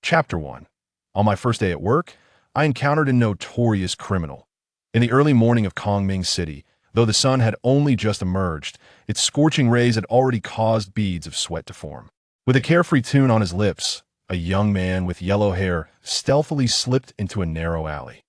Chapter 1. On my first day at work, I encountered a notorious criminal. In the early morning of Kongming City, though the sun had only just emerged, its scorching rays had already caused beads of sweat to form. With a carefree tune on his lips, a young man with yellow hair stealthily slipped into a narrow alley.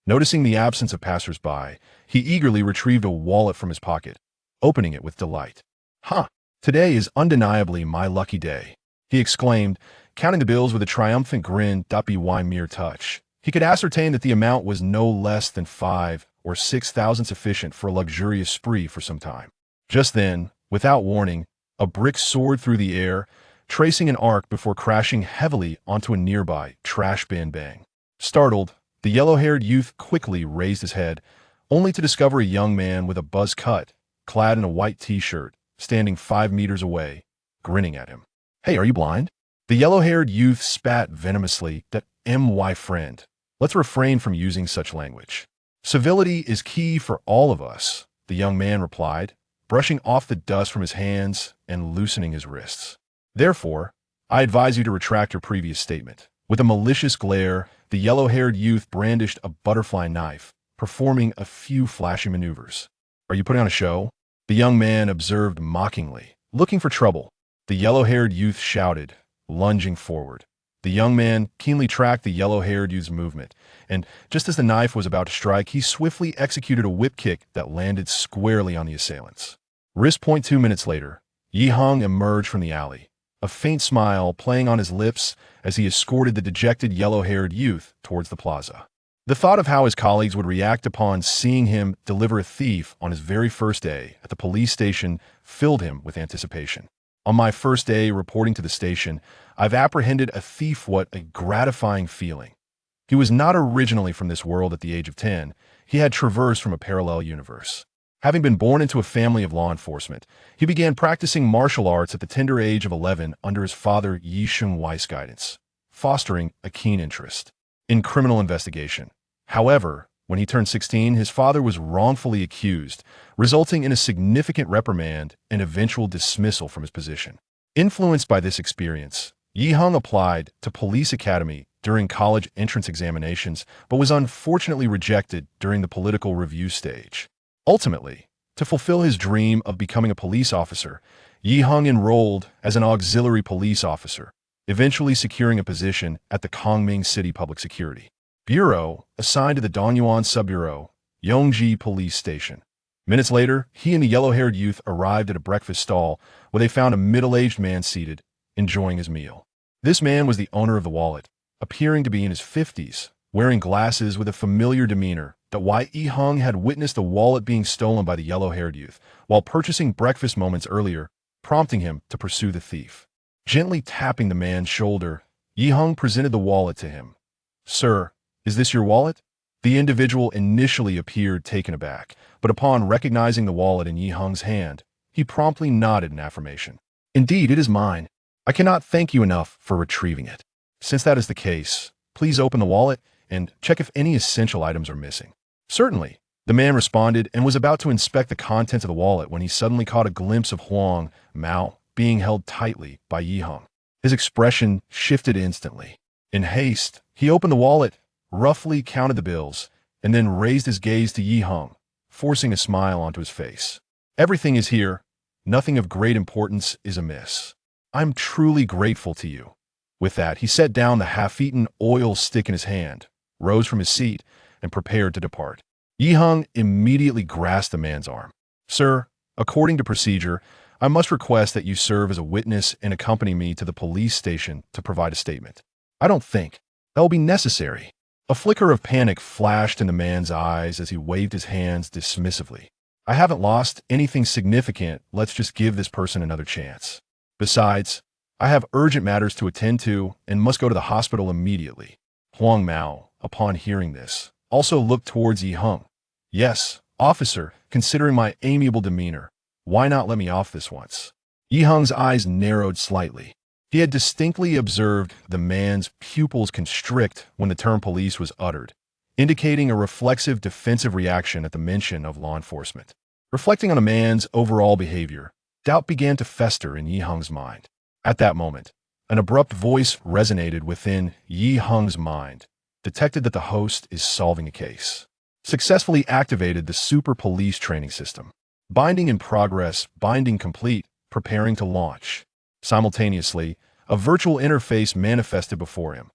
Noticing the absence of passers-by, he eagerly retrieved a wallet from his pocket, opening it with delight. "Huh, today is undeniably my lucky day," he exclaimed, counting the bills with a triumphant grin. By mere touch, he could ascertain that the amount was no less than 5 or 6,000, sufficient for a luxurious spree for some time. Just then, without warning, a brick soared through the air, tracing an arc before crashing heavily onto a nearby trash bin. Bang. Startled, the yellow-haired youth quickly raised his head, only to discover a young man with a buzz cut, clad in a white t-shirt, standing 5 meters away, grinning at him. "Hey, are you blind?" The yellow-haired youth spat venomously. "That my friend. Let's refrain from using such language. Civility is key for all of us," the young man replied, brushing off the dust from his hands and loosening his wrists. "Therefore, I advise you to retract your previous statement." With a malicious glare, the yellow-haired youth brandished a butterfly knife, performing a few flashy maneuvers. "Are you putting on a show?" the young man observed mockingly. "Looking for trouble?" the yellow-haired youth shouted, lunging forward. The young man keenly tracked the yellow-haired youth's movement, and just as the knife was about to strike, he swiftly executed a whip kick that landed squarely on the assailants. Wrist point. 2 minutes later, Heng emerged from the alley, a faint smile playing on his lips as he escorted the dejected yellow-haired youth towards the plaza. The thought of how his colleagues would react upon seeing him deliver a thief on his very first day at the police station filled him with anticipation. "On my first day reporting to the station, I've apprehended a thief." What a gratifying feeling. He was not originally from this world at the age of 10. He had traversed from a parallel universe. Having been born into a family of law enforcement, he began practicing martial arts at the tender age of 11 under his father Yi Shengwei's guidance, fostering a keen interest in criminal investigation. However, when he turned 16, his father was wrongfully accused, resulting in a significant reprimand and eventual dismissal from his position. Influenced by this experience, Heng applied to police academy during college entrance examinations, but was unfortunately rejected during the political review stage. Ultimately, to fulfill his dream of becoming a police officer, Heng enrolled as an auxiliary police officer, eventually securing a position at the Kongming City Public Security Bureau, assigned to the Dongyuan Sub-Bureau, Yongji Police Station. Minutes later, he and the yellow-haired youth arrived at a breakfast stall where they found a middle-aged man seated, enjoying his meal. This man was the owner of the wallet, appearing to be in his 50s, wearing glasses with a familiar demeanor. Heng had witnessed the wallet being stolen by the yellow-haired youth while purchasing breakfast moments earlier, prompting him to pursue the thief. Gently tapping the man's shoulder, Heng presented the wallet to him. "Sir, is this your wallet?" The individual initially appeared taken aback, but upon recognizing the wallet in Heng's hand, he promptly nodded in affirmation. "Indeed, it is mine. I cannot thank you enough for retrieving it. Since that is the case, please open the wallet and check if any essential items are missing." "Certainly," the man responded and was about to inspect the contents of the wallet when he suddenly caught a glimpse of Huang Mao being held tightly by Heng. His expression shifted instantly. In haste, he opened the wallet, roughly counted the bills, and then raised his gaze to Heng, forcing a smile onto his face. "Everything is here. Nothing of great importance is amiss. I'm truly grateful to you." With that, he set down the half-eaten oil stick in his hand, rose from his seat, and prepared to depart. Heng immediately grasped the man's arm. "Sir, according to procedure, I must request that you serve as a witness and accompany me to the police station to provide a statement." "I don't think that will be necessary." A flicker of panic flashed in the man's eyes as he waved his hands dismissively. "I haven't lost anything significant. Let's just give this person another chance. Besides, I have urgent matters to attend to and must go to the hospital immediately." Huang Mao, upon hearing this, also looked towards Heng. "Yes, officer, considering my amiable demeanor, why not let me off this once?" Heng's eyes narrowed slightly. He had distinctly observed the man's pupils constrict when the term police was uttered, indicating a reflexive defensive reaction at the mention of law enforcement. Reflecting on a man's overall behavior, doubt began to fester in Heng's mind. At that moment, An abrupt voice resonated within Yi Heng's mind, detected that the host is solving a case. Successfully activated the super police training system. Binding in progress, binding complete, preparing to launch. Simultaneously, a virtual interface manifested before him.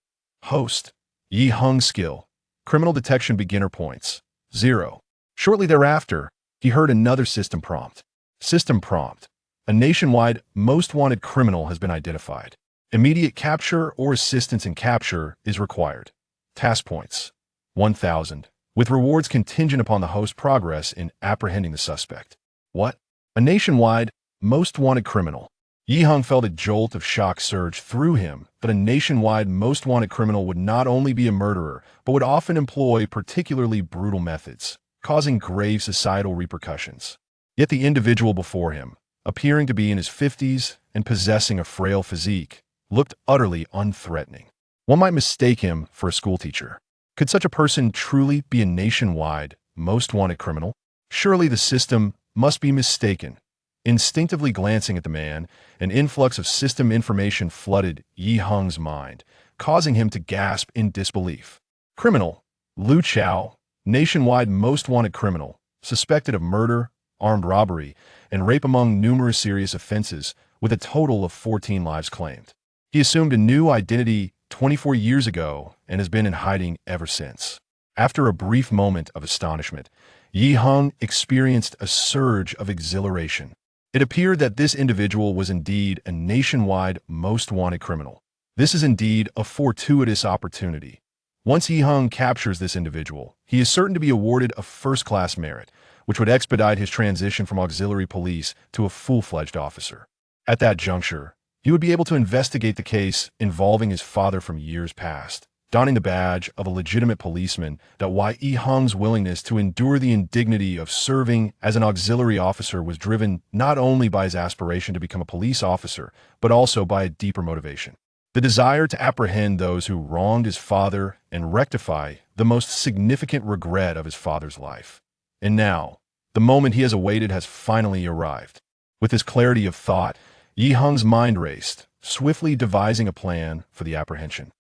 Host, Yi Heng skill, criminal detection beginner points, 0. Shortly thereafter, he heard another system prompt. System prompt. A nationwide most wanted criminal has been identified. Immediate capture or assistance in capture is required. Task points, 1,000, with rewards contingent upon the host's progress in apprehending the suspect. What? A nationwide most wanted criminal. Yi Heng felt a jolt of shock surge through him that a nationwide most wanted criminal would not only be a murderer, but would often employ particularly brutal methods, causing grave societal repercussions. Yet the individual before him, appearing to be in his 50s and possessing a frail physique, looked utterly unthreatening. One might mistake him for a schoolteacher. Could such a person truly be a nationwide most wanted criminal? Surely the system must be mistaken. Instinctively glancing at the man, an influx of system information flooded Yi Heng's mind, causing him to gasp in disbelief. Criminal, Lu Chao, nationwide most wanted criminal, suspected of murder, armed robbery, and rape among numerous serious offenses, with a total of 14 lives claimed. He assumed a new identity 24 years ago and has been in hiding ever since. After a brief moment of astonishment, Yi Heng experienced a surge of exhilaration. It appeared that this individual was indeed a nationwide most wanted criminal. This is indeed a fortuitous opportunity. Once Yi Heng captures this individual, he is certain to be awarded a first-class merit, which would expedite his transition from auxiliary police to a full-fledged officer. At that juncture, he would be able to investigate the case involving his father from years past, donning the badge of a legitimate policeman. That why Yi Heng's willingness to endure the indignity of serving as an auxiliary officer was driven not only by his aspiration to become a police officer, but also by a deeper motivation. The desire to apprehend those who wronged his father and rectify the most significant regret of his father's life. And now, the moment he has awaited has finally arrived. With his clarity of thought, Yi Heng's mind raced, swiftly devising a plan for the apprehension.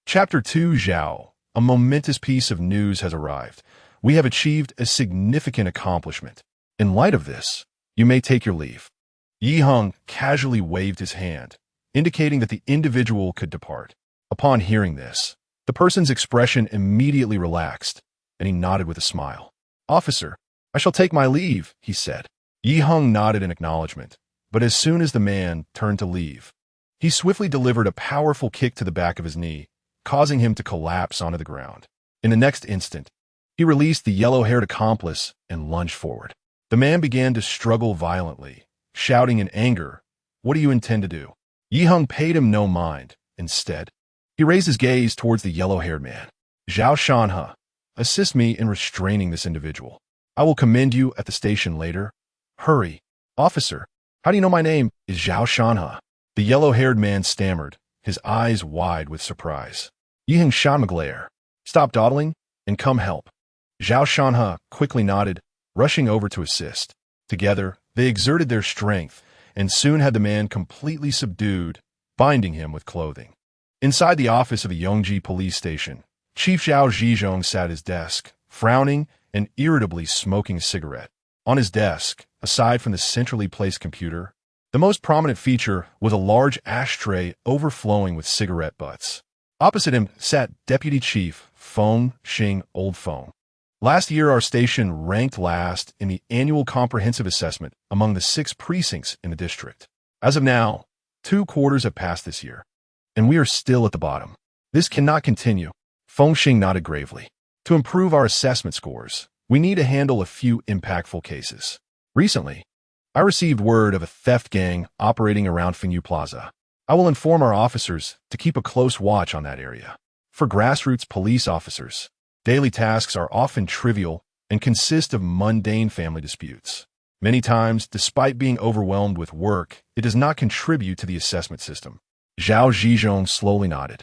Chapter 2 Zhao, a momentous piece of news has arrived. We have achieved a significant accomplishment. In light of this, you may take your leave. Yi Heng casually waved his hand, indicating that the individual could depart. Upon hearing this, the person's expression immediately relaxed, and he nodded with a smile. Officer, I shall take my leave, he said. Yi Heng nodded in acknowledgement, but as soon as the man turned to leave, he swiftly delivered a powerful kick to the back of his knee, causing him to collapse onto the ground. In the next instant, he released the yellow-haired accomplice and lunged forward. The man began to struggle violently, shouting in anger, "What do you intend to do?" Yi Heng paid him no mind. Instead, he raised his gaze towards the yellow-haired man. "Zhao Shanhe, assist me in restraining this individual. I will commend you at the station later. Hurry." "Officer, how do you know my name is Zhao Shanhe?" The yellow-haired man stammered, his eyes wide with surprise. "Yi Heng Shanmaglair, stop dawdling and come help." Zhao Shanhe quickly nodded, rushing over to assist. Together, they exerted their strength and soon had the man completely subdued, binding him with clothing. Inside the office of the Yongji police station, Chief Zhao Zhizhong sat at his desk, frowning and irritably smoking a cigarette. On his desk, aside from the centrally placed computer, the most prominent feature was a large ashtray overflowing with cigarette butts. Opposite him sat Deputy Chief Feng Xing Old Feng. Last year, our station ranked last in the annual comprehensive assessment among the 6 precincts in the district. As of now, 2 quarters have passed this year, and we are still at the bottom. This cannot continue. Feng Xing nodded gravely. To improve our assessment scores, we need to handle a few impactful cases. Recently, I received word of a theft gang operating around Fengyu Plaza. I will inform our officers to keep a close watch on that area. For grassroots police officers, daily tasks are often trivial and consist of mundane family disputes. Many times, despite being overwhelmed with work, it does not contribute to the assessment system. Zhao Zhizhong slowly nodded,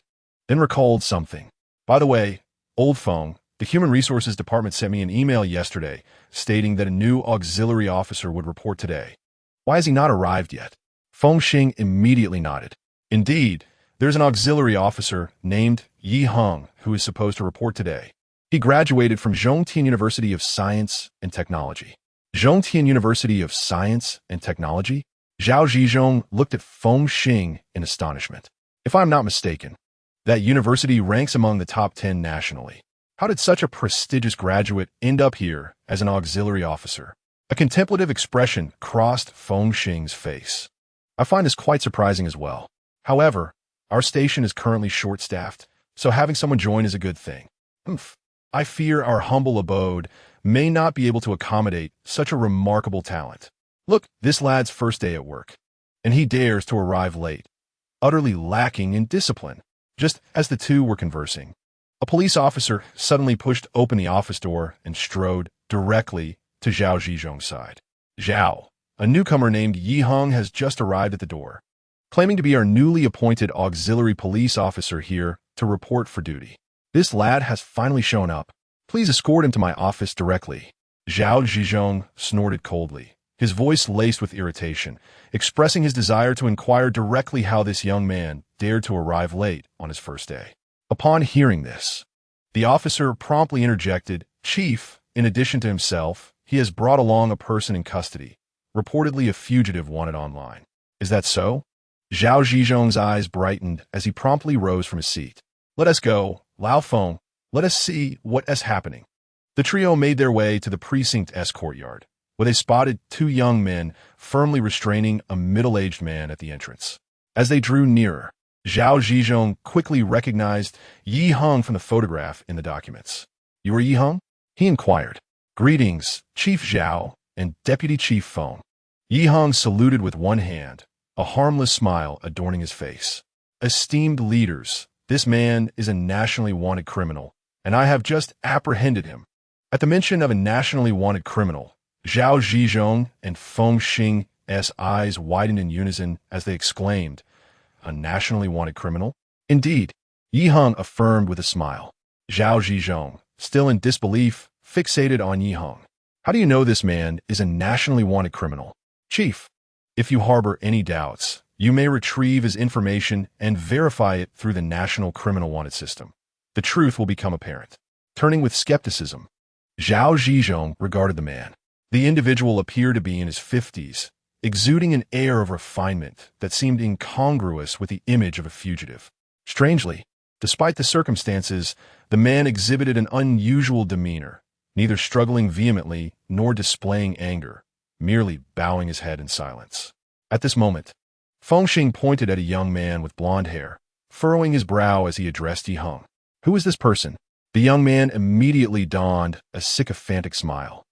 then recalled something. By the way, Old Feng, the Human Resources Department sent me an email yesterday stating that a new auxiliary officer would report today. Why has he not arrived yet? Feng Xing immediately nodded. Indeed, There's an auxiliary officer named Heng who is supposed to report today. He graduated from Zhongtian University of Science and Technology. Zhongtian University of Science and Technology? Zhao Zhizhong looked at Feng Xing in astonishment. If I'm not mistaken, that university ranks among the top 10 nationally. How did such a prestigious graduate end up here as an auxiliary officer? A contemplative expression crossed Feng Xing's face. I find this quite surprising as well. However, our station is currently short-staffed, so having someone join is a good thing. I fear our humble abode may not be able to accommodate such a remarkable talent. Look, this lad's first day at work, and he dares to arrive late, utterly lacking in discipline. Just as the two were conversing, a police officer suddenly pushed open the office door and strode directly to Zhao Zhizhong's side. Zhao, a newcomer named Heng, has just arrived at the door, claiming to be our newly appointed auxiliary police officer here to report for duty. This lad has finally shown up. Please escort him to my office directly. Zhao Zhizhong snorted coldly, his voice laced with irritation, expressing his desire to inquire directly how this young man dared to arrive late on his first day. Upon hearing this, the officer promptly interjected, "Chief, in addition to himself, he has brought along a person in custody, reportedly a fugitive wanted online." "Is that so?" Zhao Zhizhong's eyes brightened as he promptly rose from his seat. "Let us go, Lao Feng. Let us see what is happening." The trio made their way to the precinct's courtyard, where they spotted two young men firmly restraining a middle-aged man at the entrance. As they drew nearer, Zhao Zhizhong quickly recognized Heng from the photograph in the documents. "You are Heng?" he inquired. "Greetings, Chief Zhao and Deputy Chief Feng." Heng saluted with one hand, a harmless smile adorning his face. "Esteemed leaders, this man is a nationally wanted criminal, and I have just apprehended him." At the mention of a nationally wanted criminal, Zhao Zhizhong and Feng Xing's eyes widened in unison as they exclaimed, "A nationally wanted criminal?" "Indeed," Heng affirmed with a smile. Zhao Zhizhong, still in disbelief, fixated on Heng. "How do you know this man is a nationally wanted criminal?" "Chief, if you harbor any doubts, you may retrieve his information and verify it through the National Criminal Wanted System. The truth will become apparent." Turning with skepticism, Zhao Zhizhong regarded the man. The individual appeared to be in his 50s, exuding an air of refinement that seemed incongruous with the image of a fugitive. Strangely, despite the circumstances, the man exhibited an unusual demeanor, neither struggling vehemently nor displaying anger, merely bowing his head in silence. At this moment, Feng Xing pointed at a young man with blonde hair, furrowing his brow as he addressed Heng. "Who is this person?" The young man immediately donned a sycophantic smile.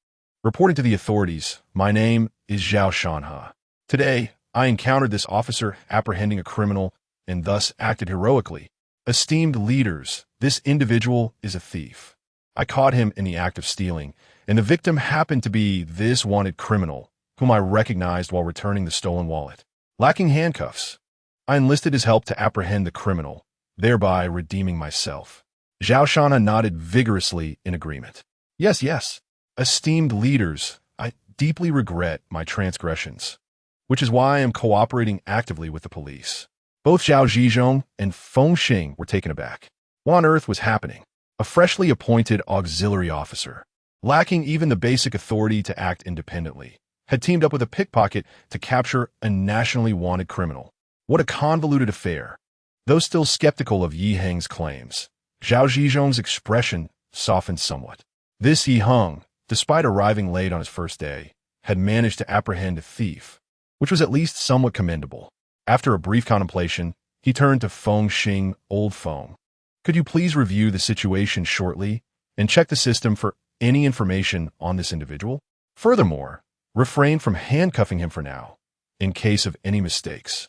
"Reporting to the authorities, my name is Zhao Shanha. Today, I encountered this officer apprehending a criminal and thus acted heroically. Esteemed leaders, this individual is a thief. I caught him in the act of stealing, and the victim happened to be this wanted criminal, whom I recognized while returning the stolen wallet. Lacking handcuffs, I enlisted his help to apprehend the criminal, thereby redeeming myself." Zhao Shanha nodded vigorously in agreement. Yes. Esteemed leaders, I deeply regret my transgressions, which is why I am cooperating actively with the police." Both Zhao Zhizhong and Feng Xing were taken aback. What on earth was happening? A freshly appointed auxiliary officer, lacking even the basic authority to act independently, had teamed up with a pickpocket to capture a nationally wanted criminal. What a convoluted affair. Though still skeptical of Heng's claims, Zhao Zhizhong's expression softened somewhat. This Heng, despite arriving late on his first day, had managed to apprehend a thief, which was at least somewhat commendable. After a brief contemplation, he turned to Feng Xing. "Old Feng, could you please review the situation shortly and check the system for any information on this individual? Furthermore, refrain from handcuffing him for now, in case of any mistakes.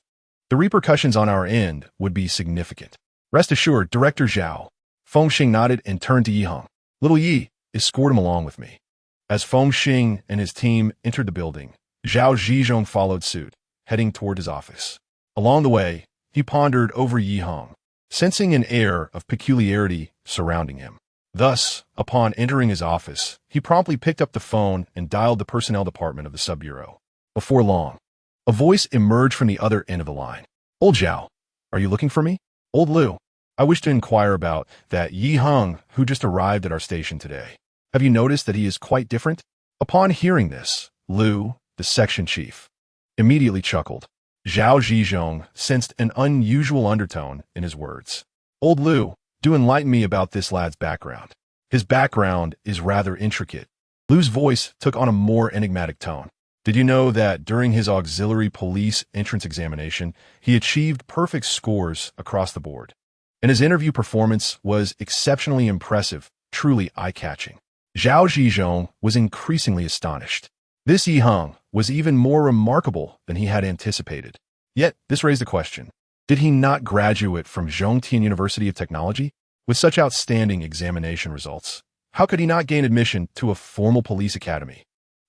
The repercussions on our end would be significant." "Rest assured, Director Zhao." Feng Xing nodded and turned to Heng. "Little Yi, escort him along with me." As Feng Xing and his team entered the building, Zhao Zhizhong followed suit, heading toward his office. Along the way, he pondered over Heng, sensing an air of peculiarity surrounding him. Thus, upon entering his office, he promptly picked up the phone and dialed the personnel department of the sub-bureau. Before long, a voice emerged from the other end of the line. "Old Zhao, are you looking for me?" Old Liu, I wish to inquire about that Heng who just arrived at our station today. Have you noticed that he is quite different? Upon hearing this, Liu, the section chief, immediately chuckled. Zhao Zhizhong sensed an unusual undertone in his words. Old Liu, do enlighten me about this lad's background. His background is rather intricate. Liu's voice took on a more enigmatic tone. Did you know that during his auxiliary police entrance examination, he achieved perfect scores across the board? And his interview performance was exceptionally impressive, truly eye-catching. Zhao Zhizhong was increasingly astonished. This Heng was even more remarkable than he had anticipated. Yet, this raised the question, did he not graduate from Zhongtian University of Technology? With such outstanding examination results, how could he not gain admission to a formal police academy?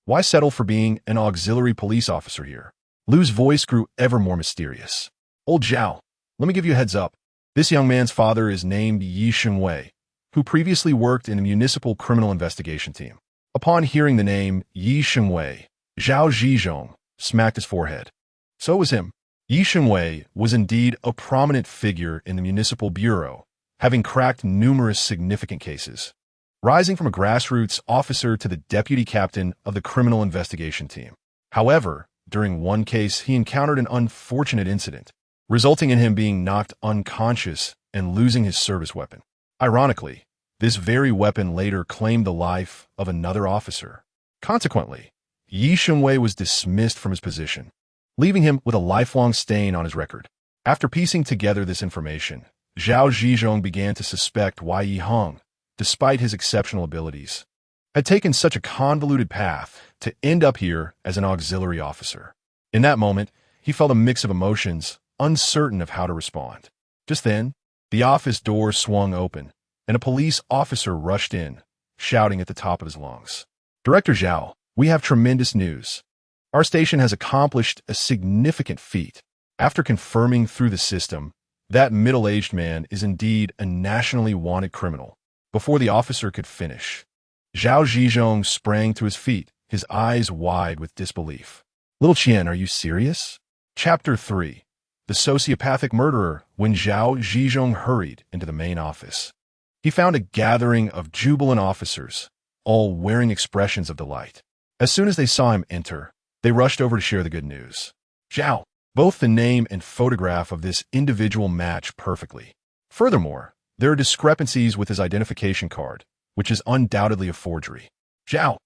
Why settle for being an auxiliary police officer here? Liu's voice grew ever more mysterious. Old Zhao, let me give you a heads up. This young man's father is named Yi Shengwei, who previously worked in the municipal criminal investigation team. Upon hearing the name Yi Shengwei, Zhao Zhizhong smacked his forehead. So was him. Yi Shengwei was indeed a prominent figure in the municipal bureau, having cracked numerous significant cases, rising from a grassroots officer to the deputy captain of the criminal investigation team. However, during one case, he encountered an unfortunate incident, resulting in him being knocked unconscious and losing his service weapon. Ironically, this very weapon later claimed the life of another officer. Consequently, Yi Shengwei was dismissed from his position, leaving him with a lifelong stain on his record. After piecing together this information, Zhao Zhizhong began to suspect why Yi Heng, despite his exceptional abilities, had taken such a convoluted path to end up here as an auxiliary officer. In that moment, he felt a mix of emotions, uncertain of how to respond. Just then, the office door swung open, and a police officer rushed in, shouting at the top of his lungs. Director Zhao, we have tremendous news. Our station has accomplished a significant feat. After confirming through the system, that middle-aged man is indeed a nationally wanted criminal. Before the officer could finish, Zhao Zhizhong sprang to his feet, his eyes wide with disbelief. Little Qian, are you serious? Chapter 3. The Sociopathic Murderer. When Zhao Zhizhong hurried into the main office, he found a gathering of jubilant officers, all wearing expressions of delight. As soon as they saw him enter, they rushed over to share the good news. Zhao, both the name and photograph of this individual match perfectly. Furthermore, there are discrepancies with his identification card, which is undoubtedly a forgery. Zhao,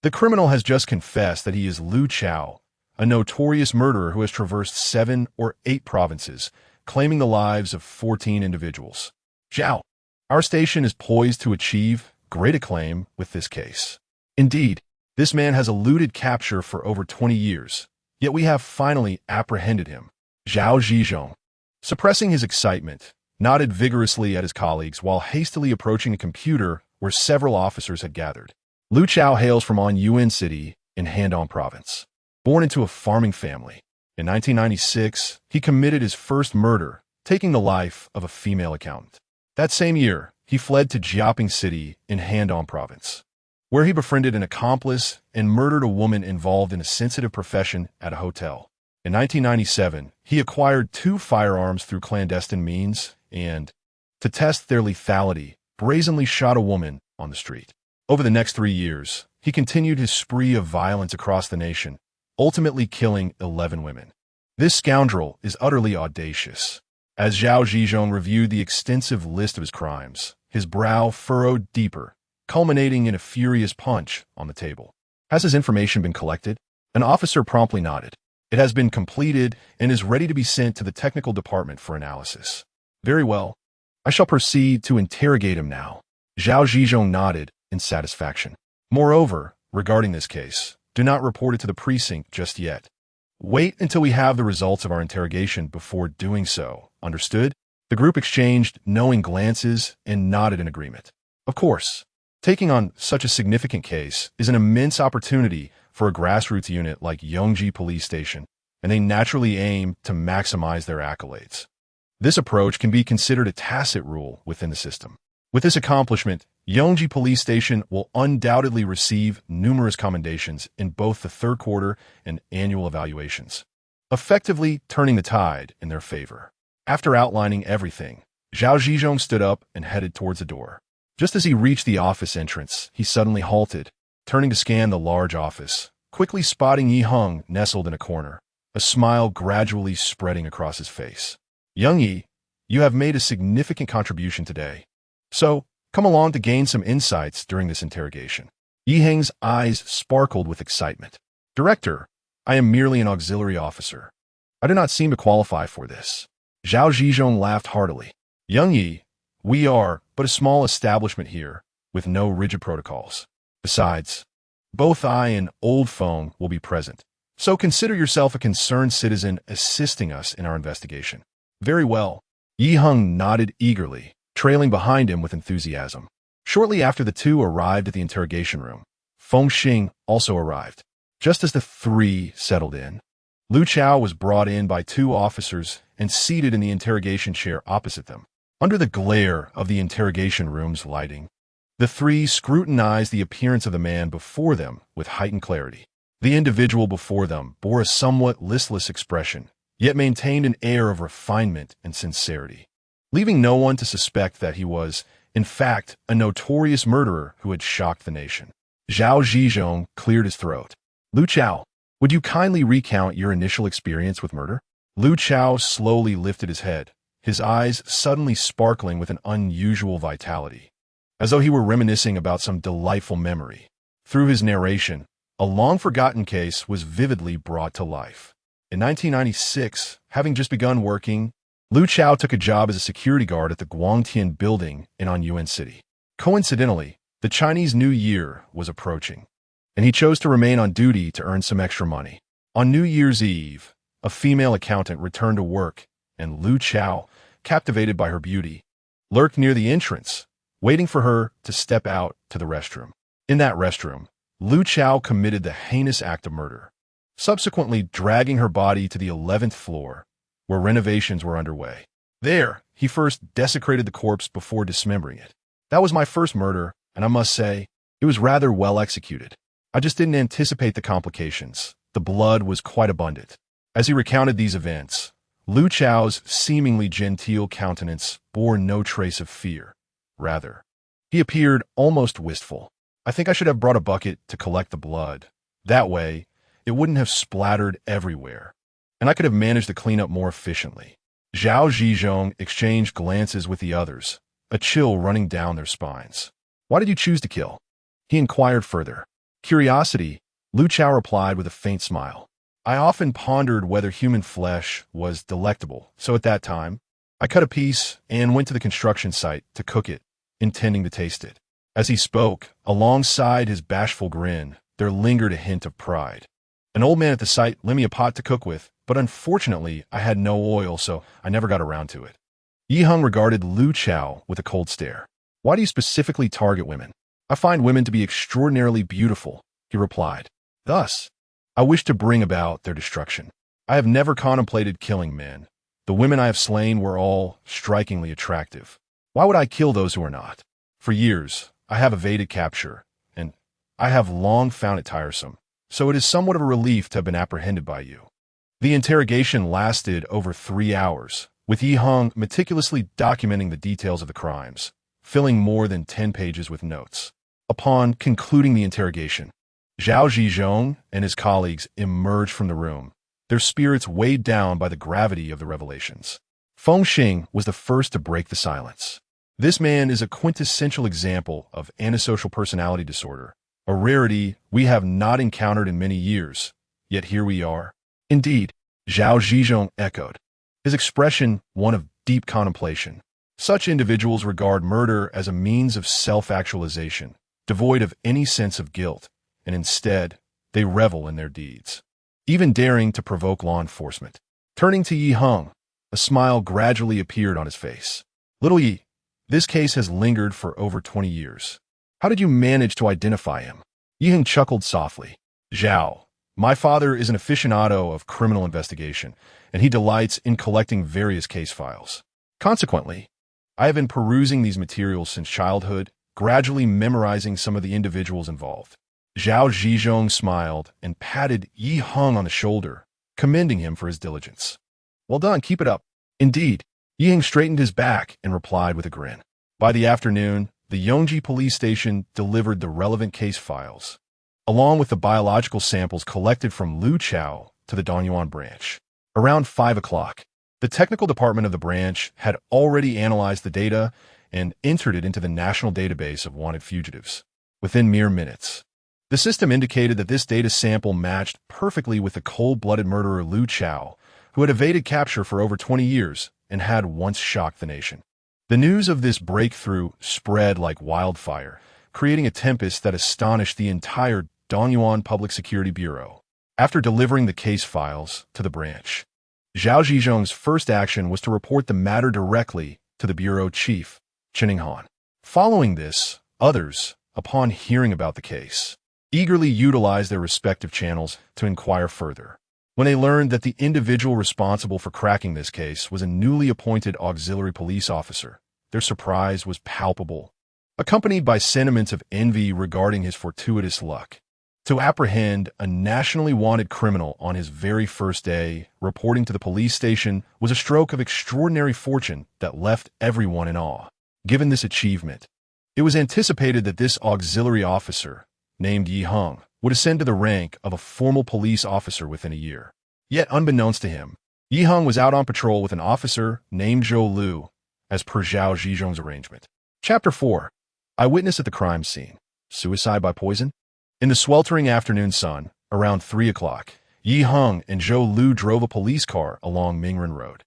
the criminal has just confessed that he is Liu Chao, a notorious murderer who has traversed 7 or 8 provinces, claiming the lives of 14 individuals. Zhao, our station is poised to achieve great acclaim with this case. Indeed, this man has eluded capture for over 20 years, yet we have finally apprehended him. Zhao Zhizhong, suppressing his excitement, nodded vigorously at his colleagues while hastily approaching a computer where several officers had gathered. Liu Chao hails from Anyuan City in Handong Province. Born into a farming family, in 1996, he committed his first murder, taking the life of a female accountant. That same year, he fled to Jiaping City in Handong Province, where he befriended an accomplice and murdered a woman involved in a sensitive profession at a hotel. In 1997, he acquired 2 firearms through clandestine means and, to test their lethality, brazenly shot a woman on the street. Over the next 3 years, he continued his spree of violence across the nation, ultimately killing 11 women. This scoundrel is utterly audacious. As Zhao Zhizhong reviewed the extensive list of his crimes, his brow furrowed deeper, culminating in a furious punch on the table. Has his information been collected? An officer promptly nodded. It has been completed and is ready to be sent to the technical department for analysis. Very well. I shall proceed to interrogate him now. Zhao Zhizhong nodded in satisfaction. Moreover, regarding this case, do not report it to the precinct just yet. Wait until we have the results of our interrogation before doing so. Understood? The group exchanged knowing glances and nodded in agreement. Of course, taking on such a significant case is an immense opportunity for a grassroots unit like Yongji Police Station, and they naturally aim to maximize their accolades. This approach can be considered a tacit rule within the system. With this accomplishment, Yongji Police Station will undoubtedly receive numerous commendations in both the third quarter and annual evaluations, effectively turning the tide in their favor. After outlining everything, Zhao Zhizhong stood up and headed towards the door. Just as he reached the office entrance, he suddenly halted, turning to scan the large office, quickly spotting Yi Heng nestled in a corner, a smile gradually spreading across his face. "Young Yi, you have made a significant contribution today. So, come along to gain some insights during this interrogation." Yi Heng's eyes sparkled with excitement. "Director, I am merely an auxiliary officer. I do not seem to qualify for this." Zhao Zhizhong laughed heartily. "Young Yi, we are but a small establishment here, with no rigid protocols. Besides, both I and Old Feng will be present. So consider yourself a concerned citizen assisting us in our investigation." "Very well." Yi Heng nodded eagerly, trailing behind him with enthusiasm. Shortly after the two arrived at the interrogation room, Feng Xing also arrived. Just as the three settled in, Lu Chao was brought in by two officers and seated in the interrogation chair opposite them. Under the glare of the interrogation room's lighting, the three scrutinized the appearance of the man before them with heightened clarity. The individual before them bore a somewhat listless expression, yet maintained an air of refinement and sincerity, leaving no one to suspect that he was, in fact, a notorious murderer who had shocked the nation. Zhao Zhizhong cleared his throat. "Lu Chao, would you kindly recount your initial experience with murder?" Lu Chao slowly lifted his head, his eyes suddenly sparkling with an unusual vitality, as though he were reminiscing about some delightful memory. Through his narration, a long-forgotten case was vividly brought to life. In 1996, having just begun working, Lu Chao took a job as a security guard at the Guangtian building in Anyuan City. Coincidentally, the Chinese New Year was approaching, and he chose to remain on duty to earn some extra money. On New Year's Eve, a female accountant returned to work, and Lu Chao, captivated by her beauty, lurked near the entrance, waiting for her to step out to the restroom. In that restroom, Lu Chao committed the heinous act of murder, subsequently dragging her body to the 11th floor, where renovations were underway. There, he first desecrated the corpse before dismembering it. "That was my first murder, and I must say, it was rather well executed. I just didn't anticipate the complications. The blood was quite abundant." As he recounted these events, Lu Chao's seemingly genteel countenance bore no trace of fear. Rather, he appeared almost wistful. "I think I should have brought a bucket to collect the blood. That way, it wouldn't have splattered everywhere, and I could have managed to clean up more efficiently." Zhao Zhizhong exchanged glances with the others, a chill running down their spines. "Why did you choose to kill?" he inquired further. "Curiosity," Lu Chao replied with a faint smile. "I often pondered whether human flesh was delectable, so at that time, I cut a piece and went to the construction site to cook it, intending to taste it." As he spoke, alongside his bashful grin, there lingered a hint of pride. "An old man at the site lent me a pot to cook with, but unfortunately I had no oil, so I never got around to it." Yi Heng regarded Lu Chao with a cold stare. "Why do you specifically target women?" "I find women to be extraordinarily beautiful," he replied. "Thus, I wish to bring about their destruction. I have never contemplated killing men. The women I have slain were all strikingly attractive. Why would I kill those who are not? For years, I have evaded capture, and I have long found it tiresome, so it is somewhat of a relief to have been apprehended by you." The interrogation lasted over 3 hours, with Yi Heng meticulously documenting the details of the crimes, filling more than 10 pages with notes. Upon concluding the interrogation, Zhao Zhizhong and his colleagues emerged from the room, their spirits weighed down by the gravity of the revelations. Feng Xing was the first to break the silence. "This man is a quintessential example of antisocial personality disorder, a rarity we have not encountered in many years, yet here we are." "Indeed," Zhao Zhizhong echoed, his expression one of deep contemplation. "Such individuals regard murder as a means of self-actualization, devoid of any sense of guilt, and instead, they revel in their deeds, even daring to provoke law enforcement." Turning to Yi Heng, a smile gradually appeared on his face. "Little Yi, this case has lingered for over 20 years. How did you manage to identify him?" Yi Heng chuckled softly. "Zhao, my father is an aficionado of criminal investigation, and he delights in collecting various case files. Consequently, I have been perusing these materials since childhood, gradually memorizing some of the individuals involved." Zhao Zhizhong smiled and patted Yi Heng on the shoulder, commending him for his diligence. "Well done, keep it up." "Indeed," Heng straightened his back and replied with a grin. By the afternoon, the Yongji police station delivered the relevant case files, along with the biological samples collected from Lu Chao to the Donyuan branch. Around 5 o'clock, the technical department of the branch had already analyzed the data and entered it into the national database of wanted fugitives. Within mere minutes, the system indicated that this data sample matched perfectly with the cold-blooded murderer Lu Chao, who had evaded capture for over 20 years and had once shocked the nation. The news of this breakthrough spread like wildfire, creating a tempest that astonished the entire Donyuan Public Security Bureau. After delivering the case files to the branch, Zhao Zhizhong's first action was to report the matter directly to the bureau chief, Chen Han. Following this, others, upon hearing about the case, eagerly utilized their respective channels to inquire further. When they learned that the individual responsible for cracking this case was a newly appointed auxiliary police officer, their surprise was palpable, accompanied by sentiments of envy regarding his fortuitous luck. To apprehend a nationally wanted criminal on his very first day reporting to the police station was a stroke of extraordinary fortune that left everyone in awe. Given this achievement, it was anticipated that this auxiliary officer, named Heng, would ascend to the rank of a formal police officer within a year. Yet, unbeknownst to him, Heng was out on patrol with an officer named Zhou Lu, as per Zhao Zhizhong's arrangement. Chapter 4. Eyewitness at the crime scene. Suicide by poison? In the sweltering afternoon sun, around 3 o'clock, Heng and Zhou Lu drove a police car along Mingren Road.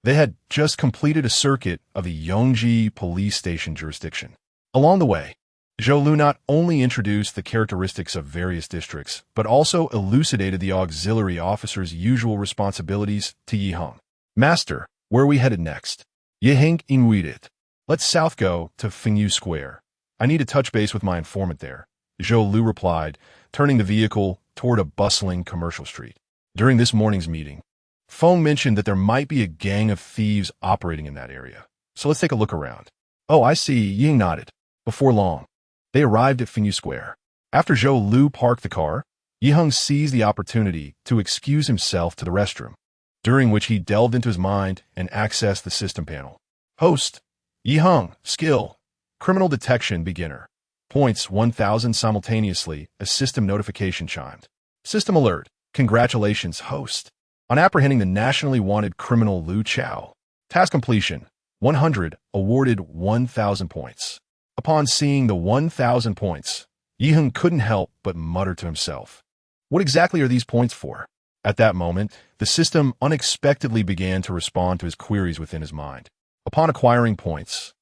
They had just completed a circuit of the Yongji police station jurisdiction. Along the way, Zhou Lu not only introduced the characteristics of various districts, but also elucidated the auxiliary officer's usual responsibilities to Heng. Master, where are we headed next? Heng inquired. Let's south go to Fengyu Square. I need to touch base with my informant there, Zhou Lu replied, turning the vehicle toward a bustling commercial street. During this morning's meeting, Feng mentioned that there might be a gang of thieves operating in that area. So let's take a look around. Oh, I see, Ying nodded. Before long, they arrived at Fengyu Square. After Zhou Lu parked the car, Heng seized the opportunity to excuse himself to the restroom, during which he delved into his mind and accessed the system panel. Host, Heng, skill, criminal detection beginner. Points 1,000 simultaneously as system notification chimed. System alert, congratulations, host, on apprehending the nationally wanted criminal Lu Chao. Task completion, 100, awarded 1,000 points. Upon seeing the 1,000 points, Heng couldn't help but mutter to himself. What exactly are these points for? At that moment, the system unexpectedly began to respond to his queries within his mind. Upon acquiring points,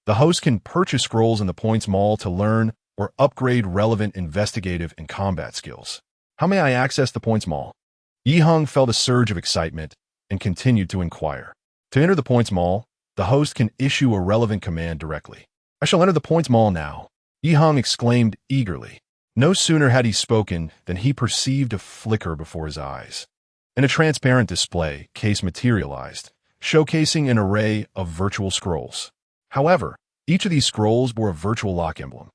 the host can purchase scrolls in the Points Mall to learn or upgrade relevant investigative and combat skills. How may I access the Points Mall? Heng felt a surge of excitement and continued to inquire. To enter the Points Mall, the host can issue a relevant command directly. I shall enter the Points Mall now, Heng exclaimed eagerly. No sooner had he spoken than he perceived a flicker before his eyes, and a transparent display case materialized, showcasing an array of virtual scrolls. However, each of these scrolls bore a virtual lock emblem,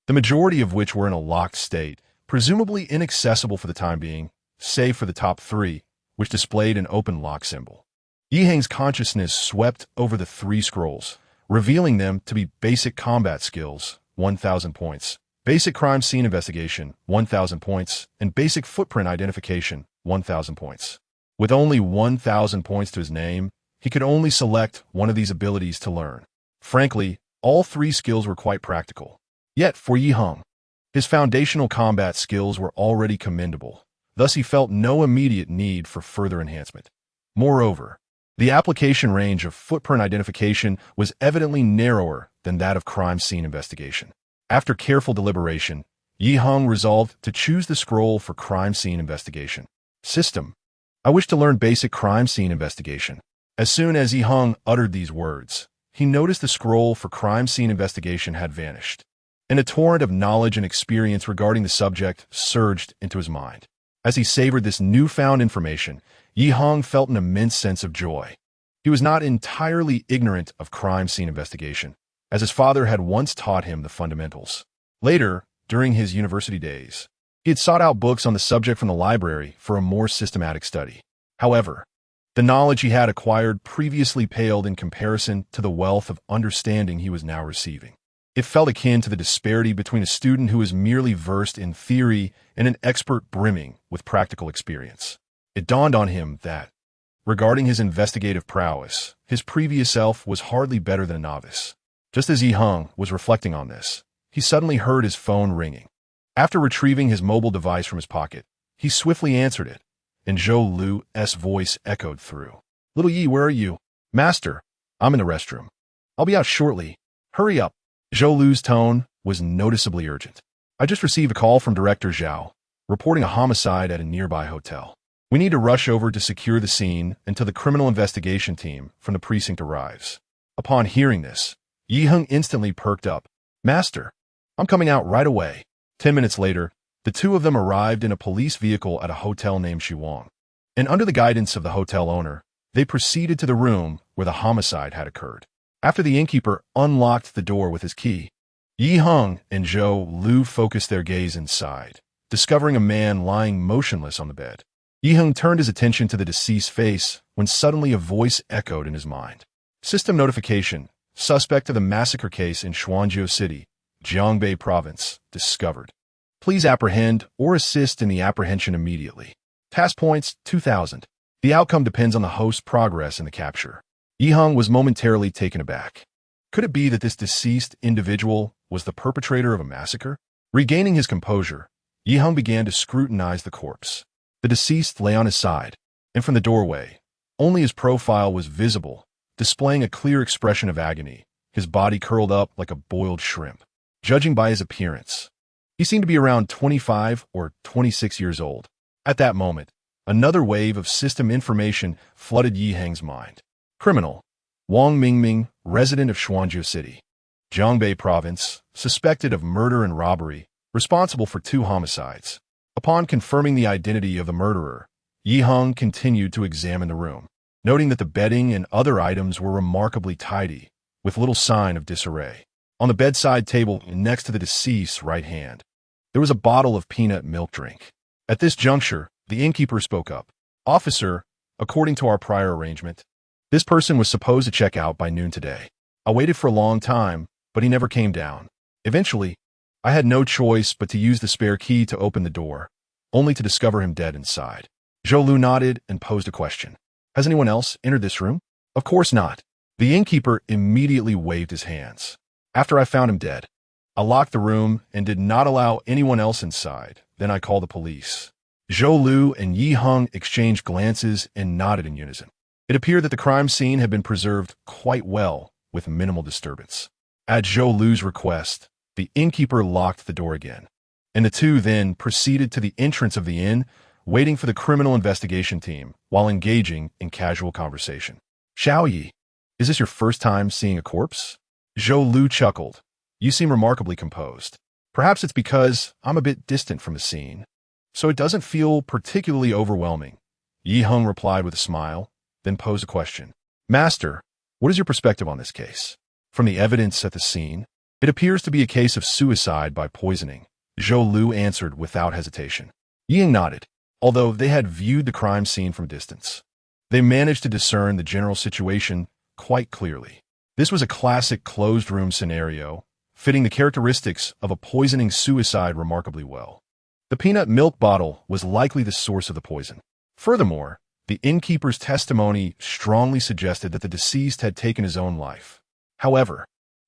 the majority of which were in a locked state, presumably inaccessible for the time being, save for the top 3, which displayed an open lock symbol. Heng's consciousness swept over the 3 scrolls, revealing them to be basic combat skills, 1,000 points, basic crime scene investigation, 1,000 points, and basic footprint identification, 1,000 points. With only 1,000 points to his name, he could only select one of these abilities to learn. Frankly, all 3 skills were quite practical. Yet, for Heng, his foundational combat skills were already commendable, thus he felt no immediate need for further enhancement. Moreover, the application range of footprint identification was evidently narrower than that of crime scene investigation. After careful deliberation, Heng resolved to choose the scroll for crime scene investigation. System, I wish to learn basic crime scene investigation. As soon as Heng uttered these words, he noticed the scroll for crime scene investigation had vanished, and a torrent of knowledge and experience regarding the subject surged into his mind. As he savored this newfound information, Heng felt an immense sense of joy. He was not entirely ignorant of crime scene investigation, as his father had once taught him the fundamentals. Later, during his university days, he had sought out books on the subject from the library for a more systematic study. However, The knowledge he had acquired previously paled in comparison to the wealth of understanding he was now receiving. It felt akin to the disparity between a student who is merely versed in theory and an expert brimming with practical experience. It dawned on him that, regarding his investigative prowess, his previous self was hardly better than a novice. Just as Heng was reflecting on this, he suddenly heard his phone ringing. After retrieving his mobile device from his pocket, he swiftly answered it, and Zhou Lu's voice echoed through. "Little Yi, where are you?" "Master, I'm in the restroom. I'll be out shortly. Hurry up." Zhou Lu's tone was noticeably urgent. "I just received a call from Director Zhao, reporting a homicide at a nearby hotel. We need to rush over to secure the scene until the criminal investigation team from the precinct arrives." Upon hearing this, Heng instantly perked up. "Master, I'm coming out right away." 10 minutes later, the two of them arrived in a police vehicle at a hotel named Shiwang, and under the guidance of the hotel owner, they proceeded to the room where the homicide had occurred. After the innkeeper unlocked the door with his key, Heng and Zhou Lu focused their gaze inside, discovering a man lying motionless on the bed. Heng turned his attention to the deceased's face when suddenly a voice echoed in his mind. "System notification. Suspect of the massacre case in Xuanzhou City, Jiangbei Province, discovered. Please apprehend or assist in the apprehension immediately. Task points 2,000. The outcome depends on the host's progress in the capture." Heng was momentarily taken aback. Could it be that this deceased individual was the perpetrator of a massacre? Regaining his composure, Heng began to scrutinize the corpse. The deceased lay on his side, and from the doorway, only his profile was visible, displaying a clear expression of agony, his body curled up like a boiled shrimp. Judging by his appearance, he seemed to be around 25 or 26 years old. At that moment, another wave of system information flooded Heng's mind. Criminal: Wang Mingming, resident of Xuanzhou City, Jiangbei Province, suspected of murder and robbery, responsible for 2 homicides. Upon confirming the identity of the murderer, Heng continued to examine the room, noting that the bedding and other items were remarkably tidy, with little sign of disarray. On the bedside table next to the deceased's right hand, there was a bottle of peanut milk drink. At this juncture, the innkeeper spoke up. "Officer, according to our prior arrangement, this person was supposed to check out by noon today. I waited for a long time, but he never came down. Eventually, I had no choice but to use the spare key to open the door, only to discover him dead inside." Zhou Lu nodded and posed a question. "Has anyone else entered this room?" "Of course not." The innkeeper immediately waved his hands. "After I found him dead, I locked the room and did not allow anyone else inside. Then I called the police." Zhou Lu and Heng exchanged glances and nodded in unison. It appeared that the crime scene had been preserved quite well, with minimal disturbance. At Zhou Lu's request, the innkeeper locked the door again, and the two then proceeded to the entrance of the inn, waiting for the criminal investigation team while engaging in casual conversation. "Xiao Yi, is this your first time seeing a corpse?" Zhou Lu chuckled. "You seem remarkably composed. Perhaps it's because I'm a bit distant from the scene, so it doesn't feel particularly overwhelming." Heng replied with a smile, then posed a question. "Master, what is your perspective on this case? From the evidence at the scene, it appears to be a case of suicide by poisoning." Zhou Lu answered without hesitation. Heng nodded. Although they had viewed the crime scene from a distance, they managed to discern the general situation quite clearly. This was a classic closed-room scenario, fitting the characteristics of a poisoning suicide remarkably well. The peanut milk bottle was likely the source of the poison. Furthermore, the innkeeper's testimony strongly suggested that the deceased had taken his own life. However,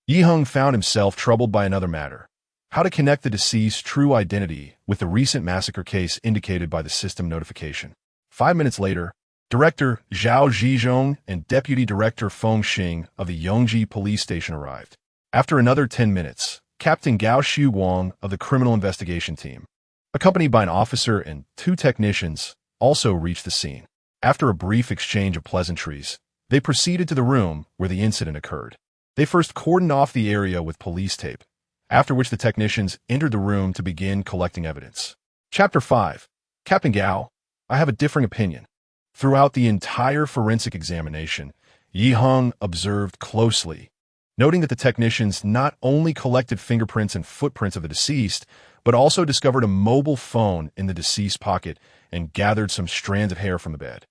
Heng found himself troubled by another matter: how to connect the deceased's true identity with the recent massacre case indicated by the system notification. 5 minutes later, Director Zhao Zhizhong and Deputy Director Feng Xing of the Yongji Police Station arrived. After another 10 minutes, Captain Gao Xu Wang of the Criminal Investigation Team, accompanied by an officer and 2 technicians, also reached the scene. After a brief exchange of pleasantries, they proceeded to the room where the incident occurred. They first cordoned off the area with police tape, after which the technicians entered the room to begin collecting evidence. Chapter 5. Captain Gao, I have a differing opinion. Throughout the entire forensic examination, Heng observed closely, noting that the technicians not only collected fingerprints and footprints of the deceased, but also discovered a mobile phone in the deceased's pocket and gathered some strands of hair from the bed.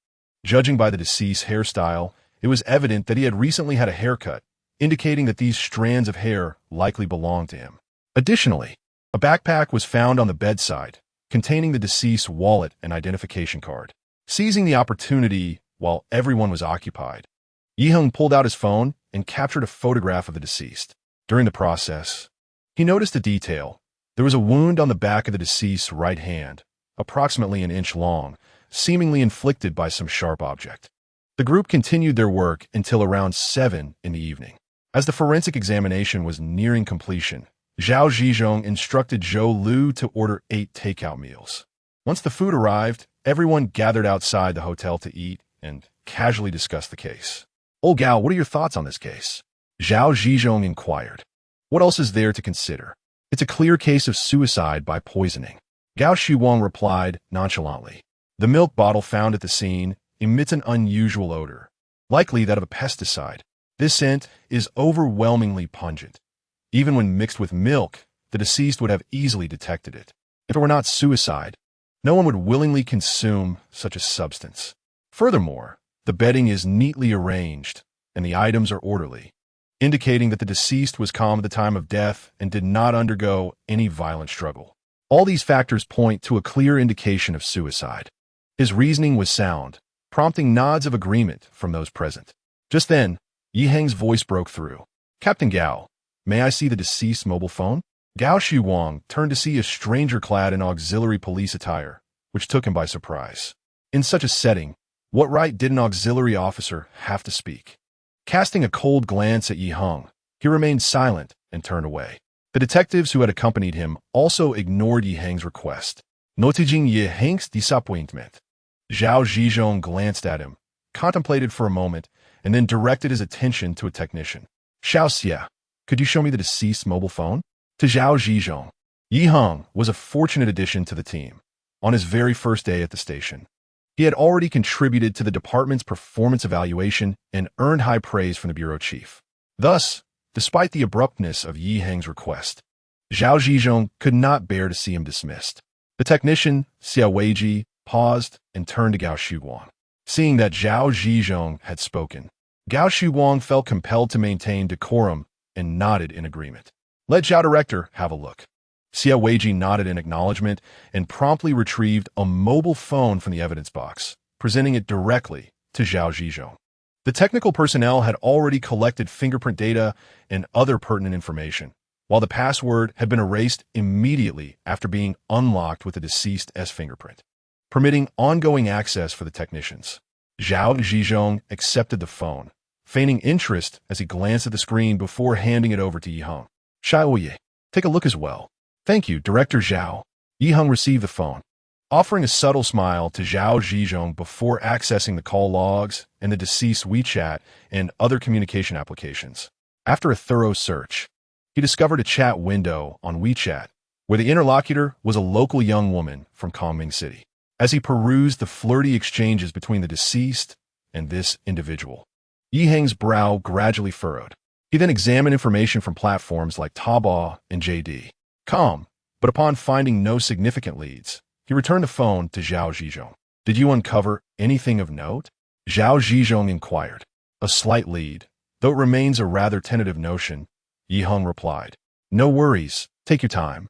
Judging by the deceased's hairstyle, it was evident that he had recently had a haircut, indicating that these strands of hair likely belonged to him. Additionally, a backpack was found on the bedside, containing the deceased's wallet and identification card. Seizing the opportunity while everyone was occupied, Heng pulled out his phone and captured a photograph of the deceased. During the process, he noticed a detail. There was a wound on the back of the deceased's right hand, approximately an inch long, seemingly inflicted by some sharp object. The group continued their work until around 7 in the evening. As the forensic examination was nearing completion, Zhao Zhizhong instructed Zhou Lu to order 8 takeout meals. Once the food arrived, everyone gathered outside the hotel to eat and casually discussed the case. "Old Gao, what are your thoughts on this case?" Zhao Zhizhong inquired. "What else is there to consider? It's a clear case of suicide by poisoning." Gao Shiwang replied nonchalantly. "The milk bottle found at the scene emits an unusual odor, likely that of a pesticide. This scent is overwhelmingly pungent. Even when mixed with milk, the deceased would have easily detected it. If it were not suicide, no one would willingly consume such a substance. Furthermore, the bedding is neatly arranged, and the items are orderly, indicating that the deceased was calm at the time of death and did not undergo any violent struggle. All these factors point to a clear indication of suicide." His reasoning was sound, prompting nods of agreement from those present. Just then, Heng's voice broke through. "Captain Gao, may I see the deceased's mobile phone?" Gao Shiwang turned to see a stranger clad in auxiliary police attire, which took him by surprise. In such a setting, what right did an auxiliary officer have to speak? Casting a cold glance at Heng, he remained silent and turned away. The detectives who had accompanied him also ignored Heng's request, noticing Heng's disappointment. Zhao Zhizhong glanced at him, contemplated for a moment, and then directed his attention to a technician. "Xiao Xia, could you show me the deceased's mobile phone?" To Zhao Zhizhong, Heng was a fortunate addition to the team. On his very first day at the station, he had already contributed to the department's performance evaluation and earned high praise from the bureau chief. Thus, despite the abruptness of Heng's request, Zhao Zhizhong could not bear to see him dismissed. The technician, Xia Weiji, paused and turned to Gao Shiwang. Seeing that Zhao Zhizhong had spoken, Gao Shiwang felt compelled to maintain decorum and nodded in agreement. "Let Zhao Director have a look." Xia Weiji nodded in acknowledgement and promptly retrieved a mobile phone from the evidence box, presenting it directly to Zhao Zhizhong. The technical personnel had already collected fingerprint data and other pertinent information, while the password had been erased immediately after being unlocked with the deceased's fingerprint, permitting ongoing access for the technicians. Zhao Zhizhong accepted the phone, feigning interest as he glanced at the screen before handing it over to Heng. "Xiaoye, take a look as well." "Thank you, Director Zhao." Heng received the phone, offering a subtle smile to Zhao Zhizhong before accessing the call logs and the deceased's WeChat and other communication applications. After a thorough search, he discovered a chat window on WeChat where the interlocutor was a local young woman from Comrade City. As he perused the flirty exchanges between the deceased and this individual, Heng's brow gradually furrowed. He then examined information from platforms like Taobao and JD.com, but upon finding no significant leads, he returned the phone to Zhao Zhizhong. "Did you uncover anything of note?" Zhao Zhizhong inquired. "A slight lead, though it remains a rather tentative notion," Heng replied. "No worries, take your time."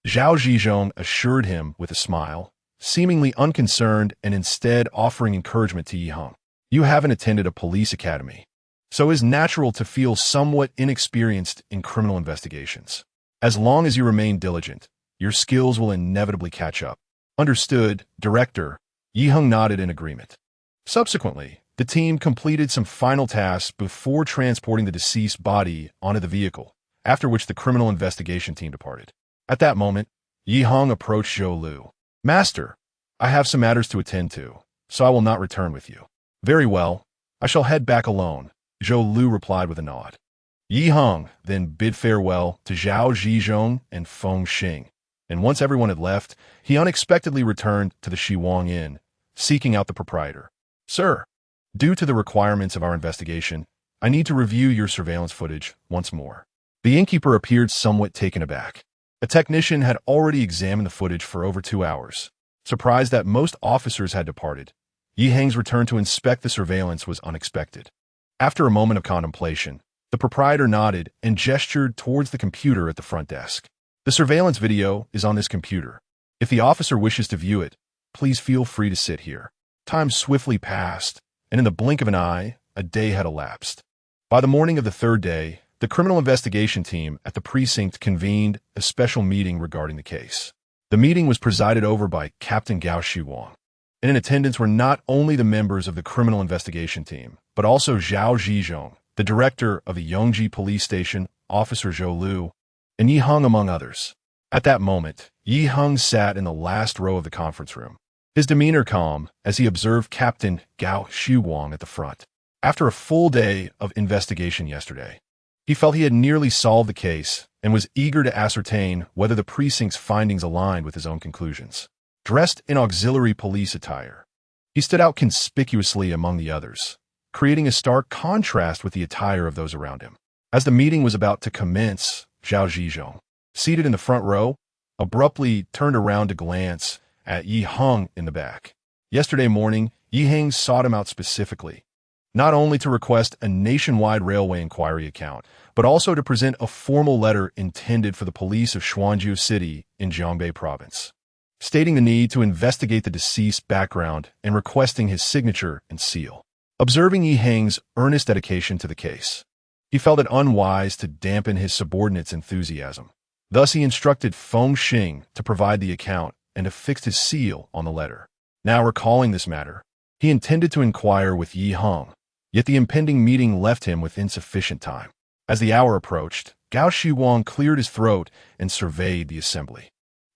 Zhao Zhizhong assured him with a smile, seemingly unconcerned and instead offering encouragement to Heng. "You haven't attended a police academy, so it is natural to feel somewhat inexperienced in criminal investigations. As long as you remain diligent, your skills will inevitably catch up." "Understood, Director." Heng nodded in agreement. Subsequently, the team completed some final tasks before transporting the deceased's body onto the vehicle, after which the criminal investigation team departed. At that moment, Heng approached Zhou Lu. "Master, I have some matters to attend to, so I will not return with you." "Very well, I shall head back alone," Zhou Lu replied with a nod. Heng then bid farewell to Zhao Zhizhong and Feng Xing, and once everyone had left, he unexpectedly returned to the Shiwang Inn, seeking out the proprietor. "Sir, due to the requirements of our investigation, I need to review your surveillance footage once more." The innkeeper appeared somewhat taken aback. A technician had already examined the footage for over 2 hours. Surprised that most officers had departed, Yi Heng's return to inspect the surveillance was unexpected. After a moment of contemplation, the proprietor nodded and gestured towards the computer at the front desk. The surveillance video is on this computer. If the officer wishes to view it, please feel free to sit here. Time swiftly passed, and in the blink of an eye, a day had elapsed. By the morning of the third day, the criminal investigation team at the precinct convened a special meeting regarding the case. The meeting was presided over by Captain Gao Shiwang, and in attendance were not only the members of the criminal investigation team, but also Zhao Zhizhong, the director of the Yongji police station, Officer Zhou Lu, and Yi Heng among others. At that moment, Yi Heng sat in the last row of the conference room, his demeanor calm as he observed Captain Gao Shiwang at the front. After a full day of investigation yesterday, he felt he had nearly solved the case and was eager to ascertain whether the precinct's findings aligned with his own conclusions. Dressed in auxiliary police attire, he stood out conspicuously among the others, creating a stark contrast with the attire of those around him. As the meeting was about to commence, Zhao Zhizhong, seated in the front row, abruptly turned around to glance at Yi Heng in the back. Yesterday morning, Yi Heng sought him out specifically, not only to request a nationwide railway inquiry account, but also to present a formal letter intended for the police of Xuanjiu City in Jiangbei Province, stating the need to investigate the deceased's background and requesting his signature and seal. Observing Yi Heng's earnest dedication to the case, he felt it unwise to dampen his subordinate's enthusiasm. Thus, he instructed Feng Xing to provide the account and affixed his seal on the letter. Now, recalling this matter, he intended to inquire with Yi Heng, yet the impending meeting left him with insufficient time. As the hour approached, Gao Shiwang cleared his throat and surveyed the assembly.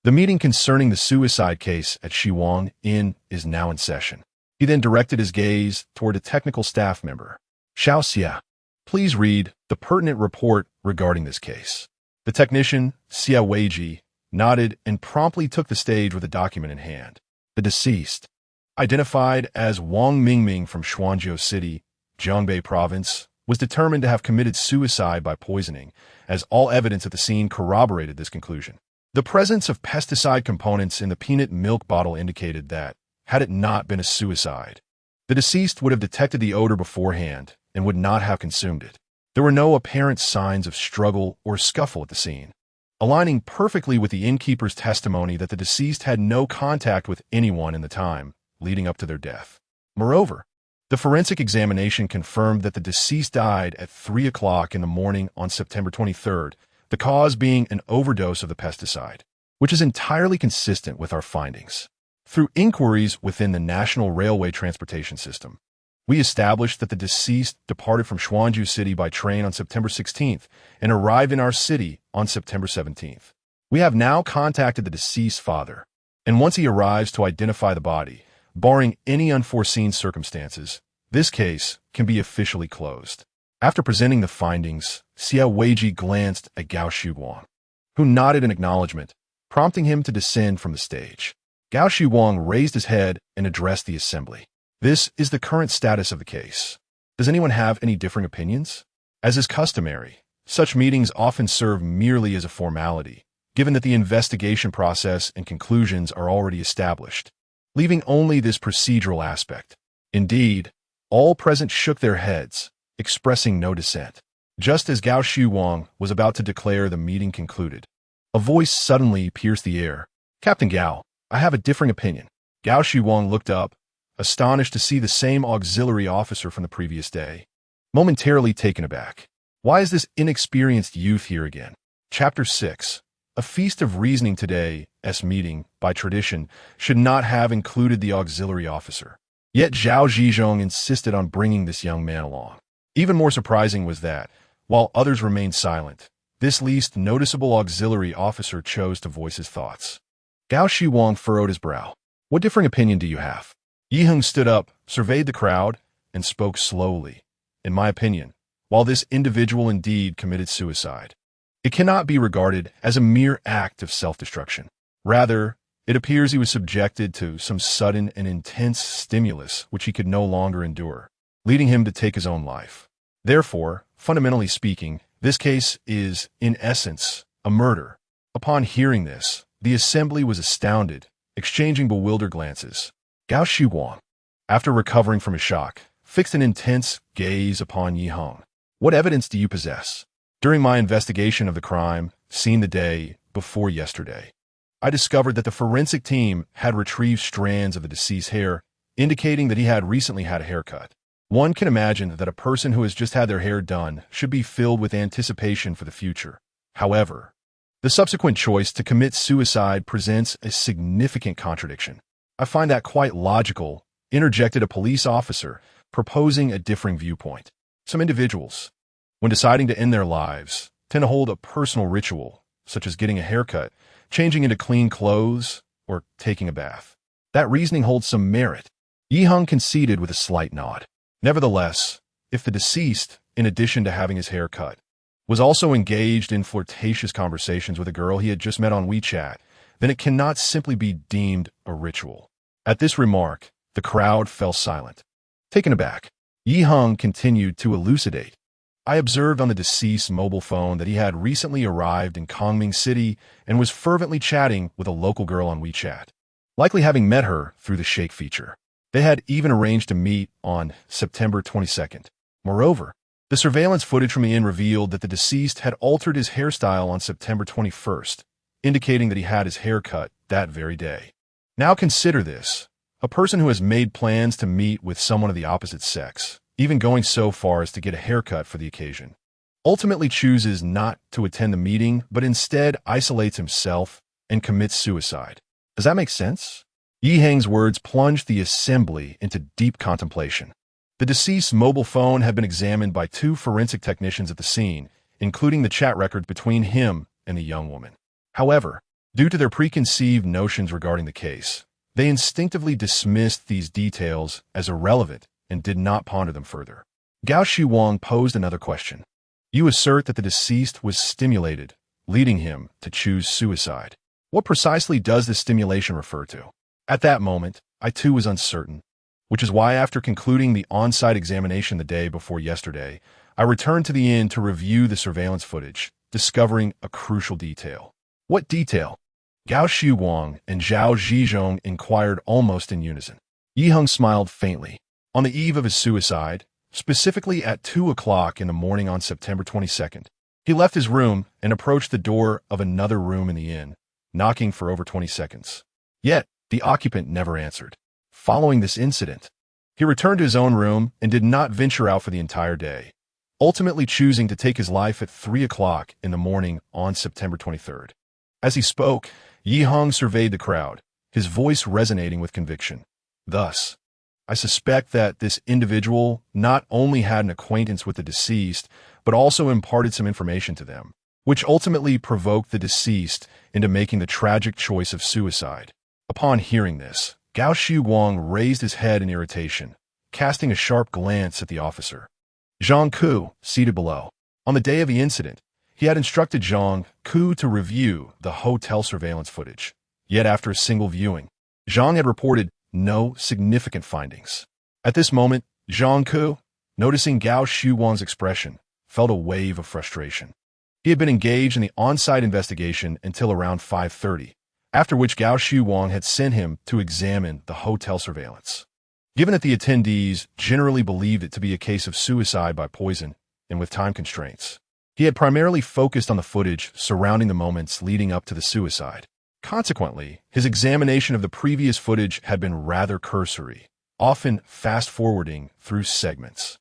The meeting concerning the suicide case at Shiwang Inn is now in session. He then directed his gaze toward a technical staff member. Xiao Xia, please read the pertinent report regarding this case. The technician, Xia Weiji, nodded and promptly took the stage with a document in hand. The deceased, identified as Wang Mingming from Xuanjiu City, Jiangbei Province, was determined to have committed suicide by poisoning, as all evidence at the scene corroborated this conclusion. The presence of pesticide components in the peanut milk bottle indicated that, had it not been a suicide, the deceased would have detected the odor beforehand and would not have consumed it. There were no apparent signs of struggle or scuffle at the scene, aligning perfectly with the innkeeper's testimony that the deceased had no contact with anyone in the time leading up to their death. Moreover, the forensic examination confirmed that the deceased died at 3 o'clock in the morning on September 23rd, the cause being an overdose of the pesticide, which is entirely consistent with our findings. Through inquiries within the National Railway Transportation System, we established that the deceased departed from Xuanjiu City by train on September 16th and arrived in our city on September 17th. We have now contacted the deceased's father, and once he arrives to identify the body, barring any unforeseen circumstances, this case can be officially closed. After presenting the findings, Xia Weiji glanced at Gao Shiwang, who nodded in acknowledgement, prompting him to descend from the stage. Gao Shiwang raised his head and addressed the assembly. This is the current status of the case. Does anyone have any differing opinions? As is customary, such meetings often serve merely as a formality, given that the investigation process and conclusions are already established, leaving only this procedural aspect. Indeed, all present shook their heads, expressing no dissent. Just as Gao Shiwang was about to declare the meeting concluded, a voice suddenly pierced the air. Captain Gao, I have a differing opinion. Gao Shiwang looked up, astonished to see the same auxiliary officer from the previous day, momentarily taken aback. Why is this inexperienced youth here again? Chapter 6. A feast of reasoning today's meeting, by tradition, should not have included the auxiliary officer. Yet Zhao Zhizhong insisted on bringing this young man along. Even more surprising was that, while others remained silent, this least noticeable auxiliary officer chose to voice his thoughts. Gao Shiwang furrowed his brow. What differing opinion do you have? Yi Heng stood up, surveyed the crowd, and spoke slowly. In my opinion, while this individual indeed committed suicide, it cannot be regarded as a mere act of self-destruction. Rather, it appears he was subjected to some sudden and intense stimulus which he could no longer endure, leading him to take his own life. Therefore, fundamentally speaking, this case is, in essence, a murder. Upon hearing this, the assembly was astounded, exchanging bewildered glances. Gao Shiwang, after recovering from his shock, fixed an intense gaze upon Yi Heng. What evidence do you possess? During my investigation of the crime, seen the day before yesterday, I discovered that the forensic team had retrieved strands of the deceased's hair, indicating that he had recently had a haircut. One can imagine that a person who has just had their hair done should be filled with anticipation for the future. However, the subsequent choice to commit suicide presents a significant contradiction. I find that quite logical, interjected a police officer, proposing a differing viewpoint. Some individuals, when deciding to end their lives, tend to hold a personal ritual, such as getting a haircut, changing into clean clothes, or taking a bath. That reasoning holds some merit. Yi Heng conceded with a slight nod. Nevertheless, if the deceased, in addition to having his hair cut, was also engaged in flirtatious conversations with a girl he had just met on WeChat, then it cannot simply be deemed a ritual. At this remark, the crowd fell silent. Taken aback, Yi Heng continued to elucidate. I observed on the deceased's mobile phone that he had recently arrived in Comrade City and was fervently chatting with a local girl on WeChat, likely having met her through the Shake feature. They had even arranged to meet on September 22nd. Moreover, the surveillance footage from the inn revealed that the deceased had altered his hairstyle on September 21st, indicating that he had his hair cut that very day. Now consider this. A person who has made plans to meet with someone of the opposite sex, even going so far as to get a haircut for the occasion, ultimately chooses not to attend the meeting, but instead isolates himself and commits suicide. Does that make sense? Yi Heng's words plunged the assembly into deep contemplation. The deceased's mobile phone had been examined by 2 forensic technicians at the scene, including the chat records between him and the young woman. However, due to their preconceived notions regarding the case, they instinctively dismissed these details as irrelevant and did not ponder them further. Gao Shiwang posed another question. You assert that the deceased was stimulated, leading him to choose suicide. What precisely does this stimulation refer to? At that moment, I too was uncertain, which is why after concluding the on-site examination the day before yesterday, I returned to the inn to review the surveillance footage, discovering a crucial detail. What detail? Gao Shiwang and Zhao Zhizhong inquired almost in unison. Yi Heng smiled faintly. On the eve of his suicide, specifically at 2 o'clock in the morning on September 22nd, he left his room and approached the door of another room in the inn, knocking for over 20 seconds. Yet, the occupant never answered. Following this incident, he returned to his own room and did not venture out for the entire day, ultimately choosing to take his life at 3 o'clock in the morning on September 23rd. As he spoke, Yi Heng surveyed the crowd, his voice resonating with conviction. Thus, I suspect that this individual not only had an acquaintance with the deceased, but also imparted some information to them, which ultimately provoked the deceased into making the tragic choice of suicide. Upon hearing this, Gao Shiwang raised his head in irritation, casting a sharp glance at the officer. Zhang Ku, seated below. On the day of the incident, he had instructed Zhang Ku to review the hotel surveillance footage. Yet after a single viewing, Zhang had reported no significant findings. At this moment, Zhang Ku, noticing Gao Shiwang's expression, felt a wave of frustration. He had been engaged in the on-site investigation until around 5:30, after which Gao Shiwang had sent him to examine the hotel surveillance. Given that the attendees generally believed it to be a case of suicide by poison and with time constraints, he had primarily focused on the footage surrounding the moments leading up to the suicide. Consequently, his examination of the previous footage had been rather cursory, often fast-forwarding through segments,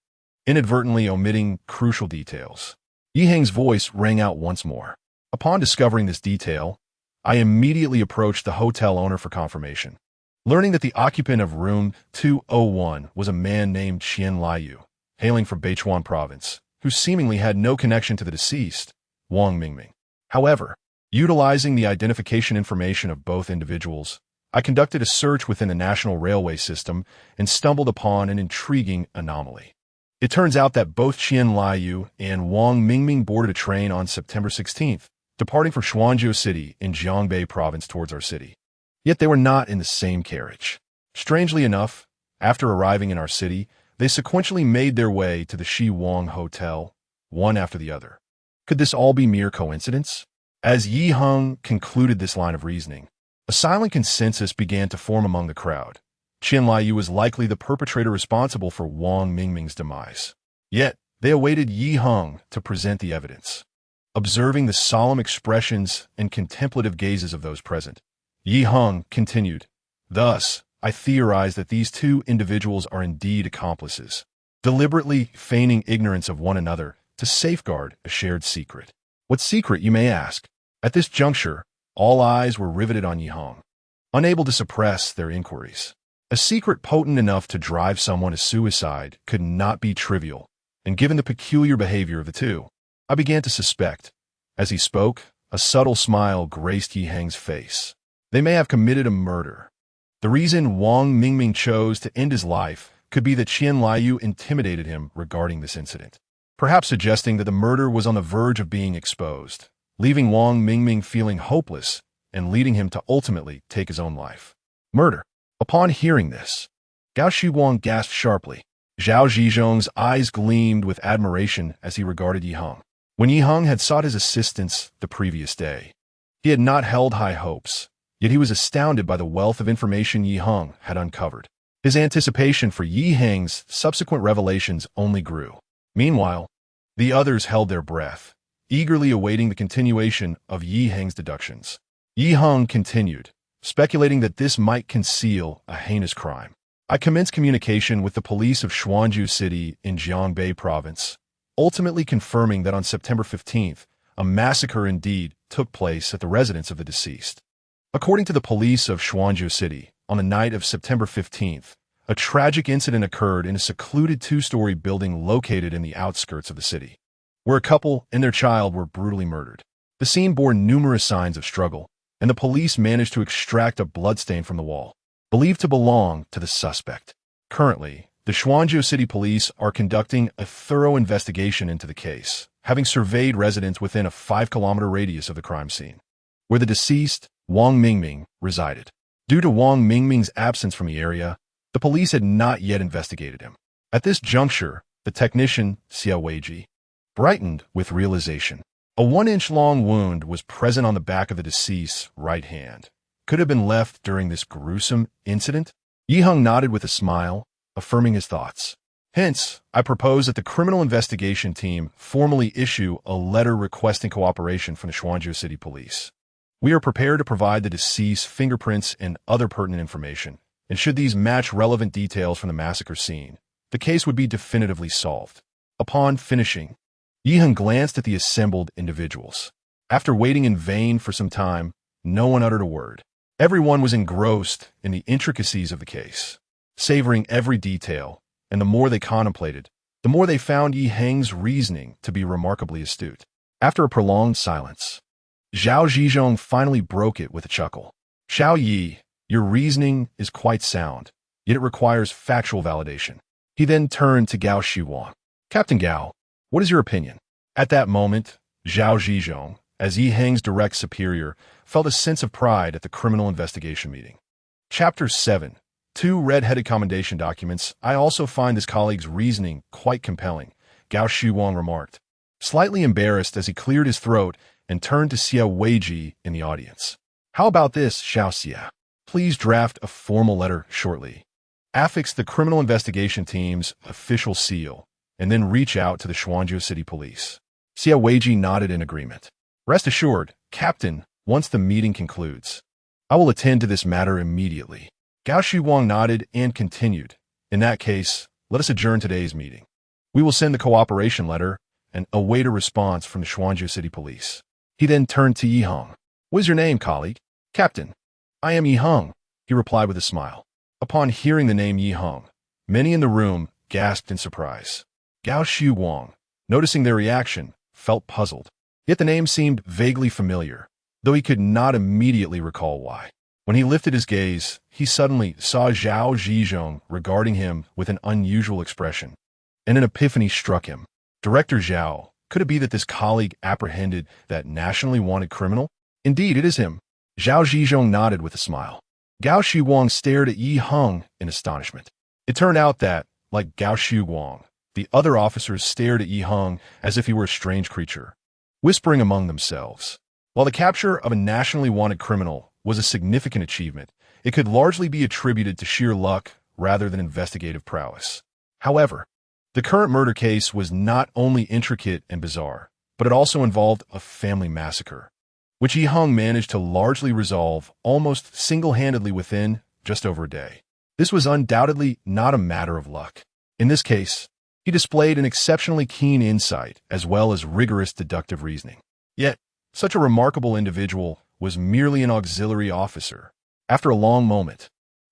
inadvertently omitting crucial details. Yi Heng's voice rang out once more. Upon discovering this detail, I immediately approached the hotel owner for confirmation. Learning that the occupant of room 201 was a man named Qian Liu, hailing from Beichuan province, who seemingly had no connection to the deceased, Wang Mingming. However, utilizing the identification information of both individuals, I conducted a search within the national railway system and stumbled upon an intriguing anomaly. It turns out that both Qian Liu and Wang Mingming boarded a train on September 16th, departing from Xuanzhou City in Jiangbei province towards our city. Yet they were not in the same carriage. Strangely enough, after arriving in our city, they sequentially made their way to the Shi Wang Hotel, one after the other. Could this all be mere coincidence? As Yi Heng concluded this line of reasoning, a silent consensus began to form among the crowd. Qian Liu was likely the perpetrator responsible for Wang Mingming's demise. Yet, they awaited Yi Heng to present the evidence. Observing the solemn expressions and contemplative gazes of those present, Yi Heng continued, "Thus, I theorize that these two individuals are indeed accomplices, deliberately feigning ignorance of one another to safeguard a shared secret." What secret, you may ask? At this juncture, all eyes were riveted on Yi Heng, unable to suppress their inquiries. A secret potent enough to drive someone to suicide could not be trivial, and given the peculiar behavior of the two, I began to suspect. As he spoke, a subtle smile graced Yi Heng's face. They may have committed a murder. The reason Wang Mingming chose to end his life could be that Qian Liu intimidated him regarding this incident, perhaps suggesting that the murder was on the verge of being exposed, leaving Wang Mingming feeling hopeless and leading him to ultimately take his own life. Murder. Upon hearing this, Gao Shiwang gasped sharply. Zhao Zhizhong's eyes gleamed with admiration as he regarded Yi Heng. When Yi Heng had sought his assistance the previous day, he had not held high hopes, yet he was astounded by the wealth of information Yi Heng had uncovered. His anticipation for Yi Heng's subsequent revelations only grew. Meanwhile, the others held their breath, eagerly awaiting the continuation of Yi Heng's deductions. Yi Heng continued, speculating that this might conceal a heinous crime. I commenced communication with the police of Xuanzhou City in Jiangbei Province, ultimately confirming that on September 15th, a massacre indeed took place at the residence of the deceased. According to the police of Xuanzhou City, on the night of September 15th, a tragic incident occurred in a secluded two-story building located in the outskirts of the city, where a couple and their child were brutally murdered. The scene bore numerous signs of struggle, and the police managed to extract a bloodstain from the wall, believed to belong to the suspect. Currently, the Xuanzhou City Police are conducting a thorough investigation into the case, having surveyed residents within a 5-kilometer radius of the crime scene, where the deceased, Wang Mingming, resided. Due to Wang Mingming's absence from the area, the police had not yet investigated him. At this juncture, the technician, Xia Weiji, brightened with realization. A 1-inch long wound was present on the back of the deceased's right hand. Could have been left during this gruesome incident? Yi Heng nodded with a smile, affirming his thoughts. Hence, I propose that the criminal investigation team formally issue a letter requesting cooperation from the Xuanzhou City Police. We are prepared to provide the deceased's fingerprints and other pertinent information, and should these match relevant details from the massacre scene, the case would be definitively solved. Upon finishing, Yi Heng glanced at the assembled individuals. After waiting in vain for some time, no one uttered a word. Everyone was engrossed in the intricacies of the case, savoring every detail, and the more they contemplated, the more they found Yi Heng's reasoning to be remarkably astute. After a prolonged silence, Zhao Zhizhong finally broke it with a chuckle. "Xiao Yi, your reasoning is quite sound, yet it requires factual validation." He then turned to Gao Shiwang. "Captain Gao, what is your opinion?" At that moment, Zhao Zhizhong, as Yi Heng's direct superior, felt a sense of pride at the criminal investigation meeting. Chapter 7. 2 red-headed commendation documents. "I also find this colleague's reasoning quite compelling," Gao Shiwang remarked, slightly embarrassed as he cleared his throat and turned to Xia Weiji in the audience. "How about this, Xiao Xia? Please draft a formal letter shortly. Affix the criminal investigation team's official seal, and then reach out to the Xuanzhou City Police." Xia Weiji nodded in agreement. "Rest assured, Captain, once the meeting concludes, I will attend to this matter immediately." Gao Shiwang nodded and continued. "In that case, let us adjourn today's meeting. We will send the cooperation letter and await a response from the Xuanzhou City Police." He then turned to Yi Heng. "What is your name, colleague?" "Captain, I am Yi Heng," he replied with a smile. Upon hearing the name Yi Heng, many in the room gasped in surprise. Gao Shiwang, noticing their reaction, felt puzzled. Yet the name seemed vaguely familiar, though he could not immediately recall why. When he lifted his gaze, he suddenly saw Zhao Zhizhong regarding him with an unusual expression, and an epiphany struck him. Director Zhao, could it be that this colleague apprehended that nationally wanted criminal? "Indeed, it is him." Zhao Zhizhong nodded with a smile. Gao Shiwang stared at Yi Heng in astonishment. It turned out that, like Gao Shiwang, the other officers stared at Yi Heng as if he were a strange creature, whispering among themselves. While the capture of a nationally wanted criminal was a significant achievement, it could largely be attributed to sheer luck rather than investigative prowess. However, the current murder case was not only intricate and bizarre, but it also involved a family massacre, which Heng managed to largely resolve almost single-handedly within just over a day. This was undoubtedly not a matter of luck. In this case, he displayed an exceptionally keen insight as well as rigorous deductive reasoning. Yet, such a remarkable individual was merely an auxiliary officer. After a long moment,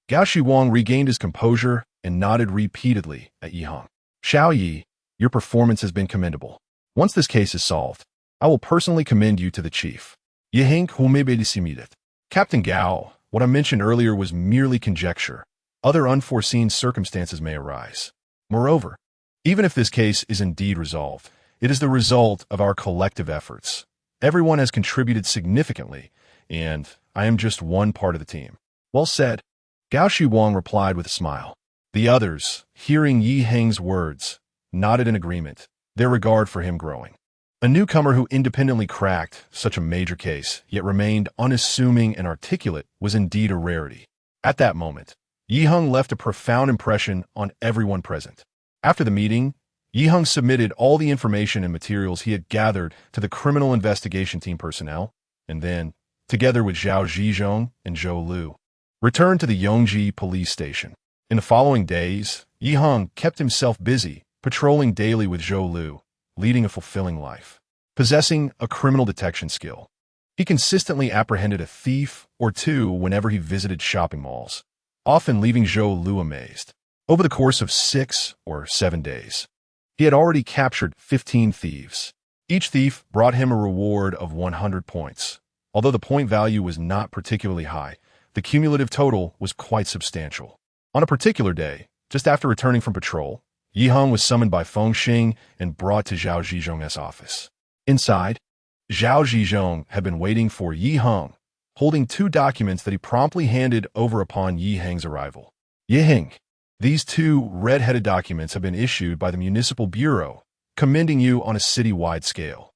Gao Shiwang regained his composure and nodded repeatedly at Heng. "Xiao Yi, your performance has been commendable. Once this case is solved, I will personally commend you to the chief. Yeheng humebedisimidet." Captain Gao, what I mentioned earlier was merely conjecture. Other unforeseen circumstances may arise. Moreover, even if this case is indeed resolved, it is the result of our collective efforts. Everyone has contributed significantly, and I am just one part of the team. "Well said," Gao Shiwang replied with a smile. The others, hearing Yi Heng's words, nodded in agreement, their regard for him growing. A newcomer who independently cracked such a major case, yet remained unassuming and articulate, was indeed a rarity. At that moment, Yi Heng left a profound impression on everyone present. After the meeting, Yi Heng submitted all the information and materials he had gathered to the criminal investigation team personnel, and then, together with Zhao Zhizhong and Zhou Lu, returned to the Yongji police station. In the following days, Yi Heng kept himself busy, patrolling daily with Zhou Lu, leading a fulfilling life. Possessing a criminal detection skill, he consistently apprehended a thief or two whenever he visited shopping malls, often leaving Zhou Lu amazed. Over the course of 6 or 7 days, he had already captured 15 thieves. Each thief brought him a reward of 100 points. Although the point value was not particularly high, the cumulative total was quite substantial. On a particular day, just after returning from patrol, Yi Heng was summoned by Feng Xing and brought to Zhao Zhizhong's office. Inside, Zhao Zhizhong had been waiting for Yi Heng, holding 2 documents that he promptly handed over upon Yi Heng's arrival. "Yi Heng, these 2 red-headed documents have been issued by the Municipal Bureau, commending you on a city-wide scale.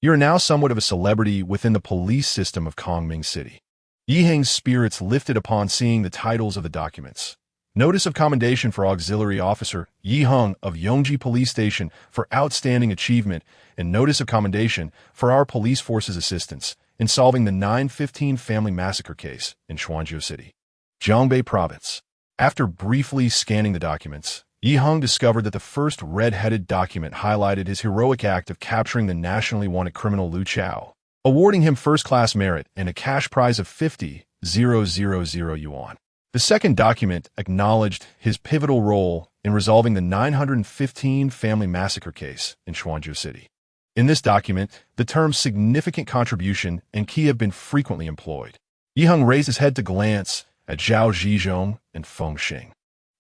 You are now somewhat of a celebrity within the police system of Kongming City." Yi Heng's spirits lifted upon seeing the titles of the documents. Notice of Commendation for Auxiliary Officer Yi Heng of Yongji Police Station for outstanding achievement, and Notice of Commendation for our police force's assistance in solving the 9/15 family massacre case in Xuanzhou City, Zhongbei Province. After briefly scanning the documents, Yi Heng discovered that the first red-headed document highlighted his heroic act of capturing the nationally wanted criminal Lu Chao, awarding him first-class merit and a cash prize of 50,000 yuan. The second document acknowledged his pivotal role in resolving the 915 family massacre case in Xuanzhou City. In this document, the terms significant contribution and key have been frequently employed. Yi Heng raised his head to glance at Zhao Zhizhong and Feng Xing,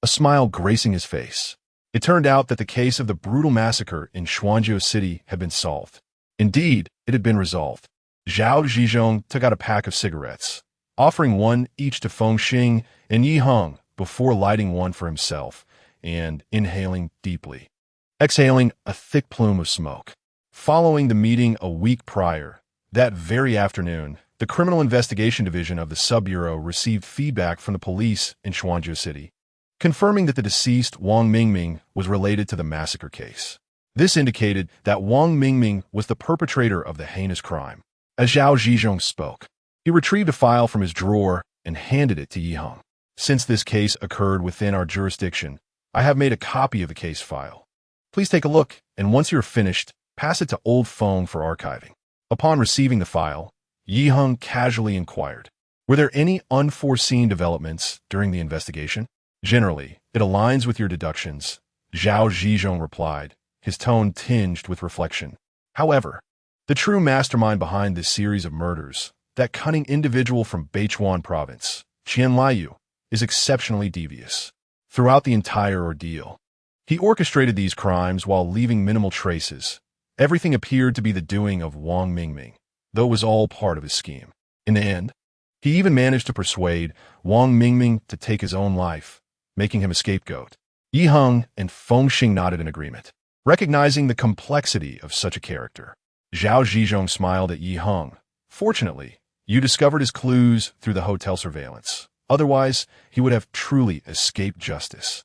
a smile gracing his face. It turned out that the case of the brutal massacre in Xuanzhou City had been solved. Indeed, it had been resolved. Zhao Zhizhong took out a pack of cigarettes, offering one each to Feng Xing and Yi Heng before lighting one for himself and inhaling deeply, exhaling a thick plume of smoke. Following the meeting a week prior, that very afternoon, the Criminal Investigation Division of the Sub-Bureau received feedback from the police in Xuanzhou City, confirming that the deceased Wang Mingming was related to the massacre case. This indicated that Wang Mingming was the perpetrator of the heinous crime. As Zhao Zhizhong spoke, he retrieved a file from his drawer and handed it to Yi Heng. "Since this case occurred within our jurisdiction, I have made a copy of the case file. Please take a look, and once you're finished, pass it to Old Feng for archiving." Upon receiving the file, Yi Heng casually inquired, "Were there any unforeseen developments during the investigation?" "Generally, it aligns with your deductions," Zhao Zhizhong replied, his tone tinged with reflection. "However, the true mastermind behind this series of murders, that cunning individual from Beichuan Province, Qian Liu, is exceptionally devious. Throughout the entire ordeal, he orchestrated these crimes while leaving minimal traces. Everything appeared to be the doing of Wang Mingming, though it was all part of his scheme. In the end, he even managed to persuade Wang Mingming to take his own life, making him a scapegoat." Yi Heng and Feng Xing nodded in agreement, recognizing the complexity of such a character. Zhao Zhizhong smiled at Yi Heng. "Fortunately, you discovered his clues through the hotel surveillance. Otherwise, he would have truly escaped justice.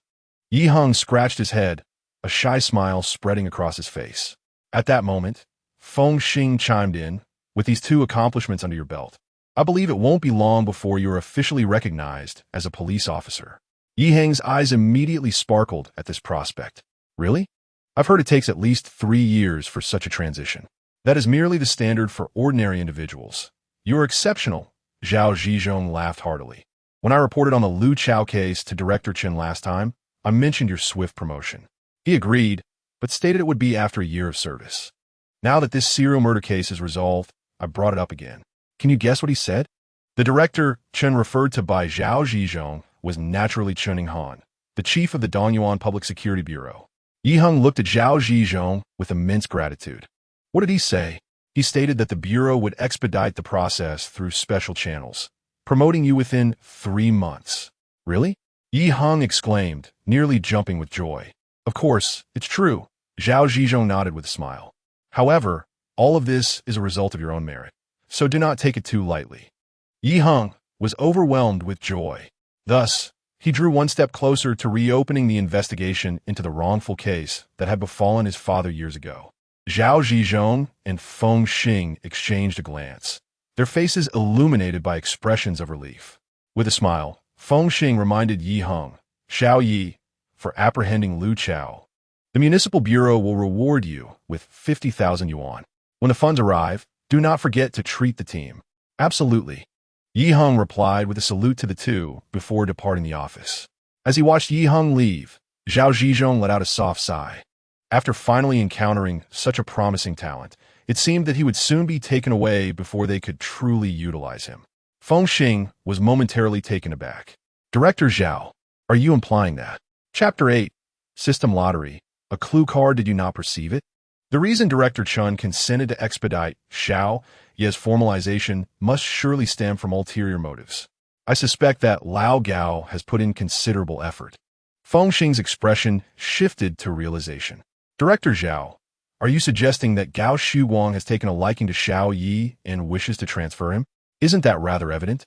Yi Heng scratched his head, a shy smile spreading across his face. At that moment, Feng Xing chimed in, with these two accomplishments under your belt, I believe it won't be long before you're officially recognized as a police officer. Yi Heng's eyes immediately sparkled at this prospect. Really? I've heard it takes at least 3 years for such a transition. That is merely the standard for ordinary individuals. You're exceptional, Zhao Zhizhong laughed heartily. When I reported on the Lu Chao case to Director Chen last time, I mentioned your swift promotion. He agreed, but stated it would be after a year of service. Now that this serial murder case is resolved, I brought it up again. Can you guess what he said? The director Chen referred to by Zhao Zhizhong was naturally Chen Han, the chief of the Dongyuan Public Security Bureau. Yi Heng looked at Zhao Zhizhong with immense gratitude. What did he say? He stated that the Bureau would expedite the process through special channels, promoting you within 3 months. Really? Yi Heng exclaimed, nearly jumping with joy. Of course, it's true. Zhao Zhizhong nodded with a smile. However, all of this is a result of your own merit, so do not take it too lightly. Yi Heng was overwhelmed with joy. Thus, he drew one step closer to reopening the investigation into the wrongful case that had befallen his father years ago. Zhao Zhizhong and Feng Xing exchanged a glance, their faces illuminated by expressions of relief. With a smile, Feng Xing reminded Yi Heng, Xiao Yi, for apprehending Lu Chao. The Municipal Bureau will reward you with 50,000 yuan. When the funds arrive, do not forget to treat the team. Absolutely. Yi Heng replied with a salute to the two before departing the office. As he watched Yi Heng leave, Zhao Zhizhong let out a soft sigh. After finally encountering such a promising talent, it seemed that he would soon be taken away before they could truly utilize him. Feng Xing was momentarily taken aback. Director Zhao, are you implying that? Chapter 8, System Lottery. A clue card, did you not perceive it? The reason Director Chen consented to expedite Xiao Ye's formalization must surely stem from ulterior motives. I suspect that Lao Gao has put in considerable effort. Feng Xing's expression shifted to realization. Director Zhao, are you suggesting that Gao Shuguang has taken a liking to Xiao Yi and wishes to transfer him? Isn't that rather evident?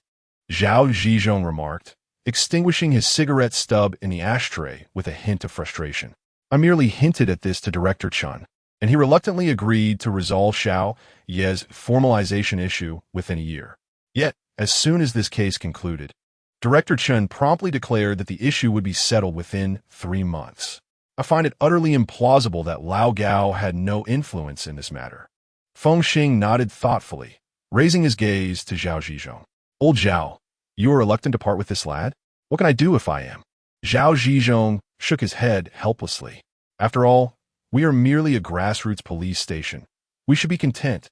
Zhao Zhizhong remarked, extinguishing his cigarette stub in the ashtray with a hint of frustration. I merely hinted at this to Director Chen, and he reluctantly agreed to resolve Xiao Ye's formalization issue within a year. Yet, as soon as this case concluded, Director Chen promptly declared that the issue would be settled within 3 months. I find it utterly implausible that Lao Gao had no influence in this matter. Feng Xing nodded thoughtfully, raising his gaze to Zhao Zhizhong. Old Zhao, you are reluctant to part with this lad? What can I do if I am? Zhao Zhizhong shook his head helplessly. After all, we are merely a grassroots police station. We should be content.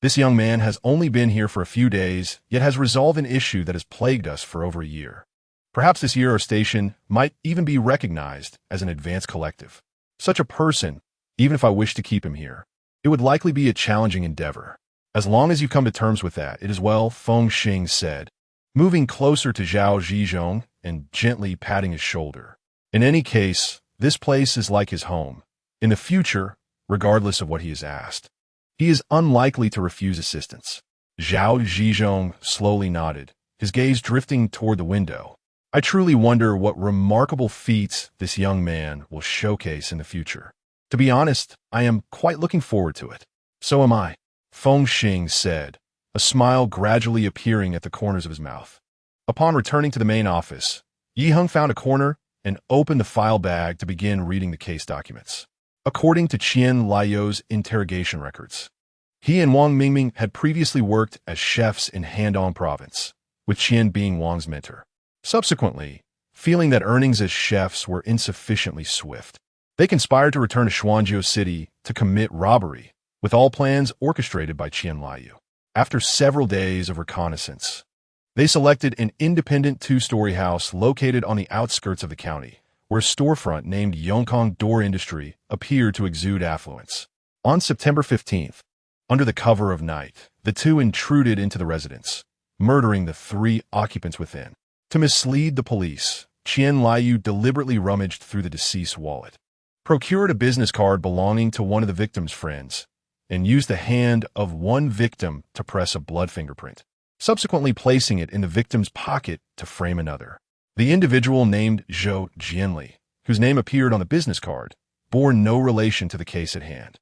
This young man has only been here for a few days, yet has resolved an issue that has plagued us for over a year. Perhaps this year our station might even be recognized as an advanced collective. Such a person, even if I wish to keep him here, it would likely be a challenging endeavor. As long as you come to terms with that, it is well, Feng Xing said, moving closer to Zhao Zhizhong and gently patting his shoulder. In any case, this place is like his home. In the future, regardless of what he is asked, he is unlikely to refuse assistance. Zhao Zhizhong slowly nodded, his gaze drifting toward the window. I truly wonder what remarkable feats this young man will showcase in the future. To be honest, I am quite looking forward to it. So am I, Feng Xing said, a smile gradually appearing at the corners of his mouth. Upon returning to the main office, Yi Heng found a corner and opened the file bag to begin reading the case documents. According to Qian Laiyou's interrogation records, he and Wang Mingming had previously worked as chefs in Handong Province, with Qian being Wang's mentor. Subsequently, feeling that earnings as chefs were insufficiently swift, they conspired to return to Xuanzhou City to commit robbery, with all plans orchestrated by Qian Laiyu. After several days of reconnaissance, they selected an independent 2-story house located on the outskirts of the county, where a storefront named Yongkong Door Industry appeared to exude affluence. On September 15th, under the cover of night, the two intruded into the residence, murdering the 3 occupants within. To mislead the police, Qian Laiyu deliberately rummaged through the deceased's wallet, procured a business card belonging to one of the victim's friends, and used the hand of one victim to press a blood fingerprint. subsequently placing it in the victim's pocket to frame another. The individual named Zhou Jianli, whose name appeared on the business card, bore no relation to the case at hand.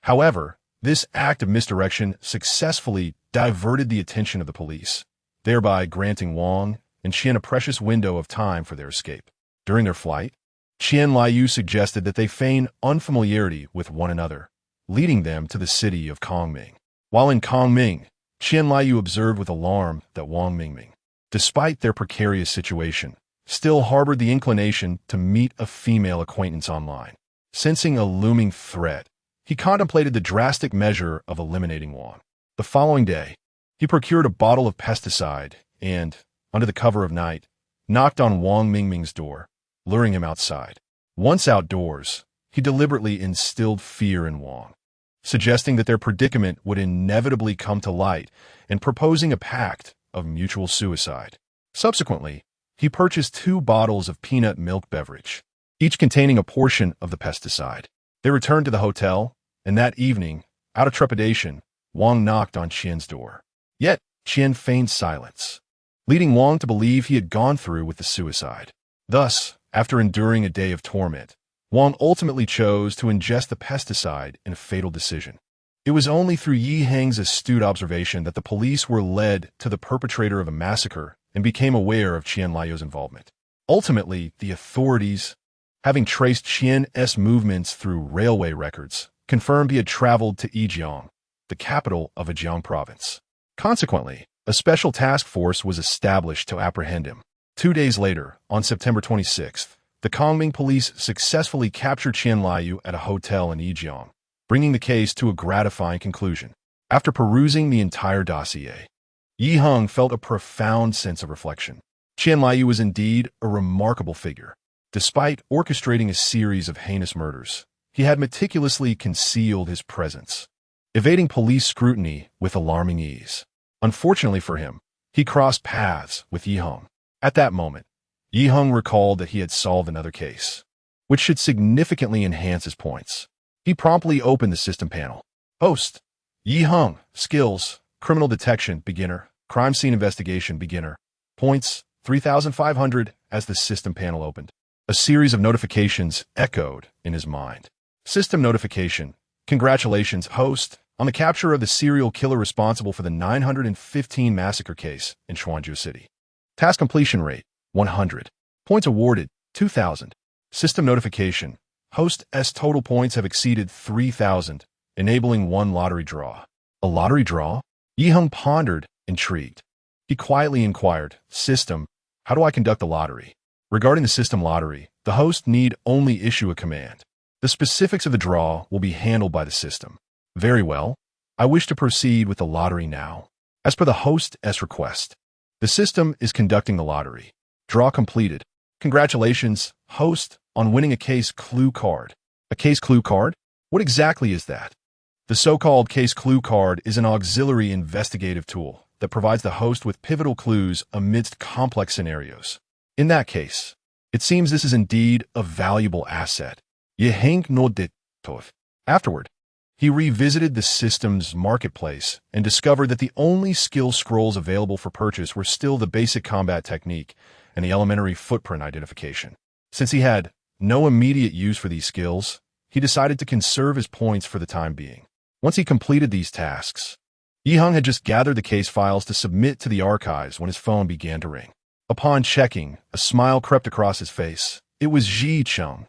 However, this act of misdirection successfully diverted the attention of the police, thereby granting Wang and Qian a precious window of time for their escape. During their flight, Qian Liu suggested that they feign unfamiliarity with one another, leading them to the city of Kongming. While in Kongming, Qian Liu observed with alarm that Wang Mingming, despite their precarious situation, still harbored the inclination to meet a female acquaintance online. Sensing a looming threat, he contemplated the drastic measure of eliminating Wang. The following day, he procured a bottle of pesticide and, under the cover of night, knocked on Wang Mingming's door, luring him outside. Once outdoors, he deliberately instilled fear in Wang, suggesting that their predicament would inevitably come to light and proposing a pact of mutual suicide. Subsequently, he purchased 2 bottles of peanut milk beverage, each containing a portion of the pesticide. They returned to the hotel, and that evening, out of trepidation, Wang knocked on Qian's door. Yet, Qian feigned silence, leading Wang to believe he had gone through with the suicide. Thus, after enduring a day of torment, Wang ultimately chose to ingest the pesticide in a fatal decision. It was only through Yi Heng's astute observation that the police were led to the perpetrator of a massacre and became aware of Qian Liu's involvement. Ultimately, the authorities, having traced Qian's movements through railway records, confirmed he had traveled to Yijiang, the capital of Zhejiang province. Consequently, a special task force was established to apprehend him. 2 days later, on September 26th, the Kongming police successfully captured Qian Liu at a hotel in Yijiang, bringing the case to a gratifying conclusion. After perusing the entire dossier, Yi Heng felt a profound sense of reflection. Qian Liu was indeed a remarkable figure. Despite orchestrating a series of heinous murders, he had meticulously concealed his presence, evading police scrutiny with alarming ease. Unfortunately for him, he crossed paths with Yi Heng. At that moment, Yi Heng recalled that he had solved another case, which should significantly enhance his points. He promptly opened the system panel. Host: Yi Heng, skills, criminal detection, beginner, crime scene investigation, beginner. Points, 3,500. As the system panel opened, a series of notifications echoed in his mind. System notification: congratulations, host, on the capture of the serial killer responsible for the 915 massacre case in Chuanju City. Task completion rate, 100. Points awarded, 2,000. System notification: host's total points have exceeded 3,000, enabling 1 lottery draw. A lottery draw? Yi Heng pondered, intrigued. He quietly inquired, System, how do I conduct the lottery? Regarding the system lottery, the host need only issue a command. The specifics of the draw will be handled by the system. Very well. I wish to proceed with the lottery now. As per the host's request, the system is conducting the lottery. Draw completed. Congratulations, host, on winning a case clue card. A case clue card? What exactly is that? The so-called case clue card is an auxiliary investigative tool that provides the host with pivotal clues amidst complex scenarios. In that case, it seems this is indeed a valuable asset. Ye Heng no dit tof. Afterward, he revisited the system's marketplace and discovered that the only skill scrolls available for purchase were still the basic combat technique and the elementary footprint identification. Since he had no immediate use for these skills, he decided to conserve his points for the time being. Once he completed these tasks, Yi Heng had just gathered the case files to submit to the archives when his phone began to ring. Upon checking, a smile crept across his face. It was Ji Cheng.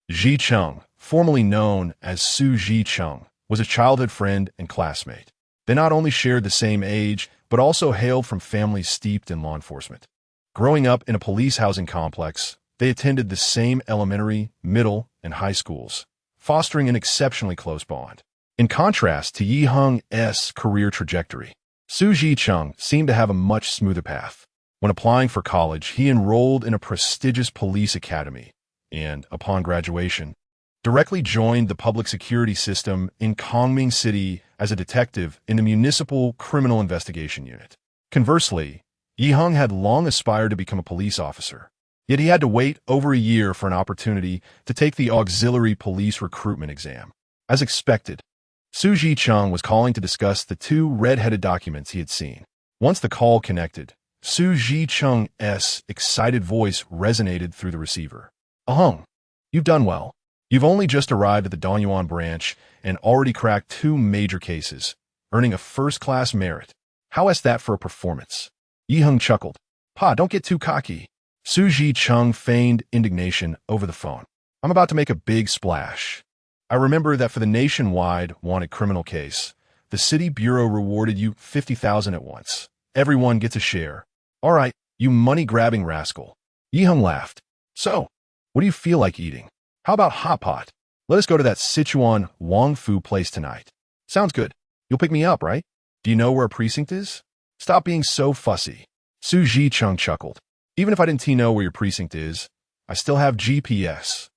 Ji Cheng, formerly known as Su Ji Cheng, was a childhood friend and classmate. They not only shared the same age, but also hailed from families steeped in law enforcement. Growing up in a police housing complex, they attended the same elementary, middle, and high schools, fostering an exceptionally close bond. In contrast to Yi Heng's career trajectory, Su Ji Cheng seemed to have a much smoother path. When applying for college, he enrolled in a prestigious police academy and, upon graduation, directly joined the public security system in Kongming City as a detective in the Municipal Criminal Investigation Unit. Conversely, Yi Heng had long aspired to become a police officer, yet he had to wait over a year for an opportunity to take the Auxiliary Police recruitment exam. As expected, Su Ji Cheng was calling to discuss the 2 red-headed documents he had seen. Once the call connected, Su Ji-chung's excited voice resonated through the receiver. Heng, you've done well. You've only just arrived at the Dongyuan branch and already cracked 2 major cases, earning a first-class merit. How is that for a performance? Yi Heng chuckled. Pa, don't get too cocky. Su Ji-chung feigned indignation over the phone. I'm about to make a big splash. I remember that for the nationwide wanted criminal case, the city bureau rewarded you 50,000 at once. Everyone gets a share. All right, you money-grabbing rascal. Yi Heng laughed. So, what do you feel like eating? How about hot pot? Let us go to that Sichuan Wang Fu place tonight. Sounds good. You'll pick me up, right? Do you know where a precinct is? Stop being so fussy. Su Ji-chung chuckled. Even if I didn't know where your precinct is, I still have GPS.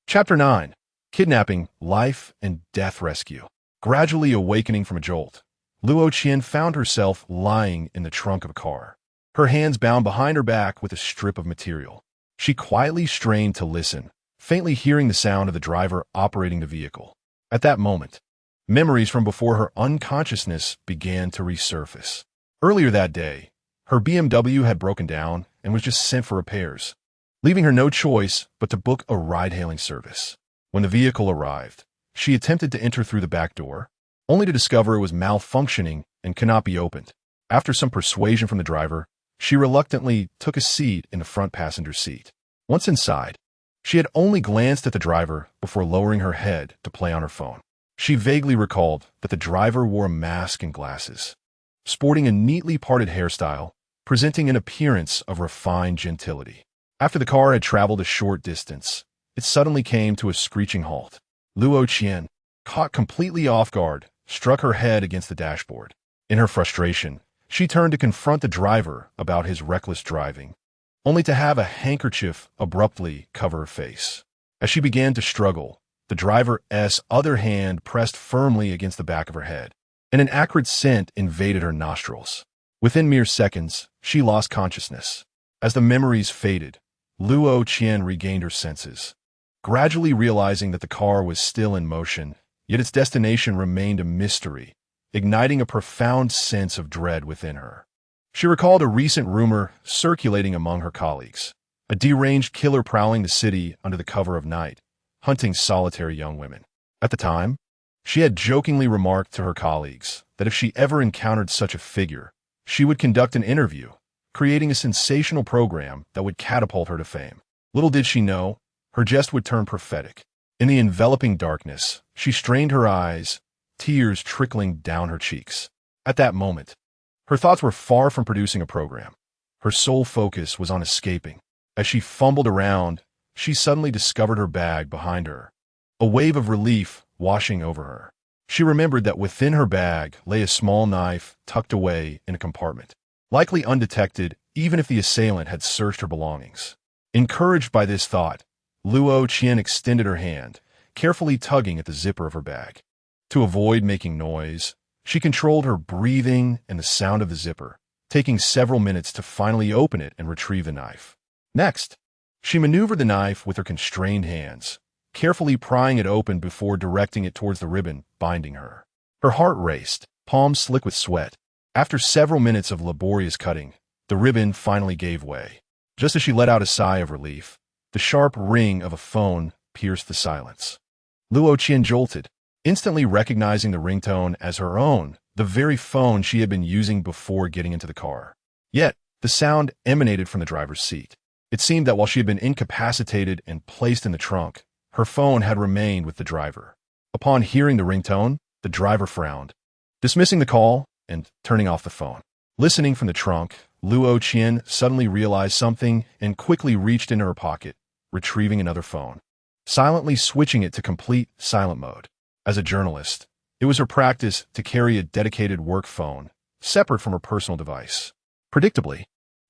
Chapter 9. Kidnapping, Life and Death Rescue. Gradually awakening from a jolt, Luo Qian found herself lying in the trunk of a car, her hands bound behind her back with a strip of material. She quietly strained to listen, faintly hearing the sound of the driver operating the vehicle. At that moment, memories from before her unconsciousness began to resurface. Earlier that day, her BMW had broken down and was just sent for repairs, leaving her no choice but to book a ride-hailing service. When the vehicle arrived, she attempted to enter through the back door, only to discover it was malfunctioning and cannot be opened. After some persuasion from the driver, she reluctantly took a seat in the front passenger seat. Once inside, she had only glanced at the driver before lowering her head to play on her phone. She vaguely recalled that the driver wore a mask and glasses, sporting a neatly parted hairstyle, presenting an appearance of refined gentility. After the car had traveled a short distance, it suddenly came to a screeching halt. Luo Qian, caught completely off guard, struck her head against the dashboard. In her frustration, she turned to confront the driver about his reckless driving, only to have a handkerchief abruptly cover her face. As she began to struggle, the driver's other hand pressed firmly against the back of her head, and an acrid scent invaded her nostrils. Within mere seconds, she lost consciousness. As the memories faded, Luo Qian regained her senses, gradually realizing that the car was still in motion, yet its destination remained a mystery, igniting a profound sense of dread within her. She recalled a recent rumor circulating among her colleagues, a deranged killer prowling the city under the cover of night, hunting solitary young women. At the time, she had jokingly remarked to her colleagues that if she ever encountered such a figure, she would conduct an interview, creating a sensational program that would catapult her to fame. Little did she know, her jest would turn prophetic. In the enveloping darkness, she strained her eyes, tears trickling down her cheeks. At that moment, her thoughts were far from producing a program. Her sole focus was on escaping. As she fumbled around, she suddenly discovered her bag behind her, a wave of relief washing over her. She remembered that within her bag lay a small knife tucked away in a compartment, likely undetected even if the assailant had searched her belongings. Encouraged by this thought, Luo Qian extended her hand, carefully tugging at the zipper of her bag. To avoid making noise, she controlled her breathing and the sound of the zipper, taking several minutes to finally open it and retrieve the knife. Next, she maneuvered the knife with her constrained hands, carefully prying it open before directing it towards the ribbon binding her. Her heart raced, palms slick with sweat. After several minutes of laborious cutting, the ribbon finally gave way. Just as she let out a sigh of relief, the sharp ring of a phone pierced the silence. Luo Qian jolted, instantly recognizing the ringtone as her own, the very phone she had been using before getting into the car. Yet, the sound emanated from the driver's seat. It seemed that while she had been incapacitated and placed in the trunk, her phone had remained with the driver. Upon hearing the ringtone, the driver frowned, dismissing the call and turning off the phone. Listening from the trunk, Luo Qian suddenly realized something and quickly reached into her pocket, retrieving another phone, silently switching it to complete silent mode. As a journalist, it was her practice to carry a dedicated work phone, separate from her personal device. Predictably,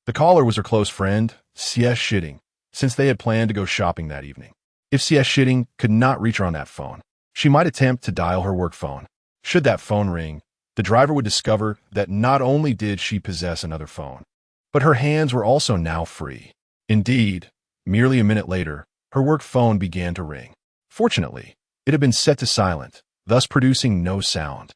the caller was her close friend, Xie Shitting, since they had planned to go shopping that evening. If Xie Shitting could not reach her on that phone, she might attempt to dial her work phone. Should that phone ring, the driver would discover that not only did she possess another phone, but her hands were also now free. Indeed, merely a minute later, her work phone began to ring. Fortunately, it had been set to silent, thus producing no sound.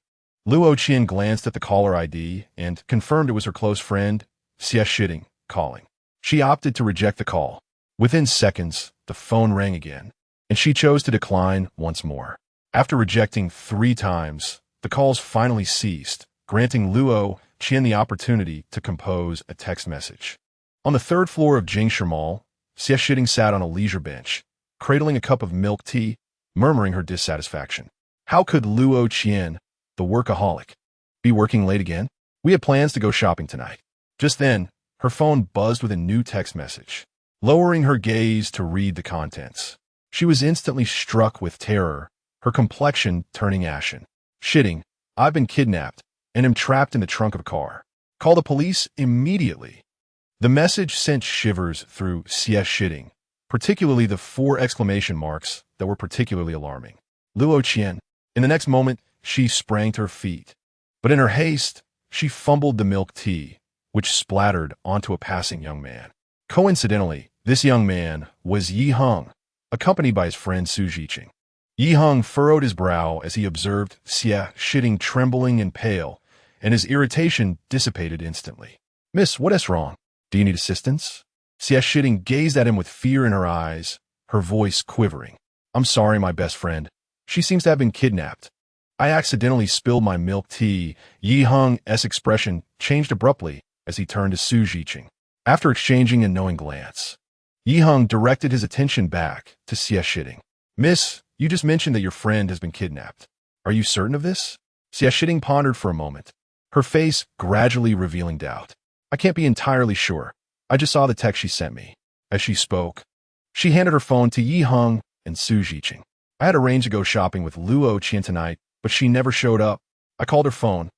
Luo Qian glanced at the caller ID and confirmed it was her close friend, Xie Shitting, calling. She opted to reject the call. Within seconds, the phone rang again, and she chose to decline once more. After rejecting 3 times, the calls finally ceased, granting Luo Qian the opportunity to compose a text message. On the 3rd floor of Jingsha Mall, Xie Shitting sat on a leisure bench, cradling a cup of milk tea, murmuring her dissatisfaction. How could Luo Qian, the workaholic, be working late again? We had plans to go shopping tonight. Just then, her phone buzzed with a new text message. Lowering her gaze to read the contents, she was instantly struck with terror, her complexion turning ashen. Shitting, I've been kidnapped and am trapped in the trunk of a car. Call the police immediately. The message sent shivers through Xie Shitting, particularly the 4 exclamation marks that were particularly alarming. Luo Qian. In the next moment, she sprang to her feet. But in her haste, she fumbled the milk tea, which splattered onto a passing young man. Coincidentally, this young man was Yi Heng, accompanied by his friend Su Jiqing. Yi Heng furrowed his brow as he observed Xie Shitting trembling and pale, and his irritation dissipated instantly. Miss, what is wrong? Do you need assistance? Xie Shitting gazed at him with fear in her eyes, her voice quivering. I'm sorry, my best friend. She seems to have been kidnapped. I accidentally spilled my milk tea. Yi Heng's expression changed abruptly as he turned to Su Jiqing. After exchanging a knowing glance, Yi Heng directed his attention back to Xie Shitting. Miss, you just mentioned that your friend has been kidnapped. Are you certain of this? Xie Shitting pondered for a moment, her face gradually revealing doubt. I can't be entirely sure. I just saw the text she sent me. As she spoke, she handed her phone to Yi Heng and Su Jiqing. I had arranged to go shopping with Luo Qian tonight, but she never showed up. I called her phone,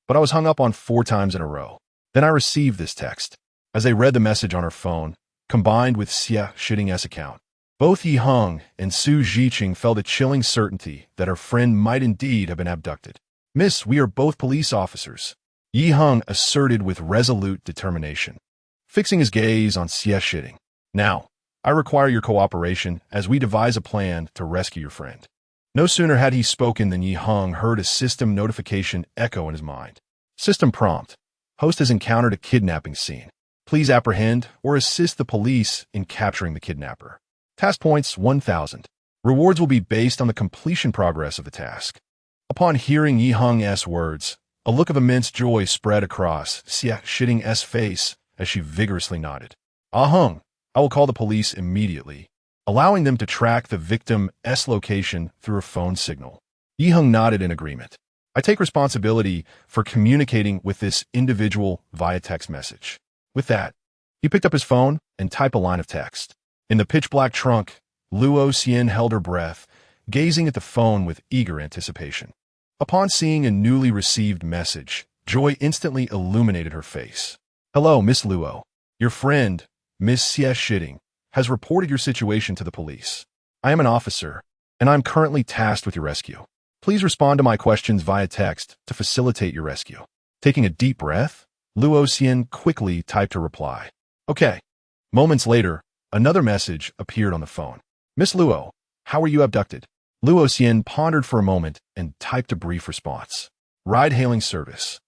but I was hung up on 4 times in a row. Then I received this text. As they read the message on her phone, combined with Xie Shitting's account, both Yi Heng and Su Jiqing felt a chilling certainty that her friend might indeed have been abducted. Miss, we are both police officers, Yi Heng asserted with resolute determination, fixing his gaze on Xie Shitting. Now, I require your cooperation as we devise a plan to rescue your friend. No sooner had he spoken than Yi Heng heard a system notification echo in his mind. System prompt. Host has encountered a kidnapping scene. Please apprehend or assist the police in capturing the kidnapper. Task points 1,000. Rewards will be based on the completion progress of the task. Upon hearing Yi Heng's words, a look of immense joy spread across Xie Shitting's face as she vigorously nodded. Heng, I will call the police immediately, allowing them to track the victim's location through a phone signal. Yi Heng nodded in agreement. I take responsibility for communicating with this individual via text message. With that, he picked up his phone and typed a line of text. In the pitch-black trunk, Luo Qian held her breath, gazing at the phone with eager anticipation. Upon seeing a newly received message, joy instantly illuminated her face. Hello, Miss Luo. Your friend, Miss Xie Shitting, has reported your situation to the police. I am an officer, and I am currently tasked with your rescue. Please respond to my questions via text to facilitate your rescue. Taking a deep breath, Luo Qian quickly typed her reply. Okay. Moments later, another message appeared on the phone. Miss Luo, how were you abducted? Luo Qian pondered for a moment and typed a brief response. Ride-hailing service.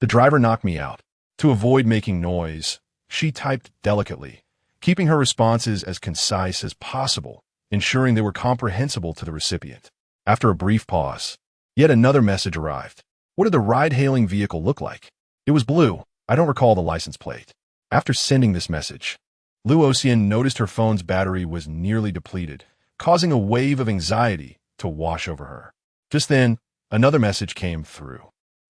The driver knocked me out. To avoid making noise, she typed delicately, keeping her responses as concise as possible, ensuring they were comprehensible to the recipient. After a brief pause, yet another message arrived. What did the ride-hailing vehicle look like? It was blue. I don't recall the license plate. After sending this message, Luo Qian noticed her phone's battery was nearly depleted, causing a wave of anxiety to wash over her. Just then, another message came through.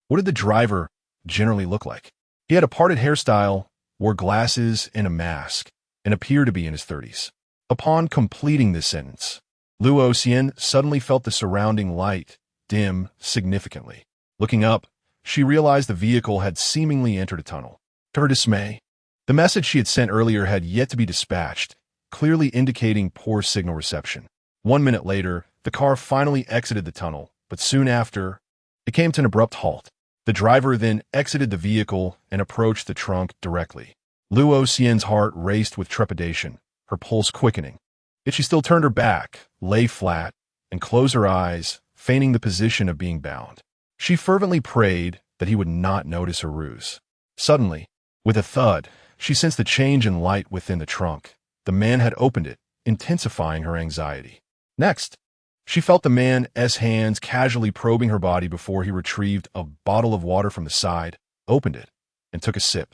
What did the driver generally look like? He had a parted hairstyle, wore glasses and a mask, and appeared to be in his 30s. Upon completing this sentence, Luo Qian suddenly felt the surrounding light dim significantly. Looking up, she realized the vehicle had seemingly entered a tunnel. To her dismay, the message she had sent earlier had yet to be dispatched, clearly indicating poor signal reception. 1 minute later, the car finally exited the tunnel, but soon after, it came to an abrupt halt. The driver then exited the vehicle and approached the trunk directly. Luo Xian's heart raced with trepidation, her pulse quickening. Yet she still turned her back, lay flat, and closed her eyes, feigning the position of being bound. She fervently prayed that he would not notice her ruse. Suddenly, with a thud, she sensed the change in light within the trunk. The man had opened it, intensifying her anxiety. Next, she felt the man's hands casually probing her body before he retrieved a bottle of water from the side, opened it, and took a sip.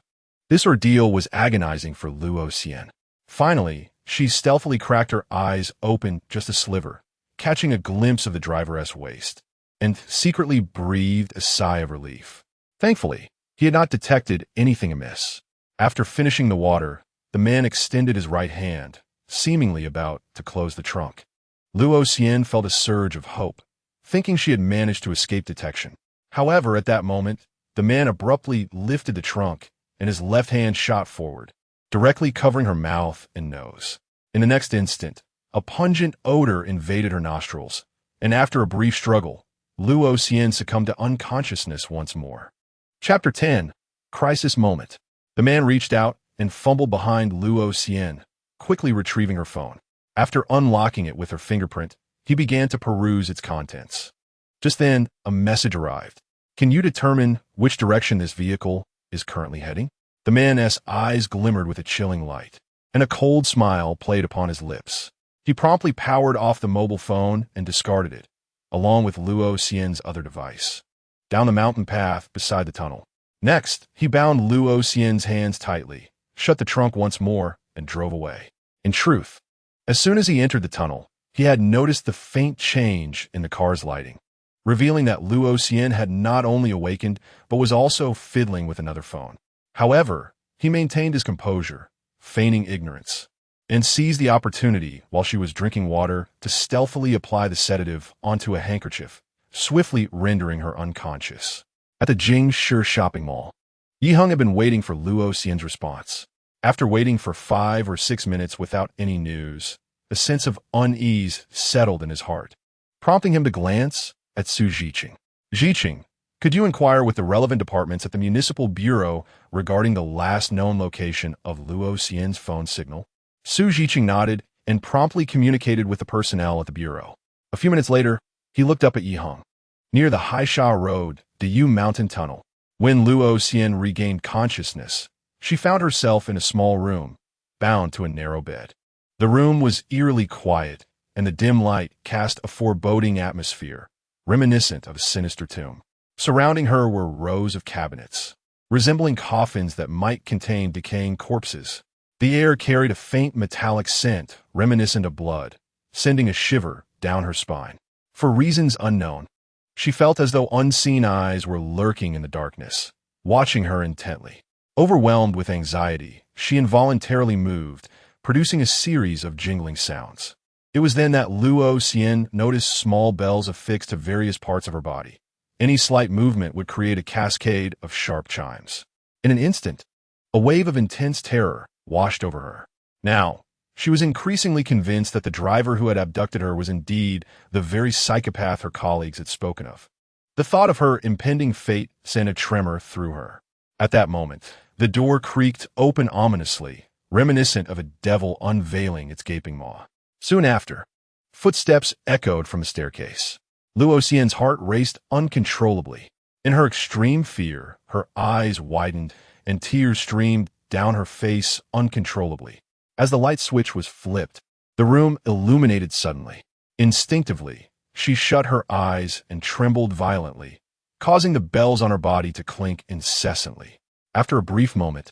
This ordeal was agonizing for Luo Xian. Finally, she stealthily cracked her eyes open just a sliver, catching a glimpse of the driver's waist, and secretly breathed a sigh of relief. Thankfully, he had not detected anything amiss. After finishing the water, the man extended his right hand, seemingly about to close the trunk. Luo Xian felt a surge of hope, thinking she had managed to escape detection. However, at that moment, the man abruptly lifted the trunk, and his left hand shot forward, directly covering her mouth and nose. In the next instant, a pungent odor invaded her nostrils, and after a brief struggle, Luo Xian succumbed to unconsciousness once more. Chapter 10. Crisis Moment. The man reached out and fumbled behind Luo Xian, quickly retrieving her phone. After unlocking it with her fingerprint, he began to peruse its contents. Just then, a message arrived. Can you determine which direction this vehicle is currently heading? The man's eyes glimmered with a chilling light, and a cold smile played upon his lips. He promptly powered off the mobile phone and discarded it, along with Luo Xian's other device, down the mountain path beside the tunnel. Next, he bound Luo Xian's hands tightly, shut the trunk once more, and drove away. In truth, as soon as he entered the tunnel, he had noticed the faint change in the car's lighting, revealing that Luo Xian had not only awakened, but was also fiddling with another phone. However, he maintained his composure, feigning ignorance, and seized the opportunity while she was drinking water to stealthily apply the sedative onto a handkerchief, swiftly rendering her unconscious. At the Jingshi shopping mall, Heng had been waiting for Luo Xian's response. After waiting for 5 or 6 minutes without any news, a sense of unease settled in his heart, prompting him to glance at Su Jiqing. Jiqing, could you inquire with the relevant departments at the Municipal Bureau regarding the last known location of Luo Xian's phone signal? Su Jiqing nodded and promptly communicated with the personnel at the bureau. A few minutes later, he looked up at Heng. Near the Haisha Road, the Yu Mountain Tunnel. When Luo Xian regained consciousness, she found herself in a small room, bound to a narrow bed. The room was eerily quiet, and the dim light cast a foreboding atmosphere, reminiscent of a sinister tomb. Surrounding her were rows of cabinets, resembling coffins that might contain decaying corpses. The air carried a faint metallic scent, reminiscent of blood, sending a shiver down her spine. For reasons unknown, she felt as though unseen eyes were lurking in the darkness, watching her intently. Overwhelmed with anxiety, she involuntarily moved, producing a series of jingling sounds. It was then that Luo Xian noticed small bells affixed to various parts of her body. Any slight movement would create a cascade of sharp chimes. In an instant, a wave of intense terror washed over her. Now, she was increasingly convinced that the driver who had abducted her was indeed the very psychopath her colleagues had spoken of. The thought of her impending fate sent a tremor through her. At that moment, the door creaked open ominously, reminiscent of a devil unveiling its gaping maw. Soon after, footsteps echoed from the staircase. Luo Xian's heart raced uncontrollably. In her extreme fear, her eyes widened and tears streamed down her face uncontrollably. As the light switch was flipped, the room illuminated suddenly. Instinctively, she shut her eyes and trembled violently, causing the bells on her body to clink incessantly. After a brief moment,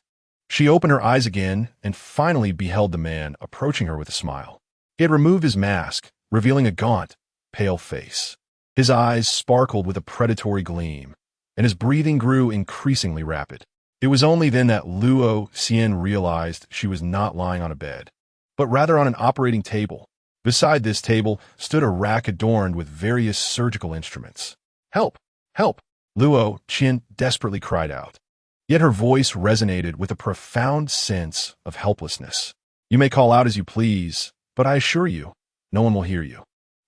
she opened her eyes again and finally beheld the man approaching her with a smile. He had removed his mask, revealing a gaunt, pale face. His eyes sparkled with a predatory gleam, and his breathing grew increasingly rapid. It was only then that Luo Xian realized she was not lying on a bed, but rather on an operating table. Beside this table stood a rack adorned with various surgical instruments. "Help! Help!" Luo Xian desperately cried out. Yet her voice resonated with a profound sense of helplessness. "You may call out as you please, but I assure you, no one will hear you."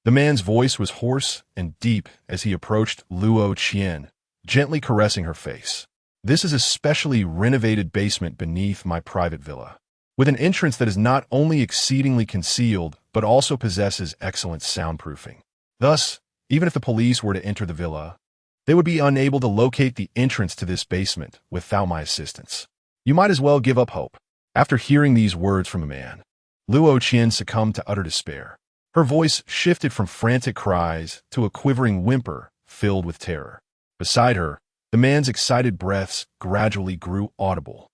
The man's voice was hoarse and deep as he approached Luo Xian, gently caressing her face. "This is a specially renovated basement beneath my private villa, with an entrance that is not only exceedingly concealed, but also possesses excellent soundproofing. Thus, even if the police were to enter the villa, They would be unable to locate the entrance to this basement without my assistance. You might as well give up hope. After hearing these words from a man, Luo Qian succumbed to utter despair. Her voice shifted from frantic cries to a quivering whimper filled with terror. Beside her, the man's excited breaths gradually grew audible.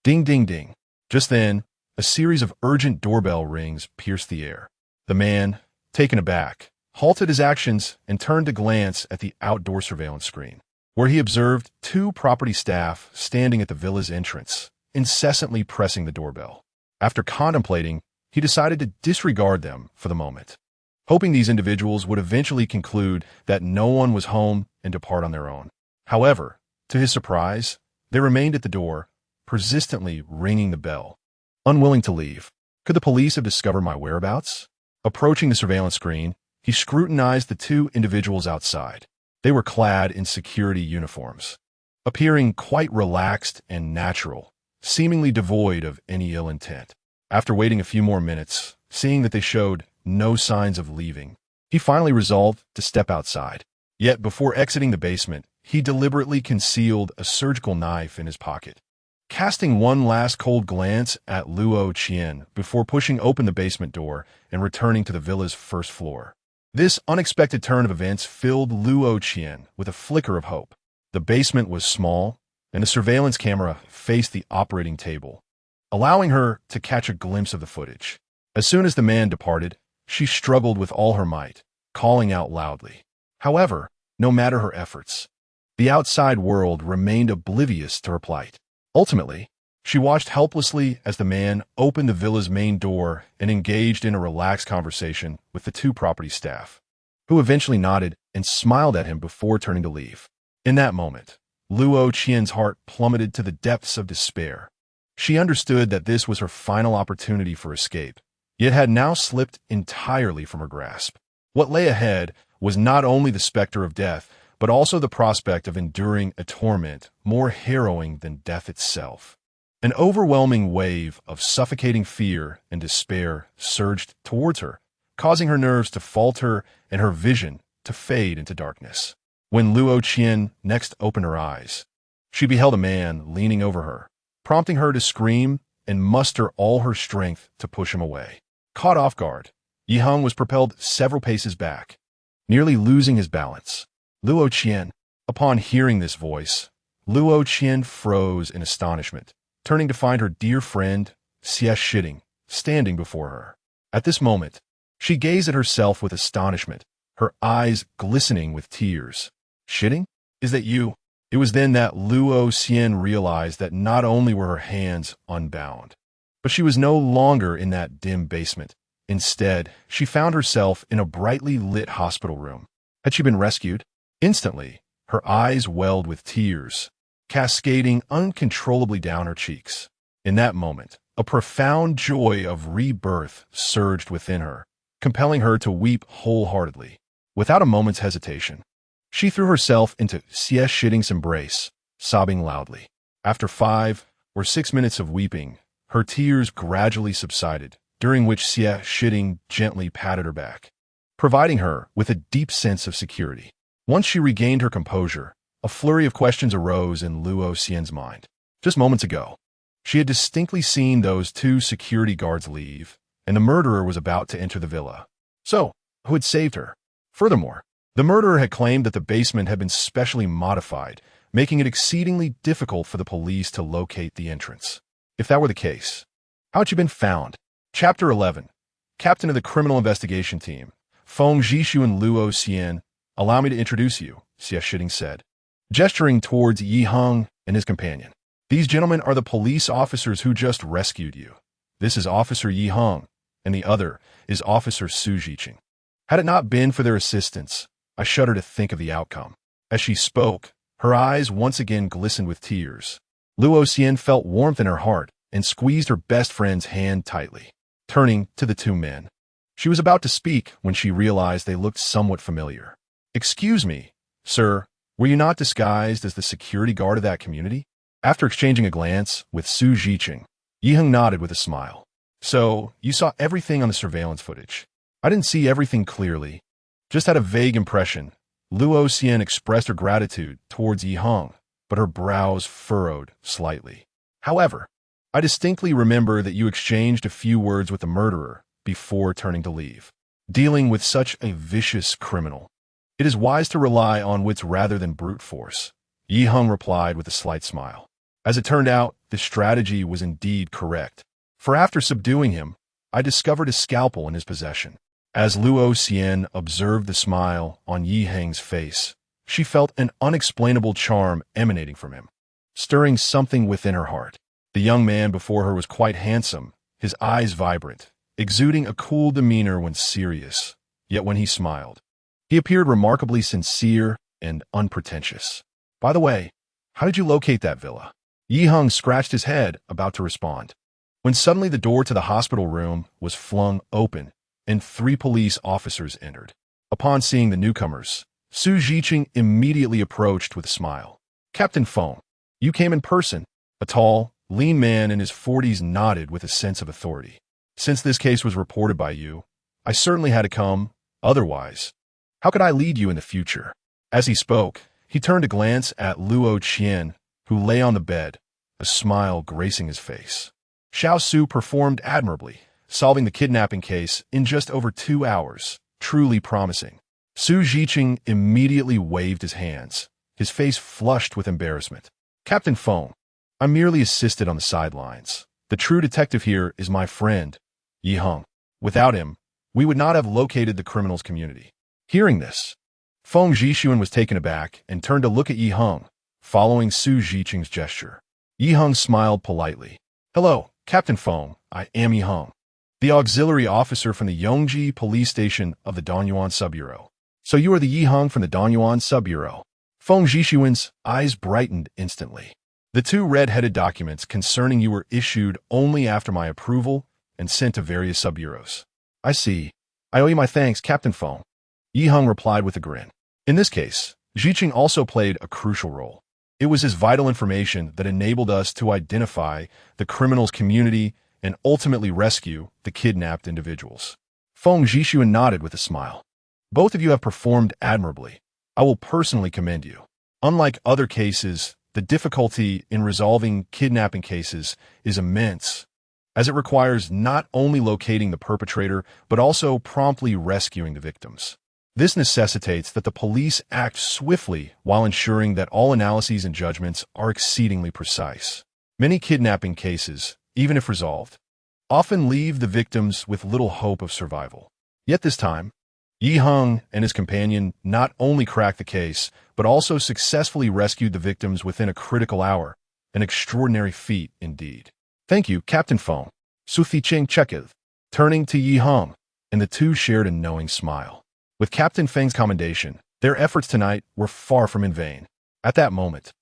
Ding, ding, ding. Just then, a series of urgent doorbell rings pierced the air. The man, taken aback, halted his actions and turned to glance at the outdoor surveillance screen, where he observed two property staff standing at the villa's entrance, incessantly pressing the doorbell. After contemplating, he decided to disregard them for the moment, hoping these individuals would eventually conclude that no one was home and depart on their own. However, to his surprise, they remained at the door, persistently ringing the bell. Unwilling to leave, could the police have discovered my whereabouts? Approaching the surveillance screen, he scrutinized the two individuals outside. They were clad in security uniforms, appearing quite relaxed and natural, seemingly devoid of any ill intent. After waiting a few more minutes, seeing that they showed no signs of leaving, he finally resolved to step outside. Yet before exiting the basement, he deliberately concealed a surgical knife in his pocket. Casting one last cold glance at Luo Qian before pushing open the basement door and returning to the villa's first floor. This unexpected turn of events filled Luo Qian with a flicker of hope. The basement was small, and the surveillance camera faced the operating table, allowing her to catch a glimpse of the footage. As soon as the man departed, she struggled with all her might, calling out loudly. However, no matter her efforts, the outside world remained oblivious to her plight. Ultimately, she watched helplessly as the man opened the villa's main door and engaged in a relaxed conversation with the two property staff, who eventually nodded and smiled at him before turning to leave. In that moment, Luo Qian's heart plummeted to the depths of despair. She understood that this was her final opportunity for escape, yet had now slipped entirely from her grasp. What lay ahead was not only the specter of death, but also the prospect of enduring a torment more harrowing than death itself. An overwhelming wave of suffocating fear and despair surged towards her, causing her nerves to falter and her vision to fade into darkness. When Luo Qian next opened her eyes, she beheld a man leaning over her, prompting her to scream and muster all her strength to push him away. Caught off guard, Heng was propelled several paces back, nearly losing his balance. Luo Qian. Upon hearing this voice, Luo Qian froze in astonishment, turning to find her dear friend, Xie Shitting, standing before her. At this moment, she gazed at herself with astonishment, her eyes glistening with tears. Shitting? Is that you? It was then that Luo Qian realized that not only were her hands unbound, but she was no longer in that dim basement. Instead, she found herself in a brightly lit hospital room. Had she been rescued? Instantly, her eyes welled with tears, cascading uncontrollably down her cheeks. In that moment, a profound joy of rebirth surged within her, compelling her to weep wholeheartedly. Without a moment's hesitation, she threw herself into Xie Shitting's embrace, sobbing loudly. After 5 or 6 minutes of weeping, her tears gradually subsided, during which Xie Shitting gently patted her back, providing her with a deep sense of security. Once she regained her composure, a flurry of questions arose in Luo Qian's mind. Just moments ago, she had distinctly seen those 2 security guards leave, and the murderer was about to enter the villa. So, who had saved her? Furthermore, the murderer had claimed that the basement had been specially modified, making it exceedingly difficult for the police to locate the entrance. If that were the case, how had she been found? Chapter 11. Captain of the Criminal Investigation Team, Feng Zhishu and Luo Qian. Allow me to introduce you, Xie Shitting said, gesturing towards Heng and his companion. These gentlemen are the police officers who just rescued you. This is Officer Heng, and the other is Officer Su Zhiqing. Had it not been for their assistance, I shudder to think of the outcome. As she spoke, her eyes once again glistened with tears. Luo Qian felt warmth in her heart and squeezed her best friend's hand tightly. Turning to the 2 men, she was about to speak when she realized they looked somewhat familiar. Excuse me, sir, were you not disguised as the security guard of that community? After exchanging a glance with Su Zhiqing, Heng nodded with a smile. So, you saw everything on the surveillance footage. I didn't see everything clearly, just had a vague impression Luo Xian expressed her gratitude towards Yi Heng, but her brows furrowed slightly. However, I distinctly remember that you exchanged a few words with the murderer before turning to leave. Dealing with such a vicious criminal, it is wise to rely on wits rather than brute force, Yi Heng replied with a slight smile. As it turned out, the strategy was indeed correct, for after subduing him, I discovered a scalpel in his possession. As Luo Xian observed the smile on Yi Heng's face, she felt an unexplainable charm emanating from him, stirring something within her heart. The young man before her was quite handsome, his eyes vibrant, exuding a cool demeanor when serious, yet when he smiled, he appeared remarkably sincere and unpretentious. By the way, how did you locate that villa? Yi Heng scratched his head, about to respond, when suddenly the door to the hospital room was flung open and 3 police officers entered. Upon seeing the newcomers, Su Zhiqing immediately approached with a smile. Captain Feng, you came in person. A tall, lean man in his 40s nodded with a sense of authority. Since this case was reported by you, I certainly had to come. Otherwise, how could I lead you in the future? As he spoke, he turned to glance at Luo Qian, who lay on the bed, a smile gracing his face. Xiao Su performed admirably, solving the kidnapping case in just over 2 hours, truly promising. Su Zhiqing immediately waved his hands, his face flushed with embarrassment. Captain Feng, I merely assisted on the sidelines. The true detective here is my friend, Yi Heng. Without him, we would not have located the criminal's community. Hearing this, Feng Zhixuan was taken aback and turned to look at Yi Heng, following Su Zhiqing's gesture. Yi Heng smiled politely. Hello, Captain Feng, I am Yi Heng, the auxiliary officer from the Yongji police station of the Danyuan Sub-Bureau. So you are the Yi Heng from the Danyuan Sub-Bureau. Feng Zhixuan's eyes brightened instantly. The 2 red-headed documents concerning you were issued only after my approval and sent to various sub-bureaus. I see. I owe you my thanks, Captain Feng. Yi Heng replied with a grin. In this case, Zhiqing also played a crucial role. It was his vital information that enabled us to identify the criminal's community and ultimately rescue the kidnapped individuals. Feng Zhixuan nodded with a smile. Both of you have performed admirably. I will personally commend you. Unlike other cases, the difficulty in resolving kidnapping cases is immense, as it requires not only locating the perpetrator, but also promptly rescuing the victims. This necessitates that the police act swiftly while ensuring that all analyses and judgments are exceedingly precise. Many kidnapping cases, even if resolved, often leave the victims with little hope of survival. Yet this time, Yi Heng and his companion not only cracked the case, but also successfully rescued the victims within a critical hour, an extraordinary feat indeed. Thank you, Captain Feng. Su Fiqing checked, turning to Yi Heng, and the 2 shared a knowing smile. With Captain Feng's commendation, their efforts tonight were far from in vain. At that moment,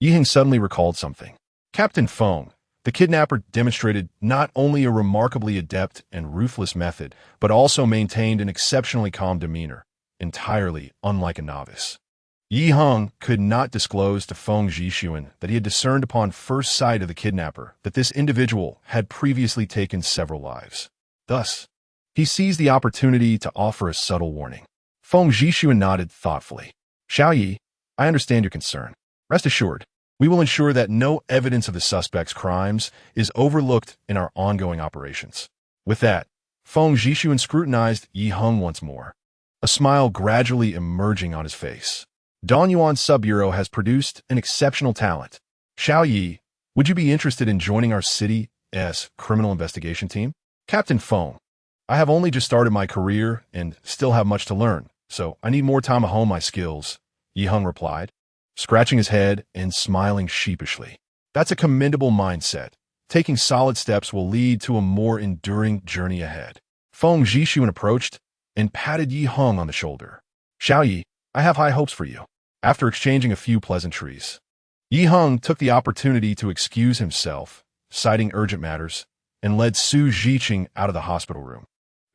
Yi Heng suddenly recalled something. Captain Feng, the kidnapper, demonstrated not only a remarkably adept and ruthless method, but also maintained an exceptionally calm demeanor, entirely unlike a novice. Yi Heng could not disclose to Feng Zhixuan that he had discerned upon first sight of the kidnapper that this individual had previously taken several lives. Thus, he seized the opportunity to offer a subtle warning. Feng Zhixuan nodded thoughtfully. Xiao Yi, I understand your concern. Rest assured, we will ensure that no evidence of the suspect's crimes is overlooked in our ongoing operations. With that, Feng Zhixuan scrutinized Yi Heng once more, a smile gradually emerging on his face. Danyuan Sub-Bureau has produced an exceptional talent. Xiao Yi, would you be interested in joining our city's criminal investigation team? Captain Feng, I have only just started my career and still have much to learn, so I need more time to hone my skills, Yi Heng replied, scratching his head and smiling sheepishly. That's a commendable mindset. Taking solid steps will lead to a more enduring journey ahead. Feng Zhixuan approached and patted Yi Heng on the shoulder. Xiao Yi, I have high hopes for you. After exchanging a few pleasantries, Yi Heng took the opportunity to excuse himself, citing urgent matters, and led Su Zhiqing out of the hospital room,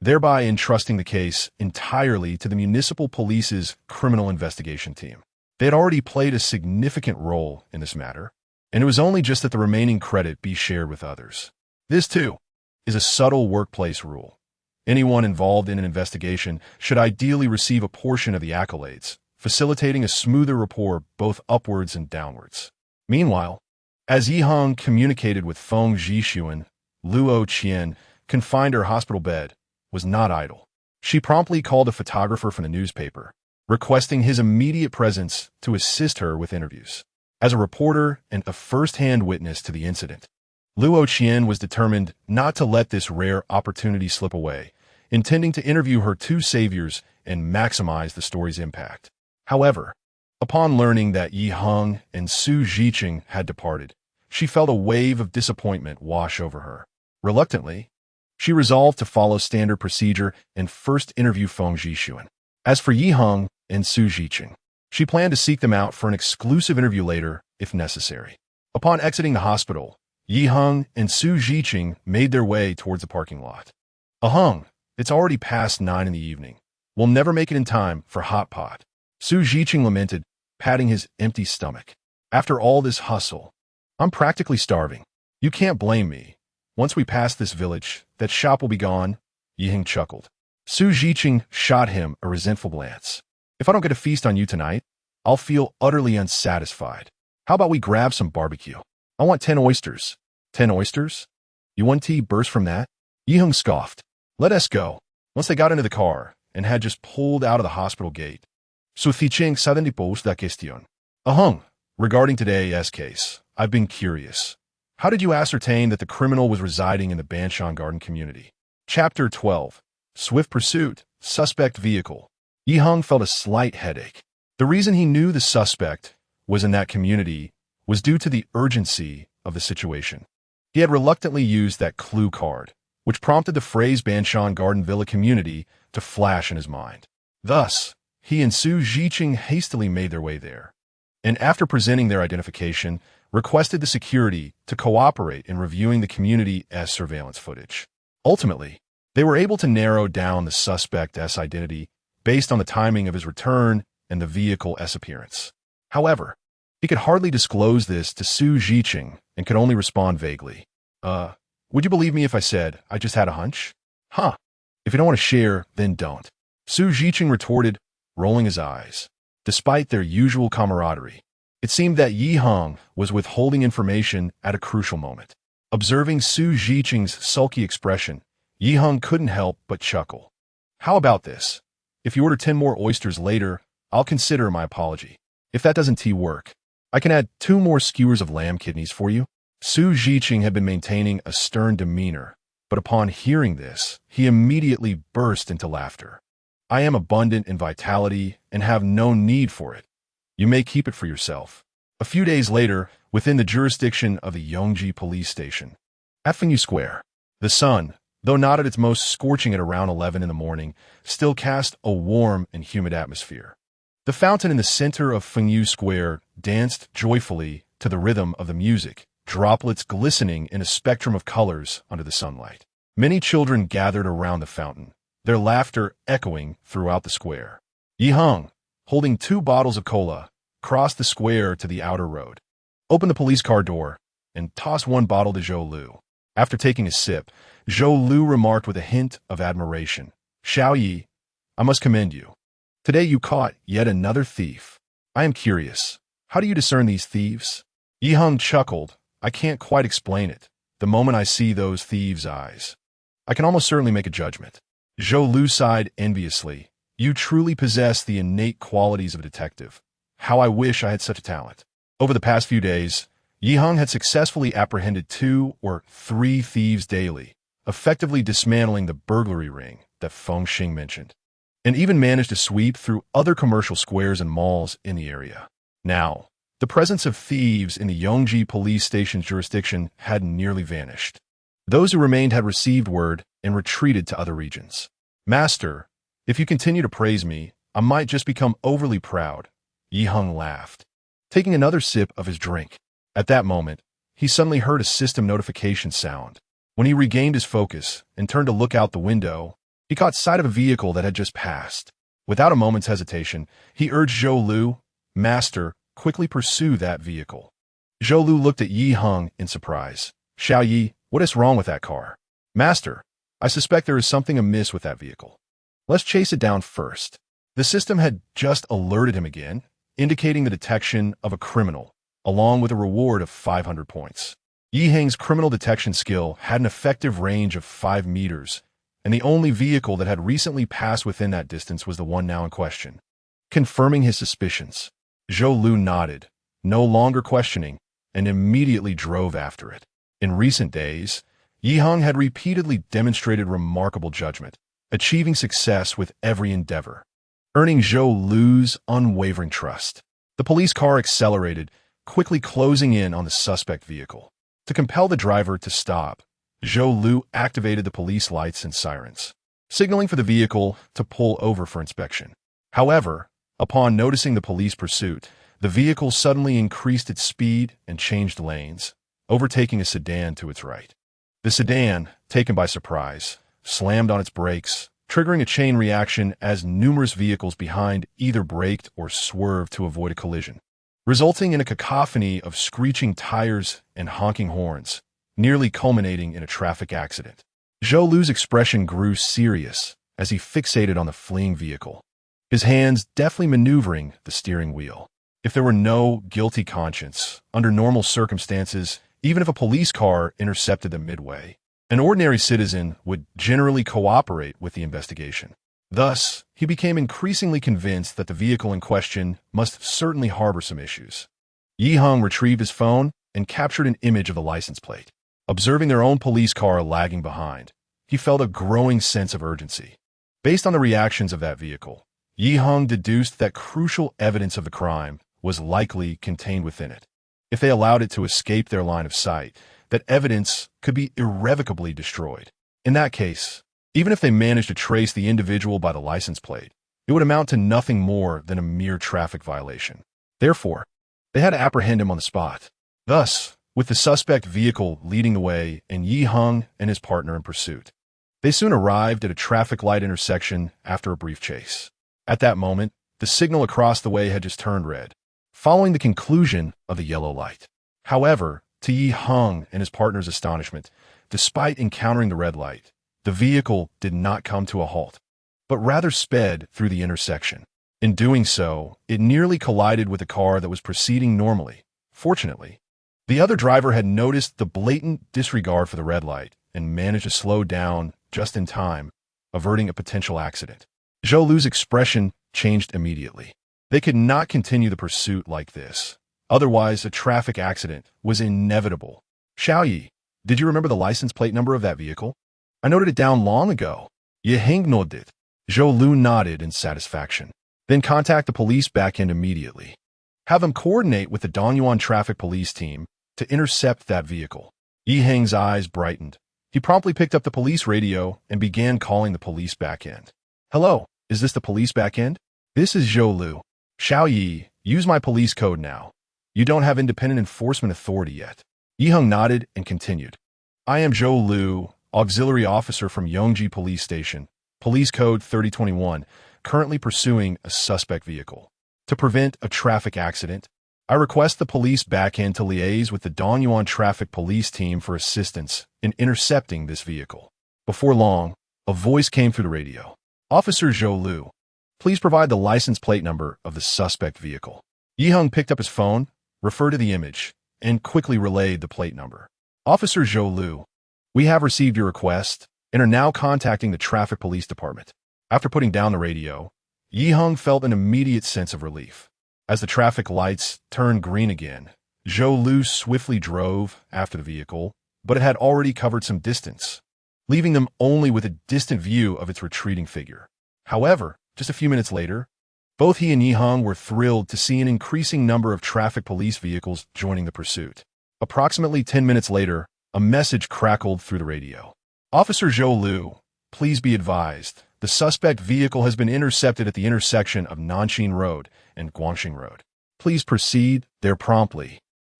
thereby entrusting the case entirely to the municipal police's criminal investigation team. They had already played a significant role in this matter, and it was only just that the remaining credit be shared with others. This, too, is a subtle workplace rule. Anyone involved in an investigation should ideally receive a portion of the accolades, facilitating a smoother rapport both upwards and downwards. Meanwhile, as Yi Heng communicated with Feng Zhixuan, Luo Qian, confined to her hospital bed, was not idle. She promptly called a photographer from the newspaper, requesting his immediate presence to assist her with interviews. As a reporter and a first-hand witness to the incident, Luo Qian was determined not to let this rare opportunity slip away, intending to interview her two saviors and maximize the story's impact. However, upon learning that Yi Heng and Su Zhiqing had departed, she felt a wave of disappointment wash over her. Reluctantly, she resolved to follow standard procedure and first interview Feng Zhixuan. As for Yi Heng and Su Zhiqing, she planned to seek them out for an exclusive interview later, if necessary. Upon exiting the hospital, Yi Heng and Su Zhiqing made their way towards the parking lot. Heng, it's already past 9 in the evening. We'll never make it in time for hot pot. Su Zhiqing lamented, patting his empty stomach. After all this hustle, I'm practically starving. You can't blame me. Once we pass this village, that shop will be gone. Yi Heng chuckled. Su Zhiqing shot him a resentful glance. If I don't get a feast on you tonight, I'll feel utterly unsatisfied. How about we grab some barbecue? I want 10 oysters. 10 oysters? Yuan Ti burst from that. Yi Heng scoffed. Let us go. Once they got into the car and had just pulled out of the hospital gate, Su Zhiqing suddenly posed la question. Heng, regarding today's case, I've been curious. How did you ascertain that the criminal was residing in the Banshan Garden community? Chapter 12. Swift Pursuit, Suspect Vehicle. Yi Heng felt a slight headache. The reason he knew the suspect was in that community was due to the urgency of the situation. He had reluctantly used that clue card, which prompted the phrase Banshan Garden Villa community to flash in his mind. Thus, he and Su Zhiqing hastily made their way there, and after presenting their identification, requested the security to cooperate in reviewing the community's surveillance footage. Ultimately, they were able to narrow down the suspect's identity based on the timing of his return and the vehicle's appearance. However, he could hardly disclose this to Su Zhiqing and could only respond vaguely. Would you believe me if I said I just had a hunch? Huh. If you don't want to share, then don't. Su Zhiqing retorted, rolling his eyes. Despite their usual camaraderie, it seemed that Yi Heng was withholding information at a crucial moment. Observing Su Zhiqing's sulky expression, Yi Heng couldn't help but chuckle. How about this? If you order 10 more oysters later, I'll consider my apology. If that doesn't work, I can add 2 more skewers of lamb kidneys for you. Su Zhiqing had been maintaining a stern demeanor, but upon hearing this, he immediately burst into laughter. I am abundant in vitality and have no need for it. You may keep it for yourself. A few days later, within the jurisdiction of the Yongji police station, at Fengyu Square, the sun, though not at its most scorching at around 11 in the morning, still cast a warm and humid atmosphere. The fountain in the center of Fengyu Square danced joyfully to the rhythm of the music, droplets glistening in a spectrum of colors under the sunlight. Many children gathered around the fountain, their laughter echoing throughout the square. Yi Heng, holding 2 bottles of cola, crossed the square to the outer road, opened the police car door, and tossed 1 bottle to Zhou Lu. After taking a sip, Zhou Lu remarked with a hint of admiration, Xiao Yi, I must commend you. Today you caught yet another thief. I am curious, how do you discern these thieves? Yi Heng chuckled. I can't quite explain it. The moment I see those thieves' eyes, I can almost certainly make a judgment. Zhou Lu sighed enviously. You truly possess the innate qualities of a detective. How I wish I had such a talent. Over the past few days, Yi Heng had successfully apprehended 2 or 3 thieves daily, effectively dismantling the burglary ring that Feng Xing mentioned, and even managed to sweep through other commercial squares and malls in the area. Now, the presence of thieves in the Yongji police station's jurisdiction had nearly vanished. Those who remained had received word and retreated to other regions. Master, if you continue to praise me, I might just become overly proud. Yi Heng laughed, taking another sip of his drink. At that moment, he suddenly heard a system notification sound. When he regained his focus and turned to look out the window, he caught sight of a vehicle that had just passed. Without a moment's hesitation, he urged Zhou Lu, Master, quickly pursue that vehicle. Zhou Lu looked at Yi Heng in surprise. Xiao Yi, what is wrong with that car? Master, I suspect there is something amiss with that vehicle. Let's chase it down first. The system had just alerted him again, indicating the detection of a criminal, along with a reward of 500 points. Heng's criminal detection skill had an effective range of 5 meters, and the only vehicle that had recently passed within that distance was the one now in question. Confirming his suspicions, Zhou Lu nodded, no longer questioning, and immediately drove after it. In recent days, Heng had repeatedly demonstrated remarkable judgment, achieving success with every endeavor, earning Zhou Lu's unwavering trust. The police car accelerated, quickly closing in on the suspect vehicle. To compel the driver to stop, Zhou Lu activated the police lights and sirens, signaling for the vehicle to pull over for inspection. However, upon noticing the police pursuit, the vehicle suddenly increased its speed and changed lanes, overtaking a sedan to its right. The sedan, taken by surprise, slammed on its brakes, triggering a chain reaction as numerous vehicles behind either braked or swerved to avoid a collision, resulting in a cacophony of screeching tires and honking horns, nearly culminating in a traffic accident. Zhou Lu's expression grew serious as he fixated on the fleeing vehicle, his hands deftly maneuvering the steering wheel. If there were no guilty conscience, under normal circumstances, even if a police car intercepted them midway, an ordinary citizen would generally cooperate with the investigation. Thus, he became increasingly convinced that the vehicle in question must certainly harbor some issues. Heng retrieved his phone and captured an image of the license plate. Observing their own police car lagging behind, he felt a growing sense of urgency. Based on the reactions of that vehicle, Heng deduced that crucial evidence of the crime was likely contained within it. If they allowed it to escape their line of sight, that evidence could be irrevocably destroyed. In that case, even if they managed to trace the individual by the license plate, it would amount to nothing more than a mere traffic violation. Therefore, they had to apprehend him on the spot. Thus, with the suspect vehicle leading the way and Heng and his partner in pursuit, they soon arrived at a traffic light intersection after a brief chase. At that moment, the signal across the way had just turned red, following the conclusion of the yellow light. However, to Heng and his partner's astonishment, despite encountering the red light, the vehicle did not come to a halt, but rather sped through the intersection. In doing so, it nearly collided with a car that was proceeding normally. Fortunately, the other driver had noticed the blatant disregard for the red light and managed to slow down just in time, averting a potential accident. Zhou Lu's expression changed immediately. They could not continue the pursuit like this. Otherwise, a traffic accident was inevitable. Xiaoyi, did you remember the license plate number of that vehicle? I noted it down long ago. Heng nodded. Zhou Lu nodded in satisfaction. Then contact the police back end immediately. Have them coordinate with the Donyuan traffic police team to intercept that vehicle. Heng's eyes brightened. He promptly picked up the police radio and began calling the police back end. Hello, is this the police back end? This is Zhou Lu. Xiaoyi, use my police code now. You don't have independent enforcement authority yet. Heng nodded and continued. I am Zhou Lu, auxiliary officer from Yongji Police Station, police code 3021, currently pursuing a suspect vehicle. To prevent a traffic accident, I request the police back end to liaise with the Donyuan traffic police team for assistance in intercepting this vehicle. Before long, a voice came through the radio. Officer Zhou Lu, please provide the license plate number of the suspect vehicle. Heng picked up his phone, referred to the image, and quickly relayed the plate number. Officer Zhou Lu, we have received your request and are now contacting the traffic police department. After putting down the radio, Heng felt an immediate sense of relief. As the traffic lights turned green again, Zhou Lu swiftly drove after the vehicle, but it had already covered some distance, leaving them only with a distant view of its retreating figure. However, just a few minutes later, both he and Heng were thrilled to see an increasing number of traffic police vehicles joining the pursuit. Approximately 10 minutes later, a message crackled through the radio. Officer Zhou Lu, please be advised, the suspect vehicle has been intercepted at the intersection of Nanxin Road and Guangxing Road. Please proceed there promptly.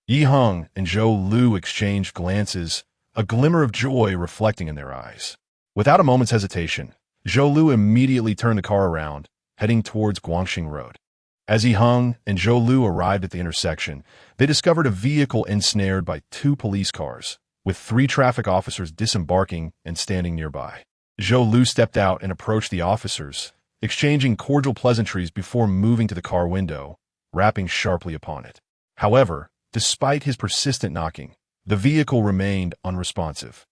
Heng and Zhou Lu exchanged glances, a glimmer of joy reflecting in their eyes. Without a moment's hesitation, Zhou Lu immediately turned the car around, heading towards Guangxing Road. As Heng and Zhou Lu arrived at the intersection, they discovered a vehicle ensnared by 2 police cars, with 3 traffic officers disembarking and standing nearby. Zhou Lu stepped out and approached the officers, exchanging cordial pleasantries before moving to the car window, rapping sharply upon it. However, despite his persistent knocking, the vehicle remained unresponsive.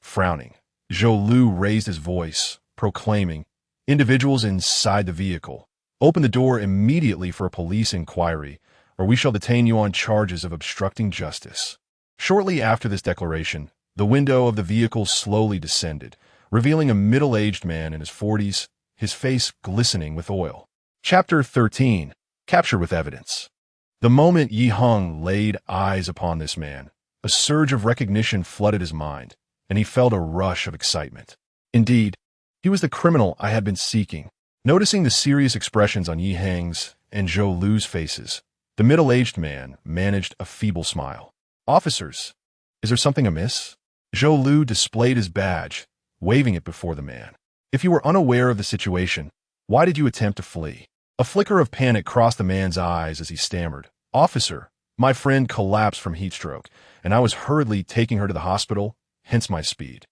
Frowning, Zhou Lu raised his voice, proclaiming, "Individuals inside the vehicle, open the door immediately for a police inquiry, or we shall detain you on charges of obstructing justice." Shortly after this declaration, the window of the vehicle slowly descended, revealing a middle-aged man in his 40s, his face glistening with oil. Chapter 13. Capture with Evidence. The moment Yi Heng laid eyes upon this man, a surge of recognition flooded his mind, and he felt a rush of excitement. Indeed, he was the criminal I had been seeking. Noticing the serious expressions on Yi Heng's and Zhou Lu's faces, the middle-aged man managed a feeble smile. "Officers, is there something amiss?" Zhou Lu displayed his badge, waving it before the man. "If you were unaware of the situation, why did you attempt to flee?" A flicker of panic crossed the man's eyes as he stammered. "Officer, my friend collapsed from heat stroke, and I was hurriedly taking her to the hospital, hence my speed."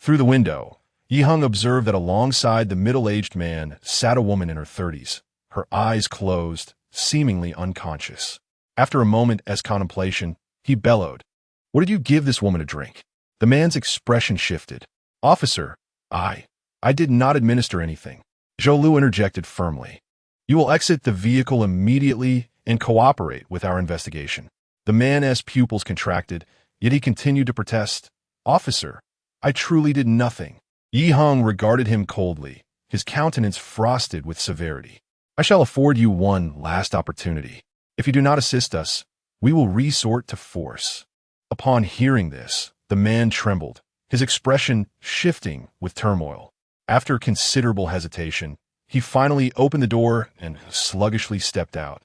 Through the window, Yi Heng observed that alongside the middle-aged man sat a woman in her 30s, her eyes closed, seemingly unconscious. After a moment as contemplation, he bellowed, "What did you give this woman to drink?" The man's expression shifted. "Officer, I did not administer anything." Zhou Lu interjected firmly. "You will exit the vehicle immediately and cooperate with our investigation." The man's pupils contracted, yet he continued to protest. "Officer, I truly did nothing." Yi Heng regarded him coldly, his countenance frosted with severity. "I shall afford you one last opportunity. If you do not assist us, we will resort to force." Upon hearing this, the man trembled, his expression shifting with turmoil. After considerable hesitation, he finally opened the door and sluggishly stepped out.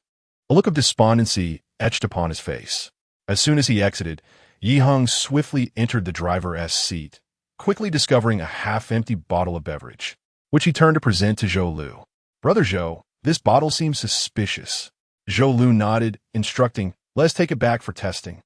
A look of despondency etched upon his face. As soon as he exited, Yi Heng swiftly entered the driver's seat, quickly discovering a half-empty bottle of beverage, which he turned to present to Zhou Lu. "Brother Zhou, this bottle seems suspicious." Zhou Lu nodded, instructing, "Let's take it back for testing."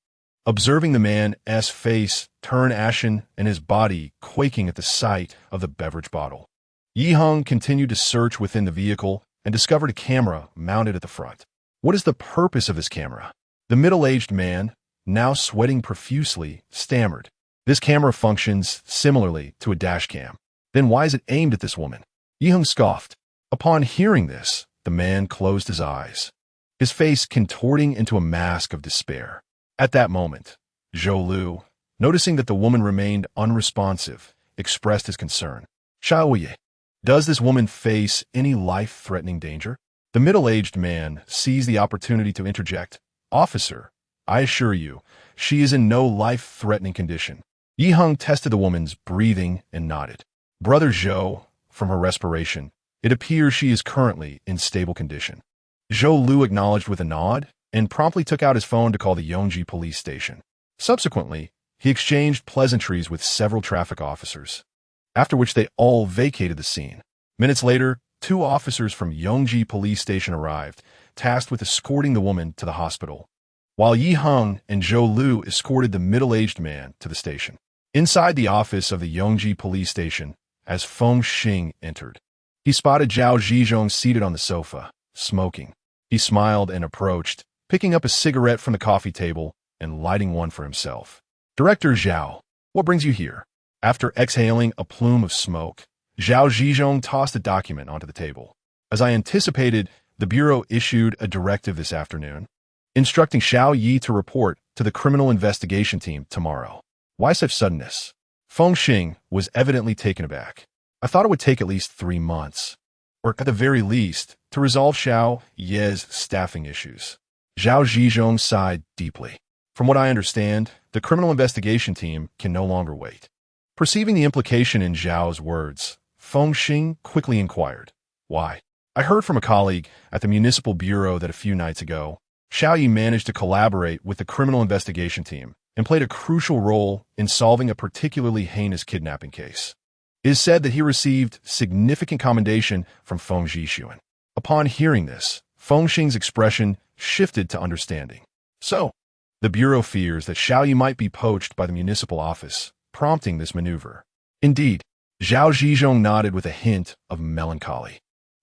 Observing the man's face turn ashen and his body quaking at the sight of the beverage bottle, Yi Heng continued to search within the vehicle and discovered a camera mounted at the front. "What is the purpose of this camera?" The middle-aged man, now sweating profusely, stammered. "This camera functions similarly to a dash cam." "Then why is it aimed at this woman?" Yi Heng scoffed. Upon hearing this, the man closed his eyes, his face contorting into a mask of despair. At that moment, Zhou Lu, noticing that the woman remained unresponsive, expressed his concern. "Xiaoye, does this woman face any life-threatening danger?" The middle-aged man seized the opportunity to interject. "Officer, I assure you, she is in no life-threatening condition." Yi Heng tested the woman's breathing and nodded. "Brother Zhou, from her respiration, it appears she is currently in stable condition." Zhou Lu acknowledged with a nod and promptly took out his phone to call the Yongji police station. Subsequently, he exchanged pleasantries with several traffic officers, after which they all vacated the scene. Minutes later, 2 officers from Yongji police station arrived, tasked with escorting the woman to the hospital, while Yi Heng and Zhou Lu escorted the middle-aged man to the station. Inside the office of the Yongji police station, as Feng Xing entered, he spotted Zhao Zhizhong seated on the sofa, smoking. He smiled and approached, picking up a cigarette from the coffee table and lighting one for himself. "Director Zhao, what brings you here?" After exhaling a plume of smoke, Zhao Zhizhong tossed a document onto the table. "As I anticipated, the Bureau issued a directive this afternoon, instructing Xiao Yi to report to the criminal investigation team tomorrow." "Why such suddenness?" Feng Xing was evidently taken aback. "I thought it would take at least 3 months, or at the very least, to resolve Xiao Ye's staffing issues." Zhao Zhizhong sighed deeply. "From what I understand, the criminal investigation team can no longer wait." Perceiving the implication in Zhao's words, Feng Xing quickly inquired, "Why?" "I heard from a colleague at the Municipal Bureau that a few nights ago, Xiao Yi managed to collaborate with the criminal investigation team and played a crucial role in solving a particularly heinous kidnapping case. It is said that he received significant commendation from Feng Zhixuan." Upon hearing this, Feng Xing's expression shifted to understanding. "So, the Bureau fears that Xiao Yi might be poached by the municipal office, prompting this maneuver." "Indeed." Zhao Zhizhong nodded with a hint of melancholy.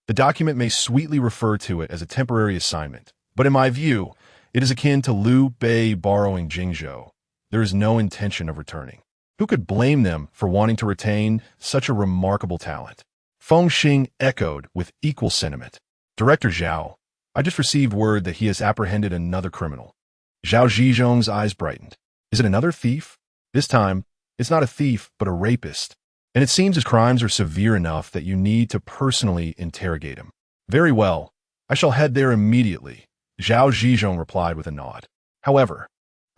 The document may sweetly refer to it as a temporary assignment, but in my view, it is akin to Liu Bei borrowing Jingzhou. There is no intention of returning. Who could blame them for wanting to retain such a remarkable talent? Feng Xing echoed with equal sentiment. Director Zhao, I just received word that he has apprehended another criminal. Zhao Zhizhong's eyes brightened. Is it another thief? This time, it's not a thief, but a rapist. And it seems his crimes are severe enough that you need to personally interrogate him. Very well. I shall head there immediately, Zhao Zhizhong replied with a nod. However,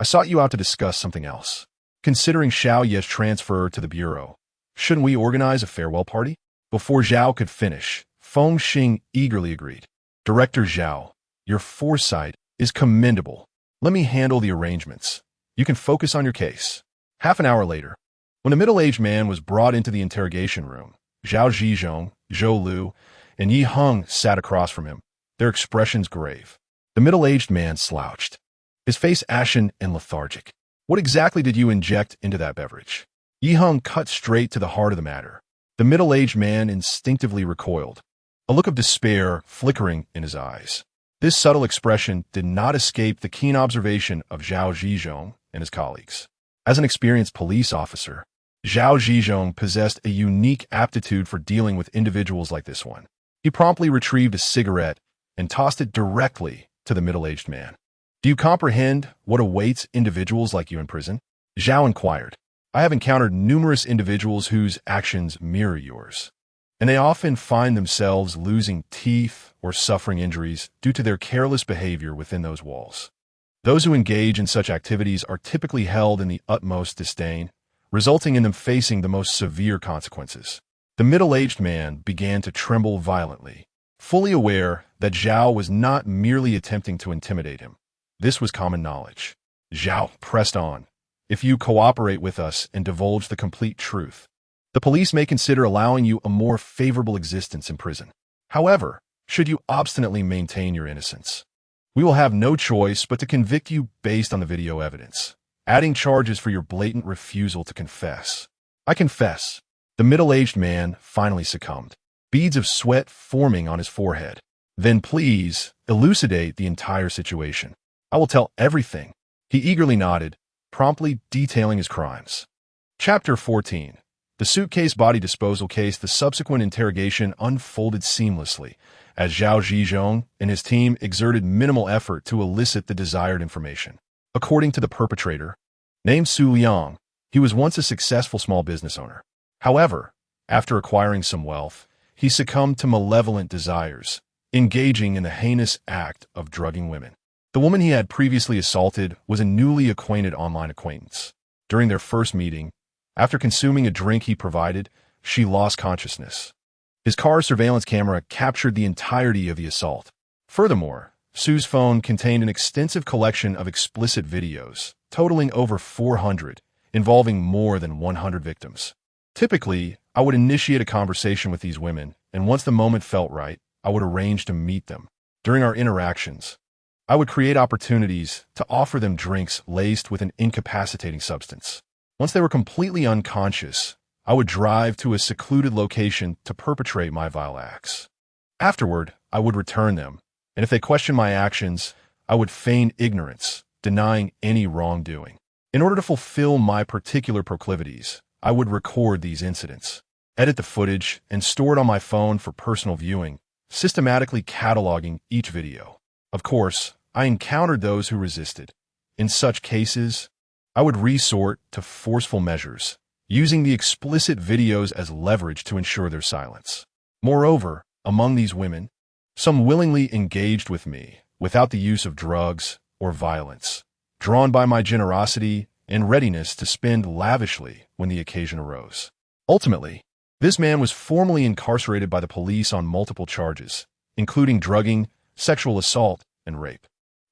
I sought you out to discuss something else. Considering Xiao Ye's transfer to the bureau, shouldn't we organize a farewell party? Before Zhao could finish, Feng Xing eagerly agreed. Director Zhao, your foresight is commendable. Let me handle the arrangements. You can focus on your case. Half an hour later, when a middle-aged man was brought into the interrogation room, Zhao Zhizhong, Zhou Lu, and Yi Heng sat across from him, their expressions grave. The middle-aged man slouched, his face ashen and lethargic. What exactly did you inject into that beverage? Yi Heng cut straight to the heart of the matter. The middle-aged man instinctively recoiled, a look of despair flickering in his eyes. This subtle expression did not escape the keen observation of Zhao Zhizhong and his colleagues. As an experienced police officer, Zhao Zhizhong possessed a unique aptitude for dealing with individuals like this one. He promptly retrieved a cigarette and tossed it directly to the middle-aged man. Do you comprehend what awaits individuals like you in prison? Zhao inquired. I have encountered numerous individuals whose actions mirror yours, and they often find themselves losing teeth or suffering injuries due to their careless behavior within those walls. Those who engage in such activities are typically held in the utmost disdain, resulting in them facing the most severe consequences. The middle-aged man began to tremble violently, fully aware that Zhao was not merely attempting to intimidate him. This was common knowledge. Zhao pressed on. If you cooperate with us and divulge the complete truth, the police may consider allowing you a more favorable existence in prison. However, should you obstinately maintain your innocence, we will have no choice but to convict you based on the video evidence, adding charges for your blatant refusal to confess. I confess. The middle-aged man finally succumbed, beads of sweat forming on his forehead. Then please elucidate the entire situation. I will tell everything. He eagerly nodded, promptly detailing his crimes. Chapter 14. The suitcase body disposal case. The subsequent interrogation unfolded seamlessly, as Zhao Zhizhong and his team exerted minimal effort to elicit the desired information. According to the perpetrator, named Su Liang, he was once a successful small business owner. However, after acquiring some wealth, he succumbed to malevolent desires, engaging in the heinous act of drugging women. The woman he had previously assaulted was a newly acquainted online acquaintance. During their first meeting, after consuming a drink he provided, she lost consciousness. His car surveillance camera captured the entirety of the assault. Furthermore, Su's phone contained an extensive collection of explicit videos, totaling over 400, involving more than 100 victims. Typically, I would initiate a conversation with these women, and once the moment felt right, I would arrange to meet them. During our interactions, I would create opportunities to offer them drinks laced with an incapacitating substance. Once they were completely unconscious, I would drive to a secluded location to perpetrate my vile acts. Afterward, I would return them, and if they questioned my actions, I would feign ignorance, denying any wrongdoing. In order to fulfill my particular proclivities, I would record these incidents, edit the footage, and store it on my phone for personal viewing, systematically cataloging each video. Of course, I encountered those who resisted. In such cases, I would resort to forceful measures, using the explicit videos as leverage to ensure their silence. Moreover, among these women, some willingly engaged with me without the use of drugs or violence, drawn by my generosity and readiness to spend lavishly when the occasion arose. Ultimately, this man was formally incarcerated by the police on multiple charges, including drugging, sexual assault, and rape.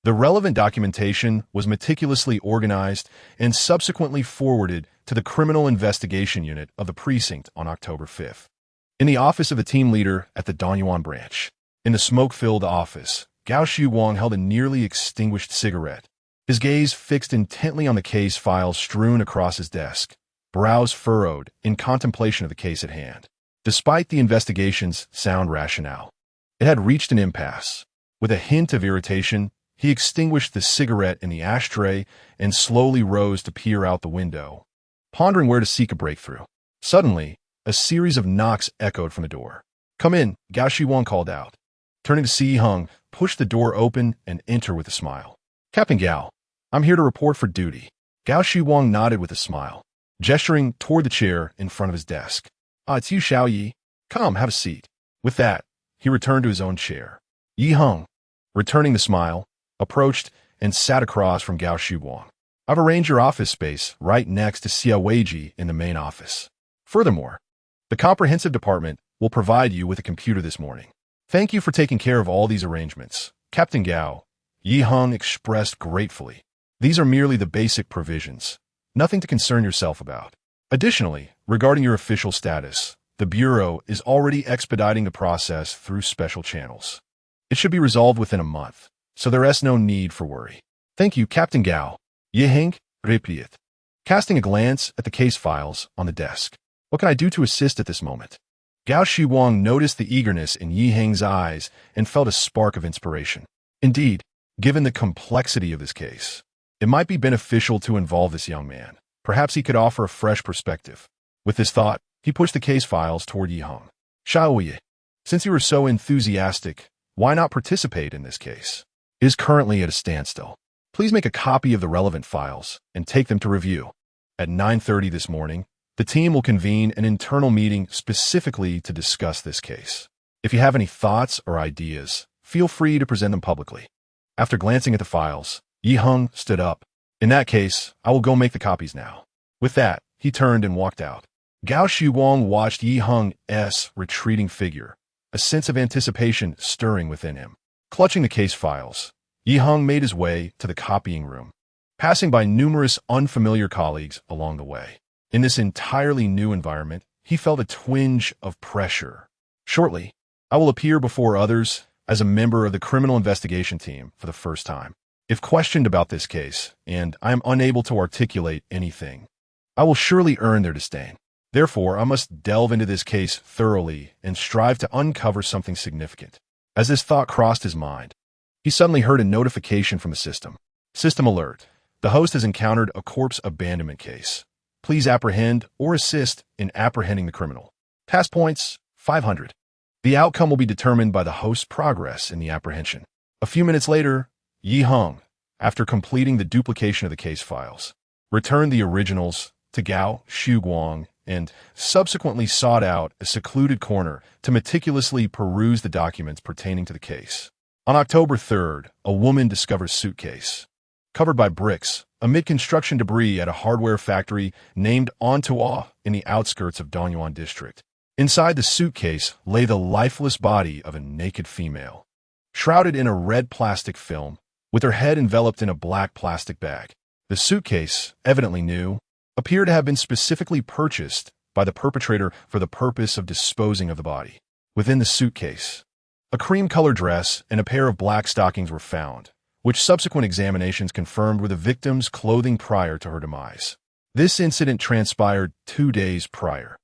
The relevant documentation was meticulously organized and subsequently forwarded to the Criminal Investigation Unit of the precinct on October 5th. In the office of the team leader at the Danyuan branch, in the smoke-filled office, Gao Shuguang held a nearly extinguished cigarette, his gaze fixed intently on the case files strewn across his desk, brows furrowed in contemplation of the case at hand. Despite the investigation's sound rationale, It had reached an impasse. With a hint of irritation, he extinguished the cigarette in the ashtray and slowly rose to peer out the window, pondering where to seek a breakthrough. Suddenly, a series of knocks echoed from the door. "Come in," Gao Shiwang called out. Turning to see Heng, pushed the door open and entered with a smile. "Captain Gao, I'm here to report for duty." Gao Shiwang nodded with a smile, gesturing toward the chair in front of his desk. "Ah, it's you, Xiao Yi. Come, have a seat." With that, he returned to his own chair. Yi Heng, returning the smile, approached and sat across from Gao Shiwang. "I've arranged your office space right next to Xia Weiji in the main office. Furthermore, the comprehensive department will provide you with a computer this morning. Thank you for taking care of all these arrangements, Captain Gao," Yi Heng expressed gratefully. "These are merely the basic provisions, nothing to concern yourself about. Additionally, regarding your official status, the Bureau is already expediting the process through special channels. It should be resolved within a month, so there is no need for worry." "Thank you, Captain Gao," Yi Heng repeated, casting a glance at the case files on the desk. "What can I do to assist at this moment?" Gao Shiwang noticed the eagerness in Yi Heng's eyes and felt a spark of inspiration. Indeed, given the complexity of this case, it might be beneficial to involve this young man. Perhaps he could offer a fresh perspective. With this thought, he pushed the case files toward Yi Heng. "Xiaoyi, since you were so enthusiastic, why not participate in this case? It is currently at a standstill. Please make a copy of the relevant files and take them to review." At 9:30 this morning, the team will convene an internal meeting specifically to discuss this case. If you have any thoughts or ideas, feel free to present them publicly. After glancing at the files, Yi Heng stood up. "In that case, I will go make the copies now." With that, he turned and walked out. Gao Shiwang watched Yi Heng's retreating figure, a sense of anticipation stirring within him. Clutching the case files, Yi Heng made his way to the copying room, passing by numerous unfamiliar colleagues along the way. In this entirely new environment, he felt a twinge of pressure. "Shortly, I will appear before others as a member of the criminal investigation team for the first time. If questioned about this case, and I am unable to articulate anything, I will surely earn their disdain. Therefore, I must delve into this case thoroughly and strive to uncover something significant." As this thought crossed his mind, he suddenly heard a notification from the system. "System alert. The host has encountered a corpse abandonment case. Please apprehend or assist in apprehending the criminal. Task points, 500. The outcome will be determined by the host's progress in the apprehension." A few minutes later, Yi Heng, after completing the duplication of the case files, returned the originals to Gao Shiwang and subsequently sought out a secluded corner to meticulously peruse the documents pertaining to the case. On October 3rd, a woman discovers suitcase covered by bricks amid construction debris at a hardware factory named Ontua in the outskirts of Dongyuan district. Inside the suitcase lay the lifeless body of a naked female, shrouded in a red plastic film, with her head enveloped in a black plastic bag. The suitcase, evidently new, appeared to have been specifically purchased by the perpetrator for the purpose of disposing of the body. Within the suitcase, a cream-colored dress and a pair of black stockings were found, which subsequent examinations confirmed were the victim's clothing prior to her demise. This incident transpired 2 days prior,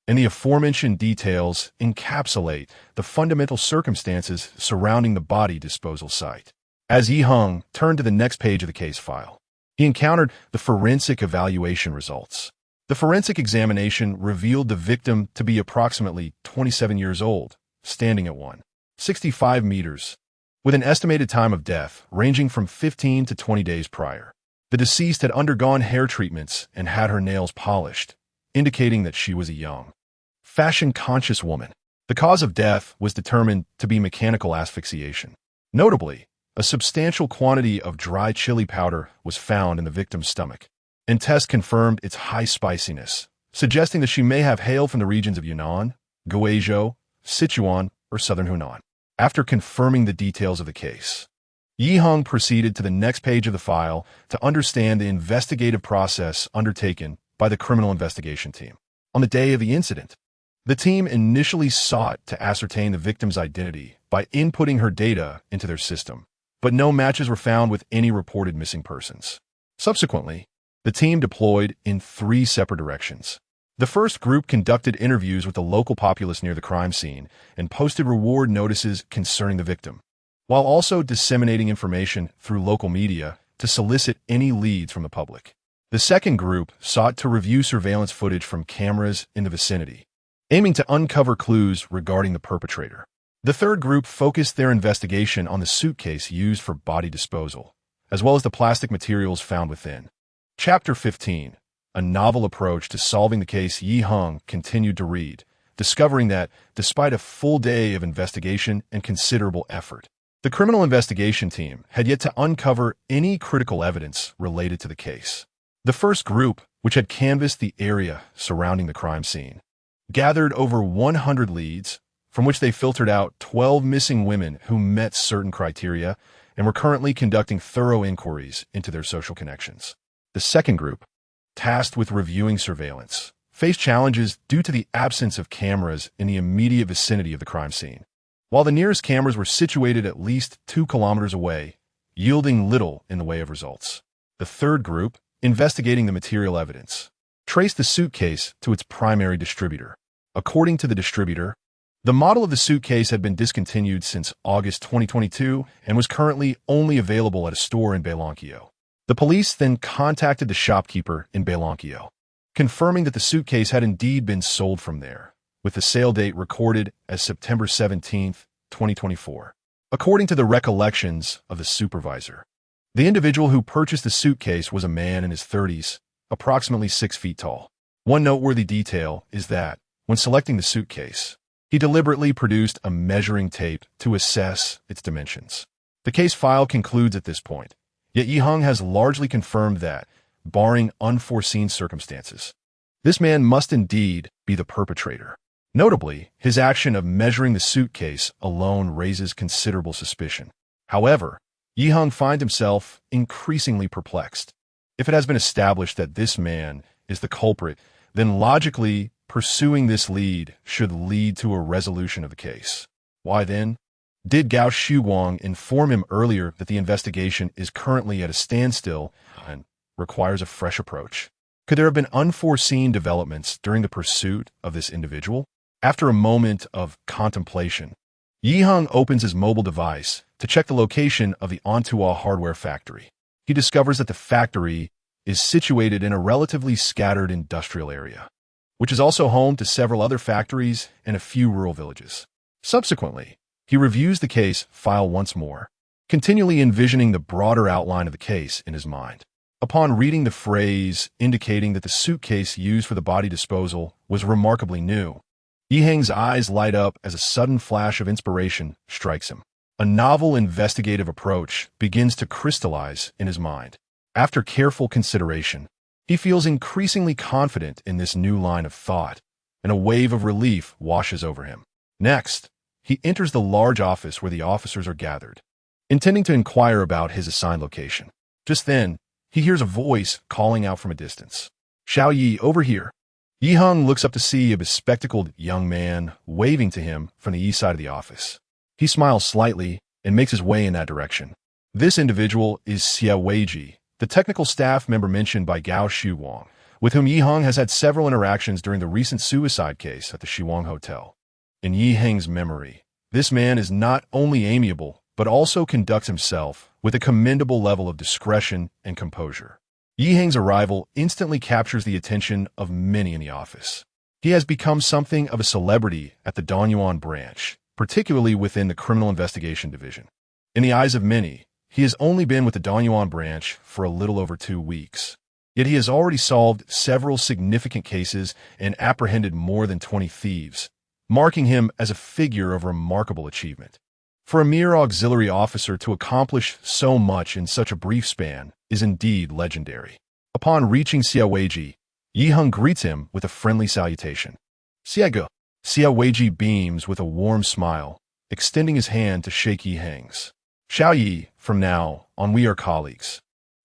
and the aforementioned details encapsulate the fundamental circumstances surrounding the body disposal site. As Yi Heng turned to the next page of the case file, he encountered the forensic evaluation results. The forensic examination revealed the victim to be approximately 27 years old, standing at 165 meters, with an estimated time of death ranging from 15 to 20 days prior. The deceased had undergone hair treatments and had her nails polished, indicating that she was a young, fashion-conscious woman. The cause of death was determined to be mechanical asphyxiation. Notably, a substantial quantity of dry chili powder was found in the victim's stomach, and tests confirmed its high spiciness, suggesting that she may have hailed from the regions of Yunnan, Guizhou, Sichuan, or southern Hunan. After confirming the details of the case, Yi Heng proceeded to the next page of the file to understand the investigative process undertaken by the criminal investigation team. On the day of the incident, the team initially sought to ascertain the victim's identity by inputting her data into their system, but no matches were found with any reported missing persons. Subsequently, the team deployed in 3 separate directions. The first group conducted interviews with the local populace near the crime scene and posted reward notices concerning the victim, while also disseminating information through local media to solicit any leads from the public. The second group sought to review surveillance footage from cameras in the vicinity, aiming to uncover clues regarding the perpetrator. The third group focused their investigation on the suitcase used for body disposal, as well as the plastic materials found within. Chapter 15. A novel approach to solving the case. Heng continued to read, discovering that, despite a full day of investigation and considerable effort, the criminal investigation team had yet to uncover any critical evidence related to the case. The first group, which had canvassed the area surrounding the crime scene, gathered over 100 leads, from which they filtered out 12 missing women who met certain criteria and were currently conducting thorough inquiries into their social connections. The second group, tasked with reviewing surveillance, faced challenges due to the absence of cameras in the immediate vicinity of the crime scene, while the nearest cameras were situated at least 2 kilometers away, yielding little in the way of results. The third group, investigating the material evidence, traced the suitcase to its primary distributor. According to the distributor, the model of the suitcase had been discontinued since August 2022 and was currently only available at a store in Belankio. The police then contacted the shopkeeper in Belankio, confirming that the suitcase had indeed been sold from there, with the sale date recorded as September 17, 2024. According to the recollections of the supervisor, the individual who purchased the suitcase was a man in his 30s, approximately 6 feet tall. One noteworthy detail is that, when selecting the suitcase, he deliberately produced a measuring tape to assess its dimensions. The case file concludes at this point, yet Heng has largely confirmed that, barring unforeseen circumstances, this man must indeed be the perpetrator. Notably, his action of measuring the suitcase alone raises considerable suspicion. However, Heng finds himself increasingly perplexed. If it has been established that this man is the culprit, then logically, pursuing this lead should lead to a resolution of the case. Why then? Did Gao Shuguang inform him earlier that the investigation is currently at a standstill and requires a fresh approach? Could there have been unforeseen developments during the pursuit of this individual? After a moment of contemplation, Heng opens his mobile device to check the location of the Antua hardware factory. He discovers that the factory is situated in a relatively scattered industrial area, which is also home to several other factories and a few rural villages. Subsequently, he reviews the case file once more, continually envisioning the broader outline of the case in his mind. Upon reading the phrase indicating that the suitcase used for the body disposal was remarkably new, Heng's eyes light up as a sudden flash of inspiration strikes him. A novel investigative approach begins to crystallize in his mind. After careful consideration, he feels increasingly confident in this new line of thought, and a wave of relief washes over him. Next, he enters the large office where the officers are gathered, intending to inquire about his assigned location. Just then, he hears a voice calling out from a distance. "Xiao Yi, over here." Heng looks up to see a bespectacled young man waving to him from the east side of the office. He smiles slightly and makes his way in that direction. This individual is Xia Weiji, the technical staff member mentioned by Gao Shuguang, with whom Heng has had several interactions during the recent suicide case at the Shiwang Hotel. In Heng's memory, this man is not only amiable, but also conducts himself with a commendable level of discretion and composure. Heng's arrival instantly captures the attention of many in the office. He has become something of a celebrity at the Danyuan branch, particularly within the Criminal Investigation Division. In the eyes of many, he has only been with the Danyuan branch for a little over 2 weeks. Yet he has already solved several significant cases and apprehended more than 20 thieves, marking him as a figure of remarkable achievement. For a mere auxiliary officer to accomplish so much in such a brief span is indeed legendary. Upon reaching Xia Weiji, Heng greets him with a friendly salutation. "Xia." Xia Weiji beams with a warm smile, extending his hand to shake Heng's. "Xiao Yi, from now on we are colleagues,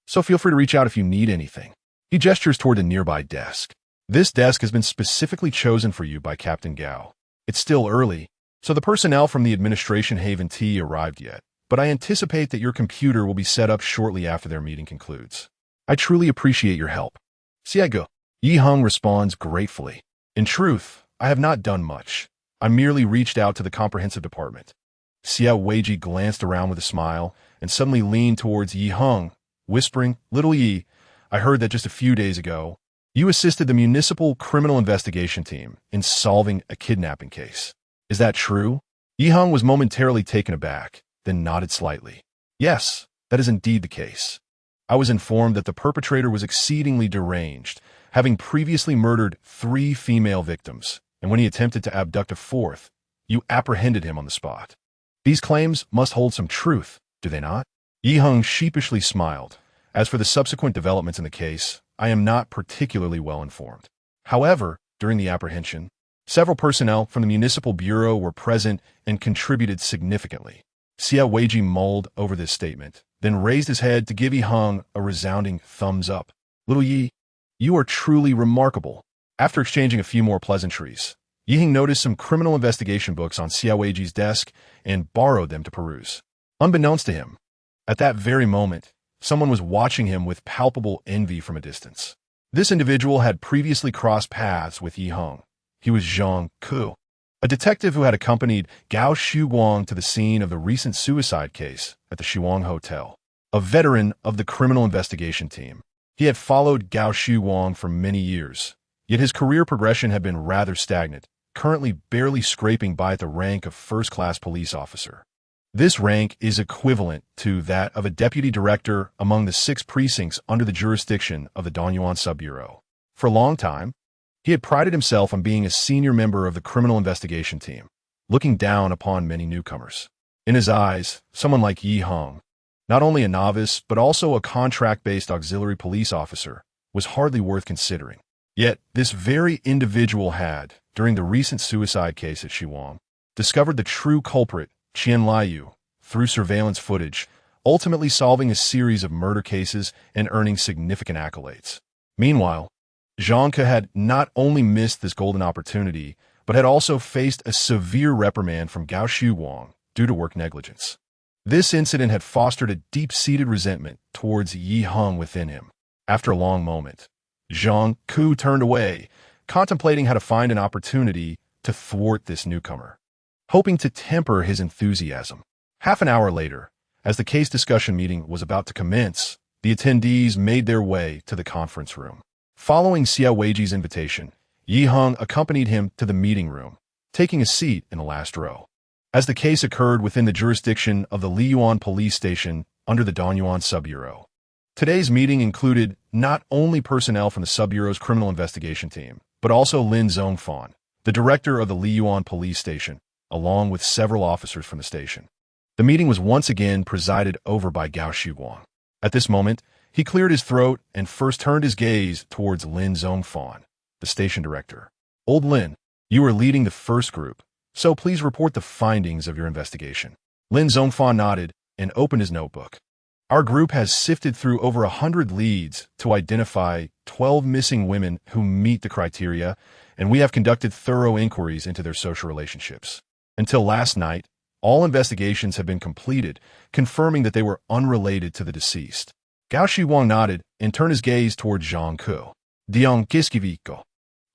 so feel free to reach out if you need anything." He gestures toward the nearby desk. "This desk has been specifically chosen for you by Captain Gao. It's still early, so the personnel from the administration haven't arrived yet, but I anticipate that your computer will be set up shortly after their meeting concludes. I truly appreciate your help." "Xia." Yi Heng responds gratefully. In truth, I have not done much. I merely reached out to the comprehensive department. Xiao Weiji glanced around with a smile and suddenly leaned towards Yi Heng, whispering, "Little Yi, I heard that just a few days ago, you assisted the municipal criminal investigation team in solving a kidnapping case. Is that true?" Yi Heng was momentarily taken aback, then nodded slightly. "Yes, that is indeed the case. I was informed that the perpetrator was exceedingly deranged, having previously murdered 3 female victims, and when he attempted to abduct a 4th, you apprehended him on the spot. These claims must hold some truth, do they not?" Yi Heng sheepishly smiled. "As for the subsequent developments in the case, I am not particularly well informed. However, during the apprehension, several personnel from the municipal bureau were present and contributed significantly." Xiao Weiji mulled over this statement, then raised his head to give Yi Heng a resounding thumbs up. "Little Yi, you are truly remarkable." After exchanging a few more pleasantries, Yi Heng noticed some criminal investigation books on Xiao Weiji's desk and borrowed them to peruse. Unbeknownst to him, at that very moment, someone was watching him with palpable envy from a distance. This individual had previously crossed paths with Yi Heng. He was Zhang Ku, a detective who had accompanied Gao Shuguang to the scene of the recent suicide case at the Shuang Hotel. A veteran of the criminal investigation team, he had followed Gao Shuguang for many years, yet his career progression had been rather stagnant, currently barely scraping by at the rank of first-class police officer. This rank is equivalent to that of a deputy director among the 6 precincts under the jurisdiction of the Danyuan Sub-Bureau. For a long time, he had prided himself on being a senior member of the criminal investigation team, looking down upon many newcomers. In his eyes, someone like Yi Heng, not only a novice but also a contract-based auxiliary police officer, was hardly worth considering. Yet, this very individual had, during the recent suicide case at Shuang, discovered the true culprit, Qian Liu, through surveillance footage, ultimately solving a series of murder cases and earning significant accolades. Meanwhile, Zhang Ke had not only missed this golden opportunity, but had also faced a severe reprimand from Gao Shuguang due to work negligence. This incident had fostered a deep-seated resentment towards Yi Heng within him. After a long moment, Zhang Ku turned away, contemplating how to find an opportunity to thwart this newcomer, hoping to temper his enthusiasm. Half an hour later, as the case discussion meeting was about to commence, the attendees made their way to the conference room. Following Xiao Weiji's invitation, Yi Heng accompanied him to the meeting room, taking a seat in the last row. As the case occurred within the jurisdiction of the Liyuan police station under the Danyuan Sub-Bureau. Today's meeting included not only personnel from the Sub-Bureau's criminal investigation team, but also Lin Zhongfan, the director of the Liyuan police station, along with several officers from the station. The meeting was once again presided over by Gao Shuguang. At this moment, he cleared his throat and first turned his gaze towards Lin Zhongfan, the station director. "Old Lin, you are leading the first group, so please report the findings of your investigation." Lin Zhongfan nodded and opened his notebook. "Our group has sifted through over 100 leads to identify 12 missing women who meet the criteria, and we have conducted thorough inquiries into their social relationships. Until last night, all investigations have been completed, confirming that they were unrelated to the deceased." Gao Shuguang nodded and turned his gaze toward Zhang Ku. "Dion Kiskiviko,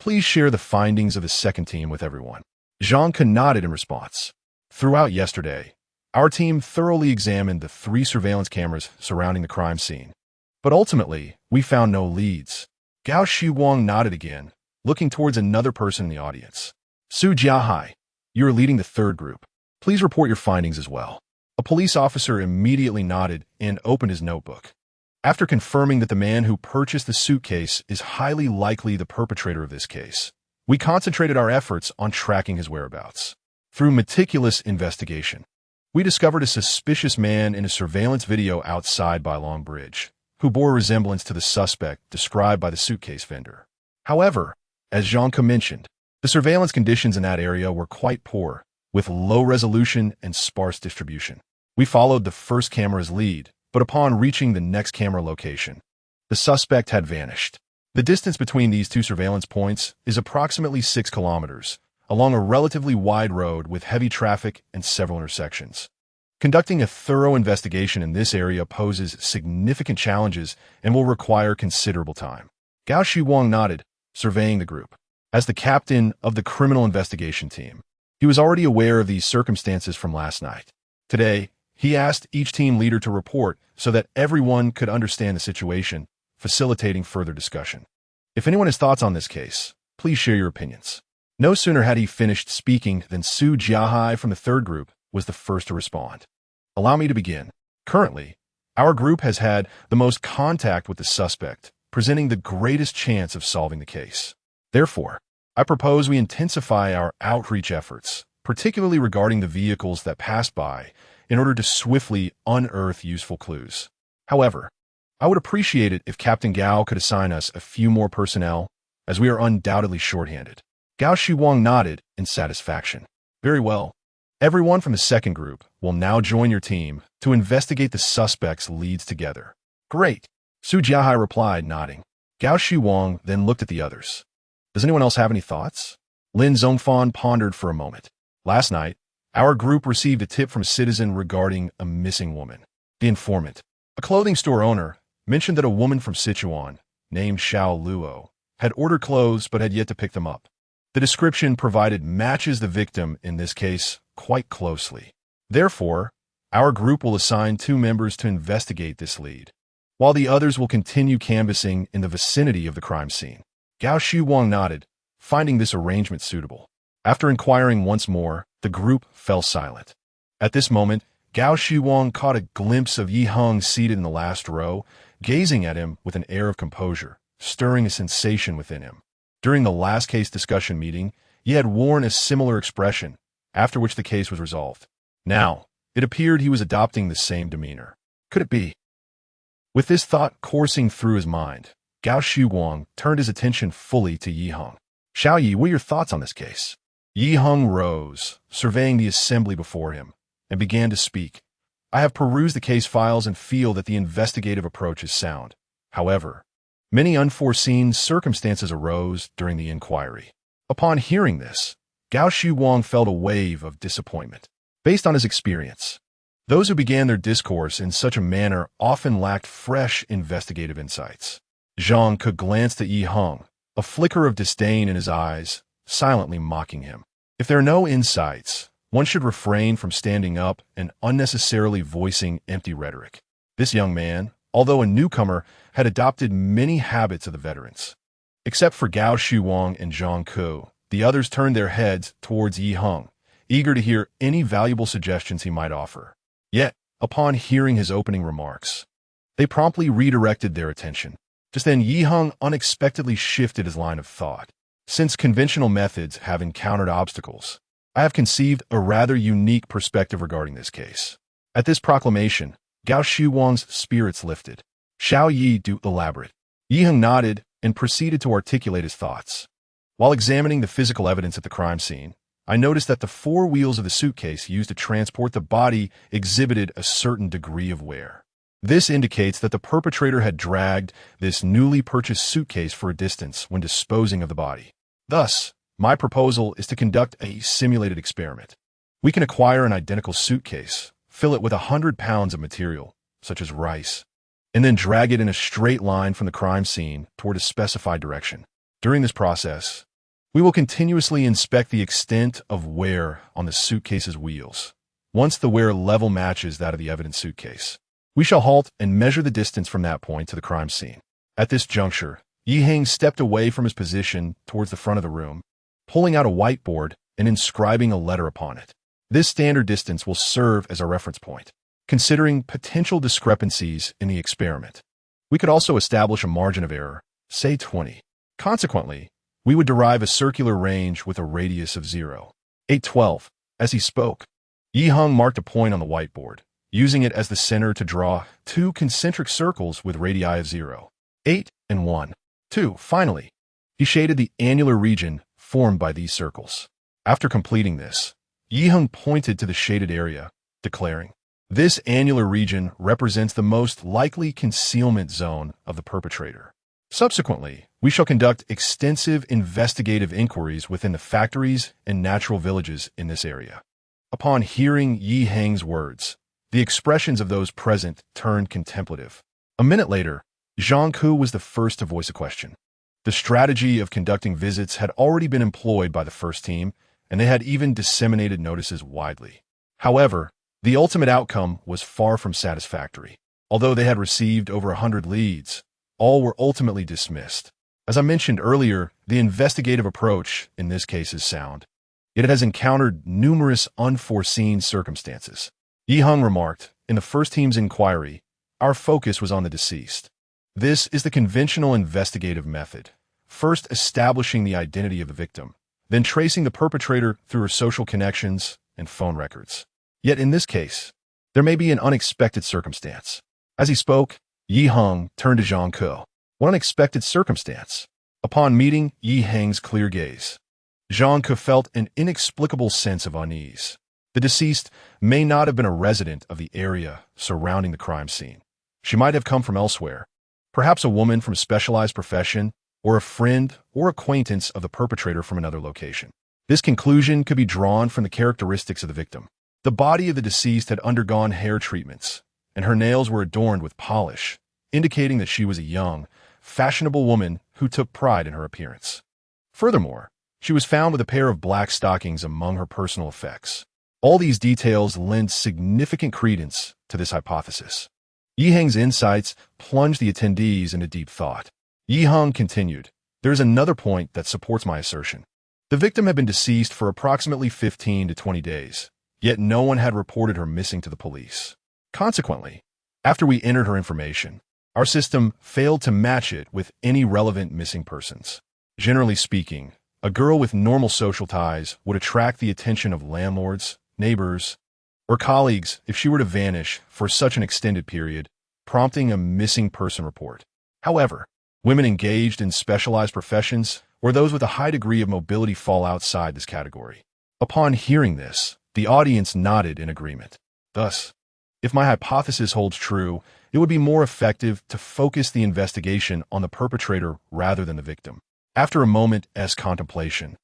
please share the findings of the second team with everyone." Zhang Ku nodded in response. "Throughout yesterday, our team thoroughly examined the 3 surveillance cameras surrounding the crime scene, but ultimately, we found no leads." Gao Shuguang nodded again, looking towards another person in the audience. "Su Jiahai, you are leading the third group. Please report your findings as well." A police officer immediately nodded and opened his notebook. After confirming that the man who purchased the suitcase is highly likely the perpetrator of this case, we concentrated our efforts on tracking his whereabouts. Through meticulous investigation, we discovered a suspicious man in a surveillance video outside Bailong Bridge, who bore a resemblance to the suspect described by the suitcase vendor. However, as Zhang Ke mentioned, the surveillance conditions in that area were quite poor, with low resolution and sparse distribution. We followed the first camera's lead, but upon reaching the next camera location, the suspect had vanished. The distance between these 2 surveillance points is approximately 6 kilometers, along a relatively wide road with heavy traffic and several intersections. Conducting a thorough investigation in this area poses significant challenges and will require considerable time. Gao Shuguang nodded, surveying the group. As the captain of the criminal investigation team, he was already aware of these circumstances from last night. Today, he asked each team leader to report so that everyone could understand the situation, facilitating further discussion. If anyone has thoughts on this case, please share your opinions. No sooner had he finished speaking than Su Jiahai from the third group was the first to respond. Allow me to begin. Currently, our group has had the most contact with the suspect, presenting the greatest chance of solving the case. Therefore, I propose we intensify our outreach efforts, particularly regarding the vehicles that passed by, in order to swiftly unearth useful clues. However, I would appreciate it if Captain Gao could assign us a few more personnel, as we are undoubtedly shorthanded. Gao Shiwang nodded in satisfaction. Very well. Everyone from the second group will now join your team to investigate the suspect's leads together. Great. Su Jiahai replied, nodding. Gao Shiwang then looked at the others. Does anyone else have any thoughts? Lin Zhongfan pondered for a moment. Last night, our group received a tip from a citizen regarding a missing woman. The informant, a clothing store owner, mentioned that a woman from Sichuan, named Xiao Luo, had ordered clothes but had yet to pick them up. The description provided matches the victim in this case quite closely. Therefore, our group will assign 2 members to investigate this lead, while the others will continue canvassing in the vicinity of the crime scene. Gao Shiwang nodded, finding this arrangement suitable. After inquiring once more, the group fell silent. At this moment, Gao Shiwang caught a glimpse of Yi Heng seated in the last row, gazing at him with an air of composure, stirring a sensation within him. During the last case discussion meeting, he had worn a similar expression, after which the case was resolved. Now, it appeared he was adopting the same demeanor. Could it be? With this thought coursing through his mind, Gao Shiwang turned his attention fully to Yi Heng. Xiao Yi, what are your thoughts on this case? Yi Heng rose, surveying the assembly before him, and began to speak. I have perused the case files and feel that the investigative approach is sound. However, many unforeseen circumstances arose during the inquiry. Upon hearing this, Gao Shiwang felt a wave of disappointment. Based on his experience, those who began their discourse in such a manner often lacked fresh investigative insights. Zhang Ke glanced at Yi Heng, a flicker of disdain in his eyes, silently mocking him. If there are no insights, one should refrain from standing up and unnecessarily voicing empty rhetoric. This young man, although a newcomer, had adopted many habits of the veterans. Except for Gao Shiwang and Zhang Ke, the others turned their heads towards Yi Heng, eager to hear any valuable suggestions he might offer. Yet, upon hearing his opening remarks, they promptly redirected their attention. Just then, Yi Heng unexpectedly shifted his line of thought. Since conventional methods have encountered obstacles, I have conceived a rather unique perspective regarding this case. At this proclamation, Gao Shiwang's spirits lifted. Xiao Yi, do elaborate. Yi Heng nodded and proceeded to articulate his thoughts. While examining the physical evidence at the crime scene, I noticed that the 4 wheels of the suitcase used to transport the body exhibited a certain degree of wear. This indicates that the perpetrator had dragged this newly purchased suitcase for a distance when disposing of the body. Thus, my proposal is to conduct a simulated experiment. We can acquire an identical suitcase, fill it with 100 pounds of material, such as rice, and then drag it in a straight line from the crime scene toward a specified direction. During this process, we will continuously inspect the extent of wear on the suitcase's wheels. Once the wear level matches that of the evidence suitcase, we shall halt and measure the distance from that point to the crime scene. At this juncture, Yi Heng stepped away from his position towards the front of the room, pulling out a whiteboard and inscribing a letter upon it. This standard distance will serve as a reference point, considering potential discrepancies in the experiment. We could also establish a margin of error, say 20. Consequently, we would derive a circular range with a radius of 0. 812. As he spoke, Yi Heng marked a point on the whiteboard, using it as the center to draw 2 concentric circles with radii of 0, 8, and 1, 2. Finally, he shaded the annular region formed by these circles. After completing this, Yi Heng pointed to the shaded area, declaring, "This annular region represents the most likely concealment zone of the perpetrator." Subsequently, we shall conduct extensive investigative inquiries within the factories and natural villages in this area. Upon hearing Yi Heng's words, the expressions of those present turned contemplative. A minute later, Zhang Ke was the first to voice a question. The strategy of conducting visits had already been employed by the first team, and they had even disseminated notices widely. However, the ultimate outcome was far from satisfactory. Although they had received over 100 leads, all were ultimately dismissed. As I mentioned earlier, the investigative approach in this case is sound, yet it has encountered numerous unforeseen circumstances. Yi Heng remarked, in the first team's inquiry, our focus was on the deceased. This is the conventional investigative method, first establishing the identity of the victim, then tracing the perpetrator through her social connections and phone records. Yet in this case, there may be an unexpected circumstance. As he spoke, Yi Heng turned to Zhang Ke. What unexpected circumstance? Upon meeting Yi Heng's clear gaze, Zhang Ke felt an inexplicable sense of unease. The deceased may not have been a resident of the area surrounding the crime scene. She might have come from elsewhere, perhaps a woman from a specialized profession, or a friend or acquaintance of the perpetrator from another location. This conclusion could be drawn from the characteristics of the victim. The body of the deceased had undergone hair treatments, and her nails were adorned with polish, indicating that she was a young, fashionable woman who took pride in her appearance. Furthermore, she was found with a pair of black stockings among her personal effects. All these details lend significant credence to this hypothesis. Yi Heng's insights plunged the attendees into deep thought. Yi Heng continued, there is another point that supports my assertion. The victim had been deceased for approximately 15 to 20 days, yet no one had reported her missing to the police. Consequently, after we entered her information, our system failed to match it with any relevant missing persons. Generally speaking, a girl with normal social ties would attract the attention of landlords, neighbors, or colleagues if she were to vanish for such an extended period, prompting a missing person report. However, women engaged in specialized professions or those with a high degree of mobility fall outside this category. Upon hearing this, the audience nodded in agreement. Thus, if my hypothesis holds true, it would be more effective to focus the investigation on the perpetrator rather than the victim. After a moment's contemplation,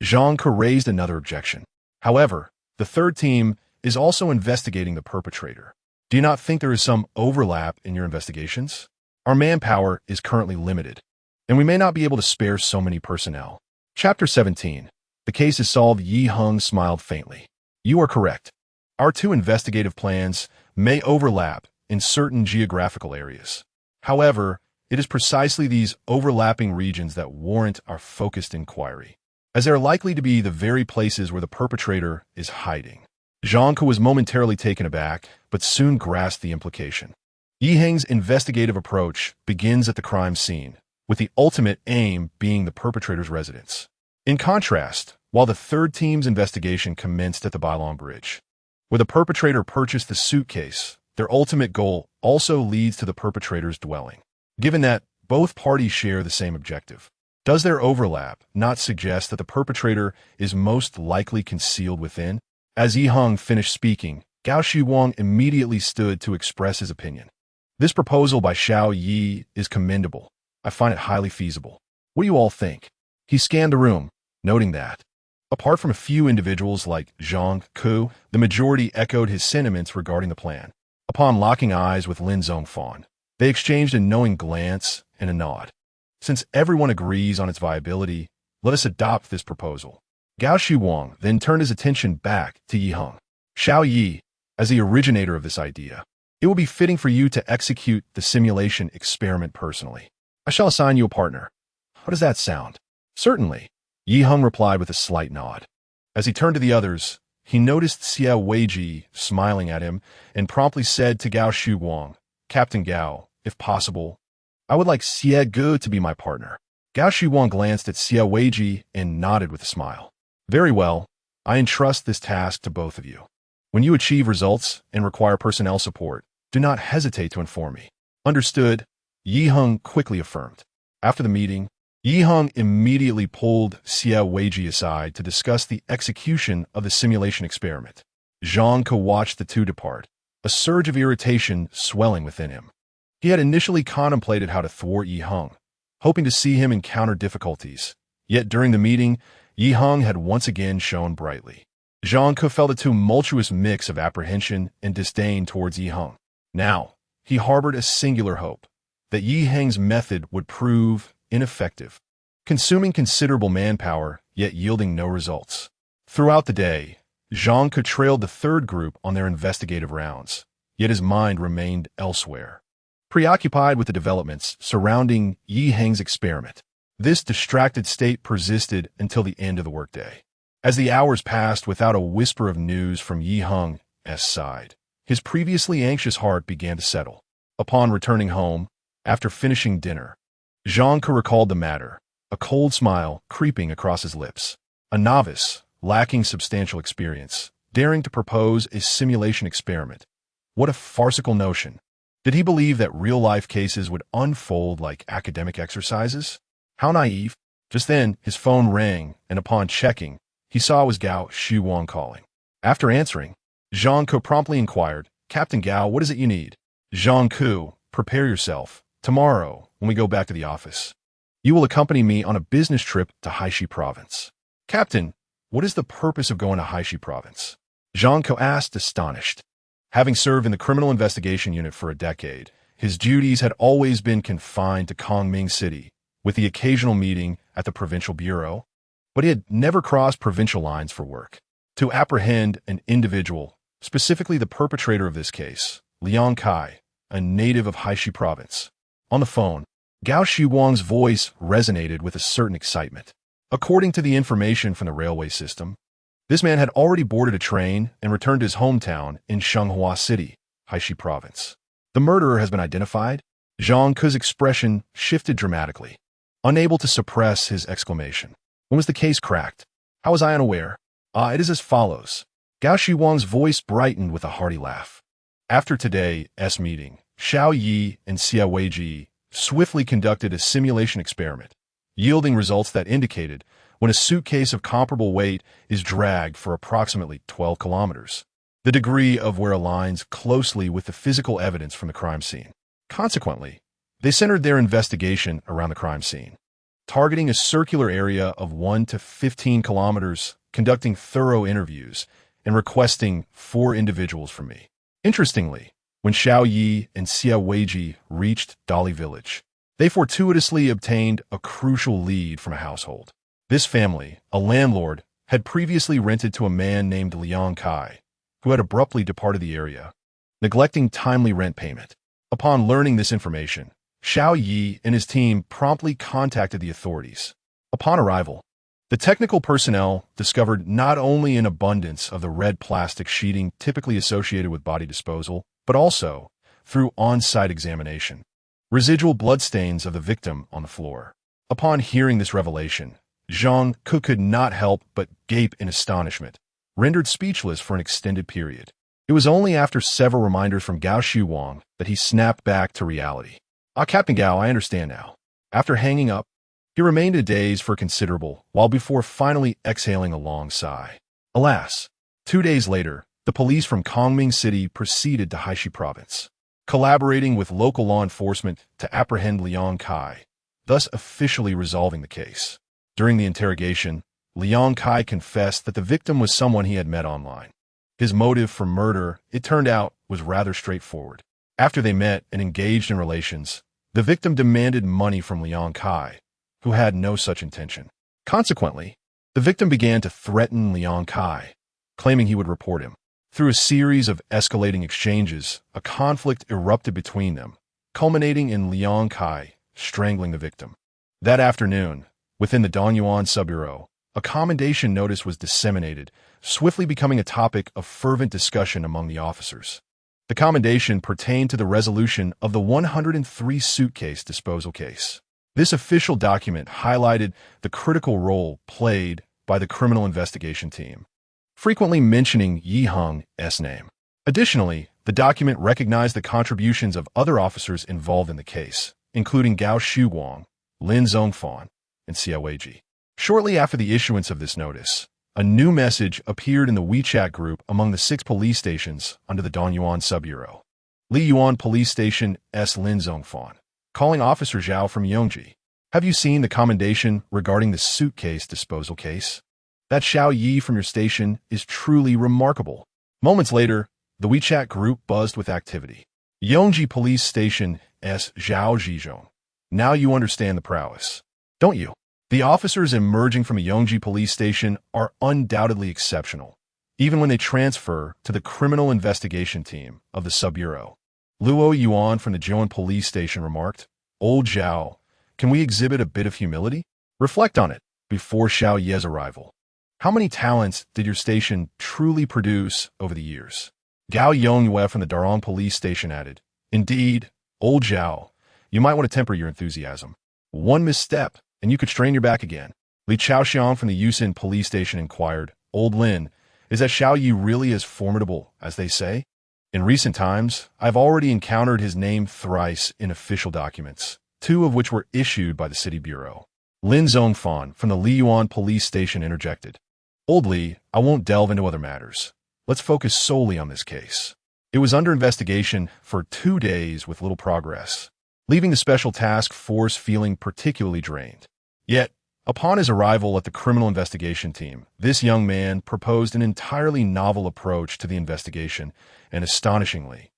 Zhang Ke raised another objection. However, the third team is also investigating the perpetrator. Do you not think there is some overlap in your investigations? Our manpower is currently limited, and we may not be able to spare so many personnel. Chapter 17. The case is solved. Yi Heng smiled faintly. You are correct. Our two investigative plans may overlap in certain geographical areas. However, it is precisely these overlapping regions that warrant our focused inquiry, as they are likely to be the very places where the perpetrator is hiding. Zhang Ke was momentarily taken aback, but soon grasped the implication. Yi Heng's investigative approach begins at the crime scene, with the ultimate aim being the perpetrator's residence. In contrast, while the third team's investigation commenced at the Bailong Bridge, where the perpetrator purchased the suitcase, their ultimate goal also leads to the perpetrator's dwelling. Given that both parties share the same objective, does their overlap not suggest that the perpetrator is most likely concealed within? As Yi Heng finished speaking, Gao Shiwang immediately stood to express his opinion. This proposal by Xiao Yi is commendable. I find it highly feasible. What do you all think? He scanned the room, noting that, apart from a few individuals like Zhang Ke, the majority echoed his sentiments regarding the plan. Upon locking eyes with Lin Zhongfan, they exchanged a knowing glance and a nod. Since everyone agrees on its viability, let us adopt this proposal. Gao Shiwang then turned his attention back to Yi Heng. Xiao Yi, as the originator of this idea, it will be fitting for you to execute the simulation experiment personally. I shall assign you a partner. How does that sound? Certainly, Yi Heng replied with a slight nod. As he turned to the others, he noticed Xie Weiji smiling at him and promptly said to Gao Shiwang, Captain Gao, if possible, I would like Xie Ge to be my partner. Gao Shiwang glanced at Xie Weiji and nodded with a smile. Very well, I entrust this task to both of you. When you achieve results and require personnel support, do not hesitate to inform me. Understood, Yi Heng quickly affirmed. After the meeting, Yi Heng immediately pulled Xie Weiji aside to discuss the execution of the simulation experiment. Zhang Ke watched the two depart, a surge of irritation swelling within him. He had initially contemplated how to thwart Yi Heng, hoping to see him encounter difficulties. Yet during the meeting, Yi Heng had once again shone brightly. Zhang Ke felt a tumultuous mix of apprehension and disdain towards Yi Heng. Now, he harbored a singular hope that Yi Heng's method would prove ineffective. consuming considerable manpower, yet yielding no results. Throughout the day, Zhang Ke trailed the third group on their investigative rounds, yet his mind remained elsewhere, preoccupied with the developments surrounding Yi Heng's experiment. This distracted state persisted until the end of the workday. As the hours passed without a whisper of news from Yi Heng's side, his previously anxious heart began to settle. Upon returning home, after finishing dinner, Zhang Ke recalled the matter, a cold smile creeping across his lips. A novice, lacking substantial experience, daring to propose a simulation experiment. What a farcical notion. Did he believe that real-life cases would unfold like academic exercises? How naive. Just then, his phone rang, and upon checking, he saw it was Gao Shuwang calling. After answering, Zhang Ke promptly inquired, "Captain Gao, what is it you need?" "Zhang Ke, prepare yourself. Tomorrow, when we go back to the office, you will accompany me on a business trip to Haishi Province." "Captain, what is the purpose of going to Haishi Province?" Zhang Ke asked, astonished. Having served in the Criminal Investigation Unit for a decade, his duties had always been confined to Kongming City, with the occasional meeting at the Provincial Bureau, but he had never crossed provincial lines for work. To apprehend an individual, specifically the perpetrator of this case, Liang Kai, a native of Haishi Province. On the phone, Gao Shuwang's voice resonated with a certain excitement. According to the information from the railway system, this man had already boarded a train and returned to his hometown in Shenghua City, Haishi Province. The murderer has been identified? Zhang Ke's expression shifted dramatically, unable to suppress his exclamation. When was the case cracked? How was I unaware? It is as follows. Gao Shuwang's voice brightened with a hearty laugh. After today's meeting, Xiao Yi and Xia Weiji swiftly conducted a simulation experiment, yielding results that indicated when a suitcase of comparable weight is dragged for approximately 12 kilometers, the degree of wear aligns closely with the physical evidence from the crime scene. Consequently, they centered their investigation around the crime scene, targeting a circular area of 1 to 15 kilometers, conducting thorough interviews, and requesting 4 individuals from me. Interestingly, when Xiao Yi and Xia Weiji reached Dali village, they fortuitously obtained a crucial lead from a household. This family, a landlord, had previously rented to a man named Liang Kai, who had abruptly departed the area, neglecting timely rent payment. Upon learning this information, Xiao Yi and his team promptly contacted the authorities. Upon arrival, the technical personnel discovered not only an abundance of the red plastic sheeting typically associated with body disposal, but also, through on-site examination, residual bloodstains of the victim on the floor. Upon hearing this revelation, Zhang Ke could not help but gape in astonishment, rendered speechless for an extended period. It was only after several reminders from Gao Shuwang that he snapped back to reality. Captain Gao, I understand now. After hanging up, he remained in a daze for considerable while before finally exhaling a long sigh. Alas, 2 days later, the police from Kongming City proceeded to Haishi Province, collaborating with local law enforcement to apprehend Liang Kai, thus officially resolving the case. During the interrogation, Liang Kai confessed that the victim was someone he had met online. His motive for murder, it turned out, was rather straightforward. After they met and engaged in relations, the victim demanded money from Liang Kai, who had no such intention. Consequently, the victim began to threaten Liang Kai, claiming he would report him. Through a series of escalating exchanges, a conflict erupted between them, culminating in Liang Kai strangling the victim. That afternoon, within the Danyuan Subbureau, a commendation notice was disseminated, swiftly becoming a topic of fervent discussion among the officers. The commendation pertained to the resolution of the 103 suitcase disposal case. This official document highlighted the critical role played by the criminal investigation team, frequently mentioning Yi Heng's name. Additionally, the document recognized the contributions of other officers involved in the case, including Gao Shuwang, Lin Zongfan, and Xia Weiji. Shortly after the issuance of this notice, a new message appeared in the WeChat group among the 6 police stations under the Danyuan Subbureau. Liyuan Police Station S. Lin Zongfan, calling Officer Zhao from Yongji. Have you seen the commendation regarding the suitcase disposal case? That Xiao Yi from your station is truly remarkable. Moments later, the WeChat group buzzed with activity. Yongji Police Station S. Zhao Zhizhong. Now you understand the prowess, don't you? The officers emerging from a Yongji police station are undoubtedly exceptional, even when they transfer to the criminal investigation team of the sub-bureau. Luo Yuan from the Jiuan police station remarked, "Old Zhao, can we exhibit a bit of humility? Reflect on it before Xiao Ye's arrival. How many talents did your station truly produce over the years?" Gao Yongyue from the Darong police station added, "Indeed, old Zhao, you might want to temper your enthusiasm. One misstep, and you could strain your back again." Li Chaoxiang from the Yusin police station inquired, "Old Lin, is that Xiao Yi really as formidable as they say? In recent times, I've already encountered his name thrice in official documents, 2 of which were issued by the city bureau." Lin Zhongfan from the Liyuan police station interjected, "Old Li, I won't delve into other matters. Let's focus solely on this case." It was under investigation for 2 days with little progress, leaving the special task force feeling particularly drained. Yet, upon his arrival at the criminal investigation team, this young man proposed an entirely novel approach to the investigation and, astonishingly,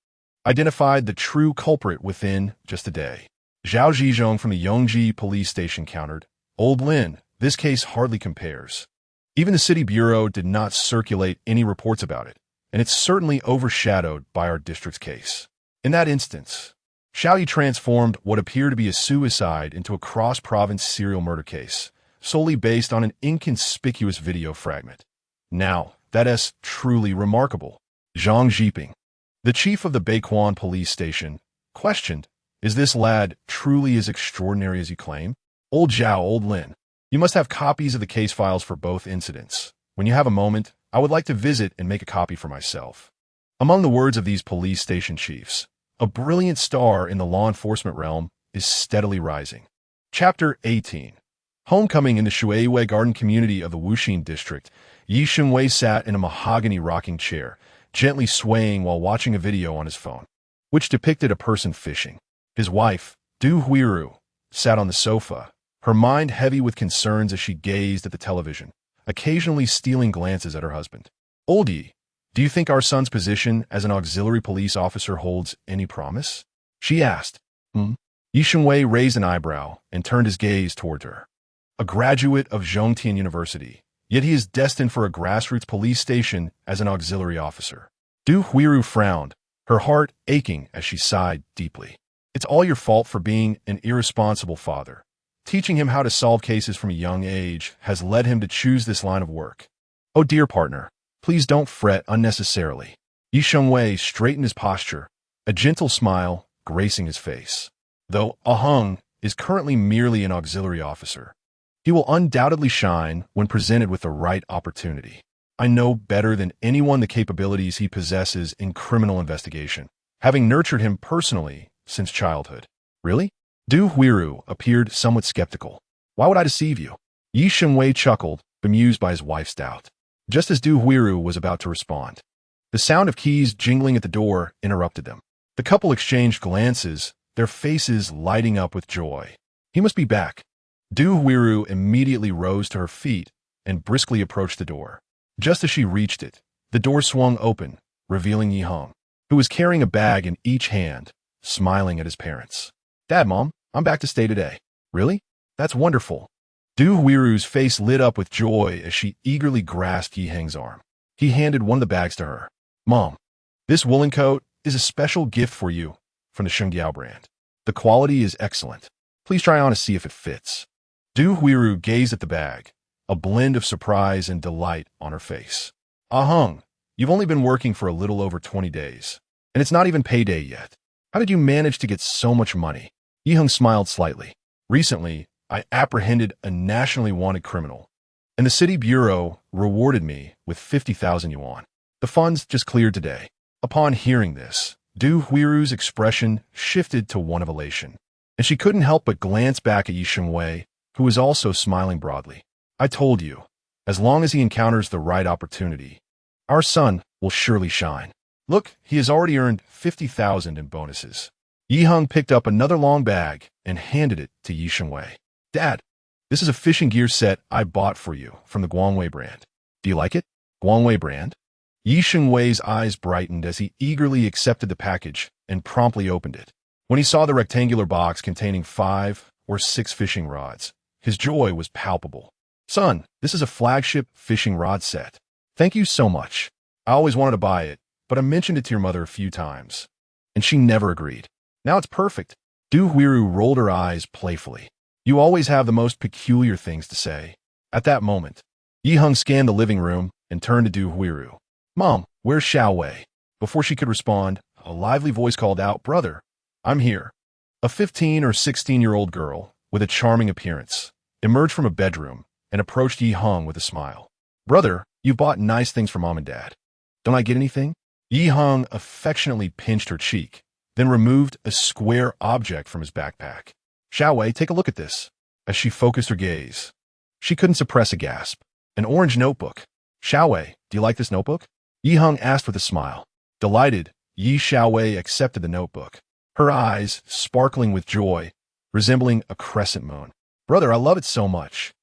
identified the true culprit within just a day. Zhao Zhizhong from the Yongji police station countered, "Old Lin, this case hardly compares. Even the city bureau did not circulate any reports about it, and it's certainly overshadowed by our district's case. In that instance, Xiao Yi transformed what appeared to be a suicide into a cross-province serial murder case, solely based on an inconspicuous video fragment. Now, that is truly remarkable." Zhang Jiping, the chief of the Beiquan police station, questioned, "Is this lad truly as extraordinary as you claim? Old Zhao, old Lin, you must have copies of the case files for both incidents. When you have a moment, I would like to visit and make a copy for myself." Among the words of these police station chiefs, a brilliant star in the law enforcement realm is steadily rising. Chapter 18. Homecoming in the Shuiwei Garden community of the Wuxin district, Yi Shunwei sat in a mahogany rocking chair, gently swaying while watching a video on his phone, which depicted a person fishing. His wife, Du Huiru, sat on the sofa, her mind heavy with concerns as she gazed at the television, occasionally stealing glances at her husband. "Old Yi, do you think our son's position as an auxiliary police officer holds any promise?" she asked. Yi Shunwei raised an eyebrow and turned his gaze toward her. A graduate of Zhongtian University, yet he is destined for a grassroots police station as an auxiliary officer. Du Huiru frowned, her heart aching as she sighed deeply. "It's all your fault for being an irresponsible father. Teaching him how to solve cases from a young age has led him to choose this line of work. Oh dear partner, please don't fret unnecessarily." Yi Shunwei straightened his posture, a gentle smile gracing his face. Though Heng is currently merely an auxiliary officer, he will undoubtedly shine when presented with the right opportunity. I know better than anyone the capabilities he possesses in criminal investigation, having nurtured him personally since childhood. Really? Du Huiru appeared somewhat skeptical. "Why would I deceive you?" Yi Shunwei chuckled, bemused by his wife's doubt. Just as Du Huiru was about to respond, the sound of keys jingling at the door interrupted them. The couple exchanged glances, their faces lighting up with joy. "He must be back." Du Huiru immediately rose to her feet and briskly approached the door. Just as she reached it, the door swung open, revealing Yi Heng, who was carrying a bag in each hand, smiling at his parents. "Dad, Mom, I'm back to stay today." "Really? That's wonderful." Du Huiru's face lit up with joy as she eagerly grasped Yi Heng's arm. He handed one of the bags to her. "Mom, this woolen coat is a special gift for you from the Shengdiao brand. The quality is excellent. Please try on to see if it fits." Du Huiru gazed at the bag, a blend of surprise and delight on her face. "Heng, you've only been working for a little over 20 days, and it's not even payday yet. How did you manage to get so much money?" Yi Heng smiled slightly. "Recently, I apprehended a nationally wanted criminal, and the city bureau rewarded me with 50,000 yuan. The funds just cleared today." Upon hearing this, Du Huiru's expression shifted to one of elation, and she couldn't help but glance back at Yi Shunwei, who was also smiling broadly. "I told you, as long as he encounters the right opportunity, our son will surely shine. Look, he has already earned 50,000 in bonuses." Yi Heng picked up another long bag and handed it to Yi Shunwei. "Dad, this is a fishing gear set I bought for you from the Guangwei brand. Do you like it?" "Guangwei brand?" Yi Shunwei's eyes brightened as he eagerly accepted the package and promptly opened it. When he saw the rectangular box containing 5 or 6 fishing rods, His joy was palpable. "Son, this is a flagship fishing rod set. Thank you so much. I always wanted to buy it, but I mentioned it to your mother a few times, and she never agreed. Now it's perfect." Du Huiru rolled her eyes playfully. "You always have the most peculiar things to say." At that moment, Yi Heng scanned the living room and turned to Du Huiru. "Mom, where's Xiao Wei?" Before she could respond, a lively voice called out, "Brother, I'm here." A 15 or 16-year-old girl with a charming appearance emerged from a bedroom and approached Yi Heng with a smile. "Brother, you've bought nice things for Mom and Dad. Don't I get anything?" Yi Heng affectionately pinched her cheek, then removed a square object from his backpack. "Xiao Wei, take a look at this." As she focused her gaze, she couldn't suppress a gasp. An orange notebook. "Xiao Wei, do you like this notebook?" Yi Heng asked with a smile. Delighted, Yi Xiao Wei accepted the notebook, her eyes sparkling with joy, resembling a crescent moon. "Brother, I love it so much."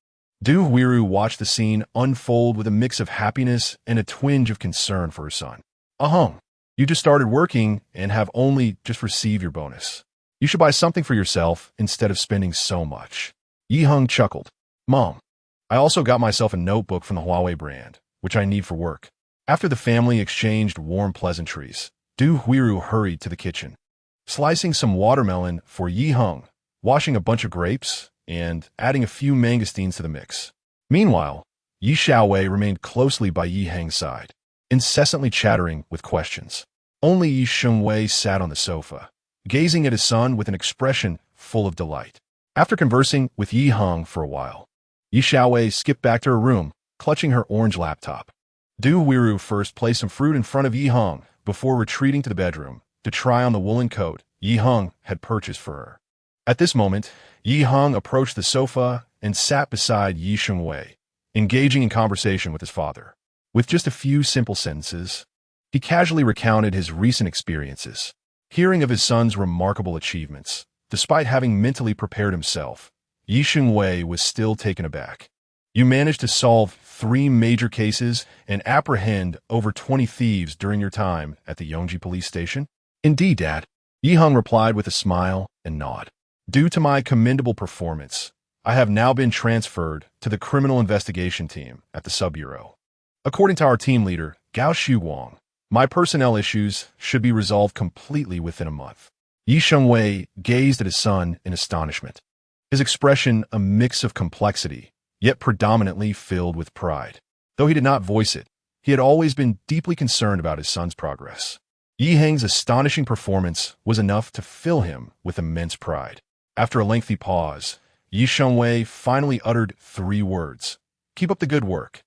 Du Huiru watched the scene unfold with a mix of happiness and a twinge of concern for her son. "Heng, you just started working and have only just received your bonus. You should buy something for yourself instead of spending so much." Yi Heng chuckled. "Mom, I also got myself a notebook from the Huawei brand, which I need for work." After the family exchanged warm pleasantries, Du Huiru hurried to the kitchen, slicing some watermelon for Yi Heng, washing a bunch of grapes, and adding a few mangosteens to the mix. Meanwhile, Yi Xiaowei remained closely by Yi Heng's side, incessantly chattering with questions. Only Yi Shengwei sat on the sofa, gazing at his son with an expression full of delight. After conversing with Yi Heng for a while, Yi Xiaowei skipped back to her room, clutching her orange laptop. Du Huiru first placed some fruit in front of Yi Heng before retreating to the bedroom to try on the woolen coat Yi Heng had purchased for her. At this moment, Yi Heng approached the sofa and sat beside Yi Shengwei, engaging in conversation with his father. With just a few simple sentences, he casually recounted his recent experiences. Hearing of his son's remarkable achievements, despite having mentally prepared himself, Yi Shengwei was still taken aback. "You managed to solve 3 major cases and apprehend over 20 thieves during your time at the Yongji police station?" "Indeed, Dad," Yi Heng replied with a smile and nod. "Due to my commendable performance, I have now been transferred to the criminal investigation team at the sub-bureau. According to our team leader, Gao Shuguang, my personnel issues should be resolved completely within a month." Yi Shengwei gazed at his son in astonishment, his expression a mix of complexity, yet predominantly filled with pride. Though he did not voice it, he had always been deeply concerned about his son's progress. Yi Heng's astonishing performance was enough to fill him with immense pride. After a lengthy pause, Yi Shengwei finally uttered 3 words. "Keep up the good work."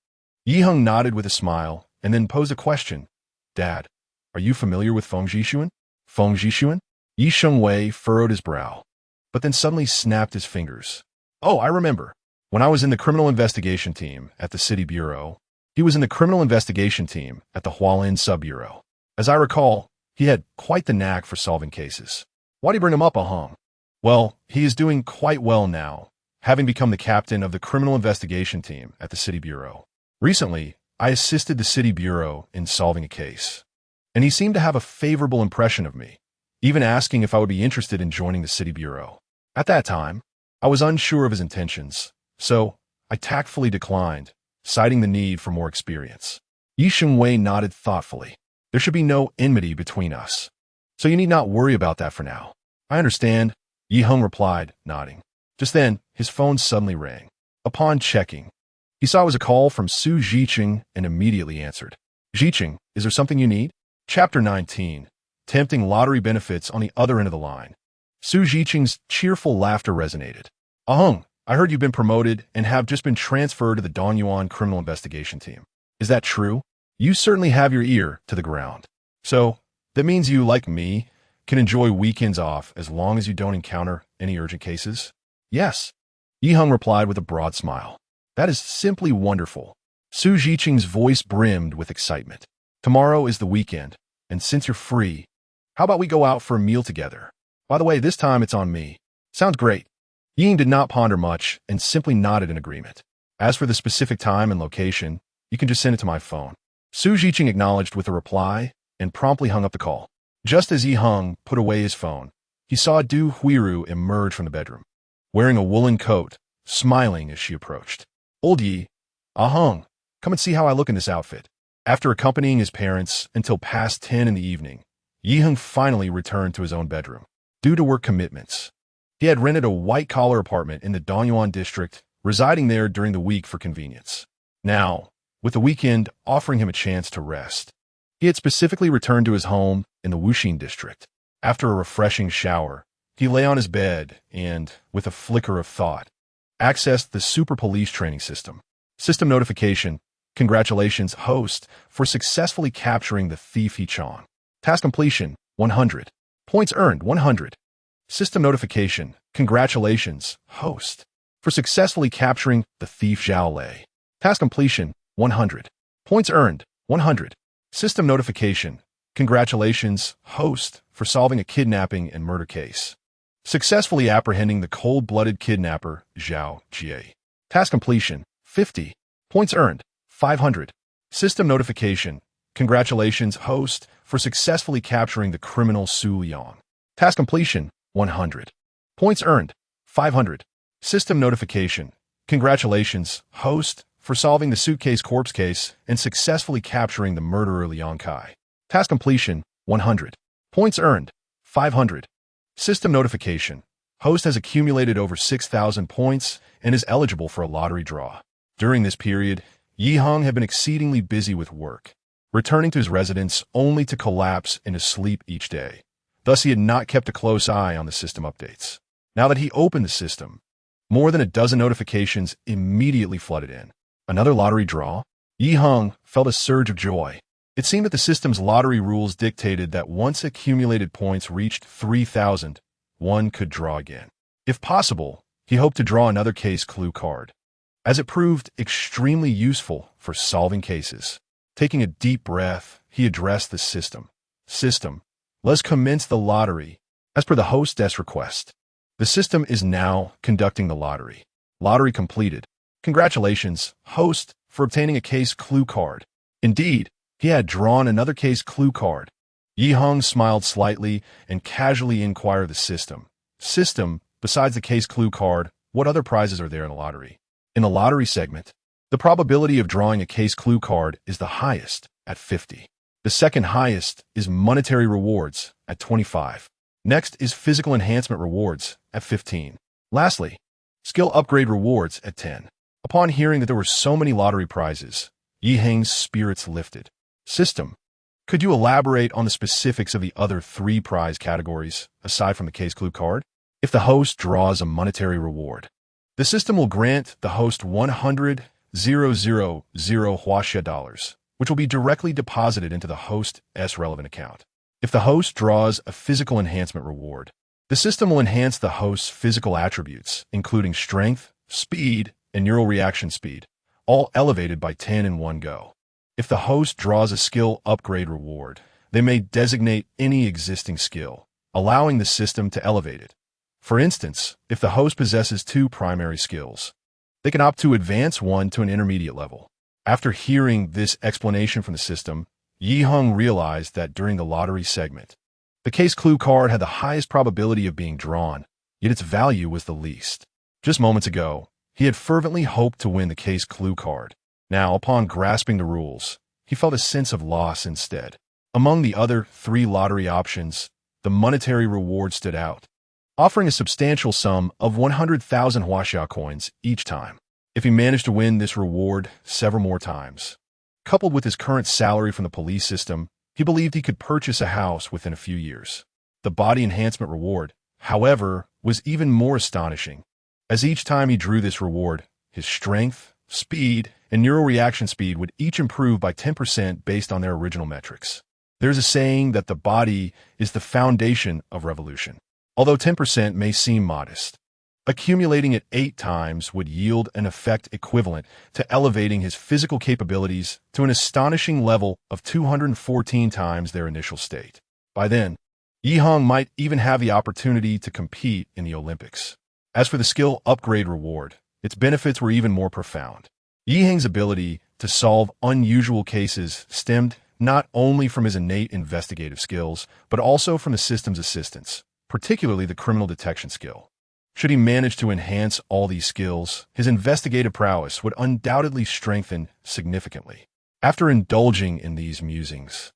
Yi Heng nodded with a smile and then posed a question. "Dad, are you familiar with Feng Zhishuan?" "Feng Zhishuan?" Yi Shengwei furrowed his brow, but then suddenly snapped his fingers. "Oh, I remember. When I was in the criminal investigation team at the city bureau, he was in the criminal investigation team at the Hualin sub-bureau. As I recall, he had quite the knack for solving cases." "Why do you bring him up, Heng?" "Well, he is doing quite well now, having become the captain of the criminal investigation team at the city bureau. Recently, I assisted the city bureau in solving a case, and he seemed to have a favorable impression of me, even asking if I would be interested in joining the city bureau. At that time, I was unsure of his intentions, so I tactfully declined, citing the need for more experience." Yi Shengwei nodded thoughtfully. "There should be no enmity between us, so you need not worry about that for now." "I understand," Yi Heng replied, nodding. Just then, his phone suddenly rang. Upon checking, he saw it was a call from Su Zhiqing and immediately answered. "Zhiqing, is there something you need?" Chapter 19. Tempting lottery benefits on the other end of the line. Su Zhiqing's cheerful laughter resonated. "Heng, I heard you've been promoted and have just been transferred to the Donyuan criminal investigation team. Is that true? You certainly have your ear to the ground. So, that means you, like me, can enjoy weekends off as long as you don't encounter any urgent cases?" "Yes," Yi Heng replied with a broad smile. "That is simply wonderful." Su Zhiqing's voice brimmed with excitement. "Tomorrow is the weekend, and since you're free, how about we go out for a meal together? By the way, this time it's on me." "Sounds great." Yi Heng did not ponder much and simply nodded in agreement. "As for the specific time and location, you can just send it to my phone." Su Zhiqing acknowledged with a reply and promptly hung up the call. Just as Yi Heng put away his phone, he saw Du Huiru emerge from the bedroom. Wearing a woolen coat smiling as she approached. "Old Yi, Heng, come and see how I look in this outfit." After accompanying his parents until past 10 in the evening, Yi Heng finally returned to his own bedroom. Due to work commitments, he had rented a white-collar apartment in the Dongyuan district, residing there during the week for convenience. Now, with the weekend offering him a chance to rest, he had specifically returned to his home in the Wuxin district. After a refreshing shower, he lay on his bed and, with a flicker of thought, accessed the Super Police training system. System notification: congratulations, host, for successfully capturing the thief He Chong. Task completion: 100. Points earned: 100. System notification: congratulations, host, for successfully capturing the thief Zhao Lei. Task completion: 100. Points earned: 100. System notification: congratulations, host, for solving a kidnapping and murder case. Successfully apprehending the cold-blooded kidnapper Zhao Jie. Task completion: 50. Points earned: 500. System notification: congratulations, host, for successfully capturing the criminal Su Liang. Task completion: 100. Points earned: 500. System notification: congratulations, host, for solving the suitcase corpse case and successfully capturing the murderer Liang Kai. Task completion: 100. Points earned: 500. System notification: host has accumulated over 6,000 points and is eligible for a lottery draw. During this period, Yi Heng had been exceedingly busy with work, returning to his residence only to collapse into sleep each day. Thus, he had not kept a close eye on the system updates. Now that he opened the system, more than a dozen notifications immediately flooded in. Another lottery draw? Yi Heng felt a surge of joy. It seemed that the system's lottery rules dictated that once accumulated points reached 3,000, one could draw again. If possible, he hoped to draw another case clue card, as it proved extremely useful for solving cases. Taking a deep breath, he addressed the system. "System, let's commence the lottery, as per the hostess request." The system is now conducting the lottery. Lottery completed. Congratulations, host, for obtaining a case clue card. Indeed, he had drawn another case clue card. Yi Heng smiled slightly and casually inquired the system. "System, besides the case clue card, what other prizes are there in the lottery?" In the lottery segment, the probability of drawing a case clue card is the highest, at 50. The second highest is monetary rewards, at 25. Next is physical enhancement rewards, at 15. Lastly, skill upgrade rewards, at 10. Upon hearing that there were so many lottery prizes, Yi Heng's spirits lifted. "System, could you elaborate on the specifics of the other 3 prize categories, aside from the case clue card?" If the host draws a monetary reward, the system will grant the host 100,000 Huaxia dollars, which will be directly deposited into the host's relevant account. If the host draws a physical enhancement reward, the system will enhance the host's physical attributes, including strength, speed, and neural reaction speed, all elevated by 10 in one go. If the host draws a skill upgrade reward, they may designate any existing skill, allowing the system to elevate it. For instance, if the host possesses 2 primary skills, they can opt to advance one to an intermediate level. After hearing this explanation from the system, Yi Heng realized that during the lottery segment, the case clue card had the highest probability of being drawn, yet its value was the least. Just moments ago, he had fervently hoped to win the case clue card. Now, upon grasping the rules, he felt a sense of loss instead. Among the other 3 lottery options, the monetary reward stood out, offering a substantial sum of 100,000 Huaxia coins each time. If he managed to win this reward several more times, coupled with his current salary from the police system, he believed he could purchase a house within a few years. The body enhancement reward, however, was even more astonishing, as each time he drew this reward, his strength, speed, and neural reaction speed would each improve by 10% based on their original metrics. There's a saying that the body is the foundation of revolution. Although 10% may seem modest, accumulating it 8 times would yield an effect equivalent to elevating his physical capabilities to an astonishing level of 214 times their initial state. By then, Yi Heng might even have the opportunity to compete in the Olympics. As for the skill upgrade reward, its benefits were even more profound. Yi Heng's ability to solve unusual cases stemmed not only from his innate investigative skills, but also from the system's assistance, particularly the criminal detection skill. Should he manage to enhance all these skills, his investigative prowess would undoubtedly strengthen significantly. After indulging in these musings,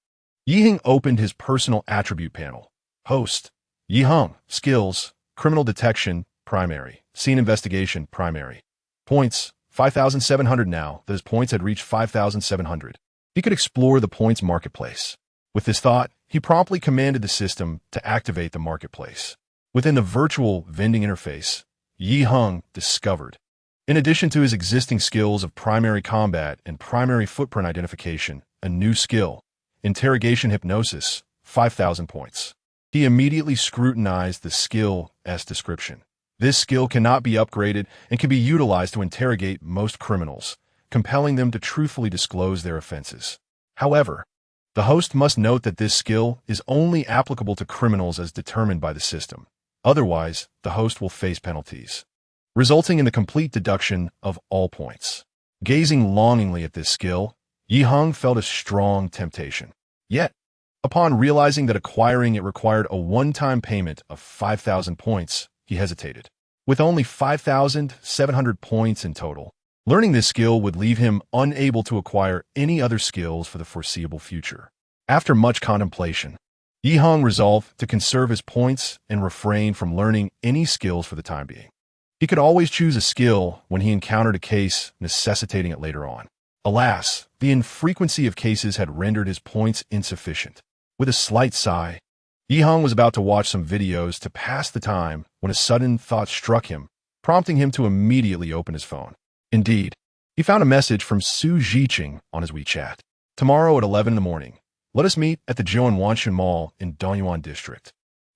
Heng opened his personal attribute panel. Host, Heng, skills, criminal detection, primary, scene investigation, primary. Points, 5,700 now that his points had reached 5,700. He could explore the points marketplace. With this thought, he promptly commanded the system to activate the marketplace. Within the virtual vending interface, Heng discovered, in addition to his existing skills of primary combat and primary footprint identification, a new skill, interrogation hypnosis, 5,000 points. He immediately scrutinized the skill S description. This skill cannot be upgraded and can be utilized to interrogate most criminals, compelling them to truthfully disclose their offenses. However, the host must note that this skill is only applicable to criminals as determined by the system. Otherwise, the host will face penalties, resulting in the complete deduction of all points. Gazing longingly at this skill, Heng felt a strong temptation. Yet, upon realizing that acquiring it required a one-time payment of 5,000 points, he hesitated. With only 5,700 points in total, learning this skill would leave him unable to acquire any other skills for the foreseeable future. After much contemplation, Heng resolved to conserve his points and refrain from learning any skills for the time being. He could always choose a skill when he encountered a case necessitating it later on. Alas, the infrequency of cases had rendered his points insufficient. With a slight sigh, Heng was about to watch some videos to pass the time when a sudden thought struck him, prompting him to immediately open his phone. Indeed, he found a message from Su Jiqing on his WeChat. Tomorrow at 11 in the morning, let us meet at the Zhouanwanshan Mall in Dongyuan District.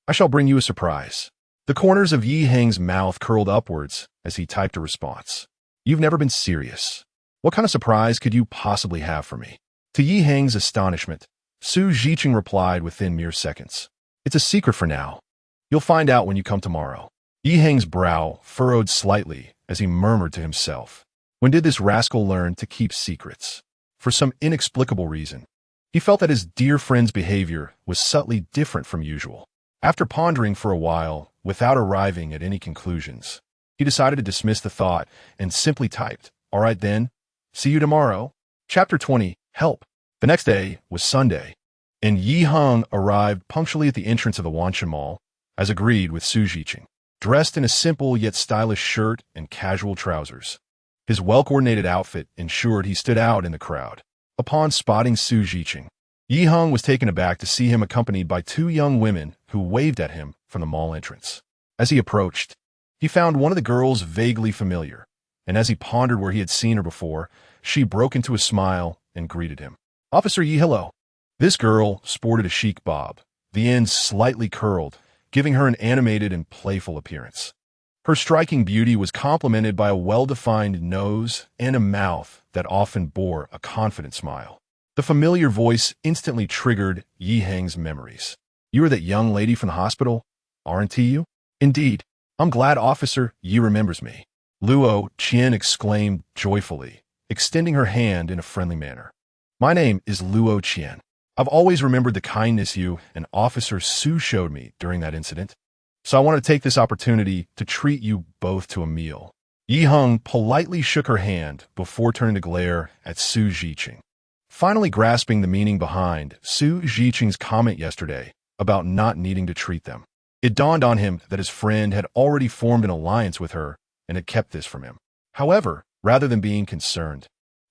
I shall bring you a surprise. The corners of Heng's mouth curled upwards as he typed a response. You've never been serious. What kind of surprise could you possibly have for me? To Heng's astonishment, Su Jiqing replied within mere seconds. It's a secret for now. You'll find out when you come tomorrow. Heng's brow furrowed slightly as he murmured to himself. When did this rascal learn to keep secrets? For some inexplicable reason, he felt that his dear friend's behavior was subtly different from usual. After pondering for a while, without arriving at any conclusions, he decided to dismiss the thought and simply typed, "All right then, see you tomorrow." Chapter 20, Help. The next day was Sunday, and Heng arrived punctually at the entrance of the Wanshan Mall, as agreed with Su Jiqing. Dressed in a simple yet stylish shirt and casual trousers, his well-coordinated outfit ensured he stood out in the crowd. Upon spotting Su Jiqing, Heng was taken aback to see him accompanied by two young women who waved at him from the mall entrance. As he approached, he found one of the girls vaguely familiar, and as he pondered where he had seen her before, she broke into a smile and greeted him. "Officer Yi, hello." This girl sported a chic bob, the ends slightly curled, giving her an animated and playful appearance. Her striking beauty was complemented by a well-defined nose and a mouth that often bore a confident smile. The familiar voice instantly triggered Heng's memories. "You are that young lady from the hospital, aren't you?" "Indeed. I'm glad Officer Yi remembers me," Luo Qian exclaimed joyfully, extending her hand in a friendly manner. "My name is Luo Qian. I've always remembered the kindness you and Officer Su showed me during that incident, so I want to take this opportunity to treat you both to a meal." Heng politely shook her hand before turning to glare at Su Jiqing. Finally grasping the meaning behind Su Jiqing's comment yesterday about not needing to treat them, it dawned on him that his friend had already formed an alliance with her and had kept this from him. However, rather than being concerned,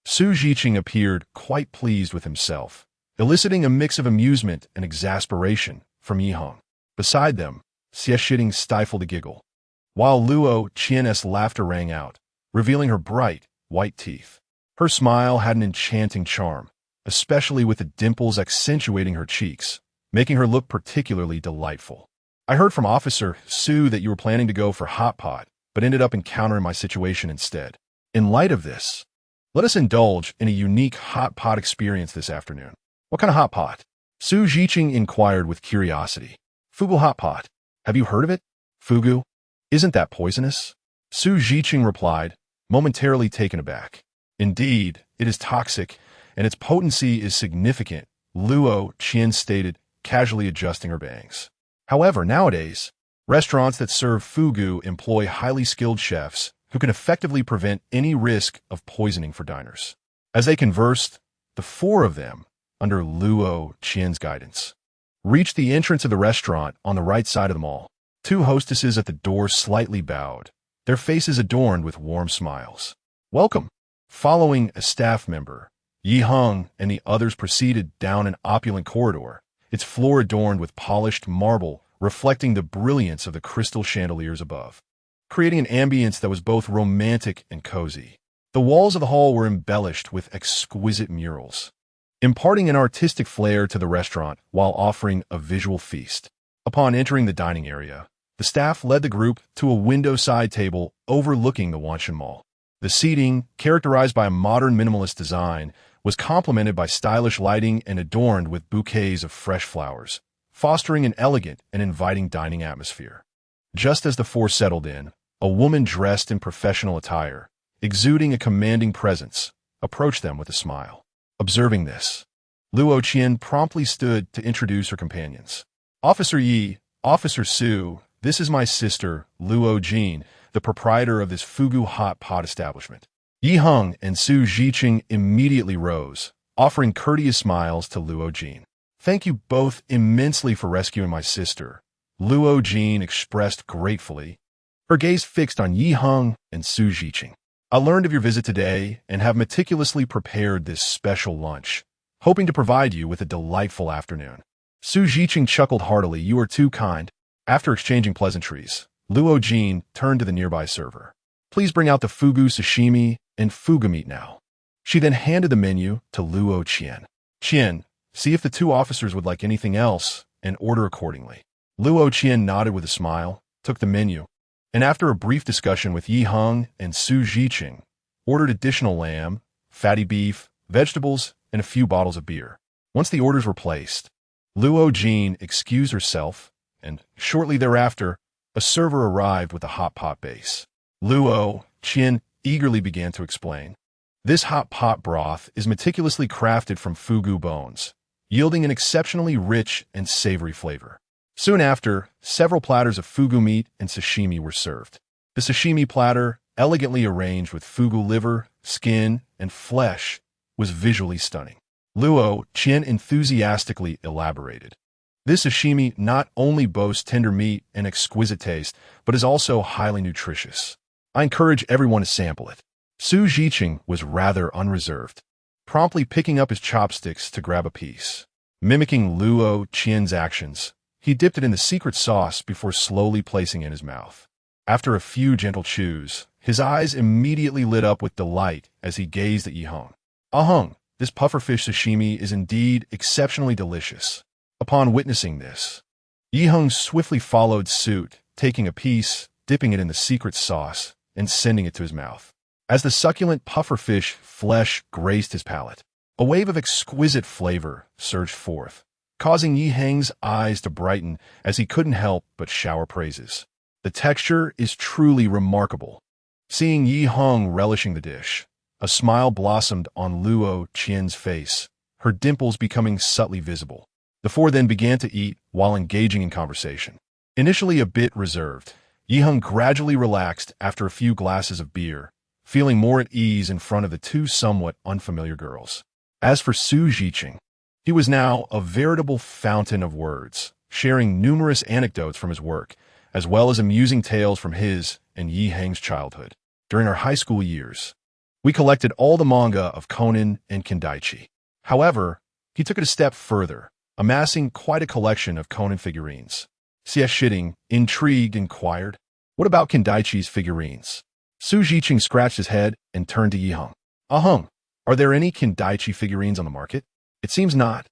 Su Jiqing appeared quite pleased with himself, eliciting a mix of amusement and exasperation from Heng. Beside them, Xie Shitting stifled a giggle, while Luo Qian's laughter rang out, revealing her bright, white teeth. Her smile had an enchanting charm, especially with the dimples accentuating her cheeks, making her look particularly delightful. "I heard from Officer Su that you were planning to go for hot pot, but ended up encountering my situation instead. In light of this, let us indulge in a unique hot pot experience this afternoon." "What kind of hot pot?" Su Jiqing inquired with curiosity. "Fugu hot pot. Have you heard of it?" "Fugu? Isn't that poisonous?" Su Jiqing replied, momentarily taken aback. "Indeed, it is toxic, and its potency is significant," Luo Qian stated, casually adjusting her bangs. "However, nowadays, Restaurants that serve fugu employ highly skilled chefs who can effectively prevent any risk of poisoning for diners. As they conversed, the four of them, under Luo Qian's guidance, reached the entrance of the restaurant on the right side of the mall. Two hostesses at the door slightly bowed, their faces adorned with warm smiles. "Welcome." Following a staff member, Yi Heng and the others proceeded down an opulent corridor, its floor adorned with polished marble reflecting the brilliance of the crystal chandeliers above, creating an ambience that was both romantic and cozy. The walls of the hall were embellished with exquisite murals, imparting an artistic flair to the restaurant while offering a visual feast. Upon entering the dining area, the staff led the group to a window-side table overlooking the Wanshan Mall. The seating, characterized by a modern minimalist design, was complemented by stylish lighting and adorned with bouquets of fresh flowers, fostering an elegant and inviting dining atmosphere. Just as the four settled in, a woman dressed in professional attire, exuding a commanding presence, approached them with a smile. Observing this, Luo Qian promptly stood to introduce her companions. "Officer Yi, Officer Su, this is my sister, Luo Jin, the proprietor of this fugu hot pot establishment." Yi Heng and Su Zhiqing immediately rose, offering courteous smiles to Luo Jin. "Thank you both immensely for rescuing my sister," Luo Jin expressed gratefully, her gaze fixed on Yi Heng and Su Zhiqing. "I learned of your visit today and have meticulously prepared this special lunch, hoping to provide you with a delightful afternoon." Su Zhiqing chuckled heartily. "You are too kind." After exchanging pleasantries, Luo Jin turned to the nearby server. "Please bring out the fugu sashimi and fugu meat now." She then handed the menu to Luo Qian. "Qian, see if the two officers would like anything else and order accordingly." Luo Qian nodded with a smile, took the menu, and after a brief discussion with Yi Heng and Su Zhiqing, ordered additional lamb, fatty beef, vegetables, and a few bottles of beer. Once the orders were placed, Luo Jin excused herself, and shortly thereafter, a server arrived with a hot pot base. Luo Qian eagerly began to explain. "This hot pot broth is meticulously crafted from fugu bones, yielding an exceptionally rich and savory flavor." Soon after, several platters of fugu meat and sashimi were served. The sashimi platter, elegantly arranged with fugu liver, skin, and flesh, was visually stunning. Luo Qian enthusiastically elaborated. "This sashimi not only boasts tender meat and exquisite taste, but is also highly nutritious. I encourage everyone to sample it." Su Zhiqing was rather unreserved, promptly picking up his chopsticks to grab a piece. Mimicking Luo Qian's actions, he dipped it in the secret sauce before slowly placing it in his mouth. After a few gentle chews, his eyes immediately lit up with delight as he gazed at Yi Heng. "Ah Heng, this pufferfish sashimi is indeed exceptionally delicious." Upon witnessing this, Yi Heng swiftly followed suit, taking a piece, dipping it in the secret sauce, and sending it to his mouth. As the succulent pufferfish flesh graced his palate, a wave of exquisite flavor surged forth, causing Yi Heng's eyes to brighten as he couldn't help but shower praises. "The texture is truly remarkable." Seeing Yi Heng relishing the dish, a smile blossomed on Luo Qian's face, her dimples becoming subtly visible. The four then began to eat while engaging in conversation. Initially a bit reserved, Yi Heng gradually relaxed after a few glasses of beer, feeling more at ease in front of the two somewhat unfamiliar girls. As for Su Zhiqing, he was now a veritable fountain of words, sharing numerous anecdotes from his work, as well as amusing tales from his and Yi Heng's childhood. During our high school years, we collected all the manga of Conan and Kendaichi. However, he took it a step further, amassing quite a collection of Conan figurines. Xie Shitting, intrigued, inquired, "What about Kendaichi's figurines?" Su Zhiqing scratched his head and turned to Yi Heng. "Ah Heng, are there any Kendaichi figurines on the market?" "It seems not,"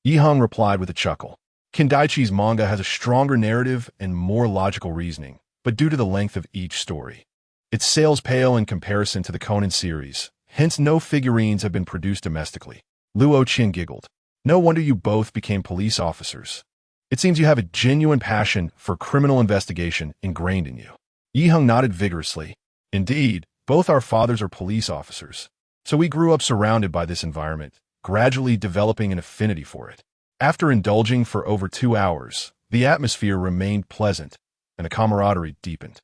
Yi Heng replied with a chuckle. Kendaichi's manga has a stronger narrative and more logical reasoning, but due to the length of each story, its sales pale in comparison to the Conan series, hence no figurines have been produced domestically. Luo Qian giggled. "No wonder you both became police officers. It seems you have a genuine passion for criminal investigation ingrained in you." Yi Heng nodded vigorously. "Indeed, both our fathers are police officers, so we grew up surrounded by this environment, gradually developing an affinity for it." After indulging for over 2 hours, the atmosphere remained pleasant, and the camaraderie deepened.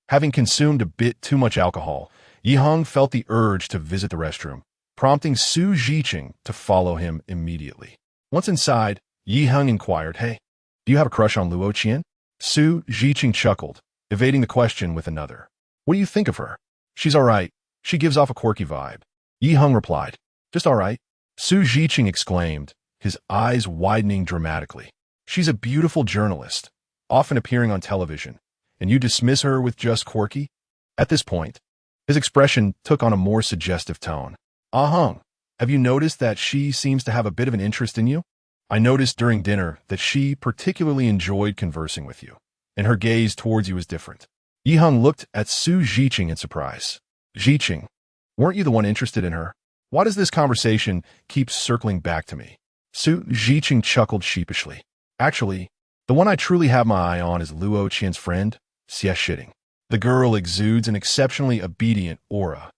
Having consumed a bit too much alcohol, Yi Heng felt the urge to visit the restroom, prompting Su Zhiqing to follow him immediately. Once inside, Yi Heng inquired, "Hey, do you have a crush on Luo Qian?" Su Zhiqing chuckled, evading the question with another. "What do you think of her?" "She's all right. She gives off a quirky vibe." Yi Heng replied. "Just all right?" Su Zhiqing exclaimed, his eyes widening dramatically. "She's a beautiful journalist, often appearing on television, and you dismiss her with just quirky?" At this point, his expression took on a more suggestive tone. "Heng, have you noticed that she seems to have a bit of an interest in you? I noticed during dinner that she particularly enjoyed conversing with you, and her gaze towards you is different." Yi Heng looked at Su Zhiqing in surprise. "Zhiqing, weren't you the one interested in her? Why does this conversation keep circling back to me?" Su Zhiqing chuckled sheepishly. "Actually, the one I truly have my eye on is Luo Qian's friend, Xie Shitting. The girl exudes an exceptionally obedient aura,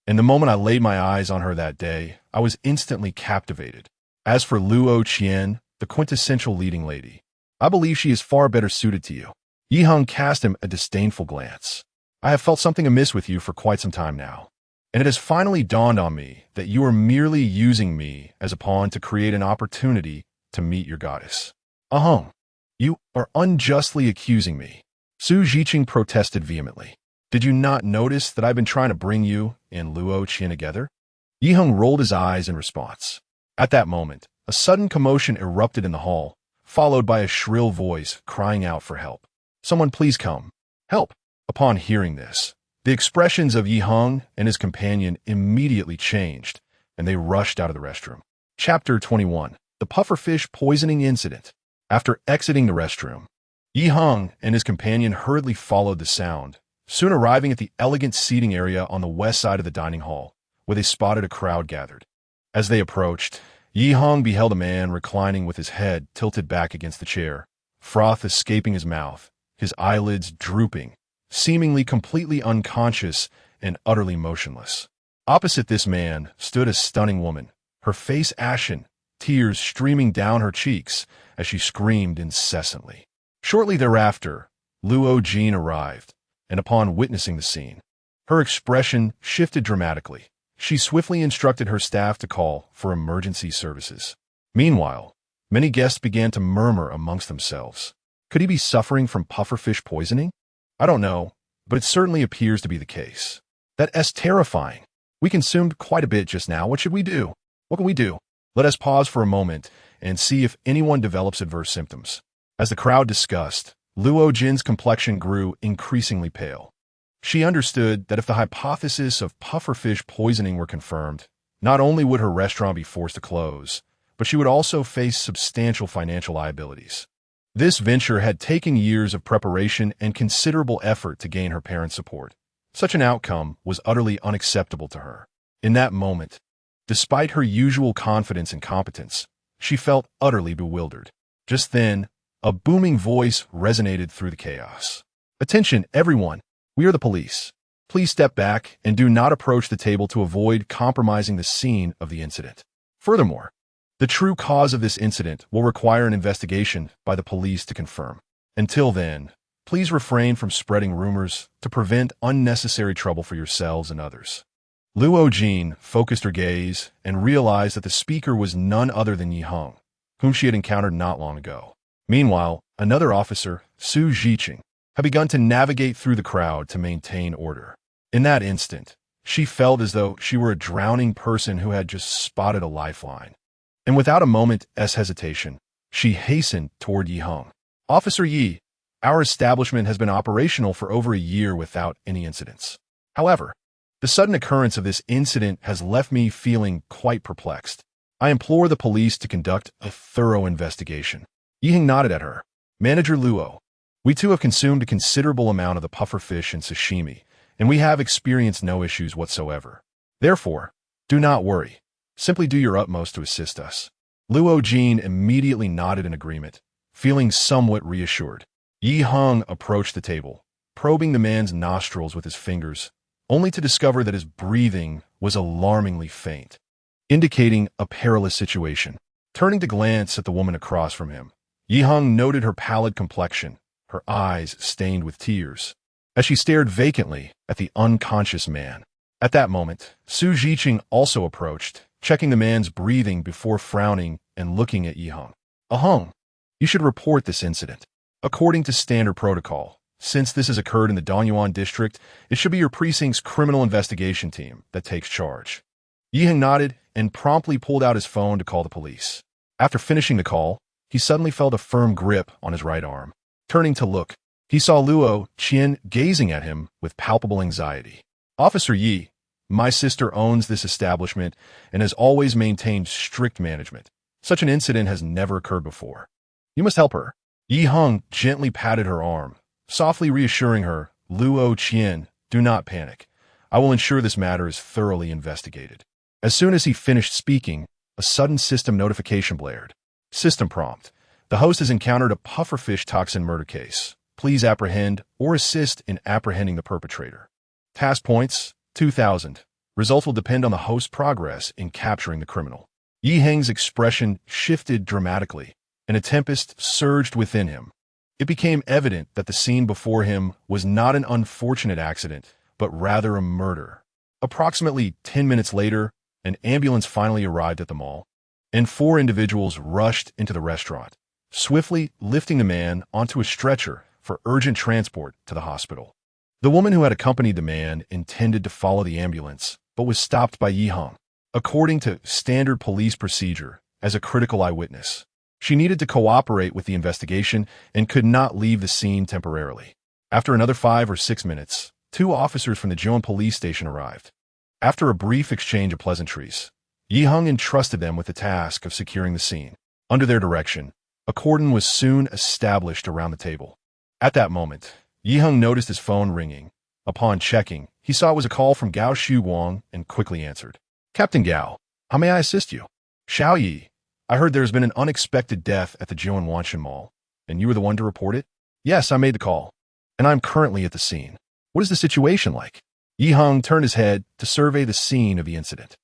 and the moment I laid my eyes on her that day, I was instantly captivated. As for Luo Qian, the quintessential leading lady, I believe she is far better suited to you." Yi Heng cast him a disdainful glance. "I have felt something amiss with you for quite some time now, and it has finally dawned on me that you are merely using me as a pawn to create an opportunity to meet your goddess." "Heng, you are unjustly accusing me," Su Zhiqing protested vehemently. "Did you not notice that I've been trying to bring you and Luo Qian together?" Yi Heng rolled his eyes in response. At that moment, a sudden commotion erupted in the hall, followed by a shrill voice crying out for help. "Someone please come. Help!" Upon hearing this, the expressions of Yi Heng and his companion immediately changed, and they rushed out of the restroom. Chapter 21. The Pufferfish Poisoning Incident. After exiting the restroom, Yi Heng and his companion hurriedly followed the sound, soon arriving at the elegant seating area on the west side of the dining hall, where they spotted a crowd gathered. As they approached, Yi Heng beheld a man reclining with his head tilted back against the chair, froth escaping his mouth, his eyelids drooping, seemingly completely unconscious and utterly motionless. Opposite this man stood a stunning woman, her face ashen, tears streaming down her cheeks as she screamed incessantly. Shortly thereafter, Luo Jin arrived, and upon witnessing the scene, her expression shifted dramatically. She swiftly instructed her staff to call for emergency services. Meanwhile, many guests began to murmur amongst themselves. Could he be suffering from pufferfish poisoning? I don't know, but it certainly appears to be the case. That's terrifying. We consumed quite a bit just now. What should we do? What can we do? Let us pause for a moment and see if anyone develops adverse symptoms. As the crowd discussed, Luo Jin's complexion grew increasingly pale. She understood that if the hypothesis of pufferfish poisoning were confirmed, not only would her restaurant be forced to close, but she would also face substantial financial liabilities. This venture had taken years of preparation and considerable effort to gain her parents' support. Such an outcome was utterly unacceptable to her. In that moment, despite her usual confidence and competence, she felt utterly bewildered. Just then, a booming voice resonated through the chaos. "Attention, everyone! We are the police. Please step back and do not approach the table to avoid compromising the scene of the incident. Furthermore, the true cause of this incident will require an investigation by the police to confirm. Until then, please refrain from spreading rumors to prevent unnecessary trouble for yourselves and others." Luo Jin focused her gaze and realized that the speaker was none other than Yi Heng, whom she had encountered not long ago. Meanwhile, another officer, Su Zhiqing, had begun to navigate through the crowd to maintain order. In that instant, she felt as though she were a drowning person who had just spotted a lifeline. And without a moment's hesitation, she hastened toward Yi Heng. "Officer Yi, our establishment has been operational for over a year without any incidents. However, the sudden occurrence of this incident has left me feeling quite perplexed. I implore the police to conduct a thorough investigation." Yi Heng nodded at her. "Manager Luo, we too have consumed a considerable amount of the pufferfish and sashimi, and we have experienced no issues whatsoever. Therefore, do not worry. Simply do your utmost to assist us." Luo Jin immediately nodded in agreement, feeling somewhat reassured. Yi Heng approached the table, probing the man's nostrils with his fingers, only to discover that his breathing was alarmingly faint, indicating a perilous situation. Turning to glance at the woman across from him, Yi Heng noted her pallid complexion, her eyes stained with tears, as she stared vacantly at the unconscious man. At that moment, Su Jiqing also approached, checking the man's breathing before frowning and looking at Yi Heng. Heng, you should report this incident. According to standard protocol, since this has occurred in the Danyuan district, it should be your precinct's criminal investigation team that takes charge. Yi Heng nodded and promptly pulled out his phone to call the police. After finishing the call, he suddenly felt a firm grip on his right arm. Turning to look, he saw Luo Qian gazing at him with palpable anxiety. Officer Yi, my sister owns this establishment and has always maintained strict management. Such an incident has never occurred before. You must help her. Yi Heng gently patted her arm, softly reassuring her, Luo Qian, do not panic. I will ensure this matter is thoroughly investigated. As soon as he finished speaking, a sudden system notification blared. System prompt. The host has encountered a pufferfish toxin murder case. Please apprehend or assist in apprehending the perpetrator. Task points, 2,000. Results will depend on the host's progress in capturing the criminal. Yi Heng's expression shifted dramatically, and a tempest surged within him. It became evident that the scene before him was not an unfortunate accident, but rather a murder. Approximately 10 minutes later, an ambulance finally arrived at the mall, and 4 individuals rushed into the restaurant, swiftly lifting the man onto a stretcher for urgent transport to the hospital. The woman who had accompanied the man intended to follow the ambulance, but was stopped by Yi Heng. According to standard police procedure, as a critical eyewitness, she needed to cooperate with the investigation and could not leave the scene temporarily. After another 5 or 6 minutes, 2 officers from the Jiuan police station arrived. After a brief exchange of pleasantries, Yi Heng entrusted them with the task of securing the scene. Under their direction, a cordon was soon established around the table. At that moment, Yi Heng noticed his phone ringing. Upon checking, he saw it was a call from Gao Shuguang and quickly answered. Captain Gao, how may I assist you? Xiao Yi, I heard there has been an unexpected death at the Jiuan Wanshan Mall, and you were the one to report it? Yes, I made the call, and I'm currently at the scene. What is the situation like? Yi Heng turned his head to survey the scene of the incident.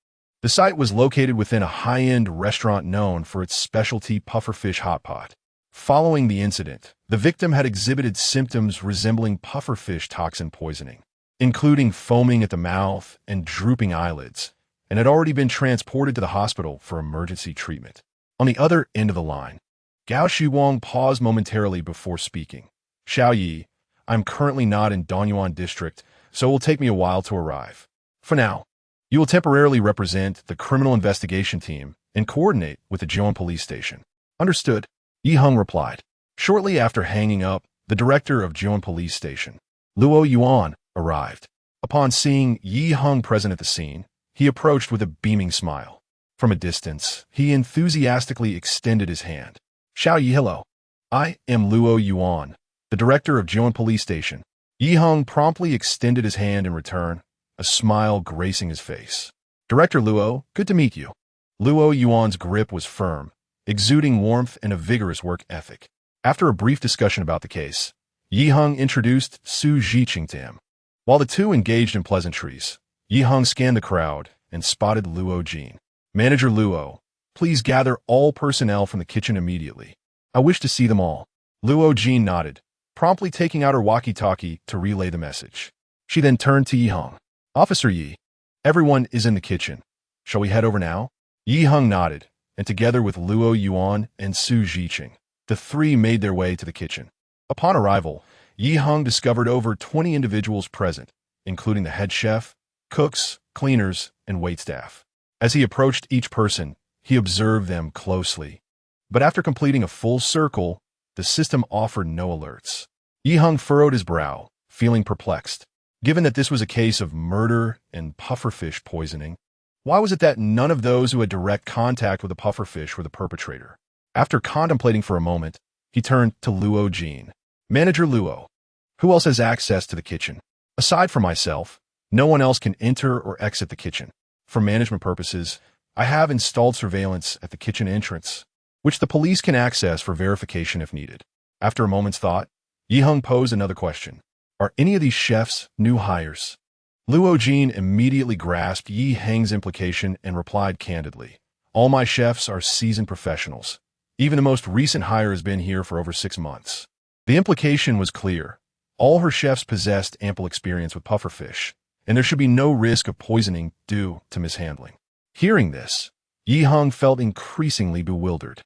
The site was located within a high-end restaurant known for its specialty pufferfish hot pot. Following the incident, the victim had exhibited symptoms resembling pufferfish toxin poisoning, including foaming at the mouth and drooping eyelids, and had already been transported to the hospital for emergency treatment. On the other end of the line, Gao Shuguang paused momentarily before speaking. Xiao Yi, I'm currently not in Danyuan district, so it will take me a while to arrive. For now, you will temporarily represent the criminal investigation team and coordinate with the Jiuan police station. Understood, Yi Heng replied. Shortly after hanging up, the director of Jiuan police station, Luo Yuan, arrived. Upon seeing Yi Heng present at the scene, he approached with a beaming smile. From a distance, he enthusiastically extended his hand. Xiao Yi, hello. I am Luo Yuan, the director of Jiuan police station. Yi Heng promptly extended his hand in return, a smile gracing his face. Director Luo, good to meet you. Luo Yuan's grip was firm, exuding warmth and a vigorous work ethic. After a brief discussion about the case, Yi Heng introduced Su Jiqing to him. While the two engaged in pleasantries, Yi Heng scanned the crowd and spotted Luo Jin. Manager Luo, please gather all personnel from the kitchen immediately. I wish to see them all. Luo Jin nodded, promptly taking out her walkie-talkie to relay the message. She then turned to Yi Heng. Officer Yi, everyone is in the kitchen. Shall we head over now? Yi Heng nodded, and together with Luo Yuan and Su Jiqing, the 3 made their way to the kitchen. Upon arrival, Yi Heng discovered over 20 individuals present, including the head chef, cooks, cleaners, and waitstaff. As he approached each person, he observed them closely. But after completing a full circle, the system offered no alerts. Yi Heng furrowed his brow, feeling perplexed. Given that this was a case of murder and pufferfish poisoning, why was it that none of those who had direct contact with the pufferfish were the perpetrator? After contemplating for a moment, he turned to Luo Jin. Manager Luo, who else has access to the kitchen? Aside from myself, no one else can enter or exit the kitchen. For management purposes, I have installed surveillance at the kitchen entrance, which the police can access for verification if needed. After a moment's thought, Yi Heng posed another question. Are any of these chefs new hires? Luo Jin immediately grasped Yi Heng's implication and replied candidly. All my chefs are seasoned professionals. Even the most recent hire has been here for over 6 months. The implication was clear. All her chefs possessed ample experience with pufferfish, and there should be no risk of poisoning due to mishandling. Hearing this, Heng felt increasingly bewildered.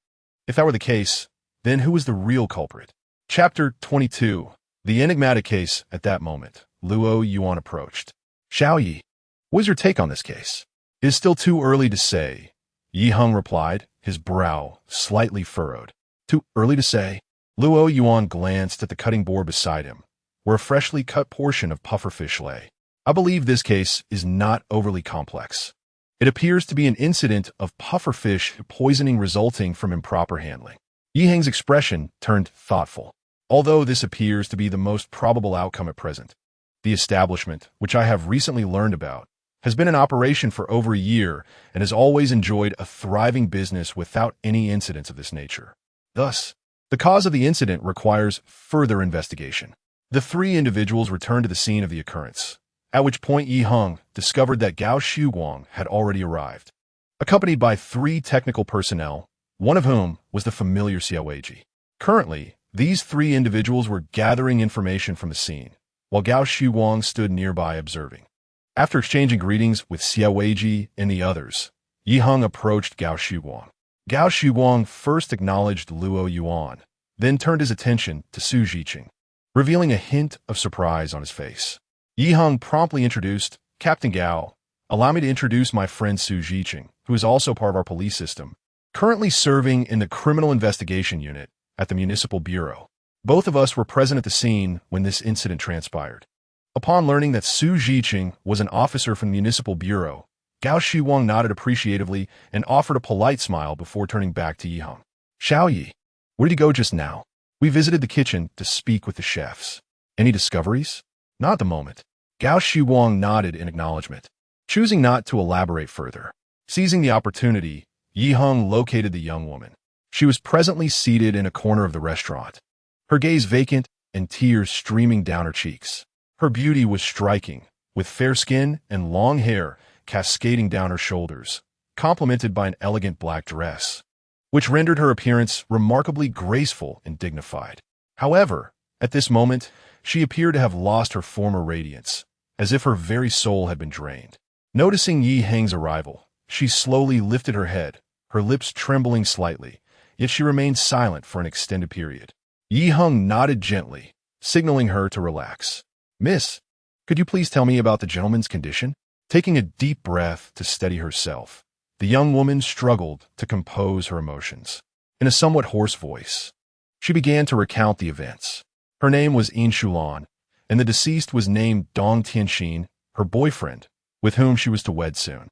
If that were the case, then who was the real culprit? Chapter 22. The enigmatic case. At that moment, Luo Yuan approached. Xiao Yi, what is your take on this case? It is still too early to say, Heng replied, his brow slightly furrowed. Too early to say? Luo Yuan glanced at the cutting board beside him, where a freshly cut portion of pufferfish lay. I believe this case is not overly complex. It appears to be an incident of pufferfish poisoning resulting from improper handling. Heng's expression turned thoughtful. Although this appears to be the most probable outcome at present, the establishment, which I have recently learned about, has been in operation for over a year and has always enjoyed a thriving business without any incidents of this nature. Thus, the cause of the incident requires further investigation. The three individuals returned to the scene of the occurrence, at which point Heng discovered that Gao Shuguang had already arrived, accompanied by 3 technical personnel, one of whom was the familiar Xiaoweiji. Currently, these 3 individuals were gathering information from the scene, while Gao Shuguang stood nearby observing. After exchanging greetings with Xiaoweiji and the others, Heng approached Gao Shuguang. Gao Shuguang first acknowledged Luo Yuan, then turned his attention to Su Jiqing, revealing a hint of surprise on his face. Heng promptly introduced, Captain Gao, allow me to introduce my friend Su Jiqing, who is also part of our police system, currently serving in the Criminal Investigation Unit at the Municipal Bureau. Both of us were present at the scene when this incident transpired. Upon learning that Su Jiqing was an officer from the Municipal Bureau, Gao Shuguang nodded appreciatively and offered a polite smile before turning back to Heng. Xiao Yi, where did you go just now? We visited the kitchen to speak with the chefs. Any discoveries? Not at the moment. Gao Shuguang nodded in acknowledgement, choosing not to elaborate further. Seizing the opportunity, Heng located the young woman. She was presently seated in a corner of the restaurant, her gaze vacant and tears streaming down her cheeks. Her beauty was striking, with fair skin and long hair cascading down her shoulders, complemented by an elegant black dress, which rendered her appearance remarkably graceful and dignified. However, at this moment, she appeared to have lost her former radiance, as if her very soul had been drained. Noticing Heng's arrival, she slowly lifted her head, her lips trembling slightly, yet she remained silent for an extended period. Heng nodded gently, signaling her to relax. Miss, could you please tell me about the gentleman's condition? Taking a deep breath to steady herself, the young woman struggled to compose her emotions. In a somewhat hoarse voice, she began to recount the events. Her name was Yin Shulan, and the deceased was named Dong Tianxin, her boyfriend, with whom she was to wed soon.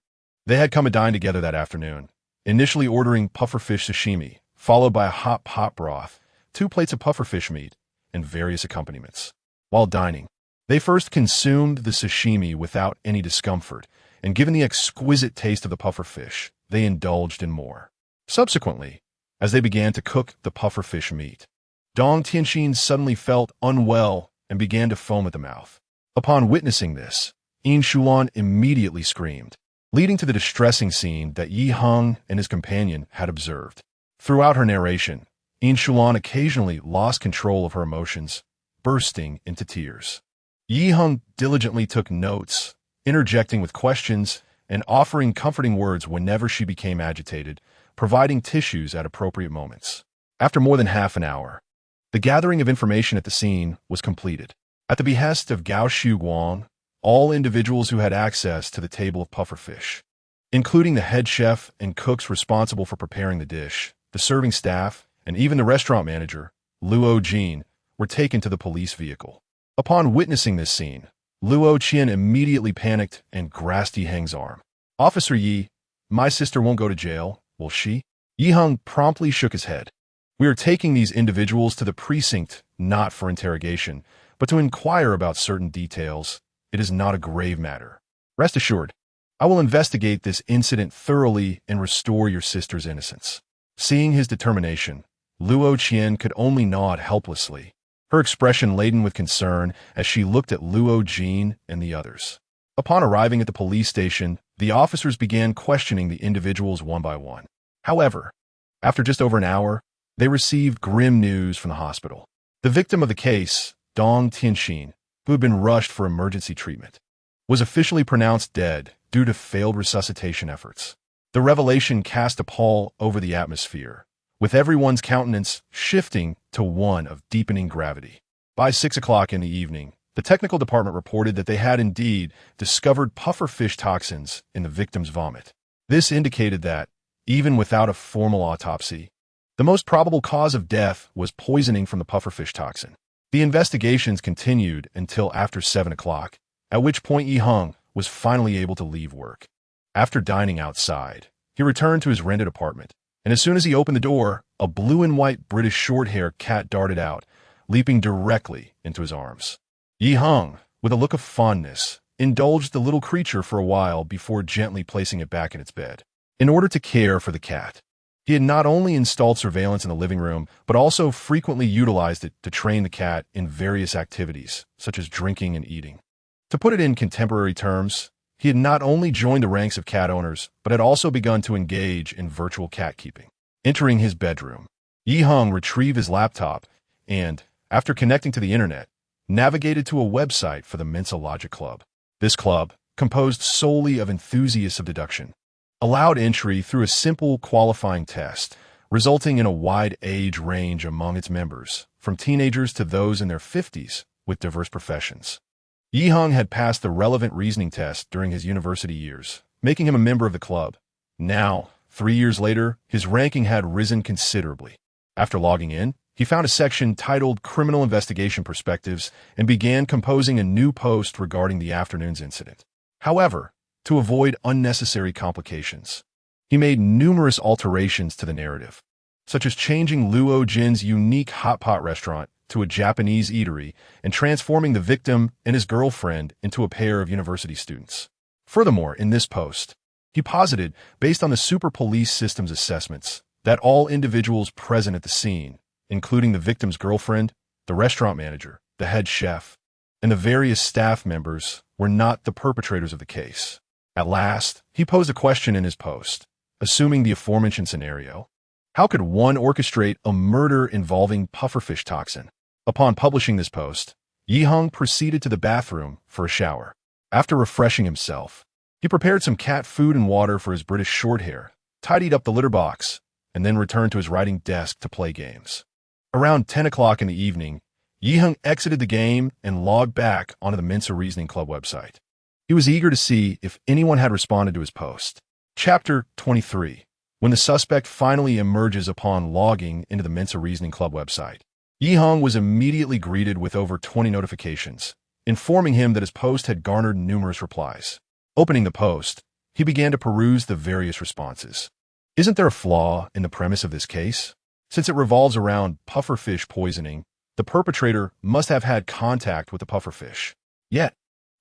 They had come to dine together that afternoon, initially ordering pufferfish sashimi, followed by a hot pot broth, 2 plates of pufferfish meat, and various accompaniments. While dining, they first consumed the sashimi without any discomfort, and given the exquisite taste of the pufferfish, they indulged in more. Subsequently, as they began to cook the pufferfish meat, Dong Tianxin suddenly felt unwell and began to foam at the mouth. Upon witnessing this, Yin Shulan immediately screamed, leading to the distressing scene that Heng and his companion had observed. Throughout her narration, Yin Shulan occasionally lost control of her emotions, bursting into tears. Heng diligently took notes, interjecting with questions and offering comforting words whenever she became agitated, providing tissues at appropriate moments. After more than half an hour, the gathering of information at the scene was completed. At the behest of Gao Shuguang, all individuals who had access to the table of pufferfish, including the head chef and cooks responsible for preparing the dish, the serving staff, and even the restaurant manager, Luo Jin, were taken to the police vehicle. Upon witnessing this scene, Luo Qian immediately panicked and grasped Heng's arm. Officer Yi, my sister won't go to jail, will she? Heng promptly shook his head. We are taking these individuals to the precinct not for interrogation, but to inquire about certain details. It is not a grave matter. Rest assured, I will investigate this incident thoroughly and restore your sister's innocence. Seeing his determination, Luo Qian could only nod helplessly, her expression laden with concern as she looked at Luo Jin and the others. Upon arriving at the police station, the officers began questioning the individuals one by one. However, after just over an hour, they received grim news from the hospital. The victim of the case, Dong Tianxin, who had been rushed for emergency treatment, was officially pronounced dead due to failed resuscitation efforts. The revelation cast a pall over the atmosphere, with everyone's countenance shifting to one of deepening gravity. By 6 o'clock in the evening, the technical department reported that they had indeed discovered pufferfish toxins in the victim's vomit. This indicated that, even without a formal autopsy, the most probable cause of death was poisoning from the pufferfish toxin. The investigations continued until after 7 o'clock, at which point Heng was finally able to leave work. After dining outside, he returned to his rented apartment, and as soon as he opened the door, a blue and white British short-haired cat darted out, leaping directly into his arms. Heng, with a look of fondness, indulged the little creature for a while before gently placing it back in its bed. In order to care for the cat, he had not only installed surveillance in the living room, but also frequently utilized it to train the cat in various activities, such as drinking and eating. To put it in contemporary terms, he had not only joined the ranks of cat owners, but had also begun to engage in virtual cat keeping. Entering his bedroom, Heng retrieved his laptop and, after connecting to the internet, navigated to a website for the Mensa Logic Club. This club, composed solely of enthusiasts of deduction, allowed entry through a simple qualifying test, resulting in a wide age range among its members, from teenagers to those in their 50s with diverse professions. Heng had passed the relevant reasoning test during his university years, making him a member of the club. Now, 3 years later, his ranking had risen considerably. After logging in, he found a section titled Criminal Investigation Perspectives and began composing a new post regarding the afternoon's incident. However, to avoid unnecessary complications, he made numerous alterations to the narrative, such as changing Luo Jin's unique hot pot restaurant to a Japanese eatery and transforming the victim and his girlfriend into a pair of university students. Furthermore, in this post, he posited, based on the super police system's assessments, that all individuals present at the scene, including the victim's girlfriend, the restaurant manager, the head chef, and the various staff members, were not the perpetrators of the case. At last, he posed a question in his post. Assuming the aforementioned scenario, how could one orchestrate a murder involving pufferfish toxin? Upon publishing this post, Heng proceeded to the bathroom for a shower. After refreshing himself, he prepared some cat food and water for his British shorthair, tidied up the litter box, and then returned to his writing desk to play games. Around 10 o'clock in the evening, Heng exited the game and logged back onto the Mensa Reasoning Club website. He was eager to see if anyone had responded to his post. Chapter 23. When the suspect finally emerges upon logging into the Mensa Reasoning Club website, Heng was immediately greeted with over 20 notifications, informing him that his post had garnered numerous replies. Opening the post, he began to peruse the various responses. Isn't there a flaw in the premise of this case? Since it revolves around pufferfish poisoning, the perpetrator must have had contact with the pufferfish. Yet,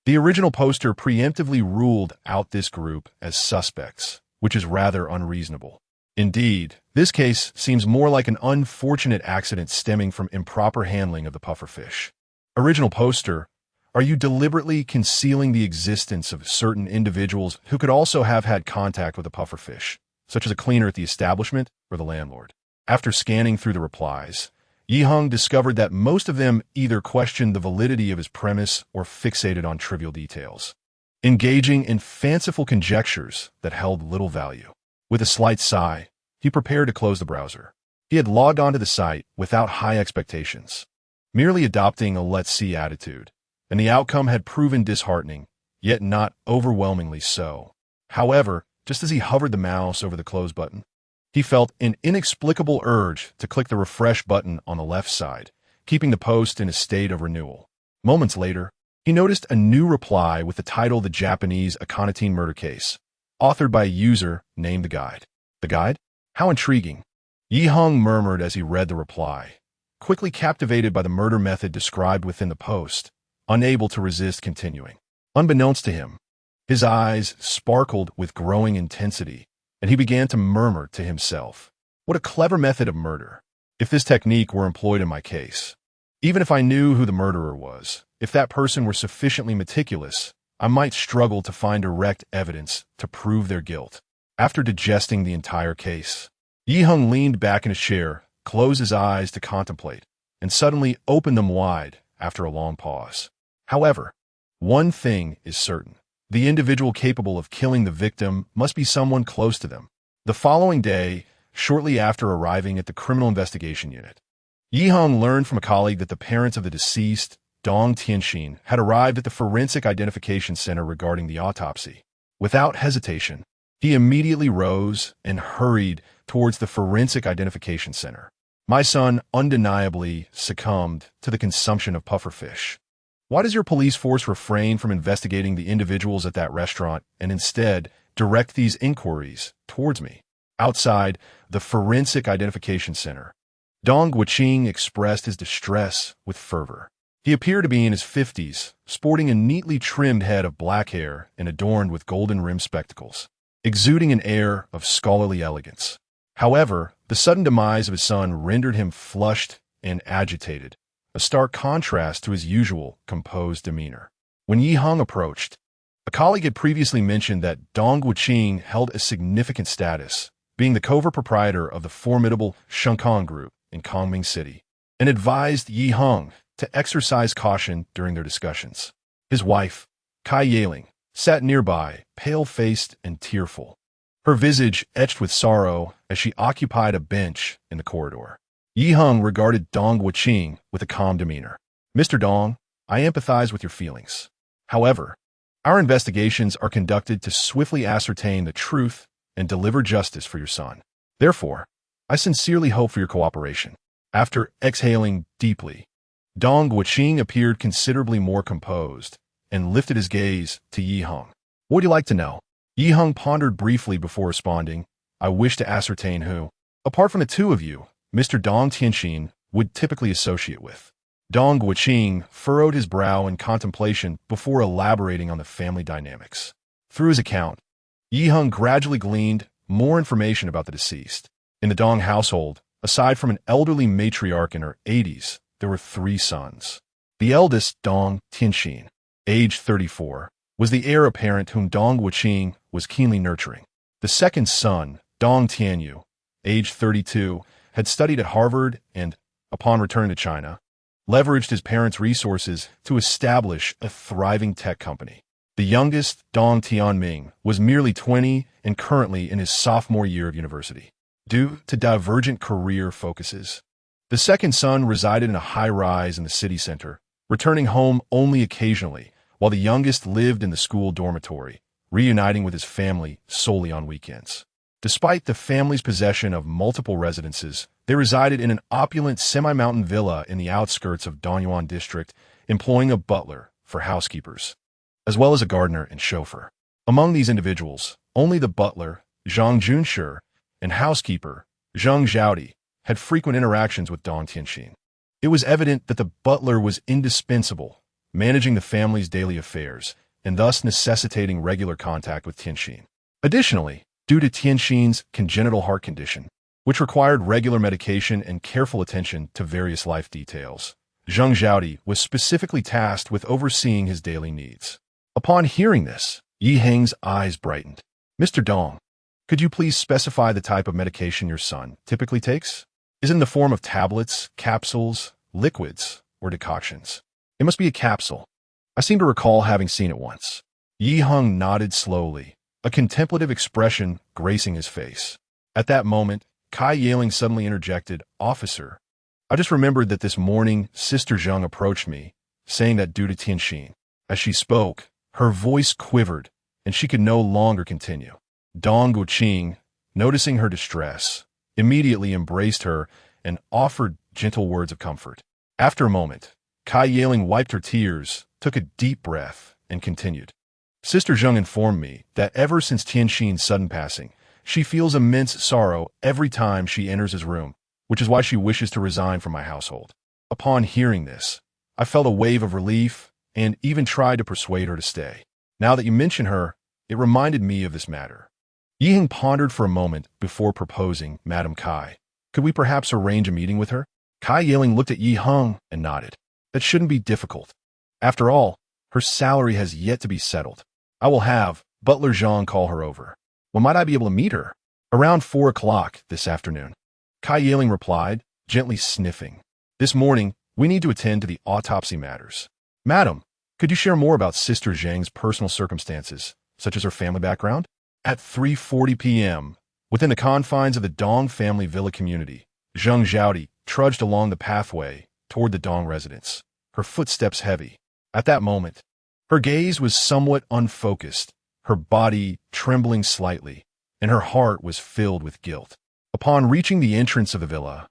the original poster preemptively ruled out this group as suspects, which is rather unreasonable. Indeed, this case seems more like an unfortunate accident stemming from improper handling of the pufferfish. Original poster, are you deliberately concealing the existence of certain individuals who could also have had contact with the pufferfish, such as a cleaner at the establishment or the landlord? After scanning through the replies, Heng discovered that most of them either questioned the validity of his premise or fixated on trivial details, engaging in fanciful conjectures that held little value. With a slight sigh, he prepared to close the browser. He had logged onto the site without high expectations, merely adopting a let's-see attitude, and the outcome had proven disheartening, yet not overwhelmingly so. However, just as he hovered the mouse over the close button, he felt an inexplicable urge to click the refresh button on the left side, keeping the post in a state of renewal. Moments later, he noticed a new reply with the title The Japanese Aconitine Murder Case, authored by a user named The Guide. The Guide? How intriguing. Heng murmured as he read the reply, quickly captivated by the murder method described within the post, unable to resist continuing. Unbeknownst to him, his eyes sparkled with growing intensity, and he began to murmur to himself, what a clever method of murder. If this technique were employed in my case, even if I knew who the murderer was, if that person were sufficiently meticulous, I might struggle to find direct evidence to prove their guilt. After digesting the entire case, Heng leaned back in his chair, closed his eyes to contemplate, and suddenly opened them wide after a long pause. However, one thing is certain. The individual capable of killing the victim must be someone close to them. The following day, shortly after arriving at the Criminal Investigation Unit, Heng learned from a colleague that the parents of the deceased, Dong Tianxin, had arrived at the Forensic Identification Center regarding the autopsy. Without hesitation, he immediately rose and hurried towards the Forensic Identification Center. My son undeniably succumbed to the consumption of pufferfish. Why does your police force refrain from investigating the individuals at that restaurant and instead direct these inquiries towards me? Outside the Forensic Identification Center, Dong Guoqing expressed his distress with fervor. He appeared to be in his 50s, sporting a neatly trimmed head of black hair and adorned with golden-rimmed spectacles, exuding an air of scholarly elegance. However, the sudden demise of his son rendered him flushed and agitated, a stark contrast to his usual composed demeanor. When Heng approached, a colleague had previously mentioned that Dong Guoqing held a significant status, being the covert proprietor of the formidable Shengkong Group in Kongming City, and advised Heng to exercise caution during their discussions. His wife, Cai Yaling, sat nearby, pale-faced and tearful, her visage etched with sorrow as she occupied a bench in the corridor. Heng regarded Dong Guoqing with a calm demeanor. "Mr. Dong, I empathize with your feelings. However, our investigations are conducted to swiftly ascertain the truth and deliver justice for your son. Therefore, I sincerely hope for your cooperation." After exhaling deeply, Dong Guoqing appeared considerably more composed and lifted his gaze to Heng. "What would you like to know?" Heng pondered briefly before responding. "I wish to ascertain who, apart from the two of you, Mr. Dong Tianxin would typically associate with." Dong Guoqing furrowed his brow in contemplation before elaborating on the family dynamics. Through his account, Heng gradually gleaned more information about the deceased. In the Dong household, aside from an elderly matriarch in her 80s, there were 3 sons. The eldest, Dong Tianxin, aged 34, was the heir apparent whom Dong Guoqing was keenly nurturing. The second son, Dong Tianyu, aged 32, had studied at Harvard and, upon return to China, leveraged his parents' resources to establish a thriving tech company. The youngest, Dong Tianming, was merely 20 and currently in his sophomore year of university. Due to divergent career focuses, the second son resided in a high-rise in the city center, returning home only occasionally, while the youngest lived in the school dormitory, reuniting with his family solely on weekends. Despite the family's possession of multiple residences, they resided in an opulent semi-mountain villa in the outskirts of Dongyuan district, employing a butler for housekeepers, as well as a gardener and chauffeur. Among these individuals, only the butler, Zhang Junshi, and housekeeper, Zheng Zhaodi, had frequent interactions with Dong Tianxin. It was evident that the butler was indispensable, managing the family's daily affairs, and thus necessitating regular contact with Tianxin. Additionally, due to Tianxin's congenital heart condition, which required regular medication and careful attention to various life details, Zheng Zhaodi was specifically tasked with overseeing his daily needs. Upon hearing this, Heng's eyes brightened. "Mr. Dong, could you please specify the type of medication your son typically takes? Is it in the form of tablets, capsules, liquids, or decoctions?" "It must be a capsule. I seem to recall having seen it once." Heng nodded slowly, a contemplative expression gracing his face. At that moment, Cai Yaling suddenly interjected, "Officer, I just remembered that this morning Sister Zheng approached me, saying that due to Tianxin." As she spoke, her voice quivered, and she could no longer continue. Dong Guoqing, noticing her distress, immediately embraced her and offered gentle words of comfort. After a moment, Cai Yaling wiped her tears, took a deep breath, and continued. "Sister Zheng informed me that ever since Tianxin's sudden passing, she feels immense sorrow every time she enters his room, which is why she wishes to resign from my household." Upon hearing this, I felt a wave of relief and even tried to persuade her to stay. Now that you mention her, it reminded me of this matter. Heng pondered for a moment before proposing, "Madam Cai, could we perhaps arrange a meeting with her?" Cai Yaling looked at Heng and nodded. "That shouldn't be difficult. After all, her salary has yet to be settled. I will have Butler Zhang call her over." "When might I be able to meet her?" "Around 4 o'clock this afternoon," Cai Yaling replied, gently sniffing. This morning, we need to attend to the autopsy matters. Madam, could you share more about Sister Zhang's personal circumstances, such as her family background? At 3:40 p.m., within the confines of the Dong family villa community, Zheng Xiaodi trudged along the pathway toward the Dong residence, her footsteps heavy. At that moment, her gaze was somewhat unfocused, her body trembling slightly, and her heart was filled with guilt. Upon reaching the entrance of the villa,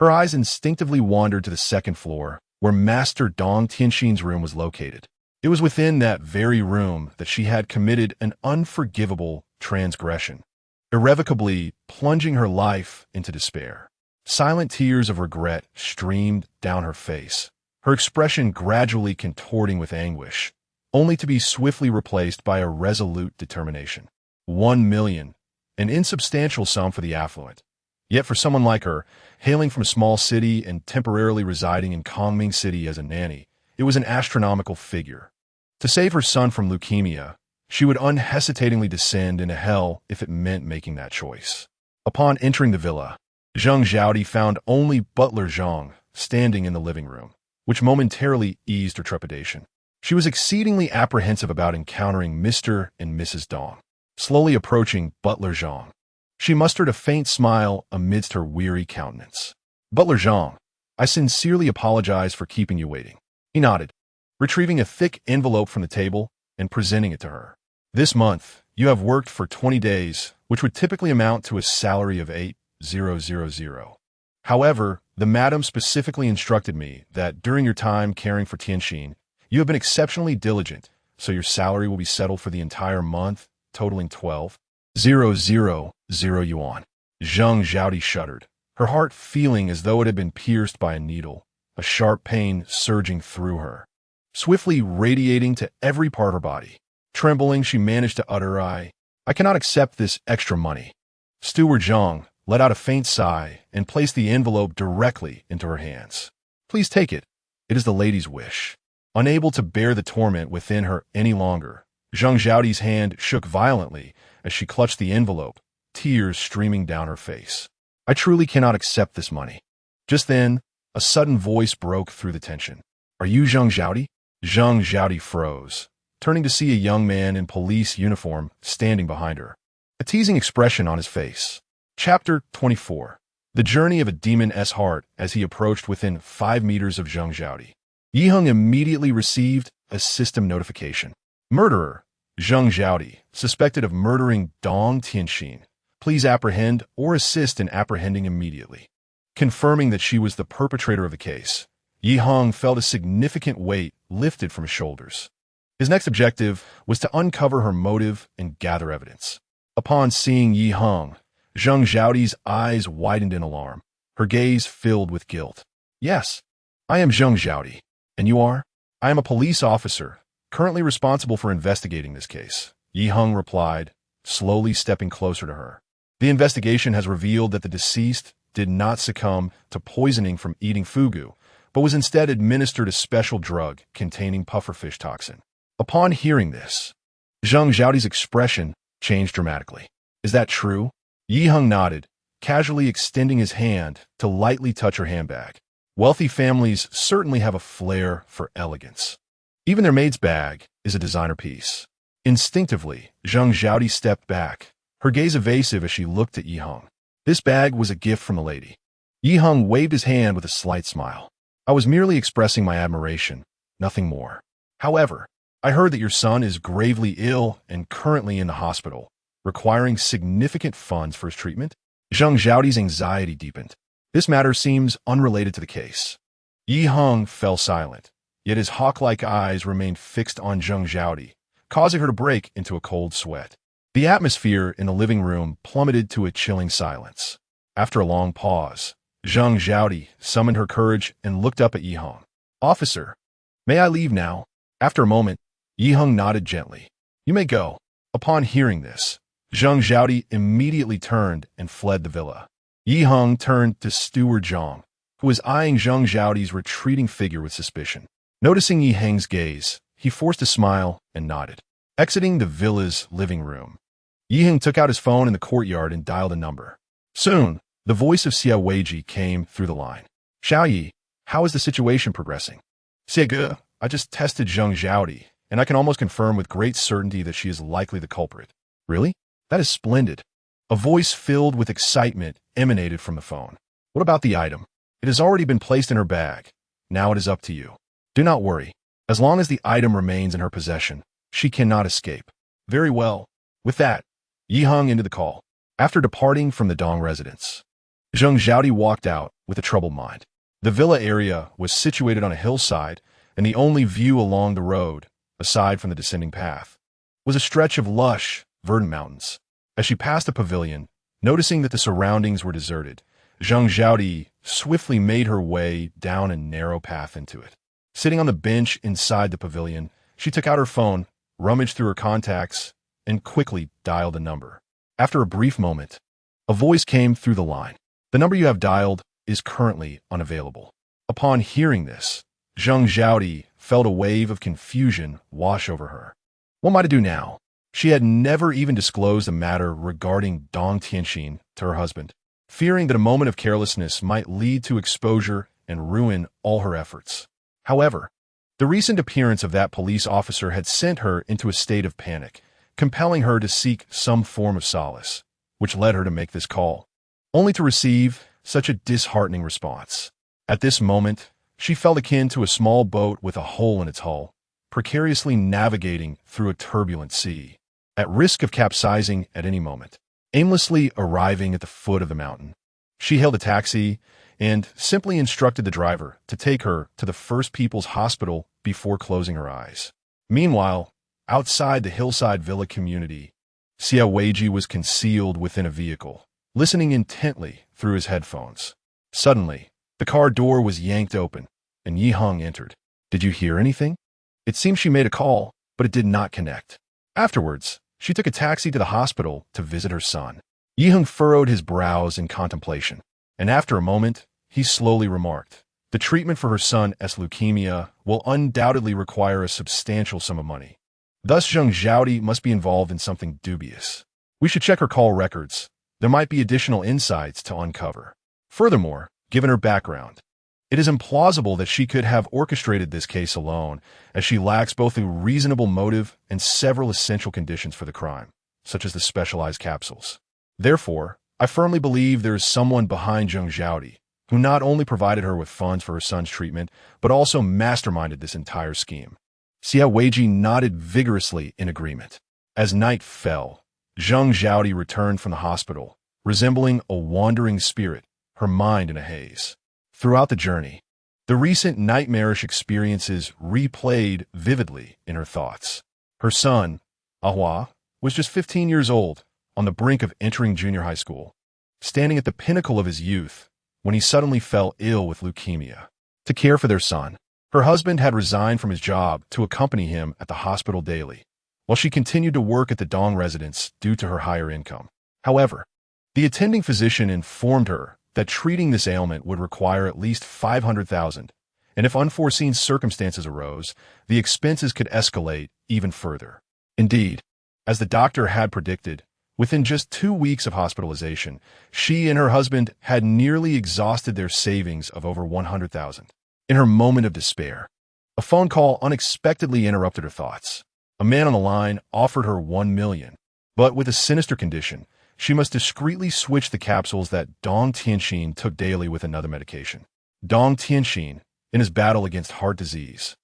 her eyes instinctively wandered to the second floor, where Master Dong Tianxin's room was located. It was within that very room that she had committed an unforgivable transgression, irrevocably plunging her life into despair. Silent tears of regret streamed down her face, her expression gradually contorting with anguish, only to be swiftly replaced by a resolute determination. 1 million, an insubstantial sum for the affluent. Yet for someone like her, hailing from a small city and temporarily residing in Kongming City as a nanny, it was an astronomical figure. To save her son from leukemia, she would unhesitatingly descend into hell if it meant making that choice. Upon entering the villa, Zheng Xiaodi found only butler Zhang standing in the living room, which momentarily eased her trepidation. She was exceedingly apprehensive about encountering Mr. and Mrs. Dong. Slowly approaching butler Zhang, she mustered a faint smile amidst her weary countenance. "Butler Zhang, I sincerely apologize for keeping you waiting." He nodded, retrieving a thick envelope from the table and presenting it to her. "This month, you have worked for 20 days, which would typically amount to a salary of 8,000. However, the madam specifically instructed me that during your time caring for Tianxin, you have been exceptionally diligent, so your salary will be settled for the entire month, totaling 12,000 yuan." Zheng Xiaodi shuddered, her heart feeling as though it had been pierced by a needle, a sharp pain surging through her, swiftly radiating to every part of her body. Trembling, she managed to utter, I cannot accept this extra money." Steward Zhang let out a faint sigh and placed the envelope directly into her hands. "Please take it. It is the lady's wish." Unable to bear the torment within her any longer, Zheng Xiaodi's hand shook violently as she clutched the envelope, tears streaming down her face. "I truly cannot accept this money." Just then, a sudden voice broke through the tension. "Are you Zheng Xiaodi?" Zheng Xiaodi froze, turning to see a young man in police uniform standing behind her, a teasing expression on his face. Chapter 24. The journey of a demon's heart. As he approached within 5 meters of Zheng Xiaodi, Heng immediately received a system notification. "Murderer, Zheng Xiaodi, suspected of murdering Dong Tianxin. Please apprehend or assist in apprehending immediately." Confirming that she was the perpetrator of the case, Heng felt a significant weight lifted from his shoulders. His next objective was to uncover her motive and gather evidence. Upon seeing Heng, Zheng Xiaodi's eyes widened in alarm, her gaze filled with guilt. "Yes, I am Zheng Xiaodi. And you are?" "I am a police officer, currently responsible for investigating this case," Heng replied, slowly stepping closer to her. "The investigation has revealed that the deceased did not succumb to poisoning from eating fugu, but was instead administered a special drug containing pufferfish toxin." Upon hearing this, Zheng Xiaodi's expression changed dramatically. "Is that true?" Heng nodded, casually extending his hand to lightly touch her handbag. Wealthy families certainly have a flair for elegance. Even their maid's bag is a designer piece. Instinctively, Zheng Xiaodi stepped back, her gaze evasive as she looked at Heng. This bag was a gift from the lady. Heng waved his hand with a slight smile. "I was merely expressing my admiration, nothing more. However, I heard that your son is gravely ill and currently in the hospital, requiring significant funds for his treatment." Zheng Xiaodi's anxiety deepened. This matter seems unrelated to the case. Heng fell silent, yet his hawk-like eyes remained fixed on Zheng Xiaodi, causing her to break into a cold sweat. The atmosphere in the living room plummeted to a chilling silence. After a long pause, Zheng Xiaodi summoned her courage and looked up at Heng. "Officer, may I leave now?" After a moment, Heng nodded gently. "You may go." Upon hearing this, Zheng Xiaodi immediately turned and fled the villa. Heng turned to Steward Zhang, who was eyeing Zheng Xiaodi's retreating figure with suspicion. Noticing Heng's gaze, he forced a smile and nodded. Exiting the villa's living room, Heng took out his phone in the courtyard and dialed a number. Soon, the voice of Xia Weiji came through the line. "Xiao Yi, How is the situation progressing? C'est good. I just tested Zheng Zhaodi, and I can almost confirm with great certainty that she is likely the culprit. Really? That is splendid. A voice filled with excitement emanated from the phone. What about the item? It has already been placed in her bag. Now it is up to you. Do not worry. As long as the item remains in her possession, she cannot escape. Very well. With that, Yi hung into the call. After departing from the Dong residence, Zheng Zhaodi walked out with a troubled mind. The villa area was situated on a hillside, and the only view along the road, aside from the descending path, was a stretch of lush, verdant mountains. As she passed the pavilion, noticing that the surroundings were deserted, Zheng Zhaodi swiftly made her way down a narrow path into it. Sitting on the bench inside the pavilion, she took out her phone, rummaged through her contacts, and quickly dialed a number. After a brief moment, a voice came through the line. The number you have dialed is currently unavailable. Upon hearing this, Zheng Zhaodi felt a wave of confusion wash over her. What am I to do now? She had never even disclosed the matter regarding Dong Tianxin to her husband, fearing that a moment of carelessness might lead to exposure and ruin all her efforts. However, the recent appearance of that police officer had sent her into a state of panic, compelling her to seek some form of solace, which led her to make this call, only to receive such a disheartening response. At this moment, she felt akin to a small boat with a hole in its hull, precariously navigating through a turbulent sea, at risk of capsizing at any moment. Aimlessly arriving at the foot of the mountain, she hailed a taxi and simply instructed the driver to take her to the First People's Hospital before closing her eyes. Meanwhile, outside the hillside villa community, Xia Weiji was concealed within a vehicle, listening intently through his headphones. Suddenly, the car door was yanked open, and Yi Heng entered. Did you hear anything? It seems she made a call, but it did not connect. Afterwards, she took a taxi to the hospital to visit her son. Yi Heng furrowed his brows in contemplation, and after a moment, he slowly remarked, the treatment for her son's leukemia will undoubtedly require a substantial sum of money. Thus, Zheng Zhaodi must be involved in something dubious. We should check her call records. There might be additional insights to uncover. Furthermore, given her background, it is implausible that she could have orchestrated this case alone, as she lacks both a reasonable motive and several essential conditions for the crime, such as the specialized capsules. Therefore, I firmly believe there is someone behind Zheng Zhaodi, who not only provided her with funds for her son's treatment, but also masterminded this entire scheme. Xia Weiji nodded vigorously in agreement. As night fell, Zheng Zhaodi returned from the hospital, resembling a wandering spirit, her mind in a haze. Throughout the journey, the recent nightmarish experiences replayed vividly in her thoughts. Her son, Ahua, was just 15 years old, on the brink of entering junior high school, standing at the pinnacle of his youth when he suddenly fell ill with leukemia. To care for their son, her husband had resigned from his job to accompany him at the hospital daily, while she continued to work at the Dong residence due to her higher income. However, the attending physician informed her that treating this ailment would require at least 500,000, and if unforeseen circumstances arose, the expenses could escalate even further. Indeed, as the doctor had predicted, within just 2 weeks of hospitalization, she and her husband had nearly exhausted their savings of over 100,000. In her moment of despair, a phone call unexpectedly interrupted her thoughts. A man on the line offered her 1 million, but with a sinister condition. She must discreetly switch the capsules that Dong Tianxin took daily with another medication. Dong Tianxin, in his battle against heart disease,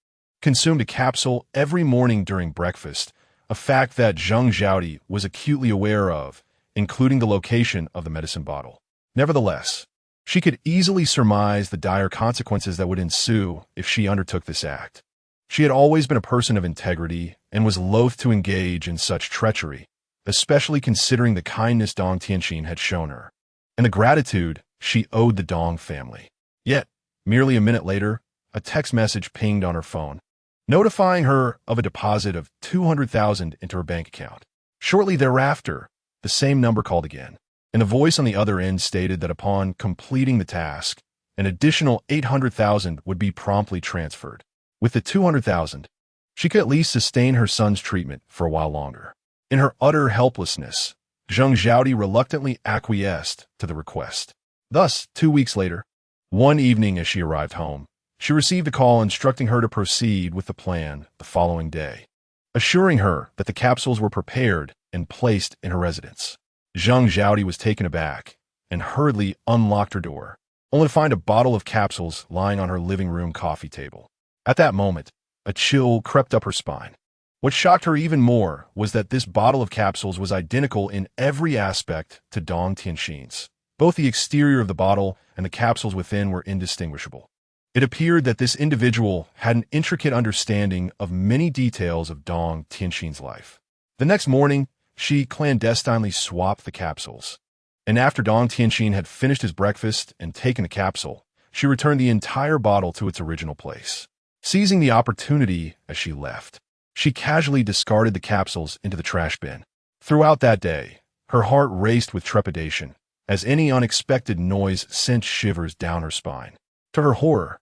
consumed a capsule every morning during breakfast, a fact that Zheng Zhaodi was acutely aware of, including the location of the medicine bottle. Nevertheless, she could easily surmise the dire consequences that would ensue if she undertook this act. She had always been a person of integrity and was loath to engage in such treachery, especially considering the kindness Dong Tianxin had shown her, and the gratitude she owed the Dong family. Yet, merely a minute later, a text message pinged on her phone, notifying her of a deposit of 200,000 into her bank account. Shortly thereafter, the same number called again, and the voice on the other end stated that upon completing the task, an additional 800,000 would be promptly transferred. With the 200,000, she could at least sustain her son's treatment for a while longer. In her utter helplessness, Zheng Zhaodi reluctantly acquiesced to the request. Thus, 2 weeks later, one evening as she arrived home, she received a call instructing her to proceed with the plan the following day, assuring her that the capsules were prepared and placed in her residence. Zhang Zhaodi was taken aback and hurriedly unlocked her door, only to find a bottle of capsules lying on her living room coffee table. At that moment, a chill crept up her spine. What shocked her even more was that this bottle of capsules was identical in every aspect to Dong Tianxin's. Both the exterior of the bottle and the capsules within were indistinguishable. It appeared that this individual had an intricate understanding of many details of Dong Tianxin's life. The next morning, she clandestinely swapped the capsules. And after Dong Tianxin had finished his breakfast and taken a capsule, she returned the entire bottle to its original place. Seizing the opportunity as she left, she casually discarded the capsules into the trash bin. Throughout that day, her heart raced with trepidation, as any unexpected noise sent shivers down her spine. To her horror,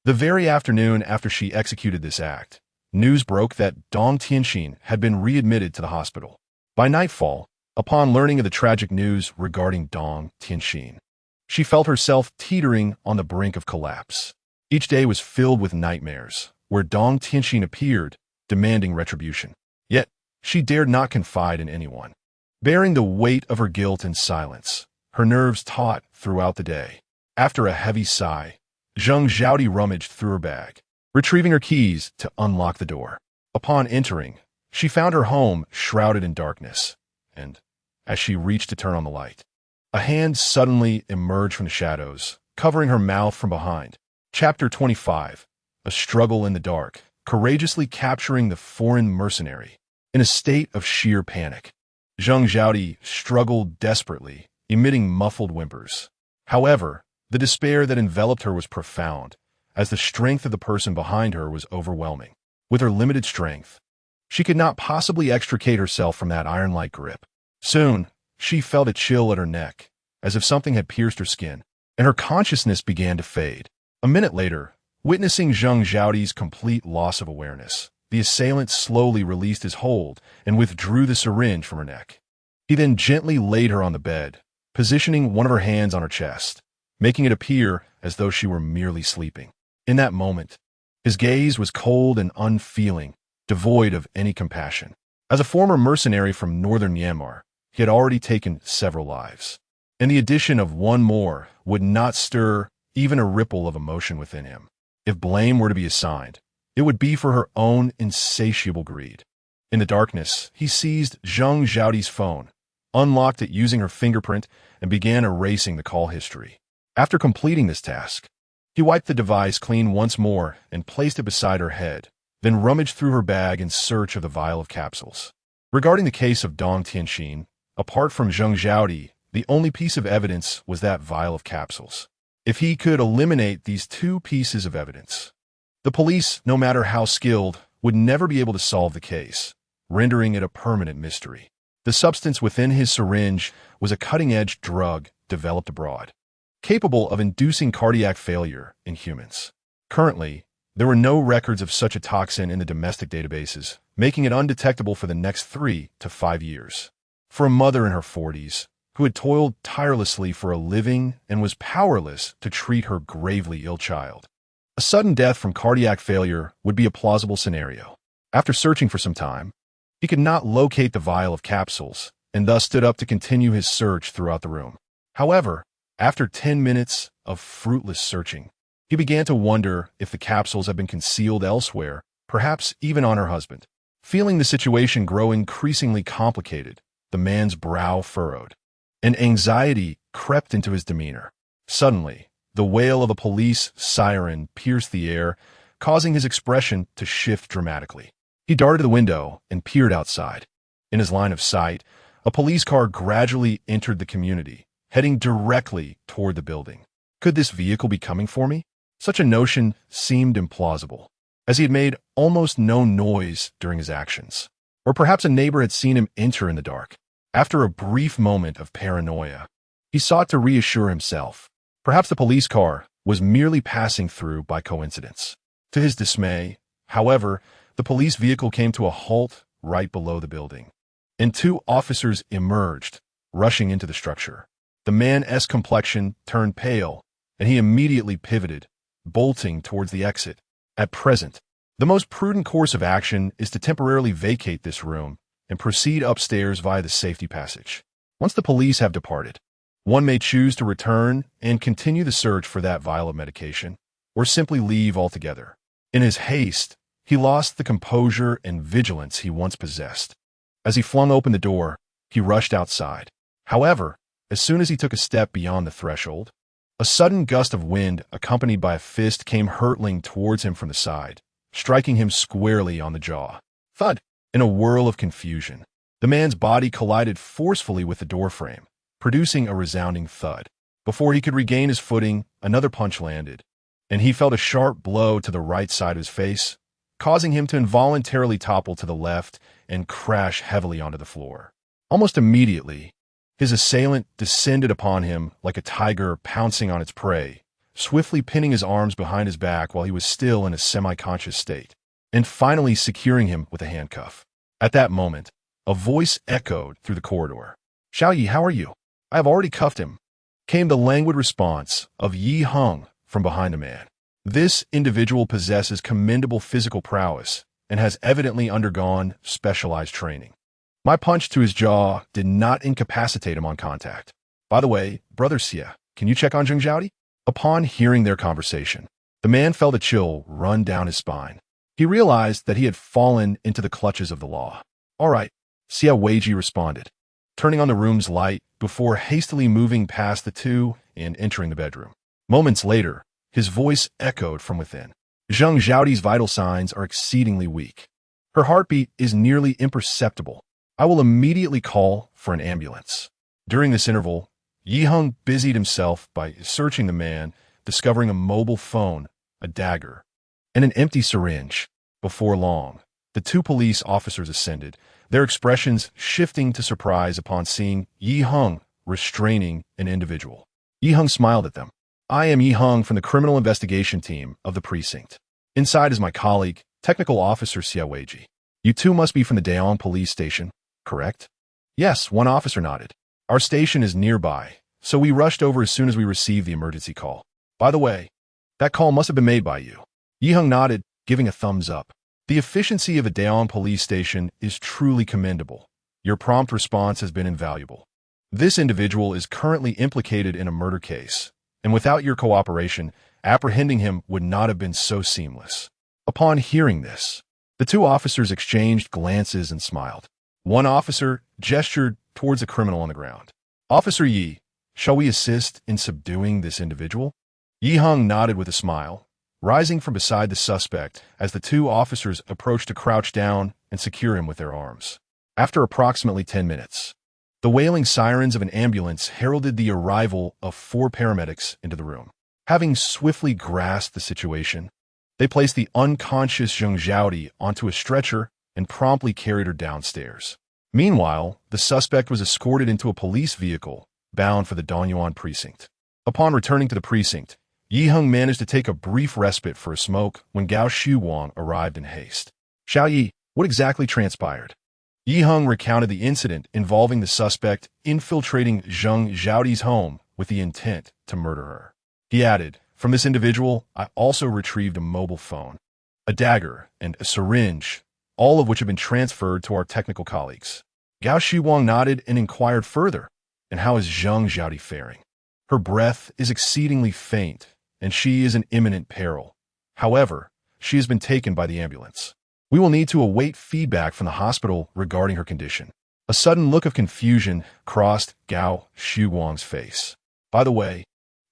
the very afternoon after she executed this act, news broke that Dong Tianxin had been readmitted to the hospital. By nightfall, upon learning of the tragic news regarding Dong Tianxin, she felt herself teetering on the brink of collapse. Each day was filled with nightmares, where Dong Tianxin appeared, demanding retribution. Yet, she dared not confide in anyone. Bearing the weight of her guilt in silence, her nerves taut throughout the day. After a heavy sigh, Zhang Zhaodi rummaged through her bag, retrieving her keys to unlock the door. Upon entering, she found her home shrouded in darkness, and, as she reached to turn on the light, a hand suddenly emerged from the shadows, covering her mouth from behind. Chapter 25. A Struggle in the Dark, courageously capturing the foreign mercenary. In a state of sheer panic, Zhang Zhaodi struggled desperately, emitting muffled whimpers. However, the despair that enveloped her was profound, as the strength of the person behind her was overwhelming. With her limited strength, she could not possibly extricate herself from that iron-like grip. Soon, she felt a chill at her neck, as if something had pierced her skin, and her consciousness began to fade. A minute later, witnessing Zhang Zhaodi's complete loss of awareness, the assailant slowly released his hold and withdrew the syringe from her neck. He then gently laid her on the bed, positioning one of her hands on her chest, making it appear as though she were merely sleeping. In that moment, his gaze was cold and unfeeling, devoid of any compassion. As a former mercenary from northern Myanmar, he had already taken several lives, and the addition of one more would not stir even a ripple of emotion within him. If blame were to be assigned, it would be for her own insatiable greed. In the darkness, he seized Zhang Zhaodi's phone, unlocked it using her fingerprint, and began erasing the call history. After completing this task, he wiped the device clean once more and placed it beside her head, then rummaged through her bag in search of the vial of capsules. Regarding the case of Dong Tianxin, apart from Zhang Zhaodi, the only piece of evidence was that vial of capsules. If he could eliminate these two pieces of evidence, the police, no matter how skilled, would never be able to solve the case, rendering it a permanent mystery. The substance within his syringe was a cutting-edge drug developed abroad, capable of inducing cardiac failure in humans. Currently, there were no records of such a toxin in the domestic databases, making it undetectable for the next 3 to 5 years. For a mother in her 40s, who had toiled tirelessly for a living and was powerless to treat her gravely ill child, a sudden death from cardiac failure would be a plausible scenario. After searching for some time, he could not locate the vial of capsules, and thus stood up to continue his search throughout the room. However, after 10 minutes of fruitless searching, he began to wonder if the capsules had been concealed elsewhere, perhaps even on her husband. Feeling the situation grow increasingly complicated, the man's brow furrowed, and anxiety crept into his demeanor. Suddenly, the wail of a police siren pierced the air, causing his expression to shift dramatically. He darted to the window and peered outside. In his line of sight, a police car gradually entered the community, heading directly toward the building. Could this vehicle be coming for me? Such a notion seemed implausible, as he had made almost no noise during his actions. Or perhaps a neighbor had seen him enter in the dark. After a brief moment of paranoia, he sought to reassure himself. Perhaps the police car was merely passing through by coincidence. To his dismay, however, the police vehicle came to a halt right below the building, and 2 officers emerged, rushing into the structure. The man's complexion turned pale, and he immediately pivoted, bolting towards the exit. At present, the most prudent course of action is to temporarily vacate this room and proceed upstairs via the safety passage. Once the police have departed, one may choose to return and continue the search for that vial of medication, or simply leave altogether. In his haste, he lost the composure and vigilance he once possessed. As he flung open the door, he rushed outside. However, as soon as he took a step beyond the threshold, a sudden gust of wind accompanied by a fist came hurtling towards him from the side, striking him squarely on the jaw. Thud! In a whirl of confusion, the man's body collided forcefully with the doorframe, producing a resounding thud. Before he could regain his footing, another punch landed, and he felt a sharp blow to the right side of his face, causing him to involuntarily topple to the left and crash heavily onto the floor. Almost immediately, his assailant descended upon him like a tiger pouncing on its prey, swiftly pinning his arms behind his back while he was still in a semi-conscious state, and finally securing him with a handcuff. At that moment, a voice echoed through the corridor. "Xiaoyi, how are you? I have already cuffed him," came the languid response of Yi Heng from behind the man. This individual possesses commendable physical prowess and has evidently undergone specialized training. My punch to his jaw did not incapacitate him on contact. By the way, Brother Xia, can you check on Zheng Zhaodi? Upon hearing their conversation, the man felt a chill run down his spine. He realized that he had fallen into the clutches of the law. "All right," Xia Weiji responded, turning on the room's light before hastily moving past the two and entering the bedroom. Moments later, his voice echoed from within. "Zheng Zhaodi's vital signs are exceedingly weak. Her heartbeat is nearly imperceptible. I will immediately call for an ambulance." During this interval, Yi Heng busied himself by searching the man, discovering a mobile phone, a dagger, and an empty syringe. Before long, the two police officers ascended, their expressions shifting to surprise upon seeing Yi Heng restraining an individual. Yi Heng smiled at them. "I am Yi Heng from the criminal investigation team of the precinct. Inside is my colleague, Technical Officer Xia Weiji. You two must be from the Daong police station, correct?" "Yes," one officer nodded. "Our station is nearby, so we rushed over as soon as we received the emergency call. By the way, that call must have been made by you." Yi Heng nodded, giving a thumbs up. "The efficiency of a Daong police station is truly commendable. Your prompt response has been invaluable. This individual is currently implicated in a murder case, and without your cooperation, apprehending him would not have been so seamless." Upon hearing this, the two officers exchanged glances and smiled. One officer gestured towards a criminal on the ground. "Officer Yi, shall we assist in subduing this individual?" Yi Heng nodded with a smile, rising from beside the suspect as the two officers approached to crouch down and secure him with their arms. After approximately 10 minutes, the wailing sirens of an ambulance heralded the arrival of 4 paramedics into the room. Having swiftly grasped the situation, they placed the unconscious Zheng Zhaodi onto a stretcher and promptly carried her downstairs. Meanwhile, the suspect was escorted into a police vehicle bound for the Dongyuan precinct. Upon returning to the precinct, Yi Heng managed to take a brief respite for a smoke when Gao Shuwang arrived in haste. "Xiaoyi, what exactly transpired?" Yi Heng recounted the incident involving the suspect infiltrating Zheng Zhaodi's home with the intent to murder her. He added, "From this individual, I also retrieved a mobile phone, a dagger, and a syringe, all of which have been transferred to our technical colleagues." Gao Shuwang nodded and inquired further, "And how is Zheng Zhaodi faring?" "Her breath is exceedingly faint, and she is in imminent peril. However, she has been taken by the ambulance. We will need to await feedback from the hospital regarding her condition." A sudden look of confusion crossed Gao Shuwang's face. "By the way,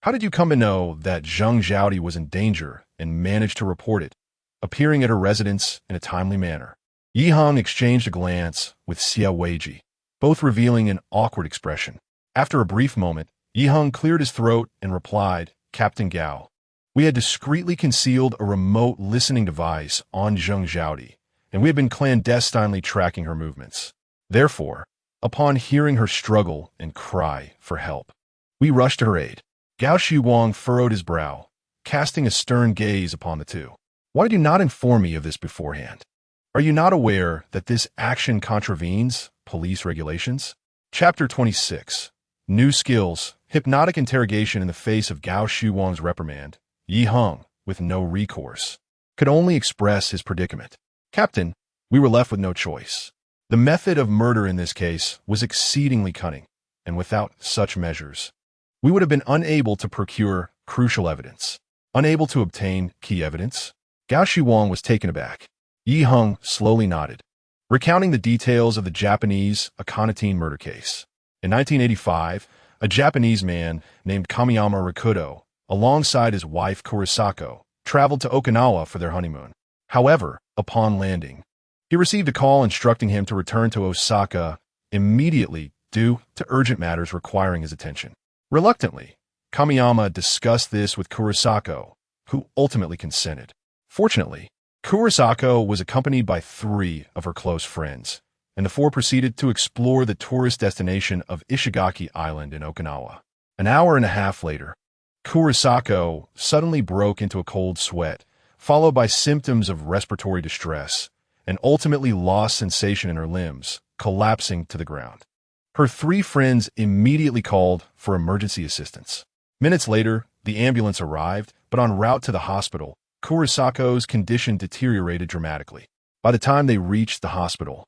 how did you come to know that Zheng Zhaodi was in danger and managed to report it, appearing at her residence in a timely manner?" Yi Heng exchanged a glance with Xia Weiji, both revealing an awkward expression. After a brief moment, Yi Heng cleared his throat and replied, "Captain Gao, we had discreetly concealed a remote listening device on Zheng Zhaodi, and we have been clandestinely tracking her movements. Therefore, upon hearing her struggle and cry for help, we rushed to her aid." Gao Shuwang furrowed his brow, casting a stern gaze upon the two. "Why did you not inform me of this beforehand? Are you not aware that this action contravenes police regulations?" Chapter 26. New Skills. Hypnotic interrogation. In the face of Gao Shuwang's reprimand, Yi Heng, with no recourse, could only express his predicament. "Captain, we were left with no choice. The method of murder in this case was exceedingly cunning, and without such measures, we would have been unable to procure crucial evidence, unable to obtain key evidence." Gao Shiwang was taken aback. Yi Heng slowly nodded, recounting the details of the Japanese Akhenaten murder case. In 1985, a Japanese man named Kamiyama Rikudo, alongside his wife Kurisako, traveled to Okinawa for their honeymoon. However, upon landing, he received a call instructing him to return to Osaka immediately due to urgent matters requiring his attention. Reluctantly, Kamiyama discussed this with Kurisako, who ultimately consented. Fortunately, Kurisako was accompanied by 3 of her close friends, and the 4 proceeded to explore the tourist destination of Ishigaki Island in Okinawa. An hour and a half later, Kurisako suddenly broke into a cold sweat, followed by symptoms of respiratory distress, and ultimately lost sensation in her limbs, collapsing to the ground. Her 3 friends immediately called for emergency assistance. Minutes later, the ambulance arrived, but en route to the hospital, Kurisako's condition deteriorated dramatically. By the time they reached the hospital,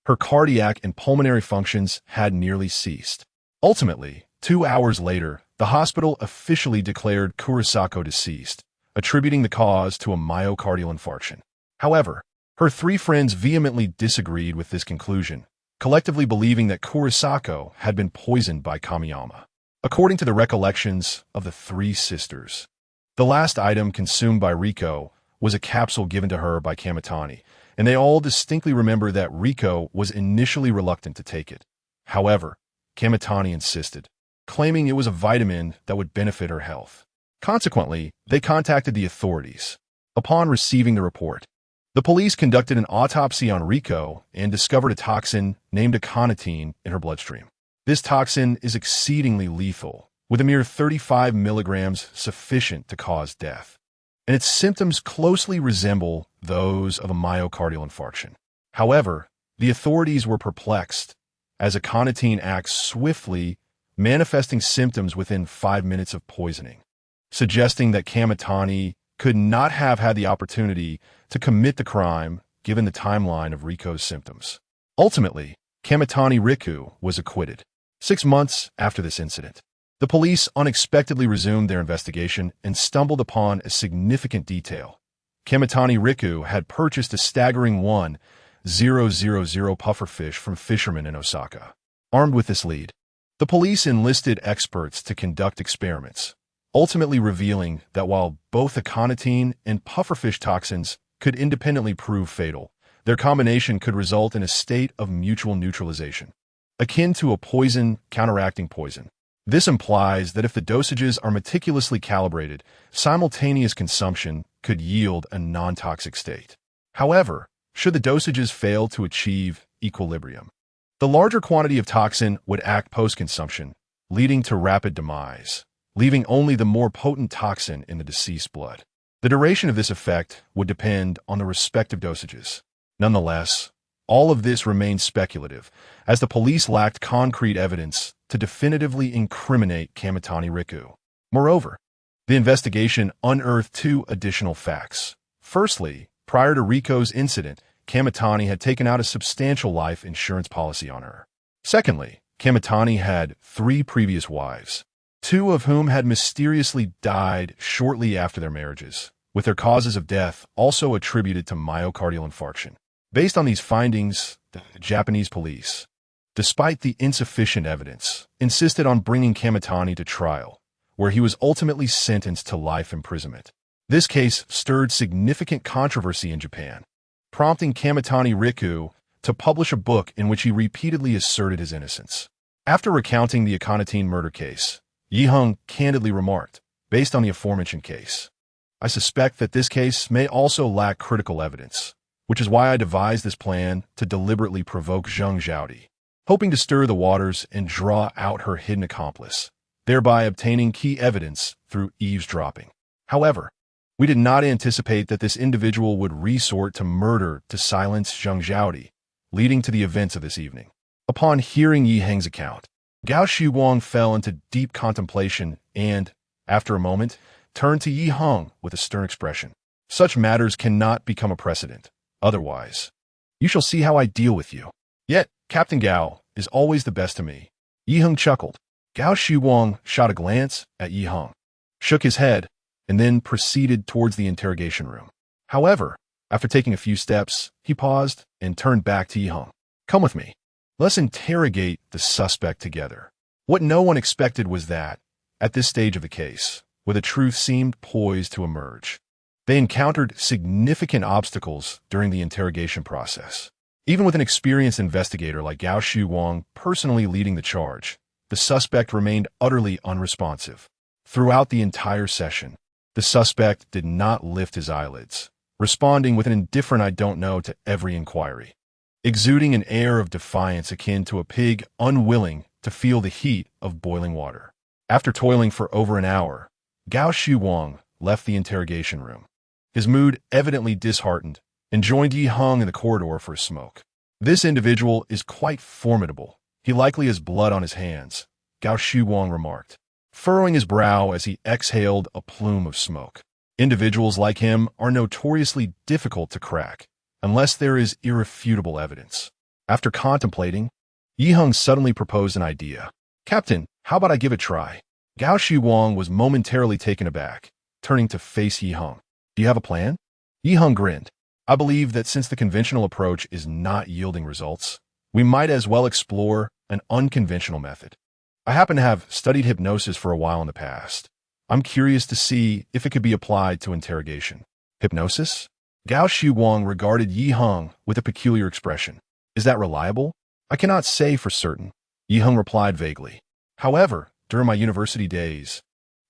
her cardiac and pulmonary functions had nearly ceased. Ultimately, 2 hours later, the hospital officially declared Kurisako deceased, attributing the cause to a myocardial infarction. However, her 3 friends vehemently disagreed with this conclusion, collectively believing that Kurisako had been poisoned by Kamiyama. According to the recollections of the 3 sisters, the last item consumed by Riko was a capsule given to her by Kamitani, and they all distinctly remember that Riko was initially reluctant to take it. However, Kamitani insisted, claiming it was a vitamin that would benefit her health. Consequently, they contacted the authorities. Upon receiving the report, the police conducted an autopsy on Riko and discovered a toxin named Akhenaten in her bloodstream. This toxin is exceedingly lethal, with a mere 35 milligrams sufficient to cause death, and its symptoms closely resemble those of a myocardial infarction. However, the authorities were perplexed, as Akhenaten acts swiftly, manifesting symptoms within 5 minutes of poisoning, suggesting that Kamitani could not have had the opportunity to commit the crime given the timeline of Riko's symptoms. Ultimately, Kamitani Riku was acquitted. 6 months after this incident, the police unexpectedly resumed their investigation and stumbled upon a significant detail. Kamitani Riku had purchased a staggering 1,000 pufferfish from fishermen in Osaka. Armed with this lead, the police enlisted experts to conduct experiments, ultimately revealing that while both Akhenaten and pufferfish toxins could independently prove fatal, their combination could result in a state of mutual neutralization, akin to a poison counteracting poison. This implies that if the dosages are meticulously calibrated, simultaneous consumption could yield a non-toxic state. However, should the dosages fail to achieve equilibrium, the larger quantity of toxin would act post-consumption, leading to rapid demise, leaving only the more potent toxin in the deceased's blood. The duration of this effect would depend on the respective dosages. Nonetheless, all of this remains speculative, as the police lacked concrete evidence to definitively incriminate Kamitani Riku. Moreover, the investigation unearthed 2 additional facts. Firstly, prior to Riko's incident, Kamitani had taken out a substantial life insurance policy on her. Secondly, Kamitani had 3 previous wives, 2 of whom had mysteriously died shortly after their marriages, with their causes of death also attributed to myocardial infarction. Based on these findings, the Japanese police, despite the insufficient evidence, insisted on bringing Kamitani to trial, where he was ultimately sentenced to life imprisonment. This case stirred significant controversy in Japan, prompting Kamitani Riku to publish a book in which he repeatedly asserted his innocence. After recounting the Akhenaten murder case, Yi Heng candidly remarked, based on the aforementioned case, "I suspect that this case may also lack critical evidence, which is why I devised this plan to deliberately provoke Zheng Zhaodi, hoping to stir the waters and draw out her hidden accomplice, thereby obtaining key evidence through eavesdropping. However, we did not anticipate that this individual would resort to murder to silence Zheng Zhaodi, leading to the events of this evening." Upon hearing Yi Heng's account, Gao Shiwang fell into deep contemplation and, after a moment, turned to Yi Heng with a stern expression. Such matters cannot become a precedent. Otherwise, you shall see how I deal with you. Yet, Captain Gao is always the best to me. Yi Heng chuckled. Gao Shuwang shot a glance at Yi Heng, shook his head, and then proceeded towards the interrogation room. However, after taking a few steps, he paused and turned back to Yi Heng. Come with me. Let's interrogate the suspect together. What no one expected was that, at this stage of the case, where the truth seemed poised to emerge, they encountered significant obstacles during the interrogation process. Even with an experienced investigator like Gao Shuwang personally leading the charge, the suspect remained utterly unresponsive. Throughout the entire session, the suspect did not lift his eyelids, responding with an indifferent "I don't know" to every inquiry, exuding an air of defiance akin to a pig unwilling to feel the heat of boiling water. After toiling for over an hour, Gao Shuwang left the interrogation room, his mood evidently disheartened, and joined Yi Heng in the corridor for a smoke. This individual is quite formidable. He likely has blood on his hands, Gao Shuwang remarked, furrowing his brow as he exhaled a plume of smoke. Individuals like him are notoriously difficult to crack, unless there is irrefutable evidence. After contemplating, Yi Heng suddenly proposed an idea. Captain, how about I give it a try? Gao Shuwang was momentarily taken aback, turning to face Yi Heng. Do you have a plan? Yi Heng grinned. I believe that since the conventional approach is not yielding results, we might as well explore an unconventional method. I happen to have studied hypnosis for a while in the past. I'm curious to see if it could be applied to interrogation. Hypnosis? Gao Shuwang regarded Yi Heng with a peculiar expression. Is that reliable? I cannot say for certain, Yi Heng replied vaguely. However, during my university days,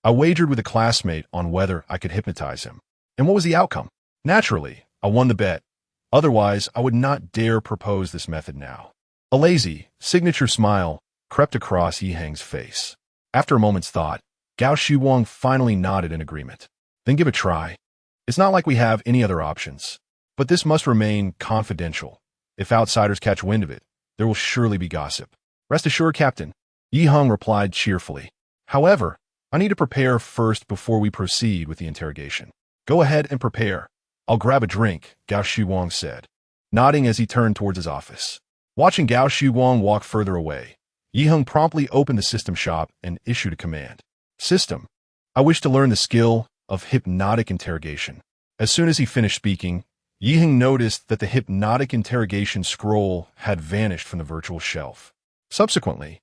I wagered with a classmate on whether I could hypnotize him. And what was the outcome? Naturally, I won the bet. Otherwise, I would not dare propose this method now. A lazy, signature smile crept across Yi Heng's face. After a moment's thought, Gao Shuwang finally nodded in agreement. Then give it a try. It's not like we have any other options. But this must remain confidential. If outsiders catch wind of it, there will surely be gossip. Rest assured, Captain, Yi Heng replied cheerfully. However, I need to prepare first before we proceed with the interrogation. Go ahead and prepare. I'll grab a drink, Gao Shuwang said, nodding as he turned towards his office. Watching Gao Shuwang walk further away, Yi Heng promptly opened the system shop and issued a command. System, I wish to learn the skill of hypnotic interrogation. As soon as he finished speaking, Yi Heng noticed that the hypnotic interrogation scroll had vanished from the virtual shelf. Subsequently,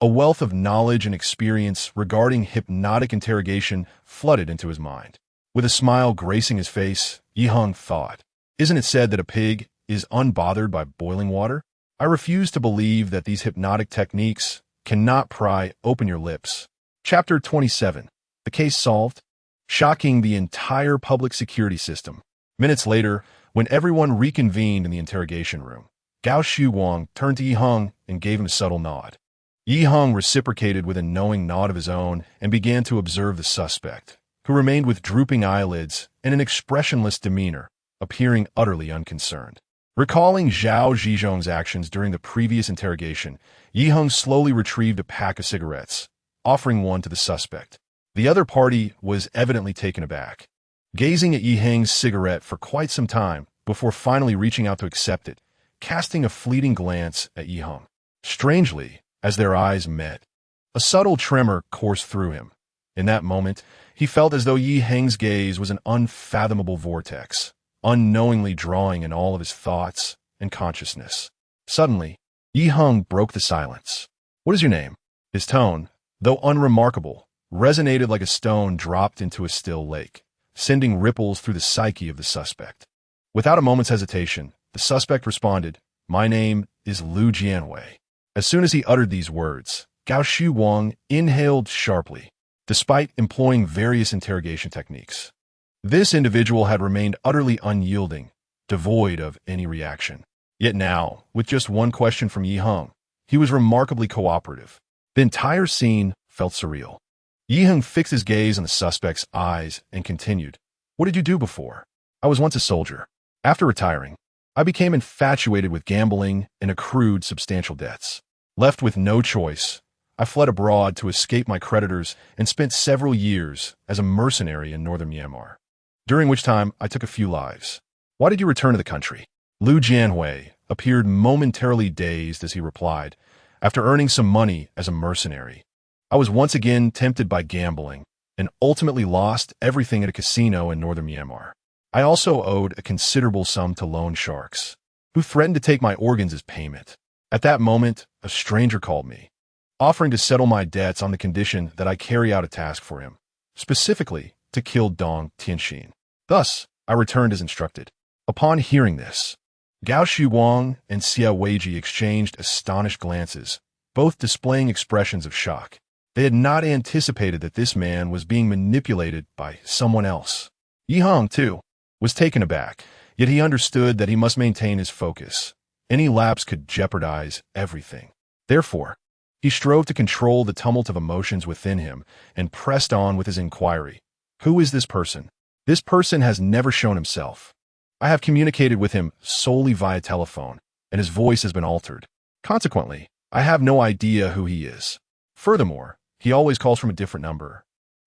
a wealth of knowledge and experience regarding hypnotic interrogation flooded into his mind. With a smile gracing his face, Yi Heng thought, Isn't it said that a pig is unbothered by boiling water? I refuse to believe that these hypnotic techniques cannot pry open your lips. Chapter 27. The case solved, shocking the entire public security system. Minutes later, when everyone reconvened in the interrogation room, Gao Shuwang turned to Yi Heng and gave him a subtle nod. Yi Heng reciprocated with a knowing nod of his own and began to observe the suspect, who remained with drooping eyelids and an expressionless demeanor, appearing utterly unconcerned. Recalling Zhao Zhizhong's actions during the previous interrogation, Yi Heng slowly retrieved a pack of cigarettes, offering one to the suspect. The other party was evidently taken aback, gazing at Yi Heng's cigarette for quite some time before finally reaching out to accept it, casting a fleeting glance at Yi Heng. Strangely, as their eyes met, a subtle tremor coursed through him. In that moment, he felt as though Yi Heng's gaze was an unfathomable vortex, unknowingly drawing in all of his thoughts and consciousness. Suddenly, Yi Heng broke the silence. What is your name? His tone, though unremarkable, resonated like a stone dropped into a still lake, sending ripples through the psyche of the suspect. Without a moment's hesitation, the suspect responded, My name is Lu Jianwei. As soon as he uttered these words, Gao Shuwang inhaled sharply, despite employing various interrogation techniques. This individual had remained utterly unyielding, devoid of any reaction. Yet now, with just one question from Yi Heng, he was remarkably cooperative. The entire scene felt surreal. Yi Heng fixed his gaze on the suspect's eyes and continued, What did you do before? I was once a soldier. After retiring, I became infatuated with gambling and accrued substantial debts. Left with no choice, I fled abroad to escape my creditors and spent several years as a mercenary in northern Myanmar, during which time I took a few lives. Why did you return to the country? Liu Jianhui appeared momentarily dazed as he replied, after earning some money as a mercenary. I was once again tempted by gambling and ultimately lost everything at a casino in northern Myanmar. I also owed a considerable sum to loan sharks, who threatened to take my organs as payment. At that moment, a stranger called me, offering to settle my debts on the condition that I carry out a task for him, specifically to kill Dong Tianxin. Thus, I returned as instructed. Upon hearing this, Gao Shuguang and Xia Weiji exchanged astonished glances, both displaying expressions of shock. They had not anticipated that this man was being manipulated by someone else. Yi Heng, too, was taken aback, yet he understood that he must maintain his focus. Any lapse could jeopardize everything. Therefore, he strove to control the tumult of emotions within him and pressed on with his inquiry. Who is this person? This person has never shown himself. I have communicated with him solely via telephone, and his voice has been altered. Consequently, I have no idea who he is. Furthermore, he always calls from a different number.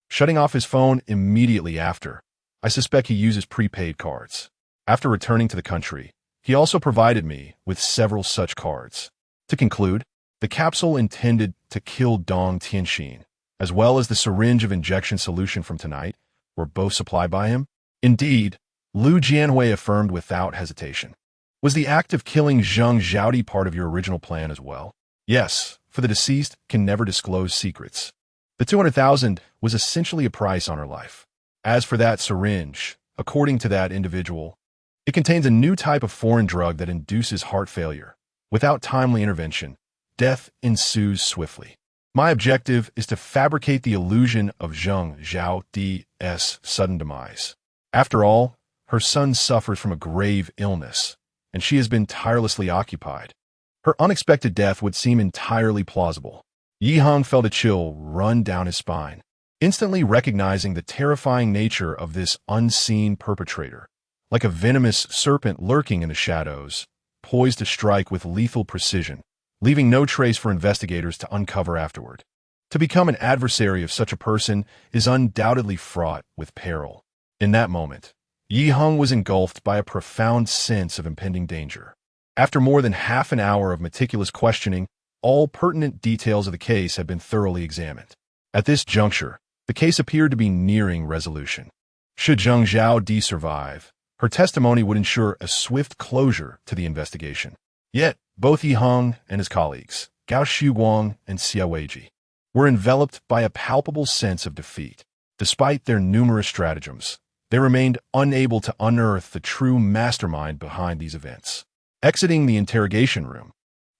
Shutting off his phone immediately after, I suspect he uses prepaid cards. After returning to the country, he also provided me with several such cards. To conclude, the capsule intended to kill Dong Tianxin, as well as the syringe of injection solution from tonight, were both supplied by him. Indeed, Liu Jianhui affirmed without hesitation. Was the act of killing Zheng Zhaodi part of your original plan as well? Yes, for the deceased can never disclose secrets. The 200,000 was essentially a price on her life. As for that syringe, according to that individual, it contains a new type of foreign drug that induces heart failure. Without timely intervention, death ensues swiftly. My objective is to fabricate the illusion of Zheng Zhaodi's sudden demise. After all, her son suffers from a grave illness, and she has been tirelessly occupied. Her unexpected death would seem entirely plausible. Yi Heng felt a chill run down his spine, instantly recognizing the terrifying nature of this unseen perpetrator. Like a venomous serpent lurking in the shadows, poised to strike with lethal precision, leaving no trace for investigators to uncover afterward. To become an adversary of such a person is undoubtedly fraught with peril. In that moment, Yi Heng was engulfed by a profound sense of impending danger. After more than half an hour of meticulous questioning, all pertinent details of the case had been thoroughly examined. At this juncture, the case appeared to be nearing resolution. Should Zheng Zhaodi survive, her testimony would ensure a swift closure to the investigation. Yet, both Yi Heng and his colleagues, Gao Shuguang and Xia Weiji, were enveloped by a palpable sense of defeat. Despite their numerous stratagems, they remained unable to unearth the true mastermind behind these events. Exiting the interrogation room,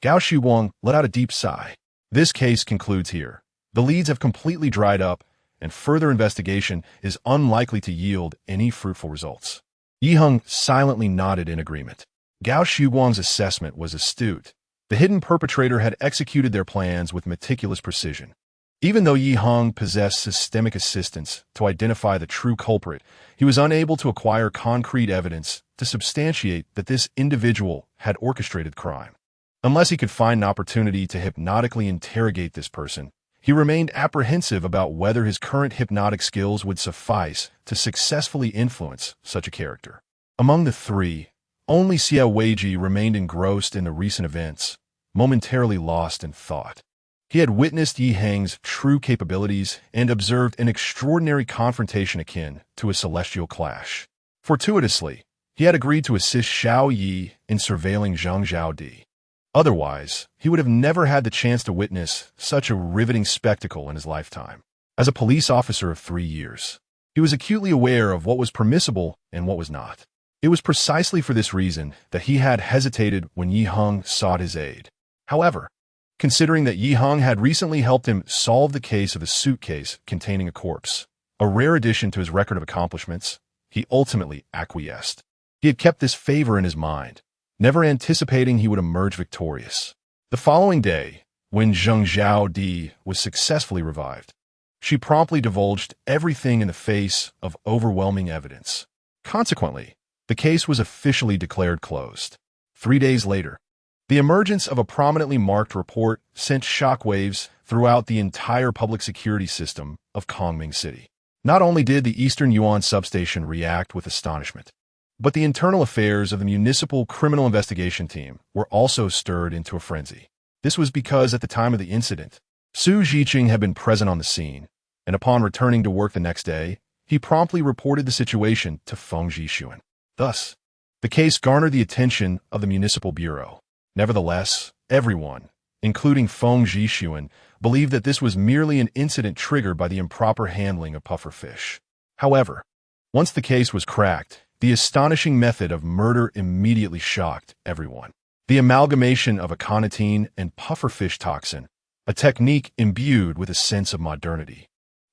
Gao Shuguang let out a deep sigh. This case concludes here. The leads have completely dried up, and further investigation is unlikely to yield any fruitful results. Yi Heng silently nodded in agreement. Gao Shuguang's assessment was astute. The hidden perpetrator had executed their plans with meticulous precision. Even though Yi Heng possessed systemic assistance to identify the true culprit, he was unable to acquire concrete evidence to substantiate that this individual had orchestrated crime. Unless he could find an opportunity to hypnotically interrogate this person, he remained apprehensive about whether his current hypnotic skills would suffice to successfully influence such a character. Among the three, only Xia Weiji remained engrossed in the recent events, momentarily lost in thought. He had witnessed Yi Heng's true capabilities and observed an extraordinary confrontation akin to a celestial clash. Fortuitously, he had agreed to assist Xiao Yi in surveilling Zheng Zhaodi. Otherwise, he would have never had the chance to witness such a riveting spectacle in his lifetime. As a police officer of 3 years, he was acutely aware of what was permissible and what was not. It was precisely for this reason that he had hesitated when Yi Heng sought his aid. However, considering that Yi Heng had recently helped him solve the case of a suitcase containing a corpse, a rare addition to his record of accomplishments, he ultimately acquiesced. He had kept this favor in his mind, never anticipating he would emerge victorious. The following day, when Zheng Zhaodi was successfully revived, she promptly divulged everything in the face of overwhelming evidence. Consequently, the case was officially declared closed. 3 days later, The emergence of a prominently marked report sent shockwaves throughout the entire public security system of Comrade City. Not only did the Eastern Yuan substation react with astonishment, but the internal affairs of the Municipal Criminal Investigation Team were also stirred into a frenzy. This was because at the time of the incident, Su Jiqing had been present on the scene, and upon returning to work the next day, he promptly reported the situation to Feng Jixuan. Thus, the case garnered the attention of the Municipal Bureau. Nevertheless, everyone, including Feng Jixuan, believed that this was merely an incident triggered by the improper handling of pufferfish. However, once the case was cracked, the astonishing method of murder immediately shocked everyone. The amalgamation of aconitine and pufferfish toxin, a technique imbued with a sense of modernity,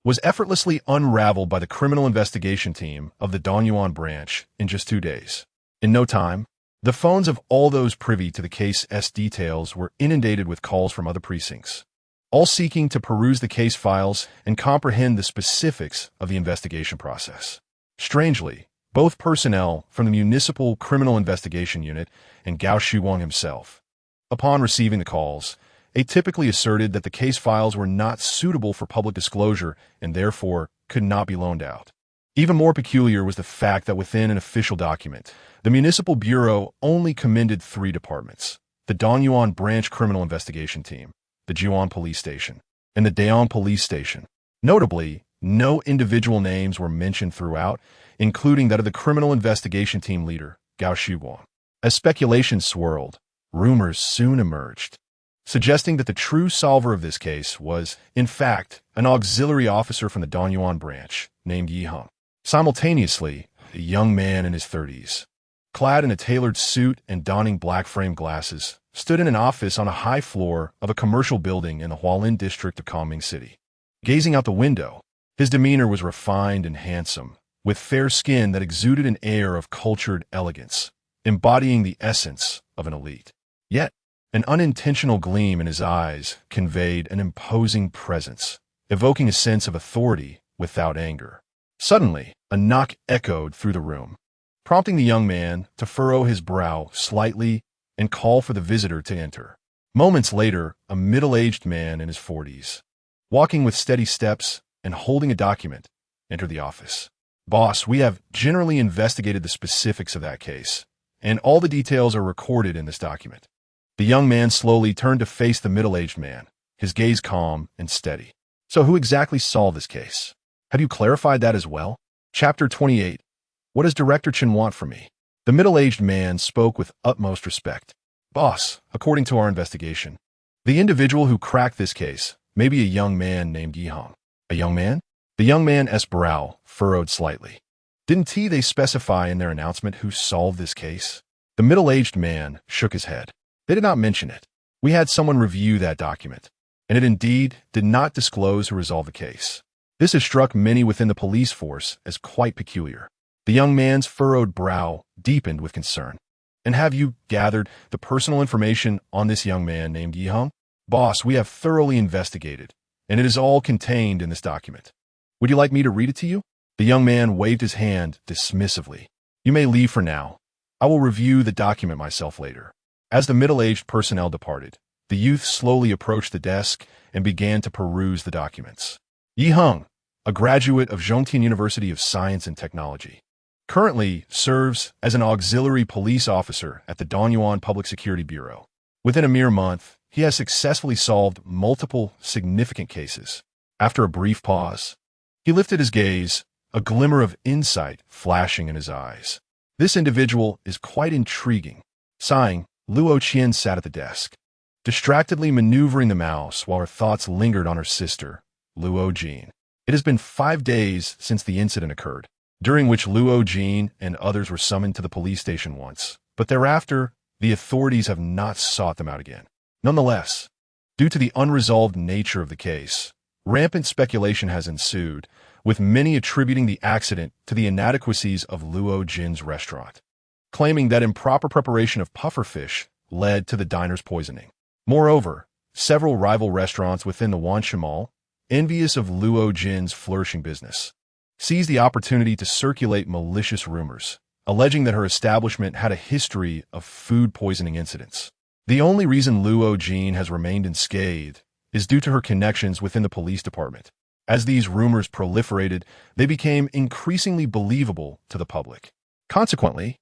was effortlessly unraveled by the criminal investigation team of the Danyuan branch in just 2 days. In no time, the phones of all those privy to the case's details were inundated with calls from other precincts, all seeking to peruse the case files and comprehend the specifics of the investigation process. Strangely, both personnel from the Municipal Criminal Investigation Unit and Gao Shuang himself, upon receiving the calls, atypically asserted that the case files were not suitable for public disclosure and therefore could not be loaned out. Even more peculiar was the fact that within an official document, the Municipal Bureau only commended 3 departments: the Danyuan Branch Criminal Investigation Team, the Jiuan Police Station, and the Daean Police Station. Notably, no individual names were mentioned throughout, including that of the Criminal Investigation Team leader, Gao Shuang. As speculation swirled, rumors soon emerged, suggesting that the true solver of this case was, in fact, an auxiliary officer from the Danyuan branch named Heng. Simultaneously, a young man in his 30s, clad in a tailored suit and donning black-framed glasses, stood in an office on a high floor of a commercial building in the Hualin district of Comrade City. Gazing out the window, his demeanor was refined and handsome, with fair skin that exuded an air of cultured elegance, embodying the essence of an elite. Yet, an unintentional gleam in his eyes conveyed an imposing presence, evoking a sense of authority without anger. Suddenly, a knock echoed through the room, prompting the young man to furrow his brow slightly and call for the visitor to enter. Moments later, a middle-aged man in his 40s, walking with steady steps and holding a document, entered the office. "Boss, we have generally investigated the specifics of that case, and all the details are recorded in this document." The young man slowly turned to face the middle-aged man, his gaze calm and steady. "So who exactly solved this case? Have you clarified that as well?" Chapter 28. What does Director Chen want from me? The middle-aged man spoke with utmost respect. "Boss, according to our investigation, the individual who cracked this case may be a young man named Heng." "A young man?" The young man's brow furrowed slightly. "Didn't they specify in their announcement who solved this case?" The middle-aged man shook his head. "They did not mention it. We had someone review that document, and it indeed did not disclose who resolved the case. This has struck many within the police force as quite peculiar." The young man's furrowed brow deepened with concern. "And have you gathered the personal information on this young man named Heng?" "Boss, we have thoroughly investigated, and it is all contained in this document. Would you like me to read it to you?" The young man waved his hand dismissively. "You may leave for now. I will review the document myself later." As the middle-aged personnel departed, the youth slowly approached the desk and began to peruse the documents. Heng, a graduate of Zhongtian University of Science and Technology, currently serves as an auxiliary police officer at the Danyuan Public Security Bureau. Within a mere month, he has successfully solved multiple significant cases. After a brief pause, he lifted his gaze, a glimmer of insight flashing in his eyes. "This individual is quite intriguing." Sighing, Luo Qian sat at the desk, distractedly maneuvering the mouse while her thoughts lingered on her sister, Luo Jin. It has been 5 days since the incident occurred, during which Luo Jin and others were summoned to the police station once, but thereafter, the authorities have not sought them out again. Nonetheless, due to the unresolved nature of the case, rampant speculation has ensued, with many attributing the accident to the inadequacies of Luo Jin's restaurant, claiming that improper preparation of pufferfish led to the diner's poisoning. Moreover, several rival restaurants within the Wanshan Mall, envious of Luo Jin's flourishing business, seized the opportunity to circulate malicious rumors, alleging that her establishment had a history of food poisoning incidents. The only reason Luo Jin has remained unscathed is due to her connections within the police department. As these rumors proliferated, they became increasingly believable to the public. Consequently,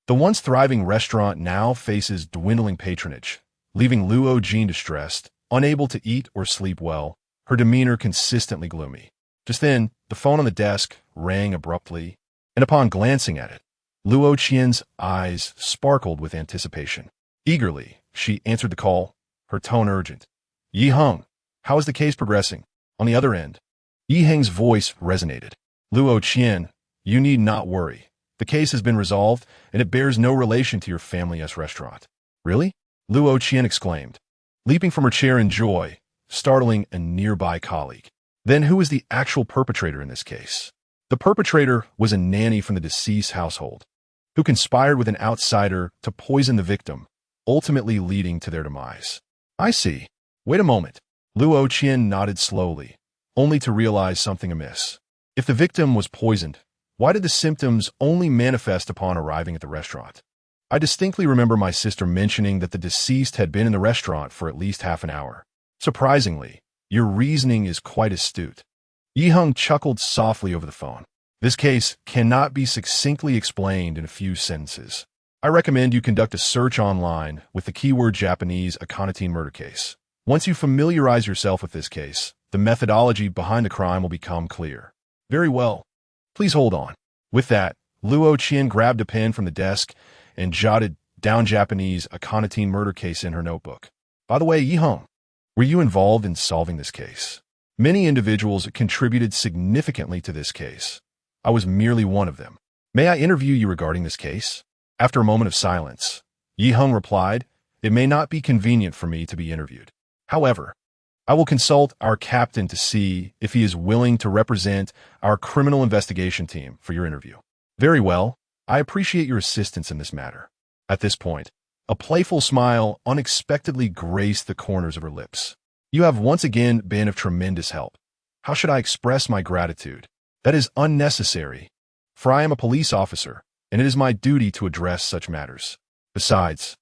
the once thriving restaurant now faces dwindling patronage, leaving Luo Jin distressed, unable to eat or sleep well, her demeanor consistently gloomy. Just then, the phone on the desk rang abruptly, and upon glancing at it, Luo Qian's eyes sparkled with anticipation. Eagerly, she answered the call, her tone urgent. "Yi Heng, how is the case progressing?" On the other end, Yi Heng's voice resonated. "Luo Qian, you need not worry. The case has been resolved, and it bears no relation to your family's restaurant." "Really?" Luo Qian exclaimed, leaping from her chair in joy, startling a nearby colleague. "Then who is the actual perpetrator in this case?" The perpetrator was a nanny from the deceased household, who conspired with an outsider to poison the victim, ultimately leading to their demise. "I see. Wait a moment." Luo Qian nodded slowly, only to realize something amiss. If the victim was poisoned, why did the symptoms only manifest upon arriving at the restaurant? "I distinctly remember my sister mentioning that the deceased had been in the restaurant for at least half an hour. Surprisingly, your reasoning is quite astute." Yi Heng chuckled softly over the phone. "This case cannot be succinctly explained in a few sentences. I recommend you conduct a search online with the keyword Japanese Akhenaten murder case. Once you familiarize yourself with this case, the methodology behind the crime will become clear." "Very well. Please hold on." With that, Luo Qian grabbed a pen from the desk and jotted down Japanese Akhenaten murder case in her notebook. "By the way, Yi Heng, were you involved in solving this case?" "Many individuals contributed significantly to this case. I was merely one of them." "May I interview you regarding this case?" After a moment of silence, Yi Heng replied, "It may not be convenient for me to be interviewed. However, I will consult our captain to see if he is willing to represent our criminal investigation team for your interview." "Very well. I appreciate your assistance in this matter." At this point, a playful smile unexpectedly graced the corners of her lips. "You have once again been of tremendous help. How should I express my gratitude?" "That is unnecessary, for I am a police officer, and it is my duty to address such matters. Besides,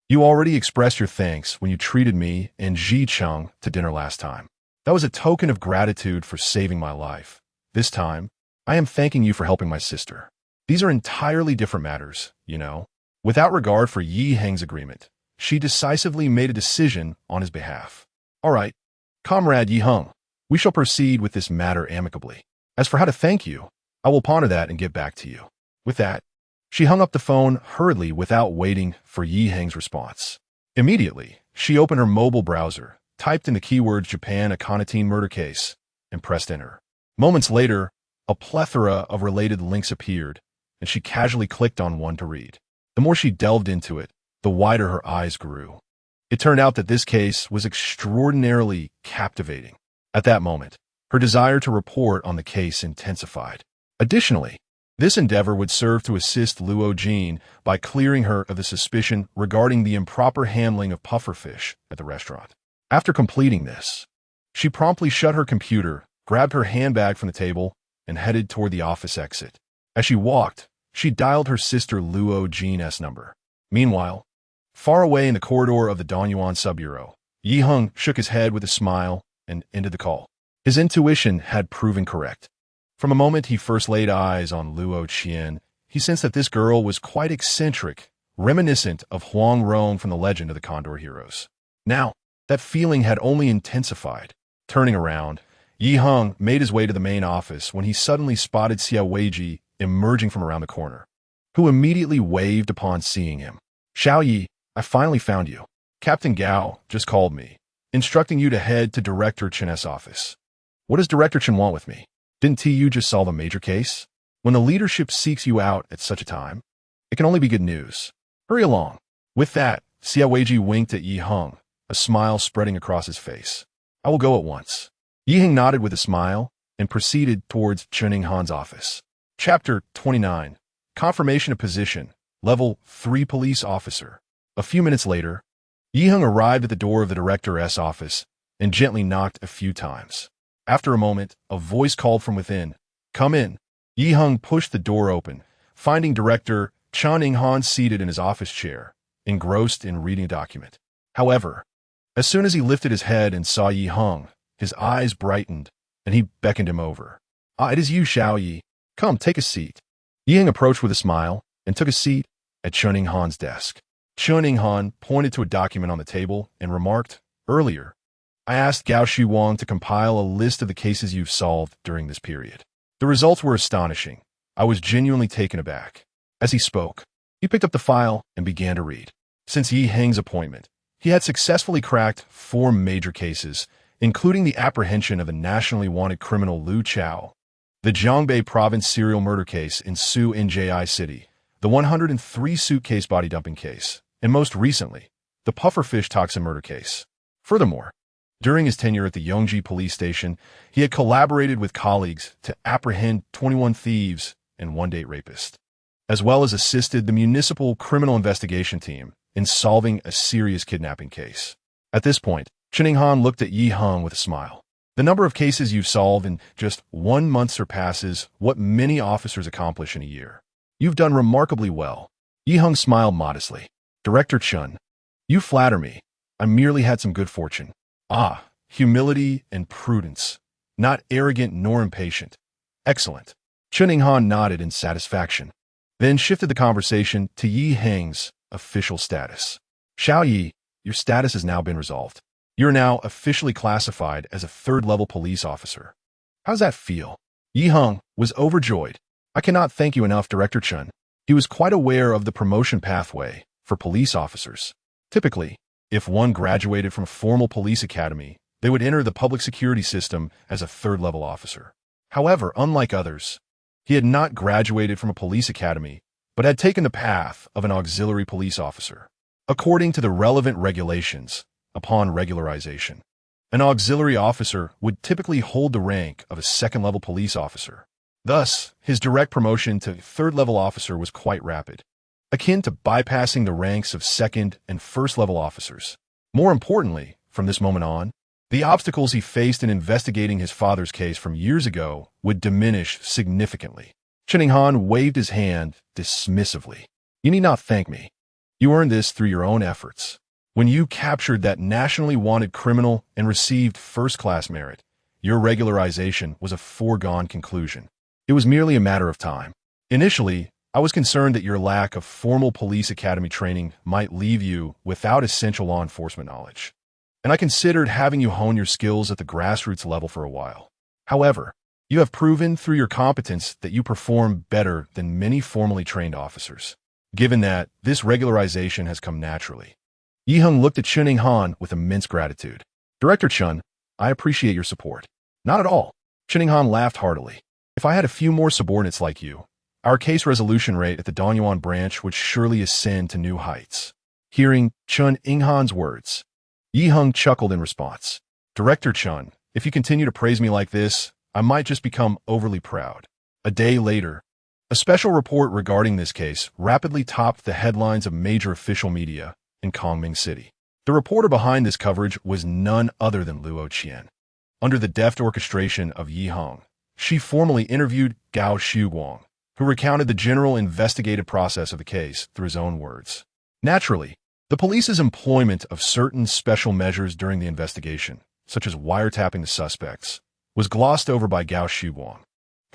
you already expressed your thanks when you treated me and Ji Cheng to dinner last time. That was a token of gratitude for saving my life. This time, I am thanking you for helping my sister. These are entirely different matters, you know." Without regard for Yi Heng's agreement, she decisively made a decision on his behalf. "All right, Comrade Yi Heng, we shall proceed with this matter amicably. As for how to thank you, I will ponder that and get back to you." With that, she hung up the phone hurriedly without waiting for Yi Heng's response. Immediately, she opened her mobile browser, typed in the keywords Japan Akhenaten murder case, and pressed enter. Moments later, a plethora of related links appeared, and she casually clicked on one to read. The more she delved into it, the wider her eyes grew. It turned out that this case was extraordinarily captivating. At that moment, her desire to report on the case intensified. Additionally, this endeavor would serve to assist Luo Jin by clearing her of the suspicion regarding the improper handling of pufferfish at the restaurant. After completing this, she promptly shut her computer, grabbed her handbag from the table, and headed toward the office exit. As she walked, she dialed her sister Luo Jin's number. Meanwhile, far away in the corridor of the Donyuan Sub-Bureau, Yi Heng shook his head with a smile and ended the call. His intuition had proven correct. From the moment he first laid eyes on Luo Qian, he sensed that this girl was quite eccentric, reminiscent of Huang Rong from the legend of the Condor Heroes. Now, that feeling had only intensified. Turning around, Yi Heng made his way to the main office when he suddenly spotted Xiao Weiji emerging from around the corner, who immediately waved upon seeing him. "Xiao Yi, I finally found you. Captain Gao just called me, instructing you to head to Director Chen's office." "What does Director Chen want with me? Didn't TU just solve a major case?" "When the leadership seeks you out at such a time, it can only be good news. Hurry along." With that, Xiao Weiji winked at Yi Heng, a smile spreading across his face. "I will go at once." Yi Heng nodded with a smile and proceeded towards Chen Han's office. Chapter 29. Confirmation of Position, Level 3 Police Officer. A few minutes later, Yi Heng arrived at the door of the director's office and gently knocked a few times. After a moment, a voice called from within, "Come in." Yi Heng pushed the door open, finding Director Chen Han seated in his office chair, engrossed in reading a document. However, as soon as he lifted his head and saw Yi Heng, his eyes brightened, and he beckoned him over. "Ah, it is you, Xiao Yi. Come, take a seat." Yi Heng approached with a smile and took a seat at Chun Ing-han's desk. Chun Ing-han pointed to a document on the table and remarked, "Earlier, I asked Gao Shuwang to compile a list of the cases you've solved during this period. The results were astonishing. I was genuinely taken aback." As he spoke, he picked up the file and began to read. Since Yi Heng's appointment, he had successfully cracked 4 major cases, including the apprehension of the nationally wanted criminal Liu Chao, the Jiangbei province serial murder case in Su Njai City, the 103 suitcase body dumping case, and most recently, the pufferfish toxin murder case. Furthermore, during his tenure at the Yongji police station, he had collaborated with colleagues to apprehend 21 thieves and 1 date rapist, as well as assisted the municipal criminal investigation team in solving a serious kidnapping case. At this point, Chun Ing-han looked at Yi Heng with a smile. "The number of cases you've solved in just 1 month surpasses what many officers accomplish in a year. You've done remarkably well." Yi Heng smiled modestly. "Director Chun, you flatter me. I merely had some good fortune." "Ah, humility and prudence. Not arrogant nor impatient." "Excellent." Chun Ing-han nodded in satisfaction, then shifted the conversation to Yi Heng's official status. "Xiao Yi, your status has now been resolved. You're now officially classified as a 3rd-level police officer. How does that feel?" Yi Heng was overjoyed. "I cannot thank you enough, Director Chun." He was quite aware of the promotion pathway for police officers. Typically, if one graduated from a formal police academy, they would enter the public security system as a 3rd-level officer. However, unlike others, he had not graduated from a police academy, but had taken the path of an auxiliary police officer. According to the relevant regulations, upon regularization, an auxiliary officer would typically hold the rank of a 2nd-level police officer. Thus, his direct promotion to 3rd-level officer was quite rapid, akin to bypassing the ranks of 2nd and 1st-level officers. More importantly, from this moment on, the obstacles he faced in investigating his father's case from years ago would diminish significantly. Chun Ing-han waved his hand dismissively. "You need not thank me. You earned this through your own efforts. When you captured that nationally wanted criminal and received 1st-class merit, your regularization was a foregone conclusion. It was merely a matter of time. Initially, I was concerned that your lack of formal police academy training might leave you without essential law enforcement knowledge, and I considered having you hone your skills at the grassroots level for a while. However, you have proven through your competence that you perform better than many formally trained officers. Given that, this regularization has come naturally." Yi Heng looked at Chun Ing-han with immense gratitude. "Director Chun, I appreciate your support." "Not at all." Chun Ing-han laughed heartily. "If I had a few more subordinates like you, our case resolution rate at the Donyuan branch would surely ascend to new heights." Hearing Chun Ing-han's words, Yi Heng chuckled in response. "Director Chun, if you continue to praise me like this, I might just become overly proud." A day later, a special report regarding this case rapidly topped the headlines of major official media in Kongming City. The reporter behind this coverage was none other than Luo Qian. Under the deft orchestration of Yi Heng, she formally interviewed Gao Shuguang, who recounted the general investigative process of the case through his own words. Naturally, the police's employment of certain special measures during the investigation, such as wiretapping the suspects, was glossed over by Gao Shuguang,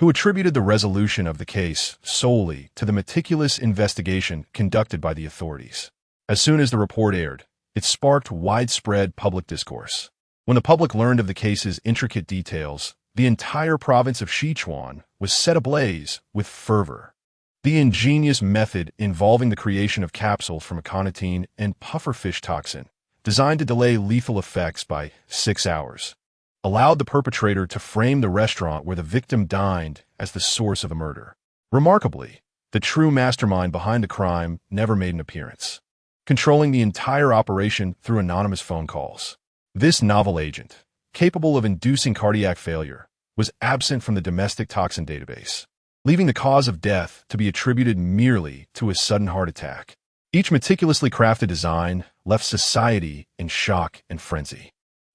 who attributed the resolution of the case solely to the meticulous investigation conducted by the authorities. As soon as the report aired, it sparked widespread public discourse. When the public learned of the case's intricate details, the entire province of Sichuan was set ablaze with fervor. The ingenious method involving the creation of capsules from aconitine and pufferfish toxin, designed to delay lethal effects by 6 hours, allowed the perpetrator to frame the restaurant where the victim dined as the source of the murder. Remarkably, the true mastermind behind the crime never made an appearance, controlling the entire operation through anonymous phone calls. This novel agent, capable of inducing cardiac failure, was absent from the domestic toxin database, leaving the cause of death to be attributed merely to a sudden heart attack. Each meticulously crafted design left society in shock and frenzy.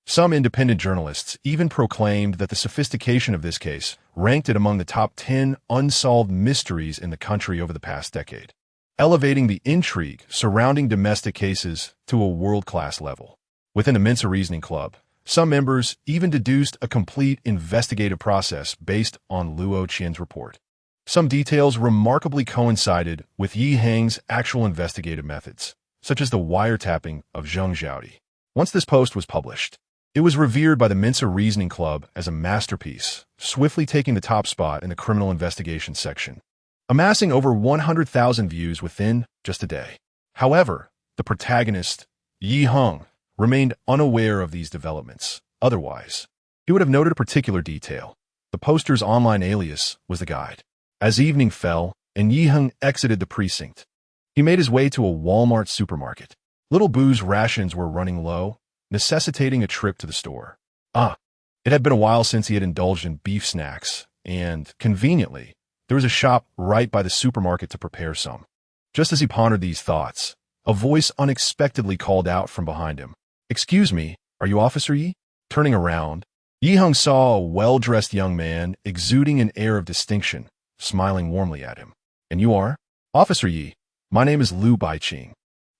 Some independent journalists even proclaimed that the sophistication of this case ranked it among the top 10 unsolved mysteries in the country over the past decade. elevating the intrigue surrounding domestic cases to a world-class level. Within the Mensa Reasoning Club, some members even deduced a complete investigative process based on Luo Qian's report. Some details remarkably coincided with Yi Heng's actual investigative methods, such as the wiretapping of Zheng Xiaodi. Once this post was published, it was revered by the Mensa Reasoning Club as a masterpiece, swiftly taking the top spot in the criminal investigation section, amassing over 100,000 views within just a day. However, the protagonist, Yi Heng, remained unaware of these developments. Otherwise, he would have noted a particular detail. The poster's online alias was the guide. As evening fell and Yi Heng exited the precinct, he made his way to a Walmart supermarket. Little Boo's rations were running low, necessitating a trip to the store. It had been a while since he had indulged in beef snacks, and, conveniently, there was a shop right by the supermarket to prepare some. Just as he pondered these thoughts, a voice unexpectedly called out from behind him. "Excuse me, are you Officer Yi?" Turning around, Yi Heng saw a well-dressed young man exuding an air of distinction, smiling warmly at him. "And you are?" "Officer Yi, my name is Lu Baiqing,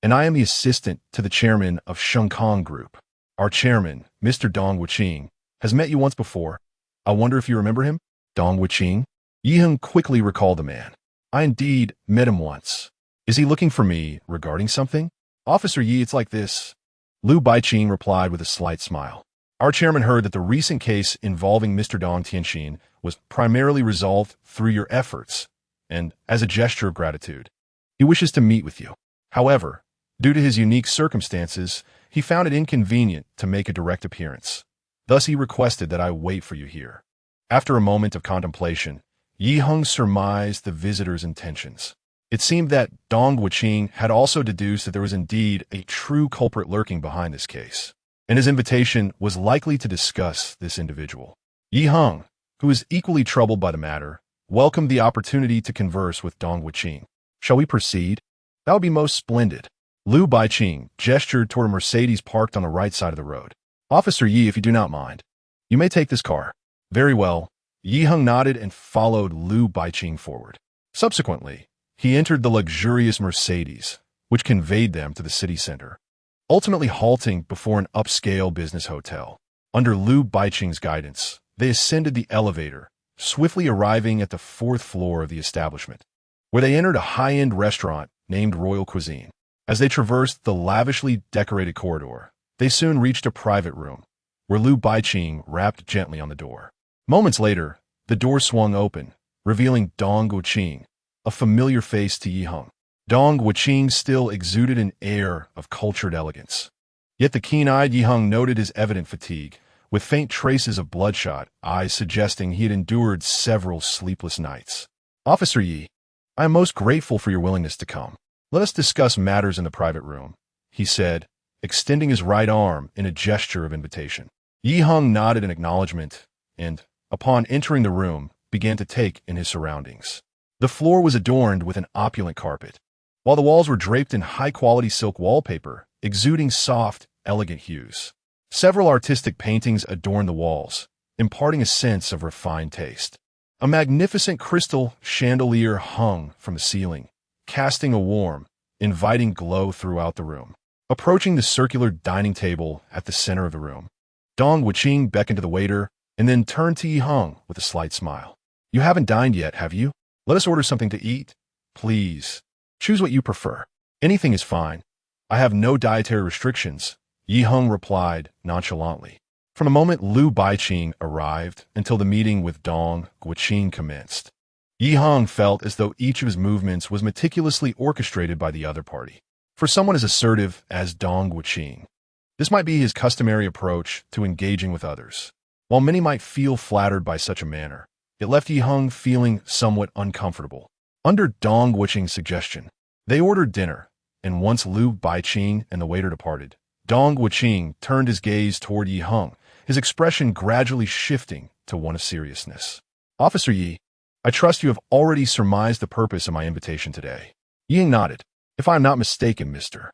and I am the assistant to the chairman of Shenkong Group. Our chairman, Mr. Dong Wuqing, has met you once before. I wonder if you remember him?" "Dong Wuqing?" Yi Heng quickly recalled the man. "I indeed met him once. Is he looking for me regarding something?" "Officer Yi, it's like this." Lu Baiqing replied with a slight smile. "Our chairman heard that the recent case involving Mr. Dong Tianxin was primarily resolved through your efforts, and as a gesture of gratitude, he wishes to meet with you. However, due to his unique circumstances, he found it inconvenient to make a direct appearance. Thus he requested that I wait for you here." After a moment of contemplation, Yi Heng surmised the visitor's intentions. It seemed that Dong Wuqing had also deduced that there was indeed a true culprit lurking behind this case, and his invitation was likely to discuss this individual. Yi Heng, who was equally troubled by the matter, welcomed the opportunity to converse with Dong Wuqing. "Shall we proceed?" "That would be most splendid." Lu Baiqing gestured toward a Mercedes parked on the right side of the road. "Officer Yi, if you do not mind, you may take this car." "Very well." Yi Heng nodded and followed Lu Baiqing forward. Subsequently, he entered the luxurious Mercedes, which conveyed them to the city center, ultimately halting before an upscale business hotel. Under Lu Baiqing's guidance, they ascended the elevator, swiftly arriving at the 4th floor of the establishment, where they entered a high-end restaurant named Royal Cuisine. As they traversed the lavishly decorated corridor, they soon reached a private room, where Lu Baiqing rapped gently on the door. Moments later, the door swung open, revealing Dong Wuqing, a familiar face to Yi Heng. Dong Wuqing still exuded an air of cultured elegance. Yet the keen-eyed Yi Heng noted his evident fatigue, with faint traces of bloodshot eyes suggesting he had endured several sleepless nights. "Officer Yi, I am most grateful for your willingness to come. Let us discuss matters in the private room," he said, extending his right arm in a gesture of invitation. Yi Heng nodded in acknowledgement and, upon entering the room, began to take in his surroundings. The floor was adorned with an opulent carpet, while the walls were draped in high-quality silk wallpaper, exuding soft, elegant hues. Several artistic paintings adorned the walls, imparting a sense of refined taste. A magnificent crystal chandelier hung from the ceiling, casting a warm, inviting glow throughout the room. Approaching the circular dining table at the center of the room, Dong Wuqing beckoned to the waiter and then turned to Yi Heng with a slight smile. "You haven't dined yet, have you? Let us order something to eat. Please, choose what you prefer. Anything is fine. I have no dietary restrictions," Yi Heng replied nonchalantly. From the moment Lu Baiqing arrived until the meeting with Dong Wuqing commenced, Yi Heng felt as though each of his movements was meticulously orchestrated by the other party. For someone as assertive as Dong Wuqing, this might be his customary approach to engaging with others. While many might feel flattered by such a manner, it left Yi Heng feeling somewhat uncomfortable. Under Dong Wuqing's suggestion, they ordered dinner, and once Lu Baiqing and the waiter departed, Dong Wuqing turned his gaze toward Yi Heng, his expression gradually shifting to one of seriousness. "Officer Yi, I trust you have already surmised the purpose of my invitation today." Yi Heng nodded. "If I am not mistaken, Mr.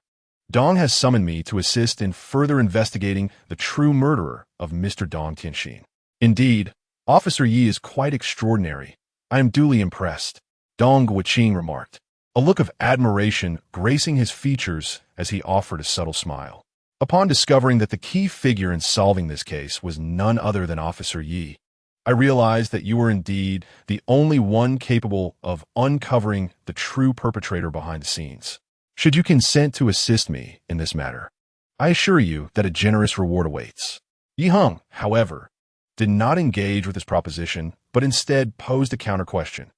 Dong has summoned me to assist in further investigating the true murderer of Mr. Dong Tianxin. Indeed, Officer Yi is quite extraordinary. I am duly impressed," Dong Wuqing remarked. a look of admiration gracing his features as he offered a subtle smile. Upon discovering that the key figure in solving this case was none other than Officer Yi, I realized that you were indeed the only one capable of uncovering the true perpetrator behind the scenes. Should you consent to assist me in this matter, I assure you that a generous reward awaits. Yi Heng, however, did not engage with this proposition, but instead posed a counter-question.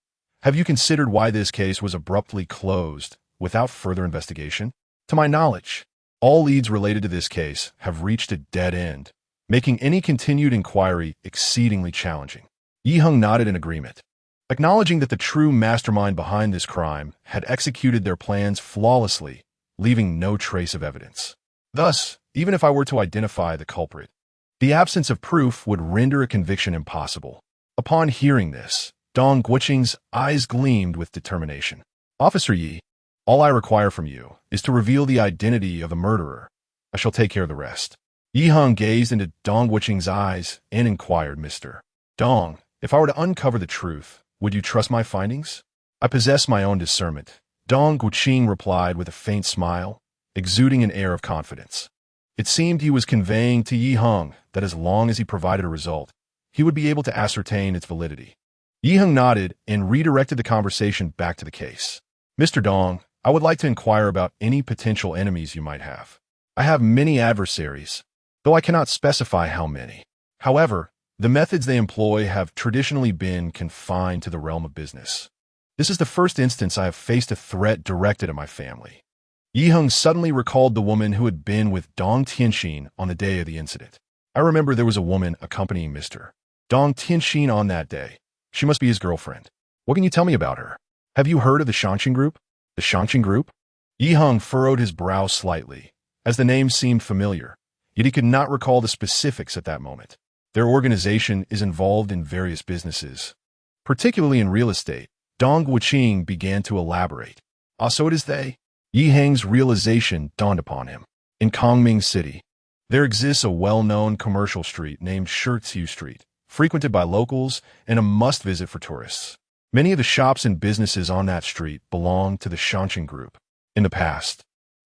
Have you considered why this case was abruptly closed without further investigation? To my knowledge, all leads related to this case have reached a dead end, making any continued inquiry exceedingly challenging. Yi Heng nodded in agreement, acknowledging that the true mastermind behind this crime had executed their plans flawlessly, leaving no trace of evidence. Thus, even if I were to identify the culprit, the absence of proof would render a conviction impossible. Upon hearing this, Dong Guoqing's eyes gleamed with determination. Officer Yi, all I require from you is to reveal the identity of the murderer. I shall take care of the rest. Yi Heng gazed into Dong Guoqing's eyes and inquired, Mr. Dong, if I were to uncover the truth, would you trust my findings? I possess my own discernment. Dong Guoqing replied with a faint smile, exuding an air of confidence. It seemed he was conveying to Yi Heng that as long as he provided a result, he would be able to ascertain its validity. Yi Heng nodded and redirected the conversation back to the case. Mr. Dong, I would like to inquire about any potential enemies you might have. I have many adversaries, though I cannot specify how many. However, the methods they employ have traditionally been confined to the realm of business. This is the first instance I have faced a threat directed at my family. Yi Heng suddenly recalled the woman who had been with Dong Tianxin on the day of the incident. I remember there was a woman accompanying Mr. Dong Tianxin on that day. She must be his girlfriend. What can you tell me about her? Have you heard of the Shangqing Group? The Shangqing Group? Yi Heng furrowed his brow slightly, as the name seemed familiar, yet he could not recall the specifics at that moment. Their organization is involved in various businesses, particularly in real estate. Dong Guoqing began to elaborate. Ah, so it is they? Yi Heng's realization dawned upon him. In Kongming City, there exists a well-known commercial street named Shitiu Street, frequented by locals and a must-visit for tourists. Many of the shops and businesses on that street belong to the Shangqing Group. In the past,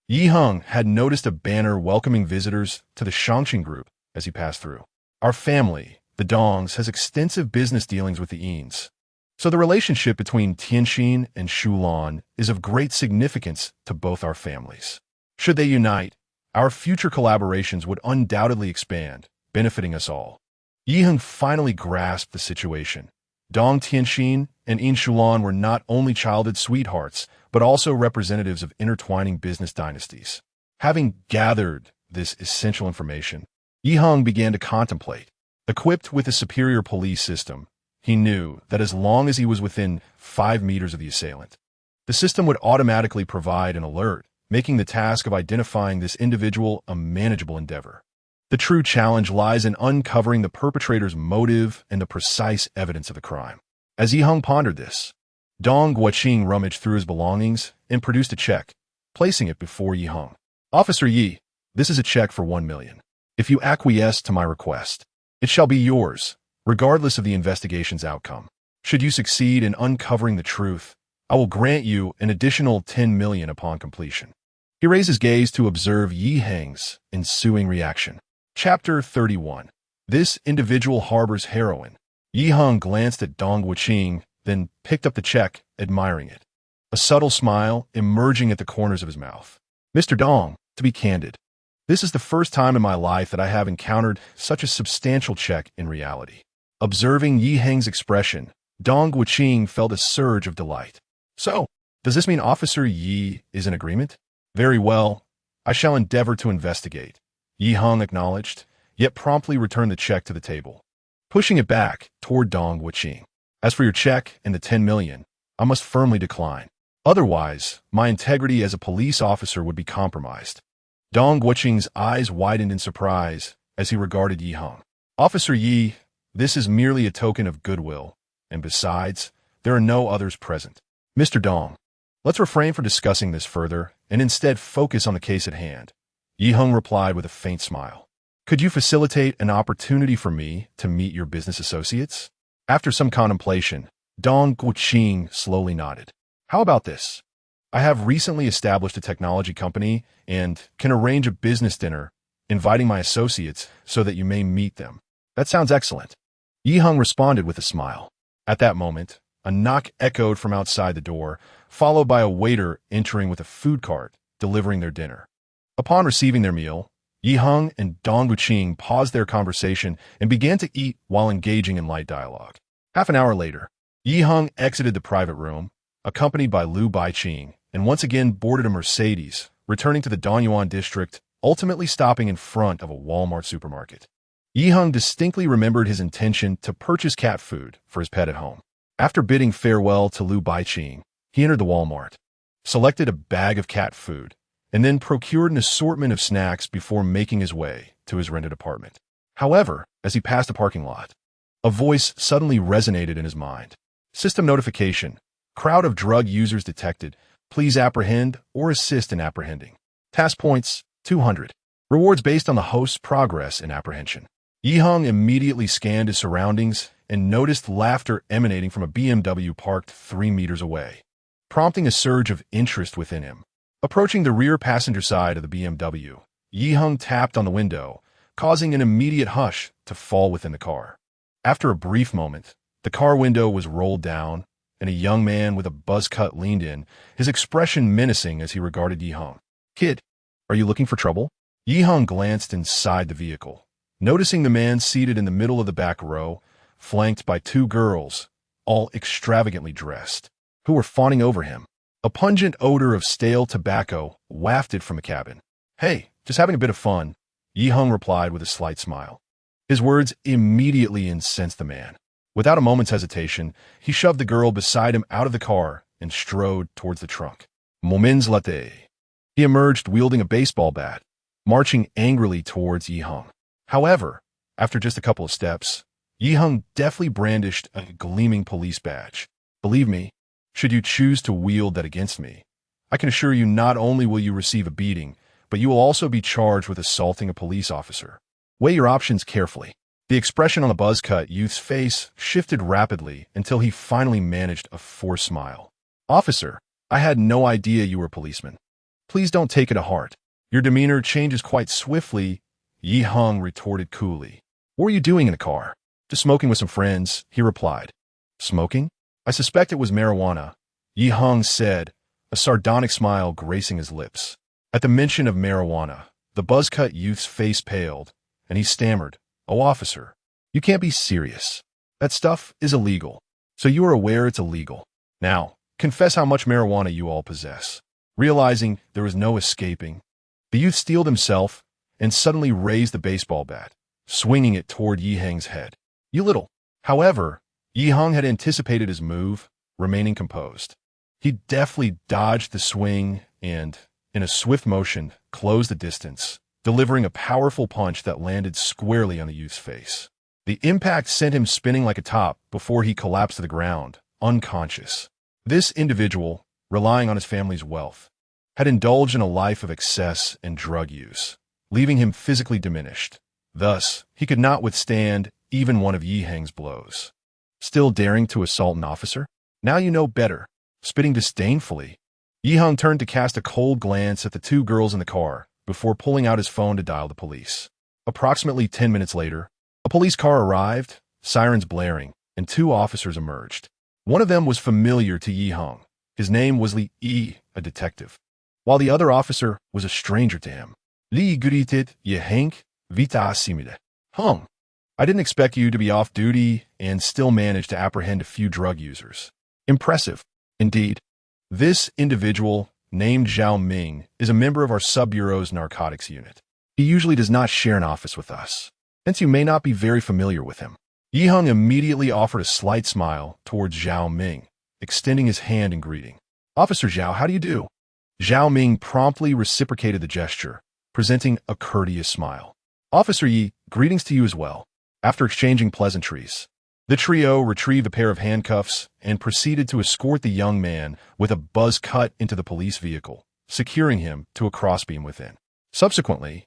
Yi Heng had noticed a banner welcoming visitors to the Shangqing Group as he passed through. Our family, the Dongs, has extensive business dealings with the Yins, so the relationship between Tianxin and Shulan is of great significance to both our families. Should they unite, our future collaborations would undoubtedly expand, benefiting us all. Yi Heng finally grasped the situation. Dong Tianxin and Yin Shulan were not only childhood sweethearts, but also representatives of intertwining business dynasties. Having gathered this essential information, Yi Heng began to contemplate. Equipped with a superior police system, he knew that as long as he was within 5 meters of the assailant, the system would automatically provide an alert, making the task of identifying this individual a manageable endeavor. The true challenge lies in uncovering the perpetrator's motive and the precise evidence of the crime. As Yi Heng pondered this, Dong Guoqing rummaged through his belongings and produced a check, placing it before Yi Heng. Officer Yi, this is a check for 1 million. If you acquiesce to my request, it shall be yours, regardless of the investigation's outcome. Should you succeed in uncovering the truth, I will grant you an additional 10 million upon completion. He raised his gaze to observe Yi Heng's ensuing reaction. Chapter 31. This individual harbors heroin. Yi Heng glanced at Dong Guoqing, then picked up the check, admiring it, a subtle smile emerging at the corners of his mouth. Mr. Dong, to be candid, this is the first time in my life that I have encountered such a substantial check in reality. Observing Yi Heng's expression, Dong Guoqing felt a surge of delight. So, does this mean Officer Yi is in agreement? Very well. I shall endeavor to investigate. Yi Heng acknowledged, yet promptly returned the check to the table, pushing it back toward Dong Guoqing. As for your check and the 10 million, I must firmly decline. Otherwise, my integrity as a police officer would be compromised. Dong Guoqing's eyes widened in surprise as he regarded Yi Heng. Officer Yi, this is merely a token of goodwill, and besides, there are no others present. Mr. Dong, let's refrain from discussing this further and instead focus on the case at hand. Yi Heng replied with a faint smile. Could you facilitate an opportunity for me to meet your business associates? After some contemplation, Dong Guoqing slowly nodded. How about this? I have recently established a technology company and can arrange a business dinner, inviting my associates so that you may meet them. That sounds excellent. Yi Heng responded with a smile. At that moment, a knock echoed from outside the door, followed by a waiter entering with a food cart, delivering their dinner. Upon receiving their meal, Yi Heng and Dong Wuqing paused their conversation and began to eat while engaging in light dialogue. Half an hour later, Yi Heng exited the private room, accompanied by Liu Baiqing, and once again boarded a Mercedes, returning to the Donyuan district, ultimately stopping in front of a Walmart supermarket. Yi Heng distinctly remembered his intention to purchase cat food for his pet at home. After bidding farewell to Liu Baiqing, he entered the Walmart, selected a bag of cat food, and then procured an assortment of snacks before making his way to his rented apartment. However, as he passed a parking lot, a voice suddenly resonated in his mind. System notification. Crowd of drug users detected. Please apprehend or assist in apprehending. Task points, 200. Rewards based on the host's progress in apprehension. Yi Heng immediately scanned his surroundings and noticed laughter emanating from a BMW parked 3 meters away, prompting a surge of interest within him. Approaching the rear passenger side of the BMW, Yi Heng tapped on the window, causing an immediate hush to fall within the car. After a brief moment, the car window was rolled down, and a young man with a buzz cut leaned in, his expression menacing as he regarded Yi Heng. Kid, are you looking for trouble? Yi Heng glanced inside the vehicle, noticing the man seated in the middle of the back row, flanked by 2 girls, all extravagantly dressed, who were fawning over him. A pungent odor of stale tobacco wafted from the cabin. Hey, just having a bit of fun, Yi Heng replied with a slight smile. His words immediately incensed the man. Without a moment's hesitation, he shoved the girl beside him out of the car and strode towards the trunk. Moments later, he emerged wielding a baseball bat, marching angrily towards Yi Heng. However, after just a couple of steps, Yi Heng deftly brandished a gleaming police badge. Believe me, should you choose to wield that against me, I can assure you not only will you receive a beating, but you will also be charged with assaulting a police officer. Weigh your options carefully. The expression on the buzz-cut youth's face shifted rapidly until he finally managed a forced smile. Officer, I had no idea you were a policeman. Please don't take it to heart. Your demeanor changes quite swiftly, Yi Heng retorted coolly. What were you doing in the car? Just smoking with some friends, he replied. Smoking? I suspect it was marijuana, Yi Heng said, a sardonic smile gracing his lips. At the mention of marijuana, the buzz-cut youth's face paled, and he stammered, Oh, officer, you can't be serious. That stuff is illegal, so you are aware it's illegal. Now, confess how much marijuana you all possess. Realizing there was no escaping, the youth steeled himself and suddenly raised the baseball bat, swinging it toward Yi Heng's head. You little. However, Yi Heng had anticipated his move, remaining composed. He deftly dodged the swing and, in a swift motion, closed the distance, delivering a powerful punch that landed squarely on the youth's face. The impact sent him spinning like a top before he collapsed to the ground, unconscious. This individual, relying on his family's wealth, had indulged in a life of excess and drug use, leaving him physically diminished. Thus, he could not withstand even one of Yi Heng's blows. Still daring to assault an officer? Now you know better. Spitting disdainfully, Yi Heng turned to cast a cold glance at the 2 girls in the car before pulling out his phone to dial the police. Approximately 10 minutes later, a police car arrived, sirens blaring, and 2 officers emerged. One of them was familiar to Yi Heng. His name was Li Yi, a detective, while the other officer was a stranger to him. Li greeted Yi Heng, Vita simile. Heng, I didn't expect you to be off duty and still manage to apprehend a few drug users. Impressive, indeed. This individual, named Zhao Ming, is a member of our sub-bureau's narcotics unit. He usually does not share an office with us, since you may not be very familiar with him. Yi Heng immediately offered a slight smile towards Zhao Ming, extending his hand in greeting. Officer Zhao, how do you do? Zhao Ming promptly reciprocated the gesture, presenting a courteous smile. Officer Yi, greetings to you as well. After exchanging pleasantries, the trio retrieved a pair of handcuffs and proceeded to escort the young man with a buzz cut into the police vehicle, securing him to a crossbeam within. Subsequently,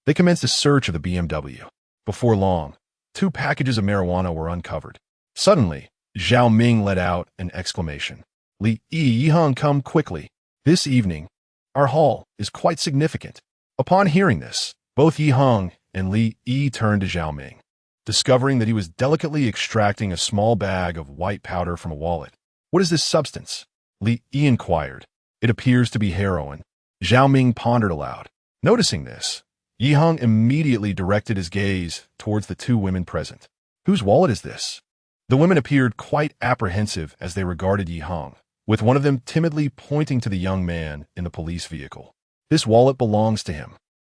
they commenced a search of the BMW. Before long, 2 packages of marijuana were uncovered. Suddenly, Zhao Ming let out an exclamation. Li Yi Heng, come quickly. This evening, our haul is quite significant. Upon hearing this, both Yi Heng and Li Yi turned to Zhao Ming, discovering that he was delicately extracting a small bag of white powder from a wallet. What is this substance? Li Yi inquired. It appears to be heroin. Zhao Ming pondered aloud. Noticing this, Yi Heng immediately directed his gaze towards the two women present. Whose wallet is this? The women appeared quite apprehensive as they regarded Yi Heng, with one of them timidly pointing to the young man in the police vehicle. This wallet belongs to him.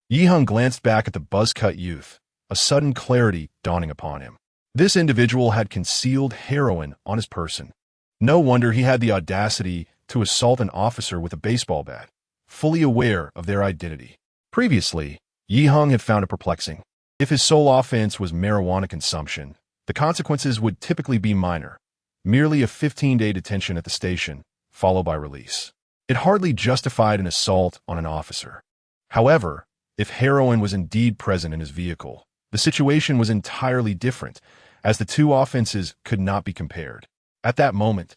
Yi Heng glanced back at the buzz-cut youth, a sudden clarity dawning upon him. This individual had concealed heroin on his person. No wonder he had the audacity to assault an officer with a baseball bat, fully aware of their identity. Previously, Yi Heng had found it perplexing. If his sole offense was marijuana consumption, the consequences would typically be minor, merely a 15-day detention at the station, followed by release. It hardly justified an assault on an officer. However, if heroin was indeed present in his vehicle, the situation was entirely different, as the two offenses could not be compared. At that moment,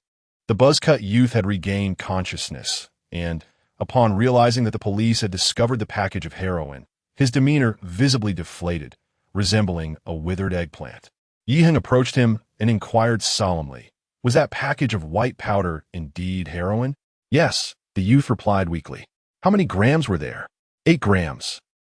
the buzz-cut youth had regained consciousness, and, upon realizing that the police had discovered the package of heroin, his demeanor visibly deflated, resembling a withered eggplant. Yi Heng approached him and inquired solemnly, "Was that package of white powder indeed heroin?" "Yes," the youth replied weakly. "How many grams were there?" 8 grams.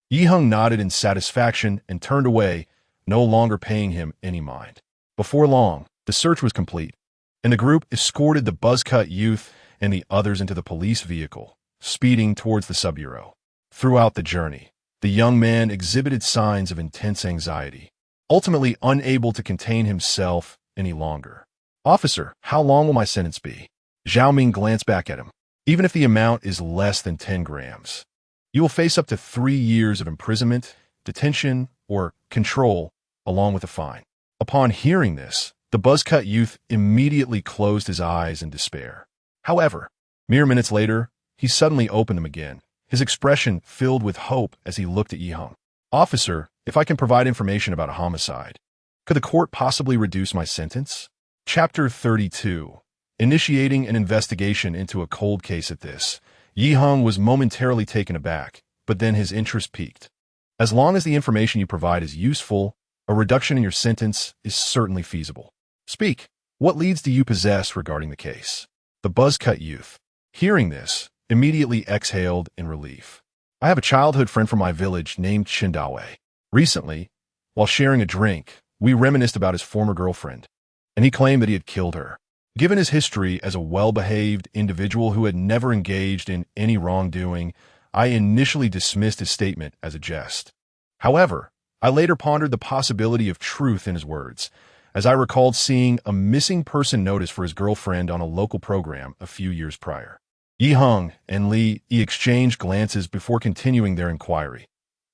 Yi Heng nodded in satisfaction and turned away, no longer paying him any mind. Before long, the search was complete, and the group escorted the buzz-cut youth and the others into the police vehicle, speeding towards the sub-bureau. Throughout the journey, the young man exhibited signs of intense anxiety, ultimately unable to contain himself any longer. "Officer, how long will my sentence be?" Zhao Ming glanced back at him. "Even if the amount is less than 10 grams, you will face up to 3 years of imprisonment, detention, or control, along with a fine." Upon hearing this, the buzz-cut youth immediately closed his eyes in despair. However, mere minutes later, he suddenly opened them again, his expression filled with hope as he looked at Yi Heng. "Officer, if I can provide information about a homicide, could the court possibly reduce my sentence?" Chapter 32. Initiating an investigation into a cold case. At this, Yi Heng was momentarily taken aback, but then his interest piqued. "As long as the information you provide is useful, a reduction in your sentence is certainly feasible. Speak. What leads do you possess regarding the case?" The buzz-cut youth, hearing this, immediately exhaled in relief. "I have a childhood friend from my village named Dawe. Recently, while sharing a drink, we reminisced about his former girlfriend, and he claimed that he had killed her. Given his history as a well-behaved individual who had never engaged in any wrongdoing, I initially dismissed his statement as a jest. However, I later pondered the possibility of truth in his words, as I recalled seeing a missing person notice for his girlfriend on a local program a few years prior." Yi Heng and Li Yi exchanged glances before continuing their inquiry.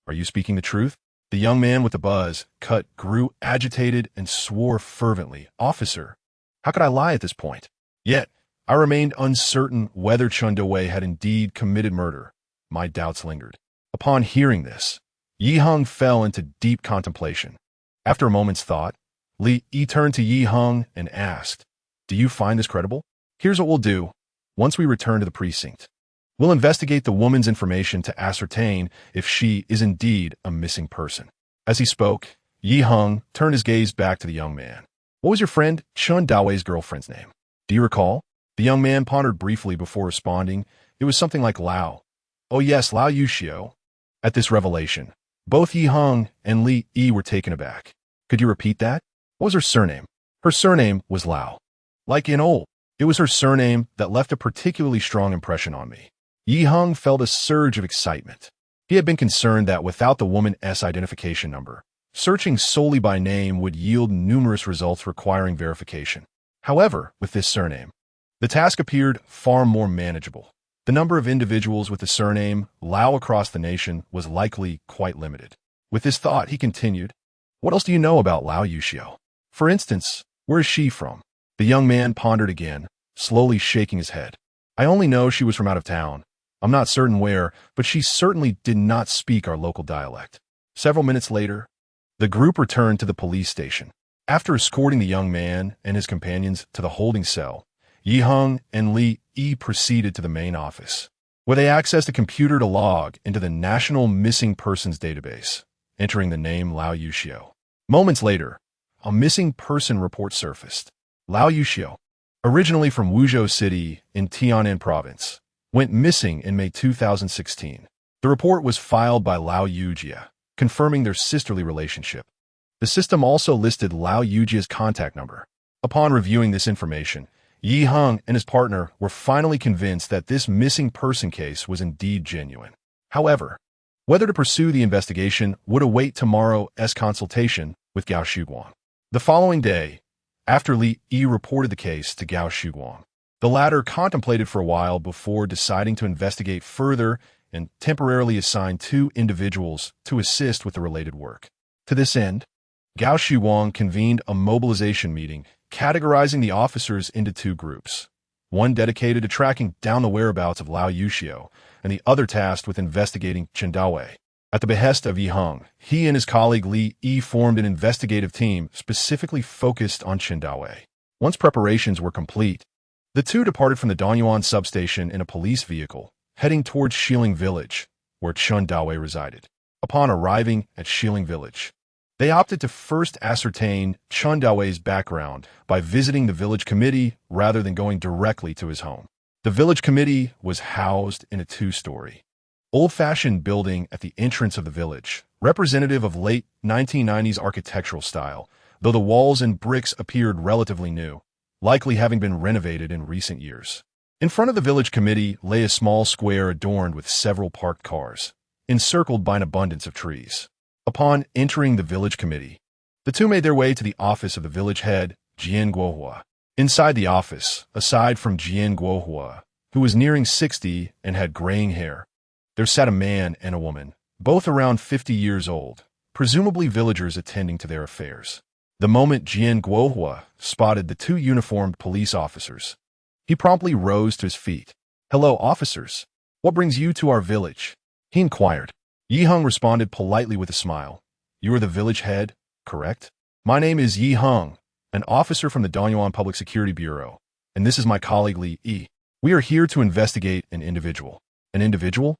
"Are you speaking the truth?" The young man with the buzz-cut grew agitated and swore fervently. "Officer, how could I lie at this point?" Yet, I remained uncertain whether Dawe had indeed committed murder. My doubts lingered. Upon hearing this, Yi Heng fell into deep contemplation. After a moment's thought, Li Yi turned to Yi Heng and asked, "Do you find this credible? Here's what we'll do. Once we return to the precinct, we'll investigate the woman's information to ascertain if she is indeed a missing person." As he spoke, Yi Heng turned his gaze back to the young man. "What was your friend Dawe's girlfriend's name? Do you recall?" The young man pondered briefly before responding. "It was something like Lao." "Oh yes, Lao Yuxiao." At this revelation, both Yi Heng and Li Yi were taken aback. "Could you repeat that? What was her surname?" "Her surname was Lao. Like in old. It was her surname that left a particularly strong impression on me." Yi Heng felt a surge of excitement. He had been concerned that without the woman's identification number, searching solely by name would yield numerous results requiring verification. However, with this surname, the task appeared far more manageable. The number of individuals with the surname Lao across the nation was likely quite limited. With this thought, he continued, "What else do you know about Lao Yuxiao? For instance, where is she from?" The young man pondered again, slowly shaking his head. "I only know she was from out of town. I'm not certain where, but she certainly did not speak our local dialect." Several minutes later, the group returned to the police station. After escorting the young man and his companions to the holding cell, Yi Heng and Li Yi proceeded to the main office, where they accessed a computer to log into the National Missing Persons Database, entering the name Lao Yuxiao. Moments later, a missing person report surfaced. Lao Yuxiao, originally from Wuzhou City in Tian'an Province, went missing in May 2016. The report was filed by Lao Yujia, confirming their sisterly relationship. The system also listed Lao Yujia's contact number. Upon reviewing this information, Yi Heng and his partner were finally convinced that this missing person case was indeed genuine. However, whether to pursue the investigation would await tomorrow's consultation with Gao Shuguang. The following day, after Li Yi reported the case to Gao Shuguang, the latter contemplated for a while before deciding to investigate further and temporarily assign 2 individuals to assist with the related work. To this end, Gao Shuguang convened a mobilization meeting categorizing the officers into 2 groups, one dedicated to tracking down the whereabouts of Lao Yuxiao and the other tasked with investigating Chen Dawei. At the behest of Yi Heng, he and his colleague Li Yi formed an investigative team specifically focused on Chen Dawei. Once preparations were complete, the 2 departed from the Danyuan substation in a police vehicle, heading towards Shiling Village, where Chen Dawei resided. Upon arriving at Shiling Village, they opted to first ascertain Chen Dawei's background by visiting the village committee rather than going directly to his home. The village committee was housed in a 2-story, old-fashioned building at the entrance of the village, representative of late 1990s architectural style, though the walls and bricks appeared relatively new, likely having been renovated in recent years. In front of the village committee lay a small square adorned with several parked cars, encircled by an abundance of trees. Upon entering the village committee, the 2 made their way to the office of the village head, Jian Guohua. Inside the office, aside from Jian Guohua, who was nearing 60 and had graying hair, there sat a man and a woman, both around 50 years old, presumably villagers attending to their affairs. The moment Jian Guohua spotted the 2 uniformed police officers, he promptly rose to his feet. "Hello, officers. What brings you to our village?" he inquired. Yi Heng responded politely with a smile. "You are the village head, correct? My name is Yi Heng, an officer from the Danyuan Public Security Bureau, and this is my colleague Li Yi. We are here to investigate an individual." "An individual?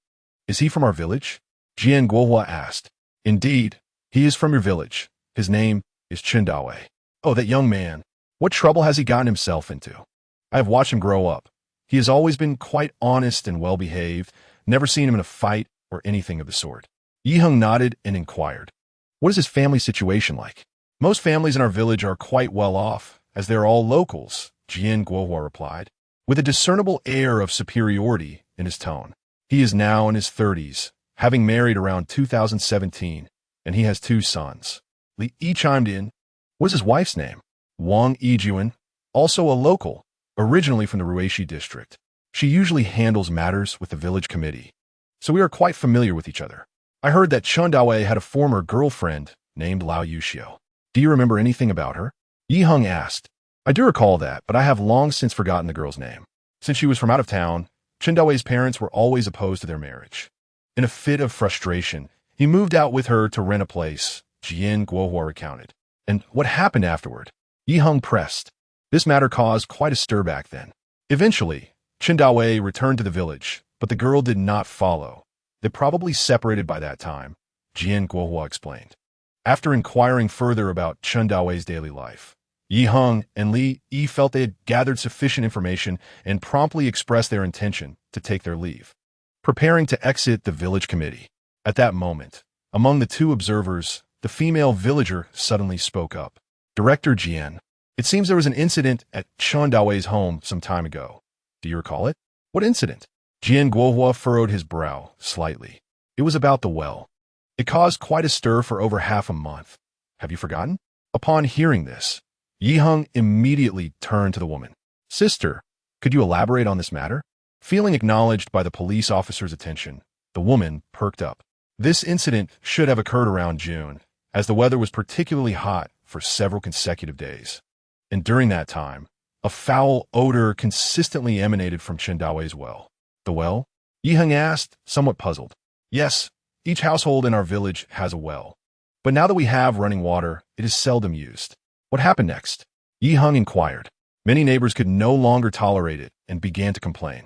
Is he from our village?" Jian Guohua asked. "Indeed, he is from your village. His name is Chen Dawei." "Oh, that young man. What trouble has he gotten himself into?" "I have watched him grow up. He has always been quite honest and well-behaved, never seen him in a fight or anything of the sort." Yi Heng nodded and inquired, "What is his family situation like?" "Most families in our village are quite well off, as they are all locals," Jian Guohua replied, with a discernible air of superiority in his tone. "He is now in his 30s, having married around 2017, and he has 2 sons. Li Yi chimed in. "What is his wife's name?" "Wang Yijuan, also a local, originally from the Ruishi district. She usually handles matters with the village committee, so we are quite familiar with each other. I heard that Chen Dawei had a former girlfriend named Lao Yuxiao. Do you remember anything about her?" Yi Heng asked. "I do recall that, but I have long since forgotten the girl's name. Since she was from out of town, Chen Dawei's parents were always opposed to their marriage. In a fit of frustration, he moved out with her to rent a place," Jian Guohua recounted. "And what happened afterward?" Yi Heng pressed. "This matter caused quite a stir back then. Eventually, Chen Dawei returned to the village, but the girl did not follow. They probably separated by that time," Jian Guohua explained. After inquiring further about Chen Dawei's daily life, Yi Heng and Li Yi felt they had gathered sufficient information and promptly expressed their intention to take their leave, preparing to exit the village committee. At that moment, among the 2 observers, the female villager suddenly spoke up. "Director Jian, it seems there was an incident at Chen Dawei's home some time ago. Do you recall it?" "What incident?" Jian Guohua furrowed his brow slightly. "It was about the well. It caused quite a stir for over half a month. Have you forgotten?" Upon hearing this, Yi Heng immediately turned to the woman. "Sister, could you elaborate on this matter?" Feeling acknowledged by the police officer's attention, the woman perked up. "This incident should have occurred around June, as the weather was particularly hot for several consecutive days. And during that time, a foul odor consistently emanated from Chen Dawei's well." "The well?" Yi Heng asked, somewhat puzzled. "Yes, each household in our village has a well. But now that we have running water, it is seldom used." "What happened next?" Yi Heng inquired. Many neighbors could no longer tolerate it and began to complain.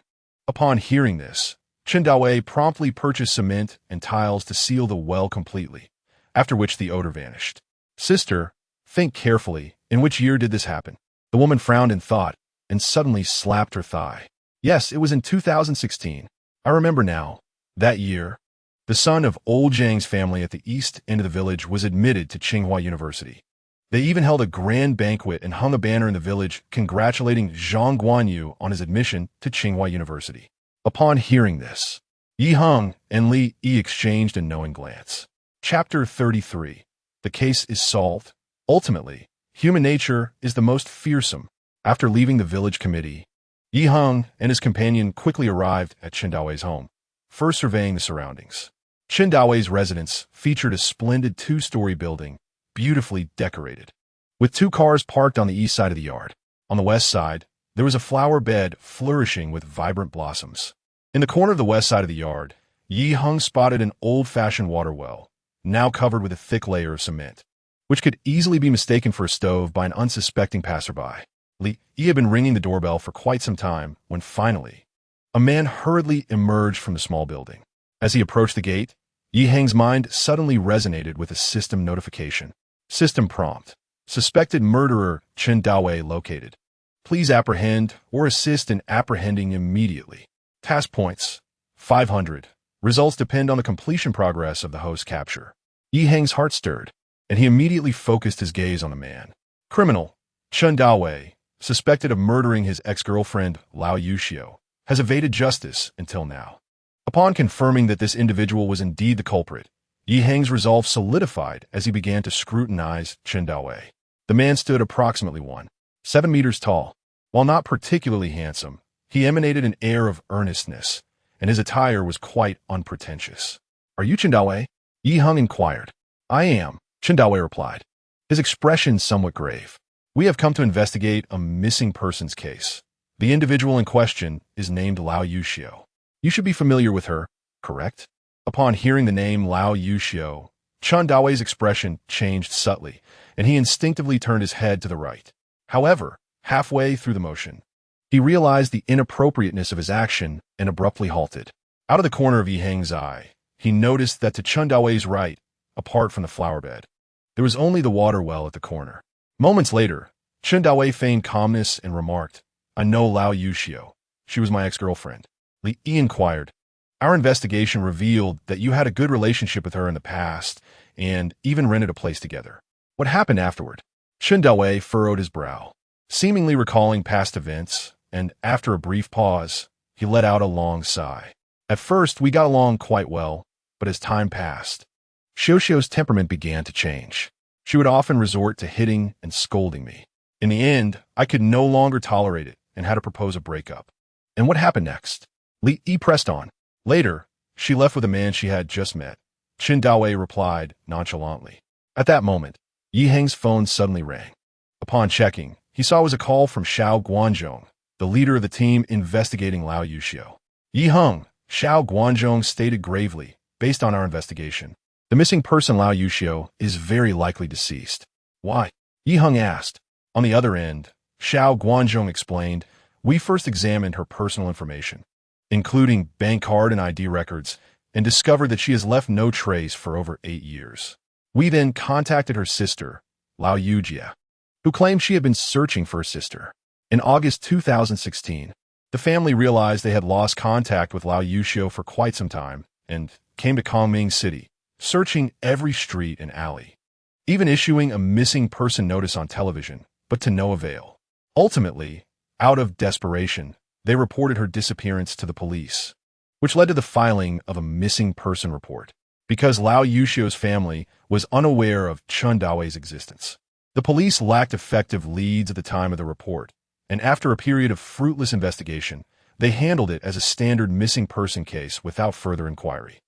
Upon hearing this, Chen Daowei promptly purchased cement and tiles to seal the well completely, after which the odor vanished. Sister, think carefully. In which year did this happen? The woman frowned in thought and suddenly slapped her thigh. Yes, it was in 2016. I remember now. That year, the son of old Zhang's family at the east end of the village was admitted to Tsinghua University. They even held a grand banquet and hung a banner in the village congratulating Zhang Guanyu on his admission to Tsinghua University. Upon hearing this, Yi Heng and Li Yi exchanged a knowing glance. Chapter 33. The case is solved. Ultimately, human nature is the most fearsome. After leaving the village committee, Yi Heng and his companion quickly arrived at Chen Daowei's home, first surveying the surroundings. Chen Daowei's residence featured a splendid two-story building, beautifully decorated, with 2 cars parked on the east side of the yard. On the west side, there was a flower bed flourishing with vibrant blossoms. In the corner of the west side of the yard, Yi Heng spotted an old-fashioned water well, now covered with a thick layer of cement, which could easily be mistaken for a stove by an unsuspecting passerby. Li Yi had been ringing the doorbell for quite some time when finally, a man hurriedly emerged from the small building. As he approached the gate, Yi Heng's mind suddenly resonated with a system notification. System prompt. Suspected murderer Chen Daowei located. Please apprehend or assist in apprehending immediately. Task points, 500. Results depend on the completion progress of the host's capture. Yi Heng's heart stirred, and he immediately focused his gaze on the man. Criminal, Chen Daowei, suspected of murdering his ex-girlfriend, Lao Yuxiu, has evaded justice until now. Upon confirming that this individual was indeed the culprit, Yi Heng's resolve solidified as he began to scrutinize Chen Daowei. The man stood approximately 1.7 meters tall. While not particularly handsome, he emanated an air of earnestness, and his attire was quite unpretentious. Are you Chen Daowei? Yi Heng inquired. I am, Chen Daowei replied, his expression somewhat grave. We have come to investigate a missing persons case. The individual in question is named Lao Yuxiu. You should be familiar with her, correct? Upon hearing the name Lao Yuxiu, Chen Daowei's expression changed subtly, and he instinctively turned his head to the right. However, halfway through the motion, he realized the inappropriateness of his action and abruptly halted. Out of the corner of Yi Heng's eye, he noticed that to Chen Daowei's right, apart from the flower bed, there was only the water well at the corner. Moments later, Chen Daowei feigned calmness and remarked, I know Lao Yuxiu. She was my ex-girlfriend. Li Yi inquired. Our investigation revealed that you had a good relationship with her in the past and even rented a place together. What happened afterward? Chen Daowei furrowed his brow, seemingly recalling past events, and after a brief pause, he let out a long sigh. At first, we got along quite well, but as time passed, Xiuxiu's temperament began to change. She would often resort to hitting and scolding me. In the end, I could no longer tolerate it and had to propose a breakup. And what happened next? Li Yi pressed on. Later, she left with a man she had just met. Chen Daowei replied nonchalantly. At that moment, Yi Heng's phone suddenly rang. Upon checking, he saw it was a call from Xiao Guanzhong, the leader of the team investigating Lao Yuxiu. Yi Heng, Xiao Guanzhong stated gravely, based on our investigation, the missing person Lao Yuxiu is very likely deceased. Why? Yi Heng asked. On the other end, Xiao Guanzhong explained, we first examined her personal information, including bank card and ID records, and discovered that she has left no trace for over 8 years. We then contacted her sister, Lao Yujia, who claimed she had been searching for her sister. In August 2016, the family realized they had lost contact with Lao Yuxiu for quite some time and came to Kongming City, searching every street and alley, even issuing a missing person notice on television, but to no avail. Ultimately, out of desperation, they reported her disappearance to the police, which led to the filing of a missing person report, because Lao Yuxiu's family was unaware of Chen Daowei's existence. The police lacked effective leads at the time of the report, and after a period of fruitless investigation, they handled it as a standard missing person case without further inquiry.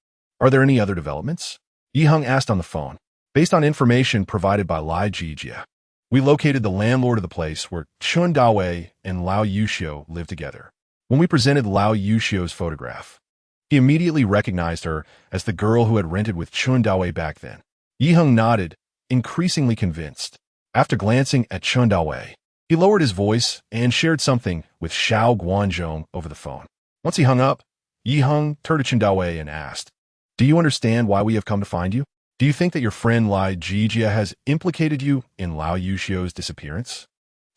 Are there any other developments? Yi Heng asked on the phone. Based on information provided by Lai Jijia, we located the landlord of the place where Chen Daowei and Lao Yuxiu lived together. When we presented Lao Yuxiu's photograph, he immediately recognized her as the girl who had rented with Chen Daowei back then. Yi Heng nodded, increasingly convinced. After glancing at Chen Daowei, He lowered his voice and shared something with Xiao Guanzhong over the phone. Once he hung up, Yi Heng turned to Chen Daowei and asked, "Do you understand why we have come to find you? Do you think that your friend Lai Jijia has implicated you in Lao Yuxiu's disappearance?"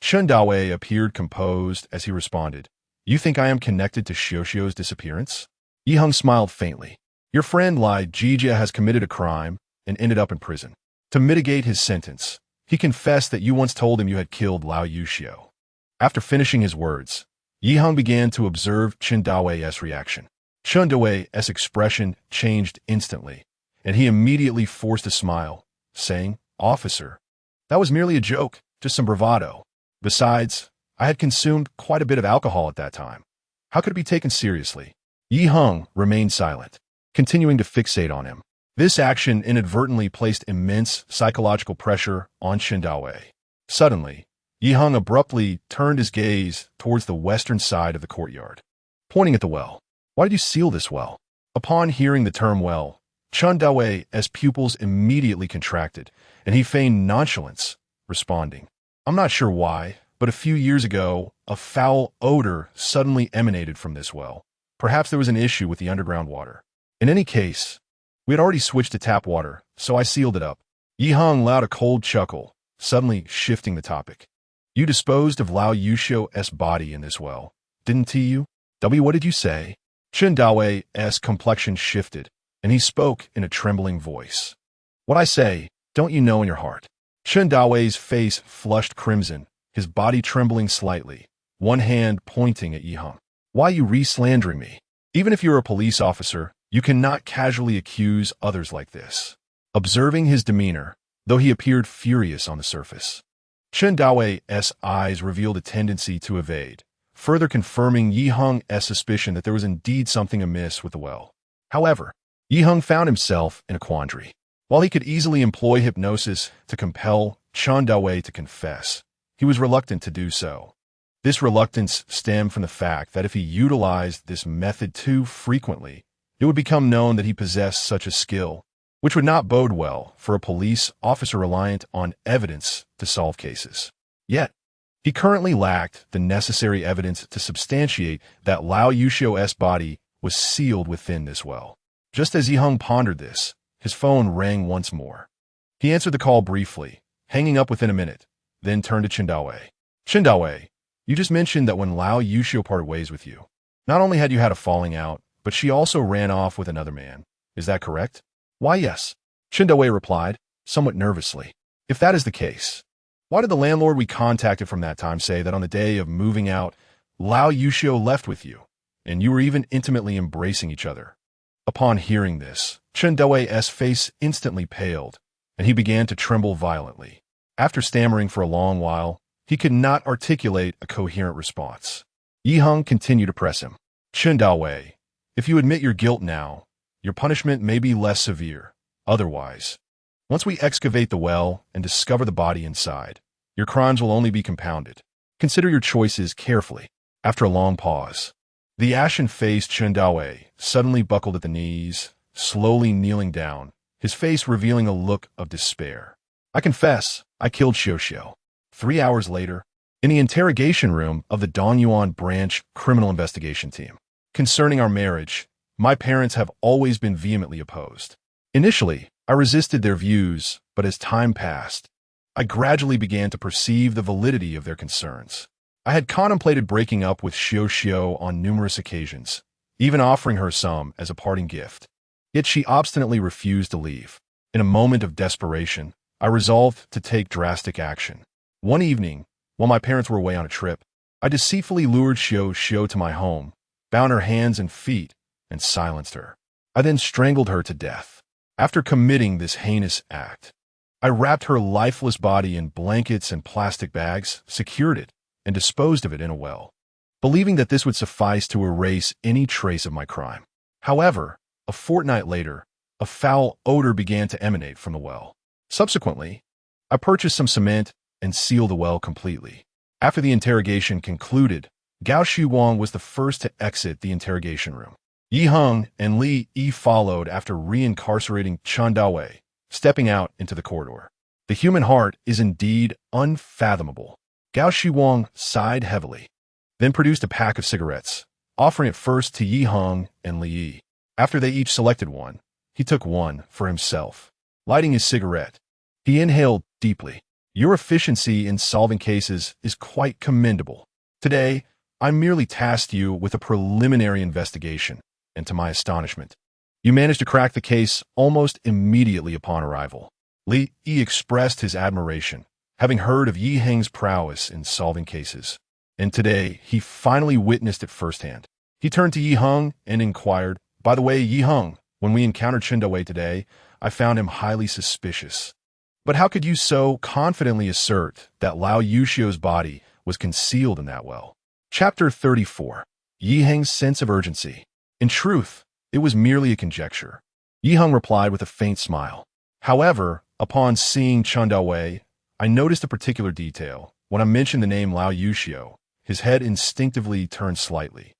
Chen Daowei appeared composed as he responded, "You think I am connected to Xiuxiu's disappearance?" Yi Heng smiled faintly. "Your friend Lai Jijia has committed a crime and ended up in prison. To mitigate his sentence, he confessed that you once told him you had killed Lao Yuxiu." After finishing his words, Yi Heng began to observe Chen Daowei's reaction. Chen Daowei's expression changed instantly, and he immediately forced a smile, saying, "Officer, that was merely a joke, just some bravado. Besides, I had consumed quite a bit of alcohol at that time. How could it be taken seriously?" Yi Heng remained silent, continuing to fixate on him. This action inadvertently placed immense psychological pressure on Chen Daowei. Suddenly, Yi Heng abruptly turned his gaze towards the western side of the courtyard, pointing at the well. "Why did you seal this well?" Upon hearing the term well, Chen Daowei's pupils immediately contracted, and he feigned nonchalance, responding, "I'm not sure why, but a few years ago, a foul odor suddenly emanated from this well. Perhaps there was an issue with the underground water. In any case, we had already switched to tap water, so I sealed it up." Yi Heng allowed a cold chuckle, suddenly shifting the topic. "You disposed of Lao Yuxiu's body in this well, didn't you? What did you say?" Chen Daowei's complexion shifted, and he spoke in a trembling voice. "What I say, don't you know in your heart?" Chen Daowei's face flushed crimson, his body trembling slightly, one hand pointing at Yi Heng. "Why are you re-slandering me? Even if you're a police officer, you cannot casually accuse others like this." Observing his demeanor, though he appeared furious on the surface, Chen Daowei's eyes revealed a tendency to evade, further confirming Yi Heng's suspicion that there was indeed something amiss with the well. However, Yi Heng found himself in a quandary. While he could easily employ hypnosis to compel Chen Daowei to confess, he was reluctant to do so. This reluctance stemmed from the fact that if he utilized this method too frequently, it would become known that he possessed such a skill, which would not bode well for a police officer reliant on evidence to solve cases. Yet, he currently lacked the necessary evidence to substantiate that Lao Yuxiu's body was sealed within this well. Just as Yi Heng pondered this, his phone rang once more. He answered the call briefly, hanging up within a minute, then turned to Chen Daowei. "Chen Daowei, you just mentioned that when Lao Yuxiu parted ways with you, not only had you had a falling out, but she also ran off with another man. Is that correct?" "Why, yes," Chen Daowei replied, somewhat nervously. "If that is the case, why did the landlord we contacted from that time say that on the day of moving out, Lao Yuxiu left with you, and you were even intimately embracing each other?" Upon hearing this, Chen Daowei's face instantly paled, and he began to tremble violently. After stammering for a long while, he could not articulate a coherent response. Yi Heng continued to press him. "Chen Daowei, if you admit your guilt now, your punishment may be less severe. Otherwise, once we excavate the well and discover the body inside, your crimes will only be compounded. Consider your choices carefully." After a long pause, the ashen-faced Chen Daowei suddenly buckled at the knees, slowly kneeling down, his face revealing a look of despair. "I confess, I killed Xiuxiu." 3 hours later, in the interrogation room of the Dongyuan Branch Criminal Investigation Team. "Concerning our marriage, my parents have always been vehemently opposed. Initially, I resisted their views, but as time passed, I gradually began to perceive the validity of their concerns. I had contemplated breaking up with Xiuxiu on numerous occasions, even offering her some as a parting gift. Yet she obstinately refused to leave. In a moment of desperation, I resolved to take drastic action. One evening, while my parents were away on a trip, I deceitfully lured Xiuxiu to my home, bound her hands and feet, and silenced her. I then strangled her to death. After committing this heinous act, I wrapped her lifeless body in blankets and plastic bags, secured it, and disposed of it in a well, believing that this would suffice to erase any trace of my crime. However, a fortnight later, a foul odor began to emanate from the well. Subsequently, I purchased some cement and sealed the well completely. After the interrogation concluded, Gao Shuguang was the first to exit the interrogation room. Yi Heng and Li Yi followed after re-incarcerating Chen Daowei, stepping out into the corridor. The human heart is indeed unfathomable. Gao Shiwang sighed heavily, then produced a pack of cigarettes, offering it first to Yi Heng and Li Yi. After they each selected one, he took one for himself. Lighting his cigarette, he inhaled deeply. Your efficiency in solving cases is quite commendable. Today, I merely tasked you with a preliminary investigation, and to my astonishment, you managed to crack the case almost immediately upon arrival. Li Yi expressed his admiration, having heard of Yi Heng's prowess in solving cases, and today he finally witnessed it firsthand. He turned to Yi Heng and inquired, "By the way, Yi Heng, when we encountered Chen Dawei today, I found him highly suspicious. But how could you so confidently assert that Lao Yuxio's body was concealed in that well?" Chapter 34. Yi Heng's sense of urgency. In truth, it was merely a conjecture. Yi Heng replied with a faint smile. However, upon seeing Chen Dawei, I noticed a particular detail. When I mentioned the name Lao Yuxio, his head instinctively turned slightly.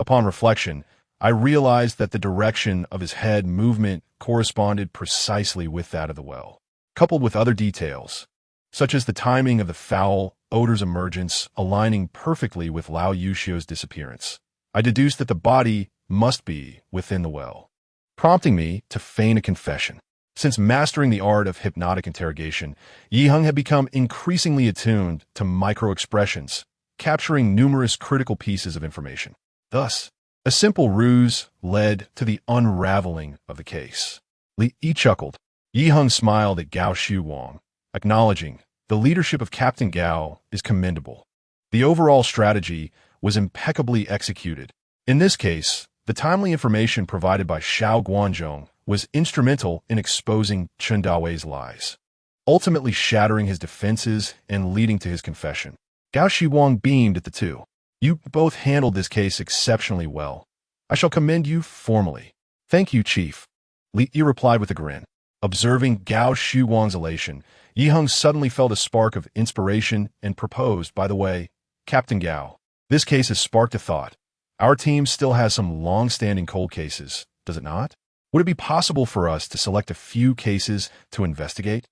Upon reflection, I realized that the direction of his head movement corresponded precisely with that of the well, coupled with other details, such as the timing of the foul odor's emergence aligning perfectly with Lao Yuxio's disappearance. I deduced that the body must be within the well, prompting me to feign a confession. Since mastering the art of hypnotic interrogation, Yi Heng had become increasingly attuned to micro-expressions, capturing numerous critical pieces of information. Thus, a simple ruse led to the unraveling of the case. Li Yi chuckled. Yi Heng smiled at Gao Shiwang, acknowledging, "The leadership of Captain Gao is commendable. The overall strategy was impeccably executed. In this case, the timely information provided by Xiao Guanzhong was instrumental in exposing Chen Dawei's lies, ultimately shattering his defenses and leading to his confession." Gao Shiwang beamed at the two. "You both handled this case exceptionally well. I shall commend you formally." "Thank you, Chief," Li Yi replied with a grin. Observing Gao Shiwang's elation, Yi Heng suddenly felt a spark of inspiration and proposed, "By the way, Captain Gao, this case has sparked a thought. Our team still has some long-standing cold cases, does it not? Would it be possible for us to select a few cases to investigate?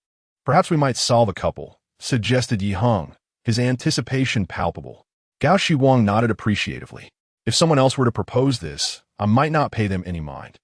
Perhaps we might solve a couple," suggested Yi Heng, his anticipation palpable. Gao Shiwang nodded appreciatively. "If someone else were to propose this, I might not pay them any mind.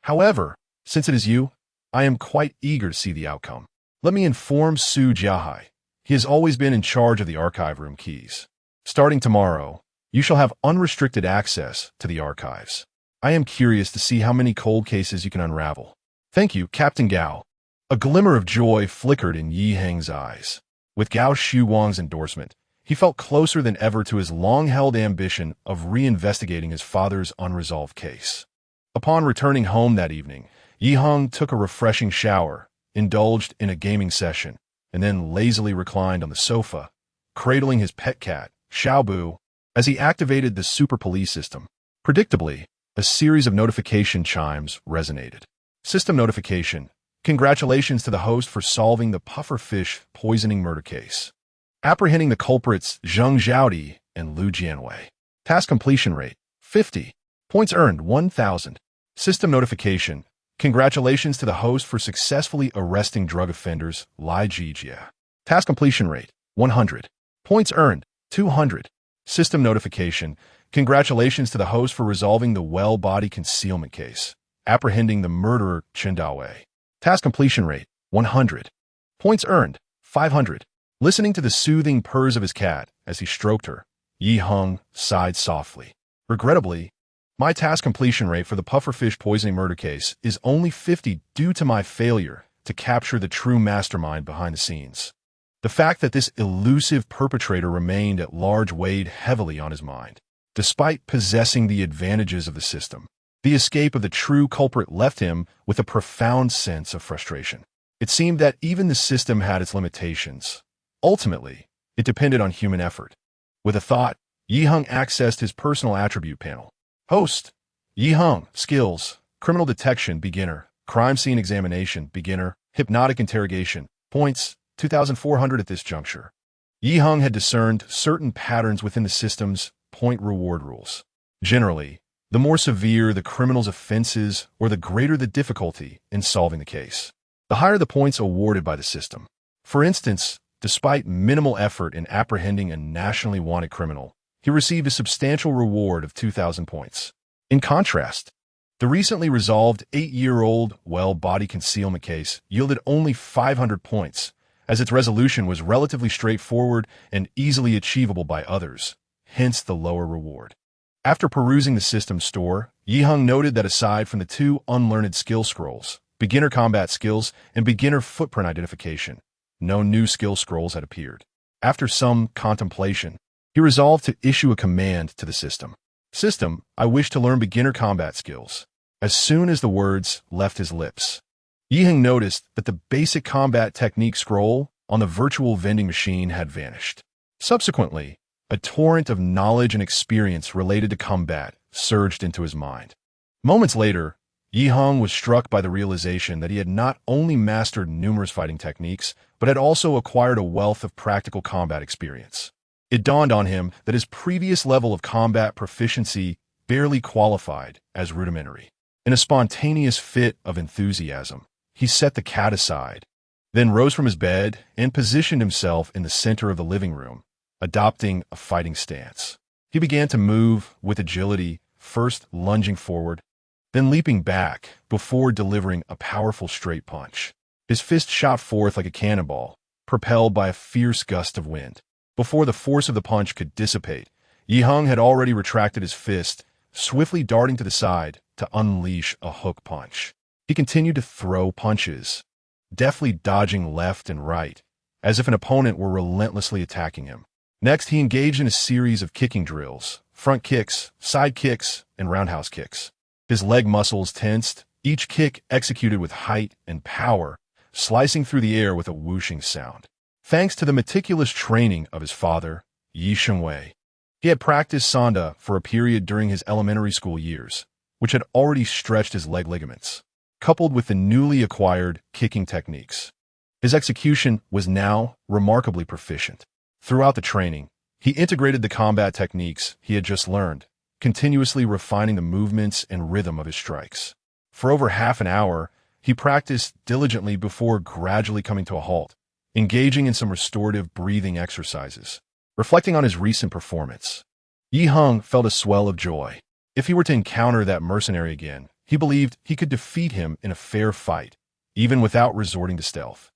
However, since it is you, I am quite eager to see the outcome. Let me inform Su Jiahai. He has always been in charge of the archive room keys. Starting tomorrow, you shall have unrestricted access to the archives. I am curious to see how many cold cases you can unravel." "Thank you, Captain Gao." A glimmer of joy flickered in Yi Heng's eyes. With Gao Shiwang's endorsement, he felt closer than ever to his long-held ambition of reinvestigating his father's unresolved case. Upon returning home that evening, Yi Heng took a refreshing shower, indulged in a gaming session, and then lazily reclined on the sofa, cradling his pet cat, Xiaobu, as he activated the super police system. Predictably, a series of notification chimes resonated. System notification. Congratulations to the host for solving the pufferfish poisoning murder case. Apprehending the culprits Zheng Xiaodi and Lu Jianwei. Task completion rate, 50. Points earned, 1,000. System notification. Congratulations to the host for successfully arresting drug offenders Lai Jijia. Task completion rate, 100. Points earned, 200. System notification. Congratulations to the host for resolving the well body concealment case, apprehending the murderer Chen Dawei. Task completion rate, 100. Points earned, 500. Listening to the soothing purrs of his cat as he stroked her, Yi Heng sighed softly. "Regrettably, my task completion rate for the pufferfish poisoning murder case is only 50 due to my failure to capture the true mastermind behind the scenes." The fact that this elusive perpetrator remained at large weighed heavily on his mind. Despite possessing the advantages of the system, the escape of the true culprit left him with a profound sense of frustration. It seemed that even the system had its limitations. Ultimately, it depended on human effort. With a thought, Yi Heng accessed his personal attribute panel. Host, Yi Heng, skills, criminal detection, beginner, crime scene examination, beginner, hypnotic interrogation, points, 2,400 at this juncture. Yi Heng had discerned certain patterns within the system's point-reward rules. Generally, the more severe the criminal's offenses or the greater the difficulty in solving the case, the higher the points awarded by the system. For instance, Despite minimal effort in apprehending a nationally wanted criminal, he received a substantial reward of 2,000 points. In contrast, the recently resolved 8-year-old body concealment case yielded only 500 points, as its resolution was relatively straightforward and easily achievable by others, hence the lower reward. After perusing the system store, Heng noted that aside from the two unlearned skill scrolls, beginner combat skills and beginner footprint identification, no new skill scrolls had appeared. After some contemplation, he resolved to issue a command to the system. System, I wish to learn beginner combat skills. As soon as the words left his lips, Heng noticed that the basic combat technique scroll on the virtual vending machine had vanished. Subsequently, a torrent of knowledge and experience related to combat surged into his mind. Moments later, Heng was struck by the realization that he had not only mastered numerous fighting techniques, but had also acquired a wealth of practical combat experience. It dawned on him that his previous level of combat proficiency barely qualified as rudimentary. In a spontaneous fit of enthusiasm, he set the cat aside, then rose from his bed and positioned himself in the center of the living room, adopting a fighting stance. He began to move with agility, first lunging forward, then leaping back before delivering a powerful straight punch. His fist shot forth like a cannonball, propelled by a fierce gust of wind. Before the force of the punch could dissipate, Heng had already retracted his fist, swiftly darting to the side to unleash a hook punch. He continued to throw punches, deftly dodging left and right, as if an opponent were relentlessly attacking him. Next, he engaged in a series of kicking drills, front kicks, side kicks, and roundhouse kicks. His leg muscles tensed, each kick executed with height and power, slicing through the air with a whooshing sound. Thanks to the meticulous training of his father, Yi Shenwei, he had practiced Sanda for a period during his elementary school years, which had already stretched his leg ligaments. Coupled with the newly acquired kicking techniques, his execution was now remarkably proficient. Throughout the training, he integrated the combat techniques he had just learned, continuously refining the movements and rhythm of his strikes. For over half an hour, he practiced diligently before gradually coming to a halt, engaging in some restorative breathing exercises. Reflecting on his recent performance, Heng felt a swell of joy. If he were to encounter that mercenary again, he believed he could defeat him in a fair fight, even without resorting to stealth.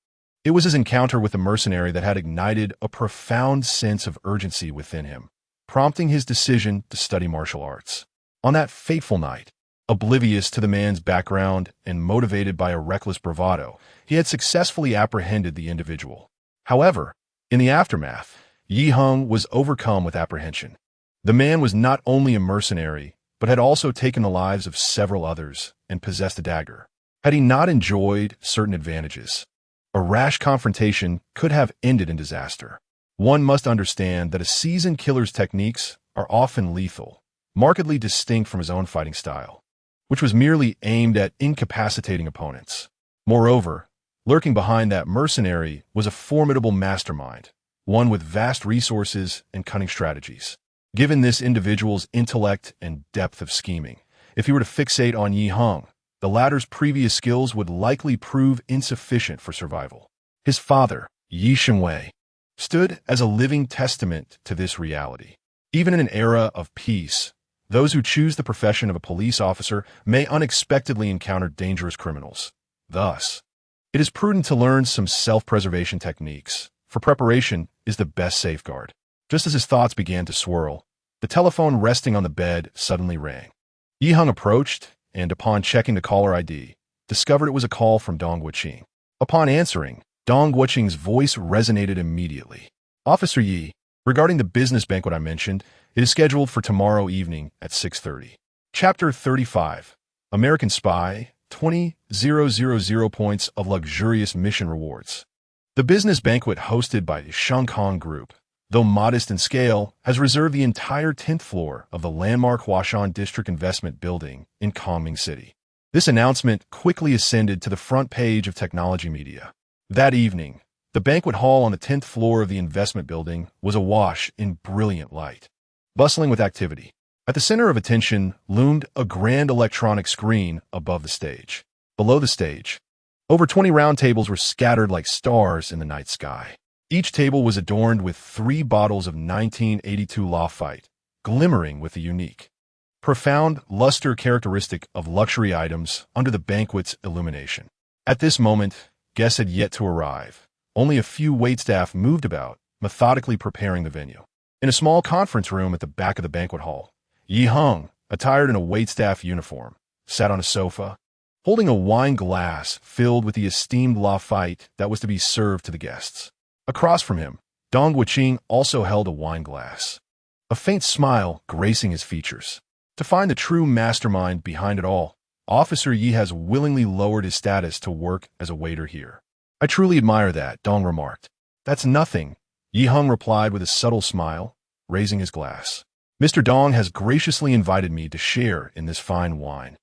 It was his encounter with the mercenary that had ignited a profound sense of urgency within him, prompting his decision to study martial arts. On that fateful night, oblivious to the man's background and motivated by a reckless bravado, he had successfully apprehended the individual. However, in the aftermath, Heng was overcome with apprehension. The man was not only a mercenary, but had also taken the lives of several others and possessed a dagger. Had he not enjoyed certain advantages, a rash confrontation could have ended in disaster. One must understand that a seasoned killer's techniques are often lethal, markedly distinct from his own fighting style, which was merely aimed at incapacitating opponents. Moreover, lurking behind that mercenary was a formidable mastermind, one with vast resources and cunning strategies. Given this individual's intellect and depth of scheming, if he were to fixate on Heng, the latter's previous skills would likely prove insufficient for survival. His father, Yi Shenwei, stood as a living testament to this reality. Even in an era of peace, those who choose the profession of a police officer may unexpectedly encounter dangerous criminals. Thus, it is prudent to learn some self-preservation techniques, for preparation is the best safeguard. Just as his thoughts began to swirl, the telephone resting on the bed suddenly rang. Heng approached, and upon checking the caller ID, discovered it was a call from Dong Guoqing. Upon answering, Dong Guoqing's voice resonated immediately. Officer Yi, regarding the business banquet I mentioned, it is scheduled for tomorrow evening at 6:30. Chapter 35, American Spy, 20,000 points of luxurious mission rewards. The business banquet hosted by the Shangkong Group, though modest in scale, has reserved the entire 10th floor of the landmark Huashan District Investment Building in Kunming City. This announcement quickly ascended to the front page of technology media. That evening, the banquet hall on the 10th floor of the investment building was awash in brilliant light, bustling with activity. At the center of attention loomed a grand electronic screen above the stage. Below the stage, over 20 round tables were scattered like stars in the night sky. Each table was adorned with 3 bottles of 1982 Lafite, glimmering with the unique, profound luster characteristic of luxury items under the banquet's illumination. At this moment, guests had yet to arrive. Only a few waitstaff moved about, methodically preparing the venue. In a small conference room at the back of the banquet hall, Heng, attired in a waitstaff uniform, sat on a sofa, holding a wine glass filled with the esteemed Lafite that was to be served to the guests. Across from him, Dong Wuqing also held a wine glass, a faint smile gracing his features. To find the true mastermind behind it all, Officer Yi has willingly lowered his status to work as a waiter here. I truly admire that, Dong remarked. That's nothing, Yi Heng replied with a subtle smile, raising his glass. Mr. Dong has graciously invited me to share in this fine wine,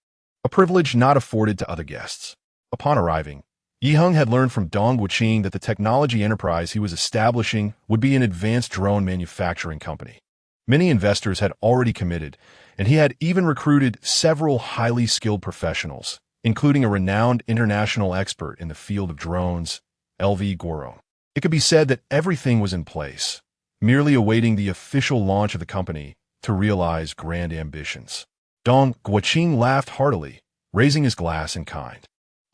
a privilege not afforded to other guests. Upon arriving, Yi Heng had learned from Dong Wuqing that the technology enterprise he was establishing would be an advanced drone manufacturing company. Many investors had already committed, and he had even recruited several highly skilled professionals, including a renowned international expert in the field of drones, LV Goro. It could be said that everything was in place, merely awaiting the official launch of the company to realize grand ambitions. Dong Wuqing laughed heartily, raising his glass in kind.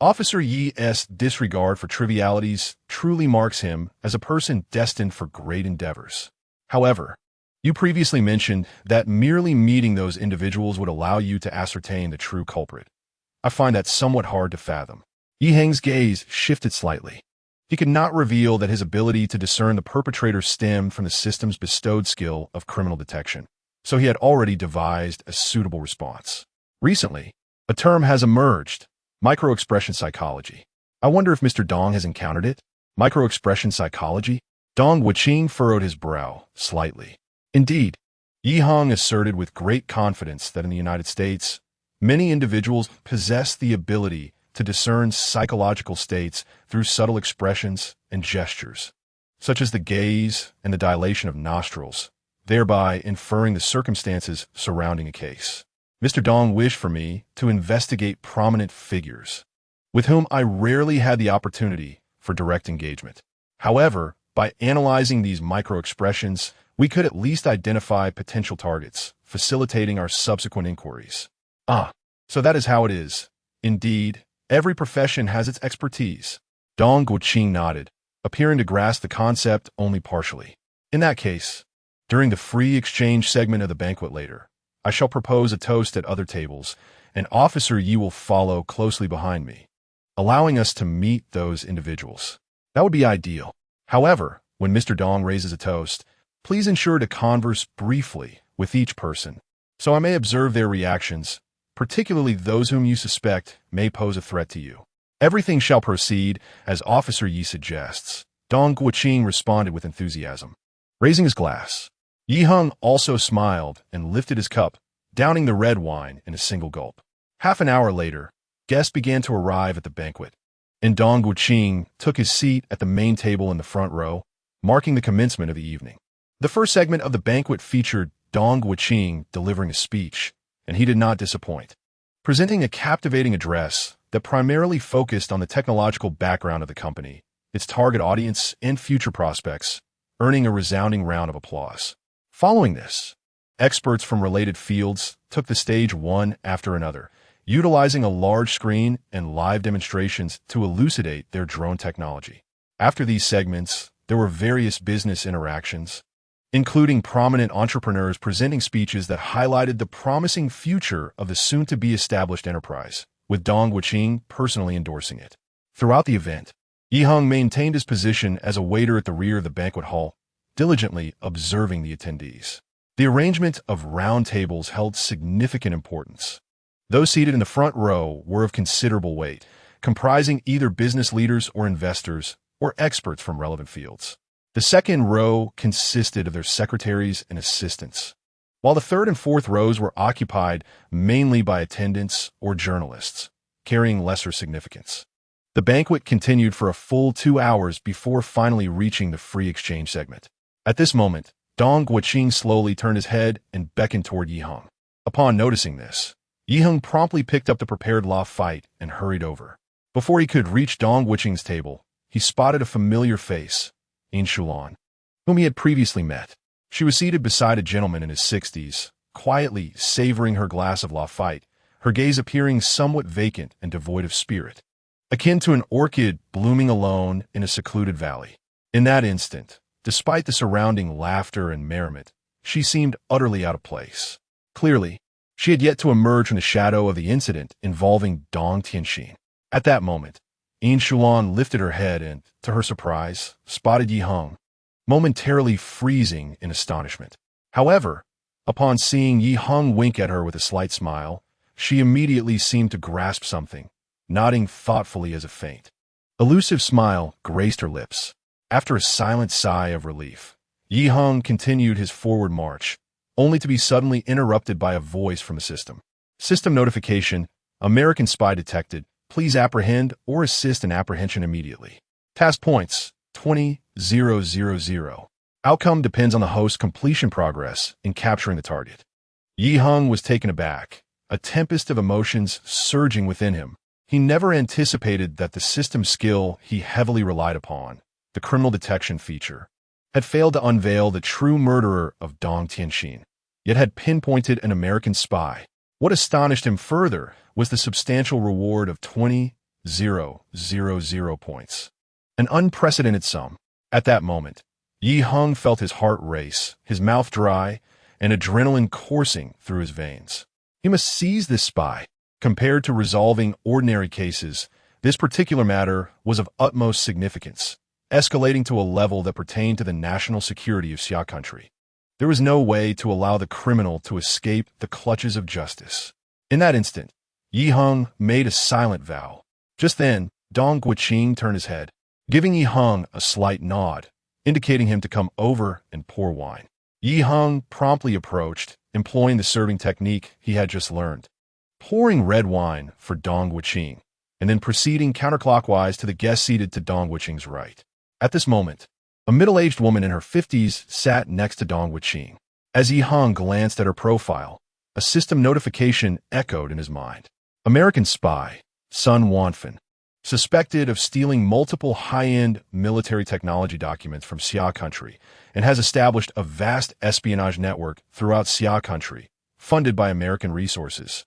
Officer Yi's disregard for trivialities truly marks him as a person destined for great endeavors. However, you previously mentioned that merely meeting those individuals would allow you to ascertain the true culprit. I find that somewhat hard to fathom. Yi Heng's gaze shifted slightly. He could not reveal that his ability to discern the perpetrator stemmed from the system's bestowed skill of criminal detection, so he had already devised a suitable response. Recently, a term has emerged: microexpression psychology. I wonder if Mr. Dong has encountered it? Microexpression psychology? Dong Wuqing furrowed his brow slightly. Indeed, Yi Heng asserted with great confidence that in the United States, many individuals possess the ability to discern psychological states through subtle expressions and gestures, such as the gaze and the dilation of nostrils, thereby inferring the circumstances surrounding a case. Mr. Dong wished for me to investigate prominent figures, with whom I rarely had the opportunity for direct engagement. However, by analyzing these microexpressions, we could at least identify potential targets, facilitating our subsequent inquiries. So that is how it is. Indeed, every profession has its expertise. Dong Wuqing nodded, appearing to grasp the concept only partially. In that case, during the free exchange segment of the banquet later, I shall propose a toast at other tables, and Officer Yi will follow closely behind me, allowing us to meet those individuals. That would be ideal. However, when Mr. Dong raises a toast, please ensure to converse briefly with each person, so I may observe their reactions, particularly those whom you suspect may pose a threat to you. Everything shall proceed as Officer Yi suggests, Dong Wuqing responded with enthusiasm. Raising his glass, Yi Heng also smiled and lifted his cup, downing the red wine in a single gulp. Half an hour later, guests began to arrive at the banquet, and Dong Wuqing took his seat at the main table in the front row, marking the commencement of the evening. The first segment of the banquet featured Dong Wuqing delivering a speech, and he did not disappoint, presenting a captivating address that primarily focused on the technological background of the company, its target audience, and future prospects, earning a resounding round of applause. Following this, experts from related fields took the stage one after another, utilizing a large screen and live demonstrations to elucidate their drone technology. After these segments, there were various business interactions, including prominent entrepreneurs presenting speeches that highlighted the promising future of the soon-to-be established enterprise, with Dong Wuqing personally endorsing it. Throughout the event, Yi Heng maintained his position as a waiter at the rear of the banquet hall, diligently observing the attendees. The arrangement of round tables held significant importance. Those seated in the front row were of considerable weight, comprising either business leaders or investors or experts from relevant fields. The second row consisted of their secretaries and assistants, while the third and fourth rows were occupied mainly by attendants or journalists, carrying lesser significance. The banquet continued for a full 2 hours before finally reaching the free exchange segment. At this moment, Dong Wuqing slowly turned his head and beckoned toward Yi Heng. Upon noticing this, Yi Heng promptly picked up the prepared Lafite and hurried over. Before he could reach Dong Wuqing's table, he spotted a familiar face, Yin Shulan, whom he had previously met. She was seated beside a gentleman in his 60s, quietly savoring her glass of Lafite, her gaze appearing somewhat vacant and devoid of spirit, akin to an orchid blooming alone in a secluded valley. In that instant, despite the surrounding laughter and merriment, she seemed utterly out of place. Clearly, she had yet to emerge from the shadow of the incident involving Dong Tianxin. At that moment, Yin Shulan lifted her head and, to her surprise, spotted Yi Heng, momentarily freezing in astonishment. However, upon seeing Yi Heng wink at her with a slight smile, she immediately seemed to grasp something, nodding thoughtfully as a feint. Elusive smile graced her lips. After a silent sigh of relief, Yi Heng continued his forward march, only to be suddenly interrupted by a voice from the system. System notification: American spy detected. Please apprehend or assist in apprehension immediately. Task points: 20,000. Outcome depends on the host's completion progress in capturing the target. Yi Heng was taken aback, a tempest of emotions surging within him. He never anticipated that the system skill he heavily relied upon, the criminal detection feature, had failed to unveil the true murderer of Dong Tianxin, yet had pinpointed an American spy. What astonished him further was the substantial reward of 20,000 points. An unprecedented sum. At that moment, Yi Heng felt his heart race, his mouth dry, and adrenaline coursing through his veins. He must seize this spy. Compared to resolving ordinary cases, this particular matter was of utmost significance, escalating to a level that pertained to the national security of Xia country. There was no way to allow the criminal to escape the clutches of justice. In that instant, Yi Heng made a silent vow. Just then, Dong Guiqing turned his head, giving Yi Heng a slight nod, indicating him to come over and pour wine. Yi Heng promptly approached, employing the serving technique he had just learned, pouring red wine for Dong Guiqing, and then proceeding counterclockwise to the guest seated to Dong Guiqing's right. At this moment, a middle-aged woman in her 50s sat next to Dong Guiqing. As Yi Heng glanced at her profile, a system notification echoed in his mind. American spy, Sun Wanfan, suspected of stealing multiple high-end military technology documents from Xia country and has established a vast espionage network throughout Xia country, funded by American resources.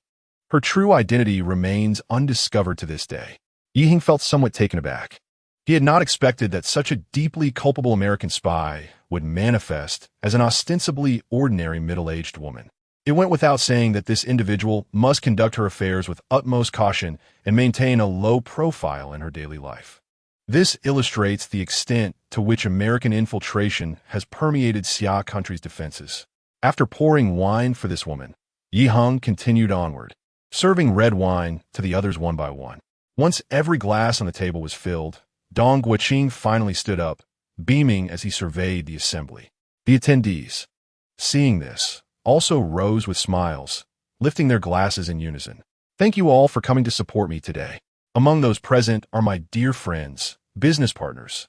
Her true identity remains undiscovered to this day. Yi Heng felt somewhat taken aback. He had not expected that such a deeply culpable American spy would manifest as an ostensibly ordinary middle-aged woman. It went without saying that this individual must conduct her affairs with utmost caution and maintain a low profile in her daily life. This illustrates the extent to which American infiltration has permeated Xia country's defenses. After pouring wine for this woman, Yi Heng continued onward, serving red wine to the others one by one. Once every glass on the table was filled, Dong Guiqing finally stood up, beaming as he surveyed the assembly. The attendees, seeing this, also rose with smiles, lifting their glasses in unison. Thank you all for coming to support me today. Among those present are my dear friends, business partners,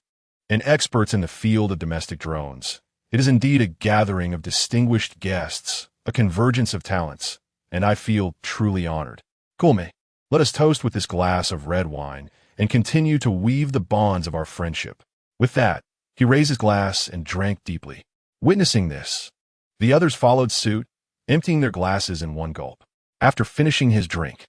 and experts in the field of domestic drones. It is indeed a gathering of distinguished guests, a convergence of talents, and I feel truly honored. Kulme, let us toast with this glass of red wine and continue to weave the bonds of our friendship. With that, he raised his glass and drank deeply. Witnessing this, the others followed suit, emptying their glasses in one gulp. After finishing his drink,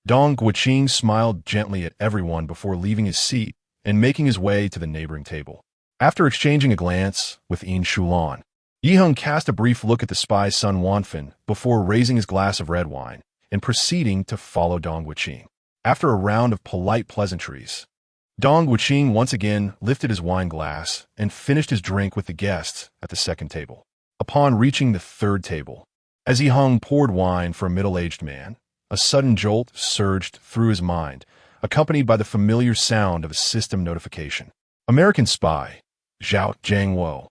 Dong Guiqing smiled gently at everyone before leaving his seat and making his way to the neighboring table. After exchanging a glance with Yin Shulan, Yi Heng cast a brief look at the spy Sun Wanfan before raising his glass of red wine and proceeding to follow Dong Guiqing. After a round of polite pleasantries, Dong Guiqing once again lifted his wine glass and finished his drink with the guests at the second table. Upon reaching the third table, as Yi Heng poured wine for a middle-aged man, a sudden jolt surged through his mind, accompanied by the familiar sound of a system notification. American spy, Zhao Jiangwo,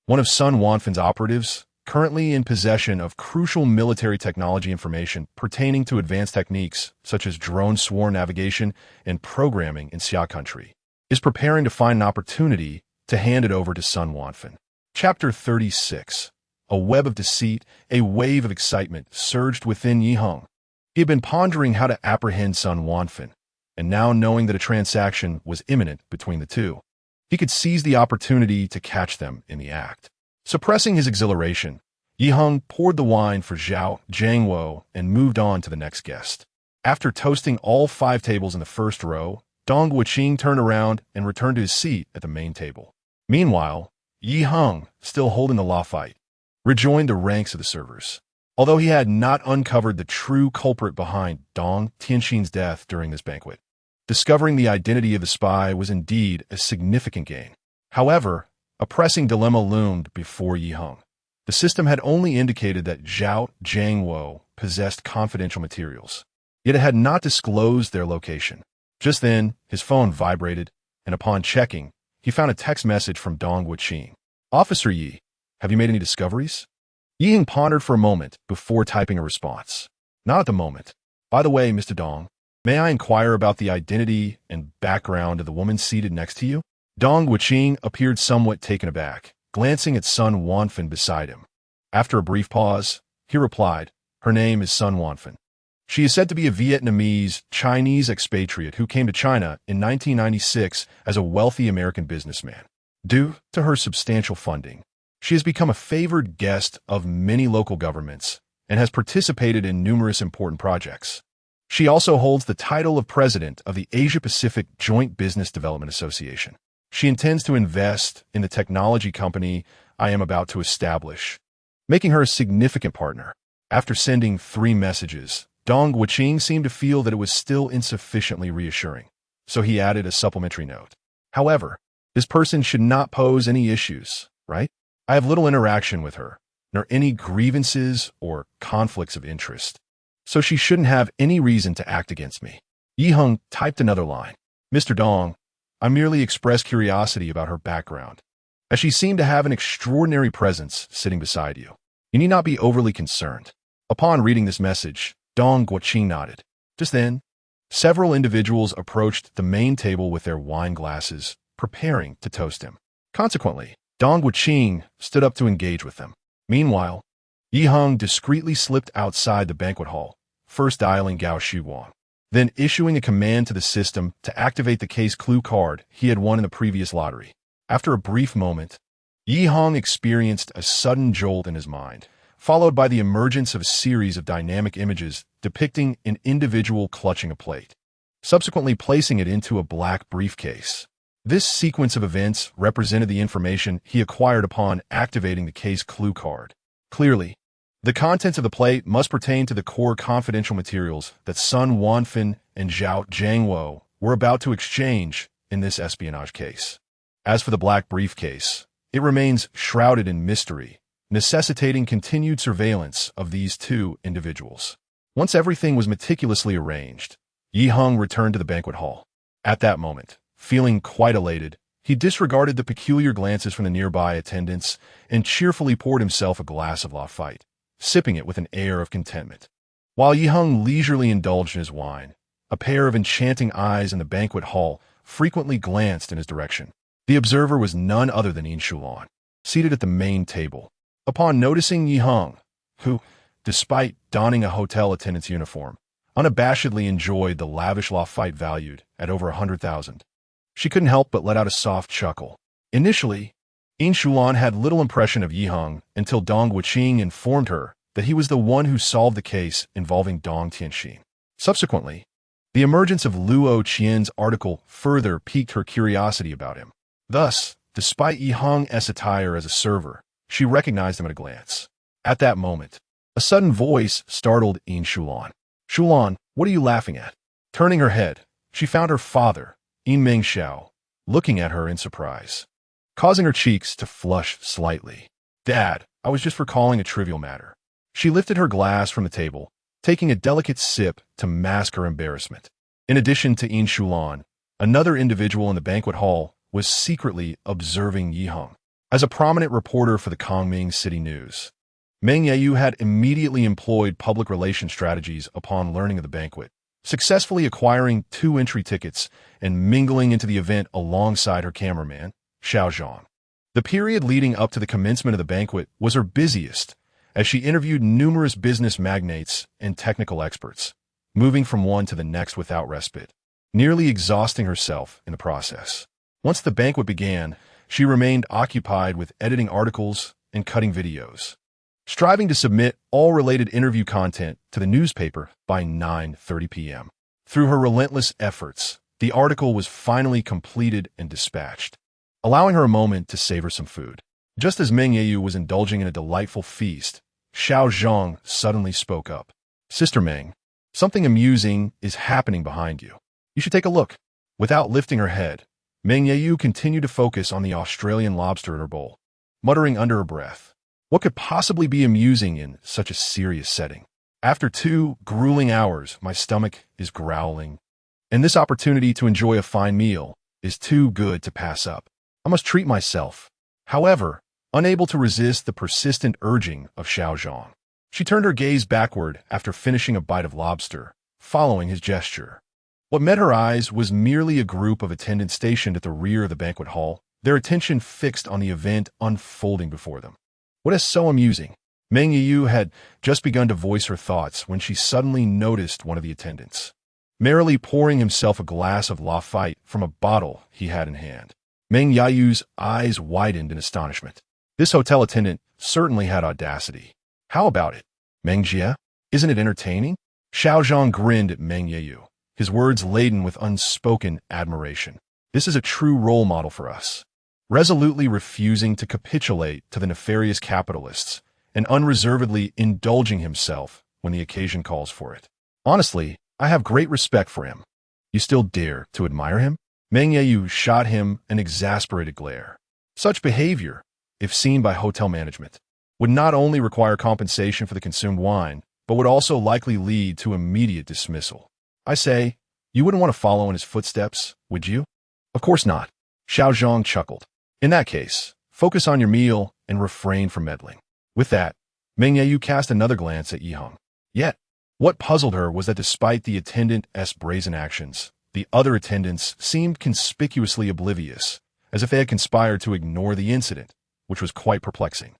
one of Sun Wanfan's operatives, currently in possession of crucial military technology information pertaining to advanced techniques such as drone swarm navigation and programming in Xia country, is preparing to find an opportunity to hand it over to Sun Wanfan. Chapter 36. A web of deceit, a wave of excitement surged within Yi Heng. He had been pondering how to apprehend Sun Wanfan, and now knowing that a transaction was imminent between the two, He could seize the opportunity to catch them in the act. Suppressing his exhilaration, Yi Heng poured the wine for Zhao Jiangwo and moved on to the next guest. After toasting all 5 tables in the first row, Dong Wuqing turned around and returned to his seat at the main table. Meanwhile, Yi Heng, still holding the Lafite, rejoined the ranks of the servers. Although he had not uncovered the true culprit behind Dong Tianxin's death during this banquet, discovering the identity of the spy was indeed a significant gain. However, a pressing dilemma loomed before Yi Heng. The system had only indicated that Zhao Jiangwo possessed confidential materials, yet it had not disclosed their location. Just then, his phone vibrated, and upon checking, he found a text message from Dong Wuqing. "Officer Yi, have you made any discoveries?" Yi Heng pondered for a moment before typing a response. "Not at the moment. By the way, Mr. Dong, may I inquire about the identity and background of the woman seated next to you?" Dong Wuqing appeared somewhat taken aback, glancing at Sun Wanfan beside him. After a brief pause, he replied, "Her name is Sun Wanfan. She is said to be a Vietnamese-Chinese expatriate who came to China in 1996 as a wealthy American businessman. Due to her substantial funding, she has become a favored guest of many local governments and has participated in numerous important projects. She also holds the title of president of the Asia-Pacific Joint Business Development Association. She intends to invest in the technology company I am about to establish, making her a significant partner." After sending 3 messages, Dong Wuqing seemed to feel that it was still insufficiently reassuring, so he added a supplementary note. "However, this person should not pose any issues, right? I have little interaction with her, nor any grievances or conflicts of interest, so she shouldn't have any reason to act against me." Yi Heng typed another line. "Mr. Dong, I merely expressed curiosity about her background, as she seemed to have an extraordinary presence sitting beside you. You need not be overly concerned." Upon reading this message, Dong Wuqing nodded. Just then, several individuals approached the main table with their wine glasses, preparing to toast him. Consequently, Dong Wuqing stood up to engage with them. Meanwhile, Yi Heng discreetly slipped outside the banquet hall, first dialing Gao Shuwan, then issuing a command to the system to activate the case clue card he had won in the previous lottery. After a brief moment, Yi Heng experienced a sudden jolt in his mind, followed by the emergence of a series of dynamic images depicting an individual clutching a plate, subsequently placing it into a black briefcase. This sequence of events represented the information he acquired upon activating the case clue card. Clearly, the contents of the plate must pertain to the core confidential materials that Sun Wanfan and Zhao Jiangwo were about to exchange in this espionage case. As for the black briefcase, it remains shrouded in mystery, necessitating continued surveillance of these 2 individuals. Once everything was meticulously arranged, Yi Heng returned to the banquet hall. At that moment, feeling quite elated, he disregarded the peculiar glances from the nearby attendants and cheerfully poured himself a glass of Lafite, sipping it with an air of contentment. While Yi Heng leisurely indulged in his wine, a pair of enchanting eyes in the banquet hall frequently glanced in his direction. The observer was none other than Yin Shulan, seated at the main table. Upon noticing Yi Heng, who, despite donning a hotel attendant's uniform, unabashedly enjoyed the lavish Lafite valued at over 100,000, she couldn't help but let out a soft chuckle. Initially, Yin Shulan had little impression of Yi Heng until Dong Wuqing informed her that he was the one who solved the case involving Dong Tianxin. Subsequently, the emergence of Luo Qian's article further piqued her curiosity about him. Thus, despite Yi Heng's attire as a server, she recognized him at a glance. At that moment, a sudden voice startled Yin Shulan. "Shulan, what are you laughing at?" Turning her head, she found her father, Yin Mengxiao, looking at her in surprise, causing her cheeks to flush slightly. "Dad, I was just recalling a trivial matter." She lifted her glass from the table, taking a delicate sip to mask her embarrassment. In addition to Yin Shulan, another individual in the banquet hall was secretly observing Yi Heng. As a prominent reporter for the Kongming City News, Meng Yayu had immediately employed public relations strategies upon learning of the banquet, successfully acquiring 2 entry tickets and mingling into the event alongside her cameraman, Xiao Zhang. The period leading up to the commencement of the banquet was her busiest, as she interviewed numerous business magnates and technical experts, moving from one to the next without respite, nearly exhausting herself in the process. Once the banquet began, she remained occupied with editing articles and cutting videos, striving to submit all related interview content to the newspaper by 9:30 p.m. Through her relentless efforts, the article was finally completed and dispatched, allowing her a moment to savor some food. Just as Meng Yeyu was indulging in a delightful feast, Xiao Zhang suddenly spoke up. "Sister Meng, something amusing is happening behind you. You should take a look." Without lifting her head, Meng Yeyu continued to focus on the Australian lobster in her bowl, muttering under her breath, "What could possibly be amusing in such a serious setting? After 2 grueling hours, my stomach is growling, and this opportunity to enjoy a fine meal is too good to pass up. I must treat myself." However, unable to resist the persistent urging of Xiao Zhang, she turned her gaze backward after finishing a bite of lobster, following his gesture. What met her eyes was merely a group of attendants stationed at the rear of the banquet hall, their attention fixed on the event unfolding before them. "What is so amusing?" Meng Yiyu had just begun to voice her thoughts when she suddenly noticed one of the attendants, merrily pouring himself a glass of Lafite from a bottle he had in hand. Meng Yiyu's eyes widened in astonishment. This hotel attendant certainly had audacity. "How about it, Meng Jie? Isn't it entertaining?" Xiao Zhang grinned at Meng Yiyu, his words laden with unspoken admiration. "This is a true role model for us, resolutely refusing to capitulate to the nefarious capitalists and unreservedly indulging himself when the occasion calls for it. Honestly, I have great respect for him. You still dare to admire him?" Meng Yeyu shot him an exasperated glare. Such behavior, if seen by hotel management, would not only require compensation for the consumed wine, but would also likely lead to immediate dismissal. "I say, you wouldn't want to follow in his footsteps, would you?" "Of course not." Xiao Zhang chuckled. "In that case, focus on your meal and refrain from meddling." With that, Meng Yeyu cast another glance at Yi Heng. Yet, what puzzled her was that despite the attendant's brazen actions, the other attendants seemed conspicuously oblivious, as if they had conspired to ignore the incident, which was quite perplexing.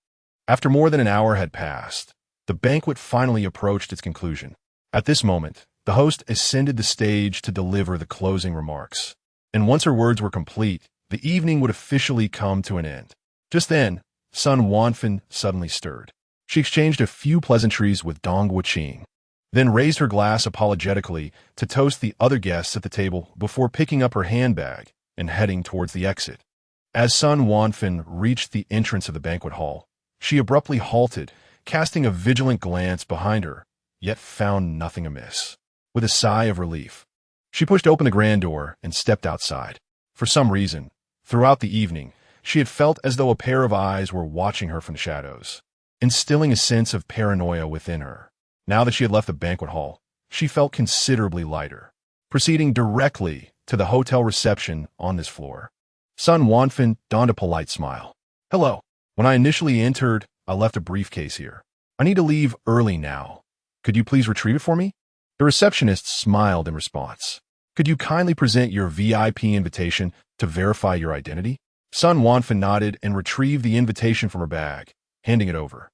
After more than an hour had passed, the banquet finally approached its conclusion. At this moment, the host ascended the stage to deliver the closing remarks, and once her words were complete, the evening would officially come to an end. Just then, Sun Wanfan suddenly stirred. She exchanged a few pleasantries with Dong Wuqing, then raised her glass apologetically to toast the other guests at the table before picking up her handbag and heading towards the exit. As Sun Wanfan reached the entrance of the banquet hall, she abruptly halted, casting a vigilant glance behind her, yet found nothing amiss. With a sigh of relief, she pushed open the grand door and stepped outside. For some reason, throughout the evening, she had felt as though a pair of eyes were watching her from the shadows, instilling a sense of paranoia within her. Now that she had left the banquet hall, she felt considerably lighter. Proceeding directly to the hotel reception on this floor, Sun Wanfan donned a polite smile. "Hello. When I initially entered, I left a briefcase here. I need to leave early now. Could you please retrieve it for me?" The receptionist smiled in response. "Could you kindly present your VIP invitation to verify your identity?" Sun Wanfan nodded and retrieved the invitation from her bag, handing it over.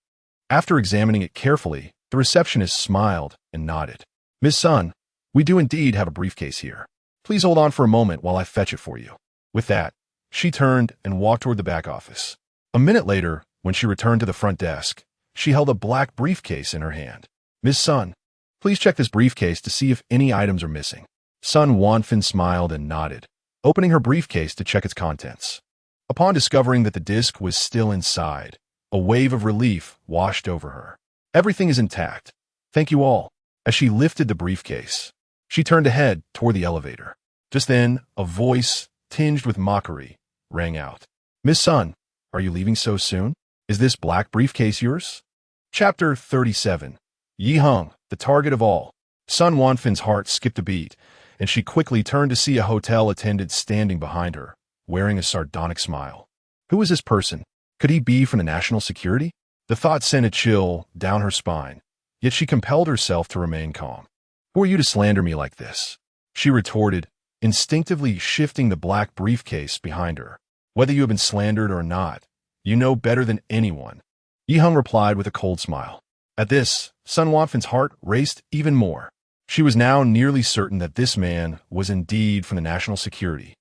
After examining it carefully, the receptionist smiled and nodded. "Miss Sun, we do indeed have a briefcase here. Please hold on for a moment while I fetch it for you." With that, she turned and walked toward the back office. A minute later, when she returned to the front desk, she held a black briefcase in her hand. "Miss Sun, please check this briefcase to see if any items are missing." Sun Wanfan smiled and nodded, opening her briefcase to check its contents. Upon discovering that the disc was still inside, a wave of relief washed over her. "Everything is intact. Thank you all." As she lifted the briefcase, she turned to head toward the elevator. Just then, a voice, tinged with mockery, rang out. "Miss Sun, are you leaving so soon? Is this black briefcase yours?" Chapter 37. Yi Heng, the target of all. Sun Wanfan's heart skipped a beat, and she quickly turned to see a hotel attendant standing behind her, wearing a sardonic smile. Who was this person? Could he be from the national security? The thought sent a chill down her spine, yet she compelled herself to remain calm. "Who are you to slander me like this?" she retorted, instinctively shifting the black briefcase behind her. "Whether you have been slandered or not, you know better than anyone," Yi Heng replied with a cold smile. At this, Sun Wanfan's heart raced even more. She was now nearly certain that this man was indeed from the national security.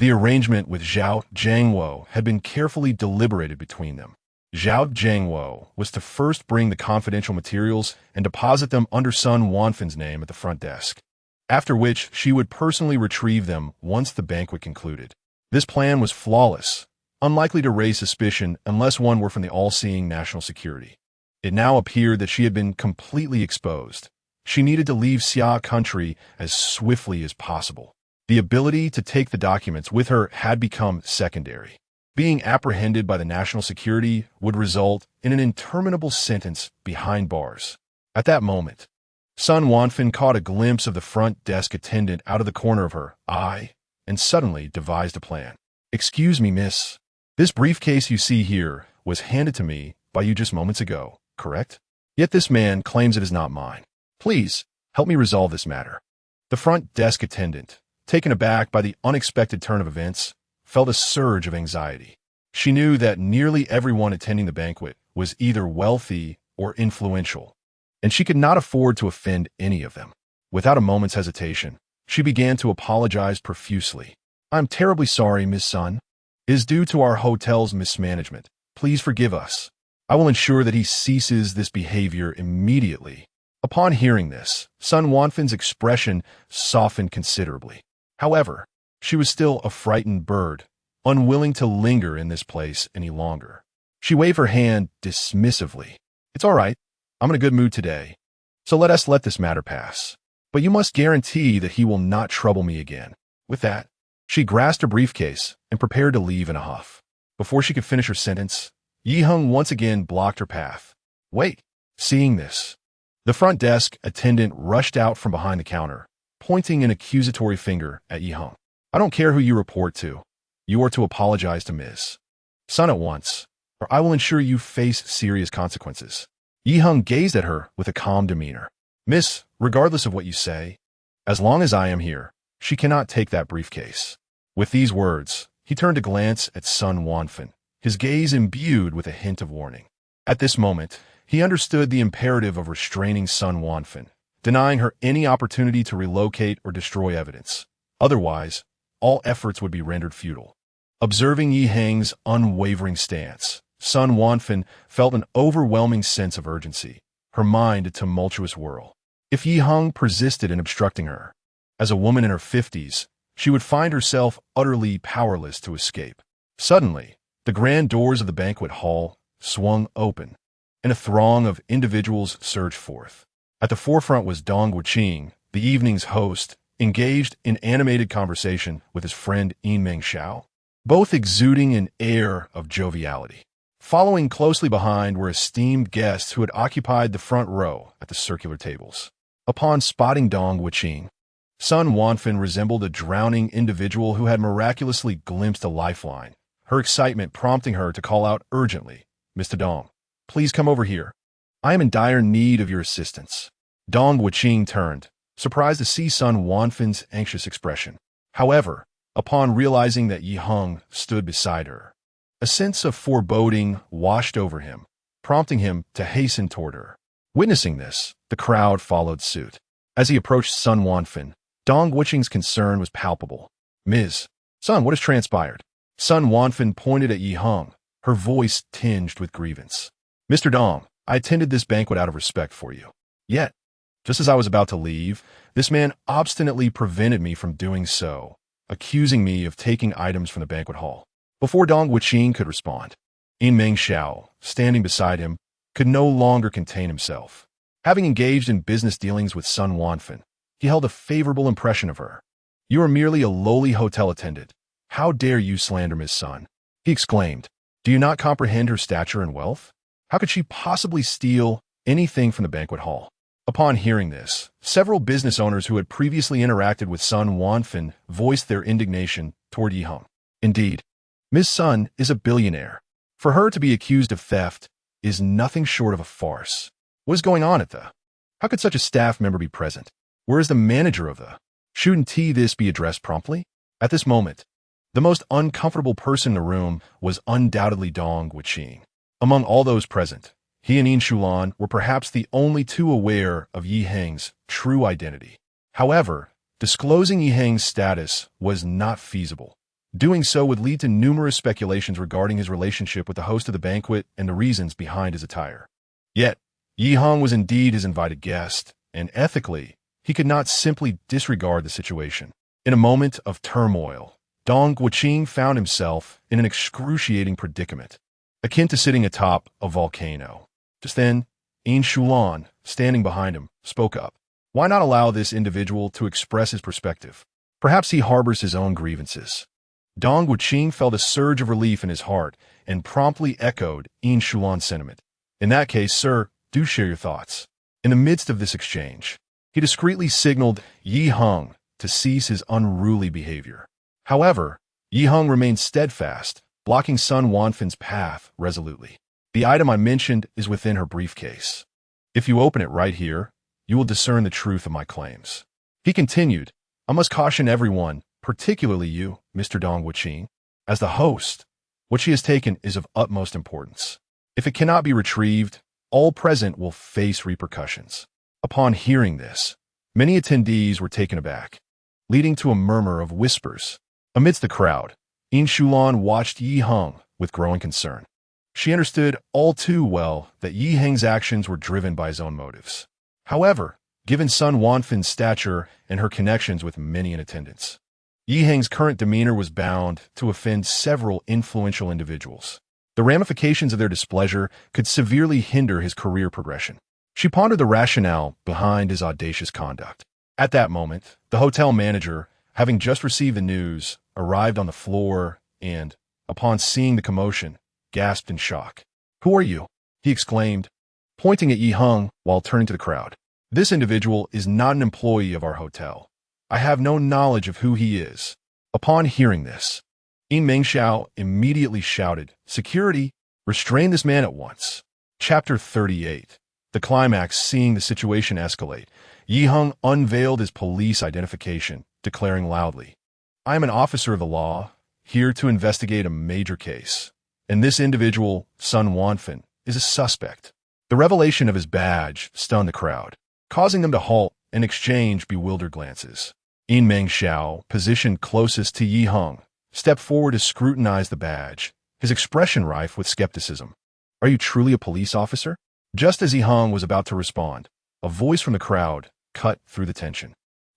The arrangement with Zhao Jiangwo had been carefully deliberated between them. Zhao Jiangwo was to first bring the confidential materials and deposit them under Sun Wanfan's name at the front desk, after which she would personally retrieve them once the banquet concluded. This plan was flawless, unlikely to raise suspicion unless one were from the all-seeing national security. It now appeared that she had been completely exposed. She needed to leave Xia country as swiftly as possible. The ability to take the documents with her had become secondary. Being apprehended by the national security would result in an interminable sentence behind bars. At that moment, Sun Wanfan caught a glimpse of the front desk attendant out of the corner of her eye and suddenly devised a plan. "Excuse me, miss. This briefcase you see here was handed to me by you just moments ago, correct? Yet this man claims it is not mine. Please, help me resolve this matter." The front desk attendant, taken aback by the unexpected turn of events, felt a surge of anxiety. She knew that nearly everyone attending the banquet was either wealthy or influential, and she could not afford to offend any of them. Without a moment's hesitation, she began to apologize profusely. "I'm terribly sorry, Miss Sun. It is due to our hotel's mismanagement. Please forgive us. I will ensure that he ceases this behavior immediately." Upon hearing this, Sun Wanfan's expression softened considerably. However, she was still a frightened bird, unwilling to linger in this place any longer. She waved her hand dismissively. "It's all right. I'm in a good mood today, so let this matter pass. But you must guarantee that he will not trouble me again." With that, she grasped her briefcase and prepared to leave in a huff. Before she could finish her sentence, Yi Heng once again blocked her path. "Wait." Seeing this, the front desk attendant rushed out from behind the counter, pointing an accusatory finger at Yi Heng. "I don't care who you report to. You are to apologize to Ms. Sun at once, or I will ensure you face serious consequences." Yi Heng gazed at her with a calm demeanor. "Miss, regardless of what you say, as long as I am here, she cannot take that briefcase." With these words, he turned to glance at Sun Wanfan, his gaze imbued with a hint of warning. At this moment, he understood the imperative of restraining Sun Wanfan, denying her any opportunity to relocate or destroy evidence. Otherwise, all efforts would be rendered futile. Observing Yi Heng's unwavering stance, Sun Wanfan felt an overwhelming sense of urgency, her mind a tumultuous whirl. If Yi Heng persisted in obstructing her, as a woman in her 50s, she would find herself utterly powerless to escape. Suddenly, the grand doors of the banquet hall swung open, and a throng of individuals surged forth. At the forefront was Dong Wuqing, the evening's host, engaged in animated conversation with his friend Meng Xiao, both exuding an air of joviality. Following closely behind were esteemed guests who had occupied the front row at the circular tables. Upon spotting Dong Wuqing, Sun Wanfan resembled a drowning individual who had miraculously glimpsed a lifeline, her excitement prompting her to call out urgently, "Mr. Dong, please come over here. I am in dire need of your assistance." Dong Wuqing turned, surprised to see Sun Wanfan's anxious expression. However, upon realizing that Yi Heng stood beside her, a sense of foreboding washed over him, prompting him to hasten toward her. Witnessing this, the crowd followed suit. As he approached Sun Wanfan, Dong Wuqing's concern was palpable. "Ms. Sun, what has transpired?" Sun Wanfan pointed at Yi Heng, her voice tinged with grievance. "Mr. Dong, I attended this banquet out of respect for you. Yet, just as I was about to leave, this man obstinately prevented me from doing so, accusing me of taking items from the banquet hall." Before Dong Wuqing could respond, Meng Xiao, standing beside him, could no longer contain himself. Having engaged in business dealings with Sun Wanfan, he held a favorable impression of her. "You are merely a lowly hotel attendant. How dare you slander Miss Sun?" he exclaimed. "Do you not comprehend her stature and wealth? How could she possibly steal anything from the banquet hall?" Upon hearing this, several business owners who had previously interacted with Sun Wanfan voiced their indignation toward Yi Heng. Indeed, Miss Sun is a billionaire. For her to be accused of theft is nothing short of a farce. What is going on at the? How could such a staff member be present? Where is the manager of the? Shouldn't this be addressed promptly? At this moment, the most uncomfortable person in the room was undoubtedly Dong Wuqing. Among all those present, he and Yin Shulan were perhaps the only two aware of Yi Heng's true identity. However, disclosing Yi Heng's status was not feasible. Doing so would lead to numerous speculations regarding his relationship with the host of the banquet and the reasons behind his attire. Yet, Yi Heng was indeed his invited guest, and ethically, he could not simply disregard the situation. In a moment of turmoil, Dong Guoqing found himself in an excruciating predicament, akin to sitting atop a volcano. Just then, Yin Shulan, standing behind him, spoke up. Why not allow this individual to express his perspective? Perhaps he harbors his own grievances. Dong Guoqing felt a surge of relief in his heart and promptly echoed Yin Shulan's sentiment. In that case, sir, do share your thoughts. In the midst of this exchange, he discreetly signaled Yi Heng to cease his unruly behavior. However, Yi Heng remained steadfast, blocking Sun Wanfin's path resolutely. The item I mentioned is within her briefcase. If you open it right here, you will discern the truth of my claims. He continued, I must caution everyone, particularly you, Mr. Dong Guoqing. As the host, what she has taken is of utmost importance. If it cannot be retrieved, all present will face repercussions. Upon hearing this, many attendees were taken aback, leading to a murmur of whispers. Amidst the crowd, Yin Shulan watched Yi Heng with growing concern. She understood all too well that Yi Heng's actions were driven by his own motives. However, given Sun Wanfin's stature and her connections with many in attendance, Yi Heng's current demeanor was bound to offend several influential individuals. The ramifications of their displeasure could severely hinder his career progression. She pondered the rationale behind his audacious conduct. At that moment, the hotel manager, having just received the news, arrived on the floor and, upon seeing the commotion, gasped in shock. Who are you? He exclaimed, pointing at Yi Heng while turning to the crowd. This individual is not an employee of our hotel. I have no knowledge of who he is. Upon hearing this, Yin Mengxiao immediately shouted, Security, restrain this man at once. Chapter 38. The climax. Seeing the situation escalate, Yi Heng unveiled his police identification, declaring loudly, I am an officer of the law, here to investigate a major case. And this individual, Sun Wanfin, is a suspect. The revelation of his badge stunned the crowd, causing them to halt and exchange bewildered glances. Yin Mengxiao, positioned closest to Yi Heng, stepped forward to scrutinize the badge, his expression rife with skepticism. Are you truly a police officer? Just as Yi Heng was about to respond, a voice from the crowd cut through the tension.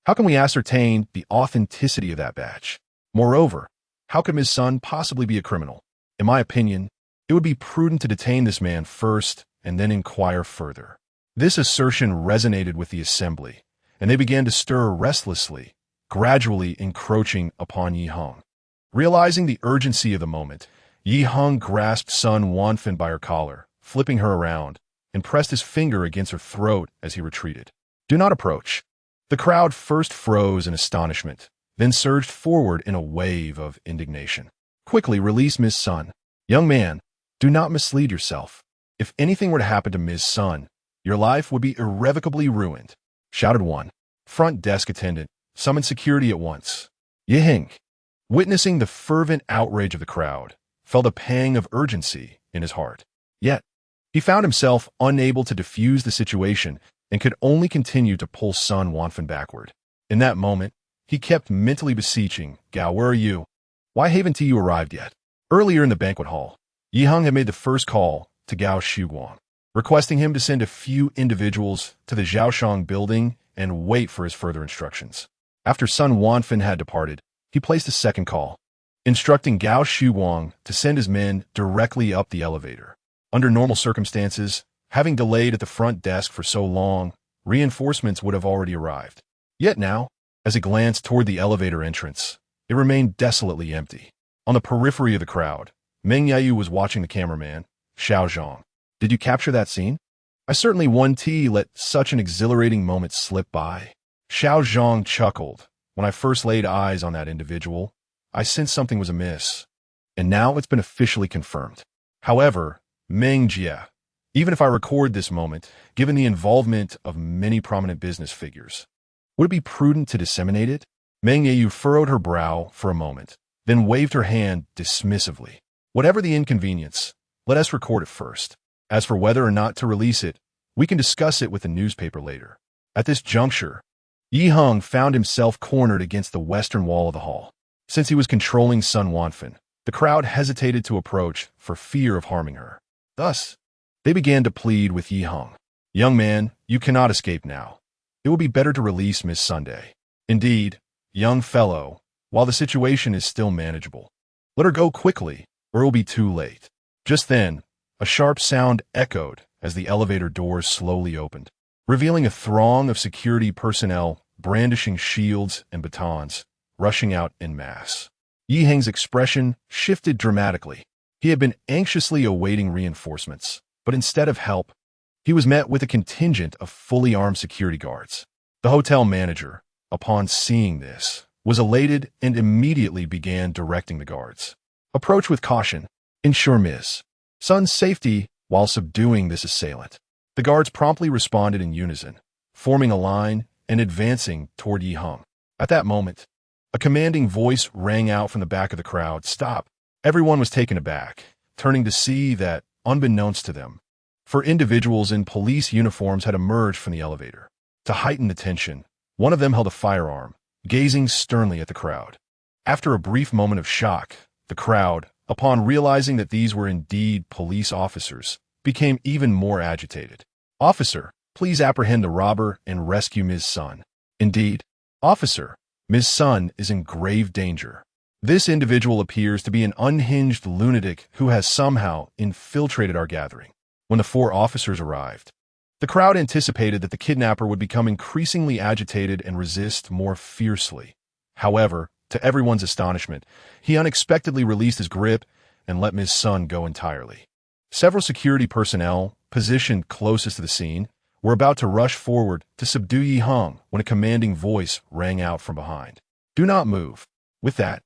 How can we ascertain the authenticity of that badge? Moreover, how could Ms. Sun possibly be a criminal? In my opinion, it would be prudent to detain this man first and then inquire further. This assertion resonated with the assembly, and they began to stir restlessly, gradually encroaching upon Yi Heng. Realizing the urgency of the moment, Yi Heng grasped Sun Wanfin by her collar, flipping her around, and pressed his finger against her throat as he retreated. Do not approach. The crowd first froze in astonishment, then surged forward in a wave of indignation. Quickly release Ms. Sun. Young man, do not mislead yourself. If anything were to happen to Ms. Sun, your life would be irrevocably ruined, shouted one. Front desk attendant, summon security at once. Yi Heng, witnessing the fervent outrage of the crowd, felt a pang of urgency in his heart. Yet, he found himself unable to defuse the situation and could only continue to pull Sun Wanfin backward. In that moment, he kept mentally beseeching, Gao, where are you? Why haven't you arrived yet? Earlier in the banquet hall, Yi Heng had made the first call to Gao Shuguang, requesting him to send a few individuals to the Zhaoshang building and wait for his further instructions. After Sun Wanfin had departed, he placed a second call, instructing Gao Shuguang to send his men directly up the elevator. Under normal circumstances, having delayed at the front desk for so long, reinforcements would have already arrived. Yet now, as he glanced toward the elevator entrance, it remained desolately empty. On the periphery of the crowd, Meng Yayu was watching the cameraman, Xiao Zhang. Did you capture that scene? I certainly wouldn't let such an exhilarating moment slip by. Xiao Zhang chuckled. When I first laid eyes on that individual, I sensed something was amiss. And now it's been officially confirmed. However, Meng Jie, even if I record this moment, given the involvement of many prominent business figures, would it be prudent to disseminate it? Meng Yayu furrowed her brow for a moment, then waved her hand dismissively. Whatever the inconvenience, let us record it first. As for whether or not to release it, we can discuss it with the newspaper later. At this juncture, Yi Heng found himself cornered against the western wall of the hall. Since he was controlling Sun Wanfan, the crowd hesitated to approach for fear of harming her. Thus, they began to plead with Yi Heng. Young man, you cannot escape now. It will be better to release Miss Sunday. Indeed, young fellow, while the situation is still manageable, let her go quickly, or it will be too late. Just then, a sharp sound echoed as the elevator doors slowly opened, revealing a throng of security personnel brandishing shields and batons, rushing out en masse. Yi Heng's expression shifted dramatically. He had been anxiously awaiting reinforcements, but instead of help, he was met with a contingent of fully armed security guards. The hotel manager, upon seeing this, was elated and immediately began directing the guards. Approach with caution. Ensure Ms. Sun's safety while subduing this assailant. The guards promptly responded in unison, forming a line and advancing toward Yi Heng. At that moment, a commanding voice rang out from the back of the crowd. Stop! Everyone was taken aback, turning to see that, unbeknownst to them, four individuals in police uniforms had emerged from the elevator. To heighten the tension, one of them held a firearm, gazing sternly at the crowd. After a brief moment of shock, the crowd, upon realizing that these were indeed police officers, became even more agitated. Officer, please apprehend the robber and rescue Ms. Sun. Indeed, officer, Ms. Sun is in grave danger. This individual appears to be an unhinged lunatic who has somehow infiltrated our gathering. When the four officers arrived, the crowd anticipated that the kidnapper would become increasingly agitated and resist more fiercely. However, to everyone's astonishment, he unexpectedly released his grip and let Ms. Sun go entirely. Several security personnel, positioned closest to the scene, were about to rush forward to subdue Yi Heng when a commanding voice rang out from behind. Do not move. With that,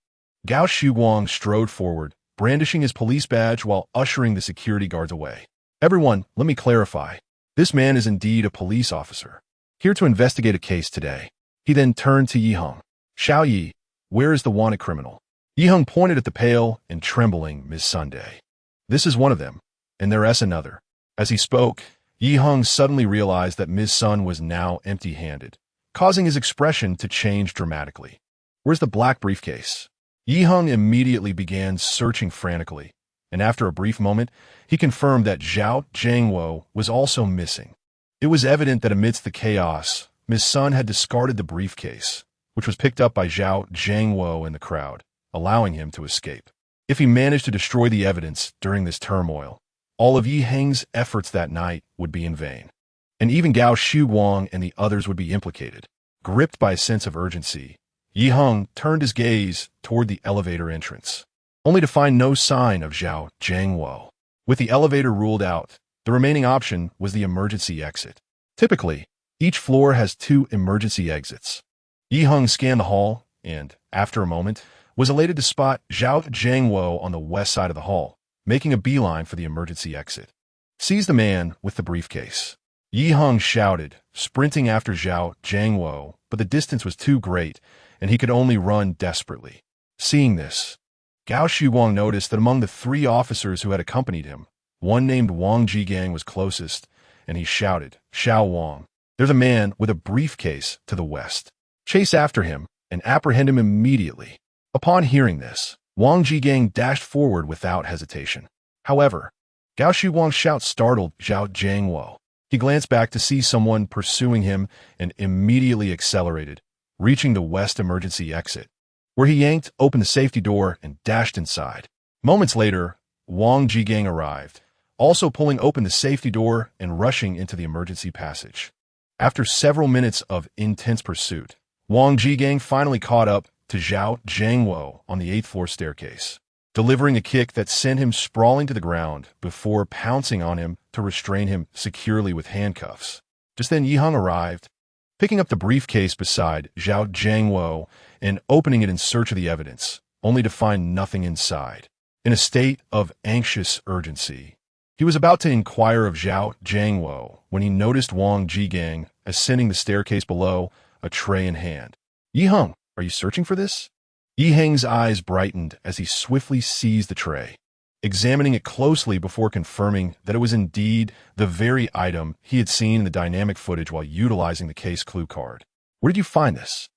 Gao Shuguang strode forward, brandishing his police badge while ushering the security guards away. Everyone, let me clarify. This man is indeed a police officer, here to investigate a case today. He then turned to Yi Heng. Xiao Yi, where is the wanted criminal? Yi Heng pointed at the pale and trembling Ms. Sunday. This is one of them, and there is another. As he spoke, Yi Heng suddenly realized that Ms. Sun was now empty-handed, causing his expression to change dramatically. Where's the black briefcase? Yi Heng immediately began searching frantically, and after a brief moment, he confirmed that Zhao Jiangwo was also missing. It was evident that amidst the chaos, Ms. Sun had discarded the briefcase, which was picked up by Zhao Jiangwo in the crowd, allowing him to escape. If he managed to destroy the evidence during this turmoil, all of Yi Heng's efforts that night would be in vain, and even Gao Shuguang and the others would be implicated. Gripped by a sense of urgency, Yi Heng turned his gaze toward the elevator entrance, only to find no sign of Zhao Jiangwo. With the elevator ruled out, the remaining option was the emergency exit. Typically, each floor has 2 emergency exits. Yi Heng scanned the hall and, after a moment, was elated to spot Zhao Jiangwo on the west side of the hall, making a beeline for the emergency exit. Seize the man with the briefcase. Yi Heng shouted, sprinting after Zhao Jiangwo, but the distance was too great, and he could only run desperately. Seeing this, Gao Shuguang noticed that among the 3 officers who had accompanied him, one named Wang Jigang was closest, and he shouted, Xiao Wang, there's a man with a briefcase to the west. Chase after him and apprehend him immediately. Upon hearing this, Wang Jigang dashed forward without hesitation. However, Gao Shuguang's shout startled Zhao Jiangwo. He glanced back to see someone pursuing him and immediately accelerated, reaching the west emergency exit, where he yanked open the safety door and dashed inside. Moments later, Wang Jigang arrived, also pulling open the safety door and rushing into the emergency passage. After several minutes of intense pursuit, Wang Jigang finally caught up to Zhao Jiangwo on the 8th floor staircase, delivering a kick that sent him sprawling to the ground before pouncing on him to restrain him securely with handcuffs. Just then Yi Heng arrived, picking up the briefcase beside Zhao Jiangwo and opening it in search of the evidence, only to find nothing inside. In a state of anxious urgency, he was about to inquire of Zhao Jiangwo when he noticed Wang Jigang ascending the staircase below, a tray in hand. Yi Heng, are you searching for this? Yi Heng's eyes brightened as he swiftly seized the tray, examining it closely before confirming that it was indeed the very item he had seen in the dynamic footage while utilizing the case clue card. Where did you find this?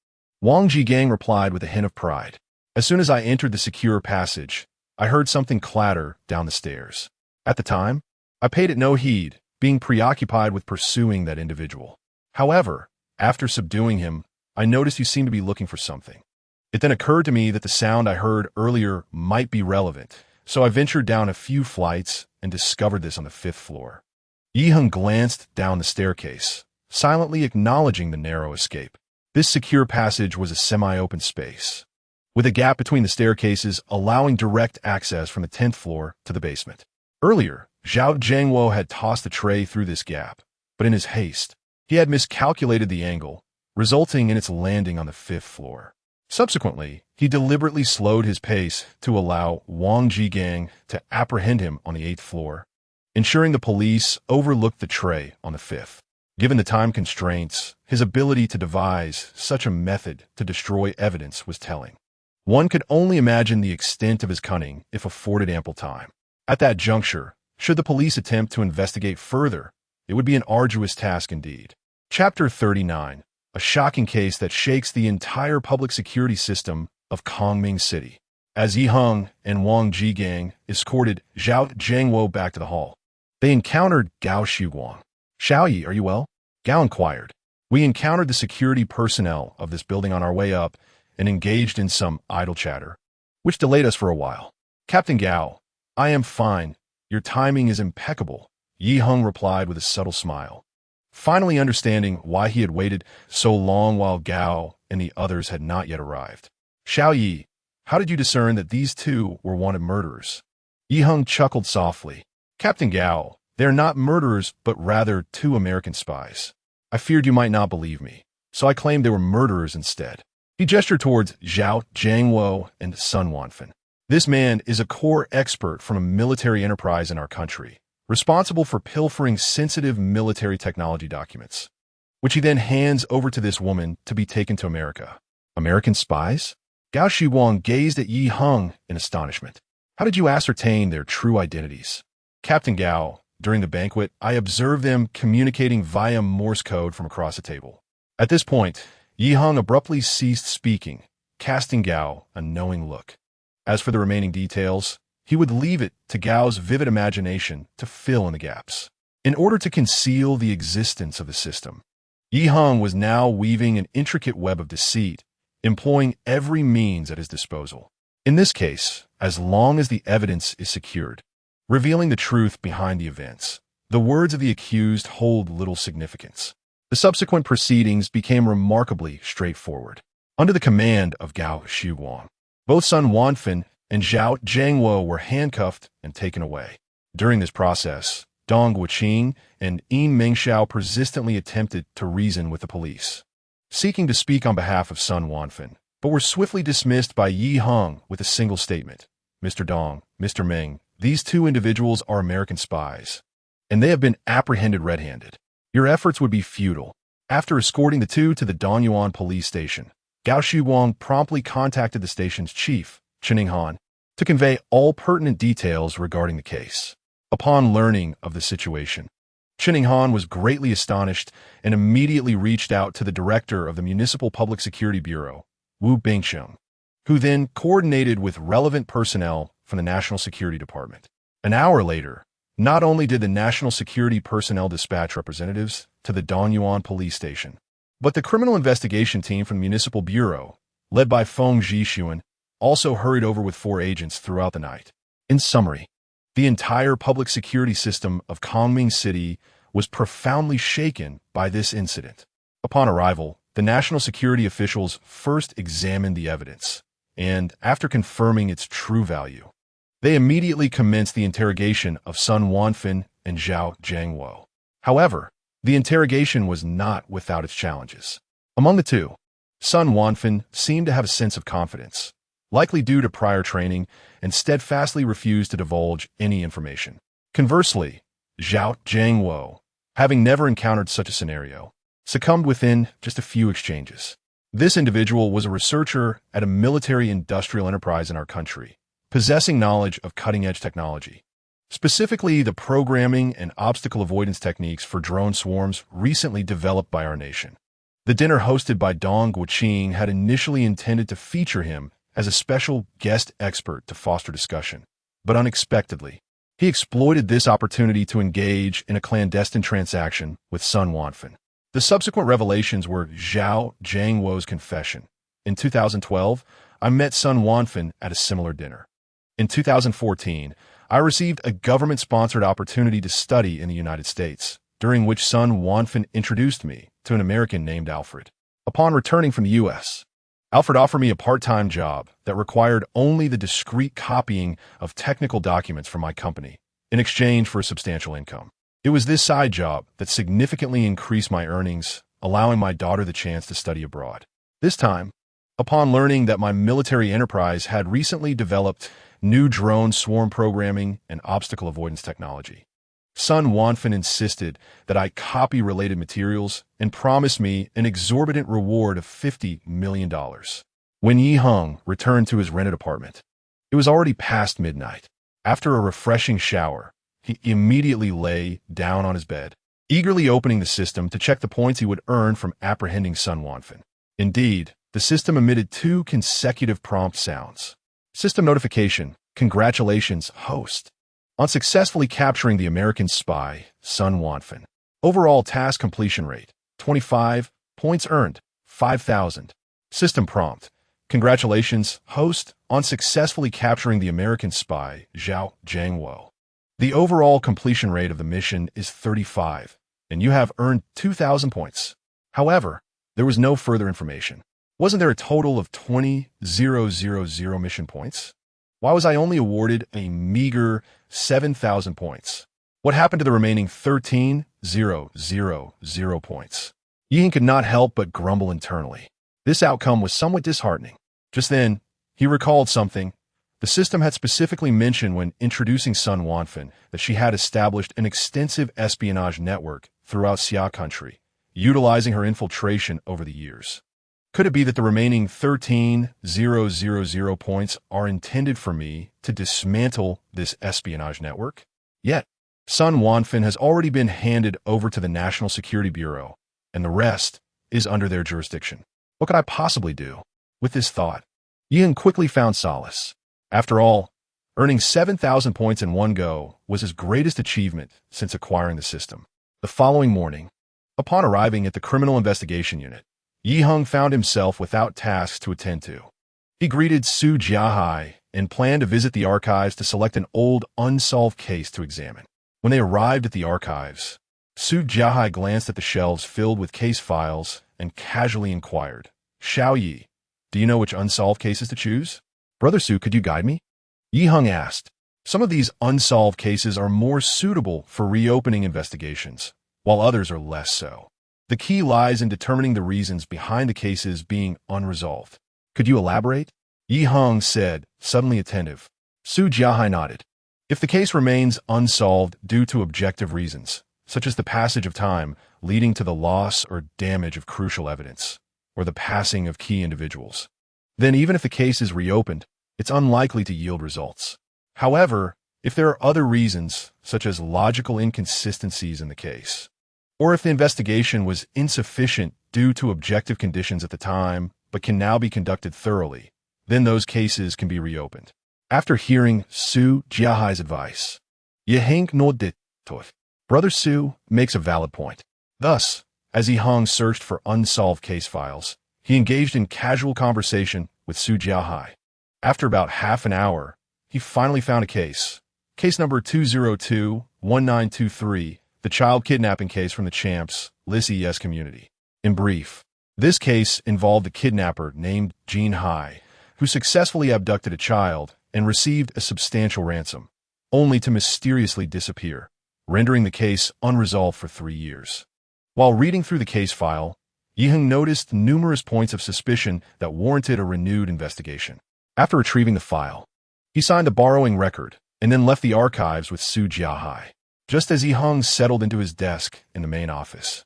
Wang Jigang replied with a hint of pride. As soon as I entered the secure passage, I heard something clatter down the stairs. At the time, I paid it no heed, being preoccupied with pursuing that individual. However, after subduing him, I noticed he seemed to be looking for something. It then occurred to me that the sound I heard earlier might be relevant, so I ventured down a few flights and discovered this on the 5th floor. Heng glanced down the staircase, silently acknowledging the narrow escape. This secure passage was a semi-open space, with a gap between the staircases allowing direct access from the 10th floor to the basement. Earlier, Zhao Jiangwo had tossed the tray through this gap, but in his haste, he had miscalculated the angle, resulting in its landing on the 5th floor. Subsequently, he deliberately slowed his pace to allow Wang Jigang to apprehend him on the 8th floor, ensuring the police overlooked the tray on the 5th. Given the time constraints, his ability to devise such a method to destroy evidence was telling. One could only imagine the extent of his cunning if afforded ample time. At that juncture, should the police attempt to investigate further, it would be an arduous task indeed. Chapter 39. A shocking case that shakes the entire public security system of Kongming City. As Heng and Wang Jigang escorted Zhao Jiangwo back to the hall, they encountered Gao Shuguang. "Xiaoyi, are you well?" Gao inquired. "We encountered the security personnel of this building on our way up and engaged in some idle chatter, which delayed us for a while." "Captain Gao, I am fine. Your timing is impeccable," Heng replied with a subtle smile, finally understanding why he had waited so long while Gao and the others had not yet arrived. "Xiaoyi, how did you discern that these two were wanted murderers?" Heng chuckled softly. "Captain Gao, they are not murderers, but rather 2 American spies. I feared you might not believe me, so I claimed they were murderers instead." He gestured towards Zhao Jiangwo and Sun Wanfen. "This man is a core expert from a military enterprise in our country, responsible for pilfering sensitive military technology documents, which he then hands over to this woman to be taken to America." "American spies?" Gao Shuguang gazed at Heng in astonishment. "How did you ascertain their true identities?" "Captain Gao, during the banquet, I observed them communicating via Morse code from across the table." At this point, Heng abruptly ceased speaking, casting Gao a knowing look. As for the remaining details, he would leave it to Gao's vivid imagination to fill in the gaps. In order to conceal the existence of the system, Heng was now weaving an intricate web of deceit, employing every means at his disposal. In this case, as long as the evidence is secured, revealing the truth behind the events, the words of the accused hold little significance. The subsequent proceedings became remarkably straightforward. Under the command of Gao Shuguang, both Sun Wanfen and Zhao Jiangwo were handcuffed and taken away. During this process, Dong Guoqing and Yin Mengxiao persistently attempted to reason with the police, seeking to speak on behalf of Sun Wanfen, but were swiftly dismissed by Heng with a single statement. "Mr. Dong, Mr. Meng, these 2 individuals are American spies, and they have been apprehended red-handed. Your efforts would be futile." After escorting the 2 to the Donyuan police station, Gao Shuguang promptly contacted the station's chief, Chen Han, to convey all pertinent details regarding the case. Upon learning of the situation, Chen Han was greatly astonished and immediately reached out to the director of the Municipal Public Security Bureau, Wu Bingsheng, who then coordinated with relevant personnel from the National Security Department. An hour later, not only did the National Security personnel dispatch representatives to the Donyuan police station, but the criminal investigation team from the Municipal Bureau, led by Feng Zhixuan, also hurried over with 4 agents throughout the night. In summary, the entire public security system of Kongming City was profoundly shaken by this incident. Upon arrival, the national security officials first examined the evidence, and after confirming its true value, they immediately commenced the interrogation of Sun Wanfen and Zhao Jiangwo. However, the interrogation was not without its challenges. Among the 2, Sun Wanfen seemed to have a sense of confidence, likely due to prior training, and steadfastly refused to divulge any information. Conversely, Zhao Jiangwo, having never encountered such a scenario, succumbed within just a few exchanges. This individual was a researcher at a military-industrial enterprise in our country, possessing knowledge of cutting-edge technology, specifically the programming and obstacle avoidance techniques for drone swarms recently developed by our nation. The dinner hosted by Dong Guoqing had initially intended to feature him as a special guest expert to foster discussion. But unexpectedly, he exploited this opportunity to engage in a clandestine transaction with Sun Wanfen. The subsequent revelations were Zhao Jiangwo's confession. In 2012, I met Sun Wanfen at a similar dinner. In 2014, I received a government-sponsored opportunity to study in the United States, during which Sun Wanfen introduced me to an American named Alfred. Upon returning from the U.S., Alfred offered me a part-time job that required only the discreet copying of technical documents from my company in exchange for a substantial income. It was this side job that significantly increased my earnings, allowing my daughter the chance to study abroad. This time, upon learning that my military enterprise had recently developed new drone swarm programming and obstacle avoidance technology, Sun Wanfen insisted that I copy related materials and promised me an exorbitant reward of $50 million. When Yi Heng returned to his rented apartment, it was already past midnight. After a refreshing shower, he immediately lay down on his bed, eagerly opening the system to check the points he would earn from apprehending Sun Wanfen. Indeed, the system emitted 2 consecutive prompt sounds. System notification: congratulations, host, on successfully capturing the American spy, Sun Wanfen. Overall task completion rate: 25, points earned: 5,000. System prompt: congratulations, host, on successfully capturing the American spy, Zhao Jiangwo. The overall completion rate of the mission is 35, and you have earned 2,000 points. However, there was no further information. Wasn't there a total of 20,000 mission points? Why was I only awarded a meager 7,000 points? What happened to the remaining 13,000 points? Yi Heng could not help but grumble internally. This outcome was somewhat disheartening. Just then, he recalled something. The system had specifically mentioned when introducing Sun Wanfen that she had established an extensive espionage network throughout Xia country, utilizing her infiltration over the years. Could it be that the remaining 13,000 points are intended for me to dismantle this espionage network? Yet, Sun Wanfen has already been handed over to the National Security Bureau, and the rest is under their jurisdiction. What could I possibly do? With this thought, Yi Heng quickly found solace. After all, earning 7,000 points in one go was his greatest achievement since acquiring the system. The following morning, upon arriving at the Criminal Investigation Unit, Yi Heng found himself without tasks to attend to. He greeted Su Jiahai and planned to visit the archives to select an old, unsolved case to examine. When they arrived at the archives, Su Jiahai glanced at the shelves filled with case files and casually inquired, "Xiao Yi, do you know which unsolved cases to choose?" "Brother Su, could you guide me?" Yi Heng asked. Some of these unsolved cases are more suitable for reopening investigations, while others are less so. The key lies in determining the reasons behind the cases being unresolved. "Could you elaborate?" Yi Heng said, suddenly attentive. Su Jiahai nodded. "If the case remains unsolved due to objective reasons, such as the passage of time leading to the loss or damage of crucial evidence, or the passing of key individuals, then even if the case is reopened, it's unlikely to yield results. However, if there are other reasons, such as logical inconsistencies in the case, or if the investigation was insufficient due to objective conditions at the time but can now be conducted thoroughly, then those cases can be reopened." After hearing Su Jiahai's advice, Yi Heng nodded. Brother Su makes a valid point. Thus, as Yi Heng searched for unsolved case files, he engaged in casual conversation with Su Jiahai. After about half an hour, he finally found a case. Case number 202-1923, the child kidnapping case from the Champs, Lycée community. In brief, this case involved a kidnapper named Jin Hai, who successfully abducted a child and received a substantial ransom, only to mysteriously disappear, rendering the case unresolved for 3 years. While reading through the case file, Yi Heng noticed numerous points of suspicion that warranted a renewed investigation. After retrieving the file, he signed a borrowing record and then left the archives with Su Jiahai. Just as Yi Heng settled into his desk in the main office,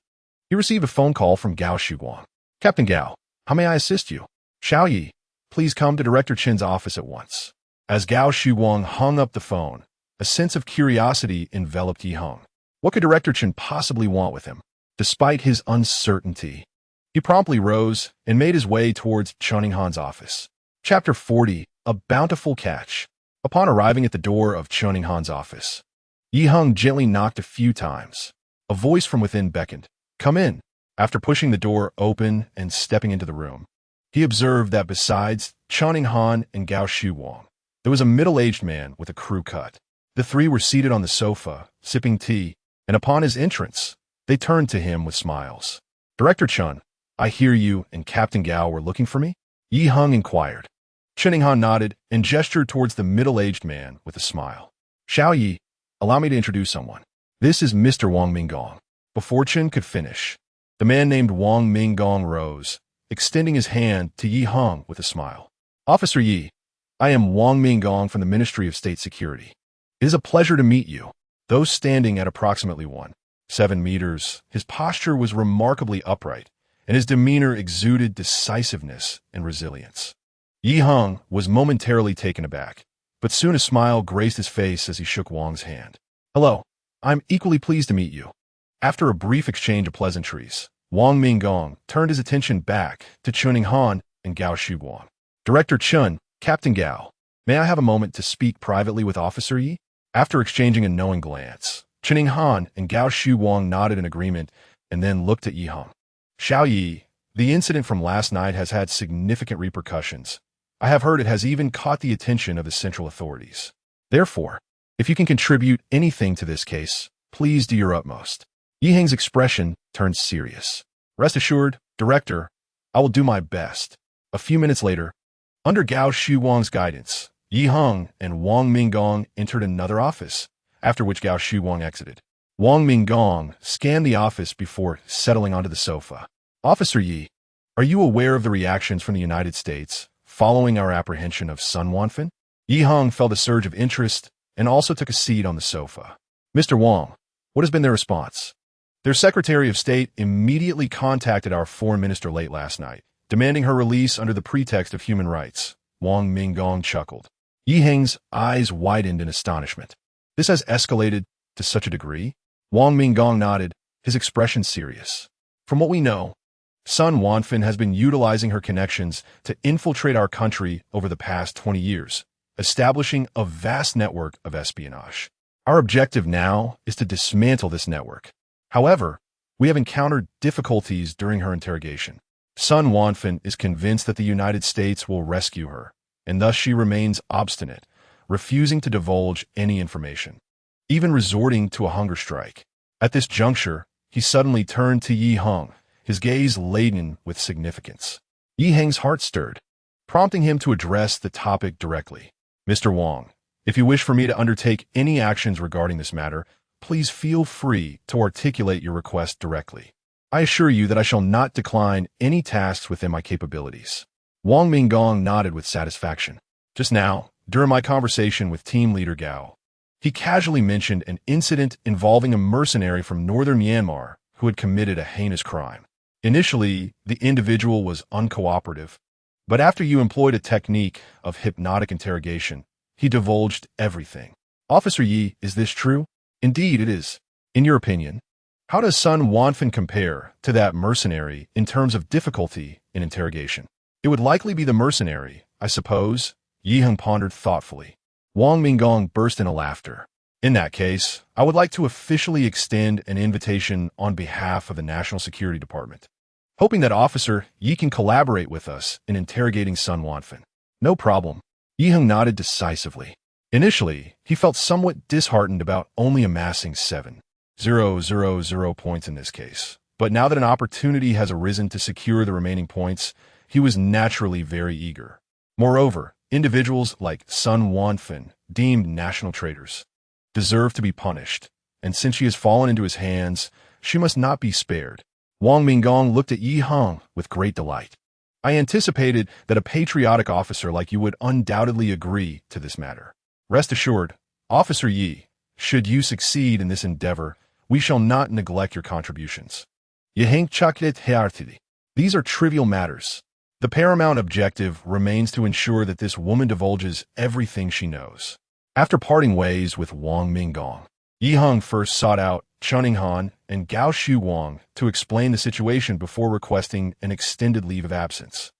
he received a phone call from Gao Shuguang. "Captain Gao, how may I assist you?" "Xiao Yi, please come to Director Chen's office at once." As Gao Shuguang hung up the phone, a sense of curiosity enveloped Yi Heng. What could Director Chen possibly want with him? Despite his uncertainty, he promptly rose and made his way towards Chunning Han's office. Chapter 40. A Bountiful Catch. Upon arriving at the door of Chuning Han's office, Yi Heng gently knocked a few times. A voice from within beckoned, "Come in." After pushing the door open and stepping into the room, he observed that besides Chuning Han and Gao Shuwang, there was a middle-aged man with a crew cut. The three were seated on the sofa, sipping tea, and upon his entrance, they turned to him with smiles. "Director Chun, I hear you and Captain Gao were looking for me?" Yi Heng inquired. Chuning Han nodded and gestured towards the middle-aged man with a smile. "Xiao Yi, allow me to introduce someone. This is Mr. Wang Minggong." Before Chen could finish, the man named Wang Minggong rose, extending his hand to Yi Heng with a smile. "Officer Yi, I am Wang Minggong from the Ministry of State Security. It is a pleasure to meet you." Though standing at approximately 1.7 meters, his posture was remarkably upright, and his demeanor exuded decisiveness and resilience. Yi Heng was momentarily taken aback, but soon a smile graced his face as he shook Wang's hand. "Hello, I'm equally pleased to meet you." After a brief exchange of pleasantries, Wang Minggong turned his attention back to Chuning Han and Gao Shuwang. "Director Chun, Captain Gao, may I have a moment to speak privately with Officer Yi?" After exchanging a knowing glance, Chuning Han and Gao Shuwang nodded in agreement and then looked at Yi Heng. "Xiao Yi, the incident from last night has had significant repercussions. I have heard it has even caught the attention of the central authorities. Therefore, if you can contribute anything to this case, please do your utmost." Yi Heng's expression turned serious. "Rest assured, Director, I will do my best." A few minutes later, under Gao Shuwang's guidance, Yi Heng and Wang Minggong entered another office, after which Gao Shuwang exited. Wang Minggong scanned the office before settling onto the sofa. "Officer Yi, are you aware of the reactions from the United States following our apprehension of Sun Wanfen?" Yi Heng felt a surge of interest and also took a seat on the sofa. "Mr. Wang, what has been their response?" "Their Secretary of State immediately contacted our Foreign Minister late last night, demanding her release under the pretext of human rights." Wang Minggong chuckled. Yi Heng's eyes widened in astonishment. "This has escalated to such a degree?" Wang Minggong nodded, his expression serious. "From what we know, Sun Wanfen has been utilizing her connections to infiltrate our country over the past 20 years, establishing a vast network of espionage. Our objective now is to dismantle this network. However, we have encountered difficulties during her interrogation. Sun Wanfen is convinced that the United States will rescue her, and thus she remains obstinate, refusing to divulge any information, even resorting to a hunger strike." At this juncture, he suddenly turned to Yi Heng, his gaze laden with significance. Yi Heng's heart stirred, prompting him to address the topic directly. "Mr. Wang, if you wish for me to undertake any actions regarding this matter, please feel free to articulate your request directly. I assure you that I shall not decline any tasks within my capabilities." Wang Minggong nodded with satisfaction. "Just now, during my conversation with Team Leader Gao, he casually mentioned an incident involving a mercenary from northern Myanmar who had committed a heinous crime. Initially, the individual was uncooperative, but after you employed a technique of hypnotic interrogation, he divulged everything." "Officer Yi, is this true?" "Indeed it is. In your opinion, how does Sun Wanfen compare to that mercenary in terms of difficulty in interrogation?" "It would likely be the mercenary, I suppose," Yi Heng pondered thoughtfully. Wang Minggong burst into laughter. "In that case, I would like to officially extend an invitation on behalf of the National Security Department, hoping that Officer Yi can collaborate with us in interrogating Sun Wanfen." "No problem." Yi Heng nodded decisively. Initially, he felt somewhat disheartened about only amassing 7,000 points in this case, but now that an opportunity has arisen to secure the remaining points, he was naturally very eager. Moreover, individuals like Sun Wanfen, deemed national traitors, deserve to be punished, and since she has fallen into his hands, she must not be spared. Wang Minggong looked at Yi Heng with great delight. "I anticipated that a patriotic officer like you would undoubtedly agree to this matter. Rest assured, Officer Yi, should you succeed in this endeavor, we shall not neglect your contributions." Yi Heng chuckled heartily. "These are trivial matters. The paramount objective remains to ensure that this woman divulges everything she knows." After parting ways with Wang Minggong, Yi Heng first sought out Chuning Han and Gao Shuwang to explain the situation before requesting an extended leave of absence.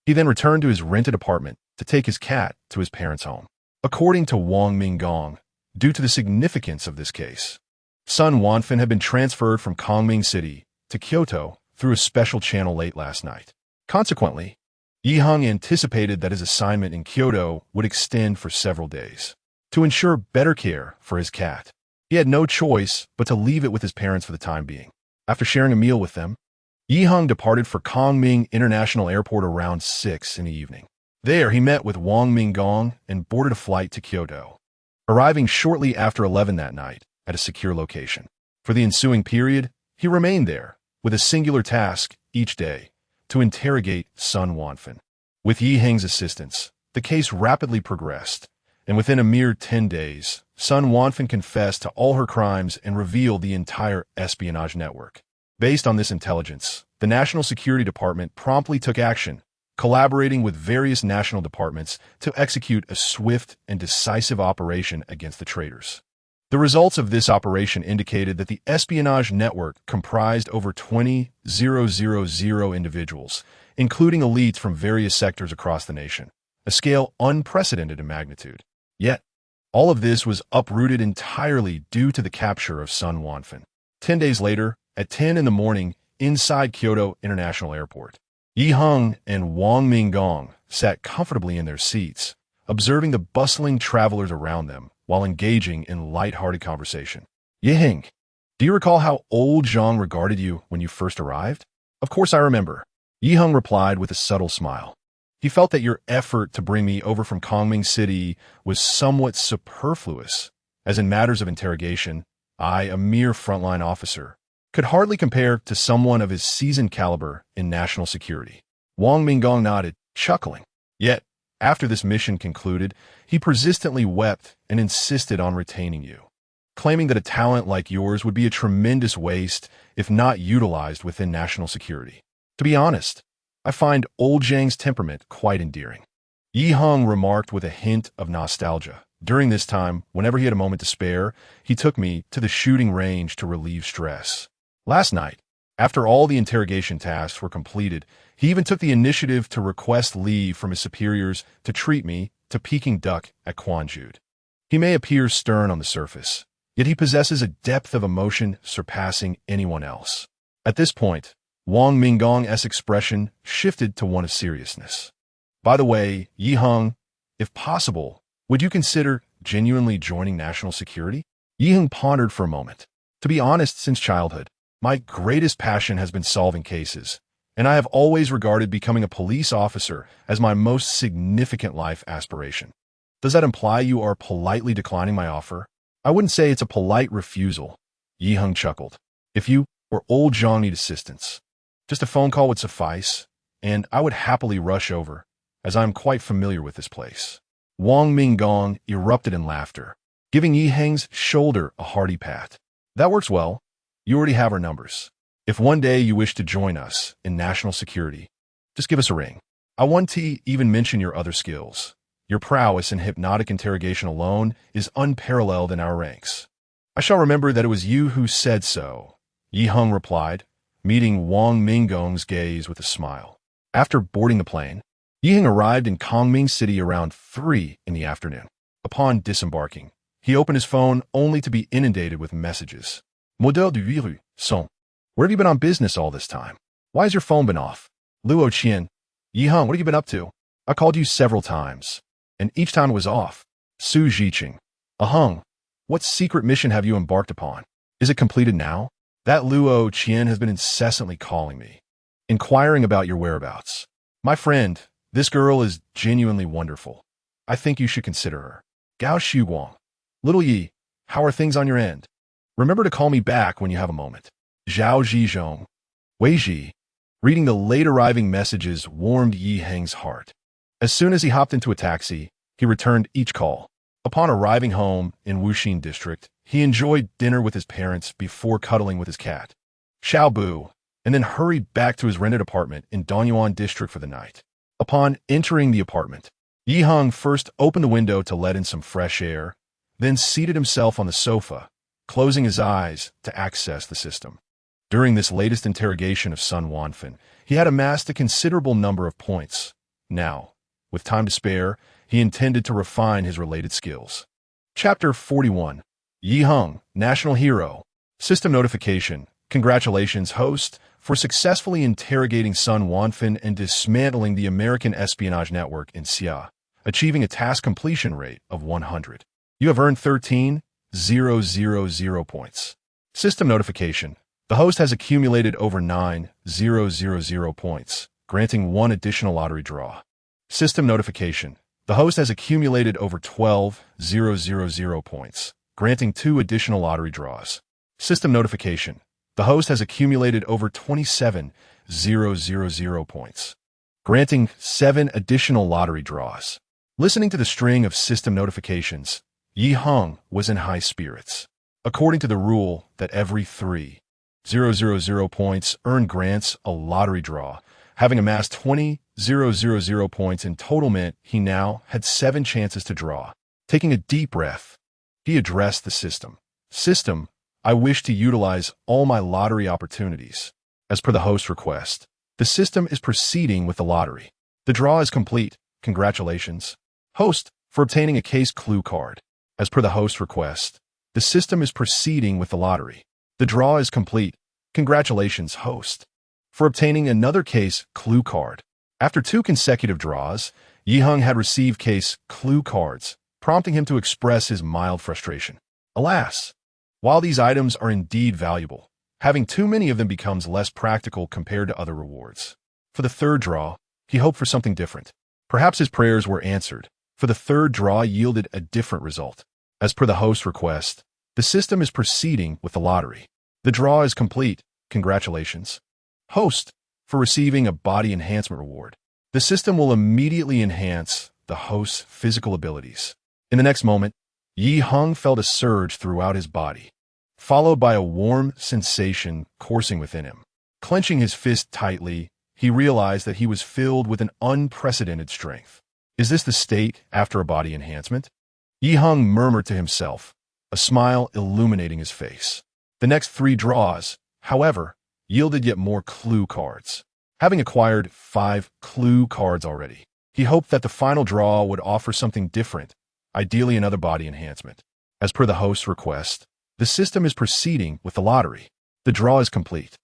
He then returned to his rented apartment to take his cat to his parents' home. According to Wang Minggong, due to the significance of this case, Sun Wanfan had been transferred from Kongming City to Kyoto through a special channel late last night. Consequently, Yi Heng anticipated that his assignment in Kyoto would extend for several days. To ensure better care for his cat, he had no choice but to leave it with his parents for the time being. After sharing a meal with them, Yi Heng departed for Kongming International Airport around 6 in the evening. There, he met with Wang Minggong and boarded a flight to Kyoto, arriving shortly after 11 that night at a secure location. For the ensuing period, he remained there, with a singular task each day, to interrogate Sun Wanfan. With Yi Heng's assistance, the case rapidly progressed, and within a mere 10 days, Sun Wanfan confessed to all her crimes and revealed the entire espionage network. Based on this intelligence, the National Security Department promptly took action, collaborating with various national departments to execute a swift and decisive operation against the traitors. The results of this operation indicated that the espionage network comprised over 20,000 individuals, including elites from various sectors across the nation, a scale unprecedented in magnitude. Yet, all of this was uprooted entirely due to the capture of Sun Wanfan. 10 days later, at 10 in the morning, inside Kyoto International Airport, Yi Heng and Wang Minggong sat comfortably in their seats, observing the bustling travelers around them while engaging in light-hearted conversation. Yi Heng, do you recall how old Zhang regarded you when you first arrived? Of course I remember. Yi Heng replied with a subtle smile. He felt that your effort to bring me over from Kongming City was somewhat superfluous, as in matters of interrogation, I, a mere frontline officer, could hardly compare to someone of his seasoned caliber in national security. Wang Minggong nodded, chuckling. Yet, after this mission concluded, he persistently wept and insisted on retaining you, claiming that a talent like yours would be a tremendous waste if not utilized within national security. To be honest, I find old Zhang's temperament quite endearing. Yi Heng remarked with a hint of nostalgia. During this time, whenever he had a moment to spare, he took me to the shooting range to relieve stress. Last night, after all the interrogation tasks were completed, he even took the initiative to request leave from his superiors to treat me to Peking duck at Quanjude. He may appear stern on the surface, yet he possesses a depth of emotion surpassing anyone else. At this point, Wang Minggong's expression shifted to one of seriousness. By the way, Yi Heng, if possible, would you consider genuinely joining national security? Yi Heng pondered for a moment. To be honest, since childhood, my greatest passion has been solving cases, and I have always regarded becoming a police officer as my most significant life aspiration. Does that imply you are politely declining my offer? I wouldn't say it's a polite refusal. Yi Heng chuckled. If you or old Zhang need assistance, just a phone call would suffice, and I would happily rush over, as I am quite familiar with this place. Wang Minggong erupted in laughter, giving Yi Heng's shoulder a hearty pat. That works well. You already have our numbers. If one day you wish to join us in national security, just give us a ring. I want to even mention your other skills. Your prowess in hypnotic interrogation alone is unparalleled in our ranks. I shall remember that it was you who said so, Yi Heng replied, meeting Wang Minggong's gaze with a smile. After boarding the plane, Yi Heng arrived in Kongming City around 3 in the afternoon. Upon disembarking, he opened his phone only to be inundated with messages. Modèle du virus, son. Where have you been on business all this time? Why has your phone been off? Luo Qian. Yi Heng, what have you been up to? I called you several times, and each time it was off. Su Jiqing. Heng, what secret mission have you embarked upon? Is it completed now? That Luo Qian has been incessantly calling me, inquiring about your whereabouts. My friend, this girl is genuinely wonderful. I think you should consider her. Gao Xuguang. Little Yi, how are things on your end? Remember to call me back when you have a moment. Zhao Zhizhong. Wei Ji. Reading the late-arriving messages warmed Yi Heng's heart. As soon as he hopped into a taxi, he returned each call. Upon arriving home in Wuxin District, he enjoyed dinner with his parents before cuddling with his cat, Xiaobu, and then hurried back to his rented apartment in Dongyuan District for the night. Upon entering the apartment, Yi Heng first opened the window to let in some fresh air, then seated himself on the sofa, closing his eyes to access the system. During this latest interrogation of Sun Wanfan, he had amassed a considerable number of points. Now, With time to spare, he intended to refine his related skills. Chapter 41. Heng, National Hero. System notification. Congratulations, host, for successfully interrogating Sun Wanfin and dismantling the American espionage network in Xia, achieving a task completion rate of 100. You have earned 13,000 points. System notification. The host has accumulated over 9,000 points, granting 1 additional lottery draw. System notification. The host has accumulated over 12,000 points, granting 2 additional lottery draws. System notification. The host has accumulated over 27,000 points, granting 7 additional lottery draws. Listening to the string of system notifications, Heng was in high spirits. According to the rule that every 3,000 points earned grants a lottery draw, having amassed 20,000 points in total meant he now had 7 chances to draw. Taking a deep breath, he addressed the system. System, I wish to utilize all my lottery opportunities. As per the host's request, the system is proceeding with the lottery. The draw is complete. Congratulations, host, for obtaining a case clue card. As per the host's request, the system is proceeding with the lottery. The draw is complete. Congratulations, host, for obtaining another case clue card. After 2 consecutive draws, Heng had received case clue cards, prompting him to express his mild frustration. Alas, while these items are indeed valuable, having too many of them becomes less practical compared to other rewards. For the 3rd draw, he hoped for something different. Perhaps his prayers were answered, for the 3rd draw yielded a different result. As per the host's request, the system is proceeding with the lottery. The draw is complete. Congratulations, host, for receiving a body enhancement reward. The system will immediately enhance the host's physical abilities. In the next moment, Heng felt a surge throughout his body, followed by a warm sensation coursing within him. Clenching his fist tightly, he realized that he was filled with an unprecedented strength. Is this the state after a body enhancement? Heng murmured to himself, a smile illuminating his face. The next 3 draws, however, yielded yet more clue cards. Having acquired 5 clue cards already, he hoped that the final draw would offer something different, ideally another body enhancement. As per the host's request, the system is proceeding with the lottery. The draw is complete.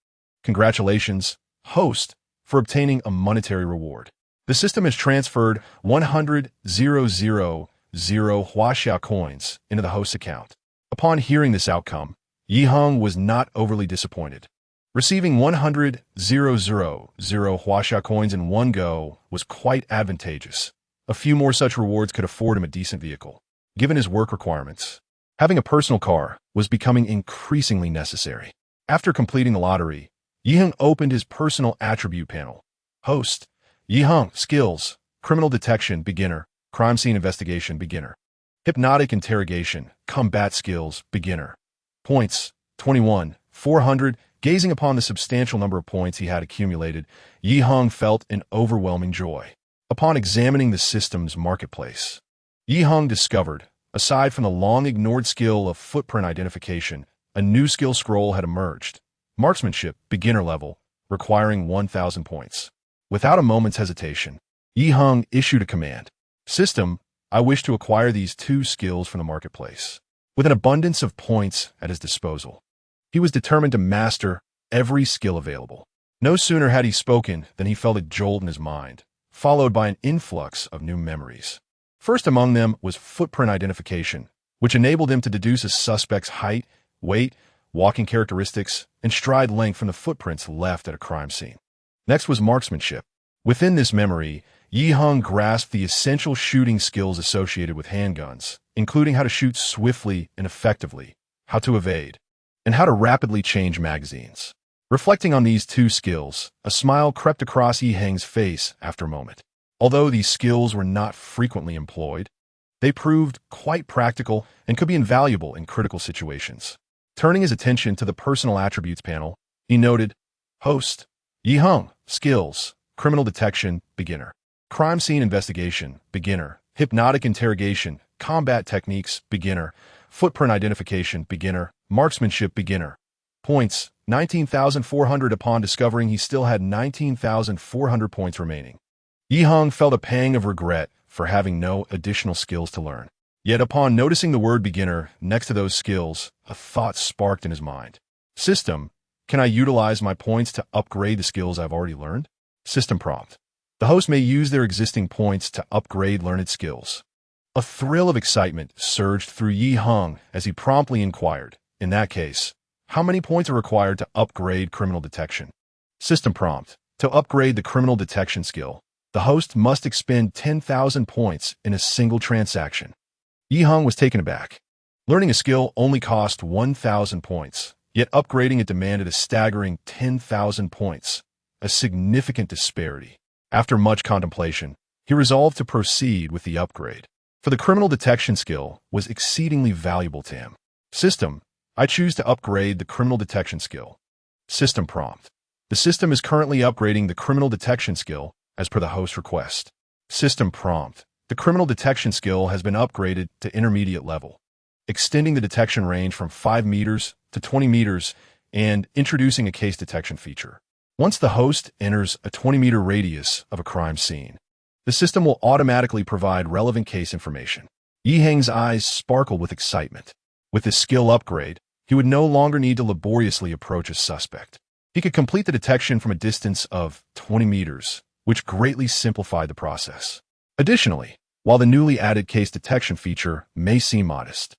Congratulations, host, for obtaining a monetary reward. The system has transferred 100,000 Huaxia coins into the host's account. Upon hearing this outcome, Heng was not overly disappointed. Receiving 100,000 Huaxia coins in one go was quite advantageous. A few more such rewards could afford him a decent vehicle. Given his work requirements, having a personal car was becoming increasingly necessary. After completing the lottery, Heng opened his personal attribute panel. Host, Heng, skills, criminal detection, beginner, crime scene investigation, beginner. Hypnotic interrogation, combat skills, beginner. Points, 21,400. Gazing upon the substantial number of points he had accumulated, Heng felt an overwhelming joy. Upon examining the system's marketplace, Heng discovered, aside from the long-ignored skill of footprint identification, a new skill scroll had emerged. Marksmanship, beginner level, requiring 1,000 points. Without a moment's hesitation, Heng issued a command. System, I wish to acquire these 2 skills from the marketplace. With an abundance of points at his disposal, he was determined to master every skill available. No sooner had he spoken than he felt a jolt in his mind, followed by an influx of new memories. First among them was footprint identification, which enabled him to deduce a suspect's height, weight, walking characteristics, and stride length from the footprints left at a crime scene. Next was marksmanship. Within this memory, Heng grasped the essential shooting skills associated with handguns, including how to shoot swiftly and effectively, how to evade, and how to rapidly change magazines. Reflecting on these 2 skills, a smile crept across Heng's face after a moment. Although these skills were not frequently employed, they proved quite practical and could be invaluable in critical situations. Turning his attention to the personal attributes panel, he noted, Host, Heng, skills, criminal detection, beginner. Crime scene investigation, beginner. Hypnotic interrogation, combat techniques, beginner. Footprint identification, beginner. Marksmanship, beginner. Points, 19,400. Upon discovering he still had 19,400 points remaining, Yi Heng felt a pang of regret for having no additional skills to learn. Yet upon noticing the word beginner next to those skills, a thought sparked in his mind. System, can I utilize my points to upgrade the skills I've already learned? System prompt. The host may use their existing points to upgrade learned skills. A thrill of excitement surged through Yi Heng as he promptly inquired, in that case, how many points are required to upgrade criminal detection? System prompt. To upgrade the criminal detection skill, the host must expend 10,000 points in a single transaction. Yi Heng was taken aback. Learning a skill only cost 1,000 points, yet upgrading it demanded a staggering 10,000 points, a significant disparity. After much contemplation, he resolved to proceed with the upgrade, for the criminal detection skill was exceedingly valuable to him. System, I choose to upgrade the criminal detection skill. System prompt. The system is currently upgrading the criminal detection skill as per the host's request. System prompt. The criminal detection skill has been upgraded to intermediate level, extending the detection range from 5 meters to 20 meters and introducing a case detection feature. Once the host enters a 20-meter radius of a crime scene, the system will automatically provide relevant case information. Yi Heng's eyes sparkled with excitement. With this skill upgrade, he would no longer need to laboriously approach a suspect. He could complete the detection from a distance of 20 meters, which greatly simplified the process. Additionally, while the newly added case detection feature may seem modest,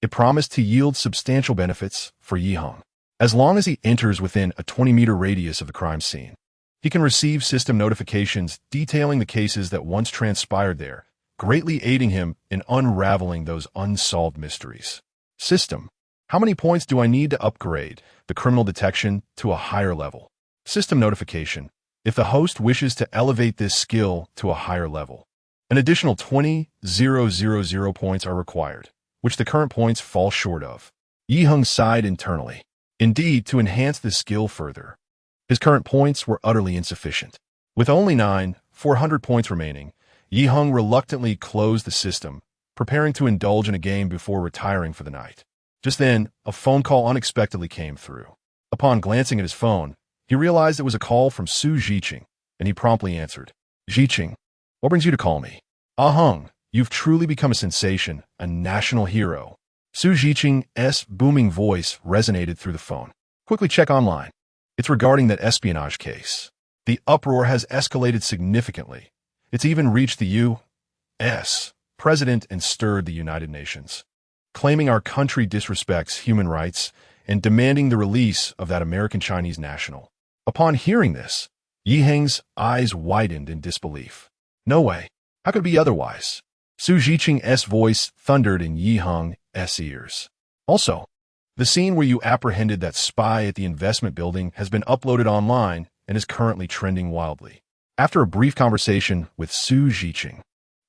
it promised to yield substantial benefits for Yi Heng. As long as he enters within a 20-meter radius of the crime scene, he can receive system notifications detailing the cases that once transpired there, greatly aiding him in unraveling those unsolved mysteries. System, how many points do I need to upgrade the criminal detection to a higher level? System notification. If the host wishes to elevate this skill to a higher level, an additional 20,000 points are required, which the current points fall short of. Yi Heng sighed internally. Indeed, to enhance this skill further, his current points were utterly insufficient. With only 400 points remaining, Yi Heng reluctantly closed the system, preparing to indulge in a game before retiring for the night. Just then, a phone call unexpectedly came through. Upon glancing at his phone, he realized it was a call from Su Zhiqing, and he promptly answered. Zhiqing, what brings you to call me? Heng, you've truly become a sensation, a national hero. Su Zhiqing's booming voice resonated through the phone. Quickly check online. It's regarding that espionage case. The uproar has escalated significantly. It's even reached the U.S. president and stirred the United Nations, claiming our country disrespects human rights and demanding the release of that American Chinese national. Upon hearing this, Yi Heng's eyes widened in disbelief. No way. How could it be otherwise? Su Zhiqing's voice thundered in Yi Heng's ears. Also, the scene where you apprehended that spy at the investment building has been uploaded online and is currently trending wildly. After a brief conversation with Su Zhiqing,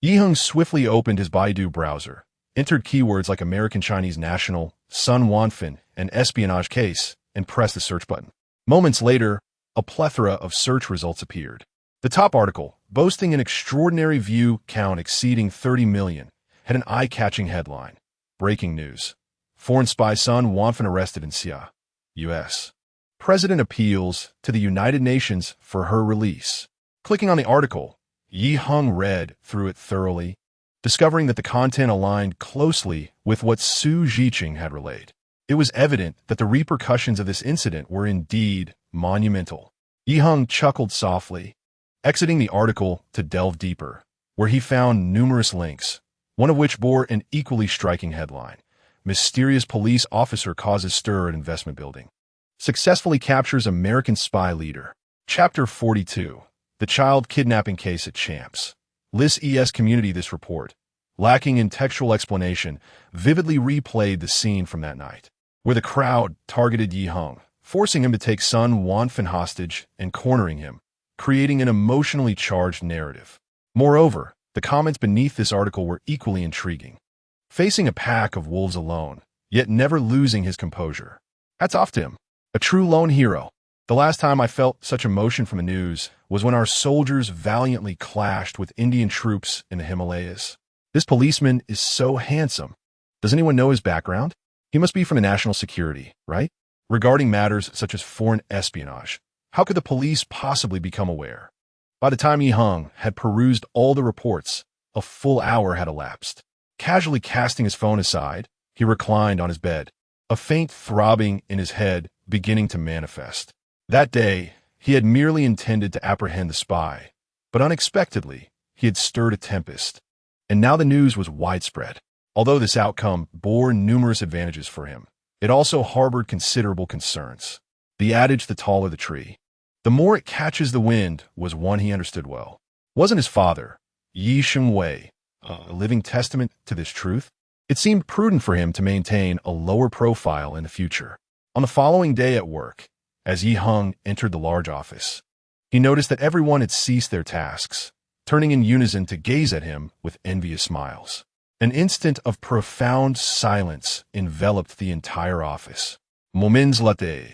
Yi Heng swiftly opened his Baidu browser, entered keywords like American Chinese national, Sun Wanfan, and espionage case, and pressed the search button. Moments later, a plethora of search results appeared. The top article, boasting an extraordinary view count exceeding 30 million, had an eye-catching headline. Breaking news. Foreign spy Sun Wanfan arrested in Xia, U.S. President appeals to the United Nations for her release. Clicking on the article, Yi Heng read through it thoroughly, discovering that the content aligned closely with what Su Zhiqing had relayed. It was evident that the repercussions of this incident were indeed monumental. Yi Heng chuckled softly, exiting the article to delve deeper, where he found numerous links, one of which bore an equally striking headline. Mysterious police officer causes stir at investment building. Successfully captures American spy leader. Chapter 42. The child kidnapping case at Champs. Li's community. This report, lacking in textual explanation, vividly replayed the scene from that night, where the crowd targeted Yi Heng, forcing him to take Sun Wanfan hostage and cornering him, creating an emotionally charged narrative. Moreover, the comments beneath this article were equally intriguing. Facing a pack of wolves alone, yet never losing his composure. Hats off to him. A true lone hero. The last time I felt such emotion from the news was when our soldiers valiantly clashed with Indian troops in the Himalayas. This policeman is so handsome. Does anyone know his background? He must be from the national security, right? Regarding matters such as foreign espionage, how could the police possibly become aware? By the time Heng had perused all the reports, a full hour had elapsed. Casually casting his phone aside, he reclined on his bed, a faint throbbing in his head beginning to manifest. That day, he had merely intended to apprehend the spy, but unexpectedly, he had stirred a tempest. And now the news was widespread. Although this outcome bore numerous advantages for him, it also harbored considerable concerns. The adage, the taller the tree, the more it catches the wind, was one he understood well. Wasn't his father, Yi Shengwei, a living testament to this truth? It seemed prudent for him to maintain a lower profile in the future. On the following day at work, as Heng entered the large office, he noticed that everyone had ceased their tasks, turning in unison to gaze at him with envious smiles. An instant of profound silence enveloped the entire office. Moments later,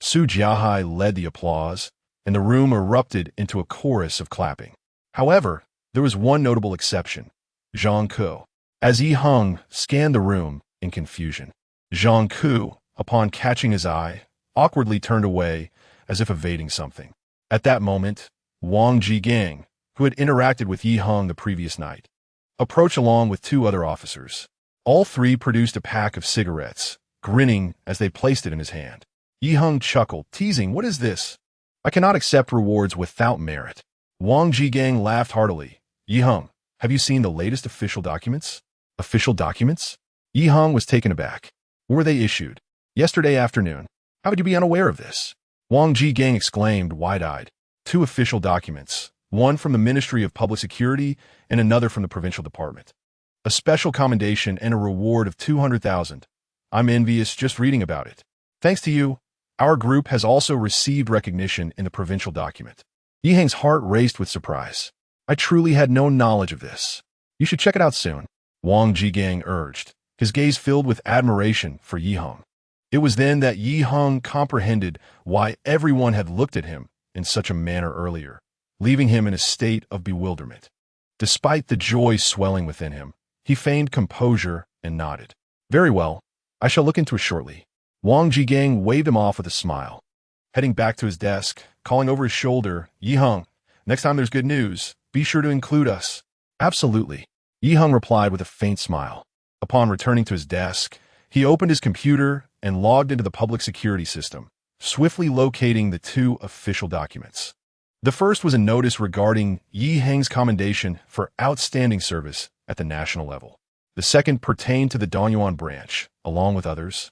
Su Jiahai led the applause, and the room erupted into a chorus of clapping. However, there was one notable exception, Zhang Ku. As Heng scanned the room in confusion, Zhang Ku, upon catching his eye, awkwardly turned away as if evading something. At that moment, Wang Jigang, who had interacted with Heng the previous night, approached along with two other officers. All three produced a pack of cigarettes, grinning as they placed it in his hand. Heng chuckled, teasing, "What is this? I cannot accept rewards without merit." Wang Jigang laughed heartily. "Heng, have you seen the latest official documents?" "Official documents?" Heng was taken aback. "Were they issued yesterday afternoon? How would you be unaware of this?" Wang Jigang exclaimed, wide-eyed. "Two official documents, one from the Ministry of Public Security and another from the Provincial Department. A special commendation and a reward of 200,000. I'm envious just reading about it. Thanks to you, our group has also received recognition in the provincial document." Heng's heart raced with surprise. "I truly had no knowledge of this. You should check it out soon," Wang Jigang urged, his gaze filled with admiration for Heng. It was then that Heng comprehended why everyone had looked at him in such a manner earlier, leaving him in a state of bewilderment. Despite the joy swelling within him, he feigned composure and nodded. "Very well, I shall look into it shortly." Wang Jigang waved him off with a smile. Heading back to his desk, calling over his shoulder, "Heng, next time there's good news, be sure to include us." "Absolutely," Heng replied with a faint smile. Upon returning to his desk, he opened his computer and logged into the public security system, swiftly locating the two official documents. The first was a notice regarding Heng's commendation for outstanding service at the national level. The second pertained to the Donyuan branch, along with others,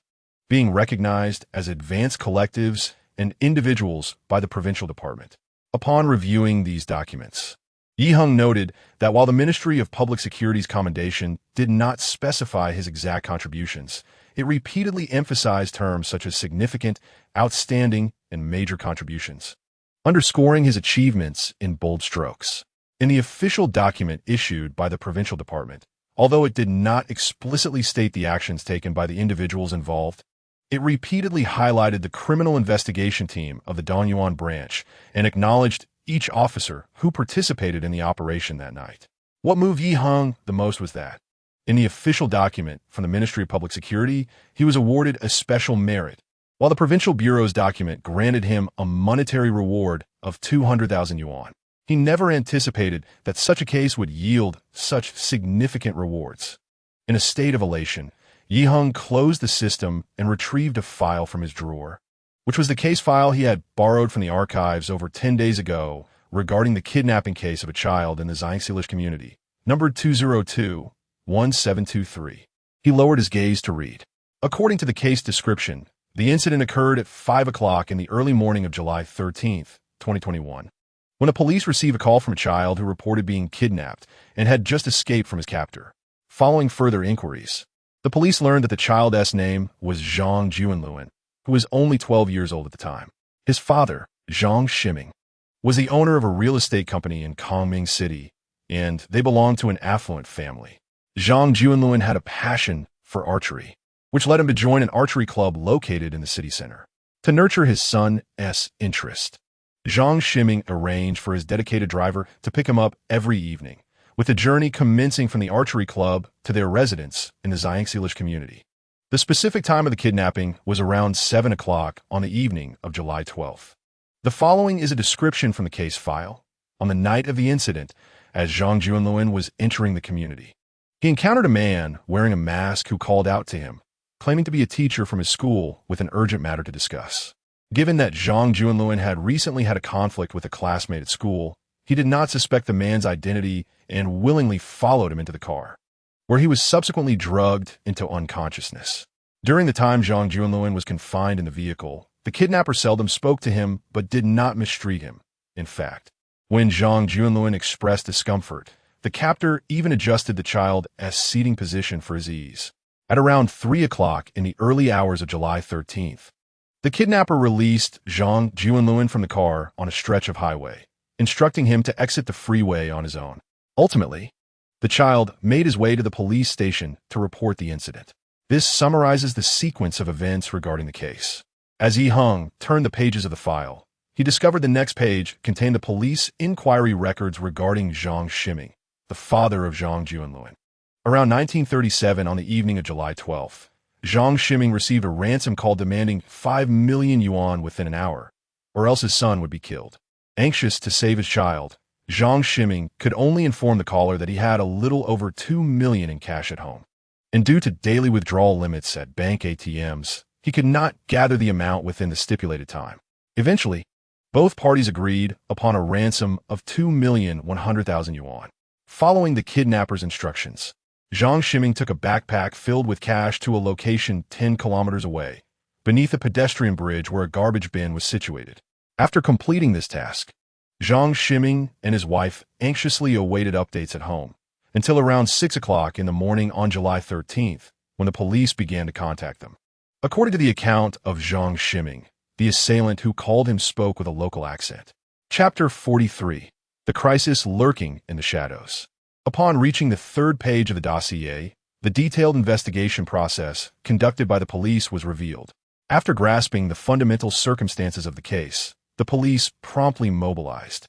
being recognized as advanced collectives and individuals by the provincial department. Upon reviewing these documents, Heng noted that while the Ministry of Public Security's commendation did not specify his exact contributions, it repeatedly emphasized terms such as significant, outstanding, and major contributions, underscoring his achievements in bold strokes. In the official document issued by the provincial department, although it did not explicitly state the actions taken by the individuals involved, it repeatedly highlighted the criminal investigation team of the Donyuan branch and acknowledged each officer who participated in the operation that night. What moved Heng the most was that, in the official document from the Ministry of Public Security, he was awarded a special merit, while the Provincial Bureau's document granted him a monetary reward of 200,000 yuan. He never anticipated that such a case would yield such significant rewards. In a state of elation, Heng closed the system and retrieved a file from his drawer, which was the case file he had borrowed from the archives over 10 days ago regarding the kidnapping case of a child in the Xiangxilish community, numbered 202-1723. He lowered his gaze to read. According to the case description, the incident occurred at 5 o'clock in the early morning of July 13, 2021, when the police received a call from a child who reported being kidnapped and had just escaped from his captor. Following further inquiries, the police learned that the child's name was Zhang Juanluan, who was only 12 years old at the time. His father, Zhang Shiming, was the owner of a real estate company in Kongming City, and they belonged to an affluent family. Zhang Juanluan had a passion for archery, which led him to join an archery club located in the city center. To nurture his son's interest, Zhang Shiming arranged for his dedicated driver to pick him up every evening, with the journey commencing from the archery club to their residence in the Xiangxilish community. The specific time of the kidnapping was around 7 o'clock on the evening of July 12th. The following is a description from the case file. on the night of the incident as Zhang Junluan was entering the community. He encountered a man wearing a mask who called out to him, claiming to be a teacher from his school with an urgent matter to discuss. Given that Zhang Junluan had recently had a conflict with a classmate at school, he did not suspect the man's identity and willingly followed him into the car, where he was subsequently drugged into unconsciousness. During the time Zhang Junluan was confined in the vehicle, the kidnapper seldom spoke to him but did not mistreat him. In fact, when Zhang Junluan expressed discomfort, the captor even adjusted the child's seating position for his ease. At around 3 o'clock in the early hours of July 13th, the kidnapper released Zhang Junluan from the car on a stretch of highway, instructing him to exit the freeway on his own. Ultimately, the child made his way to the police station to report the incident. This summarizes the sequence of events regarding the case. As Heng turned the pages of the file, he discovered the next page contained the police inquiry records regarding Zhang Shiming, the father of Zhang Junluan. Around 1937, on the evening of July 12th, Zhang Shiming received a ransom call demanding 5 million yuan within an hour, or else his son would be killed. Anxious to save his child, Zhang Shiming could only inform the caller that he had a little over 2 million in cash at home. And due to daily withdrawal limits at bank ATMs, he could not gather the amount within the stipulated time. Eventually, both parties agreed upon a ransom of 2,100,000 yuan. Following the kidnapper's instructions, Zhang Shiming took a backpack filled with cash to a location 10 kilometers away, beneath a pedestrian bridge where a garbage bin was situated. After completing this task, Zhang Shiming and his wife anxiously awaited updates at home, until around 6 o'clock in the morning on July 13th, when the police began to contact them. According to the account of Zhang Shiming, the assailant who called him spoke with a local accent. Chapter 43. The Crisis Lurking in the Shadows. Upon reaching the third page of the dossier, the detailed investigation process conducted by the police was revealed. After grasping the fundamental circumstances of the case, the police promptly mobilized.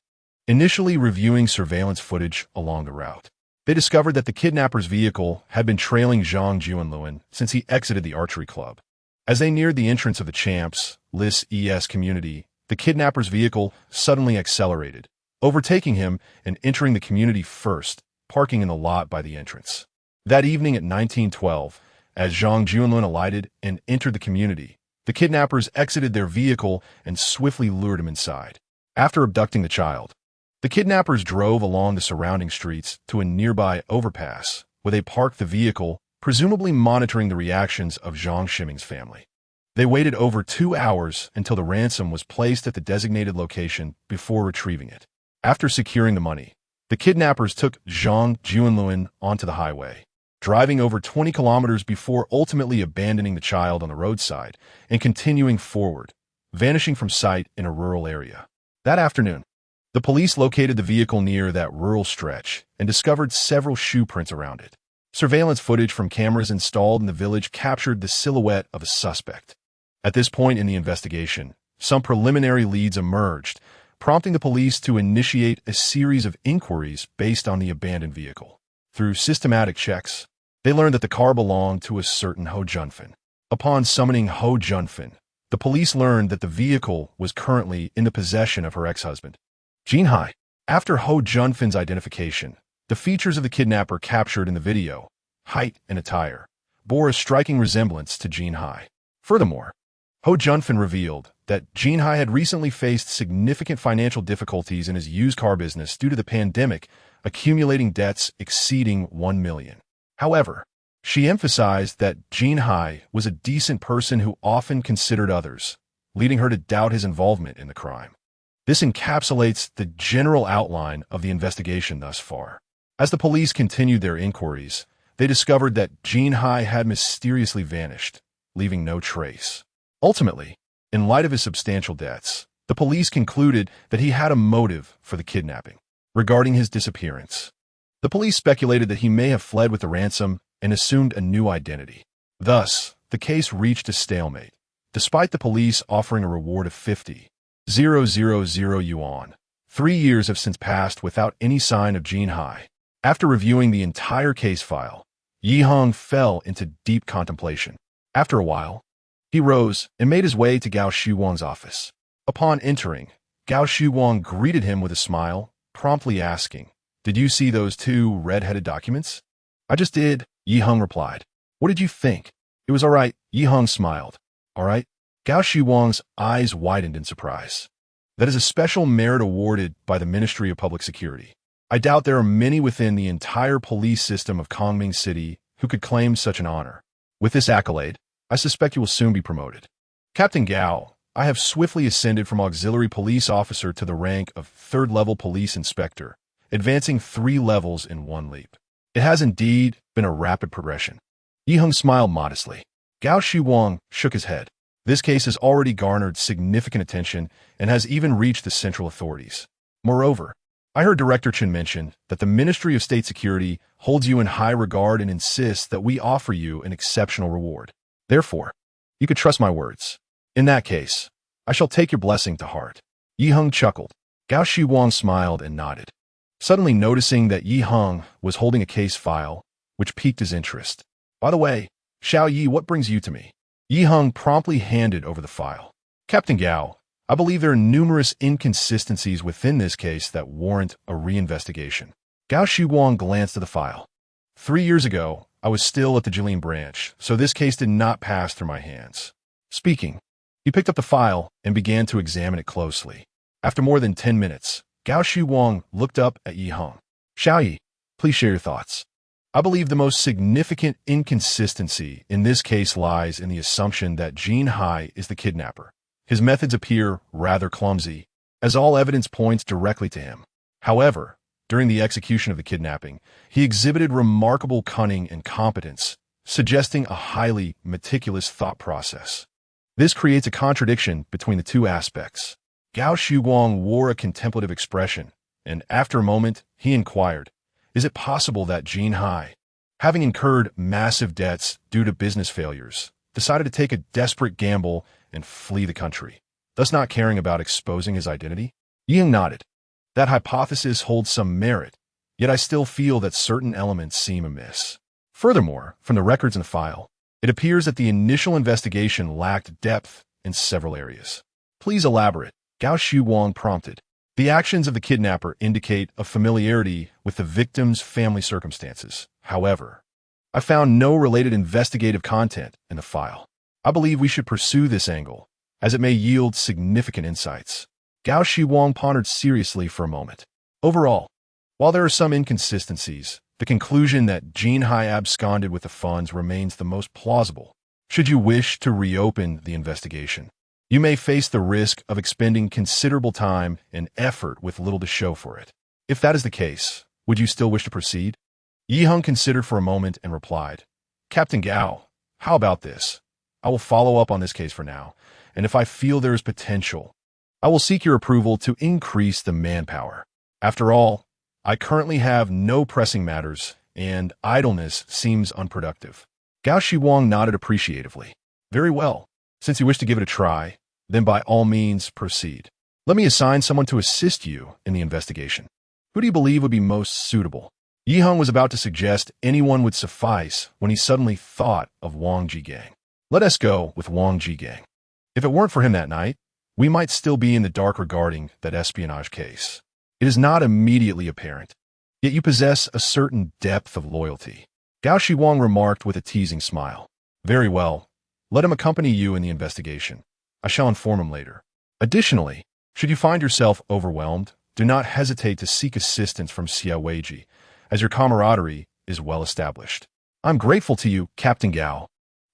Initially reviewing surveillance footage along the route, they discovered that the kidnapper's vehicle had been trailing Zhang Junluan since he exited the archery club. As they neared the entrance of the Champs Lis ES community, the kidnapper's vehicle suddenly accelerated, overtaking him and entering the community first, parking in the lot by the entrance. That evening at 1912, as Zhang Junluan alighted and entered the community, the kidnappers exited their vehicle and swiftly lured him inside. After abducting the child, the kidnappers drove along the surrounding streets to a nearby overpass, where they parked the vehicle, presumably monitoring the reactions of Zhang Shiming's family. They waited over 2 hours until the ransom was placed at the designated location before retrieving it. After securing the money, the kidnappers took Zhang Junluan onto the highway, driving over 20 kilometers before ultimately abandoning the child on the roadside and continuing forward, vanishing from sight in a rural area. That afternoon, the police located the vehicle near that rural stretch and discovered several shoe prints around it. Surveillance footage from cameras installed in the village captured the silhouette of a suspect. At this point in the investigation, some preliminary leads emerged, prompting the police to initiate a series of inquiries based on the abandoned vehicle. Through systematic checks, they learned that the car belonged to a certain Ho Junfin. Upon summoning Ho Junfin, the police learned that the vehicle was currently in the possession of her ex-husband, Jin Hai. After Ho Junfin's identification, the features of the kidnapper captured in the video, height and attire, bore a striking resemblance to Jin Hai. Furthermore, Ho Junfin revealed that Jin Hai had recently faced significant financial difficulties in his used car business due to the pandemic, accumulating debts exceeding 1 million. However, she emphasized that Jin Hai was a decent person who often considered others, leading her to doubt his involvement in the crime. This encapsulates the general outline of the investigation thus far. As the police continued their inquiries, they discovered that Jin Hai had mysteriously vanished, leaving no trace. Ultimately, in light of his substantial debts, the police concluded that he had a motive for the kidnapping. Regarding his disappearance, the police speculated that he may have fled with the ransom and assumed a new identity. Thus, the case reached a stalemate, despite the police offering a reward of 50,000 yuan. 3 years have since passed without any sign of Jin Hai. After reviewing the entire case file, Heng fell into deep contemplation. After a while, he rose and made his way to Gao Shuwang's office. Upon entering, Gao Shuwang greeted him with a smile promptly asking, "Did you see those two red-headed documents?" "I just did," Yi Heng replied. "What did you think?" "It was all right," Yi Heng smiled. "All right?" Gao Shiwang's eyes widened in surprise. "That is a special merit awarded by the Ministry of Public Security. I doubt there are many within the entire police system of Kongming City who could claim such an honor. With this accolade, I suspect you will soon be promoted." "Captain Gao, I have swiftly ascended from auxiliary police officer to the rank of third-level police inspector, advancing 3 levels in one leap. It has indeed been a rapid progression." Yi Heng smiled modestly. Gao Shiwang shook his head. "This case has already garnered significant attention and has even reached the central authorities. Moreover, I heard Director Chen mention that the Ministry of State Security holds you in high regard and insists that we offer you an exceptional reward. Therefore, you could trust my words. In that case, I shall take your blessing to heart." Yi Heng chuckled. Gao Shiwang smiled and nodded, suddenly noticing that Yi Heng was holding a case file, which piqued his interest. "By the way, Xiao Yi, what brings you to me?" Yi Heng promptly handed over the file. "Captain Gao, I believe there are numerous inconsistencies within this case that warrant a reinvestigation." Gao Shiwang glanced at the file. 3 years ago, I was still at the Jilin branch, so this case did not pass through my hands." Speaking, he picked up the file and began to examine it closely. After more than 10 minutes, Gao Shiwang looked up at Yi Heng. "Xiao Yi, please share your thoughts." "I believe the most significant inconsistency in this case lies in the assumption that Jin Hai is the kidnapper. His methods appear rather clumsy, as all evidence points directly to him. However, during the execution of the kidnapping, he exhibited remarkable cunning and competence, suggesting a highly meticulous thought process. This creates a contradiction between the two aspects." Gao Shiwang wore a contemplative expression, and after a moment, he inquired, "Is it possible that Jin Hai, having incurred massive debts due to business failures, decided to take a desperate gamble and flee the country, thus not caring about exposing his identity?" Yi Heng nodded. "That hypothesis holds some merit, yet I still feel that certain elements seem amiss. Furthermore, from the records in the file, it appears that the initial investigation lacked depth in several areas." "Please elaborate," Gao Shiwang prompted. "The actions of the kidnapper indicate a familiarity with the victim's family circumstances. However, I found no related investigative content in the file. I believe we should pursue this angle, as it may yield significant insights." Gao Shiwang pondered seriously for a moment. Overall, while there are some inconsistencies, the conclusion that Jin Hai absconded with the funds remains the most plausible. Should you wish to reopen the investigation, you may face the risk of expending considerable time and effort with little to show for it. If that is the case, would you still wish to proceed? Yi Heng considered for a moment and replied, "Captain Gao, how about this? I will follow up on this case for now, and if I feel there is potential, I will seek your approval to increase the manpower. After all, I currently have no pressing matters, and idleness seems unproductive." Gao Shiwang nodded appreciatively. "Very well. Since you wish to give it a try, then by all means proceed. Let me assign someone to assist you in the investigation. Who do you believe would be most suitable?" Yi Heng was about to suggest anyone would suffice when he suddenly thought of Wang Jigang. "Let us go with Wang Jigang. If it weren't for him that night, we might still be in the dark regarding that espionage case. It is not immediately apparent, yet you possess a certain depth of loyalty." Gao Shiwang remarked with a teasing smile. "Very well. Let him accompany you in the investigation. I shall inform him later. Additionally, should you find yourself overwhelmed, do not hesitate to seek assistance from Xiao Weiji, as your camaraderie is well established." "I'm grateful to you, Captain Gao."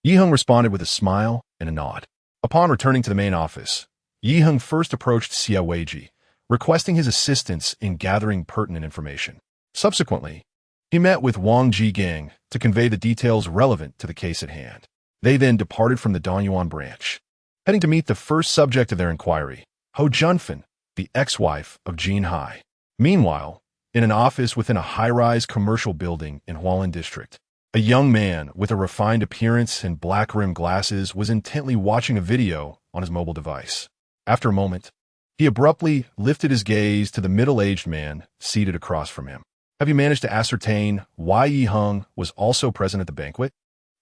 Yi Heng responded with a smile and a nod. Upon returning to the main office, Yi Heng first approached Xiao Weiji, requesting his assistance in gathering pertinent information. Subsequently, he met with Wang Jigang to convey the details relevant to the case at hand. They then departed from the Danyuan branch, heading to meet the first subject of their inquiry, Ho Junfen, the ex-wife of Jin Hai. Meanwhile, in an office within a high-rise commercial building in Hualien District, a young man with a refined appearance and black-rimmed glasses was intently watching a video on his mobile device. After a moment, he abruptly lifted his gaze to the middle-aged man seated across from him. "Have you managed to ascertain why Yi Heng was also present at the banquet?"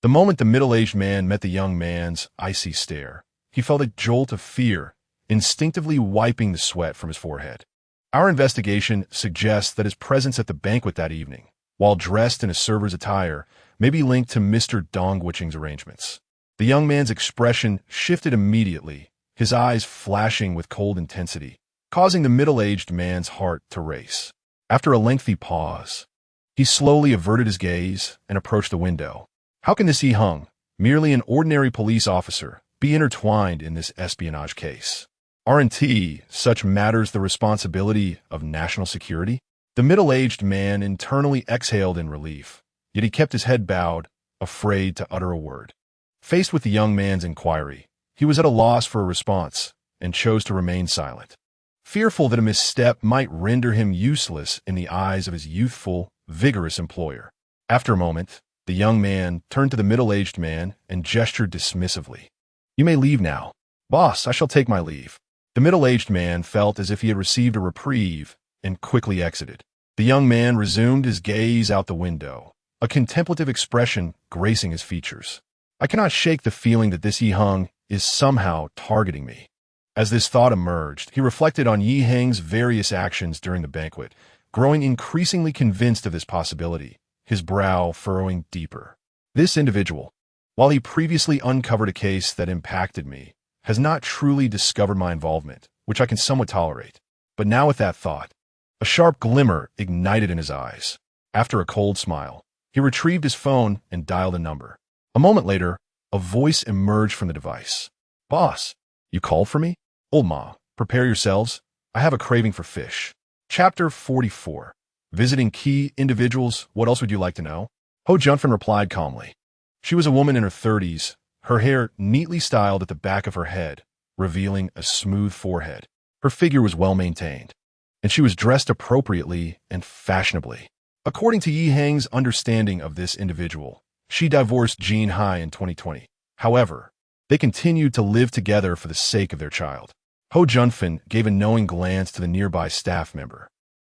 The moment the middle-aged man met the young man's icy stare, he felt a jolt of fear, instinctively wiping the sweat from his forehead. Our investigation suggests that his presence at the banquet that evening, while dressed in a server's attire, may be linked to Mr. Dongwiching's arrangements. The young man's expression shifted immediately, his eyes flashing with cold intensity, causing the middle-aged man's heart to race. After a lengthy pause, he slowly averted his gaze and approached the window. How can this Heng, merely an ordinary police officer, be intertwined in this espionage case? Aren't such matters the responsibility of national security? The middle-aged man internally exhaled in relief, yet he kept his head bowed, afraid to utter a word. Faced with the young man's inquiry, he was at a loss for a response and chose to remain silent, fearful that a misstep might render him useless in the eyes of his youthful, vigorous employer. After a moment, the young man turned to the middle-aged man and gestured dismissively. "You may leave now." "Boss, I shall take my leave." The middle-aged man felt as if he had received a reprieve and quickly exited. The young man resumed his gaze out the window, a contemplative expression gracing his features. "I cannot shake the feeling that this Heng is somehow targeting me." As this thought emerged, he reflected on Heng's various actions during the banquet, growing increasingly convinced of this possibility, his brow furrowing deeper. This individual, while he previously uncovered a case that impacted me, has not truly discovered my involvement, which I can somewhat tolerate. But now with that thought, a sharp glimmer ignited in his eyes. After a cold smile, he retrieved his phone and dialed a number. A moment later, a voice emerged from the device. "Boss, you called for me? Old Ma, prepare yourselves. I have a craving for fish." Chapter 44. Visiting key individuals. What else would you like to know? Ho Junfin replied calmly. She was a woman in her 30s, her hair neatly styled at the back of her head, revealing a smooth forehead. Her figure was well maintained, and she was dressed appropriately and fashionably. According to Heng's understanding of this individual, she divorced Jean Hai in 2020. However, they continued to live together for the sake of their child. Ho Junfin gave a knowing glance to the nearby staff member,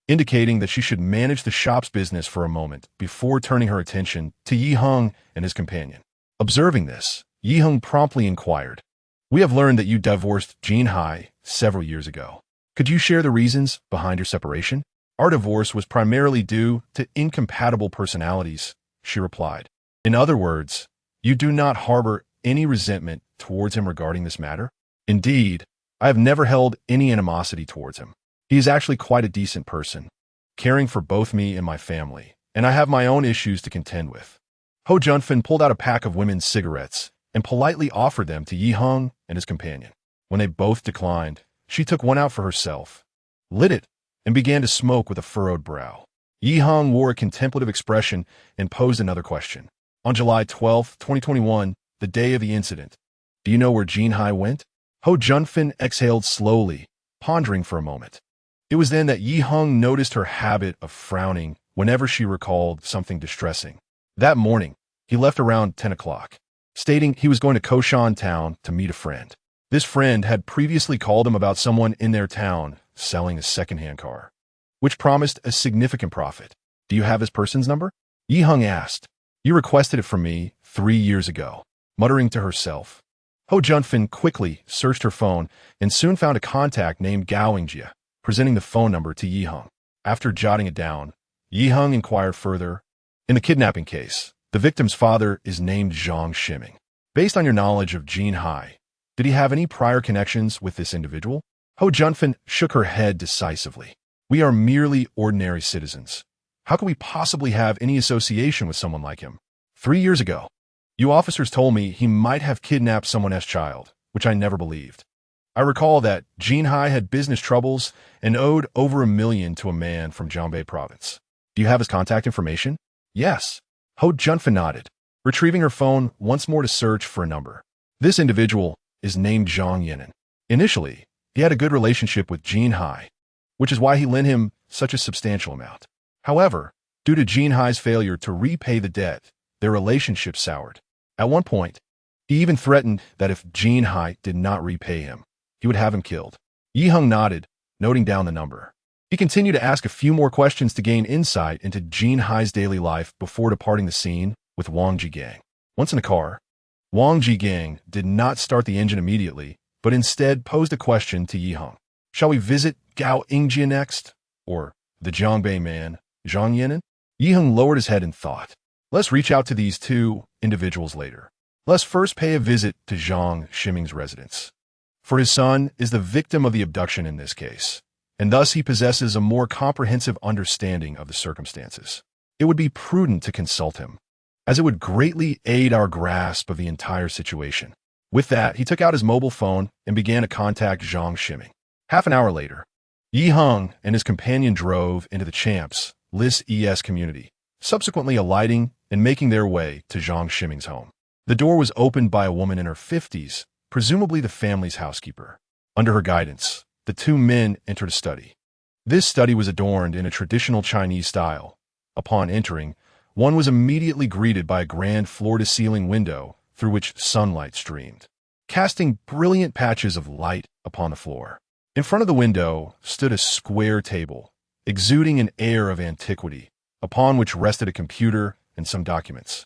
indicating that she should manage the shop's business for a moment before turning her attention to Heng and his companion. Observing this, Heng promptly inquired, "We have learned that you divorced Jean Hai several years ago. Could you share the reasons behind your separation?" "Our divorce was primarily due to incompatible personalities," she replied. "In other words, you do not harbor any resentment towards him regarding this matter?" "Indeed, I have never held any animosity towards him. He is actually quite a decent person, caring for both me and my family, and I have my own issues to contend with." Ho Junfin pulled out a pack of women's cigarettes and politely offered them to Heng and his companion. When they both declined, she took one out for herself, lit it, and began to smoke with a furrowed brow. Heng wore a contemplative expression and posed another question. "On July 12, 2021, the day of the incident, do you know where Jean Hai went?" Ho Junfin exhaled slowly, pondering for a moment. It was then that Heng noticed her habit of frowning whenever she recalled something distressing. That morning, he left around 10 o'clock, stating he was going to Koshan town to meet a friend. This friend had previously called him about someone in their town selling a second-hand car, which promised a significant profit. "Do you have his person's number?" Heng asked. "You requested it from me 3 years ago." Muttering to herself, Ho Junfin quickly searched her phone and soon found a contact named Gao Ingjia, presenting the phone number to Heng. After jotting it down, Heng inquired further. "In the kidnapping case, the victim's father is named Zhang Shiming. Based on your knowledge of Jean Hai, did he have any prior connections with this individual?" Ho Junfin shook her head decisively. "We are merely ordinary citizens. How could we possibly have any association with someone like him? 3 years ago, you officers told me he might have kidnapped someone's child, which I never believed. I recall that Jean Hai had business troubles and owed over $1 million to a man from Jiangbei province. Do you have his contact information?" "Yes." Ho Junfin nodded, retrieving her phone once more to search for a number. "This individual is named Zhang Yinan. Initially, he had a good relationship with Jean Hai, which is why he lent him such a substantial amount. However, due to Jean Hai's failure to repay the debt, their relationship soured. At one point, he even threatened that if Jean Hai did not repay him, he would have him killed." Heng nodded, noting down the number. He continued to ask a few more questions to gain insight into Jean Hai's daily life before departing the scene with Wang Jigang. Once in the car, Wang Jigang did not start the engine immediately, but instead posed a question to Heng. "Shall we visit Gao Ingjia next? Or the Zhongbei man, Zhang Yinan? Yi Heng lowered his head and thought. Let's reach out to these two individuals later. Let's first pay a visit to Zhang Shiming's residence. For his son is the victim of the abduction in this case, and thus he possesses a more comprehensive understanding of the circumstances. It would be prudent to consult him, as it would greatly aid our grasp of the entire situation. With that, he took out his mobile phone and began to contact Zhang Shiming. Half an hour later, Yi Heng and his companion drove into the Champs Lis ES community, subsequently alighting and making their way to Zhang Shiming's home. The door was opened by a woman in her 50s, presumably the family's housekeeper. Under her guidance, the two men entered a study. This study was adorned in a traditional Chinese style. Upon entering, one was immediately greeted by a grand floor-to-ceiling window through which sunlight streamed, casting brilliant patches of light upon the floor. In front of the window stood a square table, exuding an air of antiquity, upon which rested a computer and some documents,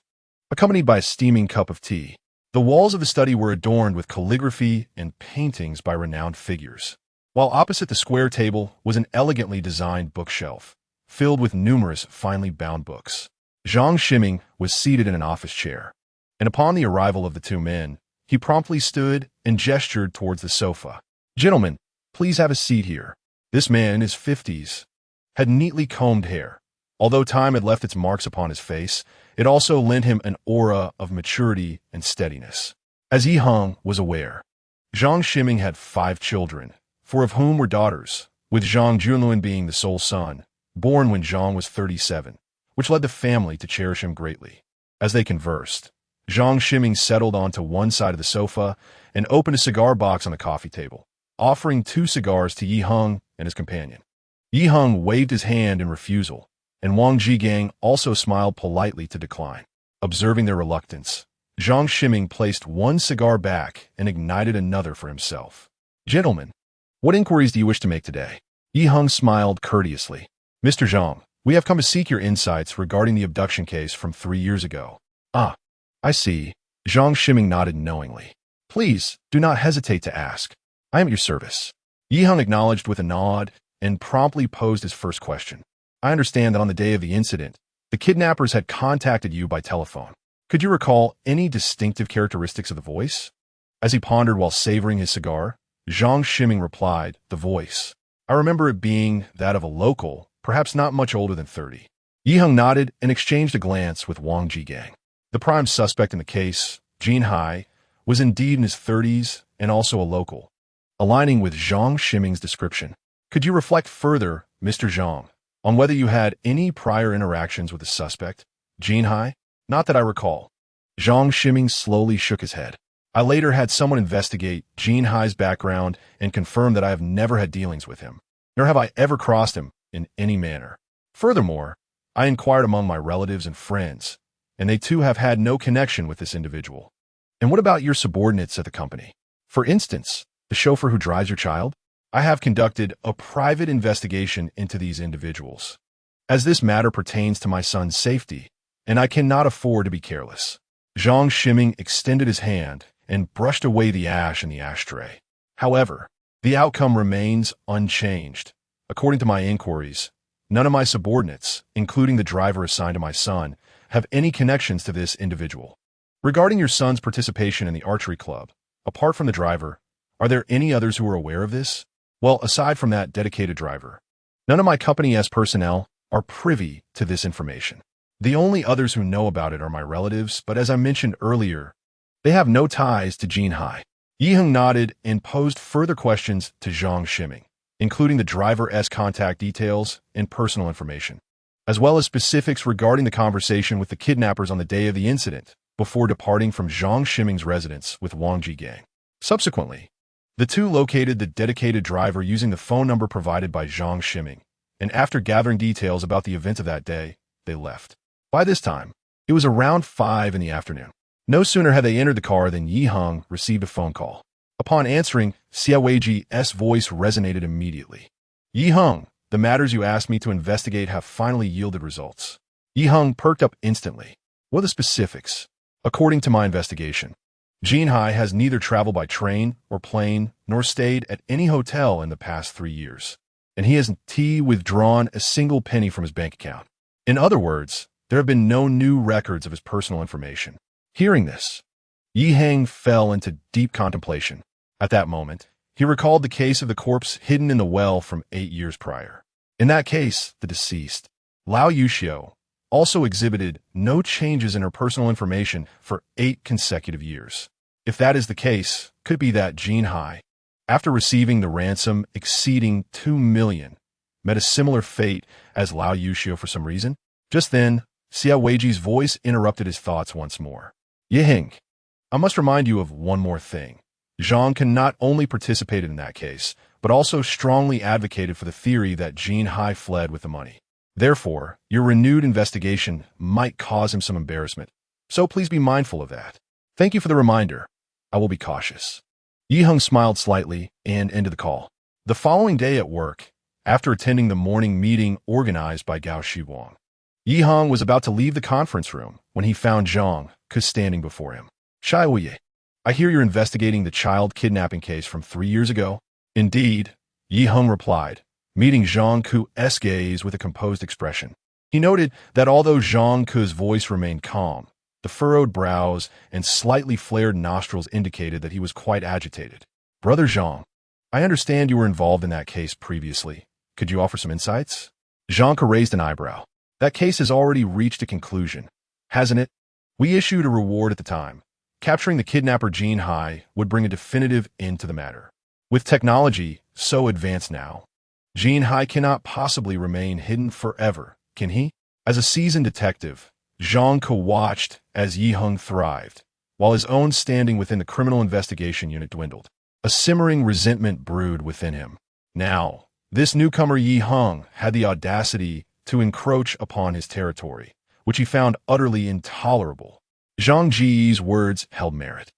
accompanied by a steaming cup of tea. The walls of the study were adorned with calligraphy and paintings by renowned figures, while opposite the square table was an elegantly designed bookshelf, filled with numerous finely bound books. Zhang Shiming was seated in an office chair, and upon the arrival of the two men, he promptly stood and gestured towards the sofa. "Gentlemen, please have a seat here." This man in his 50s had neatly combed hair. Although time had left its marks upon his face, it also lent him an aura of maturity and steadiness. As Yi Heng was aware, Zhang Shiming had 5 children, 4 of whom were daughters, with Zhang Junluan being the sole son, born when Zhang was 37, which led the family to cherish him greatly. As they conversed, Zhang Shiming settled onto one side of the sofa and opened a cigar box on the coffee table, offering 2 cigars to Yi Heng and his companion. Yi Heng waved his hand in refusal, and Wang Jigang also smiled politely to decline. Observing their reluctance, Zhang Shiming placed one cigar back and ignited another for himself. "Gentlemen, what inquiries do you wish to make today?" Yi Heng smiled courteously. "Mr. Zhang, we have come to seek your insights regarding the abduction case from 3 years ago." "Ah, I see." Zhang Shiming nodded knowingly. "Please, do not hesitate to ask. I am at your service." Yi Heng acknowledged with a nod and promptly posed his first question. "I understand that on the day of the incident, the kidnappers had contacted you by telephone. Could you recall any distinctive characteristics of the voice?" As he pondered while savoring his cigar, Zhang Shiming replied, "The voice. I remember it being that of a local, perhaps not much older than 30. Yi Heng nodded and exchanged a glance with Wang Jigang. The prime suspect in the case, Jin Hai, was indeed in his 30s and also a local, aligning with Zhang Shiming's description. "Could you reflect further, Mr. Zhang, on whether you had any prior interactions with the suspect, Jin Hai?" "Not that I recall." Zhang Shiming slowly shook his head. "I later had someone investigate Jin Hai's background and confirm that I have never had dealings with him, nor have I ever crossed him in any manner. Furthermore, I inquired among my relatives and friends, and they too have had no connection with this individual." "And what about your subordinates at the company? For instance, the chauffeur who drives your child?" "I have conducted a private investigation into these individuals, as this matter pertains to my son's safety, and I cannot afford to be careless." Zhang Shiming extended his hand and brushed away the ash in the ashtray. "However, the outcome remains unchanged. According to my inquiries, none of my subordinates, including the driver assigned to my son, have any connections to this individual. Regarding your son's participation in the archery club, apart from the driver, are there any others who are aware of this?" "Well, aside from that dedicated driver, none of my Company S personnel are privy to this information. The only others who know about it are my relatives, but as I mentioned earlier, they have no ties to Jin Hai." Yi Heng nodded and posed further questions to Zhang Shiming, including the driver's contact details and personal information, as well as specifics regarding the conversation with the kidnappers on the day of the incident, before departing from Zhang Shiming's residence with Wang Jigang. Subsequently, the two located the dedicated driver using the phone number provided by Zhang Shiming, and after gathering details about the events of that day, they left. By this time, it was around 5 in the afternoon. No sooner had they entered the car than Yi Heng received a phone call. Upon answering, Xiaoweiji's voice resonated immediately. "Yi Heng, the matters you asked me to investigate have finally yielded results." Yi Heng perked up instantly. "What are the specifics?" "According to my investigation, Jin Hai has neither traveled by train or plane nor stayed at any hotel in the past 3 years. and he hasn't withdrawn a single penny from his bank account. In other words, there have been no new records of his personal information. Hearing this, Heng fell into deep contemplation. At that moment, he recalled the case of the corpse hidden in the well from 8 years prior. In that case, the deceased, Lao Yuxiu, also exhibited no changes in her personal information for 8 consecutive years. If that is the case, could it be that Jin Hai, after receiving the ransom exceeding 2 million, met a similar fate as Lao Yuxiu for some reason? Just then, Xia Weiji's voice interrupted his thoughts once more. Heng, I must remind you of one more thing. Zhang Can not only participated in that case, but also strongly advocated for the theory that Jin Hai fled with the money. Therefore, your renewed investigation might cause him some embarrassment, so please be mindful of that. Thank you for the reminder. I will be cautious. Heng smiled slightly and ended the call. The following day at work, after attending the morning meeting organized by Gao Shiwang, Heng was about to leave the conference room when he found Zhang Ke standing before him. Shaiwuye, I hear you're investigating the child kidnapping case from 3 years ago. Indeed, Heng replied, meeting Zhang Ke's gaze with a composed expression. He noted that although Zhang Ke's voice remained calm, the furrowed brows and slightly flared nostrils indicated that he was quite agitated. Brother Zhang, I understand you were involved in that case previously. Could you offer some insights? Zhang Ke raised an eyebrow. That case has already reached a conclusion, hasn't it? We issued a reward at the time. Capturing the kidnapper Jin Hai would bring a definitive end to the matter. With technology so advanced now, Jin Hai cannot possibly remain hidden forever, can he? As a seasoned detective, Zhang Ke watched as Heng thrived, while his own standing within the criminal investigation unit dwindled. A simmering resentment brewed within him. Now, this newcomer Heng had the audacity to encroach upon his territory, which he found utterly intolerable. Zhang Ji's words held merit.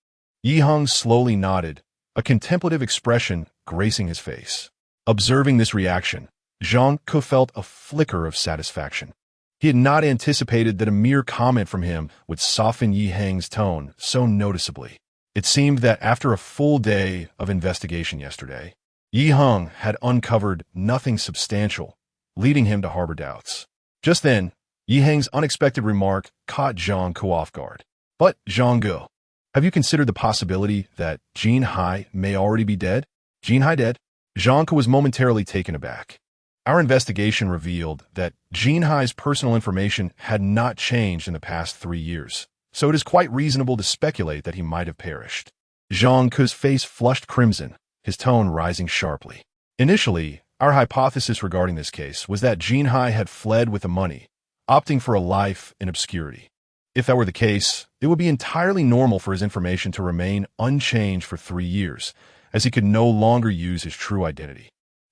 Heng slowly nodded, a contemplative expression gracing his face. Observing this reaction, Zhang Ke felt a flicker of satisfaction. He had not anticipated that a mere comment from him would soften Heng's tone so noticeably. It seemed that after a full day of investigation yesterday, Heng had uncovered nothing substantial, leading him to harbor doubts. Just then, Heng's unexpected remark caught Zhang Ke off guard. But, Zhang Ge, have you considered the possibility that Jin Hai may already be dead? Jin Hai dead? Zhang Ke was momentarily taken aback. Our investigation revealed that Jin Hai's personal information had not changed in the past 3 years, so it is quite reasonable to speculate that he might have perished. Zhang Ke's face flushed crimson, his tone rising sharply. Initially, our hypothesis regarding this case was that Jin Hai had fled with the money, opting for a life in obscurity. If that were the case, it would be entirely normal for his information to remain unchanged for 3 years, as he could no longer use his true identity.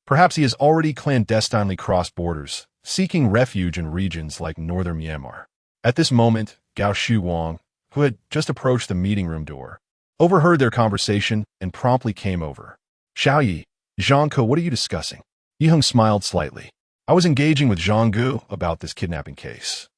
Perhaps he has already clandestinely crossed borders, seeking refuge in regions like northern Myanmar. At this moment, Gao Shiwang, who had just approached the meeting room door, overheard their conversation and promptly came over. Xiaoyi, Zhang Ke, what are you discussing? Heng smiled slightly. I was engaging with Zhang Ge about this kidnapping case.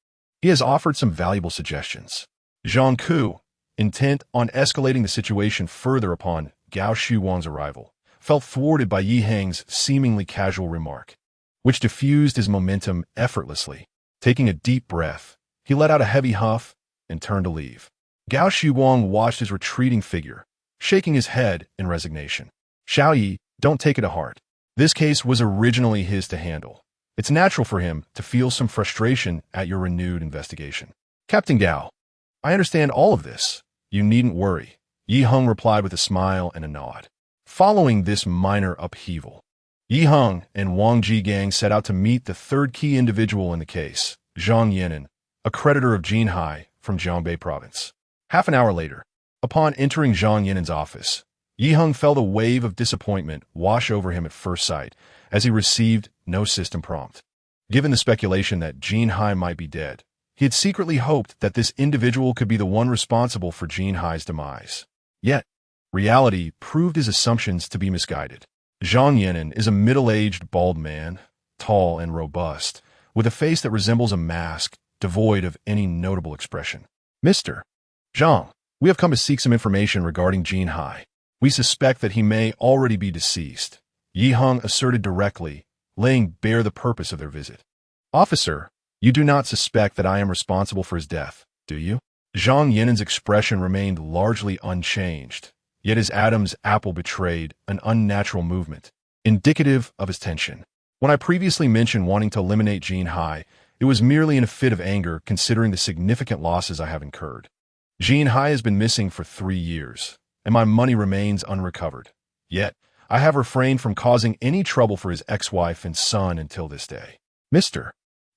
He has offered some valuable suggestions. Zhang Ke, intent on escalating the situation further upon Gao Shiwang's arrival, felt thwarted by Heng's seemingly casual remark, which diffused his momentum effortlessly. Taking a deep breath, he let out a heavy huff and turned to leave. Gao Shiwang watched his retreating figure, shaking his head in resignation. Xiaoyi, don't take it to heart. This case was originally his to handle. It's natural for him to feel some frustration at your renewed investigation. Captain Gao, I understand all of this. You needn't worry. Heng replied with a smile and a nod. Following this minor upheaval, Heng and Wang Jigang set out to meet the third key individual in the case, Zhang Yinan, a creditor of Jin Hai from Jiangbei province. Half an hour later, upon entering Zhang Yinan's office, Heng felt a wave of disappointment wash over him at first sight, as he received no system prompt. Given the speculation that Jin Hai might be dead, he had secretly hoped that this individual could be the one responsible for Jin Hai's demise. Yet, reality proved his assumptions to be misguided. Zhang Yinan is a middle-aged, bald man, tall and robust, with a face that resembles a mask, devoid of any notable expression. Mr. Zhang, we have come to seek some information regarding Jin Hai. We suspect that he may already be deceased. Heng asserted directly, laying bare the purpose of their visit. "Officer, you do not suspect that I am responsible for his death, do you?" Zhang Yinen's expression remained largely unchanged, yet his Adam's apple betrayed an unnatural movement, indicative of his tension. "When I previously mentioned wanting to eliminate Jin Hai, it was merely in a fit of anger considering the significant losses I have incurred. Jin Hai has been missing for 3 years, and my money remains unrecovered. Yet, I have refrained from causing any trouble for his ex-wife and son until this day. Mr.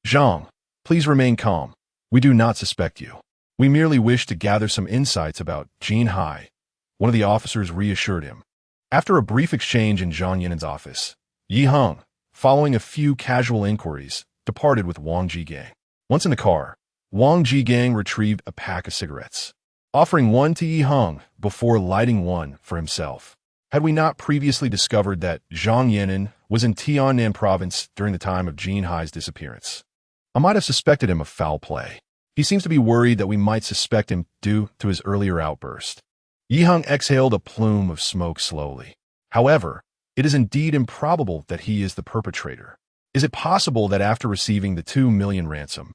Zhang, please remain calm. We do not suspect you. We merely wish to gather some insights about Jin Hai," one of the officers reassured him. After a brief exchange in Zhang Yinen's office, Yi Heng, following a few casual inquiries, departed with Wang Jigang. Once in the car, Wang Jigang retrieved a pack of cigarettes, offering one to Yi Heng before lighting one for himself. Had we not previously discovered that Zhang Yinen was in Tiannan province during the time of Jin Hai's disappearance, I might have suspected him of foul play. He seems to be worried that we might suspect him due to his earlier outburst. Yi Heng exhaled a plume of smoke slowly. However, it is indeed improbable that he is the perpetrator. Is it possible that after receiving the 2 million ransom,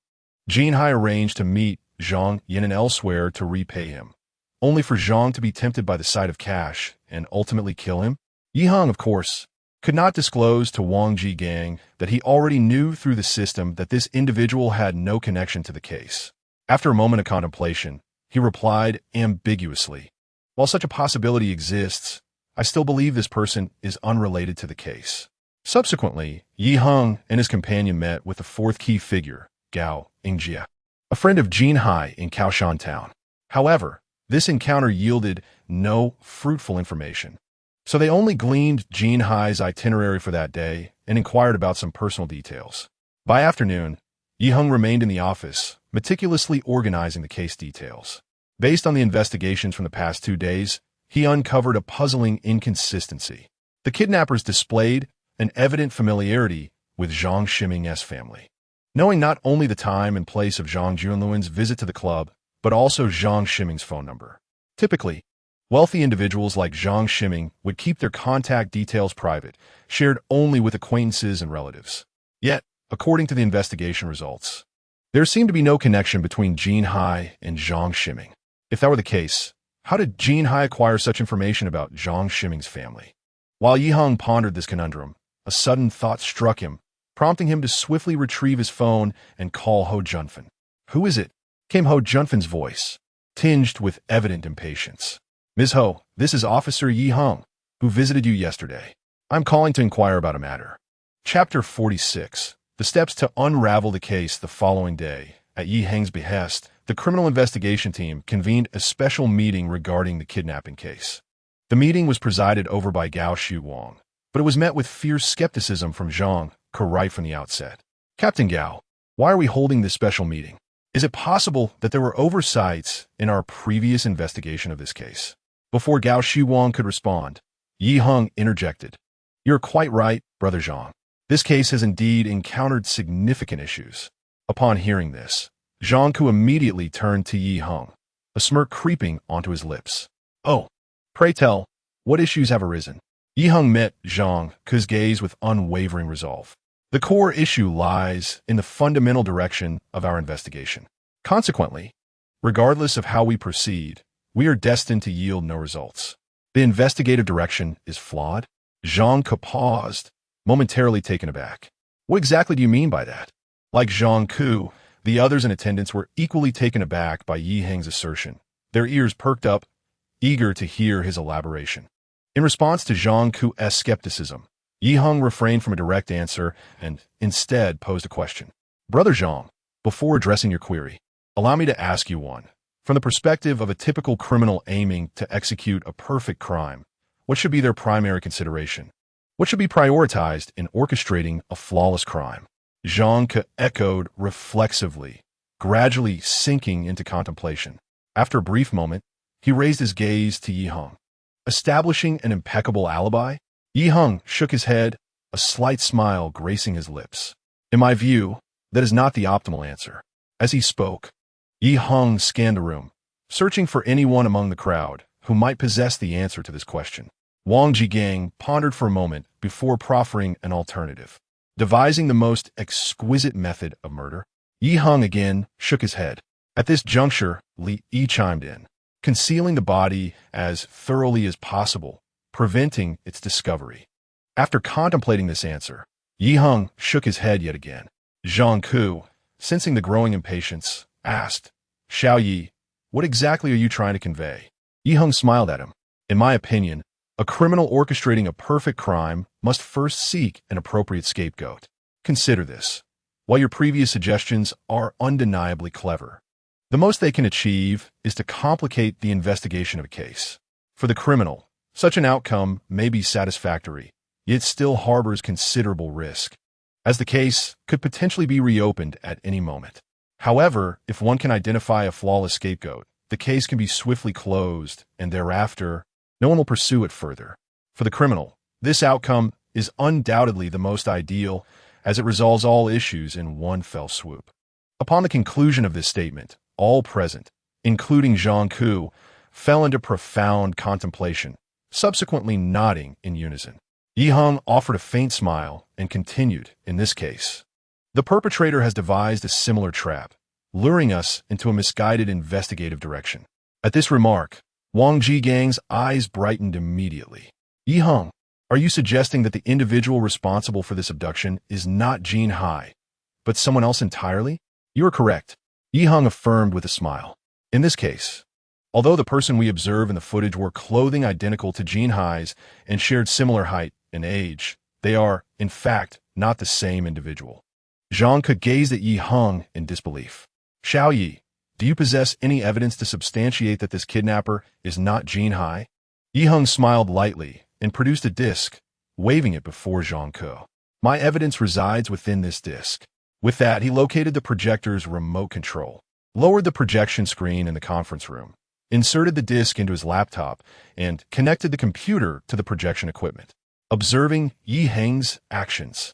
Jin Hai arranged to meet Zhang Yinen elsewhere to repay him, only for Zhang to be tempted by the sight of cash and ultimately kill him? Yi Heng, of course, could not disclose to Wang Jigang that he already knew through the system that this individual had no connection to the case. After a moment of contemplation, he replied ambiguously, "While such a possibility exists, I still believe this person is unrelated to the case." Subsequently, Yi Heng and his companion met with the fourth key figure, Gao Yingjie, a friend of Jin Hai in Kaoshan town. However, this encounter yielded no fruitful information, so they only gleaned Jin Hai's itinerary for that day and inquired about some personal details. By afternoon, Yi Heng remained in the office, meticulously organizing the case details. Based on the investigations from the past 2 days, he uncovered a puzzling inconsistency. The kidnappers displayed an evident familiarity with Zhang Ximing's family, knowing not only the time and place of Zhang Junluan's visit to the club, but also Zhang Ximing's phone number. Typically, wealthy individuals like Zhang Ximing would keep their contact details private, shared only with acquaintances and relatives. Yet, according to the investigation results, there seemed to be no connection between Jin Hai and Zhang Ximing. If that were the case, how did Jin Hai acquire such information about Zhang Ximing's family? While Yi Heng pondered this conundrum, a sudden thought struck him, prompting him to swiftly retrieve his phone and call Ho Junfen. "Who is it?" came Ho Junfen's voice, tinged with evident impatience. "Ms. Ho, this is Officer Yi Heng, who visited you yesterday. I'm calling to inquire about a matter." Chapter 46. The steps to unravel the case. The following day, at Yi Heng's behest, the criminal investigation team convened a special meeting regarding the kidnapping case. The meeting was presided over by Gao Shuwang, but it was met with fierce skepticism from Zhang Ke right from the outset. "Captain Gao, why are we holding this special meeting? Is it possible that there were oversights in our previous investigation of this case?" Before Gao Shuwang could respond, Yi Heng interjected. "You're quite right, Brother Zhang. This case has indeed encountered significant issues." Upon hearing this, Zhang Ke immediately turned to Yi Heng, a smirk creeping onto his lips. "Oh, pray tell, what issues have arisen?" Yi Heng met Zhang Ke's gaze with unwavering resolve. "The core issue lies in the fundamental direction of our investigation. Consequently, regardless of how we proceed, we are destined to yield no results. The investigative direction is flawed." Zhang Ke paused, momentarily taken aback. "What exactly do you mean by that?" Like Zhang Ke, the others in attendance were equally taken aback by Yi Heng's assertion, their ears perked up, eager to hear his elaboration. In response to Zhang Ke's skepticism, Yi Heng refrained from a direct answer and instead posed a question. "Brother Zhang, before addressing your query, allow me to ask you one. From the perspective of a typical criminal aiming to execute a perfect crime, what should be their primary consideration? What should be prioritized in orchestrating a flawless crime?" Zhang Ke echoed reflexively, gradually sinking into contemplation. After a brief moment, he raised his gaze to Yi Heng. "Establishing an impeccable alibi?" Yi Heng shook his head, a slight smile gracing his lips. "In my view, that is not the optimal answer." As he spoke, Yi Heng scanned the room, searching for anyone among the crowd who might possess the answer to this question. Wang Jigang pondered for a moment before proffering an alternative. devising the most exquisite method of murder? Yi Heng again shook his head. At this juncture, Li Yi chimed in, concealing the body as thoroughly as possible, preventing its discovery. After contemplating this answer, Yi Heng shook his head yet again. Zhang Ku, sensing the growing impatience, asked, Xiao Yi, what exactly are you trying to convey? Yi Heng smiled at him. In my opinion, a criminal orchestrating a perfect crime must first seek an appropriate scapegoat. Consider this. While your previous suggestions are undeniably clever, the most they can achieve is to complicate the investigation of a case. For the criminal, such an outcome may be satisfactory, yet still harbors considerable risk, as the case could potentially be reopened at any moment. However, if one can identify a flawless scapegoat, the case can be swiftly closed, and thereafter, no one will pursue it further. For the criminal, this outcome is undoubtedly the most ideal, as it resolves all issues in one fell swoop. Upon the conclusion of this statement, all present, including Zhang Ku, fell into profound contemplation, subsequently nodding in unison. Yi Heng offered a faint smile and continued, in this case, the perpetrator has devised a similar trap, luring us into a misguided investigative direction. At this remark, Wang Zhigang's eyes brightened immediately. Yi Heng, are you suggesting that the individual responsible for this abduction is not Jin Hai, but someone else entirely? You are correct, Yi Heng affirmed with a smile. In this case, although the person we observe in the footage wore clothing identical to Jin Hai's and shared similar height and age, they are, in fact, not the same individual. Zhang Ke gazed at Yi Heng in disbelief. Xiao Yi, do you possess any evidence to substantiate that this kidnapper is not Jin Hai? Yi Heng smiled lightly and produced a disc, waving it before Zhang Ke. My evidence resides within this disc. With that, he located the projector's remote control, lowered the projection screen in the conference room, inserted the disc into his laptop, and connected the computer to the projection equipment. Observing Yi Heng's actions,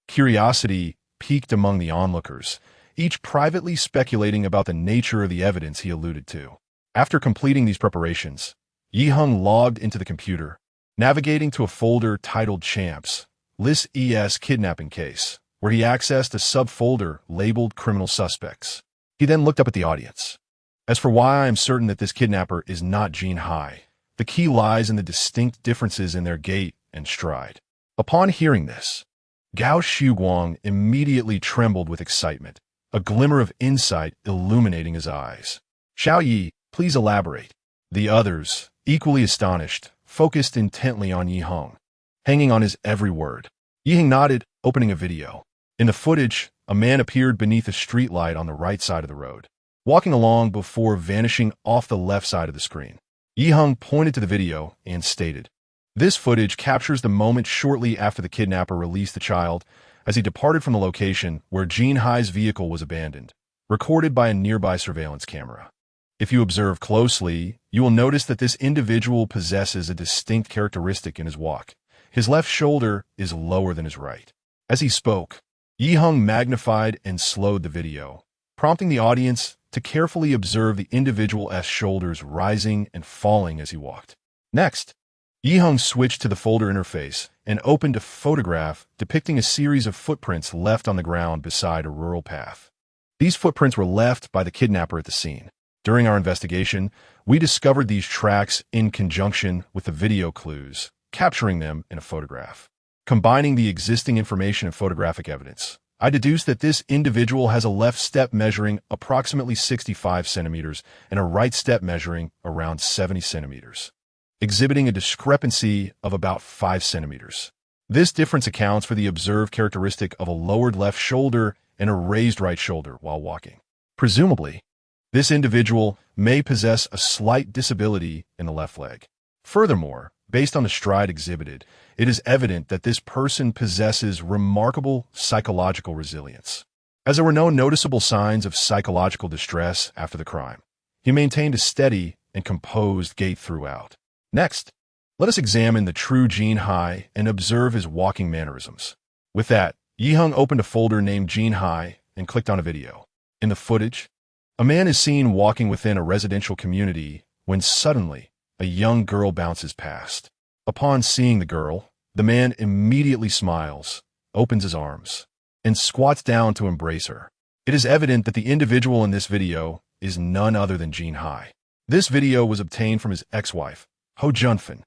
curiosity piqued among the onlookers, each privately speculating about the nature of the evidence he alluded to. After completing these preparations, Yi Heng logged into the computer, navigating to a folder titled Champs, Lis ES Kidnapping Case, where he accessed a subfolder labeled Criminal Suspects. He then looked up at the audience. As for why I am certain that this kidnapper is not Jin Hai, the key lies in the distinct differences in their gait and stride. Upon hearing this, Gao Shuguang immediately trembled with excitement, a glimmer of insight illuminating his eyes. Xiao Yi, please elaborate. The others, equally astonished, focused intently on Yi Heng, hanging on his every word. Yi Heng nodded, opening a video. In the footage, a man appeared beneath a streetlight on the right side of the road, walking along before vanishing off the left side of the screen. Yi Heng pointed to the video and stated, this footage captures the moment shortly after the kidnapper released the child as he departed from the location where Jin Hai's vehicle was abandoned, recorded by a nearby surveillance camera. If you observe closely, you will notice that this individual possesses a distinct characteristic in his walk. His left shoulder is lower than his right. As he spoke, Yi Heng magnified and slowed the video, prompting the audience to carefully observe the individual's shoulders rising and falling as he walked. Next, Yi Heng switched to the folder interface and opened a photograph depicting a series of footprints left on the ground beside a rural path. These footprints were left by the kidnapper at the scene. During our investigation, we discovered these tracks in conjunction with the video clues, capturing them in a photograph. Combining the existing information and photographic evidence, I deduced that this individual has a left step measuring approximately 65 centimeters and a right step measuring around 70 centimeters, exhibiting a discrepancy of about 5 centimeters. This difference accounts for the observed characteristic of a lowered left shoulder and a raised right shoulder while walking. Presumably, this individual may possess a slight disability in the left leg. Furthermore, based on the stride exhibited, it is evident that this person possesses remarkable psychological resilience. As there were no noticeable signs of psychological distress after the crime, he maintained a steady and composed gait throughout. Next, let us examine the true Jin Hai and observe his walking mannerisms. With that, Yi Heng opened a folder named Jin Hai and clicked on a video. In the footage, a man is seen walking within a residential community when suddenly a young girl bounces past. Upon seeing the girl, the man immediately smiles, opens his arms and squats down to embrace her. It is evident that the individual in this video is none other than Jin Hai. This video was obtained from his ex-wife, Ho Junfin,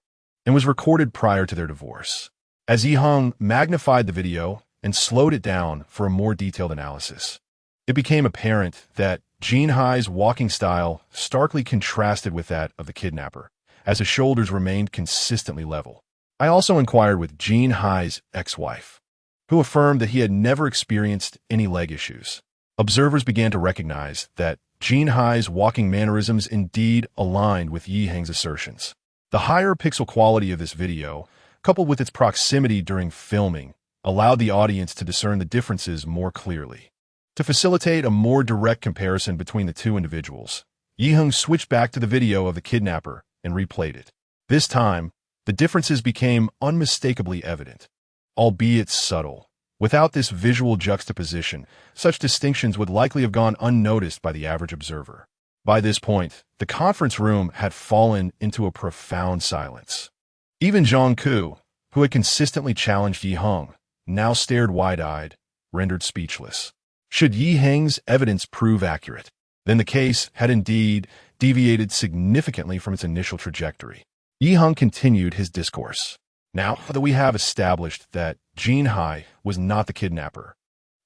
and was recorded prior to their divorce. As Heng magnified the video and slowed it down for a more detailed analysis, it became apparent that Jin Hai's walking style starkly contrasted with that of the kidnapper, as his shoulders remained consistently level. I also inquired with Jin Hai's ex-wife, who affirmed that he had never experienced any leg issues. Observers began to recognize that Jin Hai's walking mannerisms indeed aligned with Heng's assertions. The higher pixel quality of this video, coupled with its proximity during filming, allowed the audience to discern the differences more clearly. To facilitate a more direct comparison between the two individuals, Heng switched back to the video of the kidnapper and replayed it. This time, the differences became unmistakably evident, albeit subtle. Without this visual juxtaposition, such distinctions would likely have gone unnoticed by the average observer. By this point, the conference room had fallen into a profound silence. Even Zhang Ku, who had consistently challenged Heng, now stared wide-eyed, rendered speechless. Should Heng's evidence prove accurate, then the case had indeed deviated significantly from its initial trajectory. Heng continued his discourse. Now that we have established that Jin Hai was not the kidnapper,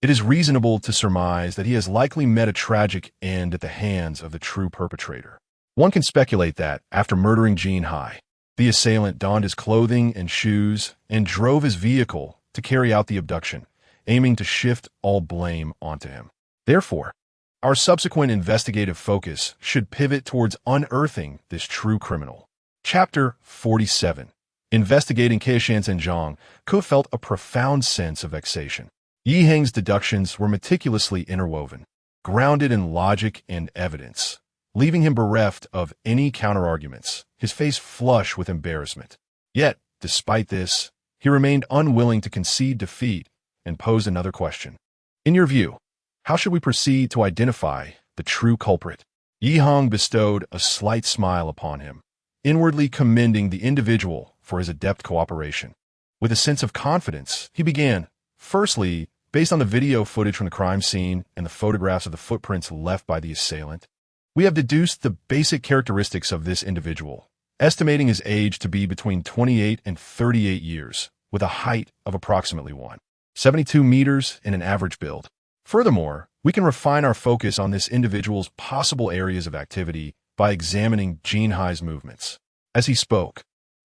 it is reasonable to surmise that he has likely met a tragic end at the hands of the true perpetrator. One can speculate that, after murdering Jin Hai, the assailant donned his clothing and shoes and drove his vehicle to carry out the abduction, aiming to shift all blame onto him. Therefore, our subsequent investigative focus should pivot towards unearthing this true criminal. Chapter 47. Investigating Keishan and Zhang Ku felt a profound sense of vexation. Heng's deductions were meticulously interwoven, grounded in logic and evidence, leaving him bereft of any counterarguments, his face flush with embarrassment. Yet, despite this, he remained unwilling to concede defeat and posed another question. In your view, how should we proceed to identify the true culprit? Heng bestowed a slight smile upon him, inwardly commending the individual for his adept cooperation. With a sense of confidence, he began. Firstly, based on the video footage from the crime scene and the photographs of the footprints left by the assailant, we have deduced the basic characteristics of this individual, estimating his age to be between 28 and 38 years, with a height of approximately 1.72 meters and an average build. Furthermore, we can refine our focus on this individual's possible areas of activity by examining Jin Hai's movements. As he spoke,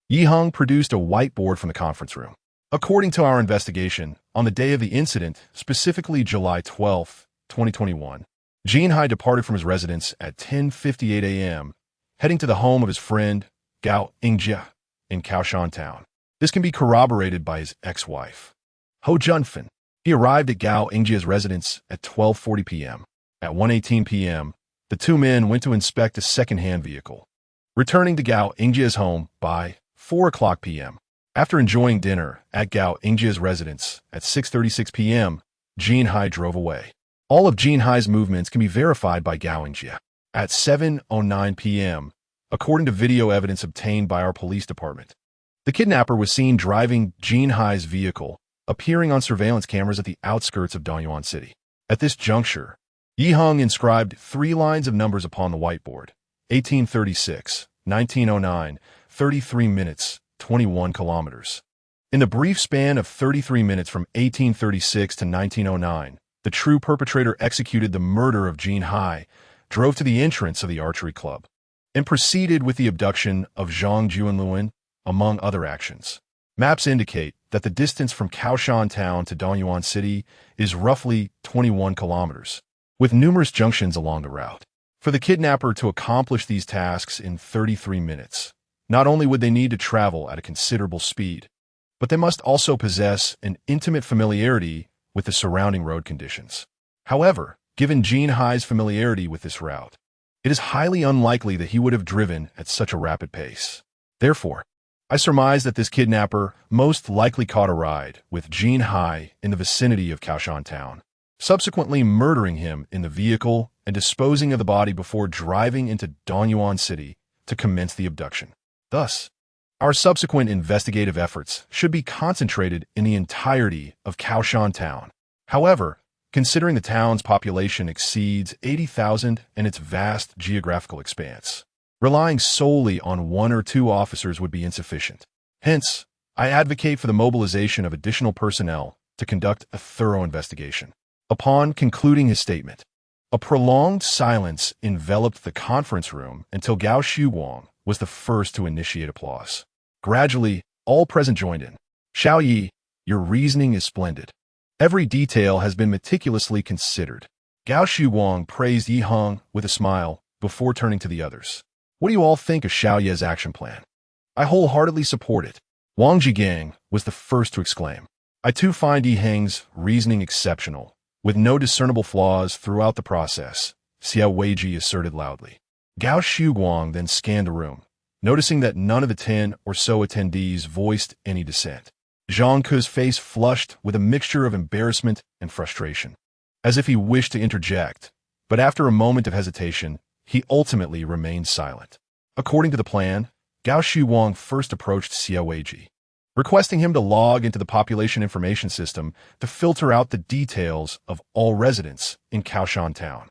Heng produced a whiteboard from the conference room. According to our investigation, on the day of the incident, specifically July 12, 2021, Jin Hai departed from his residence at 10:58 a.m., heading to the home of his friend, Gao Ingjia, in Kaohsiung Town. This can be corroborated by his ex-wife, Ho Junfin. He arrived at Gao Ingjia's residence at 12:40 p.m. At 1:18 p.m., the two men went to inspect a second-hand vehicle, returning to Gao Ingjia's home by 4 o'clock p.m. After enjoying dinner at Gao Ingjia's residence at 6:36 p.m., Jin Hai drove away. All of Jin Hai's movements can be verified by Gao Ingjia. At 7:09 p.m., according to video evidence obtained by our police department, the kidnapper was seen driving Jin Hai's vehicle, appearing on surveillance cameras at the outskirts of Danyuan City. At this juncture, Heng inscribed 3 lines of numbers upon the whiteboard: 1836, 1909, 33 minutes, 21 kilometers. In the brief span of 33 minutes from 1836 to 1909, the true perpetrator executed the murder of Jin Hai, drove to the entrance of the archery club, and proceeded with the abduction of Zhang Juanluan, among other actions. Maps indicate that the distance from Kaohsiung Town to Danyuan City is roughly 21 kilometers, with numerous junctions along the route. For the kidnapper to accomplish these tasks in 33 minutes, not only would they need to travel at a considerable speed, but they must also possess an intimate familiarity with the surrounding road conditions. However, given Jin Hai's familiarity with this route, it is highly unlikely that he would have driven at such a rapid pace. Therefore, I surmise that this kidnapper most likely caught a ride with Jin Hai in the vicinity of Kaohsiung Town, subsequently murdering him in the vehicle and disposing of the body before driving into Danyuan City to commence the abduction. Thus, Our subsequent investigative efforts should be concentrated in the entirety of Kaohsiung Town. However, considering the town's population exceeds 80,000 and its vast geographical expanse, relying solely on 1 or 2 officers would be insufficient. Hence, I advocate for the mobilization of additional personnel to conduct a thorough investigation. Upon concluding his statement, a prolonged silence enveloped the conference room until Gao Shuguang was the first to initiate applause. Gradually, all present joined in. Xiao Yi, your reasoning is splendid. Every detail has been meticulously considered. Gao Shuguang praised Yi Heng with a smile before turning to the others. What do you all think of Xiao Ye's action plan? I wholeheartedly support it. Wang Jigang was the first to exclaim. I too find Yi Heng's reasoning exceptional, with no discernible flaws throughout the process, Xiao Weiji asserted loudly. Gao Shuguang then scanned the room, noticing that none of the 10 or so attendees voiced any dissent. Zhang Ke's face flushed with a mixture of embarrassment and frustration, as if he wished to interject, but after a moment of hesitation, he ultimately remained silent. According to the plan, Gao Shuguang first approached Xiao Weiji, requesting him to log into the population information system to filter out the details of all residents in Kaohsiung Town.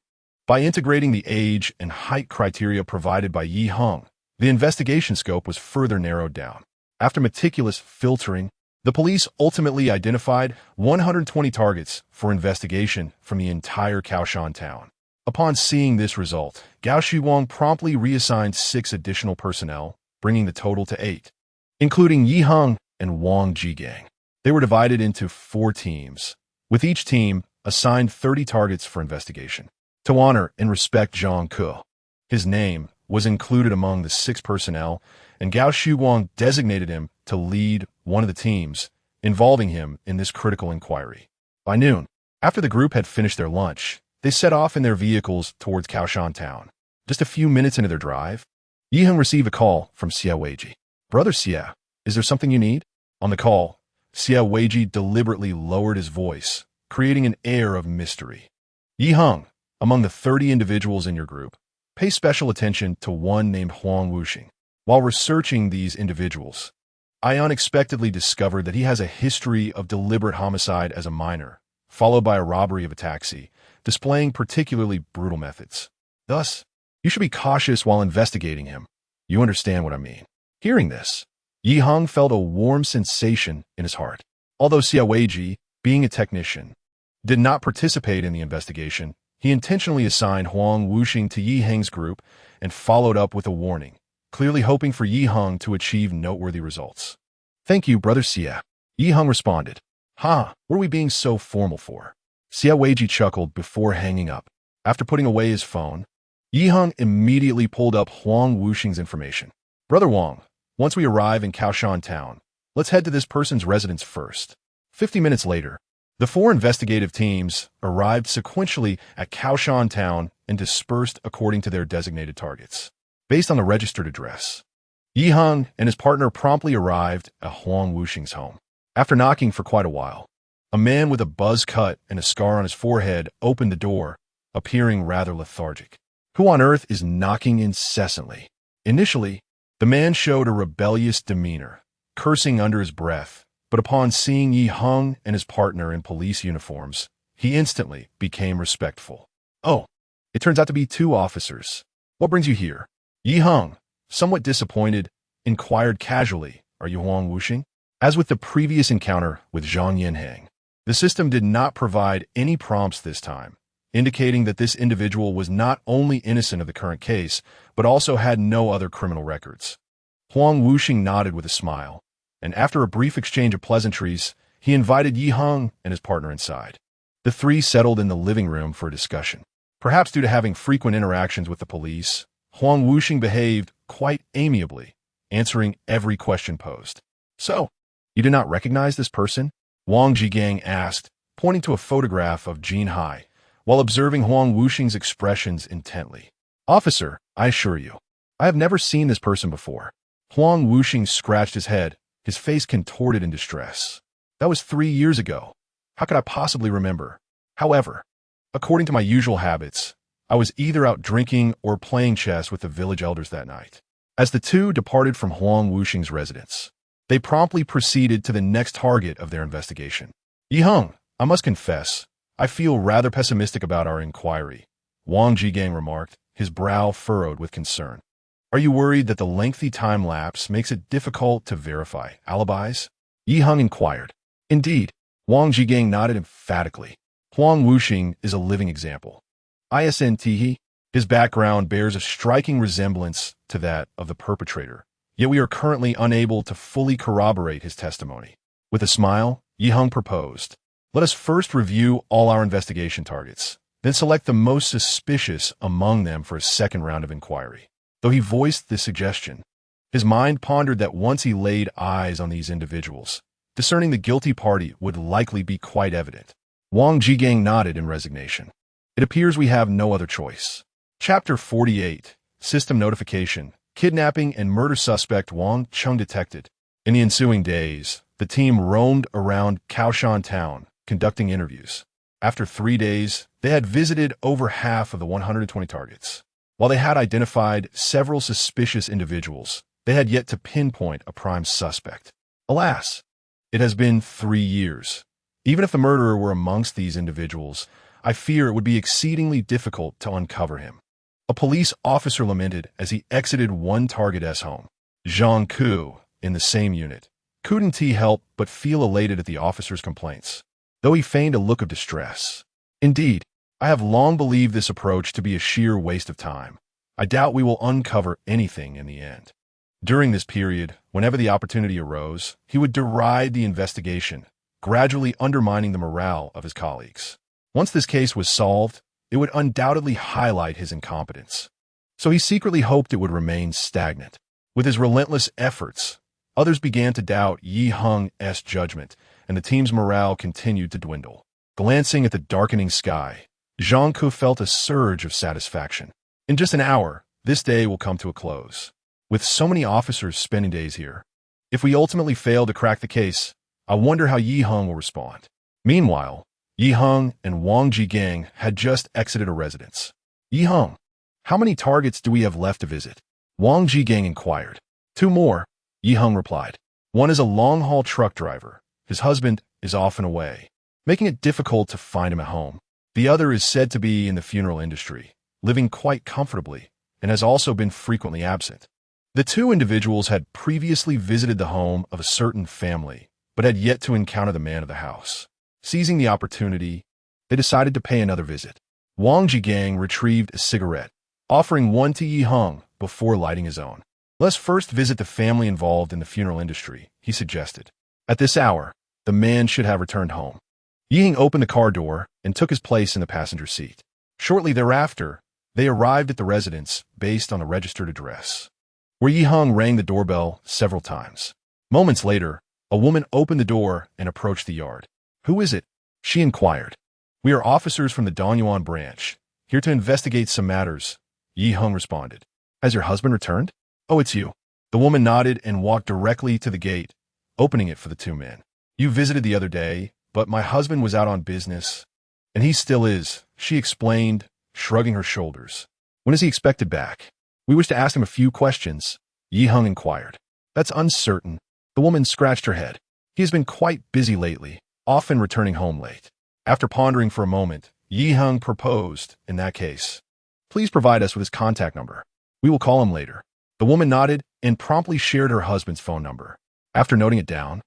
By integrating the age and height criteria provided by Yi Heng, the investigation scope was further narrowed down. After meticulous filtering, the police ultimately identified 120 targets for investigation from the entire Kaohsiung Town. Upon seeing this result, Gao Shuguang promptly reassigned 6 additional personnel, bringing the total to 8, including Yi Heng and Wang Jigang. They were divided into 4 teams, with each team assigned 30 targets for investigation. To honor and respect Zhang Ke, his name was included among the 6 personnel, and Gao Shuguang designated him to lead one of the teams, involving him in this critical inquiry. By noon, after the group had finished their lunch, they set off in their vehicles towards Kaohsiung Town. Just a few minutes into their drive, Yi Heng received a call from Xiao Weiji. Brother Xia, is there something you need? On the call, Xiao Weiji deliberately lowered his voice, creating an air of mystery. Yi Heng, among the 30 individuals in your group, pay special attention to one named Huang Wuxing. While researching these individuals, I unexpectedly discovered that he has a history of deliberate homicide as a minor, followed by a robbery of a taxi, displaying particularly brutal methods. Thus, you should be cautious while investigating him. You understand what I mean. Hearing this, Yi Heng felt a warm sensation in his heart. Although Xiao Weiji, being a technician, did not participate in the investigation, he intentionally assigned Huang Wuxing to Yi Heng's group and followed up with a warning, clearly hoping for Yi Heng to achieve noteworthy results. Thank you, Brother Xia. Yi Heng responded. What are we being so formal for? Xiao Weiji chuckled before hanging up. After putting away his phone, Yi Heng immediately pulled up Huang Wuxing's information. Brother Wang, once we arrive in Kaohsiung Town, let's head to this person's residence first. 50 minutes later, the 4 investigative teams arrived sequentially at Kaohsiung Town and dispersed according to their designated targets. Based on the registered address, Yi Heng and his partner promptly arrived at Huang Wuxing's home. After knocking for quite a while, a man with a buzz cut and a scar on his forehead opened the door, appearing rather lethargic. Who on earth is knocking incessantly? Initially, the man showed a rebellious demeanor, cursing under his breath, but upon seeing Yi Heng and his partner in police uniforms, he instantly became respectful. Oh, it turns out to be 2 officers. What brings you here? Yi Heng, somewhat disappointed, inquired casually, Are you Huang Wuxing? As with the previous encounter with Zhang Yanheng, the system did not provide any prompts this time, indicating that this individual was not only innocent of the current case, but also had no other criminal records. Huang Wuxing nodded with a smile, and after a brief exchange of pleasantries, he invited Yi Heng and his partner inside. The 3 settled in the living room for a discussion. Perhaps due to having frequent interactions with the police, Huang Wuxing behaved quite amiably, answering every question posed. So, you did not recognize this person? Wang Jigang asked, pointing to a photograph of Jin Hai, while observing Huang Wuxing's expressions intently. Officer, I assure you, I have never seen this person before. Huang Wuxing scratched his head, his face contorted in distress. That was 3 years ago. How could I possibly remember? However, according to my usual habits, I was either out drinking or playing chess with the village elders that night. As the two departed from Huang Wuxing's residence, they promptly proceeded to the next target of their investigation. Heng, I must confess, I feel rather pessimistic about our inquiry, Wang Jigang remarked, his brow furrowed with concern. Are you worried that the lengthy time lapse makes it difficult to verify alibis? Heng inquired. Indeed, Wang Jigang nodded emphatically. Huang Wuxing is a living example. Isn't his background bears a striking resemblance to that of the perpetrator, yet we are currently unable to fully corroborate his testimony. With a smile, Heng proposed, let us first review all our investigation targets, then select the most suspicious among them for a second round of inquiry. Though he voiced this suggestion, his mind pondered that once he laid eyes on these individuals, discerning the guilty party would likely be quite evident. Wang Jigang nodded in resignation. It appears we have no other choice. Chapter 48, System Notification, Kidnapping and Murder Suspect Wang Chung Detected. In the ensuing days, the team roamed around Kaohsiung town, conducting interviews. After 3 days, they had visited over half of the 120 targets. While they had identified several suspicious individuals, they had yet to pinpoint a prime suspect. Alas, it has been 3 years. Even if the murderer were amongst these individuals, I fear it would be exceedingly difficult to uncover him. A police officer lamented as he exited one target's home. Zhang Ku, in the same unit, couldn't he help but feel elated at the officer's complaints, though he feigned a look of distress. Indeed, I have long believed this approach to be a sheer waste of time. I doubt we will uncover anything in the end. During this period, whenever the opportunity arose, he would deride the investigation, gradually undermining the morale of his colleagues. Once this case was solved, it would undoubtedly highlight his incompetence. So he secretly hoped it would remain stagnant. With his relentless efforts, others began to doubt Heng's judgment, and the team's morale continued to dwindle. Glancing at the darkening sky, Zhang Ku felt a surge of satisfaction. In just an hour, this day will come to a close. With so many officers spending days here, if we ultimately fail to crack the case, I wonder how Heng will respond. Meanwhile, Heng and Wang Jigang had just exited a residence. Heng, how many targets do we have left to visit? Wang Jigang inquired. 2 more, Heng replied. One is a long-haul truck driver. His husband is often away, making it difficult to find him at home. The other is said to be in the funeral industry, living quite comfortably, and has also been frequently absent. The 2 individuals had previously visited the home of a certain family, but had yet to encounter the man of the house. Seizing the opportunity, they decided to pay another visit. Wang Jigang retrieved a cigarette, offering one to Heng before lighting his own. Let's first visit the family involved in the funeral industry, he suggested. At this hour, the man should have returned home. Heng opened the car door and took his place in the passenger seat. Shortly thereafter, they arrived at the residence based on a registered address, where Heng rang the doorbell several times. Moments later, a woman opened the door and approached the yard. Who is it? She inquired. We are officers from the Danyuan branch, here to investigate some matters, Heng responded. Has your husband returned? Oh, it's you. The woman nodded and walked directly to the gate, opening it for the 2 men. You visited the other day, but my husband was out on business, and he still is, she explained, shrugging her shoulders. When is he expected back? We wish to ask him a few questions, Heng inquired. That's uncertain. The woman scratched her head. He has been quite busy lately, often returning home late. After pondering for a moment, Heng proposed, in that case, please provide us with his contact number. We will call him later. The woman nodded and promptly shared her husband's phone number. After noting it down,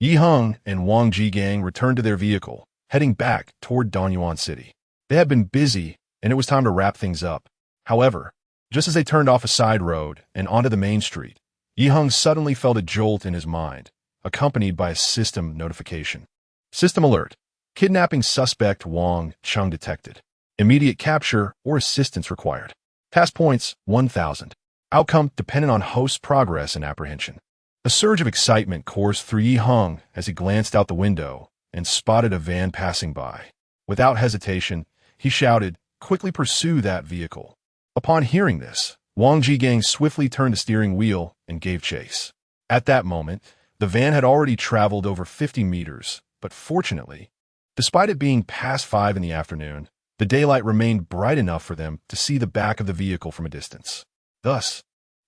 Heng and Wang Jigang returned to their vehicle, heading back toward Danyuan City. They had been busy, and it was time to wrap things up. However, just as they turned off a side road and onto the main street, Heng suddenly felt a jolt in his mind, accompanied by a system notification. System alert. Kidnapping suspect Wang Chung detected. Immediate capture or assistance required. Task points 1,000. Outcome dependent on host's progress and apprehension. A surge of excitement coursed through Heng as he glanced out the window and spotted a van passing by. Without hesitation, he shouted, "Quickly pursue that vehicle." Upon hearing this, Wang Jigang swiftly turned the steering wheel and gave chase. At that moment, the van had already traveled over 50 meters, but fortunately, despite it being past 5 in the afternoon, the daylight remained bright enough for them to see the back of the vehicle from a distance. Thus,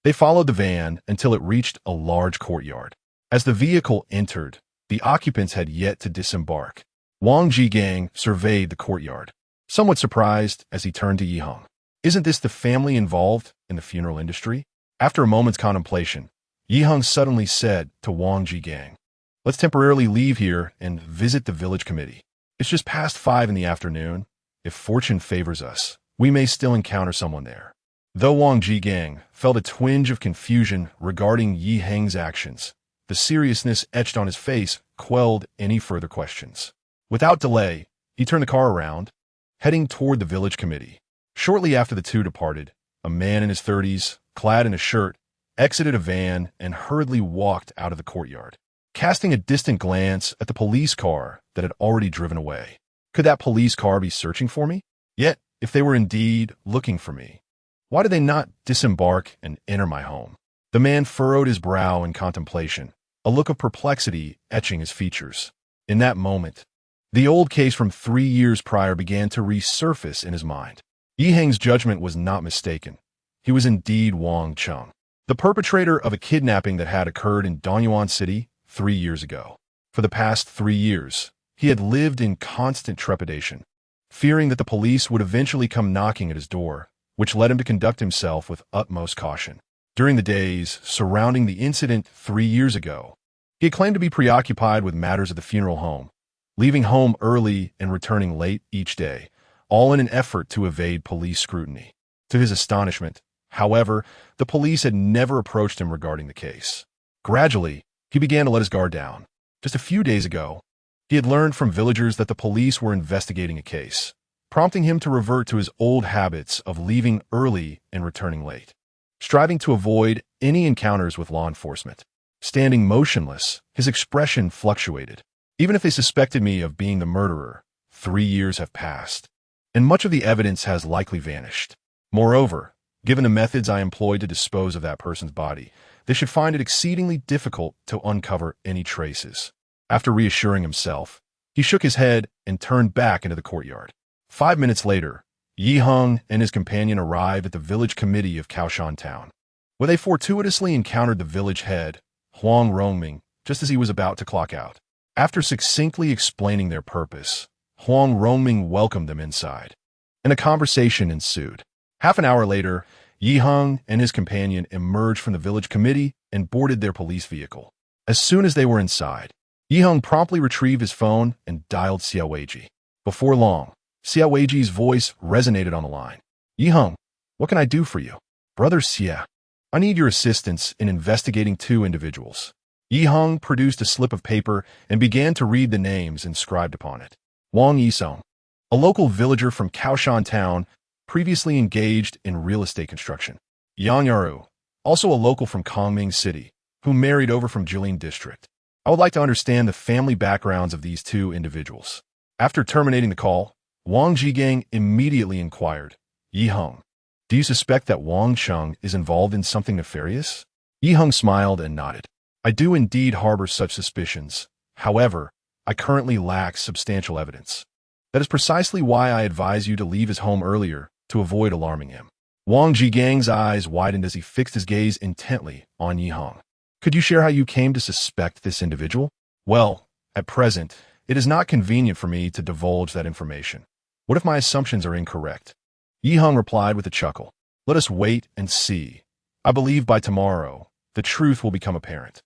They followed the van until it reached a large courtyard. As the vehicle entered, the occupants had yet to disembark. Wang Jigang surveyed the courtyard, somewhat surprised as he turned to Yi Heng. Isn't this the family involved in the funeral industry? After a moment's contemplation, Yi Heng suddenly said to Wang Jigang, "Let's temporarily leave here and visit the village committee. It's just past 5 in the afternoon. If fortune favors us, we may still encounter someone there." Though Wang Jigang felt a twinge of confusion regarding Yi Heng's actions, the seriousness etched on his face quelled any further questions. Without delay, he turned the car around, heading toward the village committee. Shortly after the two departed, a man in his 30s, clad in a shirt, exited a van and hurriedly walked out of the courtyard, casting a distant glance at the police car that had already driven away. Could that police car be searching for me? Yet, if they were indeed looking for me, why did they not disembark and enter my home? The man furrowed his brow in contemplation, a look of perplexity etching his features. In that moment, the old case from 3 years prior began to resurface in his mind. Yi Heng's judgment was not mistaken. He was indeed Wang Chung, the perpetrator of a kidnapping that had occurred in Donyuan City 3 years ago. For the past 3 years, he had lived in constant trepidation, fearing that the police would eventually come knocking at his door, which led him to conduct himself with utmost caution. During the days surrounding the incident 3 years ago, he had claimed to be preoccupied with matters of the funeral home, leaving home early and returning late each day, all in an effort to evade police scrutiny. To his astonishment, however, the police had never approached him regarding the case. Gradually, he began to let his guard down. Just a few days ago, he had learned from villagers that the police were investigating a case, prompting him to revert to his old habits of leaving early and returning late, striving to avoid any encounters with law enforcement. Standing motionless, his expression fluctuated. Even if they suspected me of being the murderer, 3 years have passed, and much of the evidence has likely vanished. Moreover, given the methods I employed to dispose of that person's body, they should find it exceedingly difficult to uncover any traces. After reassuring himself, he shook his head and turned back into the courtyard. 5 minutes later, Yi Heng and his companion arrived at the village committee of Kaoshan Town, where they fortuitously encountered the village head, Huang Rongming, just as he was about to clock out. After succinctly explaining their purpose, Huang Rongming welcomed them inside, and a conversation ensued. Half an hour later, Yi Heng and his companion emerged from the village committee and boarded their police vehicle. As soon as they were inside, Yi Heng promptly retrieved his phone and dialed Xiaoweiji. Before long, Xiaoweiji's voice resonated on the line. "Yi Heng, what can I do for you?" "Brother Xia, I need your assistance in investigating 2 individuals." Yi Heng produced a slip of paper and began to read the names inscribed upon it. Wang Yisong, a local villager from Kaoshan Town, previously engaged in real estate construction. Yang Yaru, also a local from Kongming City, who married over from Jilin District. I would like to understand the family backgrounds of these 2 individuals. After terminating the call, Wang Jigang immediately inquired, "Yi Heng, do you suspect that Wang Chung is involved in something nefarious?" Yi Heng smiled and nodded. "I do indeed harbor such suspicions. However, I currently lack substantial evidence. That is precisely why I advise you to leave his home earlier to avoid alarming him." Wang Jigang's eyes widened as he fixed his gaze intently on Yi Heng. "Could you share how you came to suspect this individual?" "Well, at present, it is not convenient for me to divulge that information. What if my assumptions are incorrect?" Yi Heng replied with a chuckle. "Let us wait and see. I believe by tomorrow, the truth will become apparent."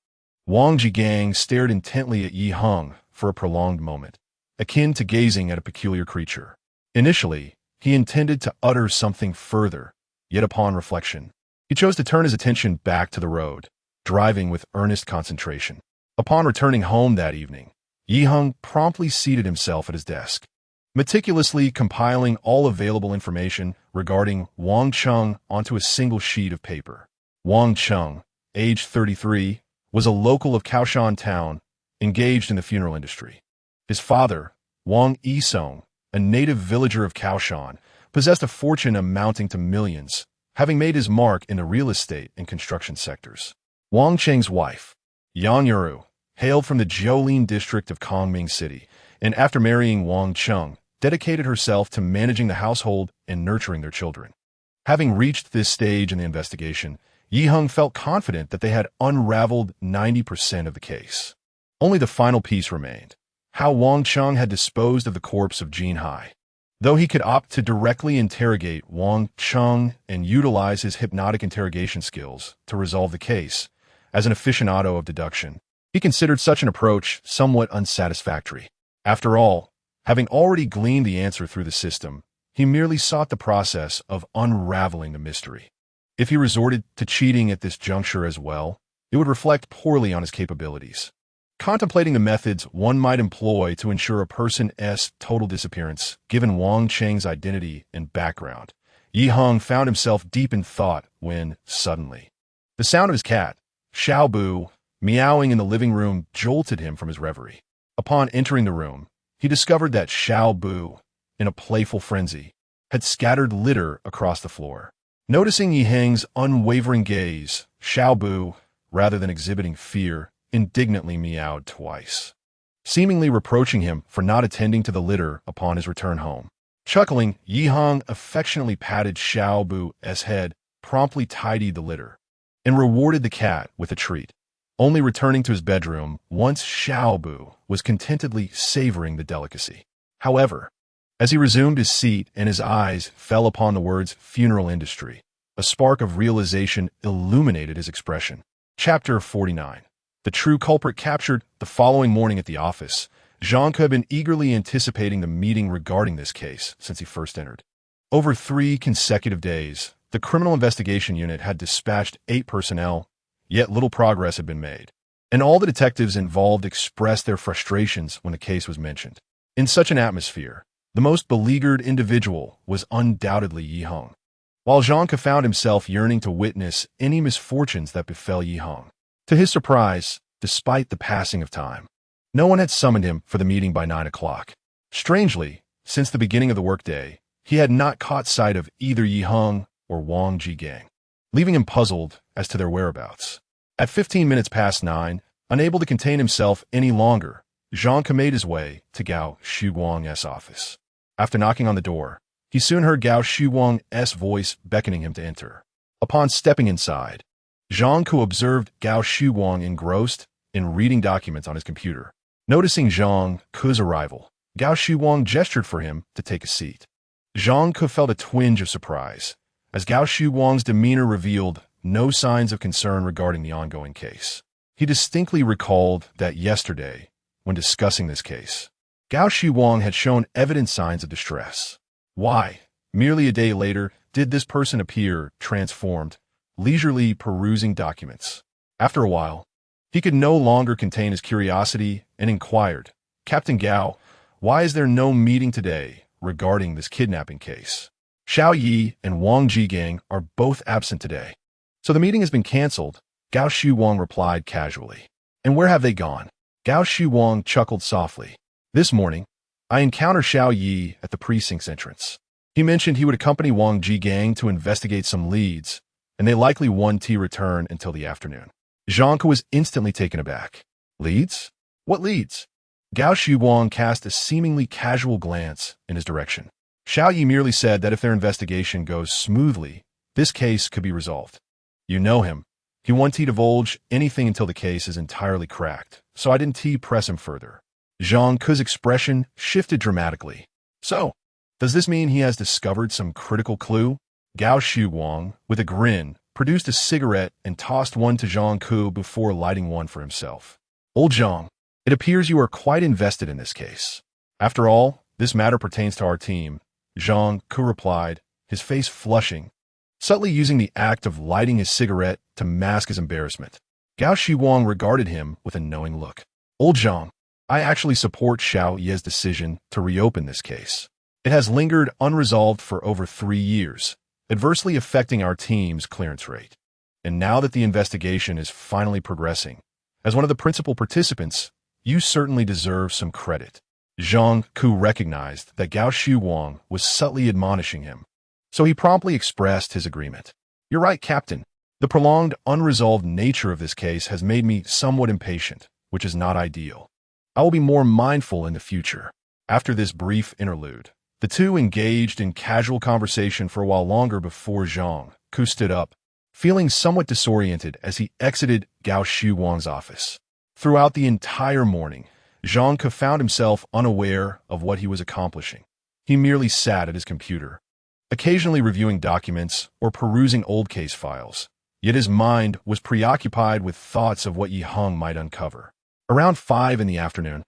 Wang Jigang stared intently at Yi Heng for a prolonged moment, akin to gazing at a peculiar creature. Initially, he intended to utter something further, yet upon reflection, he chose to turn his attention back to the road, driving with earnest concentration. Upon returning home that evening, Yi Heng promptly seated himself at his desk, meticulously compiling all available information regarding Wang Chung onto a single sheet of paper. Wang Chung, age 33, was a local of Kaoshan Town, engaged in the funeral industry. His father, Wang Yisong, a native villager of Kaoshan, possessed a fortune amounting to millions, having made his mark in the real estate and construction sectors. Wang Cheng's wife, Yang Yuru, hailed from the Jiolin district of Kongming City, and after marrying Wang Chung, dedicated herself to managing the household and nurturing their children. Having reached this stage in the investigation, Heng felt confident that they had unraveled 90% of the case. Only the final piece remained: how Wang Cheng had disposed of the corpse of Jin Hai. Though he could opt to directly interrogate Wang Cheng and utilize his hypnotic interrogation skills to resolve the case, as an aficionado of deduction, he considered such an approach somewhat unsatisfactory. After all, having already gleaned the answer through the system, he merely sought the process of unraveling the mystery. If he resorted to cheating at this juncture as well, it would reflect poorly on his capabilities. Contemplating the methods one might employ to ensure a person's total disappearance, given Wang Cheng's identity and background, Heng found himself deep in thought when, suddenly, the sound of his cat, Xiaobu, meowing in the living room jolted him from his reverie. Upon entering the room, he discovered that Xiaobu, in a playful frenzy, had scattered litter across the floor. Noticing Heng's unwavering gaze, Xiaobu, rather than exhibiting fear, indignantly meowed twice, seemingly reproaching him for not attending to the litter upon his return home. Chuckling, Heng affectionately patted Xiaobu's head, promptly tidied the litter, and rewarded the cat with a treat, only returning to his bedroom once Xiaobu was contentedly savoring the delicacy. However, as he resumed his seat and his eyes fell upon the words funeral industry, a spark of realization illuminated his expression. Chapter 49. The true culprit captured. The following morning at the office, Zhang had been eagerly anticipating the meeting regarding this case since he first entered. Over 3 consecutive days, the Criminal Investigation Unit had dispatched 8 personnel, yet little progress had been made, and all the detectives involved expressed their frustrations when the case was mentioned. In such an atmosphere, the most beleaguered individual was undoubtedly Heng, while Zhang found himself yearning to witness any misfortunes that befell Heng. To his surprise, despite the passing of time, no one had summoned him for the meeting by 9 o'clock. Strangely, since the beginning of the workday, he had not caught sight of either Heng or Wang Jigang, leaving him puzzled as to their whereabouts. At 15 minutes past 9, unable to contain himself any longer, Zhang made his way to Gao Shuguang's office. After knocking on the door, he soon heard Gao Shuguang's voice beckoning him to enter. Upon stepping inside, Zhang observed Gao Shuguang engrossed in reading documents on his computer. Noticing Zhang's arrival, Gao Shuguang gestured for him to take a seat. Zhang felt a twinge of surprise, as Gao Shuguang's demeanor revealed no signs of concern regarding the ongoing case. He distinctly recalled that yesterday, when discussing this case, Gao Shuguang had shown evident signs of distress. Why, merely a day later, did this person appear transformed, leisurely perusing documents? After a while, he could no longer contain his curiosity and inquired, "Captain Gao, why is there no meeting today regarding this kidnapping case? Xiao Yi and Wang Jigang are both absent today, so the meeting has been cancelled," Gao Shuguang replied casually. "And where have they gone?" Gao Shuguang chuckled softly. "This morning, I encountered Xiao Yi at the precinct's entrance. He mentioned he would accompany Wang Jigang to investigate some leads, and they likely won't return until the afternoon." Zhang was instantly taken aback. "Leads? What leads?" Gao Shuguang cast a seemingly casual glance in his direction. Xiao Yi merely said that if their investigation goes smoothly, this case could be resolved. "You know him. He won't divulge anything until the case is entirely cracked, so I didn't press him further." Zhang's expression shifted dramatically. "So, does this mean he has discovered some critical clue?" Gao Shuguang, with a grin, produced a cigarette and tossed one to Zhang before lighting one for himself. "Old Zhang, it appears you are quite invested in this case. After all, this matter pertains to our team," Zhang replied, his face flushing, subtly using the act of lighting his cigarette to mask his embarrassment. Gao Shuguang regarded him with a knowing look. "Old Zhang, I actually support Xiao Yi's decision to reopen this case. It has lingered unresolved for over 3 years, adversely affecting our team's clearance rate. And now that the investigation is finally progressing, as one of the principal participants, you certainly deserve some credit." Zhang recognized that Gao Shuguang was subtly admonishing him, so he promptly expressed his agreement. "You're right, Captain. The prolonged, unresolved nature of this case has made me somewhat impatient, which is not ideal. I will be more mindful in the future." After this brief interlude, the two engaged in casual conversation for a while longer before Zhang stood up, feeling somewhat disoriented as he exited Gao Shuwang's office. Throughout the entire morning, Zhang Ke found himself unaware of what he was accomplishing. He merely sat at his computer, occasionally reviewing documents or perusing old case files. Yet his mind was preoccupied with thoughts of what Yi Heng might uncover. Around 5 in the afternoon,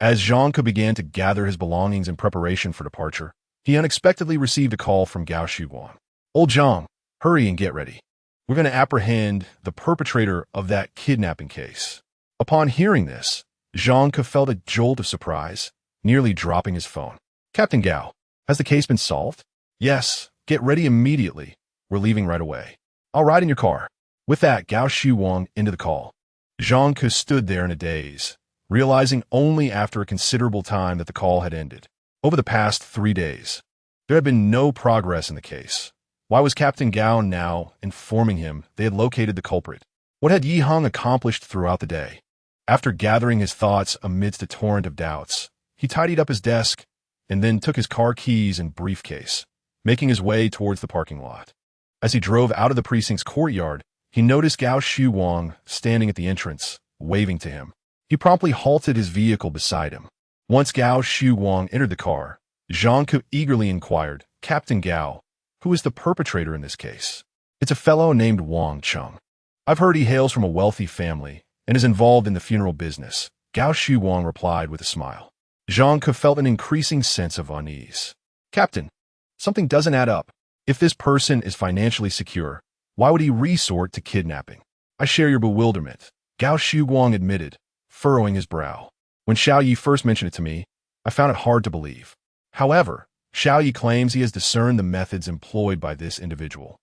as Zhang Ke began to gather his belongings in preparation for departure, he unexpectedly received a call from Gao Shuwang. "Old Zhang, hurry and get ready. We're going to apprehend the perpetrator of that kidnapping case." Upon hearing this, Zhang Ke felt a jolt of surprise, nearly dropping his phone. "Captain Gao, has the case been solved?" "Yes, get ready immediately. We're leaving right away." "I'll ride in your car." With that, Gao Shuwang ended the call. Zhang Ke stood there in a daze, realizing only after a considerable time that the call had ended. Over the past 3 days, there had been no progress in the case. Why was Captain Gao now informing him they had located the culprit? What had Yi Heng accomplished throughout the day? After gathering his thoughts amidst a torrent of doubts, he tidied up his desk and then took his car keys and briefcase, making his way towards the parking lot. As he drove out of the precinct's courtyard, he noticed Gao Shuwang standing at the entrance, waving to him. He promptly halted his vehicle beside him. Once Gao Shuwang entered the car, Zhang Ke eagerly inquired, "Captain Gao, who is the perpetrator in this case?" "It's a fellow named Wang Cheng. I've heard he hails from a wealthy family and is involved in the funeral business," Gao Shuwang replied with a smile. Zhang Ke felt an increasing sense of unease. "Captain, something doesn't add up. If this person is financially secure, why would he resort to kidnapping?" "I share your bewilderment," Gao Shuwang admitted, furrowing his brow. "When Xiao Yi first mentioned it to me, I found it hard to believe. However, Xiao Yi claims he has discerned the methods employed by this individual.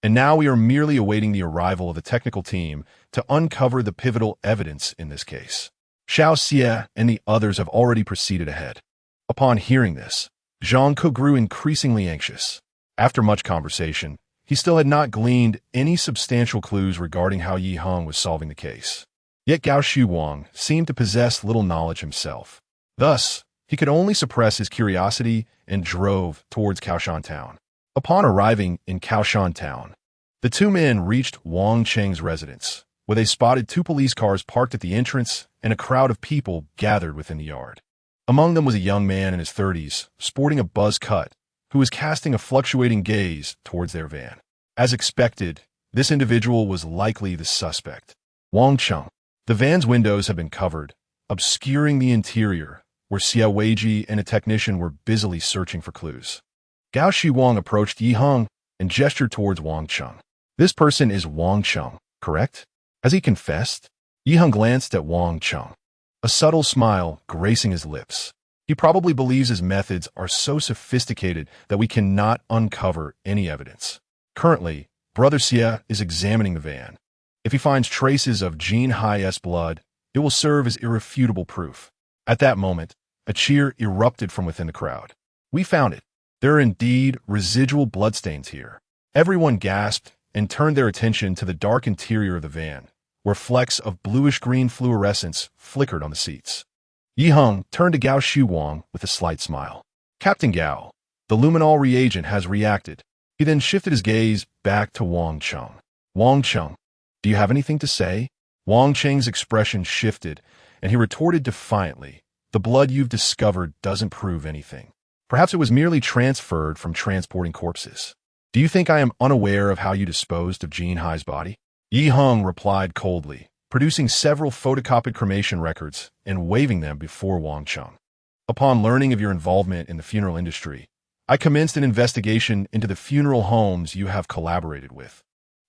And now we are merely awaiting the arrival of the technical team to uncover the pivotal evidence in this case. Xiao Xie and the others have already proceeded ahead." Upon hearing this, Zhang Ke grew increasingly anxious. After much conversation, he still had not gleaned any substantial clues regarding how Yi Heng was solving the case. Yet Gao Shuwang seemed to possess little knowledge himself. Thus, he could only suppress his curiosity and drove towards Kaoshan Town. Upon arriving in Kaoshan Town, the two men reached Wang Cheng's residence, where they spotted 2 police cars parked at the entrance and a crowd of people gathered within the yard. Among them was a young man in his 30s, sporting a buzz cut, who was casting a fluctuating gaze towards their van. As expected, this individual was likely the suspect, Wang Cheng. The van's windows had been covered, obscuring the interior, where Xia Weiji and a technician were busily searching for clues. Gao Shuwang approached Yi Heng and gestured towards Wang Cheng. "This person is Wang Cheng, correct? Has he confessed?" Yi Heng glanced at Wang Cheng, a subtle smile gracing his lips. "He probably believes his methods are so sophisticated that we cannot uncover any evidence. Currently, Brother Xia is examining the van. If he finds traces of Jin Hai's blood, it will serve as irrefutable proof." At that moment, a cheer erupted from within the crowd. "We found it. There are indeed residual bloodstains here." Everyone gasped and turned their attention to the dark interior of the van, where flecks of bluish-green fluorescence flickered on the seats. Yi Heng turned to Gao Shuwang with a slight smile. "Captain Gao, the luminol reagent has reacted." He then shifted his gaze back to Wang Cheng. "Wang Cheng, do you have anything to say?" Wang Cheng's expression shifted, and he retorted defiantly, "The blood you've discovered doesn't prove anything. Perhaps it was merely transferred from transporting corpses. Do you think I am unaware of how you disposed of Jin Hai's body?" Yi Heng replied coldly, producing several photocopied cremation records and waving them before Wang Cheng. "Upon learning of your involvement in the funeral industry, I commenced an investigation into the funeral homes you have collaborated with,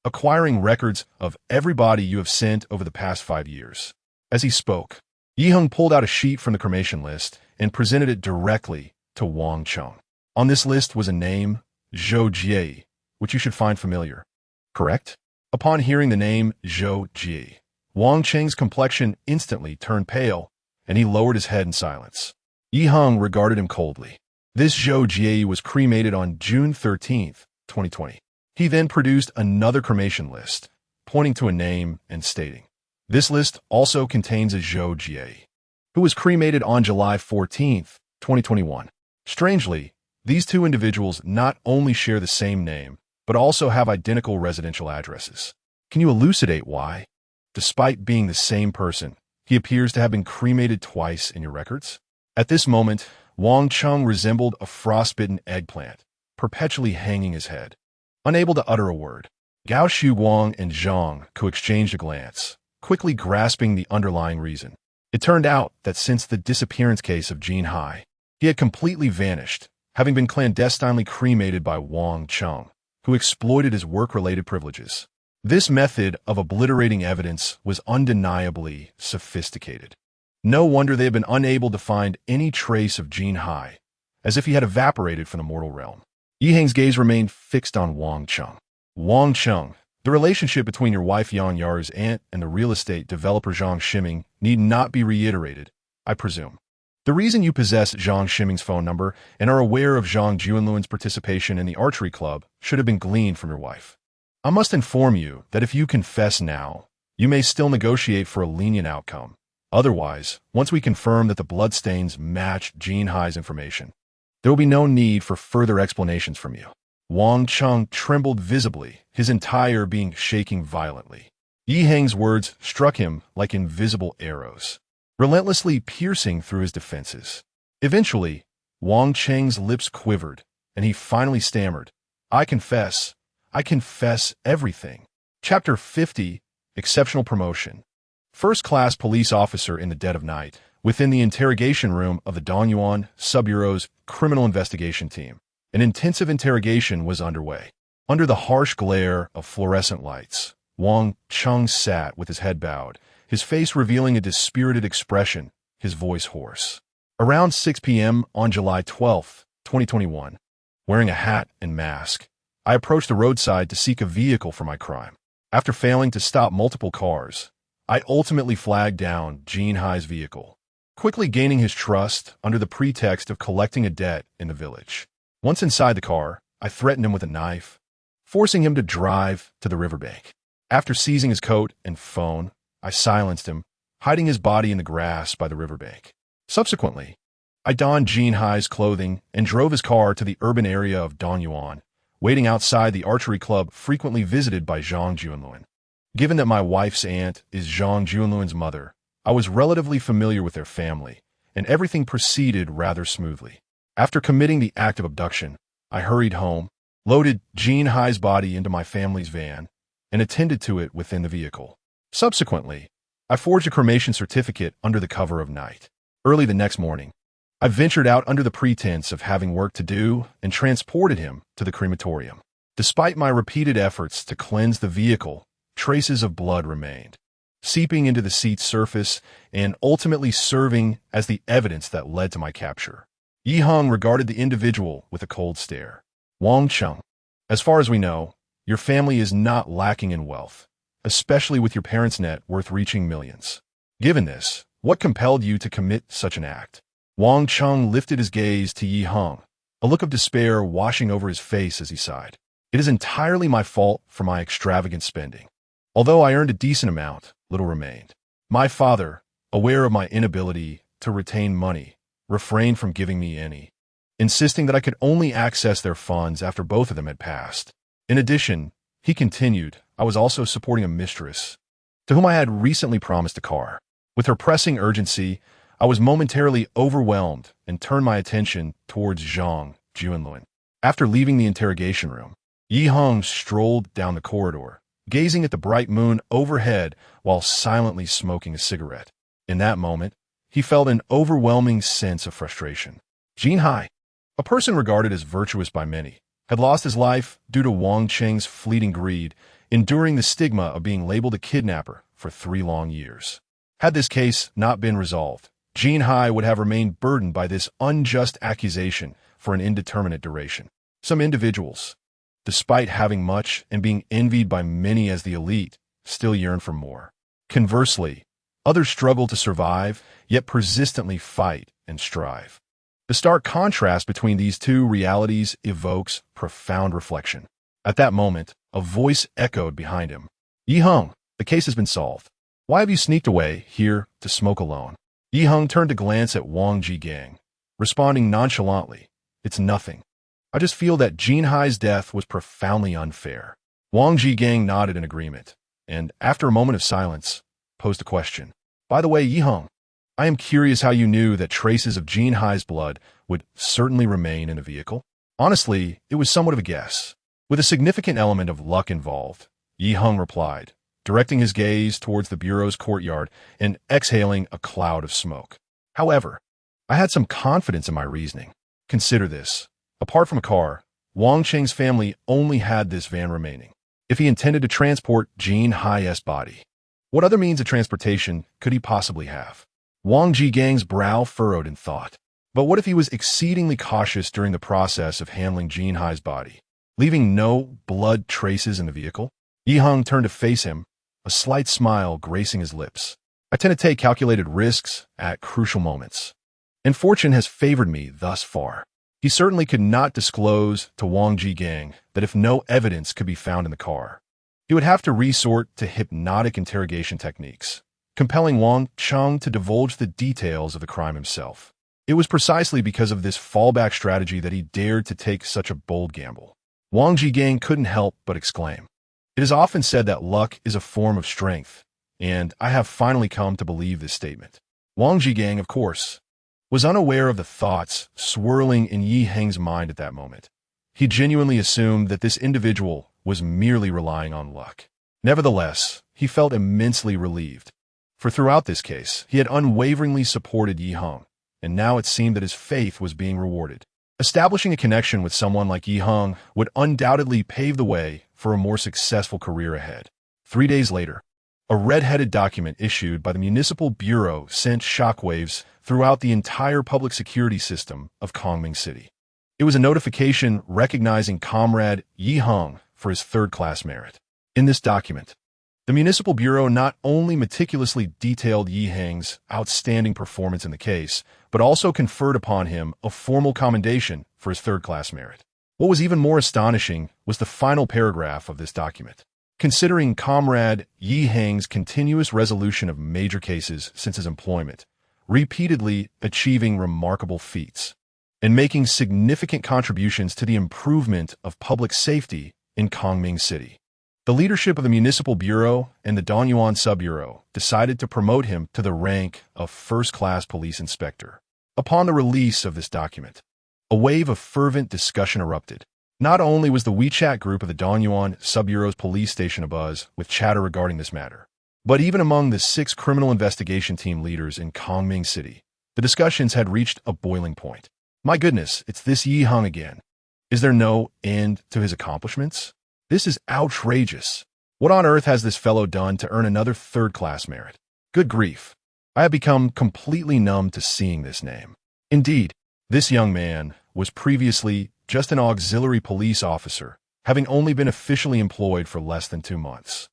acquiring records of everybody you have sent over the past 5 years. As he spoke, Yi Heng pulled out a sheet from the cremation list and presented it directly to Wang Cheng. On this list was a name, Zhou Jie, which you should find familiar. Correct? Upon hearing the name Zhou Jie, Wang Cheng's complexion instantly turned pale, and he lowered his head in silence. Yi Heng regarded him coldly. This Zhou Jie was cremated on June 13th, 2020. He then produced another cremation list, pointing to a name and stating, "This list also contains a Zhou Jie, who was cremated on July 14th, 2021. Strangely, these two individuals not only share the same name, but also have identical residential addresses. Can you elucidate why? Despite being the same person, he appears to have been cremated twice in your records? At this moment, Wang Chung resembled a frostbitten eggplant, perpetually hanging his head. Unable to utter a word, Gao Shu Wang and Zhang exchanged a glance, quickly grasping the underlying reason. It turned out that since the disappearance case of Jin Hai, he had completely vanished, having been clandestinely cremated by Wang Chung, who exploited his work-related privileges. This method of obliterating evidence was undeniably sophisticated. No wonder they had been unable to find any trace of Jin Hai, as if he had evaporated from the mortal realm. Yi Heng's gaze remained fixed on Wang Chung. Wang Chung, the relationship between your wife Yang Yar's aunt and the real estate developer Zhang Shiming need not be reiterated, I presume. The reason you possess Zhang Shiming's phone number and are aware of Zhang Juanluan's participation in the archery club should have been gleaned from your wife. I must inform you that if you confess now, you may still negotiate for a lenient outcome. Otherwise, once we confirm that the bloodstains match Jin Hai's information, there will be no need for further explanations from you. Wang Chung trembled visibly, his entire being shaking violently. Yi Heng's words struck him like invisible arrows, relentlessly piercing through his defenses. Eventually, Wang Cheng's lips quivered, and he finally stammered, I confess everything. Chapter 50, Exceptional Promotion. First-class police officer in the dead of night, within the interrogation room of the Donyuan Sub-Bureau's Criminal Investigation Team. An intensive interrogation was underway. Under the harsh glare of fluorescent lights, Wang Chung sat with his head bowed, his face revealing a dispirited expression, his voice hoarse. Around 6 p.m. on July 12, 2021, wearing a hat and mask, I approached the roadside to seek a vehicle for my crime. After failing to stop multiple cars, I ultimately flagged down Jin Hai's vehicle, quickly gaining his trust under the pretext of collecting a debt in the village. Once inside the car, I threatened him with a knife, forcing him to drive to the riverbank. After seizing his coat and phone, I silenced him, hiding his body in the grass by the riverbank. Subsequently, I donned Jin Hai's clothing and drove his car to the urban area of Donyuan, waiting outside the archery club frequently visited by Zhang Juanluan. Given that my wife's aunt is Zhang Juanluan's mother, I was relatively familiar with their family, and everything proceeded rather smoothly. After committing the act of abduction, I hurried home, loaded Jin Hai's body into my family's van, and attended to it within the vehicle. Subsequently, I forged a cremation certificate under the cover of night. Early the next morning, I ventured out under the pretense of having work to do and transported him to the crematorium. Despite my repeated efforts to cleanse the vehicle, traces of blood remained, seeping into the seat's surface and ultimately serving as the evidence that led to my capture. Yi Heng regarded the individual with a cold stare. Wang Chung, as far as we know, your family is not lacking in wealth, especially with your parents' net worth reaching millions. Given this, what compelled you to commit such an act? Wang Chung lifted his gaze to Yi Heng, a look of despair washing over his face as he sighed. It is entirely my fault for my extravagant spending. Although I earned a decent amount, little remained. My father, aware of my inability to retain money, refrained from giving me any, insisting that I could only access their funds after both of them had passed. In addition, he continued, I was also supporting a mistress, to whom I had recently promised a car. With her pressing urgency, I was momentarily overwhelmed and turned my attention towards Zhang Juanluan. After leaving the interrogation room, Yi Heng strolled down the corridor, gazing at the bright moon overhead while silently smoking a cigarette. In that moment, he felt an overwhelming sense of frustration. Jin Hai, a person regarded as virtuous by many, had lost his life due to Wang Cheng's fleeting greed, enduring the stigma of being labeled a kidnapper for 3 long years. Had this case not been resolved, Jin Hai would have remained burdened by this unjust accusation for an indeterminate duration. Some individuals, despite having much and being envied by many as the elite, still yearn for more. Conversely, others struggle to survive, yet persistently fight and strive. The stark contrast between these two realities evokes profound reflection. At that moment, a voice echoed behind him. Yi Heng, the case has been solved. Why have you sneaked away here to smoke alone? Yi Heng turned to glance at Wang Jigang, responding nonchalantly, It's nothing. I just feel that Jin Hai's death was profoundly unfair. Wang Jigang nodded in agreement, and after a moment of silence, posed a question. By the way, Yi Heng, I am curious how you knew that traces of Jin Hai's blood would certainly remain in the vehicle. Honestly, it was somewhat of a guess, with a significant element of luck involved, Yi Heng replied, directing his gaze towards the bureau's courtyard and exhaling a cloud of smoke. However, I had some confidence in my reasoning. Consider this. Apart from a car, Wang Qing's family only had this van remaining. If he intended to transport Jin Hai's body, what other means of transportation could he possibly have? Wang Jigang's brow furrowed in thought. But what if he was exceedingly cautious during the process of handling Jin Hai's body, leaving no blood traces in the vehicle? Yi Heng turned to face him, a slight smile gracing his lips. I tend to take calculated risks at crucial moments, and fortune has favored me thus far. He certainly could not disclose to Wang Jigang that if no evidence could be found in the car, he would have to resort to hypnotic interrogation techniques, compelling Wang Cheng to divulge the details of the crime himself. It was precisely because of this fallback strategy that he dared to take such a bold gamble. Wang Jigang couldn't help but exclaim. It is often said that luck is a form of strength, and I have finally come to believe this statement. Wang Jigang, of course, was unaware of the thoughts swirling in Yi Heng's mind at that moment. He genuinely assumed that this individual was merely relying on luck. Nevertheless, he felt immensely relieved, for throughout this case, he had unwaveringly supported Yi Heng, and now it seemed that his faith was being rewarded. Establishing a connection with someone like Yi Heng would undoubtedly pave the way for a more successful career ahead. 3 days later, a red-headed document issued by the Municipal Bureau sent shockwaves throughout the entire public security system of Kongming City. It was a notification recognizing Comrade Yi Heng for his third-class merit. In this document, the Municipal Bureau not only meticulously detailed Yi Heng's outstanding performance in the case, but also conferred upon him a formal commendation for his third-class merit. What was even more astonishing was the final paragraph of this document. Considering Comrade Yi Heng's continuous resolution of major cases since his employment, repeatedly achieving remarkable feats, and making significant contributions to the improvement of public safety in Kongming City, the leadership of the Municipal Bureau and the Donyuan Sub-Bureau decided to promote him to the rank of first-class police inspector. Upon the release of this document, a wave of fervent discussion erupted. Not only was the WeChat group of the Donyuan Sub-Bureau's police station abuzz with chatter regarding this matter, but even among the 6 criminal investigation team leaders in Kongming City, the discussions had reached a boiling point. My goodness, it's this Yi Heng again. Is there no end to his accomplishments? This is outrageous. What on earth has this fellow done to earn another third-class merit? Good grief. I have become completely numb to seeing this name. Indeed, this young man was previously just an auxiliary police officer, having only been officially employed for less than 2 months.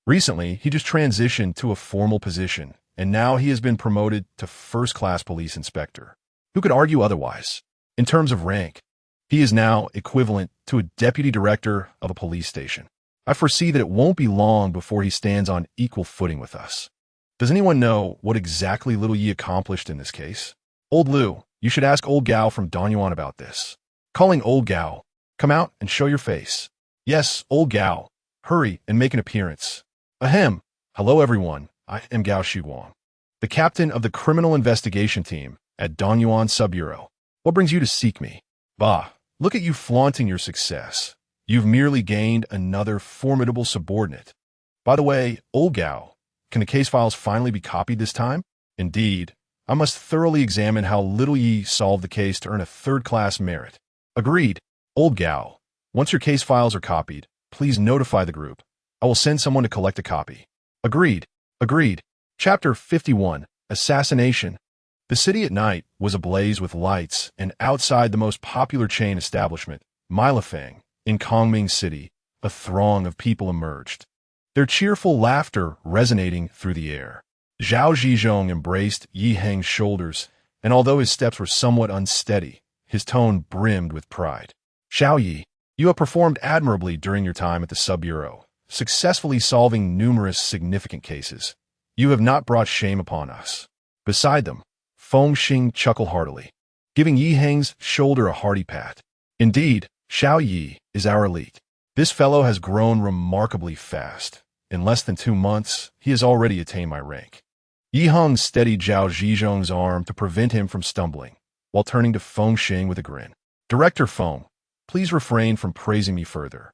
Recently, he just transitioned to a formal position, and now he has been promoted to first-class police inspector. Who could argue otherwise? In terms of rank, he is now equivalent to a deputy director of a police station. I foresee that it won't be long before he stands on equal footing with us. Does anyone know what exactly little Yi accomplished in this case? Old Liu, you should ask Old Gao from Donyuan about this. Calling Old Gao, come out and show your face. Yes, Old Gao, hurry and make an appearance. Ahem. Hello everyone, I am Gao Shiguang, the captain of the criminal investigation team at Donyuan Sub-Bureau. What brings you to seek me? Bah, look at you flaunting your success. You've merely gained another formidable subordinate. By the way, Old Gao, can the case files finally be copied this time? Indeed, I must thoroughly examine how little Yi solved the case to earn a third-class merit. Agreed. Old Gao, once your case files are copied, please notify the group. I will send someone to collect a copy. Agreed. Agreed. Chapter 51, Assassination. The city at night was ablaze with lights, and outside the most popular chain establishment, Milifang, in Kongming City, a throng of people emerged, their cheerful laughter resonating through the air. Zhao Zhizhong embraced Yi Heng's shoulders, and although his steps were somewhat unsteady, his tone brimmed with pride. Xiao Yi, you have performed admirably during your time at the Sub-Bureau, successfully solving numerous significant cases. You have not brought shame upon us. Beside them, Feng Xing chuckled heartily, giving Yi Heng's shoulder a hearty pat. Indeed, Xiao Yi is our elite. This fellow has grown remarkably fast. In less than 2 months, he has already attained my rank. Yi Heng steadied Zhao Zhizhong's arm to prevent him from stumbling, while turning to Feng Xing with a grin. Director Feng, please refrain from praising me further.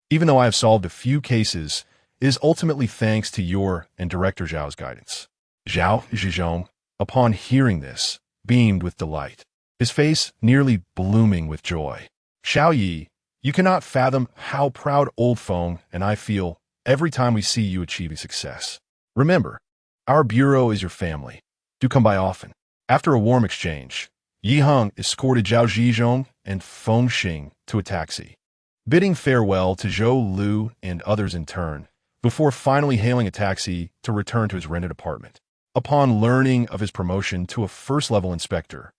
Even though I have solved a few cases, it is ultimately thanks to your and Director Zhao's guidance. Zhao Zhizhong, upon hearing this, beamed with delight, his face nearly blooming with joy. Xiao Yi, you cannot fathom how proud old Feng and I feel every time we see you achieving success. Remember, our bureau is your family. Do come by often. After a warm exchange, Yi Heng escorted Zhao Zhizhong and Feng Xing to a taxi, bidding farewell to Zhou Lu and others in turn, before finally hailing a taxi to return to his rented apartment. Upon learning of his promotion to a first-level inspector,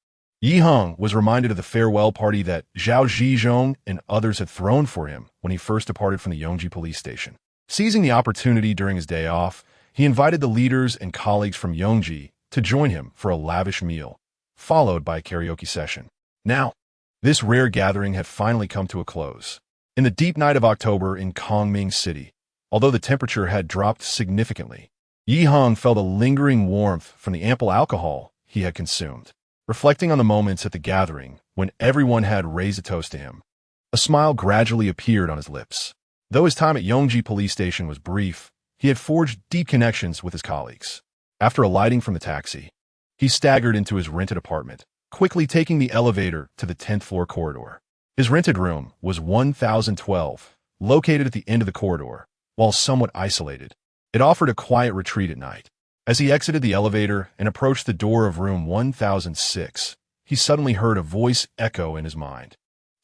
Yi Heng was reminded of the farewell party that Zhao Zhizhong and others had thrown for him when he first departed from the Yongji police station. Seizing the opportunity during his day off, he invited the leaders and colleagues from Yongji to join him for a lavish meal, followed by a karaoke session. Now, this rare gathering had finally come to a close. In the deep night of October in Kongming City, although the temperature had dropped significantly, Yi Heng felt a lingering warmth from the ample alcohol he had consumed. Reflecting on the moments at the gathering when everyone had raised a toast to him, a smile gradually appeared on his lips. Though his time at Yongji police station was brief, he had forged deep connections with his colleagues. After alighting from the taxi, he staggered into his rented apartment, quickly taking the elevator to the 10th floor corridor. His rented room was 1012, located at the end of the corridor, while somewhat isolated. It offered a quiet retreat at night. As he exited the elevator and approached the door of room 1006, he suddenly heard a voice echo in his mind.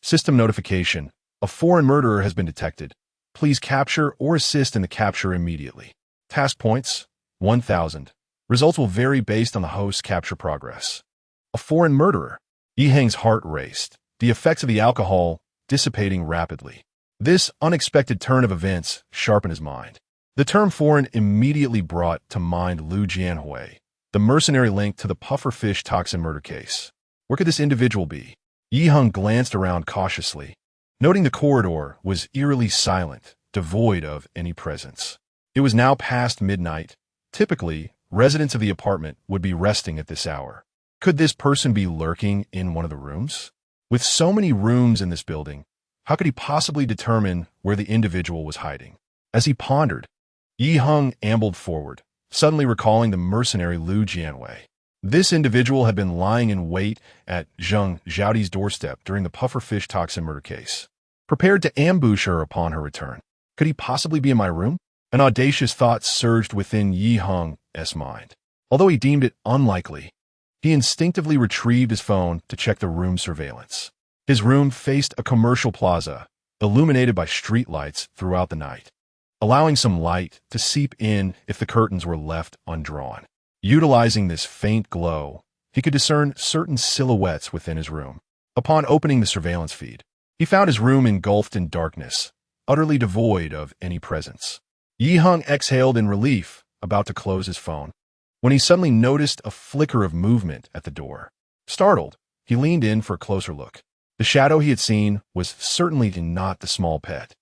System notification. A foreign murderer has been detected. Please capture or assist in the capture immediately. Task points, 1000. Results will vary based on the host's capture progress. A foreign murderer. Yi Heng's heart raced, the effects of the alcohol dissipating rapidly. This unexpected turn of events sharpened his mind. The term foreign immediately brought to mind Liu Jianhui, the mercenary linked to the pufferfish toxin murder case. Where could this individual be? Yi Heng glanced around cautiously, noting the corridor was eerily silent, devoid of any presence. It was now past midnight. Typically, residents of the apartment would be resting at this hour. Could this person be lurking in one of the rooms? With so many rooms in this building, how could he possibly determine where the individual was hiding? As he pondered, Yi Heng ambled forward, suddenly recalling the mercenary Liu Jianhui. This individual had been lying in wait at Zheng Zhaodi's doorstep during the pufferfish toxin murder case, prepared to ambush her upon her return. Could he possibly be in my room? An audacious thought surged within Yi Heng's mind. Although he deemed it unlikely, he instinctively retrieved his phone to check the room surveillance. His room faced a commercial plaza, illuminated by street lights throughout the night, allowing some light to seep in if the curtains were left undrawn. Utilizing this faint glow, he could discern certain silhouettes within his room. Upon opening the surveillance feed, he found his room engulfed in darkness, utterly devoid of any presence. Yi Heng exhaled in relief, about to close his phone, when he suddenly noticed a flicker of movement at the door. Startled, he leaned in for a closer look. The shadow he had seen was certainly not the small pet,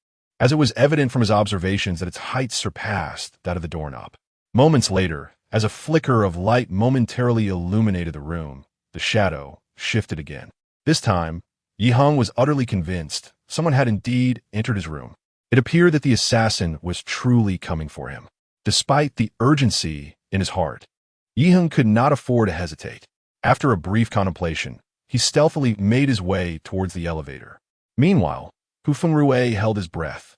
as it was evident from his observations that its height surpassed that of the doorknob. Moments later, as a flicker of light momentarily illuminated the room, the shadow shifted again. This time, Yi Heng was utterly convinced someone had indeed entered his room. It appeared that the assassin was truly coming for him. Despite the urgency in his heart, Yi Heng could not afford to hesitate. After a brief contemplation, he stealthily made his way towards the elevator. Meanwhile, Hu Fengrui held his breath,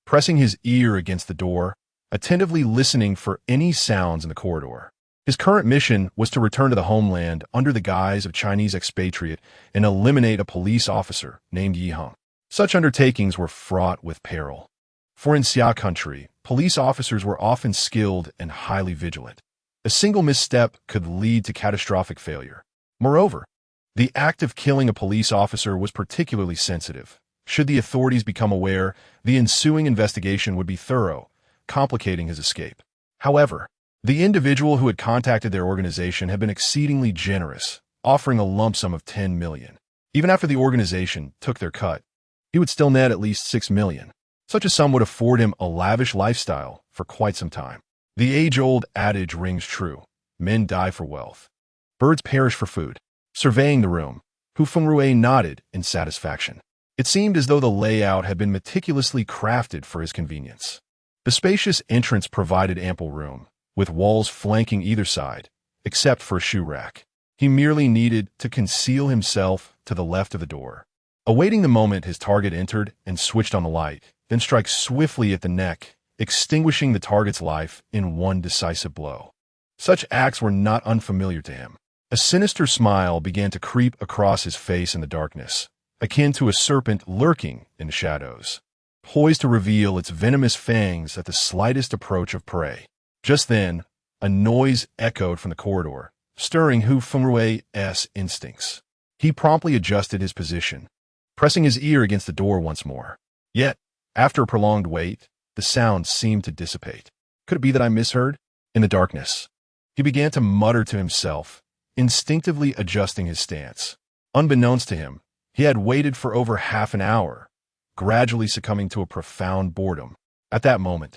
pressing his ear against the door, attentively listening for any sounds in the corridor. His current mission was to return to the homeland under the guise of Chinese expatriate and eliminate a police officer named Yi Heng. Such undertakings were fraught with peril, for in Xia country, police officers were often skilled and highly vigilant. A single misstep could lead to catastrophic failure. Moreover, the act of killing a police officer was particularly sensitive. Should the authorities become aware, the ensuing investigation would be thorough, complicating his escape. However, the individual who had contacted their organization had been exceedingly generous, offering a lump sum of 10 million. Even after the organization took their cut, he would still net at least 6 million. Such a sum would afford him a lavish lifestyle for quite some time. The age-old adage rings true. Men die for wealth. Birds perish for food. Surveying the room, Hu Fengrui nodded in satisfaction. It seemed as though the layout had been meticulously crafted for his convenience. The spacious entrance provided ample room, with walls flanking either side, except for a shoe rack. He merely needed to conceal himself to the left of the door, awaiting the moment his target entered and switched on the light, then strike swiftly at the neck, extinguishing the target's life in one decisive blow. Such acts were not unfamiliar to him. A sinister smile began to creep across his face in the darkness, akin to a serpent lurking in the shadows, poised to reveal its venomous fangs at the slightest approach of prey. Just then, a noise echoed from the corridor, stirring Hu Fengrui's instincts. He promptly adjusted his position, pressing his ear against the door once more. Yet, after a prolonged wait, the sound seemed to dissipate. Could it be that I misheard? In the darkness, he began to mutter to himself, instinctively adjusting his stance. Unbeknownst to him, he had waited for over half an hour, gradually succumbing to a profound boredom. At that moment,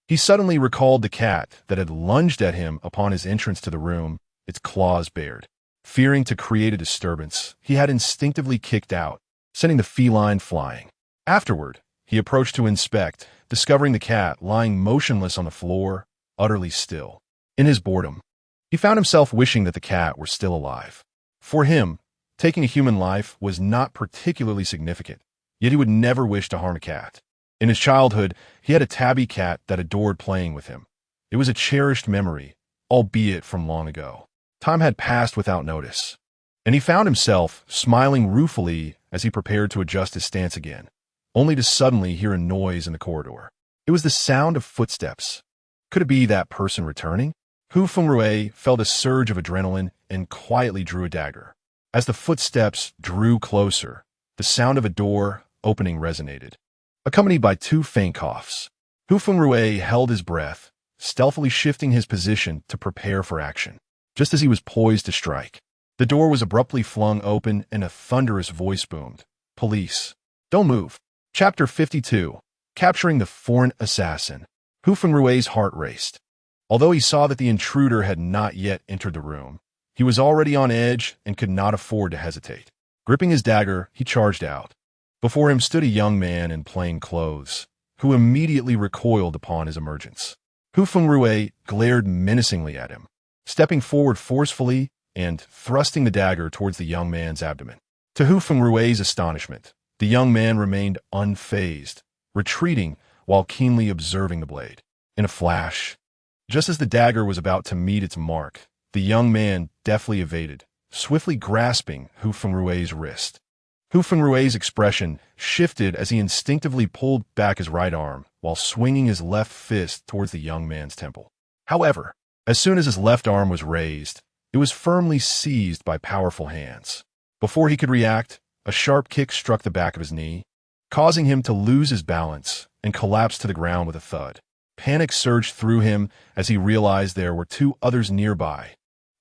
he suddenly recalled the cat that had lunged at him upon his entrance to the room, its claws bared. Fearing to create a disturbance, he had instinctively kicked out, sending the feline flying. Afterward, he approached to inspect, discovering the cat lying motionless on the floor, utterly still. In his boredom, he found himself wishing that the cat were still alive. For him, taking a human life was not particularly significant, yet he would never wish to harm a cat. In his childhood, he had a tabby cat that adored playing with him. It was a cherished memory, albeit from long ago. Time had passed without notice, and he found himself smiling ruefully as he prepared to adjust his stance again, only to suddenly hear a noise in the corridor. It was the sound of footsteps. Could it be that person returning? Hu Fengrui felt a surge of adrenaline and quietly drew a dagger. As the footsteps drew closer, the sound of a door opening resonated, accompanied by 2 faint coughs. Hu Fengrui held his breath, stealthily shifting his position to prepare for action. Just as he was poised to strike, the door was abruptly flung open and a thunderous voice boomed. Police. Don't move. Chapter 52. Capturing the Foreign Assassin. Hu Fengrui's heart raced. Although he saw that the intruder had not yet entered the room, he was already on edge and could not afford to hesitate. Gripping his dagger, he charged out. Before him stood a young man in plain clothes, who immediately recoiled upon his emergence. Hu Fengrui glared menacingly at him, stepping forward forcefully and thrusting the dagger towards the young man's abdomen. To Hu Fengrui's astonishment, the young man remained unfazed, retreating while keenly observing the blade. In a flash, just as the dagger was about to meet its mark, the young man deftly evaded, swiftly grasping Hu Fengrui's wrist. Hu Fengrui's expression shifted as he instinctively pulled back his right arm while swinging his left fist towards the young man's temple. However, as soon as his left arm was raised, it was firmly seized by powerful hands. Before he could react, a sharp kick struck the back of his knee, causing him to lose his balance and collapse to the ground with a thud. Panic surged through him as he realized there were 2 others nearby.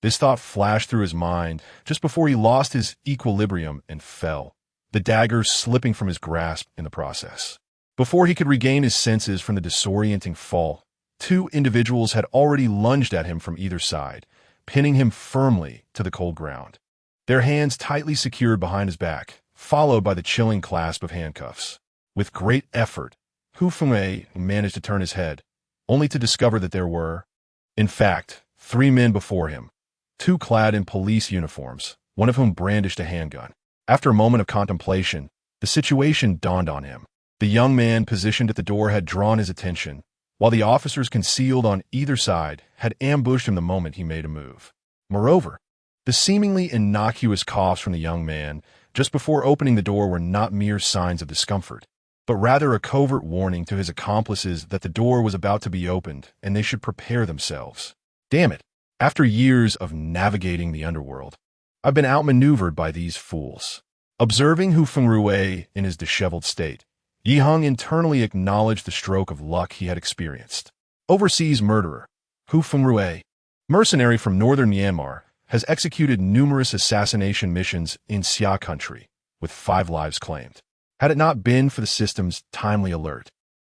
This thought flashed through his mind just before he lost his equilibrium and fell, the dagger slipping from his grasp in the process. Before he could regain his senses from the disorienting fall, 2 individuals had already lunged at him from either side, pinning him firmly to the cold ground, their hands tightly secured behind his back, followed by the chilling clasp of handcuffs. With great effort, Hu Fengrui managed to turn his head, only to discover that there were, in fact, 3 men before him, 2 clad in police uniforms, one of whom brandished a handgun. After a moment of contemplation, the situation dawned on him. The young man positioned at the door had drawn his attention, while the officers concealed on either side had ambushed him the moment he made a move. Moreover, the seemingly innocuous coughs from the young man just before opening the door were not mere signs of discomfort, but rather a covert warning to his accomplices that the door was about to be opened and they should prepare themselves. Damn it, after years of navigating the underworld, I've been outmaneuvered by these fools. Observing Hu Fengrui in his disheveled state, Yi Heng internally acknowledged the stroke of luck he had experienced. Overseas murderer, Hu Fengrui, mercenary from northern Myanmar, has executed numerous assassination missions in Xia country, with 5 lives claimed. Had it not been for the system's timely alert,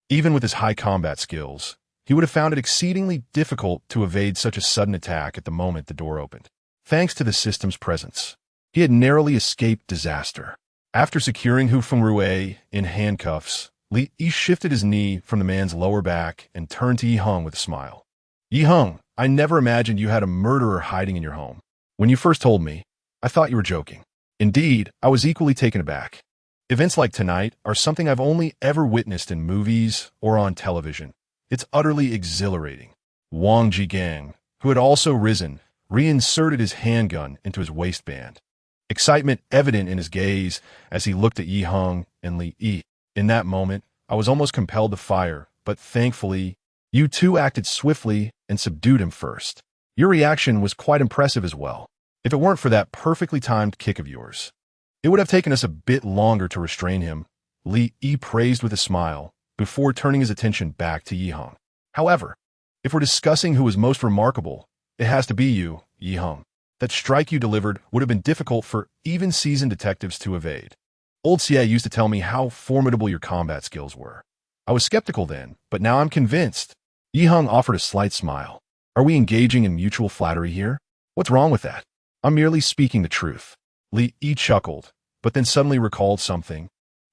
even with his high combat skills, he would have found it exceedingly difficult to evade such a sudden attack at the moment the door opened. Thanks to the system's presence, he had narrowly escaped disaster. After securing Hu Fengrui in handcuffs, Li Yi shifted his knee from the man's lower back and turned to Yi Heng with a smile. Yi Heng, I never imagined you had a murderer hiding in your home. When you first told me, I thought you were joking. Indeed, I was equally taken aback. Events like tonight are something I've only ever witnessed in movies or on television. It's utterly exhilarating. Wang Jigang, who had also risen, reinserted his handgun into his waistband. Excitement evident in his gaze as he looked at Yi Heng and Li Yi. In that moment, I was almost compelled to fire, but thankfully, you two acted swiftly and subdued him first. Your reaction was quite impressive as well. If it weren't for that perfectly timed kick of yours, it would have taken us a bit longer to restrain him, Li Yi praised with a smile, before turning his attention back to Yi Heng. However, if we're discussing who was most remarkable, it has to be you, Yi Heng. That strike you delivered would have been difficult for even seasoned detectives to evade. Old Xie used to tell me how formidable your combat skills were. I was skeptical then, but now I'm convinced. Yi Heng offered a slight smile. Are we engaging in mutual flattery here? What's wrong with that? I'm merely speaking the truth. Li Yi chuckled, but then suddenly recalled something,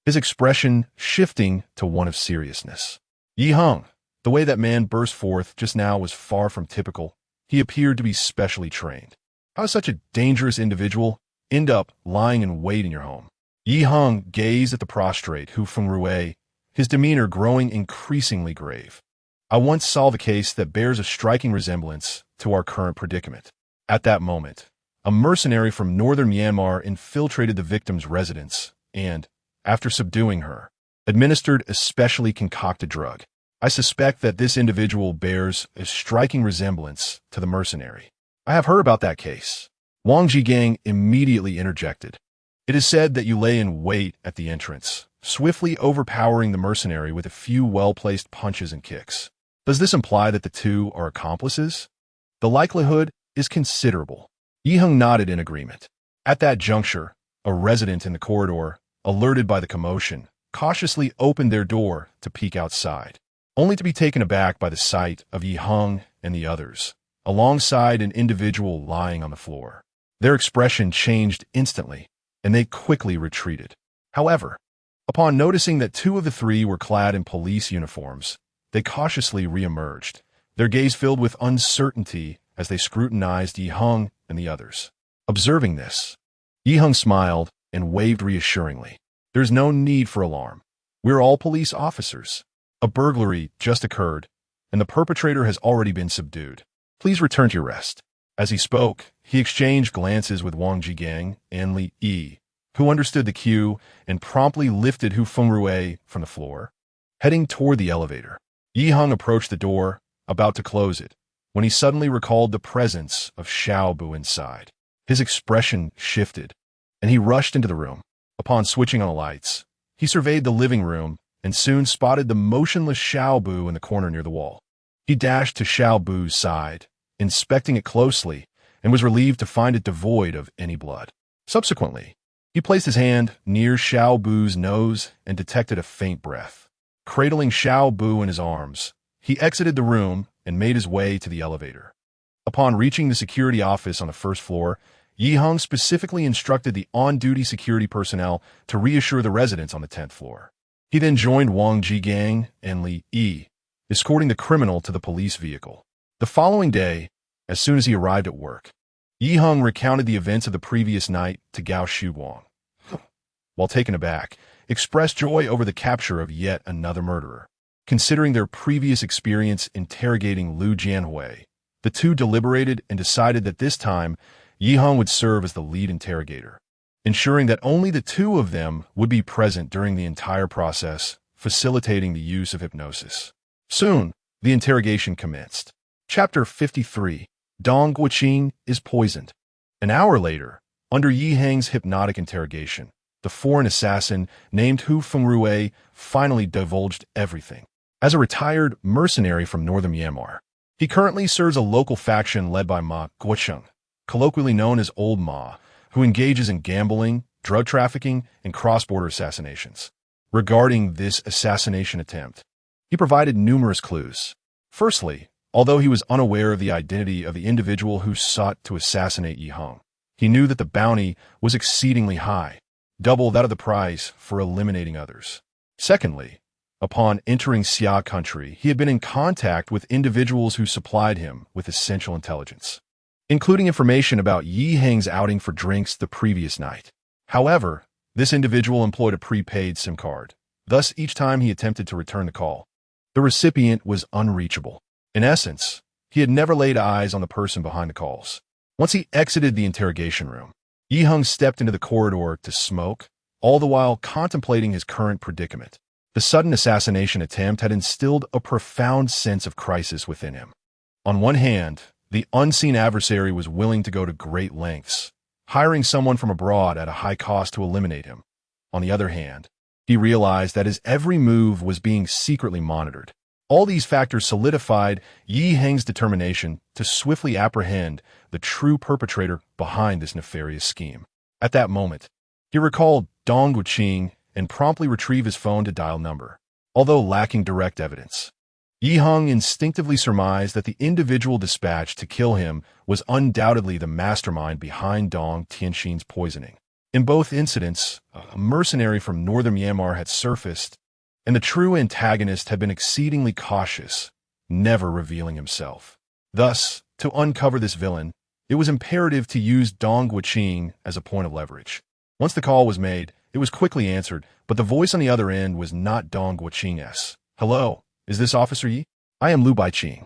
his expression shifting to one of seriousness. Yi Heng, the way that man burst forth just now was far from typical. He appeared to be specially trained. How does such a dangerous individual end up lying in wait in your home? Yi Heng gazed at the prostrate Hu Fengrui, his demeanor growing increasingly grave. I once solved a case that bears a striking resemblance to our current predicament. At that moment, a mercenary from northern Myanmar infiltrated the victim's residence and, after subduing her, administered a specially concocted drug. I suspect that this individual bears a striking resemblance to the mercenary. I have heard about that case. Wang Jigang immediately interjected. It is said that you lay in wait at the entrance, swiftly overpowering the mercenary with a few well-placed punches and kicks. Does this imply that the two are accomplices? The likelihood is considerable. Yi Heng nodded in agreement. At that juncture, a resident in the corridor, alerted by the commotion, cautiously opened their door to peek outside, only to be taken aback by the sight of Yi Heng and the others, alongside an individual lying on the floor. Their expression changed instantly, and they quickly retreated. However, upon noticing that 2 of the 3 were clad in police uniforms, they cautiously re-emerged, their gaze filled with uncertainty as they scrutinized Yi Heng and the others. Observing this, Yi Heng smiled and waved reassuringly. There's no need for alarm. We're all police officers. A burglary just occurred, and the perpetrator has already been subdued. Please return to your rest. As he spoke, he exchanged glances with Wang Jigang and Li Yi, who understood the cue and promptly lifted Hu Fengrui from the floor, heading toward the elevator. Yi Heng approached the door, about to close it, when he suddenly recalled the presence of Xiao Bu inside. His expression shifted, and he rushed into the room. Upon switching on the lights, he surveyed the living room and soon spotted the motionless Xiao Bu in the corner near the wall. He dashed to Xiao Bu's side, inspecting it closely, and was relieved to find it devoid of any blood. Subsequently, he placed his hand near Xiao Bu's nose and detected a faint breath. Cradling Xiao Bu in his arms, he exited the room and made his way to the elevator. Upon reaching the security office on the first floor, Yi Heng specifically instructed the on-duty security personnel to reassure the residents on the 10th floor. He then joined Wang Jigang and Li Yi, escorting the criminal to the police vehicle. The following day, as soon as he arrived at work, Yi Heng recounted the events of the previous night to Gao Shuwang. While taken aback, expressed joy over the capture of yet another murderer. Considering their previous experience interrogating Liu Jianhui, the two deliberated and decided that this time, Yi Heng would serve as the lead interrogator, ensuring that only the 2 of them would be present during the entire process, facilitating the use of hypnosis. Soon, the interrogation commenced. Chapter 53, Dong Guoqing is poisoned. An hour later, under Yi Heng's hypnotic interrogation, the foreign assassin named Hu Fengrui finally divulged everything. As a retired mercenary from northern Myanmar, he currently serves a local faction led by Ma Guocheng, colloquially known as Old Ma, who engages in gambling, drug trafficking, and cross-border assassinations. Regarding this assassination attempt, he provided numerous clues. Firstly, although he was unaware of the identity of the individual who sought to assassinate Heng, he knew that the bounty was exceedingly high, double that of the price for eliminating others. Secondly, upon entering Xia country, he had been in contact with individuals who supplied him with essential intelligence, including information about Heng's outing for drinks the previous night. However, this individual employed a prepaid SIM card. Thus, each time he attempted to return the call, the recipient was unreachable. In essence, he had never laid eyes on the person behind the calls. Once he exited the interrogation room, Heng stepped into the corridor to smoke, all the while contemplating his current predicament. The sudden assassination attempt had instilled a profound sense of crisis within him. On one hand, the unseen adversary was willing to go to great lengths, hiring someone from abroad at a high cost to eliminate him. On the other hand, he realized that his every move was being secretly monitored. All these factors solidified Heng's determination to swiftly apprehend the true perpetrator behind this nefarious scheme. At that moment, he recalled Dong Wuqing and promptly retrieved his phone to dial number. Although lacking direct evidence, Heng instinctively surmised that the individual dispatched to kill him was undoubtedly the mastermind behind Dong Tianxin's poisoning. In both incidents, a mercenary from northern Myanmar had surfaced, and the true antagonist had been exceedingly cautious, never revealing himself. Thus, to uncover this villain, it was imperative to use Dong Wuqing as a point of leverage. Once the call was made, it was quickly answered, but the voice on the other end was not Dong Wuqing's. "Hello, is this Officer Yi? I am Lu Baiqing,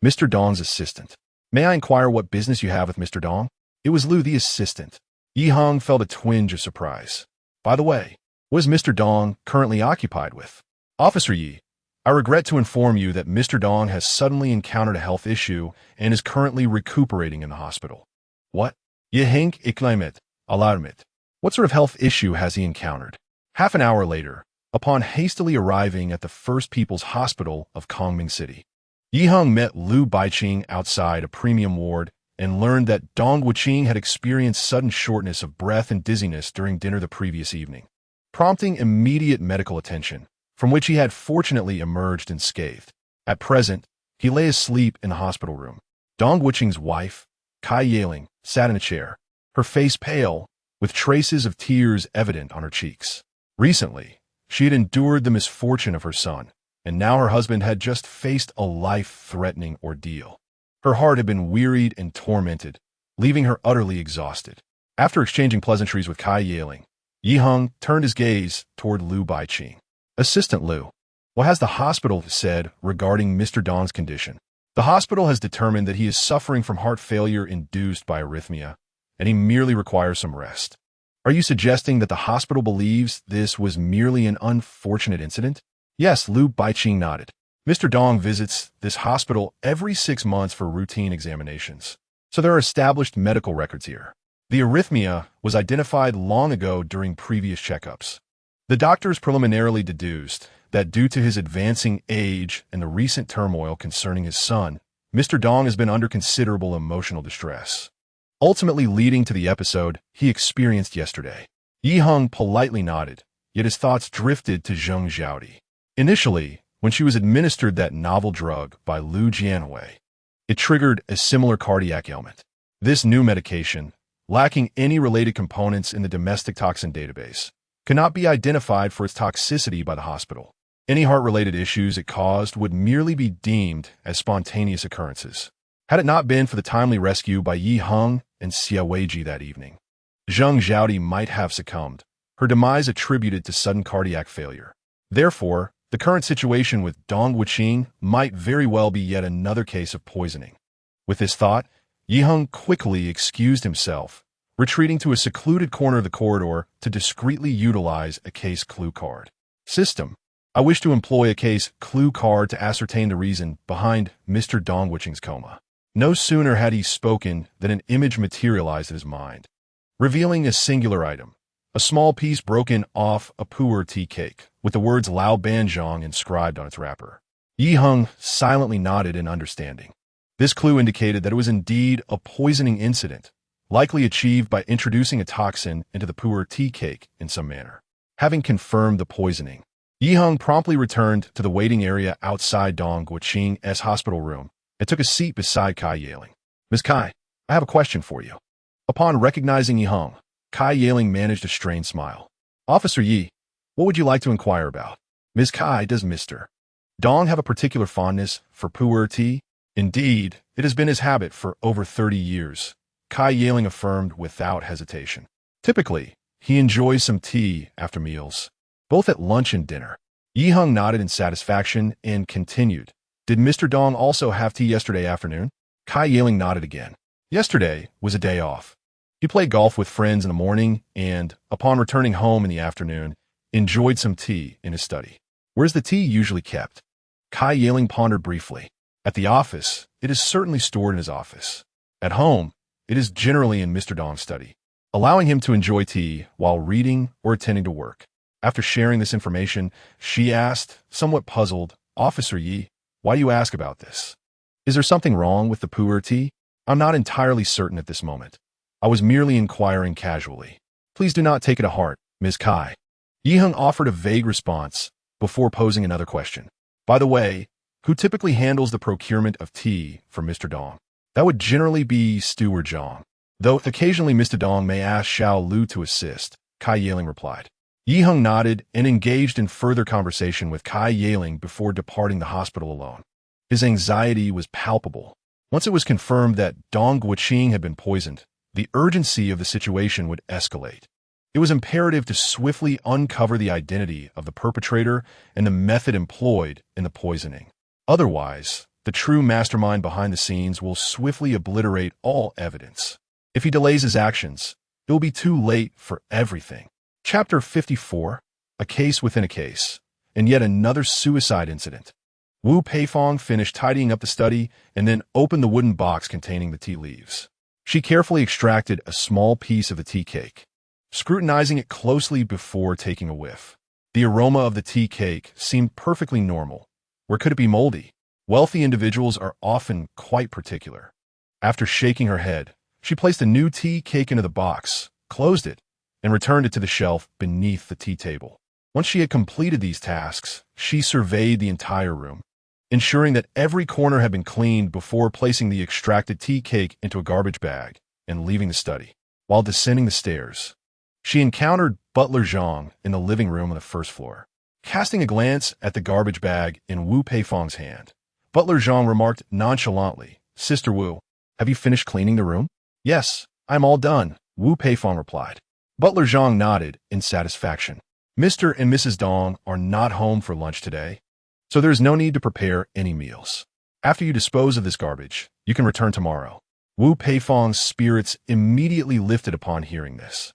Mr. Dong's assistant. May I inquire what business you have with Mr. Dong?" It was Lu, the assistant. Heng felt a twinge of surprise. "By the way, what is Mr. Dong currently occupied with?" "Officer Yi, I regret to inform you that Mr. Dong has suddenly encountered a health issue and is currently recuperating in the hospital." "What? Heng iklimet, alarmit. What sort of health issue has he encountered?" Half an hour later, upon hastily arriving at the First People's Hospital of Kongming City, Heng met Lu Baiqing outside a premium ward and learned that Dong Wuqing had experienced sudden shortness of breath and dizziness during dinner the previous evening, prompting immediate medical attention, from which he had fortunately emerged unscathed. At present, he lay asleep in the hospital room. Dong Wuqing's wife, Kai Yaling, sat in a chair, her face pale, with traces of tears evident on her cheeks. Recently, she had endured the misfortune of her son, and now her husband had just faced a life-threatening ordeal. Her heart had been wearied and tormented, leaving her utterly exhausted. After exchanging pleasantries with Kai Yaling, Heng turned his gaze toward Lu Baiqing. "Assistant Lu, what has the hospital said regarding Mr. Dong's condition?" "The hospital has determined that he is suffering from heart failure induced by arrhythmia, and he merely requires some rest." "Are you suggesting that the hospital believes this was merely an unfortunate incident?" "Yes," Lu Baiqing nodded. "Mr. Dong visits this hospital every 6 months for routine examinations, so there are established medical records here. The arrhythmia was identified long ago during previous checkups. The doctors preliminarily deduced that due to his advancing age and the recent turmoil concerning his son, Mr. Dong has been under considerable emotional distress, ultimately leading to the episode he experienced yesterday." Heng politely nodded, yet his thoughts drifted to Zheng Xiaodi. Initially, when she was administered that novel drug by Lu Jianhui, it triggered a similar cardiac ailment. This new medication, lacking any related components in the domestic toxin database, could not be identified for its toxicity by the hospital. Any heart-related issues it caused would merely be deemed as spontaneous occurrences. Had it not been for the timely rescue by Heng and Xia Weiji that evening, Zheng Xiaodi might have succumbed, her demise attributed to sudden cardiac failure. Therefore, the current situation with Dong Wuqing might very well be yet another case of poisoning. With this thought, Heng quickly excused himself, retreating to a secluded corner of the corridor to discreetly utilize a case clue card. "System, I wish to employ a case clue card to ascertain the reason behind Mr. Dong Wuqing's coma." No sooner had he spoken than an image materialized in his mind, revealing a singular item, a small piece broken off a pu'er tea cake, with the words Lao Banzhong inscribed on its wrapper. Heng silently nodded in understanding. This clue indicated that it was indeed a poisoning incident, likely achieved by introducing a toxin into the pu'er tea cake in some manner. Having confirmed the poisoning, Heng promptly returned to the waiting area outside Dong Guoqing's hospital room and took a seat beside Kai Yaling. "Ms. Kai, I have a question for you." Upon recognizing Heng, Kai Yaling managed a strained smile. "Officer Yi, what would you like to inquire about?" "Ms. Kai, does Mr. Dong have a particular fondness for pu'er tea?" "Indeed, it has been his habit for over 30 years," Kai Yaling affirmed without hesitation. "Typically, he enjoys some tea after meals, both at lunch and dinner." Heng nodded in satisfaction and continued. "Did Mr. Dong also have tea yesterday afternoon?" Kai Yaling nodded again. "Yesterday was a day off. He played golf with friends in the morning and, upon returning home in the afternoon, enjoyed some tea in his study." "Where's the tea usually kept?" Kai Yaling pondered briefly. "At the office, it is certainly stored in his office. At home, it is generally in Mr. Dong's study, allowing him to enjoy tea while reading or attending to work." After sharing this information, she asked, somewhat puzzled, "Officer Yi, why do you ask about this? Is there something wrong with the pu'er tea?" "I'm not entirely certain at this moment. I was merely inquiring casually." "Please do not take it to heart, Ms. Kai." Heng offered a vague response before posing another question. "By the way, who typically handles the procurement of tea for Mr. Dong?" "That would generally be Steward Zhang, though occasionally Mr. Dong may ask Xiao Lu to assist," Kai Yaling replied. Heng nodded and engaged in further conversation with Kai Yaling before departing the hospital alone. His anxiety was palpable. Once it was confirmed that Dong Guoqing had been poisoned, the urgency of the situation would escalate. It was imperative to swiftly uncover the identity of the perpetrator and the method employed in the poisoning. Otherwise, the true mastermind behind the scenes will swiftly obliterate all evidence. If he delays his actions, it will be too late for everything. Chapter 54, A Case Within a Case, and yet another suicide incident. Wu Peifong finished tidying up the study and then opened the wooden box containing the tea leaves. She carefully extracted a small piece of the tea cake, scrutinizing it closely before taking a whiff. The aroma of the tea cake seemed perfectly normal. Where could it be moldy? Wealthy individuals are often quite particular. After shaking her head, she placed a new tea cake into the box, closed it, and returned it to the shelf beneath the tea table. Once she had completed these tasks, she surveyed the entire room, ensuring that every corner had been cleaned before placing the extracted tea cake into a garbage bag and leaving the study. While descending the stairs, she encountered Butler Zhang in the living room on the first floor. Casting a glance at the garbage bag in Wu Peifong's hand, Butler Zhang remarked nonchalantly, "Sister Wu, have you finished cleaning the room?" "Yes, I'm all done," Wu Peifong replied. Butler Zhang nodded in satisfaction. "Mr. and Mrs. Dong are not home for lunch today, so there is no need to prepare any meals. After you dispose of this garbage, you can return tomorrow." Wu Peifong's spirits immediately lifted upon hearing this.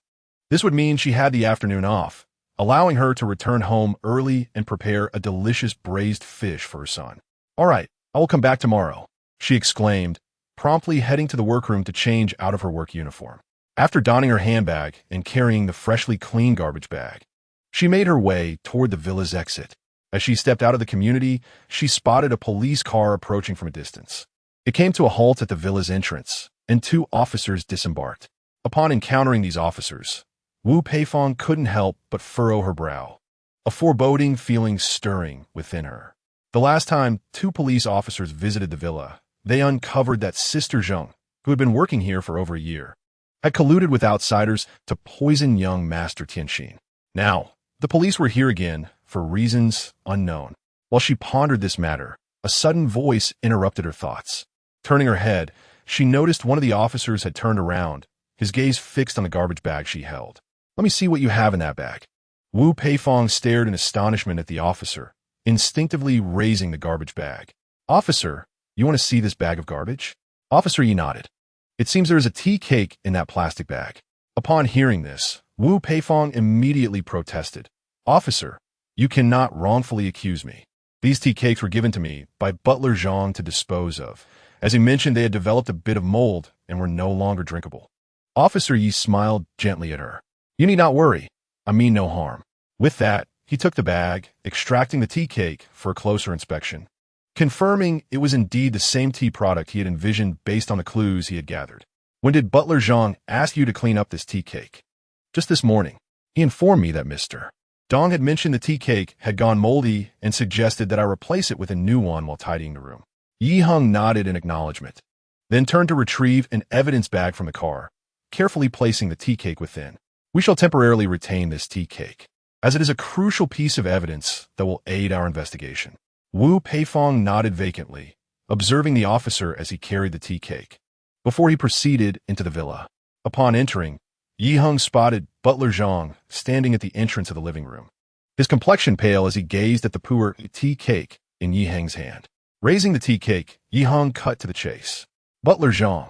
This would mean she had the afternoon off, allowing her to return home early and prepare a delicious braised fish for her son. "All right, I will come back tomorrow," she exclaimed, promptly heading to the workroom to change out of her work uniform. After donning her handbag and carrying the freshly cleaned garbage bag, she made her way toward the villa's exit. As she stepped out of the community, she spotted a police car approaching from a distance. It came to a halt at the villa's entrance, and 2 officers disembarked. Upon encountering these officers, Wu Peifong couldn't help but furrow her brow, a foreboding feeling stirring within her. The last time 2 police officers visited the villa, they uncovered that Sister Zheng, who had been working here for over a year, had colluded with outsiders to poison young Master Tianxin. Now, the police were here again for reasons unknown. While she pondered this matter, a sudden voice interrupted her thoughts. Turning her head, she noticed one of the officers had turned around, his gaze fixed on the garbage bag she held. "Let me see what you have in that bag." Wu Peifong stared in astonishment at the officer, instinctively raising the garbage bag. "Officer, you want to see this bag of garbage?" Officer Yi nodded. "It seems there is a tea cake in that plastic bag." Upon hearing this, Wu Peifong immediately protested. "Officer, you cannot wrongfully accuse me. These tea cakes were given to me by Butler Zhang to dispose of. As he mentioned, they had developed a bit of mold and were no longer drinkable." Officer Yi smiled gently at her. "You need not worry. I mean no harm." With that, he took the bag, extracting the tea cake for a closer inspection, confirming it was indeed the same tea product he had envisioned based on the clues he had gathered. When did Butler Zhang ask you to clean up this tea cake? Just this morning. He informed me that Mr. Dong had mentioned the tea cake had gone moldy and suggested that I replace it with a new one while tidying the room. Yi Heng nodded in acknowledgement, then turned to retrieve an evidence bag from the car, carefully placing the tea cake within. We shall temporarily retain this tea cake, as it is a crucial piece of evidence that will aid our investigation. Wu Peifong nodded vacantly, observing the officer as he carried the tea cake, before he proceeded into the villa. Upon entering, Yi Heng spotted Butler Zhang standing at the entrance of the living room, his complexion pale as he gazed at the poor tea cake in Yi Heng's hand. Raising the tea cake, Yi Heng cut to the chase. Butler Zhang,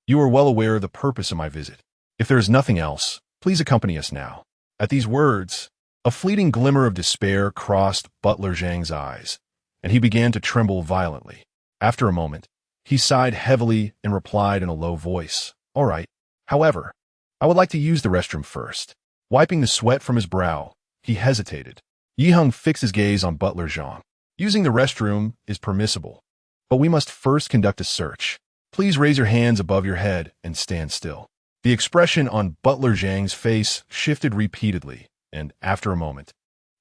you are well aware of the purpose of my visit. If there is nothing else, please accompany us now. At these words, a fleeting glimmer of despair crossed Butler Zhang's eyes, and he began to tremble violently. After a moment, he sighed heavily and replied in a low voice, "All right. However, I would like to use the restroom first." Wiping the sweat from his brow, he hesitated. Yi Heng fixed his gaze on Butler Zhang. Using the restroom is permissible, but we must first conduct a search. Please raise your hands above your head and stand still. The expression on Butler Zhang's face shifted repeatedly, and after a moment,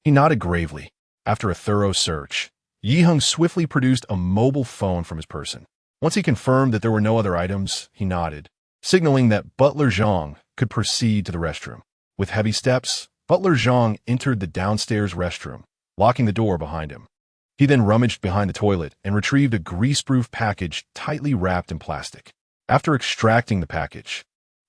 he nodded gravely. After a thorough search, Yi Heng swiftly produced a mobile phone from his person. Once he confirmed that there were no other items, he nodded, signaling that Butler Zhang could proceed to the restroom. With heavy steps, Butler Zhang entered the downstairs restroom, locking the door behind him. He then rummaged behind the toilet and retrieved a greaseproof package tightly wrapped in plastic. After extracting the package,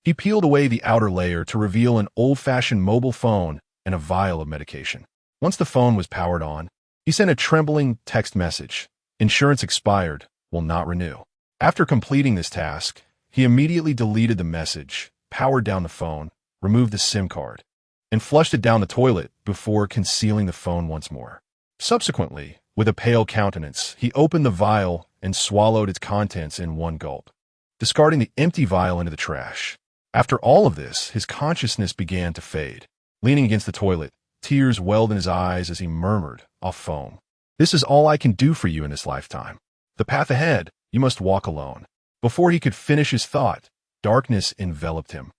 he peeled away the outer layer to reveal an old-fashioned mobile phone and a vial of medication. Once the phone was powered on, he sent a trembling text message. "Insurance expired. Will not renew." After completing this task, he immediately deleted the message, powered down the phone, removed the SIM card, and flushed it down the toilet before concealing the phone once more. Subsequently, with a pale countenance, he opened the vial and swallowed its contents in one gulp, discarding the empty vial into the trash. After all of this, his consciousness began to fade. Leaning against the toilet, tears welled in his eyes as he murmured, off foam, "This is all I can do for you in this lifetime. The path ahead, you must walk alone." Before he could finish his thought, darkness enveloped him,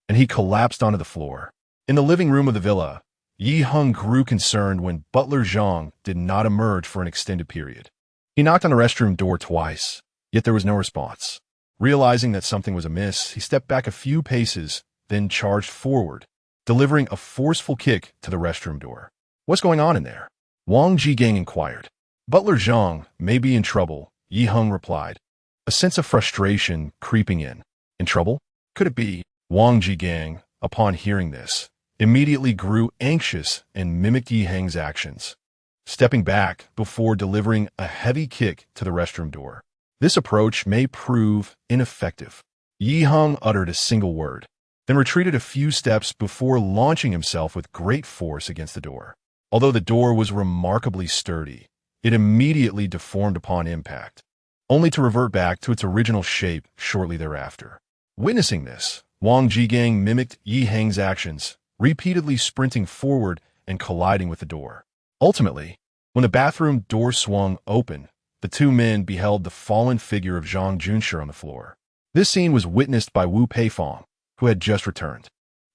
and he collapsed onto the floor. In the living room of the villa, Yi Heng grew concerned when Butler Zhang did not emerge for an extended period. He knocked on the restroom door twice, yet there was no response. Realizing that something was amiss, he stepped back a few paces, then charged forward, delivering a forceful kick to the restroom door. "What's going on in there?" Wang Jigang inquired. "Butler Zhang may be in trouble," Yi Heng replied, a sense of frustration creeping in. "In trouble? Could it be?" Wang Jigang, upon hearing this, immediately grew anxious and mimicked Yi Heng's actions, stepping back before delivering a heavy kick to the restroom door. This approach may prove ineffective. Yi Heng uttered a single word, then retreated a few steps before launching himself with great force against the door. Although the door was remarkably sturdy, it immediately deformed upon impact, only to revert back to its original shape shortly thereafter. Witnessing this, Wang Jigang mimicked Yi Heng's actions, repeatedly sprinting forward and colliding with the door. Ultimately, when the bathroom door swung open, the two men beheld the fallen figure of Zhang Junshi on the floor. This scene was witnessed by Wu Peifong, who had just returned.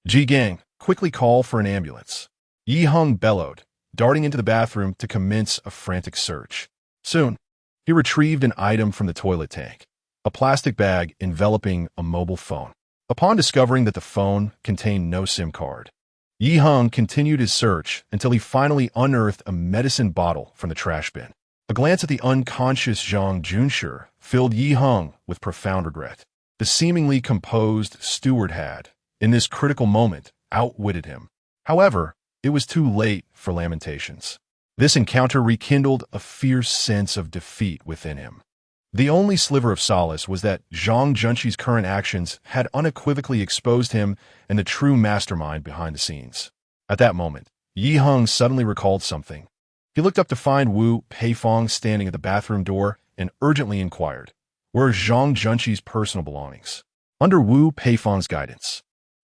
"Jigang, quickly call for an ambulance." Yi Heng bellowed, darting into the bathroom to commence a frantic search. Soon, he retrieved an item from the toilet tank, a plastic bag enveloping a mobile phone. Upon discovering that the phone contained no SIM card, Yi Heng continued his search until he finally unearthed a medicine bottle from the trash bin. A glance at the unconscious Zhang Junshi filled Yi Heng with profound regret. The seemingly composed steward had, in this critical moment, outwitted him. However, it was too late for lamentations. This encounter rekindled a fierce sense of defeat within him. The only sliver of solace was that Zhang Junshi's current actions had unequivocally exposed him and the true mastermind behind the scenes. At that moment, Yi Heng suddenly recalled something. He looked up to find Wu Peifong standing at the bathroom door and urgently inquired, "Where are Zhang Junshi's personal belongings?" Under Wu Peifong's guidance,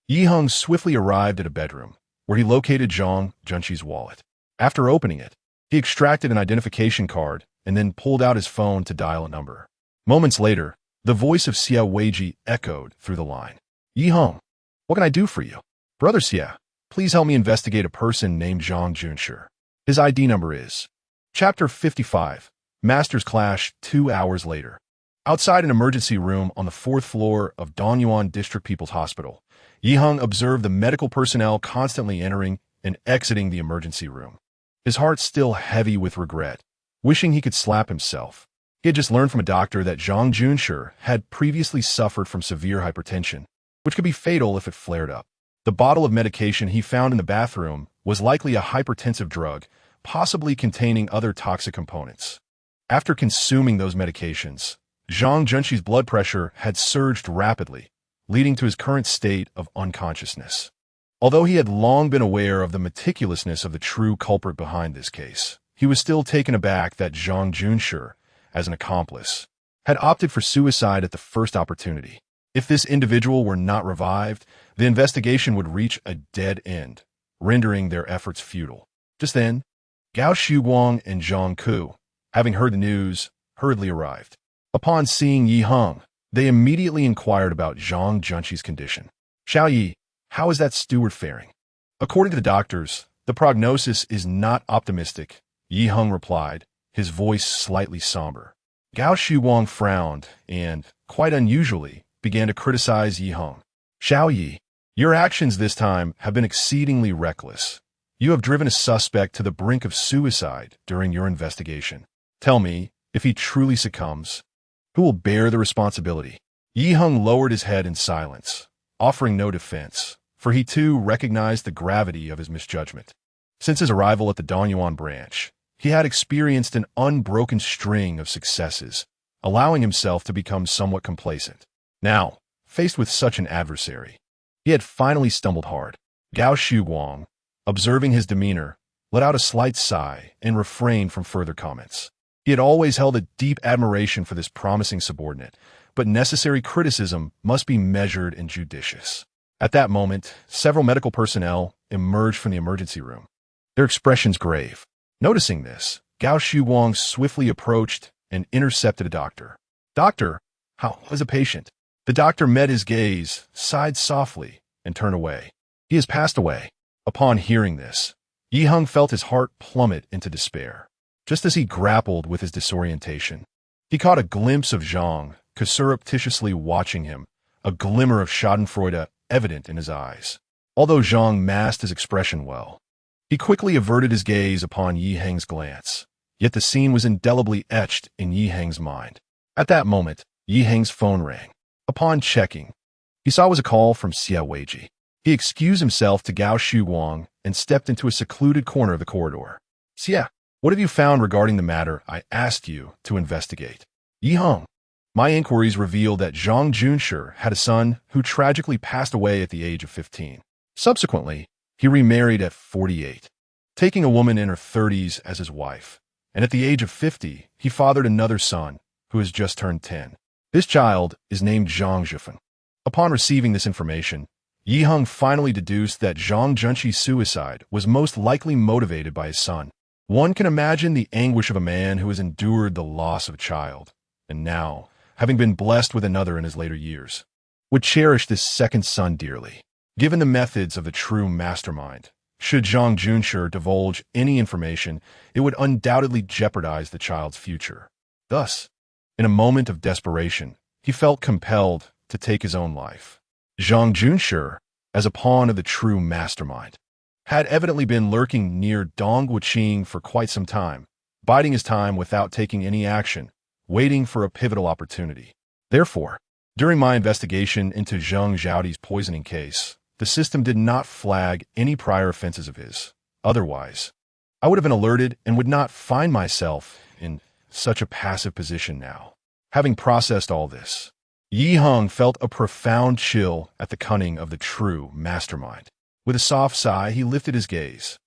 Yi Heng swiftly arrived at a bedroom, where he located Zhang Junshi's wallet. After opening it, he extracted an identification card and then pulled out his phone to dial a number. Moments later, The voice of Xia Weiji echoed through the line. Yi Heng, what can I do for you? Brother Xia, please help me investigate a person named Zhang Junshi. His ID number is... Chapter 55. Masters Clash 2 hours later. Outside an emergency room on the 4th floor of Dongyuan District People's Hospital, Yi Heng observed the medical personnel constantly entering and exiting the emergency room. His heart still heavy with regret, wishing he could slap himself. He had just learned from a doctor that Zhang Junshi had previously suffered from severe hypertension, which could be fatal if it flared up. The bottle of medication he found in the bathroom was likely a hypertensive drug, possibly containing other toxic components. After consuming those medications, Zhang Junshi's blood pressure had surged rapidly, leading to his current state of unconsciousness. Although he had long been aware of the meticulousness of the true culprit behind this case, he was still taken aback that Zhang Junshi, as an accomplice, had opted for suicide at the first opportunity. If this individual were not revived, the investigation would reach a dead end, rendering their efforts futile. Just then, Gao Shuguang and Zhang Ku, having heard the news, hurriedly arrived. Upon seeing Yi Heng, they immediately inquired about Zhang Junshi's condition. Xiao Yi, how is that steward faring? According to the doctors, the prognosis is not optimistic, Yi Heng replied, his voice slightly somber. Gao Shuguang frowned and, quite unusually, began to criticize Yi Heng. Xiao Yi, your actions this time have been exceedingly reckless. You have driven a suspect to the brink of suicide during your investigation. Tell me, if he truly succumbs, who will bear the responsibility? Yi Heng lowered his head in silence, offering no defense, for he too recognized the gravity of his misjudgment. Since his arrival at the Dongyuan branch, he had experienced an unbroken string of successes, allowing himself to become somewhat complacent. Now, faced with such an adversary, he had finally stumbled hard. Gao Shuguang, observing his demeanor, let out a slight sigh and refrained from further comments. He had always held a deep admiration for this promising subordinate, but necessary criticism must be measured and judicious. At that moment, several medical personnel emerged from the emergency room, their expressions grave. Noticing this, Gao Shuguang swiftly approached and intercepted a doctor. Doctor, how is a patient? The doctor met his gaze, sighed softly, and turned away. He has passed away. Upon hearing this, Yi Heng felt his heart plummet into despair. Just as he grappled with his disorientation, he caught a glimpse of Zhang, surreptitiously watching him, a glimmer of schadenfreude evident in his eyes. Although Zhang masked his expression well, he quickly averted his gaze upon Yi Heng's glance, yet the scene was indelibly etched in Yi Heng's mind. At that moment, Yi Heng's phone rang. Upon checking, he saw it was a call from Xia Weiji. He excused himself to Gao Shuguang and stepped into a secluded corner of the corridor. Xia, what have you found regarding the matter I asked you to investigate? Yi Heng, my inquiries revealed that Zhang Junshi had a son who tragically passed away at the age of 15. Subsequently, he remarried at 48, taking a woman in her 30s as his wife, and at the age of 50, he fathered another son who has just turned 10. This child is named Zhang Zhifeng. Upon receiving this information, Yi Heng finally deduced that Zhang Junshi's suicide was most likely motivated by his son. One can imagine the anguish of a man who has endured the loss of a child, and now, having been blessed with another in his later years, would cherish this second son dearly. Given the methods of the true mastermind, should Zhang Junshi divulge any information, it would undoubtedly jeopardize the child's future. Thus, in a moment of desperation, he felt compelled to take his own life. Zhang Junshi, as a pawn of the true mastermind, had evidently been lurking near Dongwuqing for quite some time, biding his time without taking any action, waiting for a pivotal opportunity. Therefore, during my investigation into Zheng Zhaodi's poisoning case, the system did not flag any prior offenses of his. Otherwise, I would have been alerted and would not find myself in such a passive position now. Having processed all this, Yi Heng felt a profound chill at the cunning of the true mastermind. With a soft sigh, he lifted his gaze,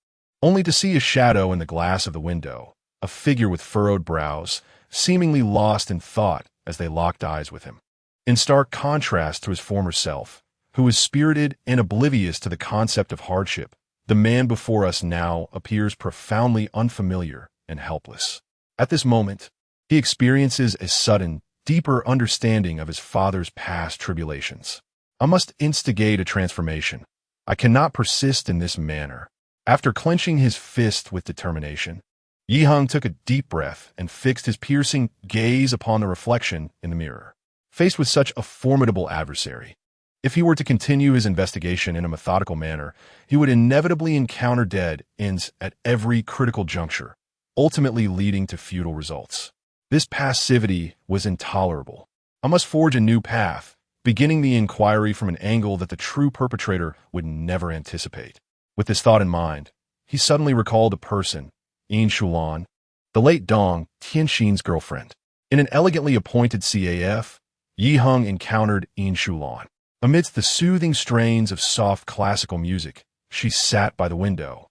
only to see a shadow in the glass of the window, a figure with furrowed brows, seemingly lost in thought as they locked eyes with him. In stark contrast to his former self, who was spirited and oblivious to the concept of hardship, the man before us now appears profoundly unfamiliar and helpless. At this moment, he experiences a sudden, deeper understanding of his father's past tribulations. I must instigate a transformation. I cannot persist in this manner. After clenching his fist with determination, Heng took a deep breath and fixed his piercing gaze upon the reflection in the mirror. Faced with such a formidable adversary, if he were to continue his investigation in a methodical manner, he would inevitably encounter dead ends at every critical juncture, ultimately leading to futile results. This passivity was intolerable. I must forge a new path, beginning the inquiry from an angle that the true perpetrator would never anticipate. With this thought in mind, he suddenly recalled a person, Yin Shulan, the late Dong Tianxin's girlfriend. In an elegantly appointed CAF, Heng encountered Yin Shulan. Amidst the soothing strains of soft classical music, she sat by the window,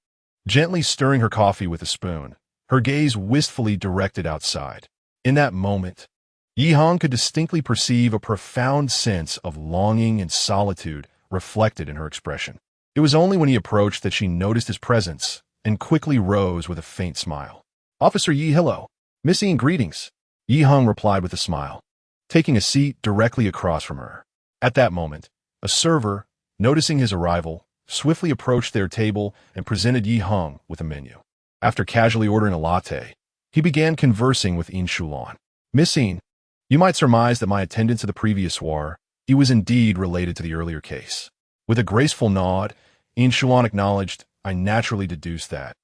gently stirring her coffee with a spoon, her gaze wistfully directed outside. In that moment, Heng could distinctly perceive a profound sense of longing and solitude reflected in her expression. It was only when he approached that she noticed his presence and quickly rose with a faint smile. "Officer Yi, hello. Miss Yin, greetings." Heng replied with a smile, taking a seat directly across from her. At that moment, a server, noticing his arrival, swiftly approached their table and presented Heng with a menu. After casually ordering a latte, he began conversing with Yin Shulan. "Miss Yin, you might surmise that my attendance at the previous soir, he was indeed related to the earlier case." With a graceful nod, Yin Shulan acknowledged, "I naturally deduced that,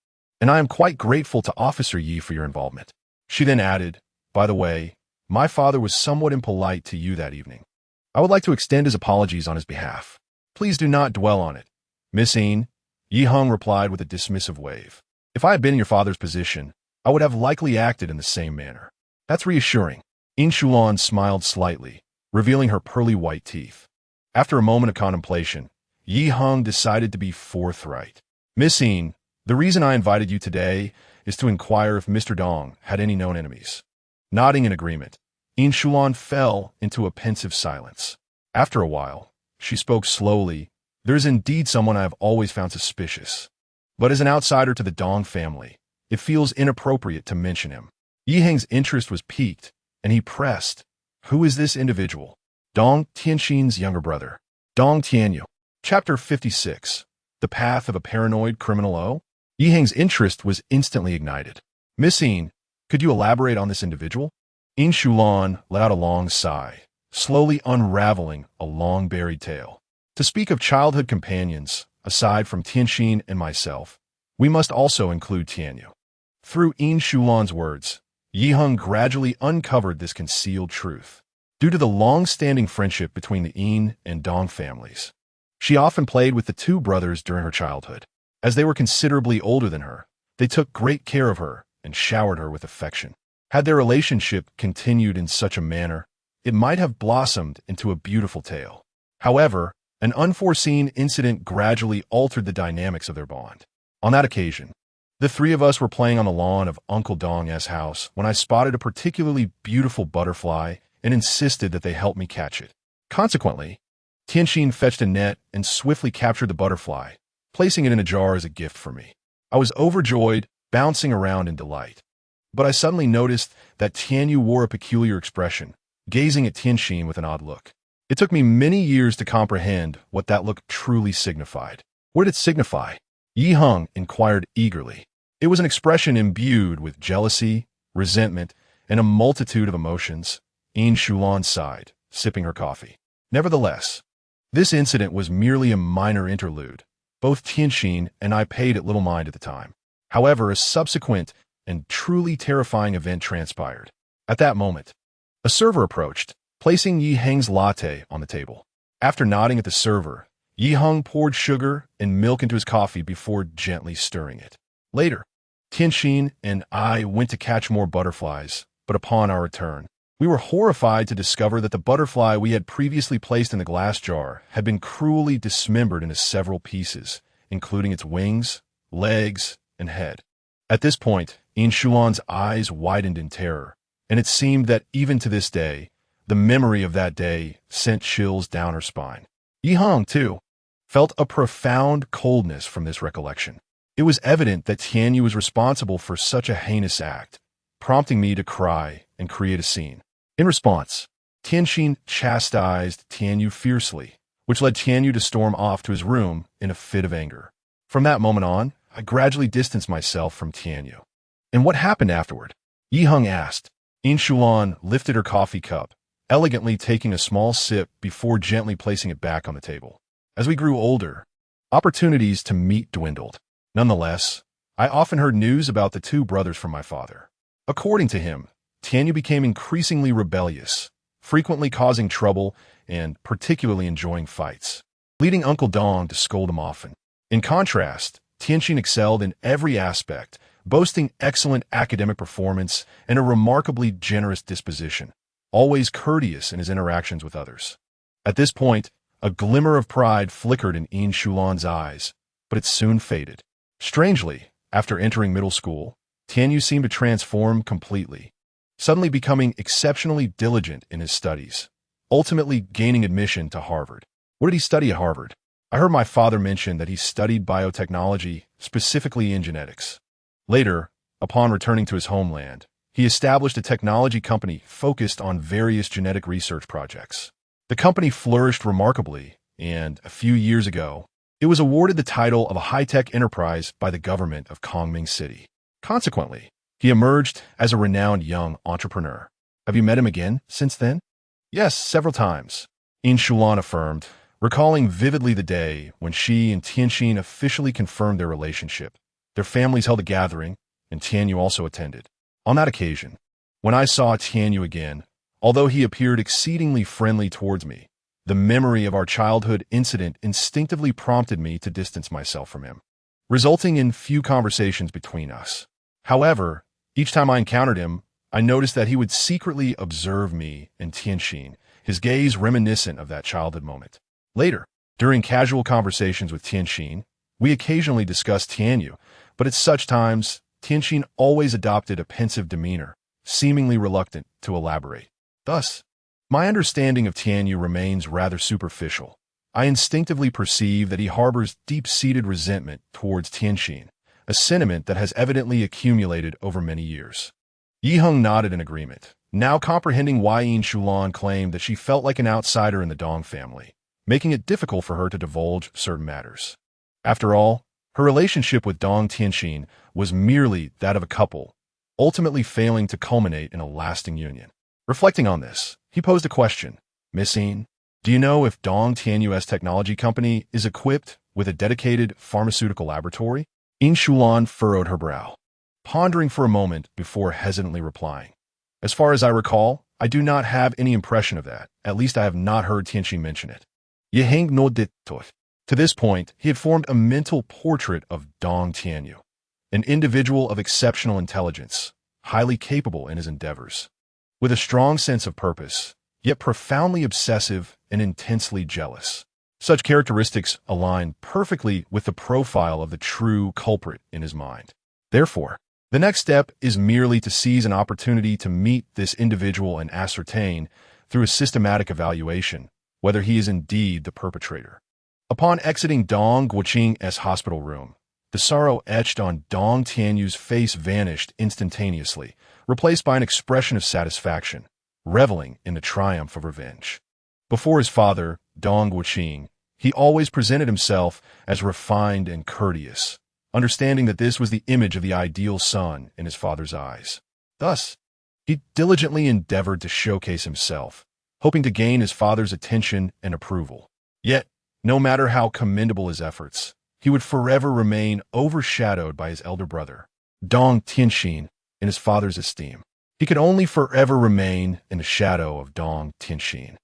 and I am quite grateful to Officer Yi for your involvement." She then added, "By the way, my father was somewhat impolite to you that evening. I would like to extend his apologies on his behalf. Please do not dwell on it." "Miss Yin," Heng replied with a dismissive wave. "If I had been in your father's position, I would have likely acted in the same manner." "That's reassuring." Yin Shulan smiled slightly, revealing her pearly white teeth. After a moment of contemplation, Heng decided to be forthright. "Miss Yin, the reason I invited you today is to inquire if Mr. Dong had any known enemies." Nodding in agreement, Yin Shulan fell into a pensive silence. After a while, she spoke slowly. "There is indeed someone I have always found suspicious. But as an outsider to the Dong family, it feels inappropriate to mention him." Heng's interest was piqued, and he pressed, "Who is this individual?" "Dong Tianxin's younger brother, Dong Tianyu." Chapter 56. The Path of a Paranoid Criminal O. Heng's interest was instantly ignited. "Miss Yin, could you elaborate on this individual?" Yin Shulan let out a long sigh, slowly unraveling a long-buried tale. "To speak of childhood companions, aside from Tianxin and myself, we must also include Tianyu." Through Yin Shulan's words, Heng gradually uncovered this concealed truth. Due to the long-standing friendship between the Yin and Dong families, she often played with the two brothers during her childhood. As they were considerably older than her, they took great care of her and showered her with affection. Had their relationship continued in such a manner, it might have blossomed into a beautiful tale. However, an unforeseen incident gradually altered the dynamics of their bond. On that occasion, the three of us were playing on the lawn of Uncle Dong's house when I spotted a particularly beautiful butterfly and insisted that they help me catch it. Consequently, Tianxin fetched a net and swiftly captured the butterfly, placing it in a jar as a gift for me. I was overjoyed, bouncing around in delight. But I suddenly noticed that Tianyu wore a peculiar expression, gazing at Tianxin with an odd look. It took me many years to comprehend what that look truly signified. What did it signify? Heng inquired eagerly. It was an expression imbued with jealousy, resentment, and a multitude of emotions. Yin Shulan sighed, sipping her coffee. Nevertheless, this incident was merely a minor interlude. Both Tianxin and I paid it little mind at the time. However, a subsequent and truly terrifying event transpired. At that moment, a server approached, placing Heng's latte on the table. After nodding at the server, Heng poured sugar and milk into his coffee before gently stirring it. Later, Tianxin and I went to catch more butterflies, but upon our return, we were horrified to discover that the butterfly we had previously placed in the glass jar had been cruelly dismembered into several pieces, including its wings, legs, and head. At this point, Yin Shulan's eyes widened in terror, and it seemed that even to this day, the memory of that day sent chills down her spine. Heng, too, felt a profound coldness from this recollection. It was evident that Tianyu was responsible for such a heinous act, prompting me to cry and create a scene. In response, Tianxin chastised Tianyu fiercely, which led Tianyu to storm off to his room in a fit of anger. From that moment on, I gradually distanced myself from Tianyu. And what happened afterward? Yi Heng asked. Yin Shulan lifted her coffee cup, elegantly taking a small sip before gently placing it back on the table. As we grew older, opportunities to meet dwindled. Nonetheless, I often heard news about the two brothers from my father. According to him, Tianyu became increasingly rebellious, frequently causing trouble and particularly enjoying fights, leading Uncle Dong to scold him often. In contrast, Tianxin excelled in every aspect, boasting excellent academic performance and a remarkably generous disposition, always courteous in his interactions with others. At this point, a glimmer of pride flickered in Yin Shulan's eyes, but it soon faded. Strangely, after entering middle school, Tianyu seemed to transform completely, suddenly becoming exceptionally diligent in his studies, ultimately gaining admission to Harvard. What did he study at Harvard? I heard my father mention that he studied biotechnology, specifically in genetics. Later, upon returning to his homeland, he established a technology company focused on various genetic research projects. The company flourished remarkably, and a few years ago, it was awarded the title of a high-tech enterprise by the government of Kongming City. Consequently, he emerged as a renowned young entrepreneur. Have you met him again since then? Yes, several times, Yin Shulan affirmed, recalling vividly the day when she and Tianxin officially confirmed their relationship. Their families held a gathering, and Tianyu also attended. On that occasion, when I saw Tianyu again, although he appeared exceedingly friendly towards me, the memory of our childhood incident instinctively prompted me to distance myself from him, resulting in few conversations between us. However, each time I encountered him, I noticed that he would secretly observe me and Tianxin, his gaze reminiscent of that childhood moment. Later, during casual conversations with Tianxin, we occasionally discussed Tianyu, but at such times, Tianxin always adopted a pensive demeanor, seemingly reluctant to elaborate. Thus, my understanding of Tianyu remains rather superficial. I instinctively perceive that he harbors deep-seated resentment towards Tianxin, a sentiment that has evidently accumulated over many years. Yi Heng nodded in agreement, now comprehending why Yin Shulan claimed that she felt like an outsider in the Dong family, making it difficult for her to divulge certain matters. After all, her relationship with Dong Tianxin was merely that of a couple, ultimately failing to culminate in a lasting union. Reflecting on this, he posed a question. Miss Yin, do you know if Dong Tianyu's technology company is equipped with a dedicated pharmaceutical laboratory? Yin Shulan furrowed her brow, pondering for a moment before hesitantly replying. As far as I recall, I do not have any impression of that. At least I have not heard Tianxin mention it. Heng nodded. To this point, he had formed a mental portrait of Dong Tianyu, an individual of exceptional intelligence, highly capable in his endeavors, with a strong sense of purpose, yet profoundly obsessive and intensely jealous. Such characteristics align perfectly with the profile of the true culprit in his mind. Therefore, the next step is merely to seize an opportunity to meet this individual and ascertain, through a systematic evaluation, whether he is indeed the perpetrator. Upon exiting Dong Guoqing's hospital room, the sorrow etched on Dong Tianyu's face vanished instantaneously, replaced by an expression of satisfaction, reveling in the triumph of revenge. Before his father, Dong Guoqing, he always presented himself as refined and courteous, understanding that this was the image of the ideal son in his father's eyes. Thus, he diligently endeavored to showcase himself, hoping to gain his father's attention and approval. Yet, no matter how commendable his efforts, he would forever remain overshadowed by his elder brother, Dong Tianxin, in his father's esteem. He could only forever remain in the shadow of Dong Tianxin,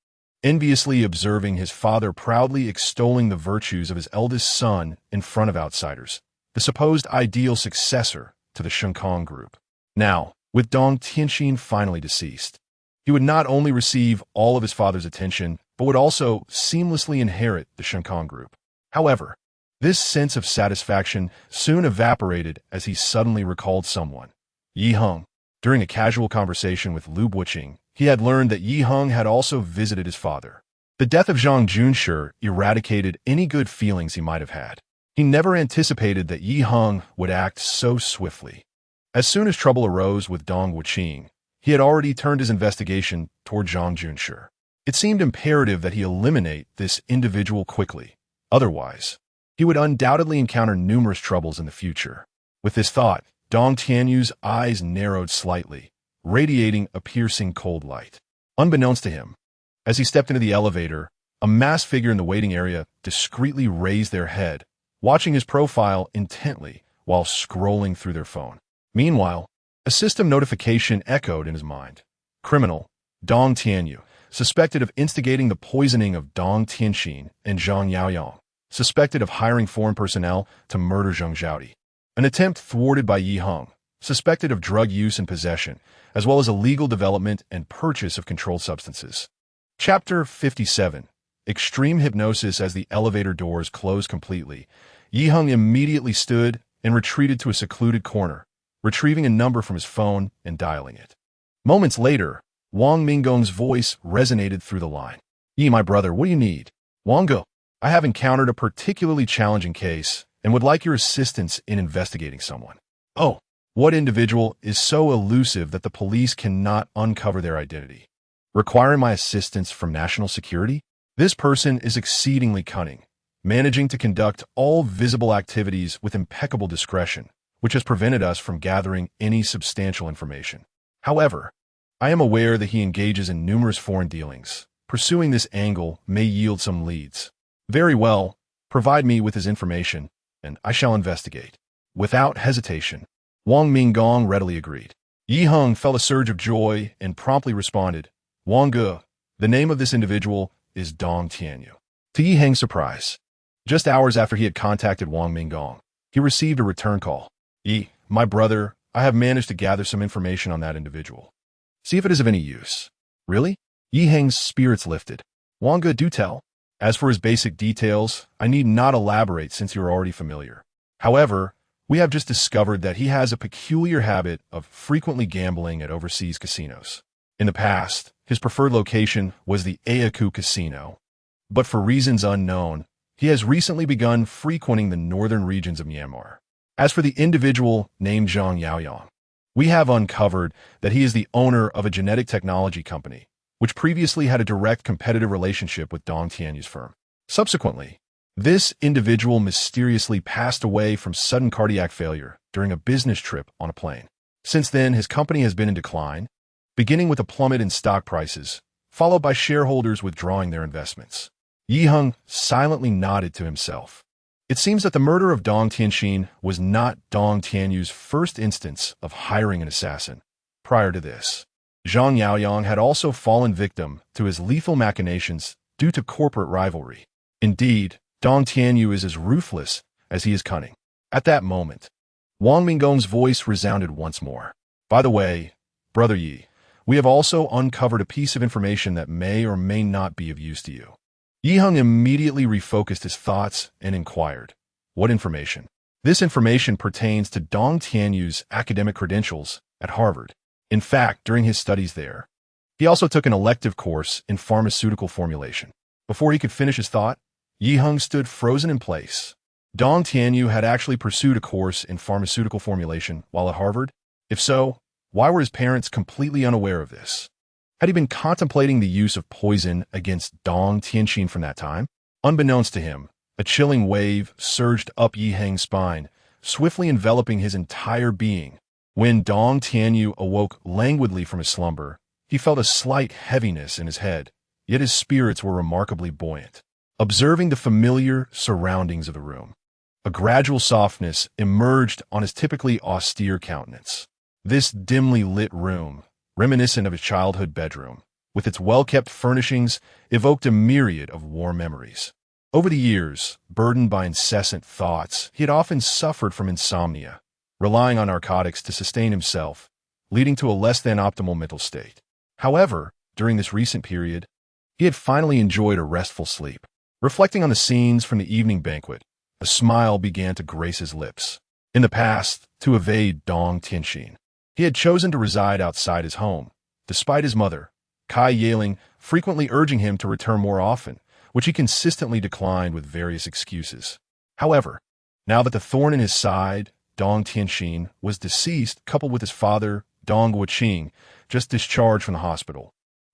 enviously observing his father proudly extolling the virtues of his eldest son in front of outsiders, the supposed ideal successor to the Shenkong group. Now, with Dong Tianxin finally deceased, he would not only receive all of his father's attention, but would also seamlessly inherit the Shenkong group. However, this sense of satisfaction soon evaporated as he suddenly recalled someone, Yi Heng. During a casual conversation with Lu Buqing, he had learned that Yi Heng had also visited his father. The death of Zhang Junshi eradicated any good feelings he might have had. He never anticipated that Yi Heng would act so swiftly. As soon as trouble arose with Dong Wuqing, he had already turned his investigation toward Zhang Junshi. It seemed imperative that he eliminate this individual quickly. Otherwise, he would undoubtedly encounter numerous troubles in the future. With this thought, Dong Tianyu's eyes narrowed slightly, radiating a piercing cold light. Unbeknownst to him, as he stepped into the elevator, a masked figure in the waiting area discreetly raised their head, watching his profile intently while scrolling through their phone. Meanwhile, a system notification echoed in his mind. Criminal, Dong Tianyu, suspected of instigating the poisoning of Dong Tianxin and Zhang Yaoyang, suspected of hiring foreign personnel to murder Zheng Zhaodi. An attempt thwarted by Yi Heng, suspected of drug use and possession, as well as illegal development and purchase of controlled substances. Chapter 57. Extreme hypnosis. As the elevator doors closed completely, Yi Heng immediately stood and retreated to a secluded corner, retrieving a number from his phone and dialing it. Moments later, Wang Minggong's voice resonated through the line. Yi, my brother, what do you need? Wang Go, I have encountered a particularly challenging case and would like your assistance in investigating someone. Oh, what individual is so elusive that the police cannot uncover their identity? Requiring my assistance from national security? This person is exceedingly cunning, managing to conduct all visible activities with impeccable discretion, which has prevented us from gathering any substantial information. However, I am aware that he engages in numerous foreign dealings. Pursuing this angle may yield some leads. Very well, provide me with his information, and I shall investigate. Without hesitation, Wang Minggong readily agreed. Yi Heng felt a surge of joy and promptly responded, Wang Ge, the name of this individual is Dong Tianyu. To Yi Heng's surprise, just hours after he had contacted Wang Minggong, he received a return call. Yi, my brother, I have managed to gather some information on that individual. See if it is of any use. Really? Yi Heng's spirits lifted. Wang Ge, do tell. As for his basic details, I need not elaborate since you are already familiar. However, we have just discovered that he has a peculiar habit of frequently gambling at overseas casinos. In the past, his preferred location was the Ayaku Casino, but for reasons unknown, he has recently begun frequenting the northern regions of Myanmar. As for the individual named Zhang Yaoyang, we have uncovered that he is the owner of a genetic technology company, which previously had a direct competitive relationship with Dong Tianyu's firm. Subsequently, this individual mysteriously passed away from sudden cardiac failure during a business trip on a plane. Since then, his company has been in decline, beginning with a plummet in stock prices, followed by shareholders withdrawing their investments. Yi Heng silently nodded to himself. It seems that the murder of Dong Tianxin was not Dong Tianyu's first instance of hiring an assassin. Prior to this, Zhang Yaoyang had also fallen victim to his lethal machinations due to corporate rivalry. Indeed, Dong Tianyu is as ruthless as he is cunning. At that moment, Wang Minggong's voice resounded once more. By the way, Brother Yi, we have also uncovered a piece of information that may or may not be of use to you. Yi Heng immediately refocused his thoughts and inquired, what information? This information pertains to Dong Tianyu's academic credentials at Harvard. In fact, during his studies there, he also took an elective course in pharmaceutical formulation. Before he could finish his thought, Yi Heng stood frozen in place. Dong Tianyu had actually pursued a course in pharmaceutical formulation while at Harvard? If so, why were his parents completely unaware of this? Had he been contemplating the use of poison against Dong Tianxin from that time? Unbeknownst to him, a chilling wave surged up Yi Heng's spine, swiftly enveloping his entire being. When Dong Tianyu awoke languidly from his slumber, he felt a slight heaviness in his head, yet his spirits were remarkably buoyant. Observing the familiar surroundings of the room, a gradual softness emerged on his typically austere countenance. This dimly lit room, reminiscent of his childhood bedroom, with its well-kept furnishings, evoked a myriad of warm memories. Over the years, burdened by incessant thoughts, he had often suffered from insomnia, relying on narcotics to sustain himself, leading to a less-than-optimal mental state. However, during this recent period, he had finally enjoyed a restful sleep. Reflecting on the scenes from the evening banquet, a smile began to grace his lips. In the past, to evade Dong Tianxin, he had chosen to reside outside his home, despite his mother, Kai Yaling, frequently urging him to return more often, which he consistently declined with various excuses. However, now that the thorn in his side, Dong Tianxin, was deceased, coupled with his father, Dong Wuqing, just discharged from the hospital,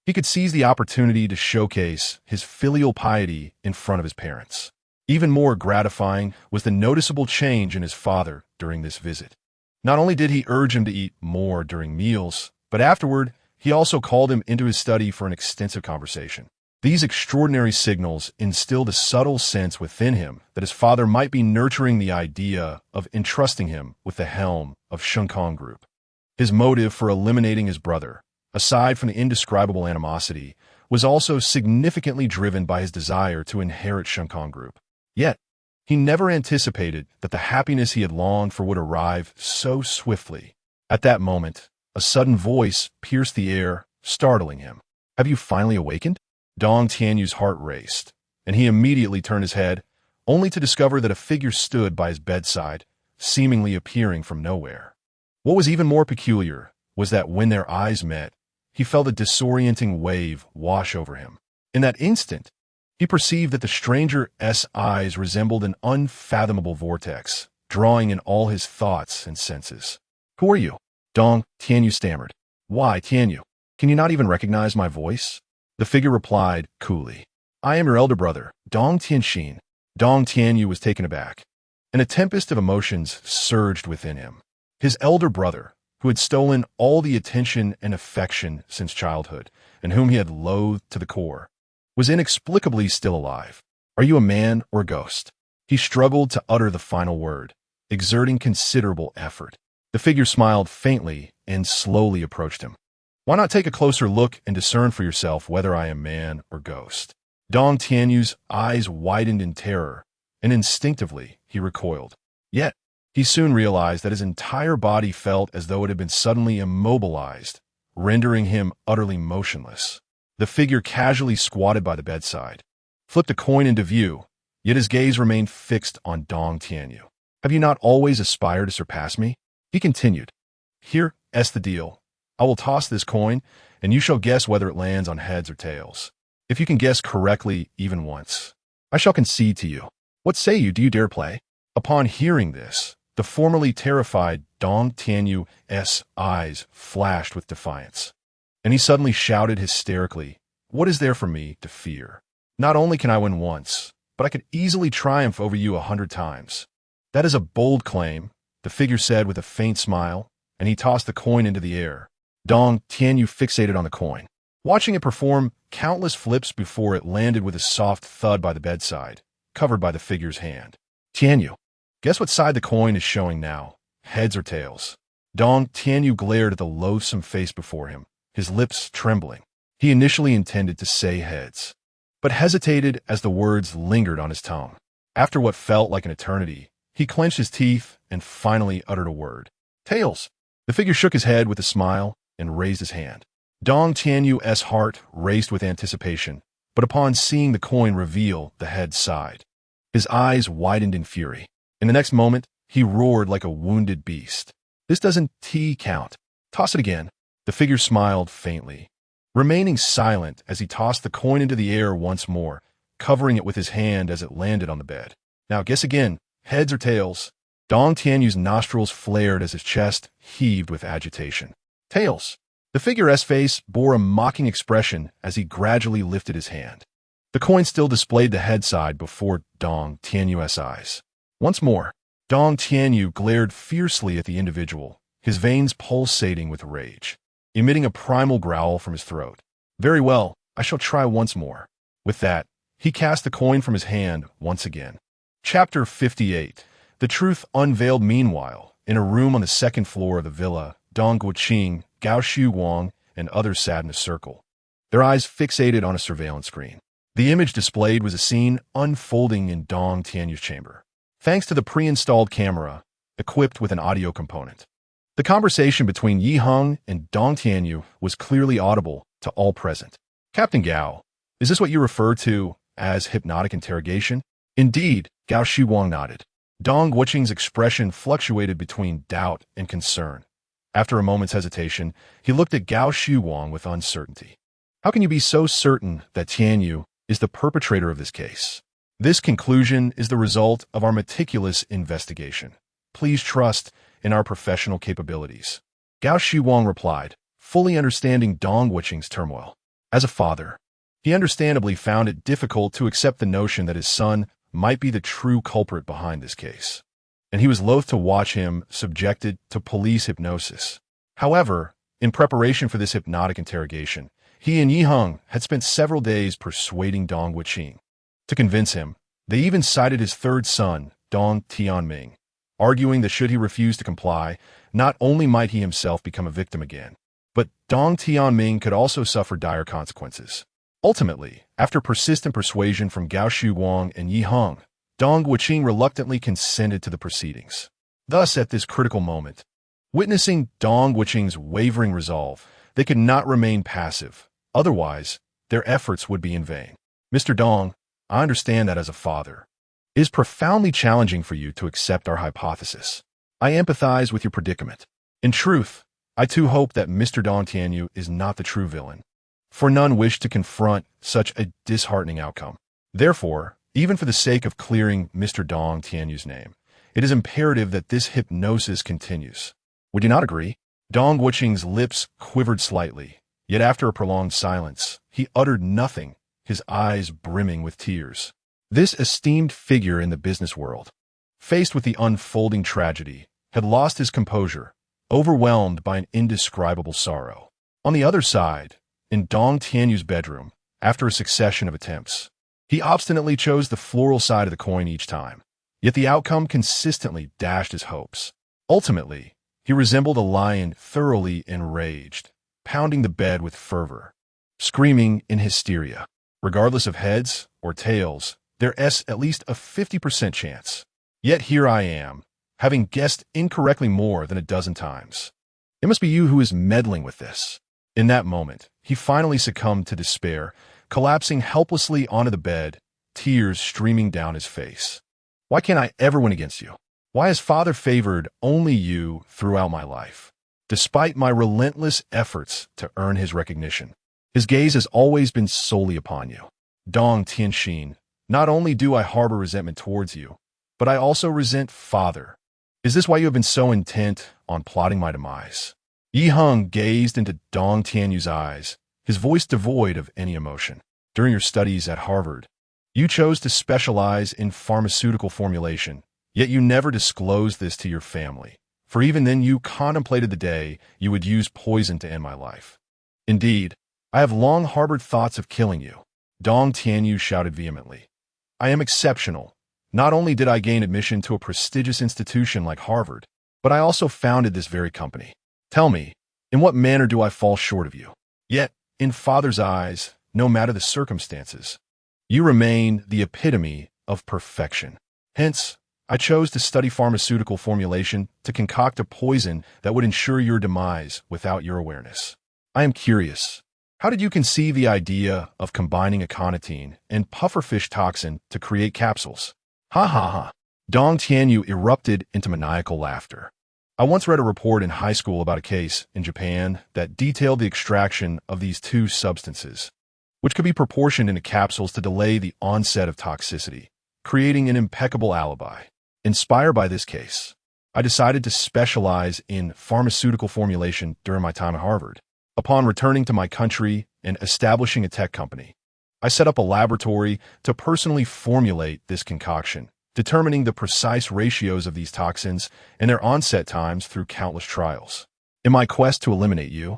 He could seize the opportunity to showcase his filial piety in front of his parents. Even more gratifying was the noticeable change in his father during this visit. Not only did he urge him to eat more during meals, but afterward, he also called him into his study for an extensive conversation. These extraordinary signals instilled a subtle sense within him that his father might be nurturing the idea of entrusting him with the helm of Shenkong Group. His motive for eliminating his brother, aside from the indescribable animosity, was also significantly driven by his desire to inherit Shenkong Group. Yet, he never anticipated that the happiness he had longed for would arrive so swiftly. At that moment, a sudden voice pierced the air, startling him. "Have you finally awakened?" Dong Tianyu's heart raced, and he immediately turned his head, only to discover that a figure stood by his bedside, seemingly appearing from nowhere. What was even more peculiar was that when their eyes met, he felt a disorienting wave wash over him. In that instant, he perceived that the stranger's eyes resembled an unfathomable vortex, drawing in all his thoughts and senses. "Who are you?" Dong Tianyu stammered. "Why, Tianyu? Can you not even recognize my voice?" The figure replied coolly. "I am your elder brother, Dong Tianxin." Dong Tianyu was taken aback, and a tempest of emotions surged within him. His elder brother, who had stolen all the attention and affection since childhood, and whom he had loathed to the core, was inexplicably still alive. "Are you a man or a ghost?" He struggled to utter the final word, exerting considerable effort. The figure smiled faintly and slowly approached him. "Why not take a closer look and discern for yourself whether I am man or ghost?" Dong Tianyu's eyes widened in terror, and instinctively he recoiled. Yet, he soon realized that his entire body felt as though it had been suddenly immobilized, rendering him utterly motionless. The figure casually squatted by the bedside, flipped a coin into view, yet his gaze remained fixed on Dong Tianyu. "Have you not always aspired to surpass me?" He continued. "Here's the deal. I will toss this coin, and you shall guess whether it lands on heads or tails. If you can guess correctly even once, I shall concede to you. What say you? Do you dare play?" Upon hearing this, the formerly terrified Dong Tianyu's eyes flashed with defiance, and he suddenly shouted hysterically, "What is there for me to fear? Not only can I win once, but I could easily triumph over you 100 times. "That is a bold claim," the figure said with a faint smile, and he tossed the coin into the air. Dong Tianyu fixated on the coin, watching it perform countless flips before it landed with a soft thud by the bedside, covered by the figure's hand. "Tianyu, guess what side the coin is showing now, heads or tails?" Dong Tianyu glared at the loathsome face before him, his lips trembling. He initially intended to say heads, but hesitated as the words lingered on his tongue. After what felt like an eternity, he clenched his teeth and finally uttered a word. "Tails!" The figure shook his head with a smile and raised his hand. Dong Tianyu's heart raced with anticipation, but upon seeing the coin reveal the head side, his eyes widened in fury. In the next moment, he roared like a wounded beast. "This doesn't count. Toss it again." The figure smiled faintly, remaining silent as he tossed the coin into the air once more, covering it with his hand as it landed on the bed. "Now guess again, heads or tails?" Dong Tianyu's nostrils flared as his chest heaved with agitation. "Tails." The figure's face bore a mocking expression as he gradually lifted his hand. The coin still displayed the head side before Dong Tianyu's eyes. Once more, Dong Tianyu glared fiercely at the individual, his veins pulsating with rage, emitting a primal growl from his throat. "Very well, I shall try once more." With that, he cast the coin from his hand once again. Chapter 58. The truth unveiled. Meanwhile, in a room on the second floor of the villa, Dong Guoqing, Gao Shu Wang, and others sat in a circle, their eyes fixated on a surveillance screen. The image displayed was a scene unfolding in Dong Tianyu's chamber, thanks to the pre-installed camera equipped with an audio component. The conversation between Yi Heng and Dong Tianyu was clearly audible to all present. "Captain Gao, is this what you refer to as hypnotic interrogation?" "Indeed," Gao Shu Wang nodded. Dong Guoqing's expression fluctuated between doubt and concern. After a moment's hesitation, he looked at Gao Shu Wang with uncertainty. "How can you be so certain that Tianyu is the perpetrator of this case?" "This conclusion is the result of our meticulous investigation. Please trust in our professional capabilities," Gao Shu Wang replied, fully understanding Dong Guoqing's turmoil. As a father, he understandably found it difficult to accept the notion that his son might be the true culprit behind this case, and he was loath to watch him subjected to police hypnosis. However, in preparation for this hypnotic interrogation, he and Yi Heng had spent several days persuading Dong Wuqing. To convince him, they even cited his third son, Dong Tianming, arguing that should he refuse to comply, not only might he himself become a victim again, but Dong Tianming could also suffer dire consequences. Ultimately, after persistent persuasion from Gao Shuguang and Yi Heng, Dong Wuqing reluctantly consented to the proceedings. Thus, at this critical moment, witnessing Dong Wuqing's wavering resolve, they could not remain passive. Otherwise, their efforts would be in vain. Mr. Dong, I understand that as a father, it is profoundly challenging for you to accept our hypothesis. I empathize with your predicament. In truth, I too hope that Mr. Dong Tianyu is not the true villain, for none wish to confront such a disheartening outcome. Therefore, even for the sake of clearing Mr. Dong Tianyu's name, it is imperative that this hypnosis continues. Would you not agree? Dong Wuqing's lips quivered slightly, yet after a prolonged silence, he uttered nothing, his eyes brimming with tears. This esteemed figure in the business world, faced with the unfolding tragedy, had lost his composure, overwhelmed by an indescribable sorrow. On the other side, in Dong Tianyu's bedroom, after a succession of attempts, he obstinately chose the floral side of the coin each time, yet the outcome consistently dashed his hopes. Ultimately, he resembled a lion thoroughly enraged, pounding the bed with fervor, screaming in hysteria. Regardless of heads or tails, there's at least a 50% chance. Yet here I am, having guessed incorrectly more than a dozen times. It must be you who is meddling with this. In that moment, he finally succumbed to despair, collapsing helplessly onto the bed, tears streaming down his face. Why can't I ever win against you? Why has Father favored only you throughout my life? Despite my relentless efforts to earn his recognition, his gaze has always been solely upon you. Dong Tianxin, not only do I harbor resentment towards you, but I also resent Father. Is this why you have been so intent on plotting my demise? Yi Heng gazed into Dong Tianyu's eyes, his voice devoid of any emotion. During your studies at Harvard, you chose to specialize in pharmaceutical formulation, yet you never disclosed this to your family, for even then you contemplated the day you would use poison to end my life. Indeed, I have long harbored thoughts of killing you. Dong Tianyu shouted vehemently. I am exceptional. Not only did I gain admission to a prestigious institution like Harvard, but I also founded this very company. Tell me, in what manner do I fall short of you? Yet, in Father's eyes, no matter the circumstances, you remain the epitome of perfection. Hence, I chose to study pharmaceutical formulation to concoct a poison that would ensure your demise without your awareness. I am curious. How did you conceive the idea of combining aconitine and pufferfish toxin to create capsules? Ha ha ha. Dong Tianyu erupted into maniacal laughter. I once read a report in high school about a case in Japan that detailed the extraction of these two substances, which could be proportioned into capsules to delay the onset of toxicity, creating an impeccable alibi. Inspired by this case, I decided to specialize in pharmaceutical formulation during my time at Harvard. Upon returning to my country and establishing a tech company, I set up a laboratory to personally formulate this concoction, determining the precise ratios of these toxins and their onset times through countless trials. In my quest to eliminate you,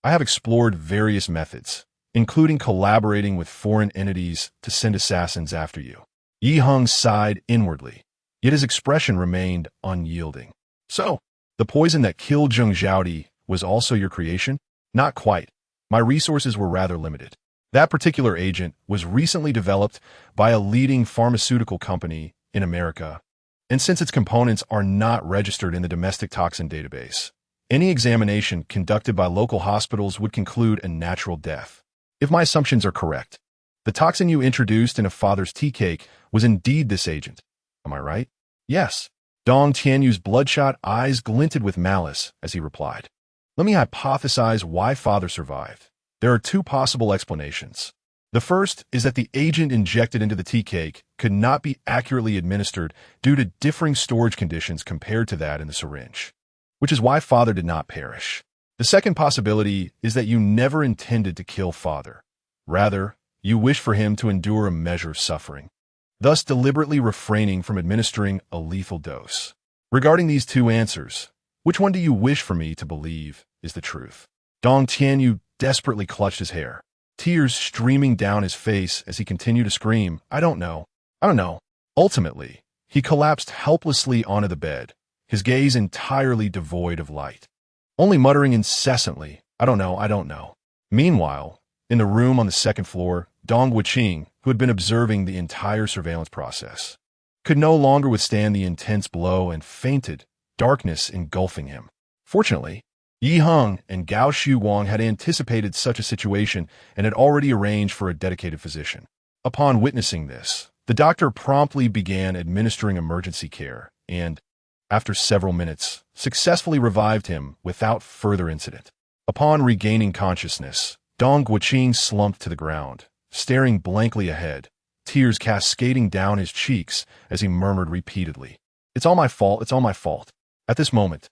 I have explored various methods, including collaborating with foreign entities to send assassins after you. Yi Heng sighed inwardly, yet his expression remained unyielding. So, the poison that killed Zheng Zhaodi was also your creation? Not quite. My resources were rather limited. That particular agent was recently developed by a leading pharmaceutical company in America, and since its components are not registered in the domestic toxin database, any examination conducted by local hospitals would conclude a natural death. If my assumptions are correct, the toxin you introduced in a father's tea cake was indeed this agent. Am I right? Yes. Dong Tianyu's bloodshot eyes glinted with malice as he replied. Let me hypothesize why Father survived. There are two possible explanations. The first is that the agent injected into the tea cake could not be accurately administered due to differing storage conditions compared to that in the syringe, which is why Father did not perish. The second possibility is that you never intended to kill Father, Rather, you wish for him to endure a measure of suffering, thus deliberately refraining from administering a lethal dose. Regarding these two answers, which one do you wish for me to believe is the truth? Dong Tianyu desperately clutched his hair, tears streaming down his face as he continued to scream, I don't know. I don't know. Ultimately, he collapsed helplessly onto the bed, his gaze entirely devoid of light, only muttering incessantly, I don't know, I don't know. Meanwhile, in the room on the second floor, Dong Wuqing, who had been observing the entire surveillance process, could no longer withstand the intense blow and fainted, darkness engulfing him. Fortunately, Yi Heng and Gao Shuwang had anticipated such a situation and had already arranged for a dedicated physician. Upon witnessing this, the doctor promptly began administering emergency care and, after several minutes, successfully revived him without further incident. Upon regaining consciousness, Dong Wuqing slumped to the ground, staring blankly ahead, tears cascading down his cheeks as he murmured repeatedly, It's all my fault, it's all my fault. At this moment,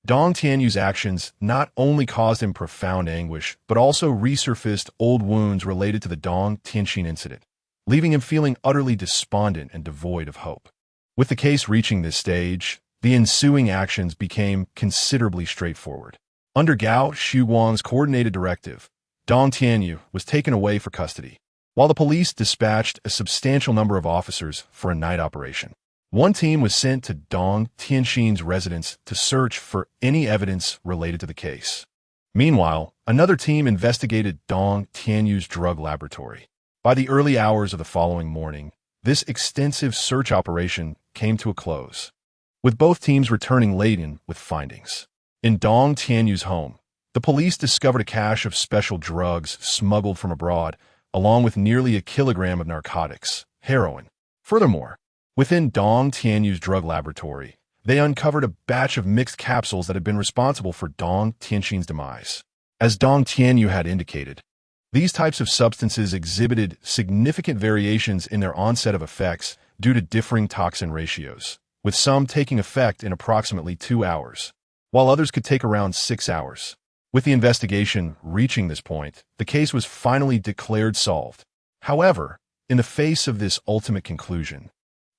Dong Tianyu's actions not only caused him profound anguish, but also resurfaced old wounds related to the Dong Tianxin incident, leaving him feeling utterly despondent and devoid of hope. With the case reaching this stage, the ensuing actions became considerably straightforward. Under Gao Shuwang's coordinated directive, Dong Tianyu was taken away for custody, while the police dispatched a substantial number of officers for a night operation. One team was sent to Dong Tianxin's residence to search for any evidence related to the case. Meanwhile, another team investigated Dong Tianyu's drug laboratory. By the early hours of the following morning, this extensive search operation came to a close, with both teams returning laden with findings. In Dong Tianyu's home, the police discovered a cache of special drugs smuggled from abroad, along with nearly a kilogram of narcotics, heroin. Furthermore, within Dong Tianyu's drug laboratory, they uncovered a batch of mixed capsules that had been responsible for Dong Tianxin's demise. As Dong Tianyu had indicated, these types of substances exhibited significant variations in their onset of effects due to differing toxin ratios, with some taking effect in approximately 2 hours, while others could take around 6 hours. With the investigation reaching this point, the case was finally declared solved. However, in the face of this ultimate conclusion,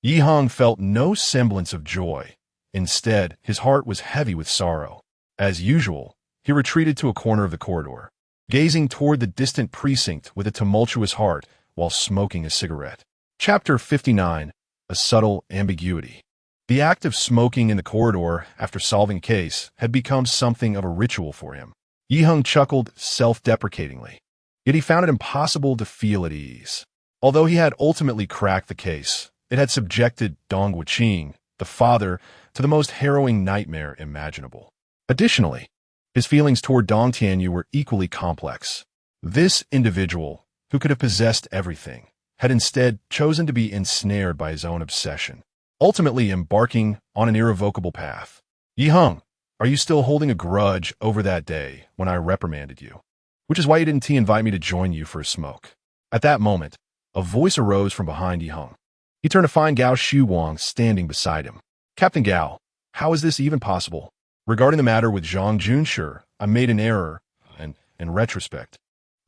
Yi Heng felt no semblance of joy. Instead, his heart was heavy with sorrow. As usual, he retreated to a corner of the corridor, gazing toward the distant precinct with a tumultuous heart while smoking a cigarette. Chapter 59. A Subtle Ambiguity. The act of smoking in the corridor after solving a case had become something of a ritual for him. Yi Heng chuckled self-deprecatingly, yet he found it impossible to feel at ease. Although he had ultimately cracked the case, it had subjected Dong Wuqing, the father, to the most harrowing nightmare imaginable. Additionally, his feelings toward Dong Tianyu were equally complex. This individual, who could have possessed everything, had instead chosen to be ensnared by his own obsession, ultimately embarking on an irrevocable path. Yi Heng, are you still holding a grudge over that day when I reprimanded you? Which is why you didn't invite me to join you for a smoke. At that moment, a voice arose from behind Yi Heng. He turned to find Gao Shuwang standing beside him. Captain Gao, how is this even possible? Regarding the matter with Zhang Junshi, I made an error, and in retrospect,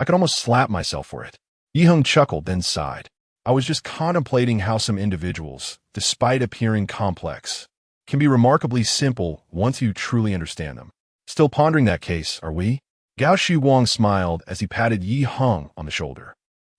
I could almost slap myself for it. Yi Heng chuckled, then sighed. I was just contemplating how some individuals, despite appearing complex, can be remarkably simple once you truly understand them. Still pondering that case, are we? Gao Shuwang smiled as he patted Yi Heng on the shoulder.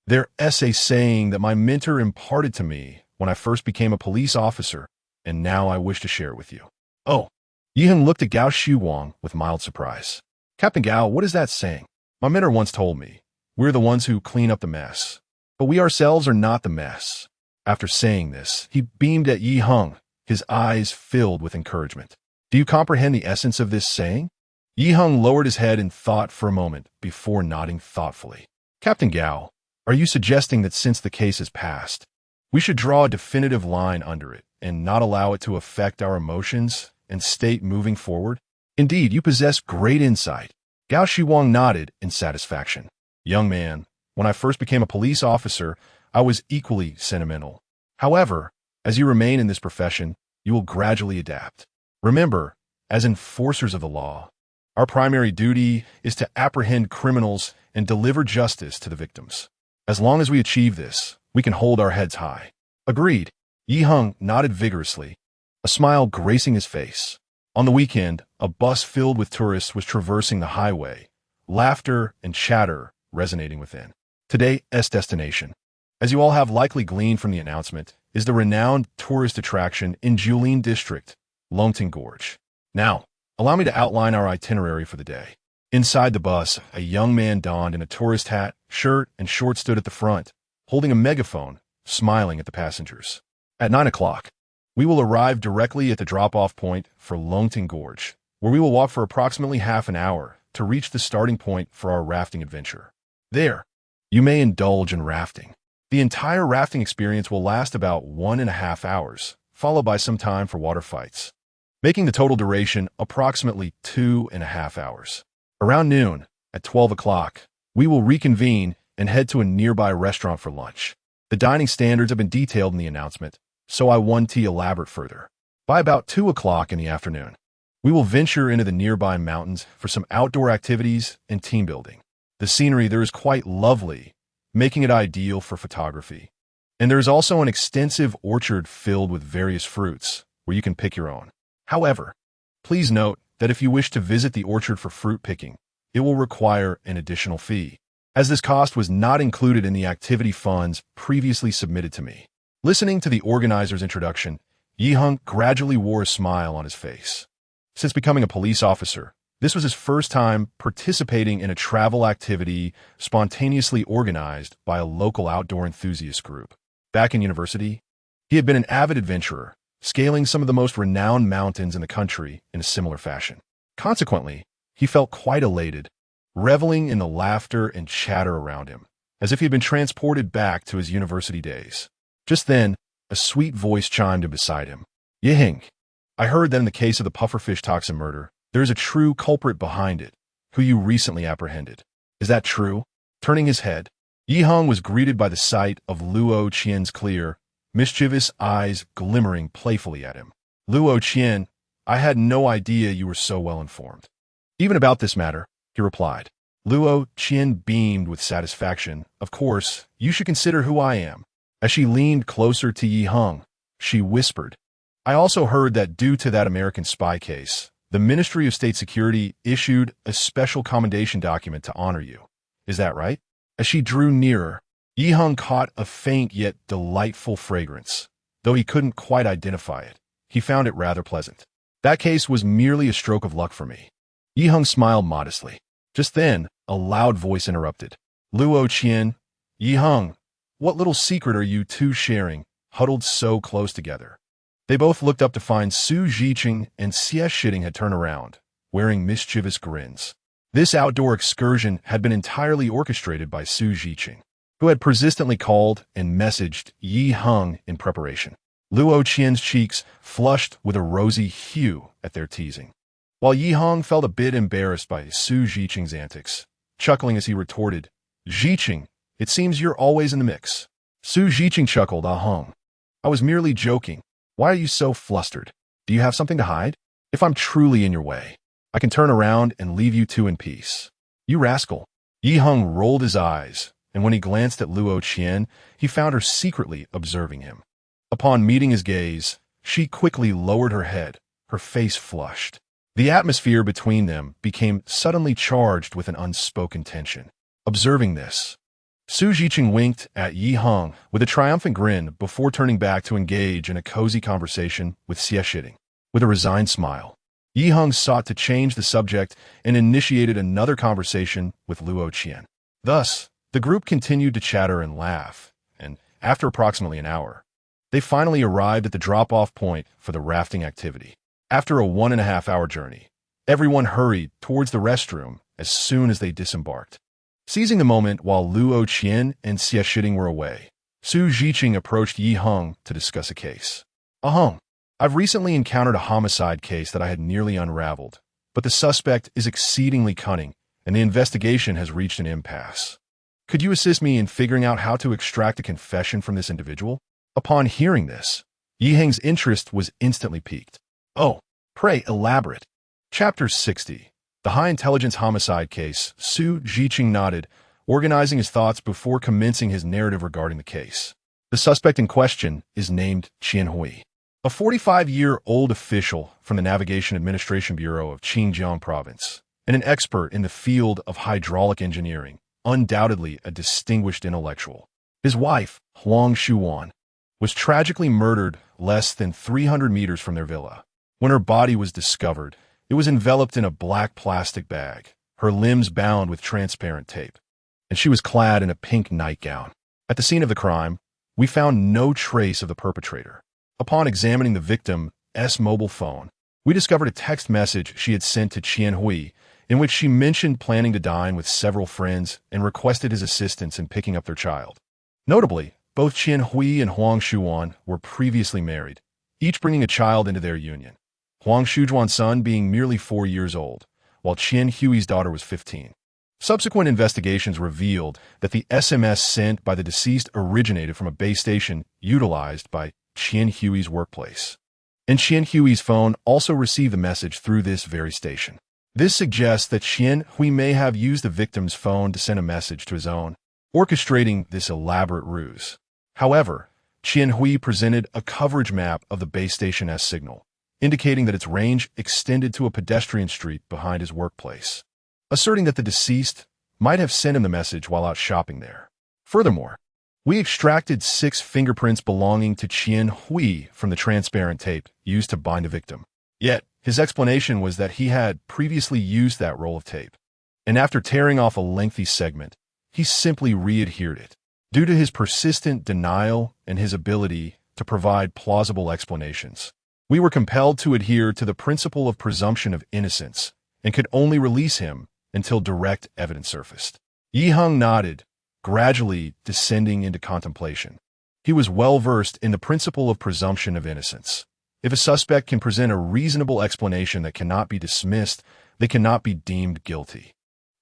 Their essay saying that my mentor imparted to me when I first became a police officer, and now I wish to share it with you. Oh. Yi Heng looked at Gao Shuwang with mild surprise. Captain Gao, what is that saying? My mentor once told me, we're the ones who clean up the mess, but we ourselves are not the mess. After saying this, he beamed at Yi Heng, his eyes filled with encouragement. Do you comprehend the essence of this saying? Yi Heng lowered his head in thought for a moment before nodding thoughtfully. Captain Gao, are you suggesting that since the case has passed, we should draw a definitive line under it and not allow it to affect our emotions and state moving forward? Indeed, you possess great insight. Gao Shuwang nodded in satisfaction. Young man, when I first became a police officer, I was equally sentimental. However, as you remain in this profession, you will gradually adapt. Remember, as enforcers of the law, our primary duty is to apprehend criminals and deliver justice to the victims. As long as we achieve this, we can hold our heads high. Agreed. Yi Heng nodded vigorously, a smile gracing his face. On the weekend, a bus filled with tourists was traversing the highway, laughter and chatter resonating within. Today's destination, as you all have likely gleaned from the announcement, is the renowned tourist attraction in Julin District, Longting Gorge. Now, allow me to outline our itinerary for the day. Inside the bus, a young man donned in a tourist hat, shirt, and shorts stood at the front, holding a megaphone, smiling at the passengers. At 9 o'clock, we will arrive directly at the drop-off point for Longting Gorge, where we will walk for approximately half an hour to reach the starting point for our rafting adventure. There, you may indulge in rafting. The entire rafting experience will last about 1.5 hours, followed by some time for water fights, making the total duration approximately 2.5 hours. Around noon, at 12 o'clock, we will reconvene and head to a nearby restaurant for lunch. The dining standards have been detailed in the announcement, so I won't elaborate further. By about 2 o'clock in the afternoon, we will venture into the nearby mountains for some outdoor activities and team building. The scenery there is quite lovely, making it ideal for photography. And there is also an extensive orchard filled with various fruits, where you can pick your own. However, please note that if you wish to visit the orchard for fruit picking, it will require an additional fee, as this cost was not included in the activity funds previously submitted to me. Listening to the organizer's introduction, Yi Heng gradually wore a smile on his face. Since becoming a police officer, this was his first time participating in a travel activity spontaneously organized by a local outdoor enthusiast group. Back in university, he had been an avid adventurer, scaling some of the most renowned mountains in the country in a similar fashion. Consequently, he felt quite elated, reveling in the laughter and chatter around him, as if he had been transported back to his university days. Just then, a sweet voice chimed in beside him. "Yi Heng, I heard that in the case of the pufferfish toxin murder, there is a true culprit behind it, who you recently apprehended. Is that true?" Turning his head, Yi Heng was greeted by the sight of Luo Qian's clear, mischievous eyes glimmering playfully at him. "Luo Qian, I had no idea you were so well informed." "Even about this matter," he replied. Luo Qian beamed with satisfaction. "Of course, you should consider who I am." As she leaned closer to Yi Heng, she whispered, "I also heard that due to that American spy case, the Ministry of State Security issued a special commendation document to honor you. Is that right?" As she drew nearer, Yi Heng caught a faint yet delightful fragrance. Though he couldn't quite identify it, he found it rather pleasant. "That case was merely a stroke of luck for me." Yi Heng smiled modestly. Just then, a loud voice interrupted. "Luo Qian, Yi Heng, what little secret are you two sharing, huddled so close together?" They both looked up to find Su Zhiqing and Xie Shitting had turned around, wearing mischievous grins. This outdoor excursion had been entirely orchestrated by Su Zhiqing, who had persistently called and messaged Yi Heng in preparation. Luo Qian's cheeks flushed with a rosy hue at their teasing, while Yi Heng felt a bit embarrassed by Su Zhiqing's antics, chuckling as he retorted, "Zhiqing, it seems you're always in the mix." Su Zhiqing chuckled, "Heng, I was merely joking. Why are you so flustered? Do you have something to hide? If I'm truly in your way, I can turn around and leave you two in peace." "You rascal." Yi Heng rolled his eyes, and when he glanced at Luo Qian, he found her secretly observing him. Upon meeting his gaze, she quickly lowered her head, her face flushed. The atmosphere between them became suddenly charged with an unspoken tension. Observing this, Su Zhiqing winked at Yi Heng with a triumphant grin before turning back to engage in a cozy conversation with Xie Shitting. With a resigned smile, Yi Heng sought to change the subject and initiated another conversation with Luo Qian. Thus, the group continued to chatter and laugh, and after approximately an hour, they finally arrived at the drop-off point for the rafting activity. After a 1.5-hour journey, everyone hurried towards the restroom as soon as they disembarked. Seizing the moment while Luo Qian and Xie Shitting were away, Su Zhiqing approached Yi Heng to discuss a case. "Heng, I've recently encountered a homicide case that I had nearly unraveled, but the suspect is exceedingly cunning, and the investigation has reached an impasse. Could you assist me in figuring out how to extract a confession from this individual?" Upon hearing this, Yi Heng's interest was instantly piqued. "Oh, pray elaborate." Chapter 60. The high-intelligence homicide case. Su Zhiqing nodded, organizing his thoughts before commencing his narrative regarding the case. The suspect in question is named Qian Hui, a 45-year-old official from the Navigation Administration Bureau of Xinjiang Province, and an expert in the field of hydraulic engineering, undoubtedly a distinguished intellectual. His wife, Huang Shuwan, was tragically murdered less than 300 meters from their villa. When her body was discovered, it was enveloped in a black plastic bag, her limbs bound with transparent tape, and she was clad in a pink nightgown. At the scene of the crime, we found no trace of the perpetrator. Upon examining the victim's mobile phone, we discovered a text message she had sent to Qian Hui, in which she mentioned planning to dine with several friends and requested his assistance in picking up their child. Notably, both Qian Hui and Huang Shuwan were previously married, each bringing a child into their union, Huang Shujuan's son being merely 4 years old, while Qian Hui's daughter was 15. Subsequent investigations revealed that the SMS sent by the deceased originated from a base station utilized by Qian Hui's workplace, and Qian Hui's phone also received the message through this very station. This suggests that Qian Hui may have used the victim's phone to send a message to his own, orchestrating this elaborate ruse. However, Qian Hui presented a coverage map of the base station's signal, indicating that its range extended to a pedestrian street behind his workplace, asserting that the deceased might have sent him the message while out shopping there. Furthermore, we extracted 6 fingerprints belonging to Qian Hui from the transparent tape used to bind the victim. Yet, his explanation was that he had previously used that roll of tape, and after tearing off a lengthy segment, he simply re-adhered it. Due to his persistent denial and his ability to provide plausible explanations, we were compelled to adhere to the principle of presumption of innocence and could only release him until direct evidence surfaced. Yi Heng nodded, gradually descending into contemplation. He was well-versed in the principle of presumption of innocence. If a suspect can present a reasonable explanation that cannot be dismissed, they cannot be deemed guilty.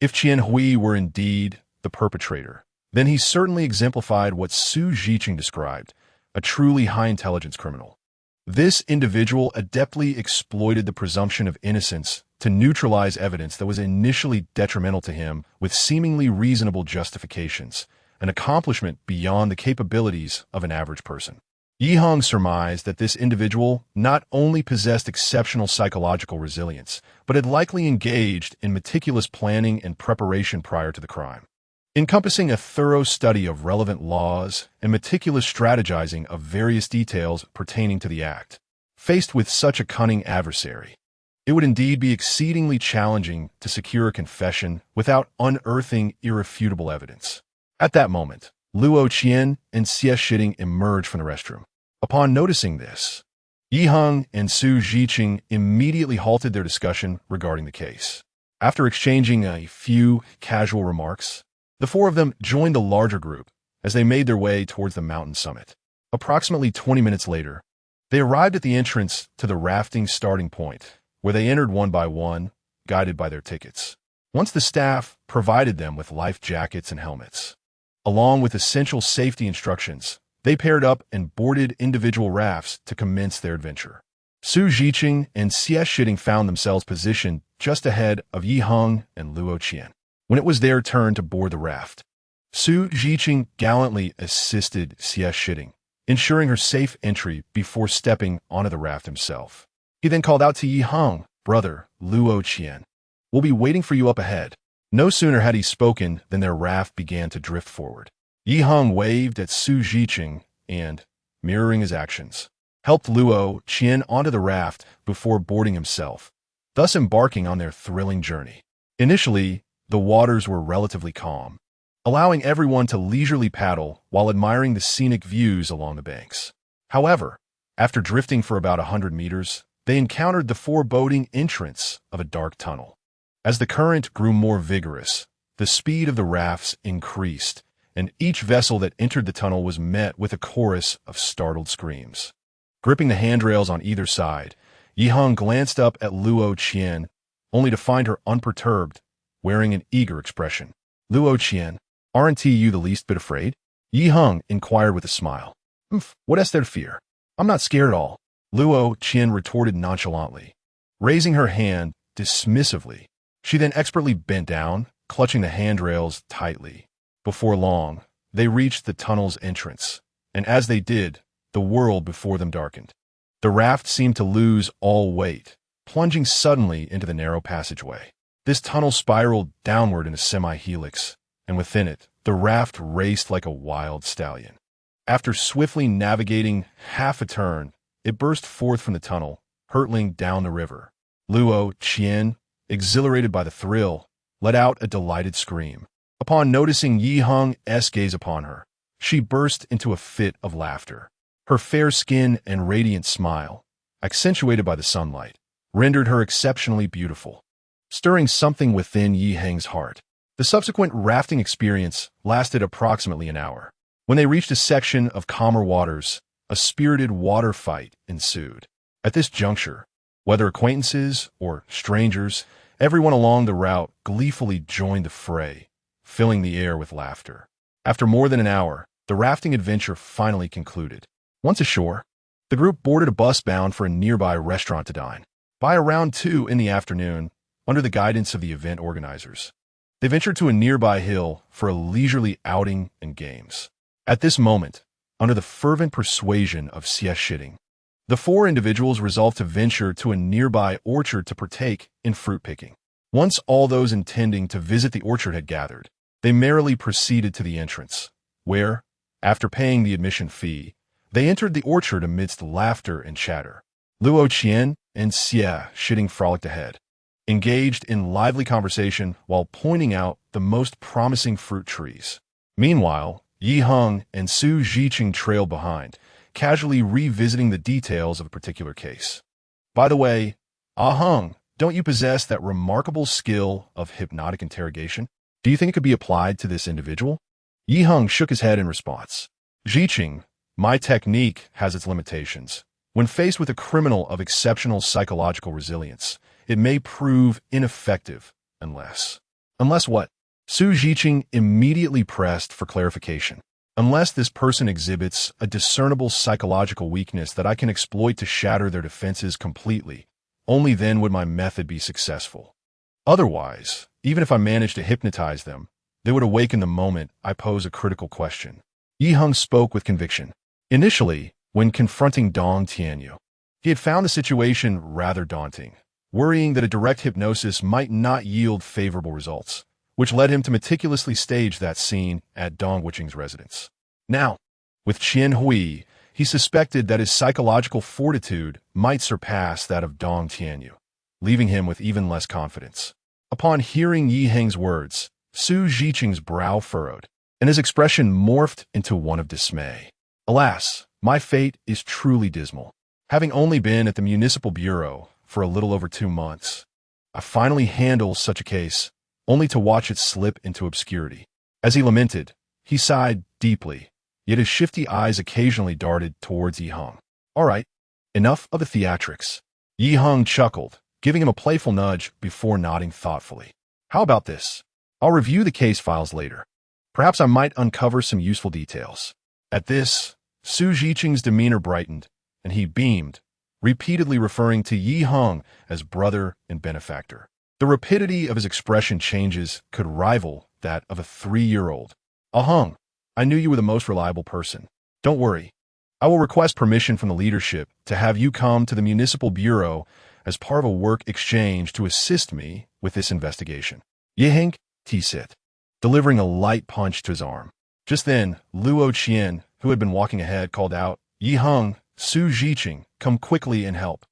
If Qian Hui were indeed the perpetrator, then he certainly exemplified what Su Zhiqing described, a truly high-intelligence criminal. This individual adeptly exploited the presumption of innocence to neutralize evidence that was initially detrimental to him with seemingly reasonable justifications, an accomplishment beyond the capabilities of an average person. Yi Heng surmised that this individual not only possessed exceptional psychological resilience, but had likely engaged in meticulous planning and preparation prior to the crime, encompassing a thorough study of relevant laws and meticulous strategizing of various details pertaining to the act. Faced with such a cunning adversary, it would indeed be exceedingly challenging to secure a confession without unearthing irrefutable evidence. At that moment, Luo Qian and Xie Shiding emerged from the restroom. Upon noticing this, Yi Heng and Su Zhiqing immediately halted their discussion regarding the case. After exchanging a few casual remarks, the 4 of them joined the larger group as they made their way towards the mountain summit. Approximately 20 minutes later, they arrived at the entrance to the rafting starting point, where they entered one by one, guided by their tickets. Once the staff provided them with life jackets and helmets, along with essential safety instructions, they paired up and boarded individual rafts to commence their adventure. Su Zhiqing and Xie Shiding found themselves positioned just ahead of Yi Heng and Luo Qian. When it was their turn to board the raft, Su Zhiqing gallantly assisted Xie Shiding, ensuring her safe entry before stepping onto the raft himself. He then called out to Yi Heng, "Brother, Luo Qian, we'll be waiting for you up ahead." No sooner had he spoken than their raft began to drift forward. Yi Heng waved at Su Zhiqing and, mirroring his actions, helped Luo Qian onto the raft before boarding himself, thus embarking on their thrilling journey. Initially, the waters were relatively calm, allowing everyone to leisurely paddle while admiring the scenic views along the banks. However, after drifting for about 100 meters, they encountered the foreboding entrance of a dark tunnel. As the current grew more vigorous, the speed of the rafts increased, and each vessel that entered the tunnel was met with a chorus of startled screams. Gripping the handrails on either side, Yi Heng glanced up at Luo Qian, only to find her unperturbed, wearing an eager expression. "Luo Qian, aren't you the least bit afraid?" Yi Heng inquired with a smile. What is there to fear? I'm not scared at all," Luo Qian retorted nonchalantly. Raising her hand dismissively, she then expertly bent down, clutching the handrails tightly. Before long, they reached the tunnel's entrance, and as they did, the world before them darkened. The raft seemed to lose all weight, plunging suddenly into the narrow passageway. This tunnel spiraled downward in a semi-helix, and within it, the raft raced like a wild stallion. After swiftly navigating half a turn, it burst forth from the tunnel, hurtling down the river. Luo Qian, exhilarated by the thrill, let out a delighted scream. Upon noticing Yi Heng's gaze upon her, she burst into a fit of laughter. Her fair skin and radiant smile, accentuated by the sunlight, rendered her exceptionally beautiful, stirring something within Yi Heng's heart. The subsequent rafting experience lasted approximately an hour. When they reached a section of calmer waters, a spirited water fight ensued. At this juncture, whether acquaintances or strangers, everyone along the route gleefully joined the fray, filling the air with laughter. After more than an hour, the rafting adventure finally concluded. Once ashore, the group boarded a bus bound for a nearby restaurant to dine. By around 2 in the afternoon, under the guidance of the event organizers, they ventured to a nearby hill for a leisurely outing and games. At this moment, under the fervent persuasion of Xie Shitting, the 4 individuals resolved to venture to a nearby orchard to partake in fruit picking. Once all those intending to visit the orchard had gathered, they merrily proceeded to the entrance, where, after paying the admission fee, they entered the orchard amidst laughter and chatter. Luo Qian and Xie Shitting frolicked ahead, engaged in lively conversation while pointing out the most promising fruit trees. Meanwhile, Yi Heng and Su Zhiqing trailed behind, casually revisiting the details of a particular case. By the way, Heng, don't you possess that remarkable skill of hypnotic interrogation? Do you think it could be applied to this individual? Yi Heng shook his head in response. Zhiqing, my technique has its limitations. When faced with a criminal of exceptional psychological resilience, it may prove ineffective unless... Unless what? Su Zhiqing immediately pressed for clarification. Unless this person exhibits a discernible psychological weakness that I can exploit to shatter their defenses completely, only then would my method be successful. Otherwise, even if I manage to hypnotize them, they would awaken the moment I pose a critical question. Yi Heng spoke with conviction. Initially, when confronting Dong Tianyu, he had found the situation rather daunting, worrying that a direct hypnosis might not yield favorable results, which led him to meticulously stage that scene at Dong Wuqing's residence. Now, with Qian Hui, he suspected that his psychological fortitude might surpass that of Dong Tianyu, leaving him with even less confidence. Upon hearing Yi Heng's words, Su Zhiqing's brow furrowed, and his expression morphed into one of dismay. Alas, my fate is truly dismal. Having only been at the Municipal Bureau for a little over 2 months, I finally handle such a case, only to watch it slip into obscurity. As he lamented, he sighed deeply, yet his shifty eyes occasionally darted towards Yi Heng. All right, enough of the theatrics. Yi Heng chuckled, giving him a playful nudge before nodding thoughtfully. How about this? I'll review the case files later. Perhaps I might uncover some useful details. At this, Su Zhiqing's demeanor brightened, and he beamed, repeatedly referring to Yi Heng as brother and benefactor. The rapidity of his expression changes could rival that of a 3-year-old. Heng, I knew you were the most reliable person. Don't worry. I will request permission from the leadership to have you come to the Municipal Bureau as part of a work exchange to assist me with this investigation. Yi Heng, T-sit, delivering a light punch to his arm. Just then, Luo Qian, who had been walking ahead, called out, Yi Heng, Su Zhiqing, come quickly and help.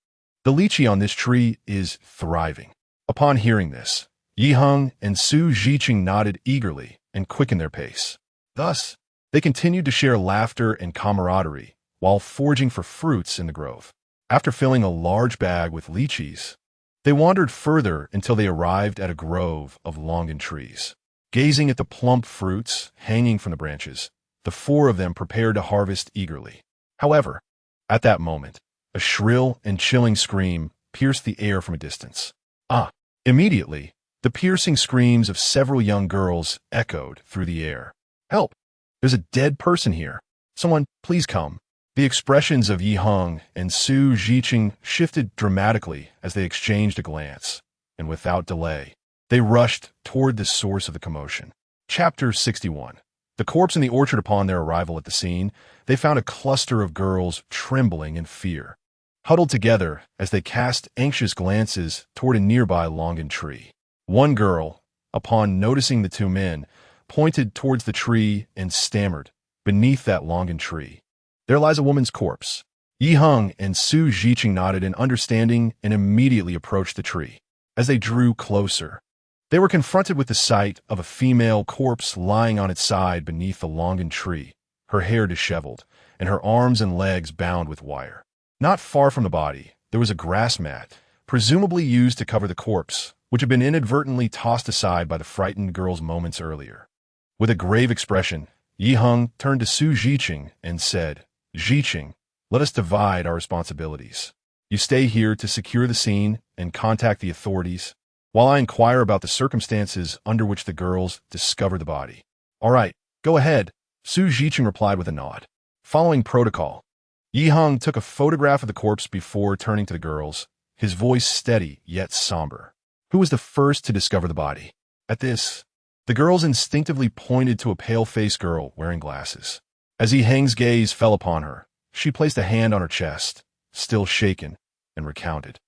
The lychee on this tree is thriving. Upon hearing this, Yi Heng and Su Zhiqing nodded eagerly and quickened their pace. Thus, they continued to share laughter and camaraderie while foraging for fruits in the grove. After filling a large bag with lychees, they wandered further until they arrived at a grove of longan trees. Gazing at the plump fruits hanging from the branches, the 4 of them prepared to harvest eagerly. However, at that moment, a shrill and chilling scream pierced the air from a distance. Immediately, the piercing screams of several young girls echoed through the air. Help! There's a dead person here. Someone, please come. The expressions of Yi Heng and Su Zhiqing shifted dramatically as they exchanged a glance, and without delay, they rushed toward the source of the commotion. Chapter 61. The corpse in the orchard. Upon their arrival at the scene, they found a cluster of girls trembling in fear, huddled together as they cast anxious glances toward a nearby longan tree. One girl, upon noticing the two men, pointed towards the tree and stammered, "Beneath that longan tree, there lies a woman's corpse." Yi Heng and Su Zhiqing nodded in understanding and immediately approached the tree. As they drew closer, they were confronted with the sight of a female corpse lying on its side beneath the longan tree, her hair disheveled, and her arms and legs bound with wire. Not far from the body, there was a grass mat, presumably used to cover the corpse, which had been inadvertently tossed aside by the frightened girls moments earlier. With a grave expression, Yi Heng turned to Su Zhiqing and said, "Zhiqing, let us divide our responsibilities. You stay here to secure the scene and contact the authorities, while I inquire about the circumstances under which the girls discovered the body." "All right, go ahead," Su Zhiqing replied with a nod. Following protocol, Yi Heng took a photograph of the corpse before turning to the girls, his voice steady yet somber. "Who was the first to discover the body?" At this, the girls instinctively pointed to a pale-faced girl wearing glasses. As Yi Heng's gaze fell upon her, she placed a hand on her chest, still shaken, and recounted.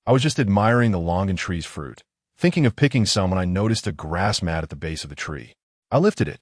"I was just admiring the longan tree's fruit, thinking of picking some when I noticed a grass mat at the base of the tree. I lifted it,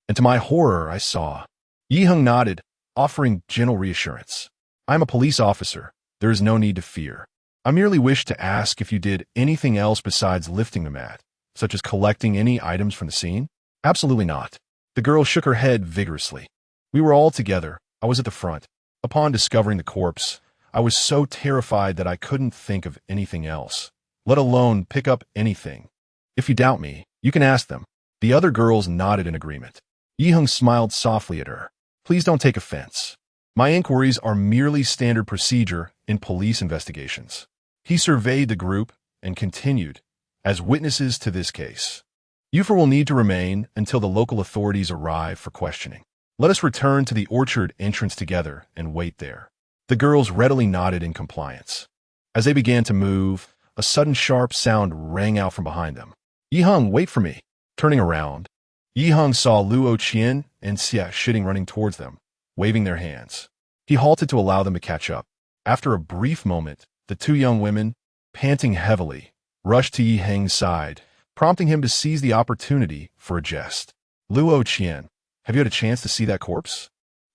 and to my horror I saw—" Yi Heng nodded, offering gentle reassurance. "I am a police officer. There is no need to fear. I merely wish to ask if you did anything else besides lifting the mat, such as collecting any items from the scene?" "Absolutely not." The girl shook her head vigorously. "We were all together. I was at the front. Upon discovering the corpse, I was so terrified that I couldn't think of anything else, let alone pick up anything. If you doubt me, you can ask them." The other girls nodded in agreement. Yi Heng smiled softly at her. "Please don't take offense. My inquiries are merely standard procedure in police investigations." He surveyed the group and continued, "As witnesses to this case, you four will need to remain until the local authorities arrive for questioning. Let us return to the orchard entrance together and wait there." The girls readily nodded in compliance. As they began to move, a sudden sharp sound rang out from behind them. "Yi Heng, wait for me." Turning around, Yi Heng saw Luo Qian and Xie Shitting running towards them, waving their hands. He halted to allow them to catch up. After a brief moment, the two young women, panting heavily, rushed to Yi Heng's side, prompting him to seize the opportunity for a jest. "Luo Qian, have you had a chance to see that corpse?"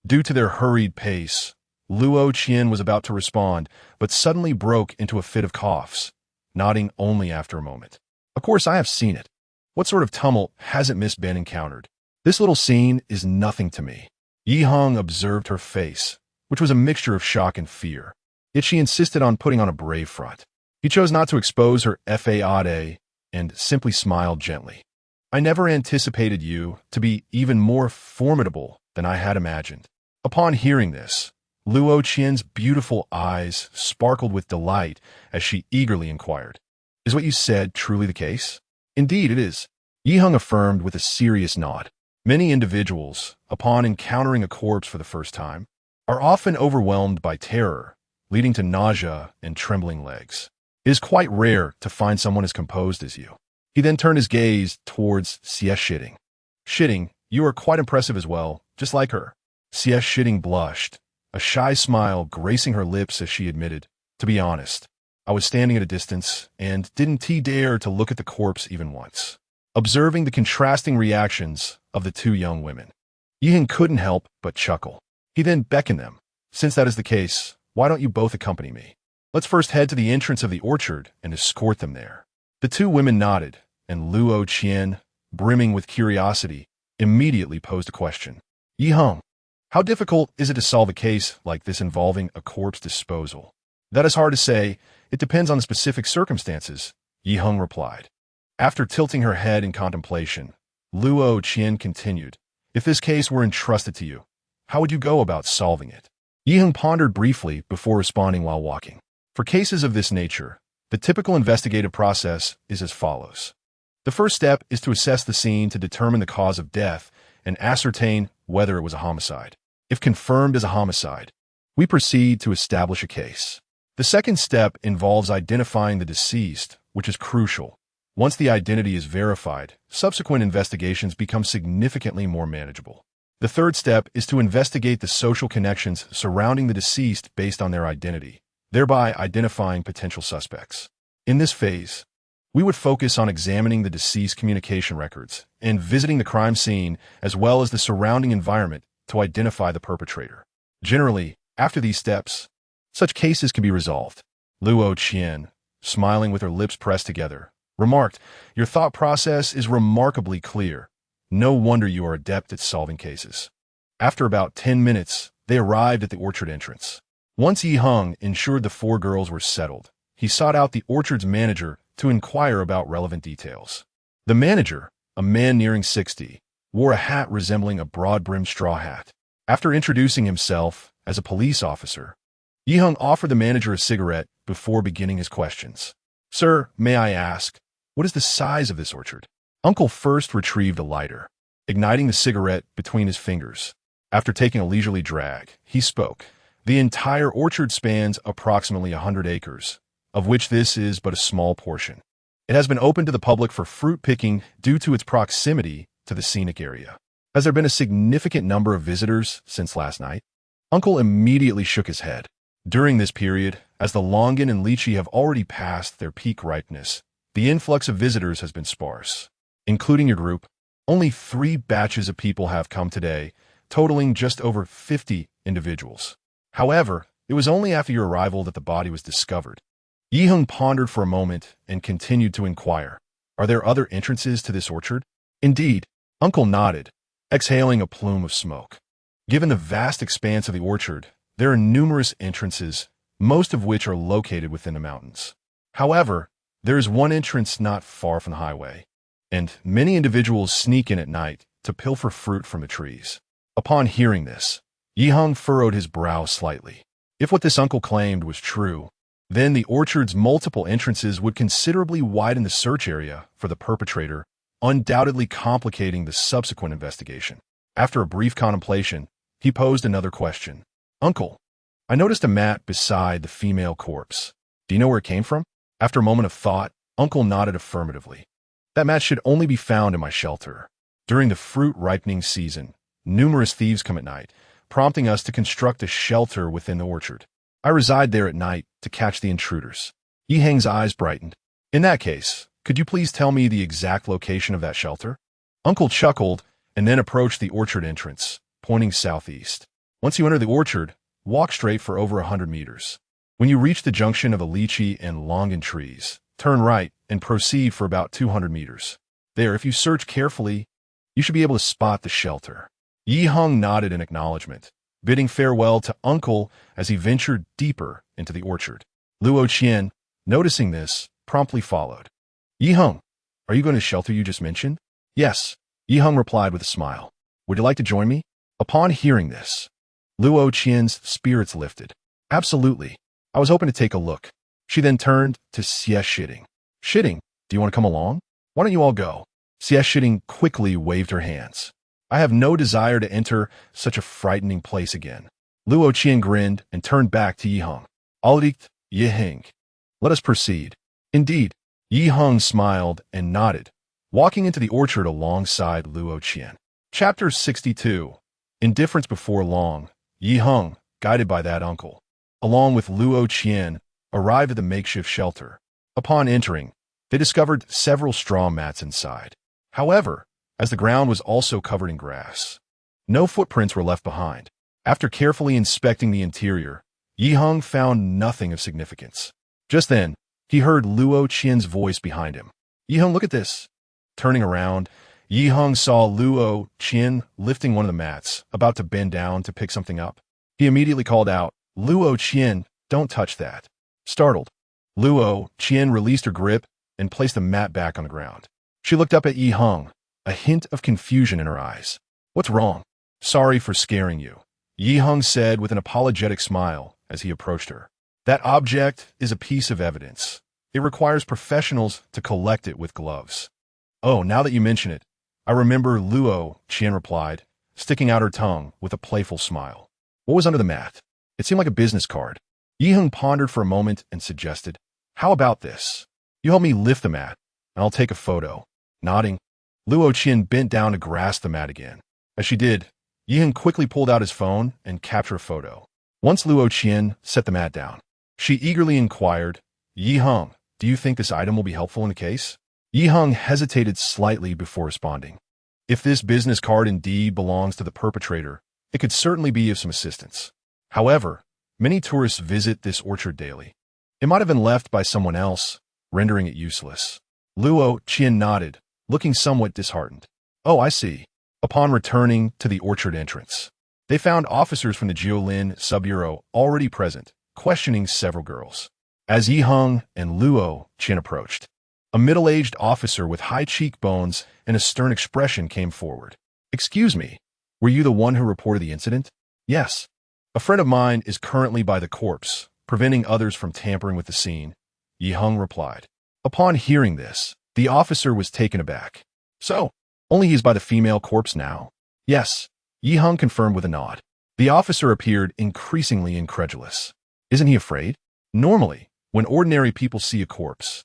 Due to their hurried pace, Luo Qian was about to respond, but suddenly broke into a fit of coughs, nodding only after a moment. "Of course I have seen it. What sort of tumult hasn't Miss been encountered? This little scene is nothing to me." Yi Heng observed her face, which was a mixture of shock and fear, yet she insisted on putting on a brave front. He chose not to expose her fade and simply smiled gently. "I never anticipated you to be even more formidable than I had imagined." Upon hearing this, Luo Qian's beautiful eyes sparkled with delight as she eagerly inquired, "Is what you said truly the case?" "Indeed it is," Yi Heng affirmed with a serious nod. Many individuals, upon encountering a corpse for the first time, are often overwhelmed by terror, leading to nausea and trembling legs. It is quite rare to find someone as composed as you. He then turned his gaze towards Xie Shitting. "Shitting, you are quite impressive as well, just like her." Xie Shitting blushed, a shy smile gracing her lips as she admitted, "To be honest, I was standing at a distance and didn't dare to look at the corpse even once." Observing the contrasting reactions of the two young women, Yi Heng couldn't help but chuckle. He then beckoned them. "Since that is the case, why don't you both accompany me? Let's first head to the entrance of the orchard and escort them there." The two women nodded, and Luo Qian, brimming with curiosity, immediately posed a question. "Yi Heng, how difficult is it to solve a case like this involving a corpse disposal?" "That is hard to say. It depends on the specific circumstances," Yi Heng replied. After tilting her head in contemplation, Luo Qian continued, "If this case were entrusted to you, how would you go about solving it?" Yi Heng pondered briefly before responding while walking. For cases of this nature, the typical investigative process is as follows. The first step is to assess the scene to determine the cause of death and ascertain whether it was a homicide. If confirmed as a homicide, we proceed to establish a case. The second step involves identifying the deceased, which is crucial. Once the identity is verified, subsequent investigations become significantly more manageable. The third step is to investigate the social connections surrounding the deceased based on their identity, thereby identifying potential suspects. In this phase, we would focus on examining the deceased communication records and visiting the crime scene as well as the surrounding environment to identify the perpetrator. Generally, after these steps, such cases can be resolved. Luo Qian, smiling with her lips pressed together, remarked, "Your thought process is remarkably clear. No wonder you are adept at solving cases." After about 10 minutes, they arrived at the orchard entrance. Once Yi Heng ensured the four girls were settled, he sought out the orchard's manager to inquire about relevant details. The manager, a man nearing 60, wore a hat resembling a broad-brimmed straw hat. After introducing himself as a police officer, Yi Heng offered the manager a cigarette before beginning his questions. "Sir, may I ask, what is the size of this orchard?" Uncle first retrieved a lighter, igniting the cigarette between his fingers. After taking a leisurely drag, he spoke. "The entire orchard spans approximately 100 acres, of which this is but a small portion. It has been open to the public for fruit picking due to its proximity to the scenic area. Has there been a significant number of visitors since last night?" Uncle immediately shook his head. During this period, as the longan and lychee have already passed their peak ripeness, the influx of visitors has been sparse. Including your group, only 3 batches of people have come today, totaling just over 50 individuals. However, it was only after your arrival that the body was discovered. Yi Heng pondered for a moment and continued to inquire, "Are there other entrances to this orchard?" "Indeed," Uncle nodded, exhaling a plume of smoke. "Given the vast expanse of the orchard, there are numerous entrances, most of which are located within the mountains. However, there is one entrance not far from the highway, and many individuals sneak in at night to pilfer fruit from the trees." Upon hearing this, Yi Heng furrowed his brow slightly. If what this uncle claimed was true, then the orchard's multiple entrances would considerably widen the search area for the perpetrator, undoubtedly complicating the subsequent investigation. After a brief contemplation, he posed another question. "Uncle, I noticed a mat beside the female corpse. Do you know where it came from?" After a moment of thought, Uncle nodded affirmatively. "That mat should only be found in my shelter. During the fruit ripening season, numerous thieves come at night, prompting us to construct a shelter within the orchard. I reside there at night to catch the intruders." Yi Heng's eyes brightened. "In that case, could you please tell me the exact location of that shelter?" Uncle chuckled and then approached the orchard entrance, pointing southeast. "Once you enter the orchard, walk straight for over 100 meters. When you reach the junction of the lychee and longan trees, turn right and proceed for about 200 meters. There, if you search carefully, you should be able to spot the shelter." Yi Heng nodded in acknowledgement, bidding farewell to Uncle as he ventured deeper into the orchard. Luo Qian, noticing this, promptly followed. "Yi Heng, are you going to the shelter you just mentioned?" "Yes," Yi Heng replied with a smile. "Would you like to join me?" Upon hearing this, Luo Qian's spirits lifted. "Absolutely. I was hoping to take a look." She then turned to Xie Shitting. "Shitting, do you want to come along? Why don't you all go?" Xie Shitting quickly waved her hands. "I have no desire to enter such a frightening place again." Luo Qian grinned and turned back to Yi Heng. "Alright, Yi Heng. Let us proceed." Indeed, Yi Heng smiled and nodded, walking into the orchard alongside Luo Qian. Chapter 62. Indifference before long. Yi Heng, guided by that uncle, along with Luo Qian, arrived at the makeshift shelter. Upon entering, they discovered several straw mats inside. However, as the ground was also covered in grass, no footprints were left behind. After carefully inspecting the interior, Yi Heng found nothing of significance. Just then, he heard Luo Qian's voice behind him. "Yi Heng, look at this." Turning around, Yi Heng saw Luo Qian lifting one of the mats, about to bend down to pick something up. He immediately called out, "Luo Qian, don't touch that." Startled, Luo Qian released her grip and placed the mat back on the ground. She looked up at Yi Heng, a hint of confusion in her eyes. "What's wrong?" "Sorry for scaring you," Yi Heng said with an apologetic smile as he approached her. "That object is a piece of evidence. It requires professionals to collect it with gloves." "Oh, now that you mention it, I remember," Luo Qian replied, sticking out her tongue with a playful smile. "What was under the mat?" "It seemed like a business card." Yi Heng pondered for a moment and suggested, "How about this? You help me lift the mat. and I'll take a photo. Nodding, Luo Qian bent down to grasp the mat again. As she did, Yi Heng quickly pulled out his phone and captured a photo. Once Luo Qian set the mat down, she eagerly inquired, Yi Heng, do you think this item will be helpful in the case? Yi Heng hesitated slightly before responding. If this business card indeed belongs to the perpetrator, it could certainly be of some assistance. However, many tourists visit this orchard daily. It might have been left by someone else, rendering it useless. Luo Qian nodded, looking somewhat disheartened. Oh, I see. Upon returning to the orchard entrance, they found officers from the Jiolin Sub-Bureau already present, questioning several girls. As Yi Heng and Luo Qian approached, a middle-aged officer with high cheekbones and a stern expression came forward. Excuse me, were you the one who reported the incident? Yes. A friend of mine is currently by the corpse, preventing others from tampering with the scene, Yi Heng replied. Upon hearing this, the officer was taken aback. So, only he is by the female corpse now? Yes, Yi Heng confirmed with a nod. The officer appeared increasingly incredulous. Isn't he afraid? Normally, when ordinary people see a corpse,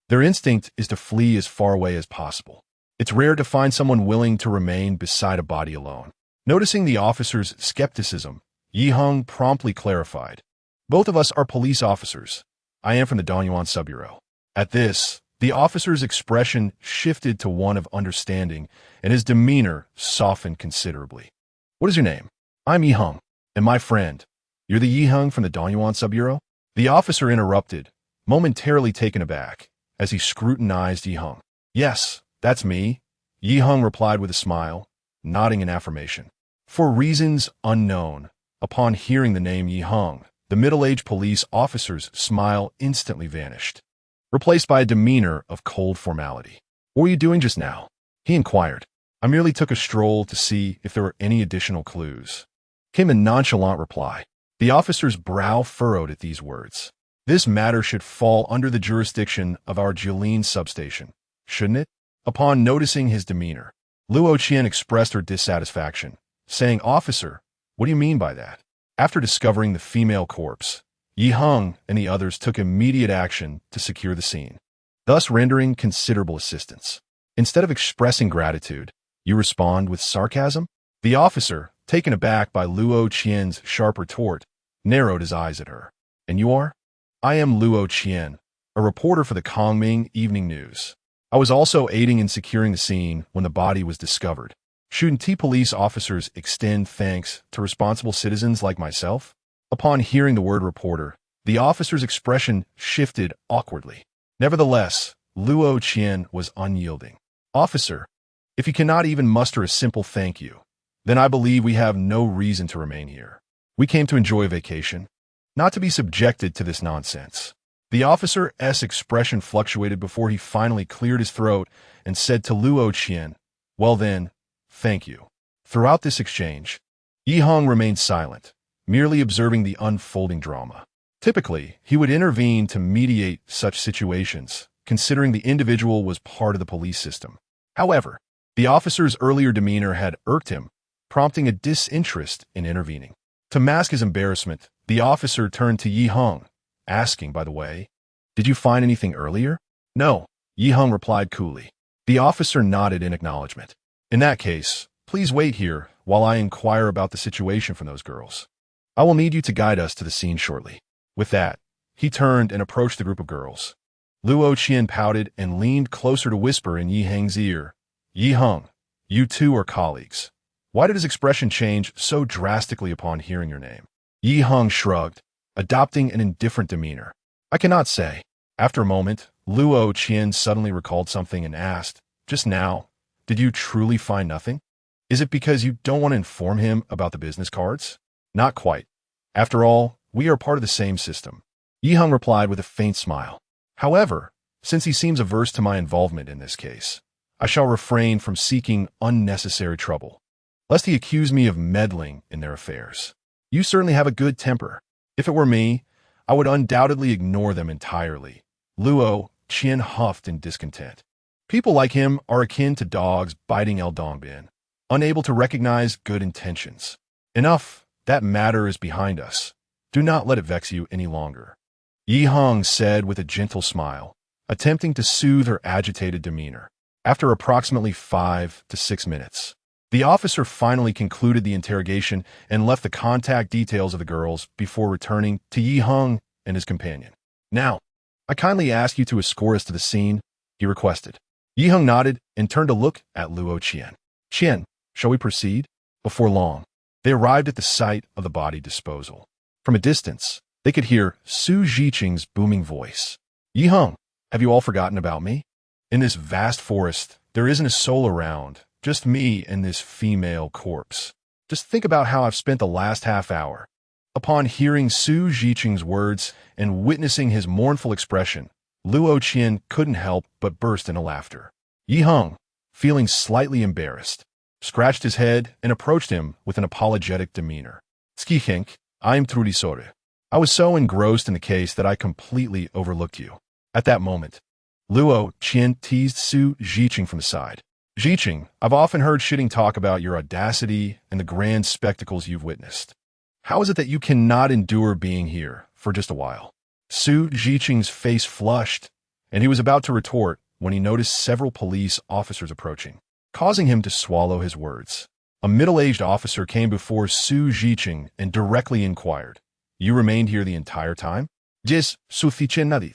their instinct is to flee as far away as possible. It's rare to find someone willing to remain beside a body alone. Noticing the officer's skepticism, Yi Heng promptly clarified. Both of us are police officers. I am from the Dongyuan Sub-Bureau. At this, the officer's expression shifted to one of understanding, and his demeanor softened considerably. What is your name? I'm Yi Heng, and my friend. You're the Yi Heng from the Dongyuan Sub-Bureau? The officer interrupted, momentarily taken aback, as he scrutinized Yi Heng. Yes, that's me, Yi Heng replied with a smile, nodding in affirmation. For reasons unknown, upon hearing the name Yi Heng, the middle-aged police officer's smile instantly vanished, replaced by a demeanor of cold formality. What were you doing just now? He inquired. I merely took a stroll to see if there were any additional clues, came a nonchalant reply. The officer's brow furrowed at these words. This matter should fall under the jurisdiction of our Jilin substation, shouldn't it? Upon noticing his demeanor, Luo Qian expressed her dissatisfaction, saying, Officer, what do you mean by that? After discovering the female corpse, Yi Heng and the others took immediate action to secure the scene, thus rendering considerable assistance. Instead of expressing gratitude, you respond with sarcasm? The officer, taken aback by Luo Qian's sharp retort, narrowed his eyes at her. And you are? I am Luo Qian, a reporter for the Kongming Evening News. I was also aiding in securing the scene when the body was discovered. Shouldn't police officers extend thanks to responsible citizens like myself? Upon hearing the word reporter, the officer's expression shifted awkwardly. Nevertheless, Luo Qian was unyielding. Officer, if you cannot even muster a simple thank you, then I believe we have no reason to remain here. We came to enjoy a vacation, not to be subjected to this nonsense. The officer's expression fluctuated before he finally cleared his throat and said to Luo Qian, Well then, thank you. Throughout this exchange, Yi Heng remained silent, merely observing the unfolding drama. Typically, he would intervene to mediate such situations, considering the individual was part of the police system. However, the officer's earlier demeanor had irked him, prompting a disinterest in intervening. To mask his embarrassment, the officer turned to Yi Heng, asking, by the way, Did you find anything earlier? No, Yi Heng replied coolly. The officer nodded in acknowledgement. In that case, please wait here while I inquire about the situation from those girls. I will need you to guide us to the scene shortly. With that, he turned and approached the group of girls. Luo Qian pouted and leaned closer to whisper in Yi Heng's ear, Yi Heng, you two are colleagues. Why did his expression change so drastically upon hearing your name? Yi Heng shrugged, adopting an indifferent demeanor. I cannot say. After a moment, Luo Qian suddenly recalled something and asked, Just now, did you truly find nothing? Is it because you don't want to inform him about the business cards? Not quite. After all, we are part of the same system. Yi Heng replied with a faint smile. However, since he seems averse to my involvement in this case, I shall refrain from seeking unnecessary trouble, lest he accuse me of meddling in their affairs. You certainly have a good temper. If it were me, I would undoubtedly ignore them entirely. Luo Qian huffed in discontent. People like him are akin to dogs biting El Dongbin, unable to recognize good intentions. Enough, that matter is behind us. Do not let it vex you any longer. Yi Heng said with a gentle smile, attempting to soothe her agitated demeanor. After approximately 5 to 6 minutes, the officer finally concluded the interrogation and left the contact details of the girls before returning to Heng and his companion. "Now, I kindly ask you to escort us to the scene," he requested. Heng nodded and turned to look at Luo Qian. "Qian, shall we proceed?" Before long, they arrived at the site of the body disposal. From a distance, they could hear Su Zhiqing's booming voice. "Heng, have you all forgotten about me? In this vast forest, there isn't a soul around, just me and this female corpse. Just think about how I've spent the last half hour." Upon hearing Su Zhiqing's words and witnessing his mournful expression, Luo Qian couldn't help but burst into laughter. Heng, feeling slightly embarrassed, scratched his head and approached him with an apologetic demeanor. "Heng, I'm truly sorry. I was so engrossed in the case that I completely overlooked you." At that moment, Luo Qian teased Su Zhiqing from the side. "Zhiqing, I've often heard Shitting talk about your audacity and the grand spectacles you've witnessed. How is it that you cannot endure being here for just a while?" Su Zhiqing's face flushed, and he was about to retort when he noticed several police officers approaching, causing him to swallow his words. A middle-aged officer came before Su Zhiqing and directly inquired, "You remained here the entire time?" "Yes, suficiently,"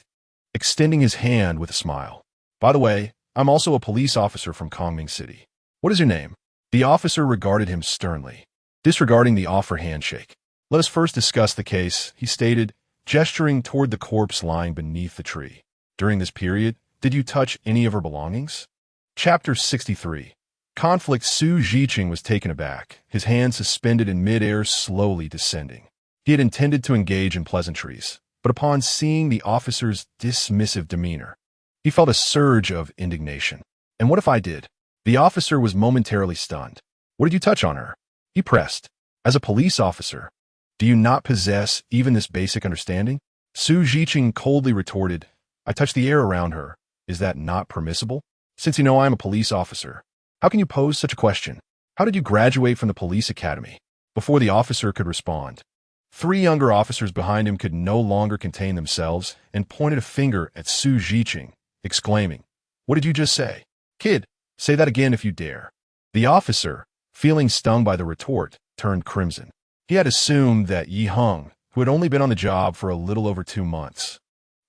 extending his hand with a smile. "By the way, I'm also a police officer from Kongming City. What is your name?" The officer regarded him sternly, disregarding the offer handshake. "Let us first discuss the case," he stated, gesturing toward the corpse lying beneath the tree. "During this period, did you touch any of her belongings?" Chapter 63. Conflict. Su Zhiqing was taken aback, his hand suspended in midair, slowly descending. He had intended to engage in pleasantries, but upon seeing the officer's dismissive demeanor, he felt a surge of indignation. "And what if I did?" The officer was momentarily stunned. "What did you touch on her?" he pressed. "As a police officer, do you not possess even this basic understanding?" Su Zhiqing coldly retorted, "I touched the air around her. Is that not permissible? Since you know I am a police officer, how can you pose such a question? How did you graduate from the police academy?" Before the officer could respond, three younger officers behind him could no longer contain themselves and pointed a finger at Su Zhiqing, exclaiming, "What did you just say? Kid, say that again if you dare." The officer, feeling stung by the retort, turned crimson. He had assumed that Heng, who had only been on the job for a little over 2 months,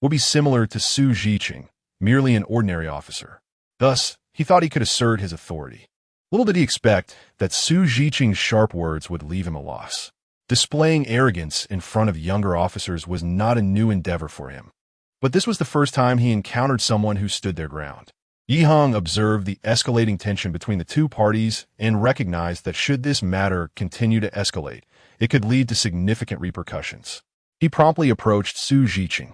would be similar to Su Zhiqing, merely an ordinary officer. Thus, he thought he could assert his authority. Little did he expect that Su Zhiqing's sharp words would leave him a loss. Displaying arrogance in front of younger officers was not a new endeavor for him. But this was the first time he encountered someone who stood their ground. Heng observed the escalating tension between the two parties and recognized that should this matter continue to escalate, it could lead to significant repercussions. He promptly approached Su Zhiqing,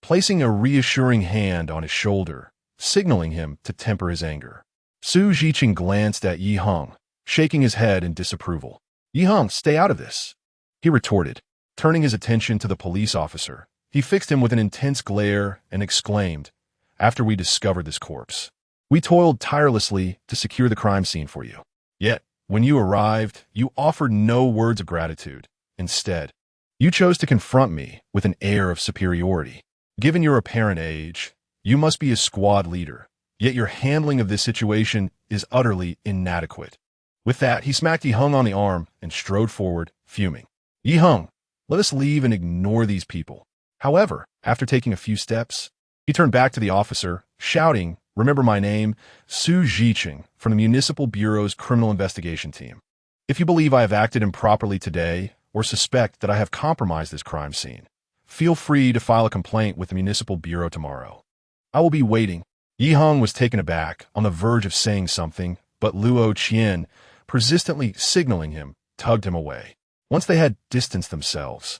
placing a reassuring hand on his shoulder, signaling him to temper his anger. Su Zhiqing glanced at Heng, shaking his head in disapproval. "Heng, stay out of this," he retorted. Turning his attention to the police officer, he fixed him with an intense glare and exclaimed, "After we discovered this corpse, we toiled tirelessly to secure the crime scene for you. Yet, when you arrived, you offered no words of gratitude. Instead, you chose to confront me with an air of superiority. Given your apparent age, you must be a squad leader, yet your handling of this situation is utterly inadequate." With that, he smacked Heng on the arm and strode forward, fuming. "Heng, let us leave and ignore these people." However, after taking a few steps, he turned back to the officer, shouting, "Remember my name, Su Zhiqing, from the Municipal Bureau's Criminal Investigation Team. If you believe I have acted improperly today or suspect that I have compromised this crime scene, feel free to file a complaint with the Municipal Bureau tomorrow. I will be waiting." Heng was taken aback, on the verge of saying something, but Luo Qian, persistently signaling him, tugged him away. Once they had distanced themselves,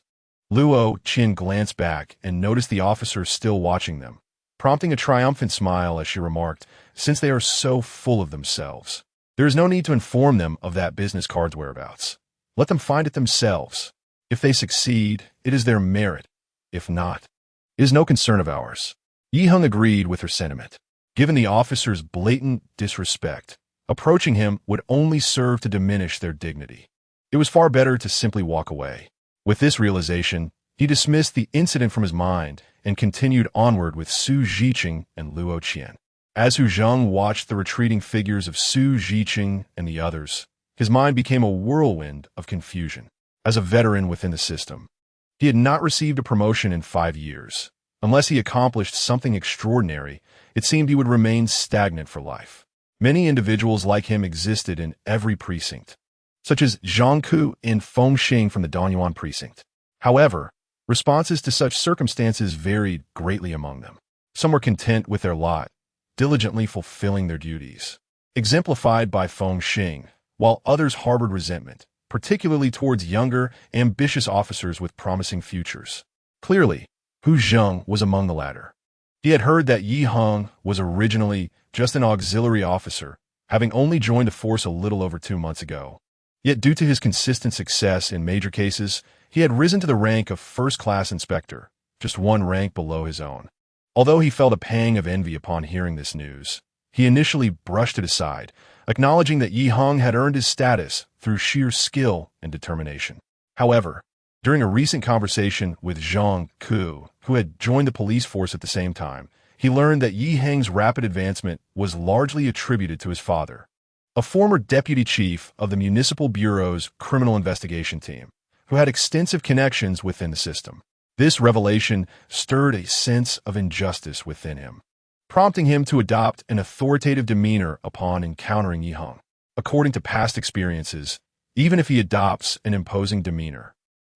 Luo Qian glanced back and noticed the officer still watching them, prompting a triumphant smile as she remarked, "Since they are so full of themselves, there is no need to inform them of that business card's whereabouts. Let them find it themselves. If they succeed, it is their merit. If not, it is no concern of ours." Heng agreed with her sentiment. Given the officer's blatant disrespect, approaching him would only serve to diminish their dignity. It was far better to simply walk away. With this realization, He dismissed the incident from his mind and continued onward with Su Zhiqing and Luo Qian. As Hu Zheng watched the retreating figures of Su Zhiqing and the others, his mind became a whirlwind of confusion. As a veteran within the system, he had not received a promotion in 5 years. Unless he accomplished something extraordinary, it seemed he would remain stagnant for life. Many individuals like him existed in every precinct, such as Zhang Ku and Feng Xing from the Danyuan precinct. However, responses to such circumstances varied greatly among them. Some were content with their lot, diligently fulfilling their duties, exemplified by Feng Xing, while others harbored resentment, particularly towards younger, ambitious officers with promising futures. Clearly, Hu Zheng was among the latter. He had heard that Yi Heng was originally just an auxiliary officer, having only joined the force a little over 2 months ago. Yet due to his consistent success in major cases, he had risen to the rank of first-class inspector, just 1 rank below his own. Although he felt a pang of envy upon hearing this news, he initially brushed it aside, acknowledging that Yi Heng had earned his status through sheer skill and determination. However, during a recent conversation with Zhang Ku, who had joined the police force at the same time, he learned that Yi Heng's rapid advancement was largely attributed to his father, a former deputy chief of the Municipal Bureau's criminal investigation team, who had extensive connections within the system. This revelation stirred a sense of injustice within him, prompting him to adopt an authoritative demeanor upon encountering Yi Heng. According to past experiences, even if he adopts an imposing demeanor,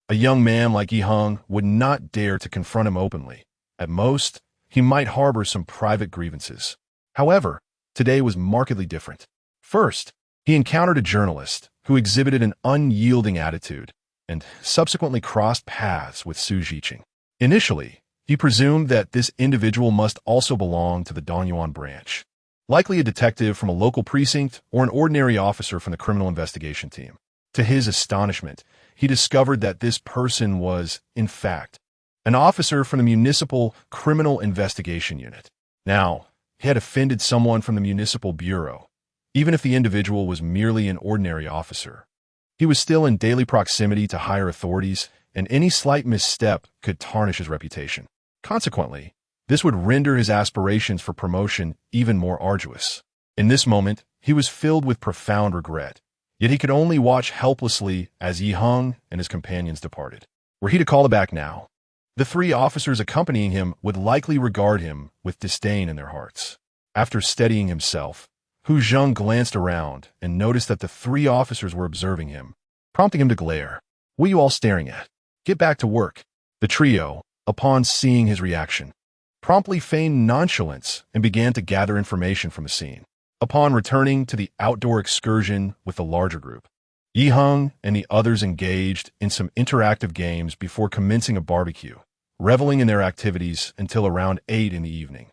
a young man like Yi Heng would not dare to confront him openly. At most, he might harbor some private grievances. However, today was markedly different. First, he encountered a journalist who exhibited an unyielding attitude and subsequently crossed paths with Su Zhiqing. Initially, he presumed that this individual must also belong to the Danyuan branch, likely a detective from a local precinct or an ordinary officer from the criminal investigation team. To his astonishment, he discovered that this person was, in fact, an officer from the Municipal Criminal Investigation Unit. Now, he had offended someone from the Municipal Bureau. Even if the individual was merely an ordinary officer, he was still in daily proximity to higher authorities, and any slight misstep could tarnish his reputation. Consequently, this would render his aspirations for promotion even more arduous. In this moment, he was filled with profound regret, yet he could only watch helplessly as Yi Heng and his companions departed. Were he to call back now, the 3 officers accompanying him would likely regard him with disdain in their hearts. After steadying himself, Hu Zheng glanced around and noticed that the 3 officers were observing him, prompting him to glare. "What are you all staring at? Get back to work." The trio, upon seeing his reaction, promptly feigned nonchalance and began to gather information from the scene. Upon returning to the outdoor excursion with the larger group, Yi Heng and the others engaged in some interactive games before commencing a barbecue, reveling in their activities until around 8 in the evening,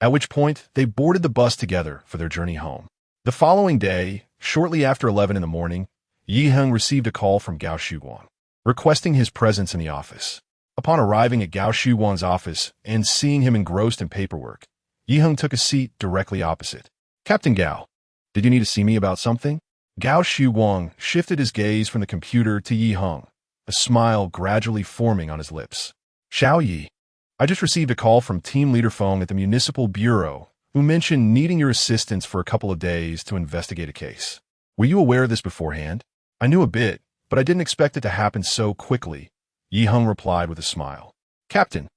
at which point they boarded the bus together for their journey home. The following day, shortly after 11 in the morning, Yi Heng received a call from Gao Shuguang, requesting his presence in the office. Upon arriving at Gao Shuguang's office and seeing him engrossed in paperwork, Yi Heng took a seat directly opposite. "Captain Gao, did you need to see me about something?" Gao Shuguang shifted his gaze from the computer to Yi Heng, a smile gradually forming on his lips. "Xiao Yi, I just received a call from Team Leader Feng at the Municipal Bureau, who mentioned needing your assistance for a couple of days to investigate a case. Were you aware of this beforehand?" "I knew a bit, but I didn't expect it to happen so quickly," Yi Heng replied with a smile. "Captain,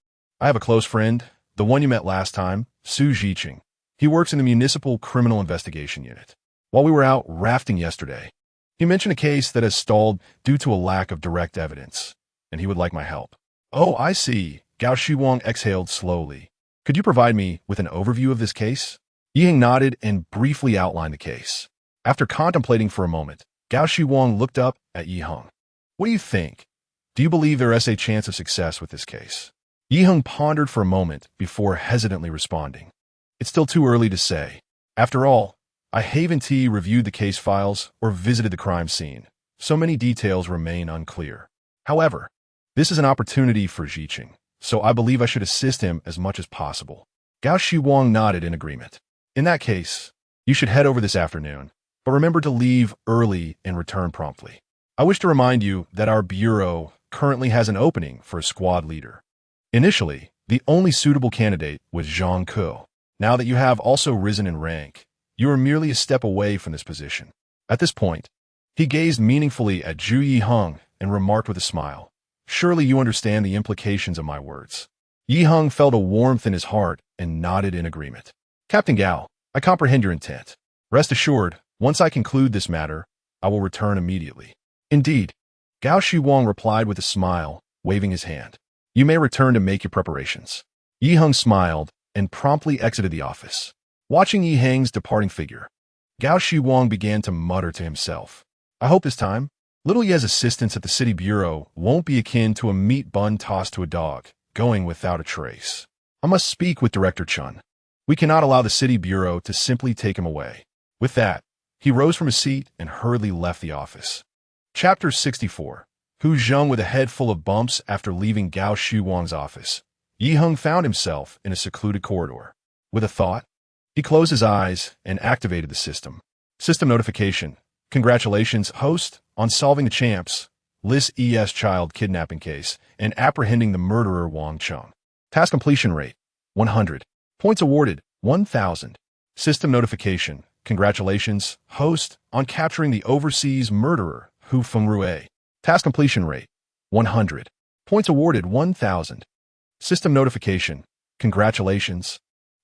I have a close friend, the one you met last time, Su Zhiqing. He works in the Municipal Criminal Investigation Unit. While we were out rafting yesterday, he mentioned a case that has stalled due to a lack of direct evidence, and he would like my help." "Oh, I see." Gao Shuguang exhaled slowly. "Could you provide me with an overview of this case?" Yi Heng nodded and briefly outlined the case. After contemplating for a moment, Gao Shuguang looked up at Yi Heng. "What do you think? Do you believe there is a chance of success with this case?" Yi Heng pondered for a moment before hesitantly responding. "It's still too early to say. After all, I haven't reviewed the case files or visited the crime scene. So many details remain unclear. However, this is an opportunity for Zhiqing, so I believe I should assist him as much as possible." Gao Shuguang nodded in agreement. "In that case, you should head over this afternoon, but remember to leave early and return promptly. I wish to remind you that our bureau currently has an opening for a squad leader. Initially, the only suitable candidate was Zhang Ke. Now that you have also risen in rank, you are merely a step away from this position. At this point, he gazed meaningfully at Zhu Yiheng and remarked with a smile, "Surely you understand the implications of my words." Yiheng felt a warmth in his heart and nodded in agreement. "Captain Gao, I comprehend your intent. Rest assured, once I conclude this matter, I will return immediately." "Indeed," Gao Shiwang replied with a smile, waving his hand. "You may return to make your preparations." Yiheng smiled and promptly exited the office. Watching Yiheng's departing figure, Gao Shiwang began to mutter to himself, "I hope this time, little Ye's assistance at the city bureau won't be akin to a meat bun tossed to a dog, going without a trace. I must speak with Director Chun. We cannot allow the city bureau to simply take him away." With that, he rose from his seat and hurriedly left the office. Chapter 64. Hu Zheng with a head full of bumps after leaving Gao Shiwang's office. Yiheng found himself in a secluded corridor. With a thought, he closed his eyes and activated the system. System notification. Congratulations, host, on solving the Champs Lis ES child kidnapping case and apprehending the murderer Wang Cheng. Task completion rate, 100. Points awarded, 1,000. System notification. Congratulations, host, on capturing the overseas murderer Hu Fengrue. Task completion rate, 100. Points awarded, 1,000. System notification. Congratulations,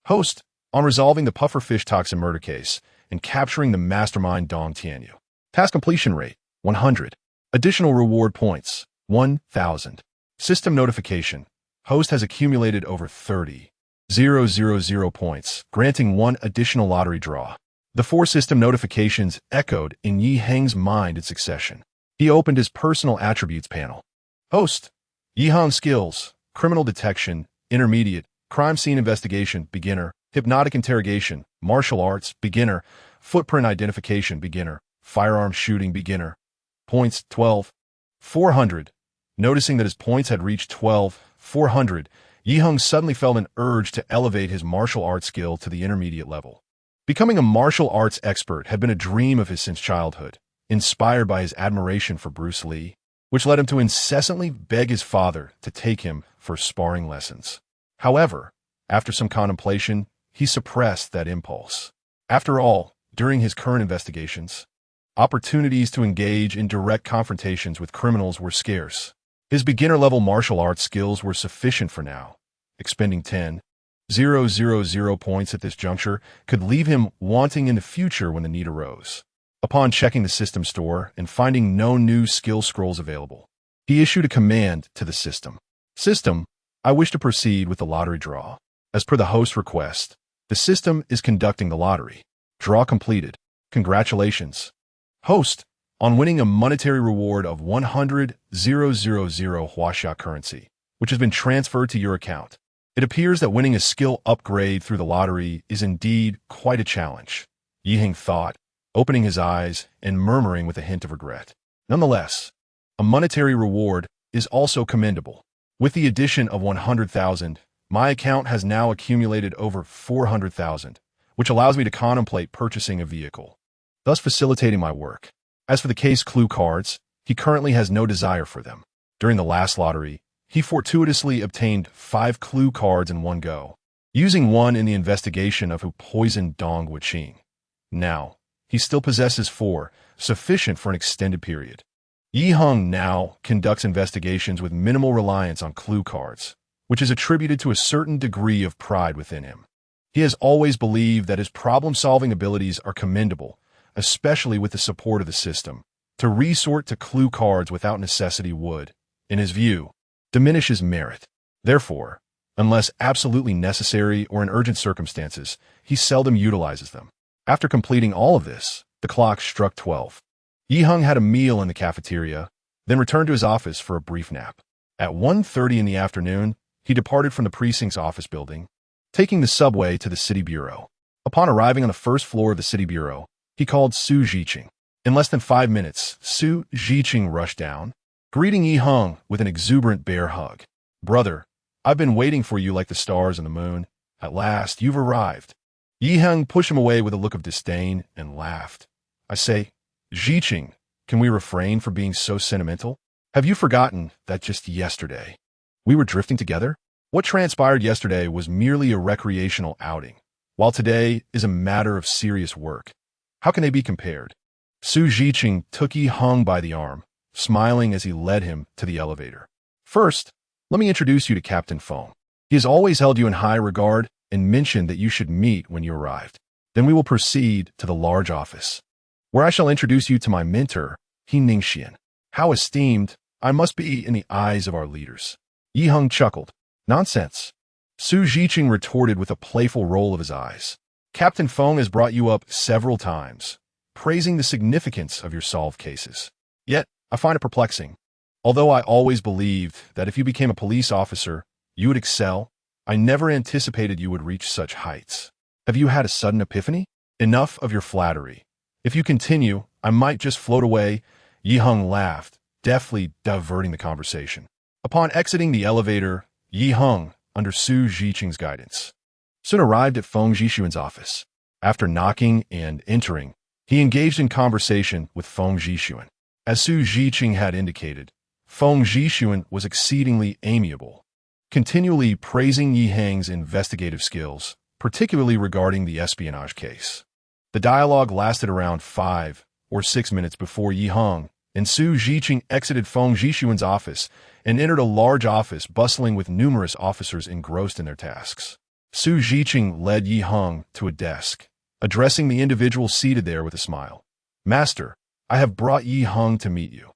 host, on resolving the pufferfish toxin murder case and capturing the mastermind Dong Tianyu. Task completion rate, 100. Additional reward points, 1,000. System notification. Host has accumulated over 30,000 points, granting one additional lottery draw. The four system notifications echoed in Yiheng's mind in succession. He opened his personal attributes panel. Host. Yiheng skills. Criminal detection, intermediate, crime scene investigation, beginner, hypnotic interrogation, martial arts, beginner, footprint identification, beginner, firearm shooting, beginner. Points, 12,400. Noticing that his points had reached 12,400, Yiheng suddenly felt an urge to elevate his martial arts skill to the intermediate level. Becoming a martial arts expert had been a dream of his since childhood, inspired by his admiration for Bruce Lee, which led him to incessantly beg his father to take him for sparring lessons. However, after some contemplation, he suppressed that impulse. After all, during his current investigations, opportunities to engage in direct confrontations with criminals were scarce. His beginner-level martial arts skills were sufficient for now. Expending 10,000 points at this juncture could leave him wanting in the future when the need arose. Upon checking the system store and finding no new skill scrolls available, he issued a command to the system. System, I wish to proceed with the lottery draw. As per the host's request, the system is conducting the lottery. Draw completed. Congratulations, host, on winning a monetary reward of 100,000 Huaxia currency, which has been transferred to your account. It appears that winning a skill upgrade through the lottery is indeed quite a challenge, Yiheng thought, opening his eyes and murmuring with a hint of regret. Nonetheless, a monetary reward is also commendable. With the addition of 100,000, my account has now accumulated over 400,000, which allows me to contemplate purchasing a vehicle, thus facilitating my work. As for the case clue cards, he currently has no desire for them. During the last lottery, he fortuitously obtained 5 clue cards in one go, using one in the investigation of who poisoned Dong Wuqing. Now, he still possesses 4, sufficient for an extended period. Yiheng now conducts investigations with minimal reliance on clue cards, which is attributed to a certain degree of pride within him. He has always believed that his problem-solving abilities are commendable, especially with the support of the system. To resort to clue cards without necessity would, in his view, diminish his merit. Therefore, unless absolutely necessary or in urgent circumstances, he seldom utilizes them. After completing all of this, the clock struck 12. Yiheng had a meal in the cafeteria, then returned to his office for a brief nap. At 1:30 in the afternoon, he departed from the precinct's office building, taking the subway to the city bureau. Upon arriving on the first floor of the city bureau, he called Su Zhiqing. In less than 5 minutes, Su Zhiqing rushed down, greeting Yiheng with an exuberant bear hug. "Brother, I've been waiting for you like the stars and the moon. At last, you've arrived." Yiheng pushed him away with a look of disdain and laughed. "I say, Zhiqing, can we refrain from being so sentimental? Have you forgotten that just yesterday we were drifting together? What transpired yesterday was merely a recreational outing, while today is a matter of serious work. How can they be compared? Su Jiqing took Yi Heng by the arm, smiling as he led him to the elevator. First, let me introduce you to Captain Feng. He has always held you in high regard and mentioned that you should meet when you arrived. Then we will proceed to the large office, where I shall introduce you to my mentor, Heng Xian. How esteemed I must be in the eyes of our leaders. Yi Heng chuckled. Nonsense. Su Jiqing retorted with a playful roll of his eyes. Captain Feng has brought you up several times, praising the significance of your solved cases. Yet, I find it perplexing. Although I always believed that if you became a police officer, you would excel, I never anticipated you would reach such heights. Have you had a sudden epiphany? Enough of your flattery. If you continue, I might just float away. Yi Heng laughed, deftly diverting the conversation. Upon exiting the elevator, Yi Heng, under Su Jiqing's guidance, soon arrived at Feng Zhishuan's office. After knocking and entering, he engaged in conversation with Feng Zhishuan. As Su Jiqing had indicated, Feng Zhishuan was exceedingly amiable, continually praising Yi Heng's investigative skills, particularly regarding the espionage case. The dialogue lasted around 5 or 6 minutes before Yi Heng and Su Jiqing exited Feng Zhishuan's office and entered a large office bustling with numerous officers engrossed in their tasks. Su Jiqing led Yi Heng to a desk, addressing the individual seated there with a smile. Master, I have brought Yi Heng to meet you.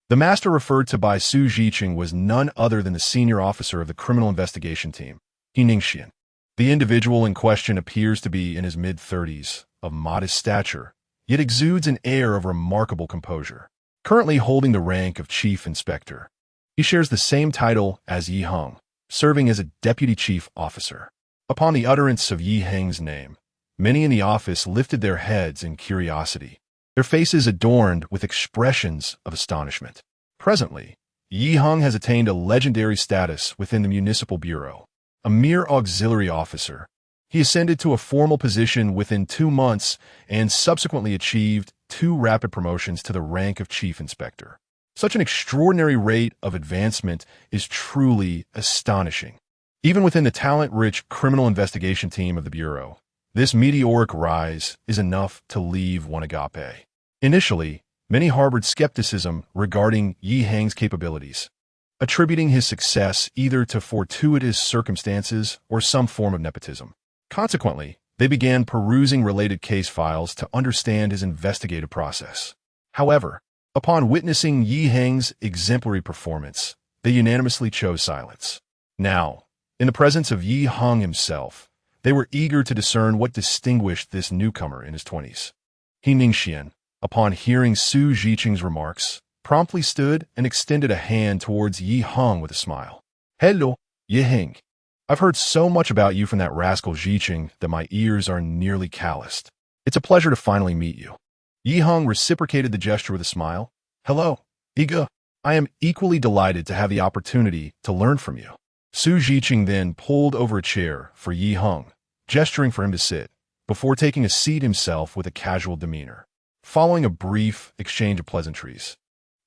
The master referred to by Su Jiqing was none other than the senior officer of the criminal investigation team, Heng Xian. The individual in question appears to be in his mid-30s, of modest stature, yet exudes an air of remarkable composure. Currently holding the rank of chief inspector, he shares the same title as Yi Heng, serving as a deputy chief officer. Upon the utterance of Yi Heng's name, many in the office lifted their heads in curiosity, their faces adorned with expressions of astonishment. Presently, Yi Heng has attained a legendary status within the municipal bureau, a mere auxiliary officer. He ascended to a formal position within 2 months and subsequently achieved 2 rapid promotions to the rank of chief inspector. Such an extraordinary rate of advancement is truly astonishing. Even within the talent-rich criminal investigation team of the Bureau, this meteoric rise is enough to leave one agape. Initially, many harbored skepticism regarding Yi Heng's capabilities, attributing his success either to fortuitous circumstances or some form of nepotism. Consequently, they began perusing related case files to understand his investigative process. However, upon witnessing Yi Heng's exemplary performance, they unanimously chose silence. Now, in the presence of Yi Heng himself, they were eager to discern what distinguished this newcomer in his 20s. Heng Xian, upon hearing Su Jiqing's remarks, promptly stood and extended a hand towards Yi Heng with a smile. Hello, Yi Heng. I've heard so much about you from that rascal Jiqing that my ears are nearly calloused. It's a pleasure to finally meet you. Yi Heng reciprocated the gesture with a smile. Hello, Iga. I am equally delighted to have the opportunity to learn from you. Su Jiqing then pulled over a chair for Yi Heng, gesturing for him to sit, before taking a seat himself with a casual demeanor. Following a brief exchange of pleasantries,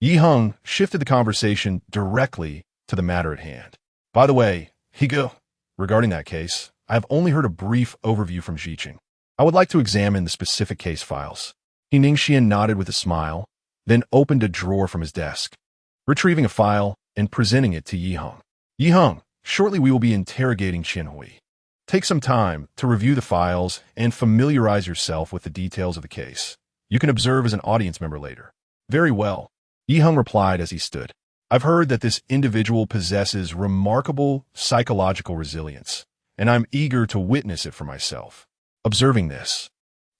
Yi Heng shifted the conversation directly to the matter at hand. By the way, Iga, regarding that case, I have only heard a brief overview from Jiqing. I would like to examine the specific case files. Heng Xian nodded with a smile, then opened a drawer from his desk, retrieving a file and presenting it to Yi Heng. Yi Heng, shortly we will be interrogating Qian Hui. Take some time to review the files and familiarize yourself with the details of the case. You can observe as an audience member later. Very well, Yi Heng replied as he stood. I've heard that this individual possesses remarkable psychological resilience, and I'm eager to witness it for myself. Observing this,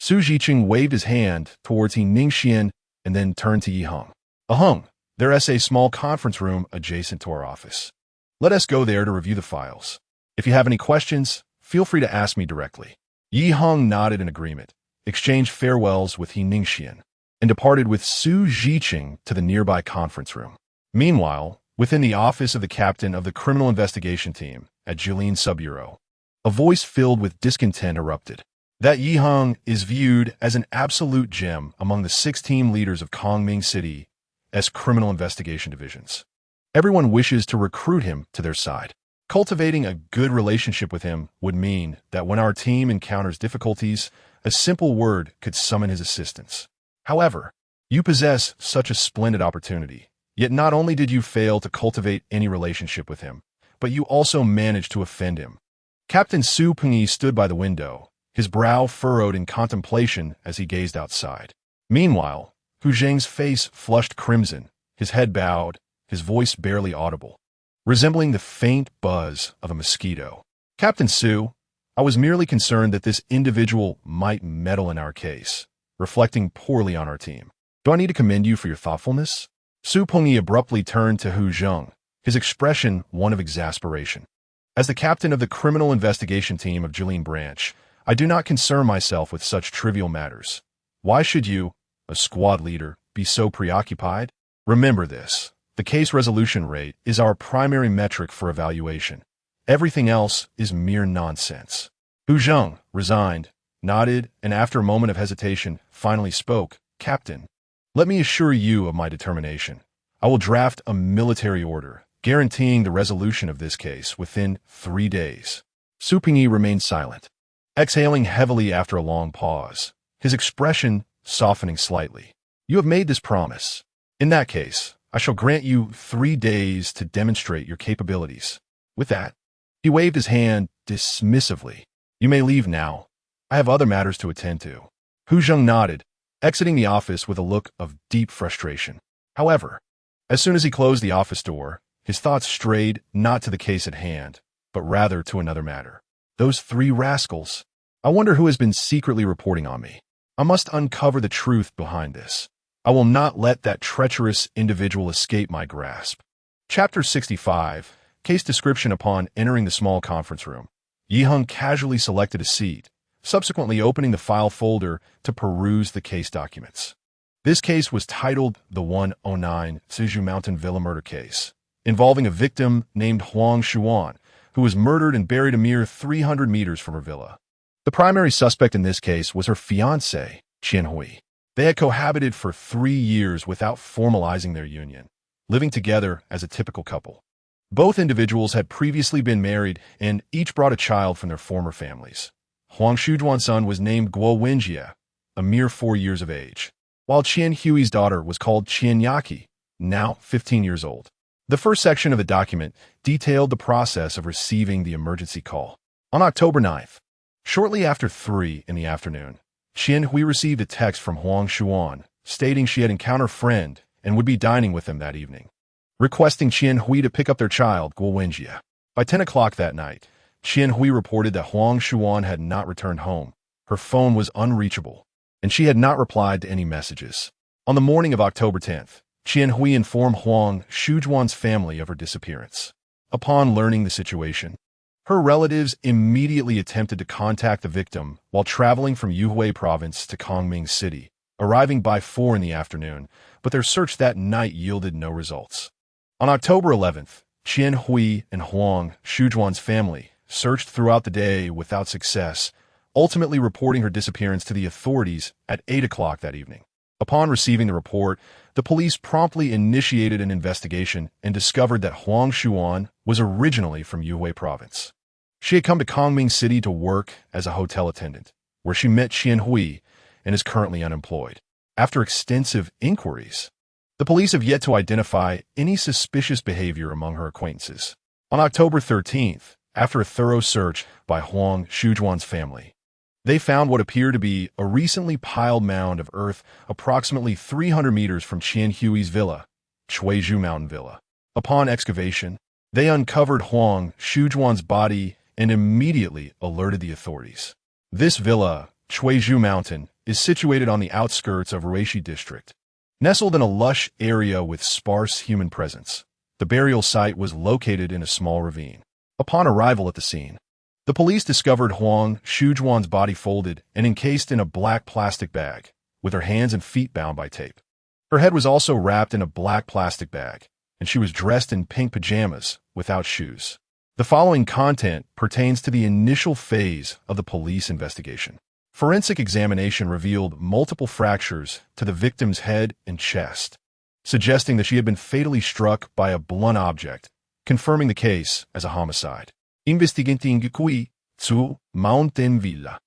Su Jiqing waved his hand towards Heng Xian and then turned to Yi Heng. Heng, there is a small conference room adjacent to our office. Let us go there to review the files. If you have any questions, feel free to ask me directly. Yi Heng nodded in agreement, exchanged farewells with Heng Xian, and departed with Su Jiqing to the nearby conference room. Meanwhile, within the office of the captain of the criminal investigation team at Jilin Sub-Bureau, a voice filled with discontent erupted. That Yi Heng is viewed as an absolute gem among the 6 team leaders of Kongming City as criminal investigation divisions. Everyone wishes to recruit him to their side. Cultivating a good relationship with him would mean that when our team encounters difficulties, a simple word could summon his assistance. However, you possess such a splendid opportunity, yet not only did you fail to cultivate any relationship with him, but you also managed to offend him. Captain Su Pengyi stood by the window, his brow furrowed in contemplation as he gazed outside. Meanwhile, Hu Zheng's face flushed crimson, his head bowed, his voice barely audible, resembling the faint buzz of a mosquito. Captain Su, I was merely concerned that this individual might meddle in our case, reflecting poorly on our team. Do I need to commend you for your thoughtfulness? Su Pengyi abruptly turned to Hu Zheng, his expression one of exasperation. As the captain of the criminal investigation team of Jilin Branch, I do not concern myself with such trivial matters. Why should you, a squad leader, be so preoccupied? Remember this. The case resolution rate is our primary metric for evaluation. Everything else is mere nonsense. Hu Zheng, resigned, nodded, and after a moment of hesitation, finally spoke. Captain, let me assure you of my determination. I will draft a military order, guaranteeing the resolution of this case within 3 days. Su Pengyi remained silent, exhaling heavily after a long pause, his expression softening slightly. You have made this promise. In that case, I shall grant you 3 days to demonstrate your capabilities. With that, he waved his hand dismissively. You may leave now. I have other matters to attend to. Hu Zheng nodded, exiting the office with a look of deep frustration. However, as soon as he closed the office door, his thoughts strayed not to the case at hand, but rather to another matter. Those 3 rascals. I wonder who has been secretly reporting on me. I must uncover the truth behind this. I will not let that treacherous individual escape my grasp. Chapter 65, Case Description. Upon entering the small conference room, Yi Heng casually selected a seat, subsequently opening the file folder to peruse the case documents. This case was titled the 109 Siju Mountain Villa Murder Case, involving a victim named Huang Xuan, who was murdered and buried a mere 300 meters from her villa. The primary suspect in this case was her fiancé, Qian Hui. They had cohabited for 3 years without formalizing their union, living together as a typical couple. Both individuals had previously been married and each brought a child from their former families. Huang Xujuan's son was named Guo Wenjie, a mere 4 years of age, while Qian Hui's daughter was called Qian Yaqi, now 15 years old. The first section of the document detailed the process of receiving the emergency call. On October 9th, shortly after 3 in the afternoon, Qian Hui received a text from Huang Xuan stating she had encountered a friend and would be dining with them that evening, requesting Qian Hui to pick up their child, Guo Wenjie. By 10 o'clock that night, Qian Hui reported that Huang Xuan had not returned home. Her phone was unreachable, and she had not replied to any messages. On the morning of October 10th, Qian Hui informed Huang Xujuan's family of her disappearance. Upon learning the situation, her relatives immediately attempted to contact the victim while traveling from Yuhui province to Kongming City, arriving by 4 in the afternoon, but their search that night yielded no results. On October 11th, Qian Hui and Huang Xujuan's family searched throughout the day without success, ultimately reporting her disappearance to the authorities at 8 o'clock that evening. Upon receiving the report, the police promptly initiated an investigation and discovered that Huang Xuan was originally from Yuhui province. She had come to Kongming City to work as a hotel attendant, where she met Qian Hui and is currently unemployed. After extensive inquiries, the police have yet to identify any suspicious behavior among her acquaintances. On October 13th, after a thorough search by Huang Xujuan's family, they found what appeared to be a recently piled mound of earth approximately 300 meters from Qian Hui's villa, Chuizhu Mountain Villa. Upon excavation, they uncovered Huang Xujuan's body and immediately alerted the authorities. This villa, Chuizhu Mountain, is situated on the outskirts of Ruishi District. Nestled in a lush area with sparse human presence, the burial site was located in a small ravine. Upon arrival at the scene, the police discovered Huang Xujuan's body folded and encased in a black plastic bag, with her hands and feet bound by tape. Her head was also wrapped in a black plastic bag, and she was dressed in pink pajamas without shoes. The following content pertains to the initial phase of the police investigation. Forensic examination revealed multiple fractures to the victim's head and chest. suggesting that she had been fatally struck by a blunt object, confirming the case as a homicide. Investigating qui su Mountain Villa.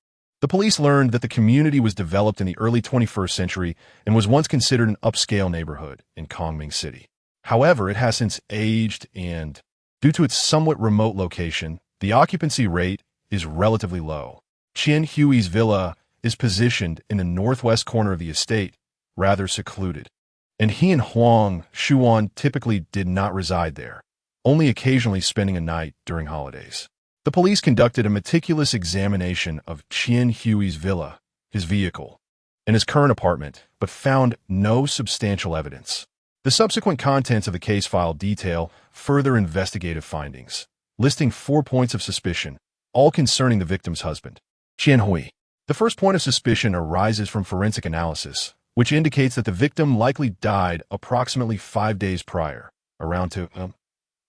The police learned that the community was developed in the early 21st century and was once considered an upscale neighborhood in Comrade City. However, it has since aged and, due to its somewhat remote location, the occupancy rate is relatively low. Qian Hui's villa is positioned in the northwest corner of the estate, rather secluded, and he and Huang Shuan typically did not reside there, only occasionally spending a night during holidays. The police conducted a meticulous examination of Qian Hui's villa, his vehicle, and his current apartment, but found no substantial evidence. The subsequent contents of the case file detail further investigative findings, listing 4 points of suspicion, all concerning the victim's husband, Qian Hui. The first point of suspicion arises from forensic analysis, which indicates that the victim likely died approximately 5 days prior, on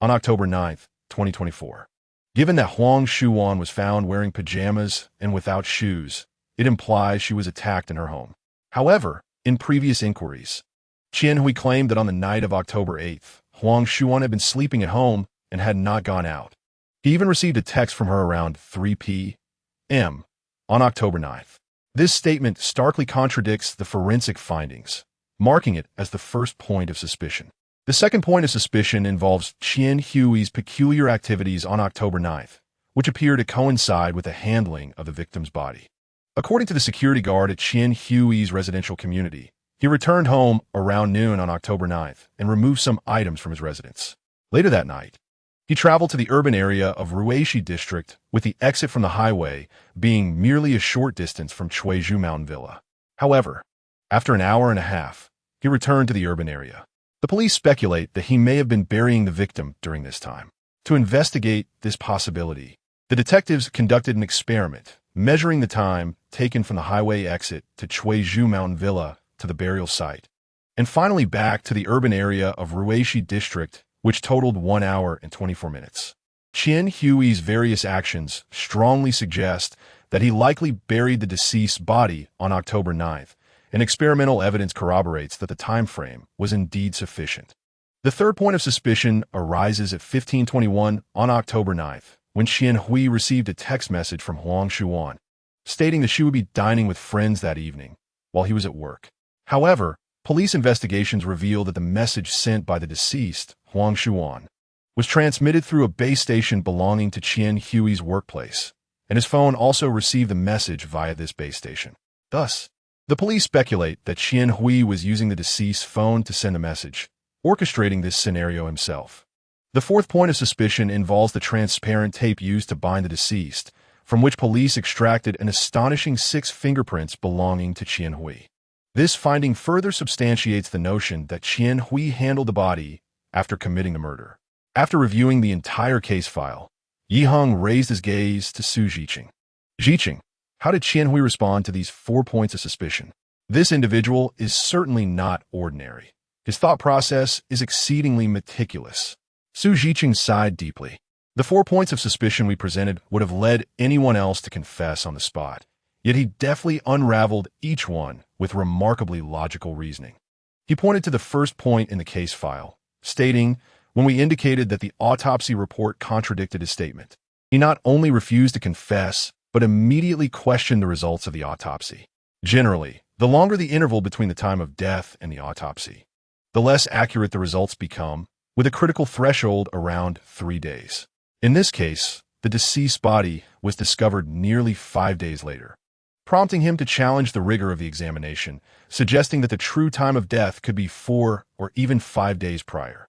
October 9, 2024. Given that Huang Shuan was found wearing pajamas and without shoes, it implies she was attacked in her home. However, in previous inquiries, Qian Hui claimed that on the night of October 8th, Huang Shuan had been sleeping at home and had not gone out. He even received a text from her around 3 p.m. on October 9th. This statement starkly contradicts the forensic findings, marking it as the first point of suspicion. The second point of suspicion involves Qian Hui's peculiar activities on October 9th, which appear to coincide with the handling of the victim's body. According to the security guard at Qian Hui's residential community, he returned home around noon on October 9th and removed some items from his residence. Later that night, he traveled to the urban area of Ruishi district, with the exit from the highway being merely a short distance from Chuizhu Mountain Villa. However, after an hour and a half, he returned to the urban area. The police speculate that he may have been burying the victim during this time. To investigate this possibility, the detectives conducted an experiment, measuring the time taken from the highway exit to Chuizhu Mountain Villa to the burial site, and finally back to the urban area of Ruishi district, which totaled 1 hour and 24 minutes. Qian Hui's various actions strongly suggest that he likely buried the deceased's body on October 9th, and experimental evidence corroborates that the time frame was indeed sufficient. The third point of suspicion arises at 15:21 on October 9th, when Qian Hui received a text message from Huang Shuan, stating that she would be dining with friends that evening while he was at work. However, police investigations reveal that the message sent by the deceased, Huang Shuan, was transmitted through a base station belonging to Qian Hui's workplace, and his phone also received the message via this base station. Thus, the police speculate that Qian Hui was using the deceased's phone to send a message, orchestrating this scenario himself. The fourth point of suspicion involves the transparent tape used to bind the deceased, from which police extracted an astonishing 6 fingerprints belonging to Qian Hui. This finding further substantiates the notion that Qian Hui handled the body after committing the murder. After reviewing the entire case file, Yi Heng raised his gaze to Su Zhiqing. Zhiqing, how did Qian Hui respond to these 4 points of suspicion? This individual is certainly not ordinary. His thought process is exceedingly meticulous. Su Zhiqing sighed deeply. The 4 points of suspicion we presented would have led anyone else to confess on the spot, yet he deftly unraveled each one with remarkably logical reasoning. He pointed to the first point in the case file, stating, when we indicated that the autopsy report contradicted his statement, he not only refused to confess, but immediately questioned the results of the autopsy. Generally, the longer the interval between the time of death and the autopsy, the less accurate the results become, with a critical threshold around 3 days. In this case, the deceased's body was discovered nearly 5 days later, prompting him to challenge the rigor of the examination, suggesting that the true time of death could be 4 or even 5 days prior.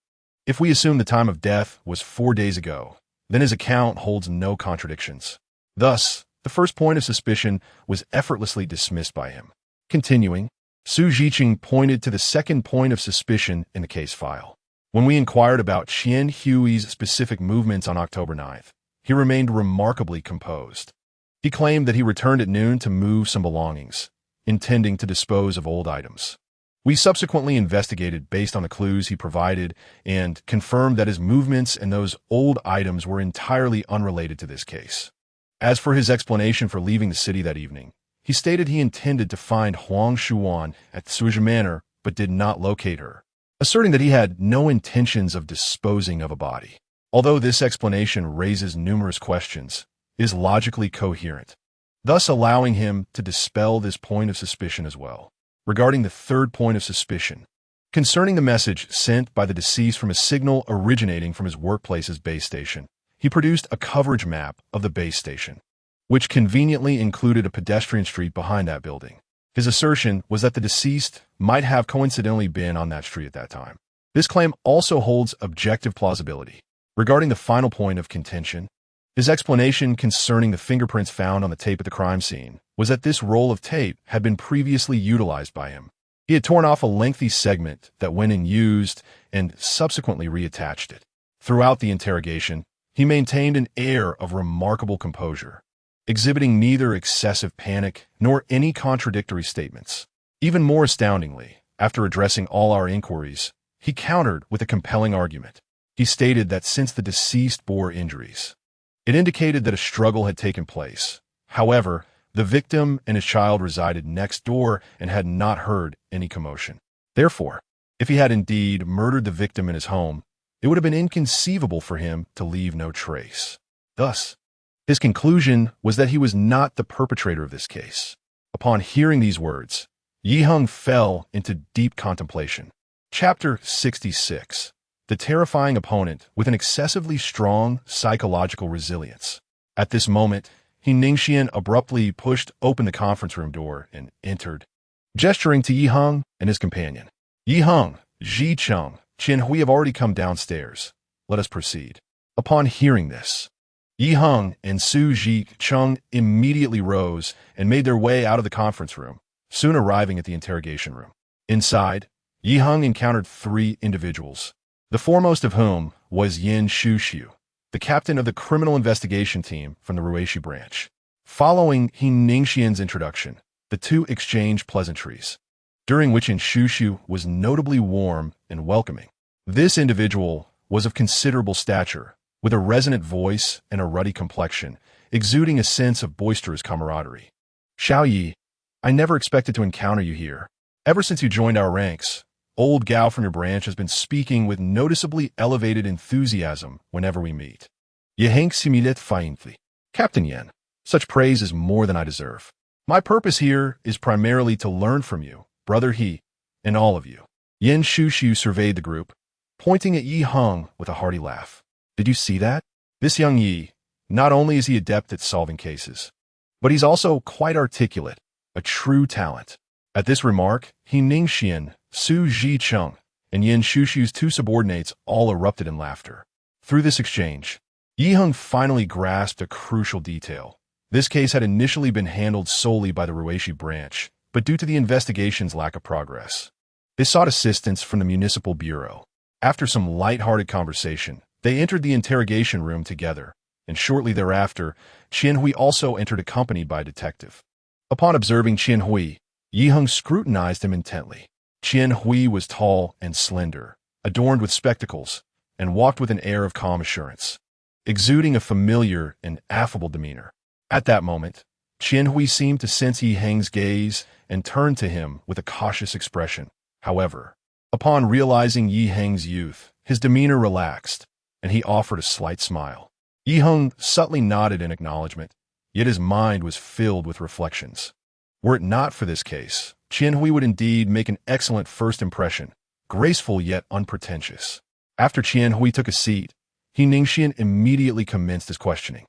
If we assume the time of death was 4 days ago, then his account holds no contradictions. Thus, the first point of suspicion was effortlessly dismissed by him. Continuing, Su Zhiqing pointed to the second point of suspicion in the case file. When we inquired about Qian Hui's specific movements on October 9th, he remained remarkably composed. He claimed that he returned at noon to move some belongings, intending to dispose of old items. We subsequently investigated based on the clues he provided and confirmed that his movements and those old items were entirely unrelated to this case. As for his explanation for leaving the city that evening, he stated he intended to find Huang Shuan at Suzhi Manor but did not locate her, asserting that he had no intentions of disposing of a body. Although this explanation raises numerous questions, it is logically coherent, thus allowing him to dispel this point of suspicion as well. Regarding the third point of suspicion, concerning the message sent by the deceased from a signal originating from his workplace's base station, he produced a coverage map of the base station, which conveniently included a pedestrian street behind that building. His assertion was that the deceased might have coincidentally been on that street at that time. This claim also holds objective plausibility. Regarding the final point of contention, his explanation concerning the fingerprints found on the tape at the crime scene was that this roll of tape had been previously utilized by him. He had torn off a lengthy segment that went in used and subsequently reattached it. Throughout the interrogation, he maintained an air of remarkable composure, exhibiting neither excessive panic nor any contradictory statements. Even more astoundingly, after addressing all our inquiries, he countered with a compelling argument. He stated that since the deceased bore injuries, it indicated that a struggle had taken place. However, the victim and his child resided next door and had not heard any commotion. Therefore, if he had indeed murdered the victim in his home, it would have been inconceivable for him to leave no trace. Thus, his conclusion was that he was not the perpetrator of this case. Upon hearing these words, Heng fell into deep contemplation. Chapter 66. The terrifying opponent with an excessively strong psychological resilience. At this moment, Ningxian abruptly pushed open the conference room door and entered, gesturing to Heng and his companion. Heng, Ji Cheng, Qian Hui have already come downstairs. Let us proceed. Upon hearing this, Heng and Su Ji Cheng immediately rose and made their way out of the conference room, soon arriving at the interrogation room. Inside, Heng encountered three individuals, the foremost of whom was Yin Shushu, the captain of the criminal investigation team from the Ruishi branch. Following Ningxian's introduction, the two exchanged pleasantries, during which Shushu was notably warm and welcoming. This individual was of considerable stature, with a resonant voice and a ruddy complexion, exuding a sense of boisterous camaraderie. Xiao Yi, I never expected to encounter you here. Ever since you joined our ranks, old Gao from your branch has been speaking with noticeably elevated enthusiasm whenever we meet. Yeheng similet faintly. Captain Yen, such praise is more than I deserve. My purpose here is primarily to learn from you, Brother He, and all of you. Yin Shushu surveyed the group, pointing at Heng with a hearty laugh. Did you see that? This young Yi, not only is he adept at solving cases, but he's also quite articulate, a true talent. At this remark, Ningxian, Su Ji Cheng, and Yin Shushu's two subordinates all erupted in laughter. Through this exchange, Heng finally grasped a crucial detail. This case had initially been handled solely by the Ruishi branch, but due to the investigation's lack of progress, they sought assistance from the Municipal Bureau. After some light-hearted conversation, they entered the interrogation room together, and shortly thereafter, Qian Hui also entered accompanied by a detective. Upon observing Qian Hui, Heng scrutinized him intently. Qian Hui was tall and slender, adorned with spectacles, and walked with an air of calm assurance, exuding a familiar and affable demeanor. At that moment, Qian Hui seemed to sense Heng's gaze and turned to him with a cautious expression. However, upon realizing Heng's youth, his demeanor relaxed, and he offered a slight smile. Heng subtly nodded in acknowledgement, yet his mind was filled with reflections. Were it not for this case, Qian Hui would indeed make an excellent first impression, graceful yet unpretentious. After Qian Hui took a seat, Ningxian immediately commenced his questioning.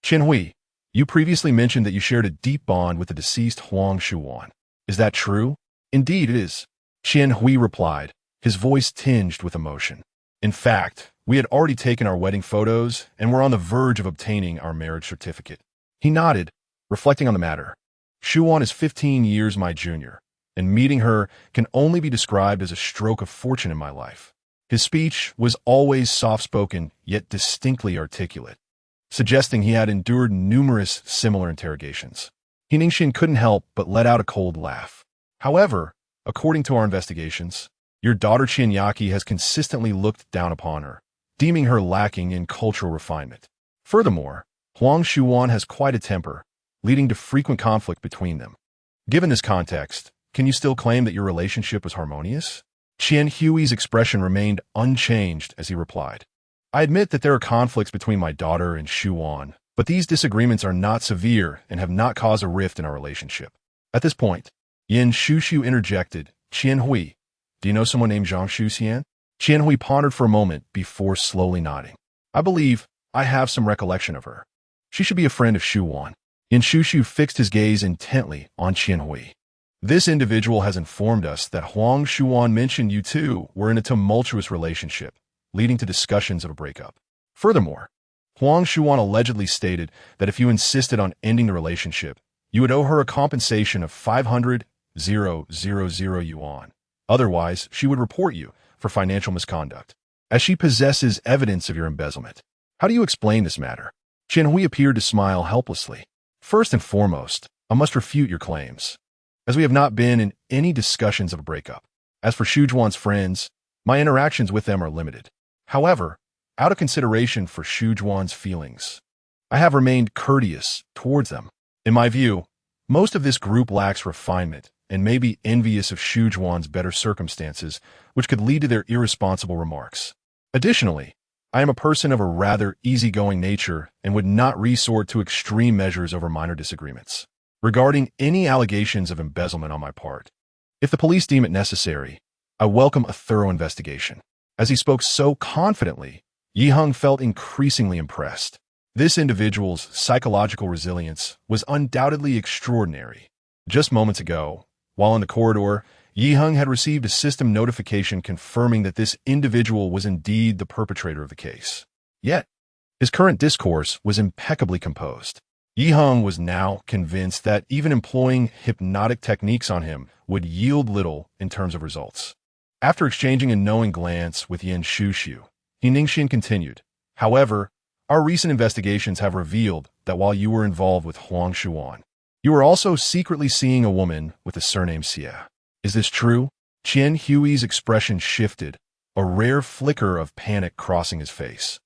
Qian Hui, you previously mentioned that you shared a deep bond with the deceased Huang Shuwan. Is that true? Indeed it is, Qian Hui replied, his voice tinged with emotion. In fact, we had already taken our wedding photos and were on the verge of obtaining our marriage certificate. He nodded, reflecting on the matter. Shuwan is 15 years my junior, and meeting her can only be described as a stroke of fortune in my life. His speech was always soft-spoken, yet distinctly articulate, suggesting he had endured numerous similar interrogations. Ningxian couldn't help but let out a cold laugh. However, according to our investigations, your daughter Qianyaki has consistently looked down upon her, deeming her lacking in cultural refinement. Furthermore, Huang Shuwan has quite a temper, leading to frequent conflict between them. Given this context, can you still claim that your relationship was harmonious? Qian Hui's expression remained unchanged as he replied, I admit that there are conflicts between my daughter and Xu Wan, but these disagreements are not severe and have not caused a rift in our relationship. At this point, Yin Shushu interjected, Qian Hui, do you know someone named Zhang Shuxian? Qian Hui pondered for a moment before slowly nodding. I believe I have some recollection of her. She should be a friend of Xu Wan. Yin Shushu fixed his gaze intently on Qian Hui. This individual has informed us that Huang Shuan mentioned you two were in a tumultuous relationship, leading to discussions of a breakup. Furthermore, Huang Shuan allegedly stated that if you insisted on ending the relationship, you would owe her a compensation of 500,000 yuan. Otherwise, she would report you for financial misconduct, as she possesses evidence of your embezzlement. How do you explain this matter? Qian Hui appeared to smile helplessly. First and foremost, I must refute your claims, as we have not been in any discussions of a breakup. As for Xu Zhuan's friends, my interactions with them are limited. However, out of consideration for Xu Zhuan's feelings, I have remained courteous towards them. In my view, most of this group lacks refinement and may be envious of Xu Zhuan's better circumstances, which could lead to their irresponsible remarks. Additionally, I am a person of a rather easygoing nature and would not resort to extreme measures over minor disagreements. Regarding any allegations of embezzlement on my part, if the police deem it necessary, I welcome a thorough investigation. As he spoke so confidently, Yi Heng felt increasingly impressed. This individual's psychological resilience was undoubtedly extraordinary. Just moments ago, while in the corridor, Yi Heng had received a system notification confirming that this individual was indeed the perpetrator of the case. Yet, his current discourse was impeccably composed. Yi Heng was now convinced that even employing hypnotic techniques on him would yield little in terms of results. After exchanging a knowing glance with Yin Shushu, Ningxian continued, however, our recent investigations have revealed that while you were involved with Huang Shuan, you were also secretly seeing a woman with the surname Xie. Is this true? Qian Hui's expression shifted, a rare flicker of panic crossing his face.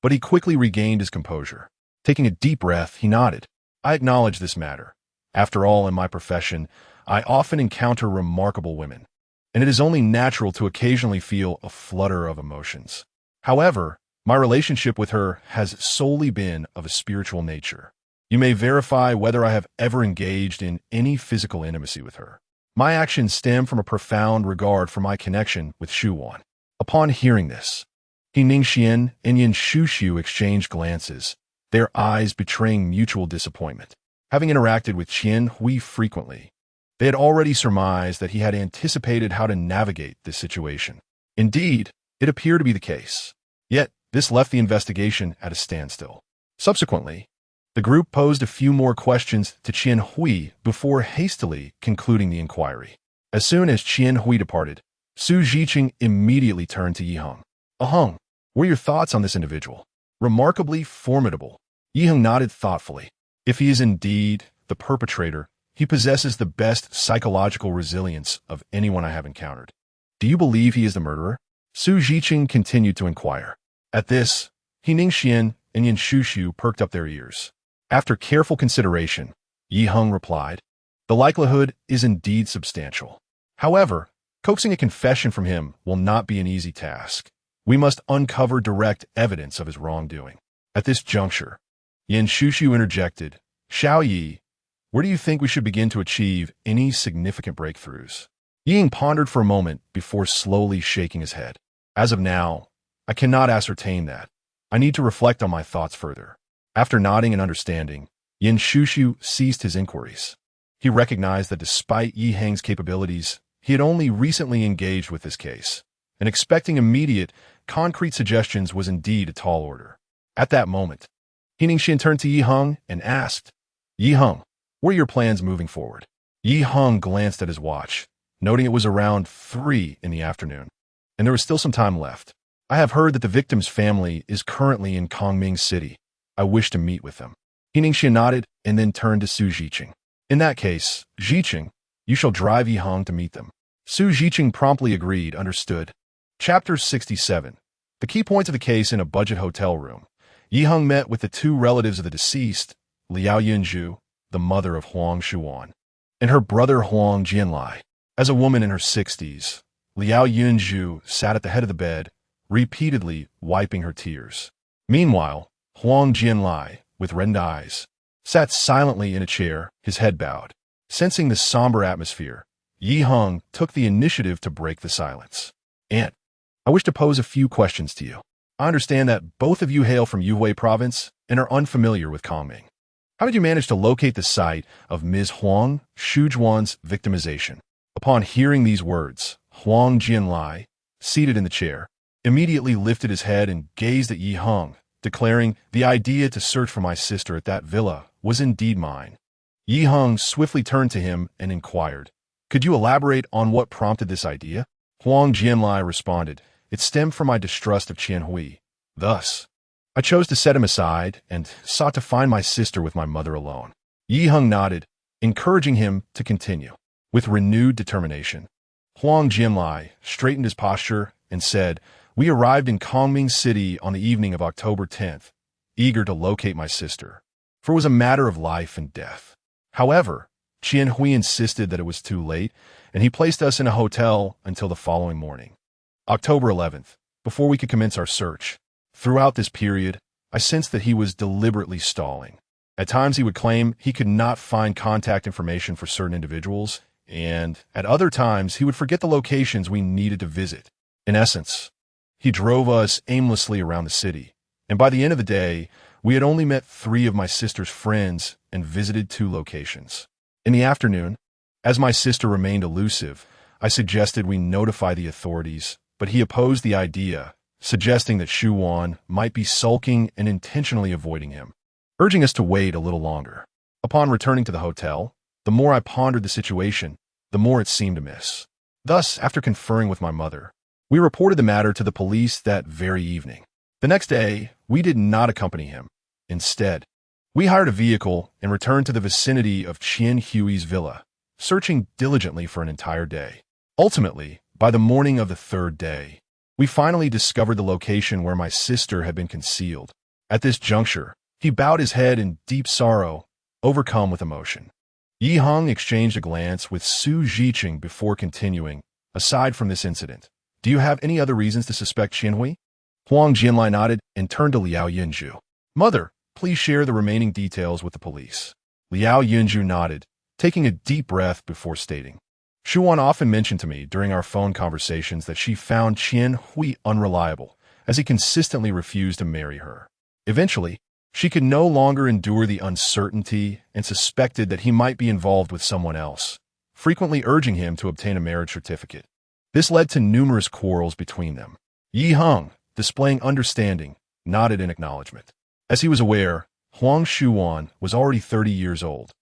But he quickly regained his composure. Taking a deep breath, he nodded. I acknowledge this matter. After all, in my profession, I often encounter remarkable women, and it is only natural to occasionally feel a flutter of emotions. However, my relationship with her has solely been of a spiritual nature. You may verify whether I have ever engaged in any physical intimacy with her. My actions stem from a profound regard for my connection with Xu Wan. Upon hearing this, Ningxian and Yin Shushu exchanged glances, their eyes betraying mutual disappointment. Having interacted with Qian Hui frequently, they had already surmised that he had anticipated how to navigate this situation. Indeed, it appeared to be the case. Yet, this left the investigation at a standstill. Subsequently, the group posed a few more questions to Qian Hui before hastily concluding the inquiry. As soon as Qian Hui departed, Su Zhiqing immediately turned to Yi Heng. Heng, what are your thoughts on this individual? Remarkably formidable. Yi Heng nodded thoughtfully. If he is indeed the perpetrator, he possesses the best psychological resilience of anyone I have encountered. Do you believe he is the murderer? Su Zhiqing continued to inquire. At this, Ningxian and Yin Shushu perked up their ears. After careful consideration, Yi Heng replied, the likelihood is indeed substantial. However, coaxing a confession from him will not be an easy task. We must uncover direct evidence of his wrongdoing. At this juncture, Yin Shushu interjected, Xiao Yi, where do you think we should begin to achieve any significant breakthroughs? Ying pondered for a moment before slowly shaking his head. As of now, I cannot ascertain that. I need to reflect on my thoughts further. After nodding and understanding, Yin Shushu ceased his inquiries. He recognized that despite Yi Heng's capabilities, he had only recently engaged with this case, and expecting immediate, concrete suggestions was indeed a tall order. At that moment, Ningxian turned to Yi Heng and asked, Yi Heng, what are your plans moving forward? Yi Heng glanced at his watch, noting it was around 3 in the afternoon, and there was still some time left. I have heard that the victim's family is currently in Kongming City. I wish to meet with them. Ningxian nodded and then turned to Su Zhiqing. In that case, Zhiqing, you shall drive Yi Heng to meet them. Su Zhiqing promptly agreed, understood. Chapter 67. The key points of the case in a budget hotel room. Yi Heng met with the 2 relatives of the deceased, Liao Yinzhu, the mother of Huang Shuan, and her brother Huang Jianlai. As a woman in her 60s, Liao Yunju sat at the head of the bed, repeatedly wiping her tears. Meanwhile, Huang Jianlai, with reddened eyes, sat silently in a chair, his head bowed. Sensing the somber atmosphere, Yi Heng took the initiative to break the silence. "Aunt, I wish to pose a few questions to you. I understand that both of you hail from Yuhui province and are unfamiliar with Kongming. How did you manage to locate the site of Ms. Huang Shujuan's victimization?" Upon hearing these words, Huang Jianlai, seated in the chair, immediately lifted his head and gazed at Yi Heng, declaring, "The idea to search for my sister at that villa was indeed mine." Yi Heng swiftly turned to him and inquired, "Could you elaborate on what prompted this idea?" Huang Jianlai responded, "It stemmed from my distrust of Qian Hui. Thus, I chose to set him aside and sought to find my sister with my mother alone." Yi Heng nodded, encouraging him to continue. With renewed determination, Huang Jianlai straightened his posture and said, "We arrived in Kongming City on the evening of October 10th, eager to locate my sister, for it was a matter of life and death. However, Qian Hui insisted that it was too late, and he placed us in a hotel until the following morning, October 11th, before we could commence our search. Throughout this period, I sensed that he was deliberately stalling. At times he would claim he could not find contact information for certain individuals, and at other times he would forget the locations we needed to visit. In essence, he drove us aimlessly around the city, and by the end of the day, we had only met 3 of my sister's friends and visited 2 locations. In the afternoon, as my sister remained elusive, I suggested we notify the authorities, but he opposed the idea, suggesting that Shu Wan might be sulking and intentionally avoiding him, urging us to wait a little longer. Upon returning to the hotel, the more I pondered the situation, the more it seemed amiss. Thus, after conferring with my mother, we reported the matter to the police that very evening. The next day, we did not accompany him. Instead, we hired a vehicle and returned to the vicinity of Qian Hui's villa, searching diligently for an entire day. Ultimately, by the morning of the 3rd day, we finally discovered the location where my sister had been concealed. At this juncture, he bowed his head in deep sorrow, overcome with emotion. Yi Heng exchanged a glance with Su Zhiqing before continuing, "Aside from this incident, do you have any other reasons to suspect Qian Hui?" Huang Jianlai nodded and turned to Liao Yunju. "Mother, please share the remaining details with the police." Liao Yunju nodded, taking a deep breath before stating, "Shu Wan often mentioned to me during our phone conversations that she found Qian Hui unreliable, as he consistently refused to marry her. Eventually, she could no longer endure the uncertainty and suspected that he might be involved with someone else, frequently urging him to obtain a marriage certificate. This led to numerous quarrels between them." Yi Heng, displaying understanding, nodded in acknowledgement. As he was aware, Huang Shuwan was already 30 years old.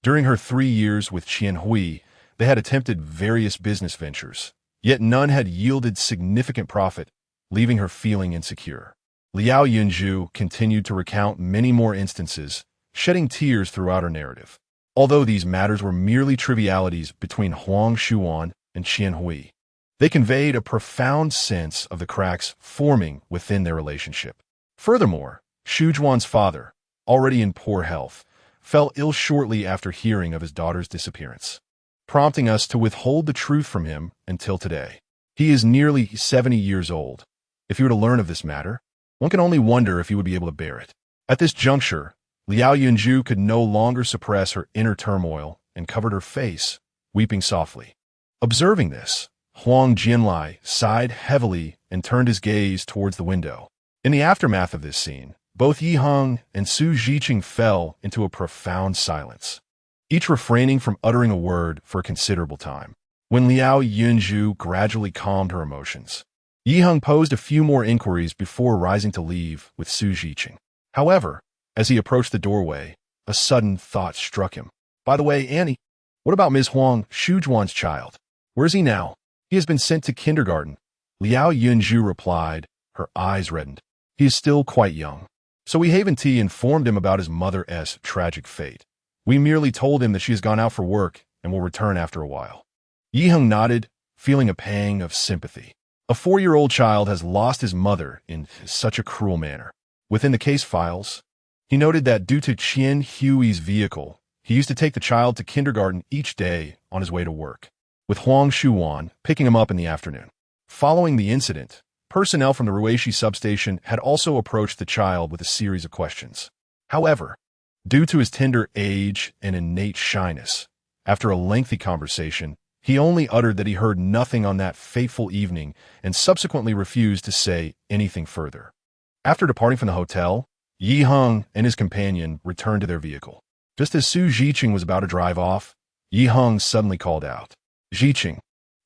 During her 3 years with Qian Hui, they had attempted various business ventures, yet none had yielded significant profit, leaving her feeling insecure. Liao Yunju continued to recount many more instances, shedding tears throughout her narrative. Although these matters were merely trivialities between Huang Shuwan and Qian Hui, they conveyed a profound sense of the cracks forming within their relationship. Furthermore, Shu Juan's father, already in poor health, fell ill shortly after hearing of his daughter's disappearance, prompting us to withhold the truth from him until today. He is nearly 70 years old. If he were to learn of this matter, one can only wonder if he would be able to bear it. At this juncture, Liao Yunju could no longer suppress her inner turmoil and covered her face, weeping softly. Observing this, Huang Jianlai sighed heavily and turned his gaze towards the window. In the aftermath of this scene, both Yi Heng and Su Zhiqing fell into a profound silence, each refraining from uttering a word for a considerable time. When Liao Yunju gradually calmed her emotions, Yi Heng posed a few more inquiries before rising to leave with Su Zhiqing. However, as he approached the doorway, a sudden thought struck him. "By the way, Annie, what about Ms. Huang Shujuan's child? Where is he now?" "He has been sent to kindergarten," Liao Yunju replied, her eyes reddened. "He is still quite young. So we Haven-T informed him about his mother's tragic fate. We merely told him that she has gone out for work and will return after a while." Yi Heng nodded, feeling a pang of sympathy. A 4-year-old child has lost his mother in such a cruel manner. Within the case files, he noted that due to Qian Hui's vehicle, he used to take the child to kindergarten each day on his way to work. with Huang Shuwan picking him up in the afternoon. Following the incident, personnel from the Ruishi substation had also approached the child with a series of questions. However, due to his tender age and innate shyness, after a lengthy conversation, he only uttered that he heard nothing on that fateful evening and subsequently refused to say anything further. After departing from the hotel, Yi Heng and his companion returned to their vehicle. Just as Su Zhiqing was about to drive off, Yi Heng suddenly called out, "Zhiqing,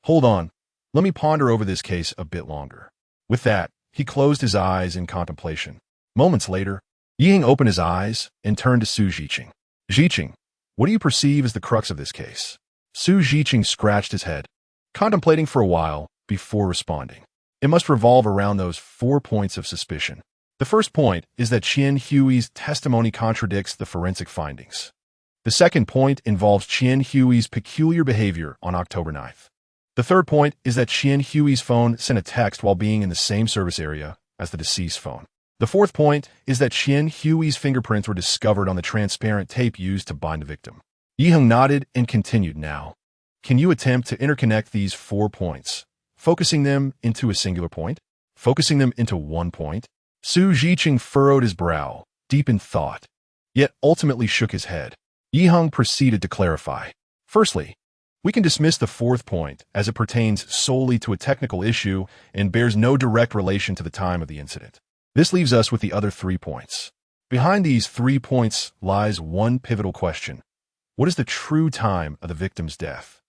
hold on, let me ponder over this case a bit longer." With that, he closed his eyes in contemplation. Moments later, Yi Heng opened his eyes and turned to Su Zhiqing. "Zhiqing, what do you perceive as the crux of this case?" Su Zhiqing scratched his head, contemplating for a while before responding. "It must revolve around those 4 points of suspicion. The first point is that Qian Hui's testimony contradicts the forensic findings. The second point involves Qian Hui's peculiar behavior on October 9th. The third point is that Qian Hui's phone sent a text while being in the same service area as the deceased's phone. The fourth point is that Qian Hui's fingerprints were discovered on the transparent tape used to bind the victim." Yi Heng nodded and continued, "Now, can you attempt to interconnect these 4 points, focusing them into a singular point, focusing them into one point?" Su Zhiqing furrowed his brow, deep in thought, yet ultimately shook his head. Yi Heng proceeded to clarify. "Firstly, we can dismiss the fourth point as it pertains solely to a technical issue and bears no direct relation to the time of the incident. This leaves us with the other 3 points. Behind these 3 points lies one pivotal question. What is the true time of the victim's death?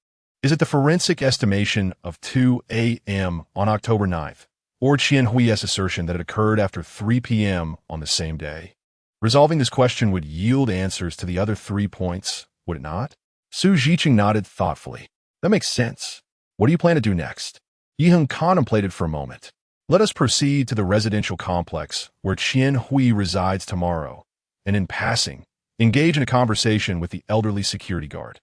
Is it the forensic estimation of 2 a.m. on October 9th, or Qian Hui's assertion that it occurred after 3 p.m. on the same day? Resolving this question would yield answers to the other 3 points, would it not?" Su Zhiqing nodded thoughtfully. "That makes sense. What do you plan to do next?" Yi Heng contemplated for a moment. "Let us proceed to the residential complex where Qian Hui resides tomorrow, and in passing, engage in a conversation with the elderly security guard.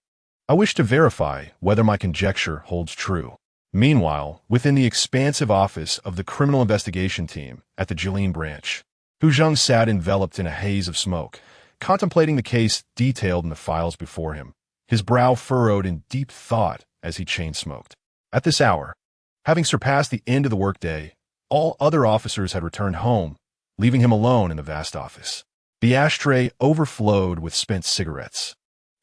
I wish to verify whether my conjecture holds true." Meanwhile, within the expansive office of the criminal investigation team at the Jilin branch, Hu Zheng sat enveloped in a haze of smoke, contemplating the case detailed in the files before him, his brow furrowed in deep thought as he chain-smoked. At this hour, having surpassed the end of the workday, all other officers had returned home, leaving him alone in the vast office. The ashtray overflowed with spent cigarettes.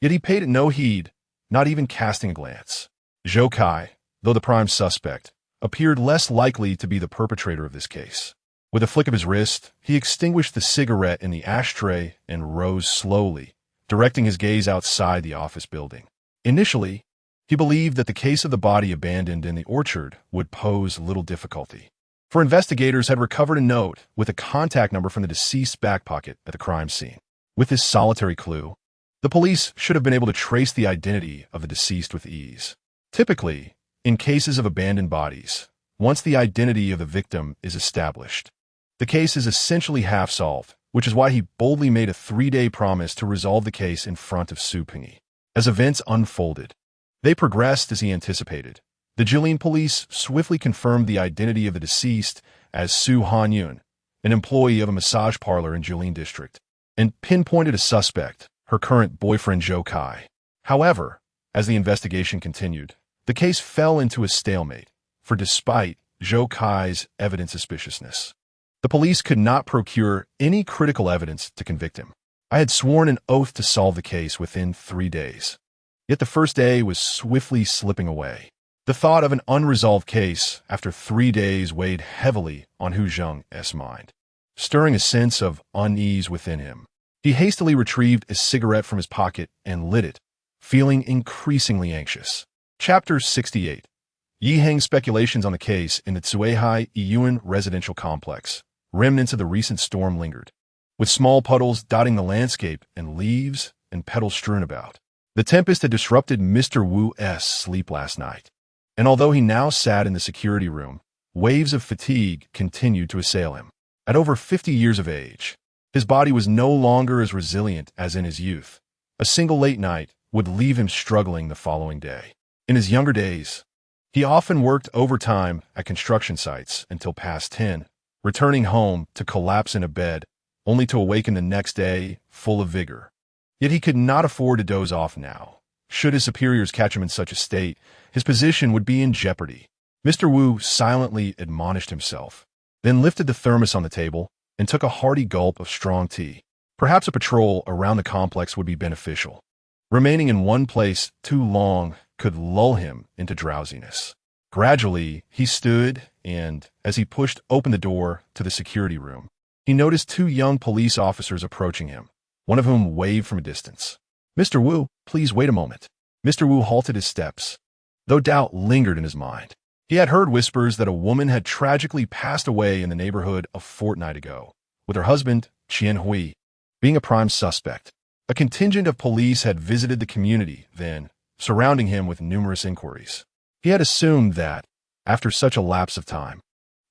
Yet he paid it no heed, not even casting a glance. Zhou Kai, though the prime suspect, appeared less likely to be the perpetrator of this case. With a flick of his wrist, he extinguished the cigarette in the ashtray and rose slowly, directing his gaze outside the office building. Initially, he believed that the case of the body abandoned in the orchard would pose little difficulty, for investigators had recovered a note with a contact number from the deceased's back pocket at the crime scene. With this solitary clue, the police should have been able to trace the identity of the deceased with ease. Typically, in cases of abandoned bodies, once the identity of the victim is established, the case is essentially half-solved, which is why he boldly made a 3-day promise to resolve the case in front of Su Pingyi. As events unfolded, they progressed as he anticipated. The Jilin police swiftly confirmed the identity of the deceased as Su Hanyun, an employee of a massage parlor in Jilin district, and pinpointed a suspect, her current boyfriend Zhou Kai. However, as the investigation continued, the case fell into a stalemate, for despite Zhou Kai's evident suspiciousness, the police could not procure any critical evidence to convict him. I had sworn an oath to solve the case within 3 days. Yet the first day was swiftly slipping away. The thought of an unresolved case after 3 days weighed heavily on Hu Zheng's mind, stirring a sense of unease within him. He hastily retrieved a cigarette from his pocket and lit it, feeling increasingly anxious. Chapter 68. Yi Heng's speculations on the case in the Tsuehai Yiyuan residential complex. Remnants of the recent storm lingered, with small puddles dotting the landscape and leaves and petals strewn about. The tempest had disrupted Mr. Wu's sleep last night, and although he now sat in the security room, waves of fatigue continued to assail him. At over 50 years of age, his body was no longer as resilient as in his youth. A single late night would leave him struggling the following day. In his younger days, he often worked overtime at construction sites until past 10, returning home to collapse in a bed, only to awaken the next day full of vigor. Yet he could not afford to doze off now, Should his superiors catch him in such a state, his position would be in jeopardy. Mr. Wu silently admonished himself, then lifted the thermos on the table and took a hearty gulp of strong tea. Perhaps a patrol around the complex would be beneficial. Remaining in one place too long could lull him into drowsiness. Gradually, he stood, and as he pushed open the door to the security room, he noticed two young police officers approaching him, one of whom waved from a distance. "Mr. Wu, please wait a moment." Mr. Wu halted his steps, though doubt lingered in his mind. He had heard whispers that a woman had tragically passed away in the neighborhood a fortnight ago, with her husband, Qian Hui, being a prime suspect. A contingent of police had visited the community then, surrounding him with numerous inquiries. He had assumed that, after such a lapse of time,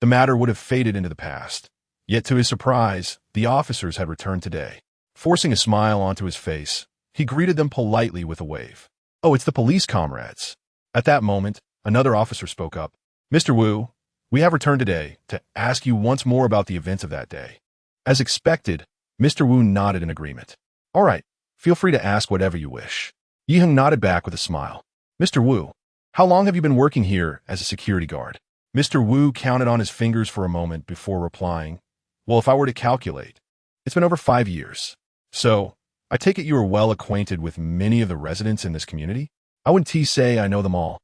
the matter would have faded into the past. Yet to his surprise, the officers had returned today. Forcing a smile onto his face, he greeted them politely with a wave. "Oh, it's the police, comrades." At that moment, another officer spoke up. "Mr. Wu, we have returned today to ask you once more about the events of that day." As expected, Mr. Wu nodded in agreement. "All right, feel free to ask whatever you wish." Heng nodded back with a smile. "Mr. Wu, how long have you been working here as a security guard?" Mr. Wu counted on his fingers for a moment before replying, "Well, if I were to calculate, it's been over 5 years. So, I take it you are well acquainted with many of the residents in this community?" "I wouldn't say I know them all,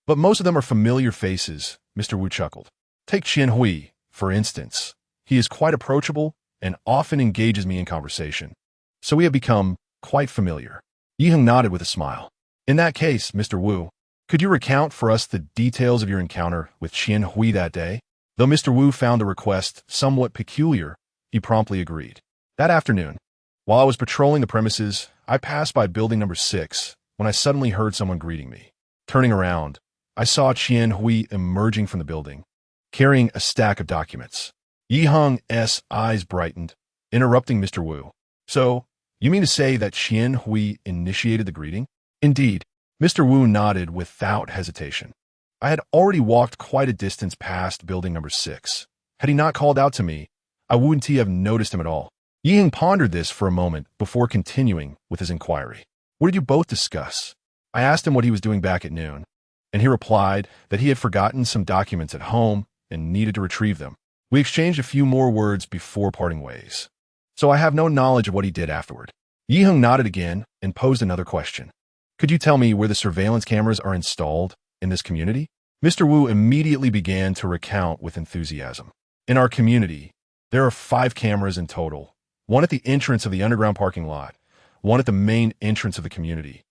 but most of them are familiar faces," Mr. Wu chuckled. "Take Qian Hui, for instance. He is quite approachable and often engages me in conversation, so we have become quite familiar." Heng nodded with a smile. "In that case, Mr. Wu, could you recount for us the details of your encounter with Qian Hui that day?" Though Mr. Wu found the request somewhat peculiar, he promptly agreed. "That afternoon, while I was patrolling the premises, I passed by building number 6 when I suddenly heard someone greeting me. Turning around, I saw Qian Hui emerging from the building, carrying a stack of documents." Heng's eyes brightened, interrupting Mr. Wu. "So, you mean to say that Qian Hui initiated the greeting?" "Indeed." Mr. Wu nodded without hesitation. "I had already walked quite a distance past building number 6. Had he not called out to me, I wouldn't have noticed him at all." Heng pondered this for a moment before continuing with his inquiry. "What did you both discuss?" I asked him what he was doing back at noon, and he replied that he had forgotten some documents at home and needed to retrieve them. We exchanged a few more words before parting ways. So I have no knowledge of what he did afterward. Heng nodded again and posed another question. "Could you tell me where the surveillance cameras are installed in this community?" Mr. Wu immediately began to recount with enthusiasm. "In our community, there are 5 cameras in total, one at the entrance of the underground parking lot, one at the main entrance of the community,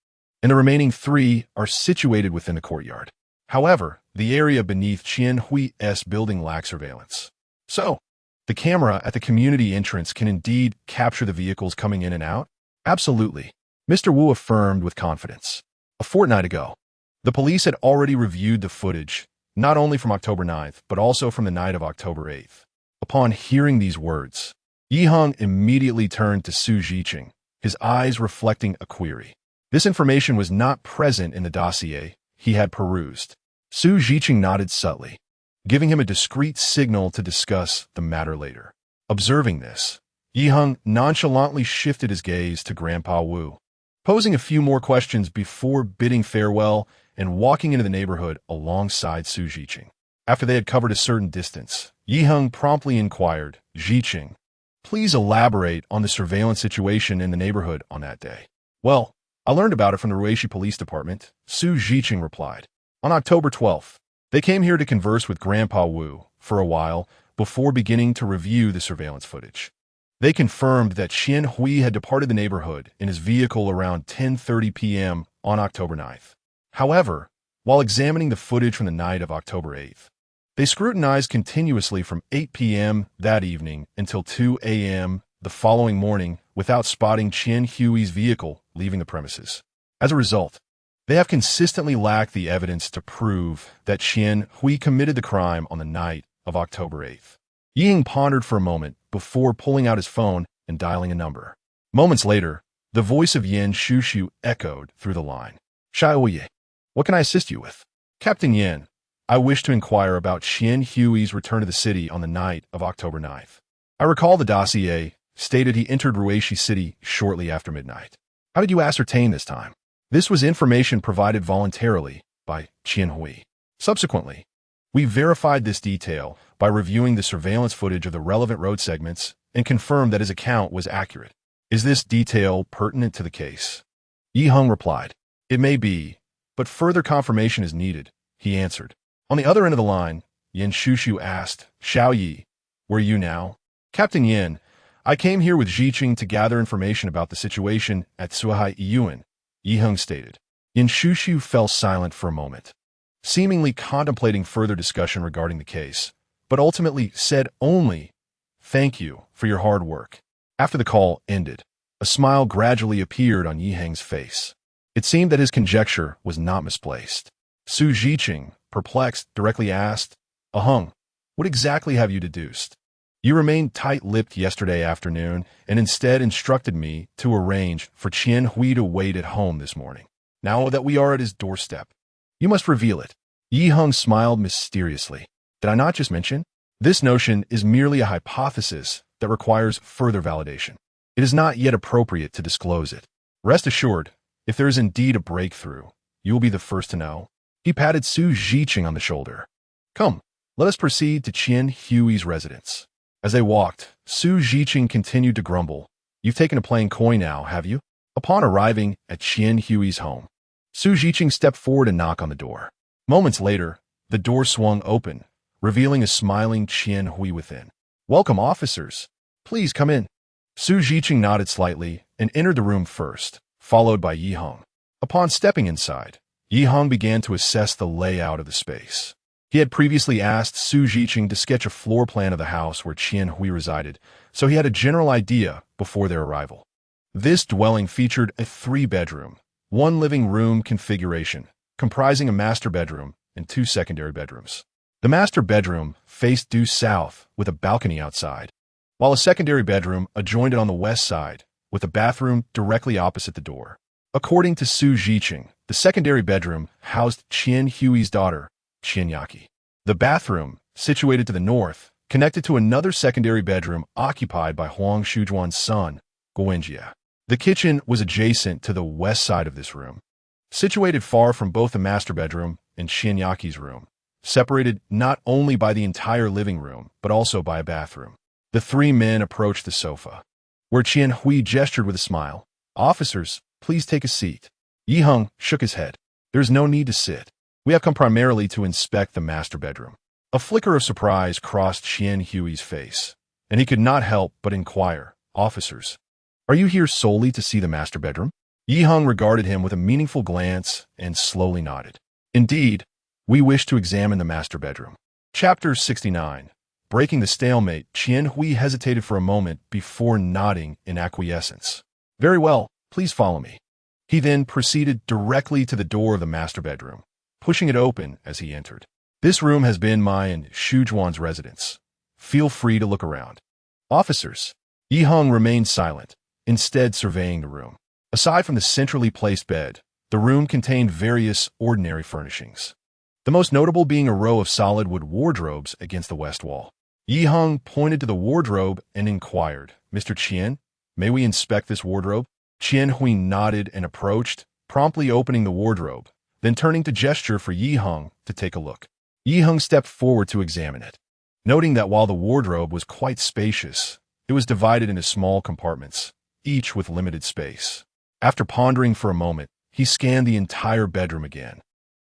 and the remaining 3 are situated within the courtyard. However, the area beneath Qian Hui's building lacks surveillance. So, the camera at the community entrance can indeed capture the vehicles coming in and out?" "Absolutely," Mr. Wu affirmed with confidence. A fortnight ago, the police had already reviewed the footage, not only from October 9th, but also from the night of October 8th. Upon hearing these words, Heng immediately turned to Su Zhiqing, his eyes reflecting a query. This information was not present in the dossier he had perused. Su Zhiqing nodded subtly, giving him a discreet signal to discuss the matter later. Observing this, Heng nonchalantly shifted his gaze to Grandpa Wu, posing a few more questions before bidding farewell and walking into the neighborhood alongside Su Zhiqing. After they had covered a certain distance, Heng promptly inquired, "Zhiqing, please elaborate on the surveillance situation in the neighborhood on that day." "Well, I learned about it from the Ruishi Police Department," Su Zhiqing replied. "On October 12th, they came here to converse with Grandpa Wu for a while before beginning to review the surveillance footage. They confirmed that Qian Hui had departed the neighborhood in his vehicle around 10:30 p.m. on October 9th. However, while examining the footage from the night of October 8th, they scrutinized continuously from 8 p.m. that evening until 2 a.m. the following morning without spotting Qian Hui's vehicle leaving the premises. As a result, they have consistently lacked the evidence to prove that Qian Hui committed the crime on the night of October 8th. Heng pondered for a moment before pulling out his phone and dialing a number. Moments later, the voice of Yan Shushu echoed through the line. "Xiaoye, what can I assist you with?" "Captain Yan, I wish to inquire about Qian Hui's return to the city on the night of October 9th. I recall the dossier stated he entered Ruishi City shortly after midnight. How did you ascertain this time?" This was information provided voluntarily by Qian Hui. Subsequently, we verified this detail by reviewing the surveillance footage of the relevant road segments and confirmed that his account was accurate. Is this detail pertinent to the case? Yi Heng replied, "It may be, but further confirmation is needed," he answered. On the other end of the line, Yin Shushu asked, "Xiao Yi, where are you now?" "Captain Yin, I came here with Ziqing to gather information about the situation at Suihai Yuan," Yi Heng stated. Yin Shushu fell silent for a moment, seemingly contemplating further discussion regarding the case, but ultimately said only, "Thank you for your hard work." After the call ended, a smile gradually appeared on Yi Heng's face. It seemed that his conjecture was not misplaced. Su Ziqing, perplexed, directly asked, "Heng, what exactly have you deduced? You remained tight-lipped yesterday afternoon and instead instructed me to arrange for Qian Hui to wait at home this morning. Now that we are at his doorstep, you must reveal it." Yi Heng smiled mysteriously. "Did I not just mention? This notion is merely a hypothesis that requires further validation. It is not yet appropriate to disclose it. Rest assured, if there is indeed a breakthrough, you will be the first to know." He patted Su Ziqing on the shoulder. "Come, let us proceed to Qian Hui's residence." As they walked, Su Ziqing continued to grumble. "You've taken a plain coin now, have you?" Upon arriving at Qian Hui's home, Su Ziqing stepped forward and knocked on the door. Moments later, the door swung open, revealing a smiling Qian Hui within. "Welcome, officers. Please come in." Su Ziqing nodded slightly and entered the room first, followed by Yi Heng. Upon stepping inside, Yi Heng began to assess the layout of the space. He had previously asked Su Ziqing to sketch a floor plan of the house where Qian Hui resided, so he had a general idea before their arrival. This dwelling featured a 3-bedroom, 1 living room configuration, comprising a master bedroom and 2 secondary bedrooms. The master bedroom faced due south with a balcony outside, while a secondary bedroom adjoined it on the west side, with a bathroom directly opposite the door. According to Su Ziqing, the secondary bedroom housed Qian Hui's daughter, Qian Yaqi. The bathroom, situated to the north, connected to another secondary bedroom occupied by Huang Shujuan's son, Guwenjia. The kitchen was adjacent to the west side of this room, situated far from both the master bedroom and Qian Yaqi's room, separated not only by the entire living room, but also by a bathroom. The 3 men approached the sofa, where Qian Hui gestured with a smile. "Officers, please take a seat." Yi Heng shook his head. "There's no need to sit. We have come primarily to inspect the master bedroom." A flicker of surprise crossed Qian Hui's face, and he could not help but inquire, "Officers, are you here solely to see the master bedroom?" Yi Heng regarded him with a meaningful glance and slowly nodded. "Indeed, we wish to examine the master bedroom." Chapter 69. Breaking the stalemate, Qian Hui hesitated for a moment before nodding in acquiescence. "Very well, please follow me." He then proceeded directly to the door of the master bedroom, pushing it open as he entered. "This room has been my and Shujuan's residence. Feel free to look around." "Officers." Yi Heng remained silent, instead surveying the room. Aside from the centrally placed bed, the room contained various ordinary furnishings, the most notable being a row of solid wood wardrobes against the west wall. Yi Heng pointed to the wardrobe and inquired, "Mr. Qian, may we inspect this wardrobe?" Qian Hui nodded and approached, promptly opening the wardrobe, then turning to gesture for Yi Heng to take a look. Yi Heng stepped forward to examine it, noting that while the wardrobe was quite spacious, it was divided into small compartments, each with limited space. After pondering for a moment, he scanned the entire bedroom again,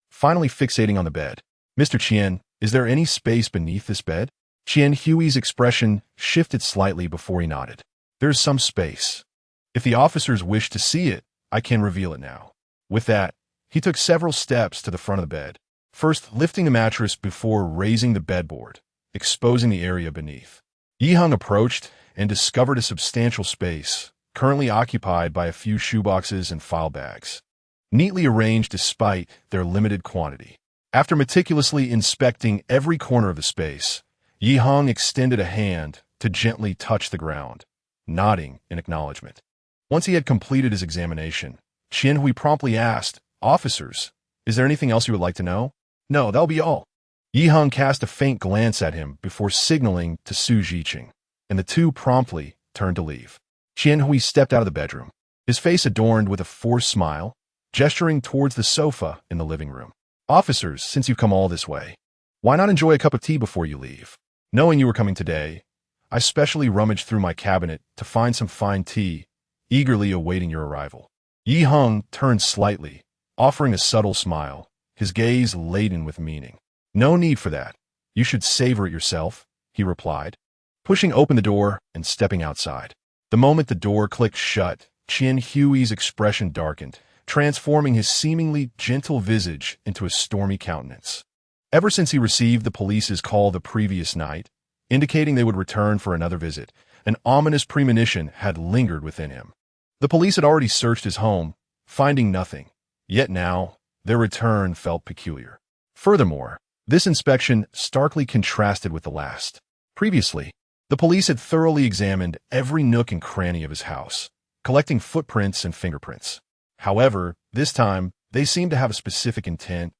finally fixating on the bed. "Mr. Qian, is there any space beneath this bed?" Qian Hui's expression shifted slightly before he nodded. "There's some space. If the officers wish to see it, I can reveal it now." With that, he took several steps to the front of the bed, first lifting the mattress before raising the bedboard, exposing the area beneath. Yi Heng approached and discovered a substantial space, currently occupied by a few shoeboxes and file bags, neatly arranged despite their limited quantity. After meticulously inspecting every corner of the space, Yi Heng extended a hand to gently touch the ground, nodding in acknowledgement. Once he had completed his examination, Qian Hui promptly asked, "Officers, is there anything else you would like to know?" "No, that'll be all." Yi Heng cast a faint glance at him before signaling to Su Ziqing, and the two promptly turned to leave. Qian Hui stepped out of the bedroom, his face adorned with a forced smile, gesturing towards the sofa in the living room. "Officers, since you've come all this way, why not enjoy a cup of tea before you leave? Knowing you were coming today, I specially rummaged through my cabinet to find some fine tea, eagerly awaiting your arrival." Yi Heng turned slightly, offering a subtle smile, his gaze laden with meaning. "No need for that. You should savor it yourself," he replied, pushing open the door and stepping outside. The moment the door clicked shut, Qian Hui's expression darkened, transforming his seemingly gentle visage into a stormy countenance. Ever since he received the police's call the previous night, indicating they would return for another visit, an ominous premonition had lingered within him. The police had already searched his home, finding nothing, yet now their return felt peculiar. Furthermore, this inspection starkly contrasted with the last. Previously, the police had thoroughly examined every nook and cranny of his house, collecting footprints and fingerprints. However, this time, they seemed to have a specific intent,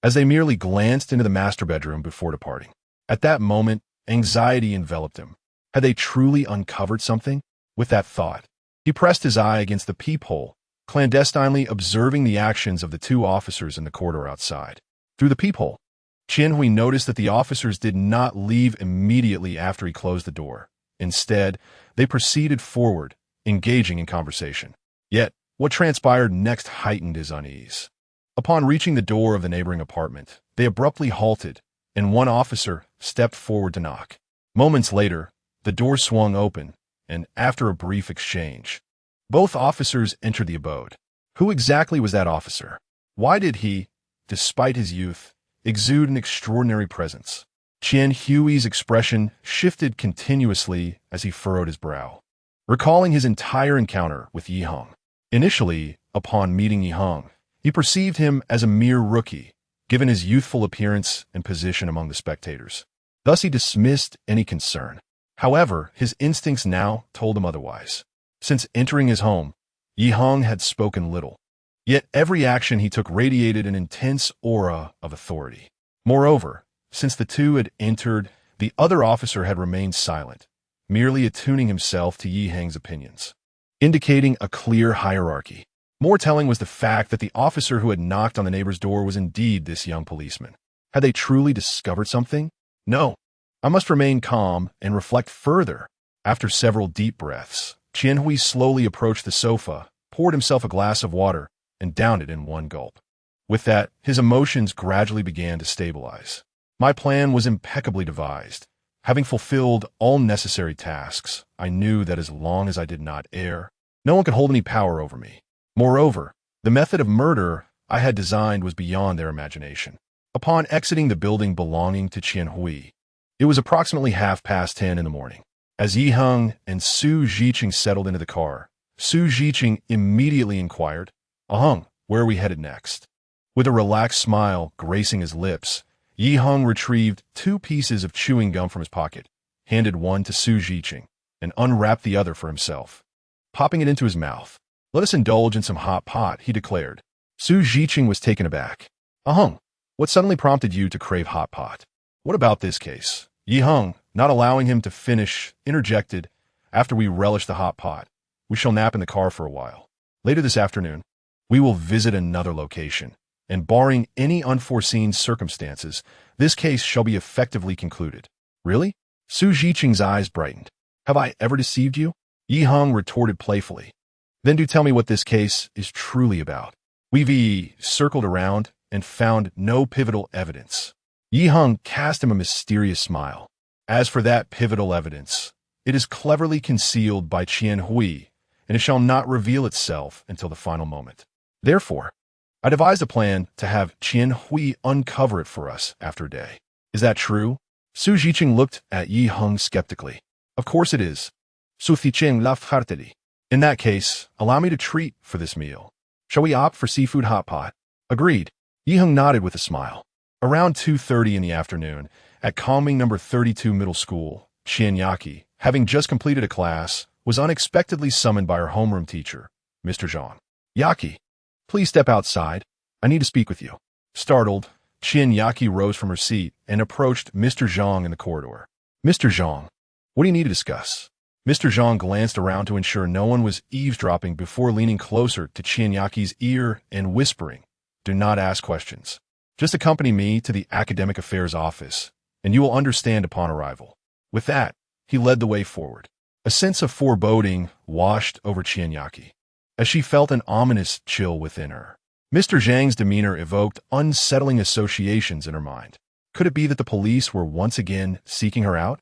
as they merely glanced into the master bedroom before departing. At that moment, anxiety enveloped him. Had they truly uncovered something? With that thought, he pressed his eye against the peephole, clandestinely observing the actions of the two officers in the corridor outside. Through the peephole, Qian Hui noticed that the officers did not leave immediately after he closed the door. Instead, they proceeded forward, engaging in conversation. Yet, what transpired next heightened his unease. Upon reaching the door of the neighboring apartment, they abruptly halted, and one officer stepped forward to knock. Moments later, the door swung open, and after a brief exchange, both officers entered the abode. Who exactly was that officer? Why did he, despite his youth, exude an extraordinary presence? Qian Hui's expression shifted continuously as he furrowed his brow, recalling his entire encounter with Yi Heng. Initially, upon meeting Yi Heng, he perceived him as a mere rookie, given his youthful appearance and position among the spectators. Thus he dismissed any concern. However, his instincts now told him otherwise. Since entering his home, Yi Heng had spoken little. Yet every action he took radiated an intense aura of authority. Moreover, since the two had entered, the other officer had remained silent, merely attuning himself to Yi Heng's opinions, indicating a clear hierarchy. More telling was the fact that the officer who had knocked on the neighbor's door was indeed this young policeman. Had they truly discovered something? No. I must remain calm and reflect further. After several deep breaths, Qian Hui slowly approached the sofa, poured himself a glass of water, and downed it in one gulp. With that, his emotions gradually began to stabilize. My plan was impeccably devised. Having fulfilled all necessary tasks, I knew that as long as I did not err, no one could hold any power over me. Moreover, the method of murder I had designed was beyond their imagination. Upon exiting the building belonging to Qian Hui, it was approximately 10:30 in the morning. As Yi Heng and Su Zhiqing settled into the car, Su Zhiqing immediately inquired, "Heng, where are we headed next?" With a relaxed smile gracing his lips, Yi Heng retrieved 2 pieces of chewing gum from his pocket, handed one to Su Zhiqing, and unwrapped the other for himself. Popping it into his mouth, "Let us indulge in some hot pot," he declared. Su Zhiqing was taken aback. "Heng, what suddenly prompted you to crave hot pot? What about this case?" Yi Heng, not allowing him to finish, interjected, "After we relish the hot pot, we shall nap in the car for a while. Later this afternoon, we will visit another location, and barring any unforeseen circumstances, this case shall be effectively concluded." "Really?" Su Zhiqing's eyes brightened. "Have I ever deceived you?" Yi Heng retorted playfully. "Then do tell me what this case is truly about." We circled around and found no pivotal evidence. Yi Heng cast him a mysterious smile. "As for that pivotal evidence, it is cleverly concealed by Qian Hui, and it shall not reveal itself until the final moment. Therefore, I devised a plan to have Qian Hui uncover it for us after a day. Is that true?" Su Zhiqing looked at Yi Heng skeptically. "Of course it is." Su Zhiqing laughed heartily. "In that case, allow me to treat for this meal. Shall we opt for seafood hot pot?" "Agreed." Yi Heng nodded with a smile. Around 2:30 in the afternoon, at Kongming No. 32 Middle School, Qian Yaki, having just completed a class, was unexpectedly summoned by her homeroom teacher, Mr. Zhang. "Yaki, please step outside. I need to speak with you." Startled, Qian Yaki rose from her seat and approached Mr. Zhang in the corridor. "Mr. Zhang, what do you need to discuss?" Mr. Zhang glanced around to ensure no one was eavesdropping before leaning closer to Qianyaqi's ear and whispering, "Do not ask questions. Just accompany me to the Academic Affairs office, and you will understand upon arrival." With that, he led the way forward. A sense of foreboding washed over Qianyaqi, as she felt an ominous chill within her. Mr. Zhang's demeanor evoked unsettling associations in her mind. Could it be that the police were once again seeking her out?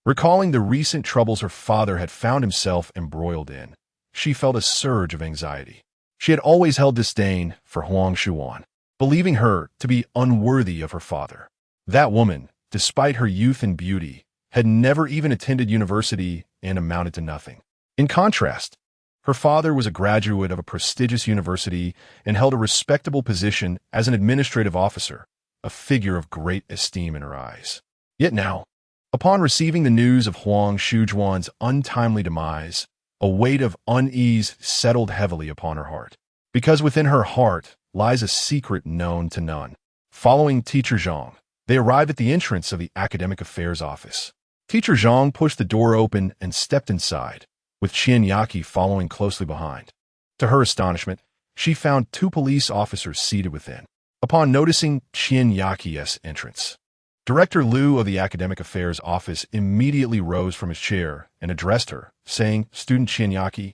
Recalling the recent troubles her father had found himself embroiled in, she felt a surge of anxiety. She had always held disdain for Huang Shuan, believing her to be unworthy of her father. That woman, despite her youth and beauty, had never even attended university and amounted to nothing. In contrast, her father was a graduate of a prestigious university and held a respectable position as an administrative officer, a figure of great esteem in her eyes. Yet now, upon receiving the news of Huang Shujuan's untimely demise, a weight of unease settled heavily upon her heart, because within her heart lies a secret known to none. Following Teacher Zhang, they arrived at the entrance of the Academic Affairs office. Teacher Zhang pushed the door open and stepped inside, with Qianyaqi following closely behind. To her astonishment, she found 2 police officers seated within. Upon noticing Qianyaqi's entrance, Director Liu of the Academic Affairs office immediately rose from his chair and addressed her, saying, "Student Qianyaqi,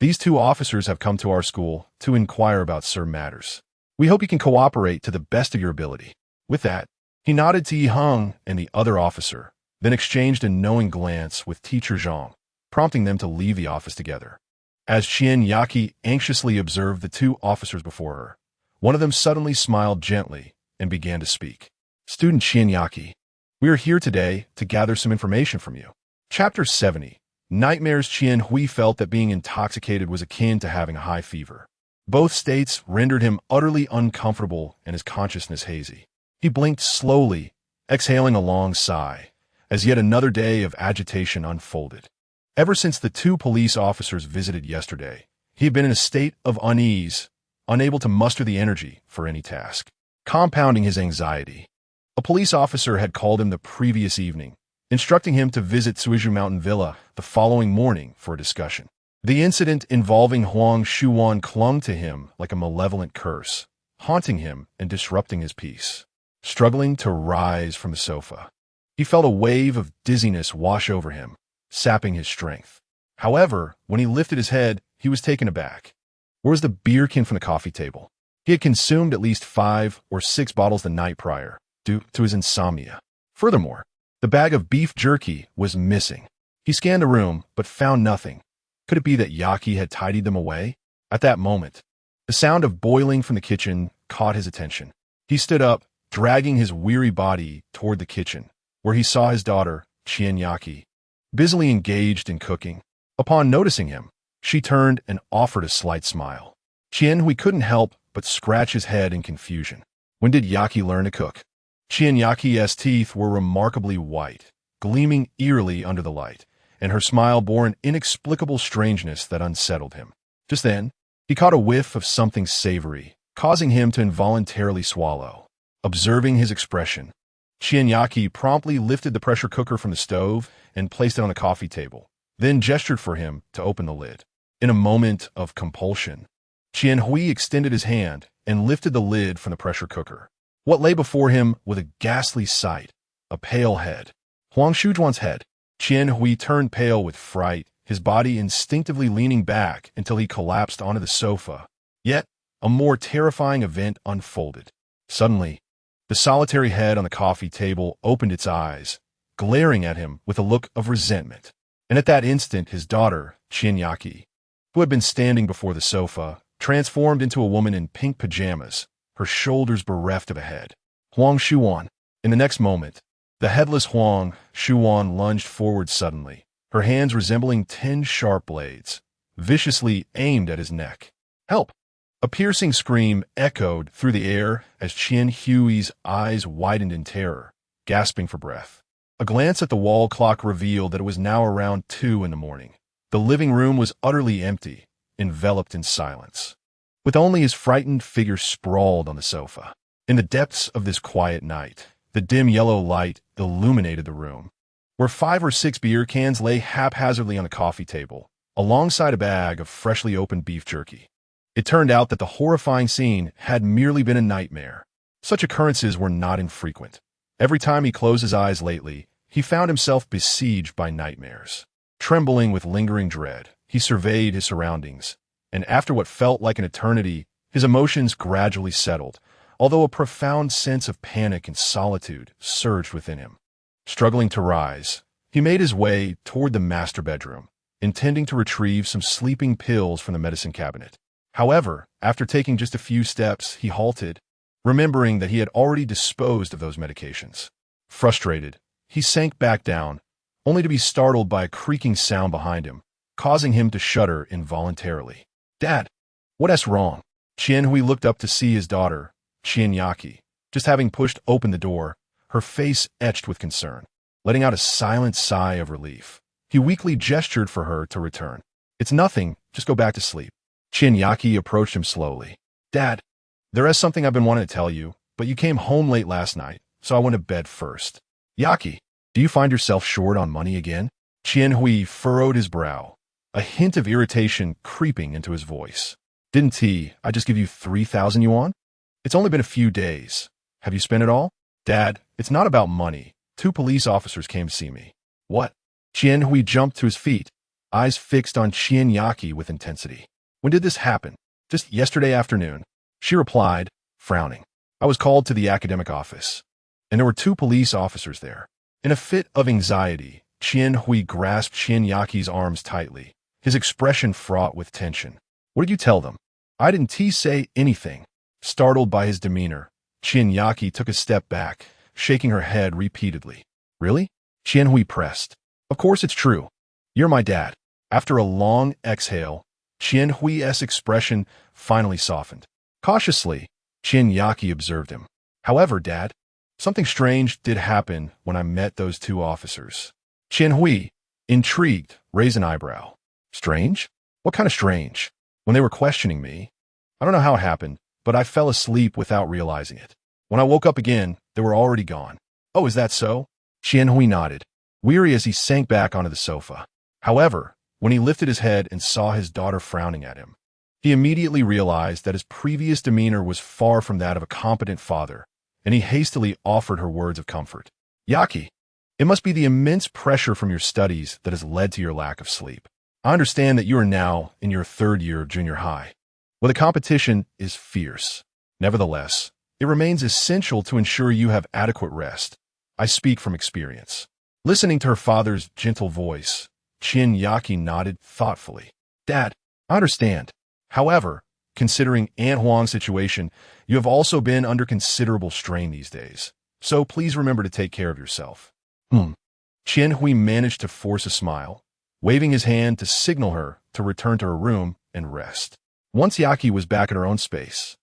these 2 officers have come to our school to inquire about certain matters. We hope you can cooperate to the best of your ability." With that, he nodded to Heng and the other officer, then exchanged a knowing glance with Teacher Zhang, prompting them to leave the office together. As Qianyaqi anxiously observed the 2 officers before her, one of them suddenly smiled gently and began to speak. "Student Qianyaqi, we are here today to gather some information from you." Chapter 70. Nightmares. Qian Hui felt that being intoxicated was akin to having a high fever. Both states rendered him utterly uncomfortable and his consciousness hazy. He blinked slowly, exhaling a long sigh, as yet another day of agitation unfolded. Ever since the 2 police officers visited yesterday, he had been in a state of unease, unable to muster the energy for any task. Compounding his anxiety, a police officer had called him the previous evening, instructing him to visit Suizhu Mountain Villa the following morning for a discussion. The incident involving Huang Shuan clung to him like a malevolent curse, haunting him and disrupting his peace. Struggling to rise from the sofa, he felt a wave of dizziness wash over him, sapping his strength. However, when he lifted his head, he was taken aback. Where was the beer can from the coffee table? He had consumed at least 5 or 6 bottles the night prior, due to his insomnia. Furthermore, the bag of beef jerky was missing. He scanned the room, but found nothing. Could it be that Yaki had tidied them away? At that moment, the sound of boiling from the kitchen caught his attention. He stood up, dragging his weary body toward the kitchen, where he saw his daughter, Qianyaqi, busily engaged in cooking. Upon noticing him, she turned and offered a slight smile. Qianhui couldn't help but scratch his head in confusion. When did Yaki learn to cook? Qianyaqi's teeth were remarkably white, gleaming eerily under the light, and her smile bore an inexplicable strangeness that unsettled him. Just then, he caught a whiff of something savory, causing him to involuntarily swallow. Observing his expression, Qianyaqi promptly lifted the pressure cooker from the stove and placed it on the coffee table, then gestured for him to open the lid. In a moment of compulsion, Qianhui extended his hand and lifted the lid from the pressure cooker. What lay before him was a ghastly sight, a pale head. Huang Shujuan's head. Qianhui turned pale with fright, his body instinctively leaning back until he collapsed onto the sofa. Yet, a more terrifying event unfolded. Suddenly, the solitary head on the coffee table opened its eyes, glaring at him with a look of resentment. And at that instant, his daughter, Qianyaqi, who had been standing before the sofa, transformed into a woman in pink pajamas, her shoulders bereft of a head. Huang Shuan. In the next moment, the headless Huang Shuan lunged forward suddenly, her hands resembling 10 sharp blades, viciously aimed at his neck. "Help!" A piercing scream echoed through the air as Qianhui's eyes widened in terror, gasping for breath. A glance at the wall clock revealed that it was now around 2 in the morning. The living room was utterly empty, enveloped in silence, with only his frightened figure sprawled on the sofa. In the depths of this quiet night, the dim yellow light illuminated the room. where 5 or 6 beer cans lay haphazardly on the coffee table, alongside a bag of freshly opened beef jerky. It turned out that the horrifying scene had merely been a nightmare. Such occurrences were not infrequent. Every time he closed his eyes lately, he found himself besieged by nightmares. Trembling with lingering dread, he surveyed his surroundings, and after what felt like an eternity, his emotions gradually settled, although a profound sense of panic and solitude surged within him. Struggling to rise, he made his way toward the master bedroom, intending to retrieve some sleeping pills from the medicine cabinet. However, after taking just a few steps, he halted, remembering that he had already disposed of those medications. Frustrated, he sank back down, only to be startled by a creaking sound behind him, causing him to shudder involuntarily. "Dad, what's wrong?" Qianhui looked up to see his daughter, Qianyaki, just having pushed open the door, her face etched with concern. Letting out a silent sigh of relief, he weakly gestured for her to return. "It's nothing, just go back to sleep." Qianyaki approached him slowly. "Dad, there is something I've been wanting to tell you, but you came home late last night, so I went to bed first." "Yaki, do you find yourself short on money again?" Qianhui furrowed his brow, a hint of irritation creeping into his voice. "Didn't I just give you 3,000 yuan? It's only been a few days. Have you spent it all?" "Dad, it's not about money. 2 police officers came to see me." "What?" Qianhui jumped to his feet, eyes fixed on Qianyaki with intensity. "When did this happen?" "Just yesterday afternoon," she replied, frowning. "I was called to the academic office, and there were 2 police officers there." In a fit of anxiety, Qianhui grasped Qianyaki's arms tightly, his expression fraught with tension. "What did you tell them?" "I didn't say anything." Startled by his demeanor, Qianyaki took a step back, shaking her head repeatedly. "Really?" Qianhui pressed. "Of course it's true. You're my dad." After a long exhale, Qianhui's expression finally softened. Cautiously, Qianyaki observed him. "However, Dad, something strange did happen when I met those 2 officers." Qianhui, intrigued, raised an eyebrow. "Strange? What kind of strange?" "When they were questioning me, I don't know how it happened, but I fell asleep without realizing it. When I woke up again, they were already gone." "Oh, is that so?" Qianhui nodded, weary as he sank back onto the sofa. However, when he lifted his head and saw his daughter frowning at him, he immediately realized that his previous demeanor was far from that of a competent father, and he hastily offered her words of comfort. "Yaki, it must be the immense pressure from your studies that has led to your lack of sleep. I understand that you are now in your 3rd year of junior high, where the competition is fierce. Nevertheless, it remains essential to ensure you have adequate rest. I speak from experience." Listening to her father's gentle voice, Qianyaki nodded thoughtfully. "Dad, I understand. However, considering Aunt Huang's situation, you have also been under considerable strain these days. So please remember to take care of yourself." Qianhui managed to force a smile, waving his hand to signal her to return to her room and rest. Once Yaki was back in her own space,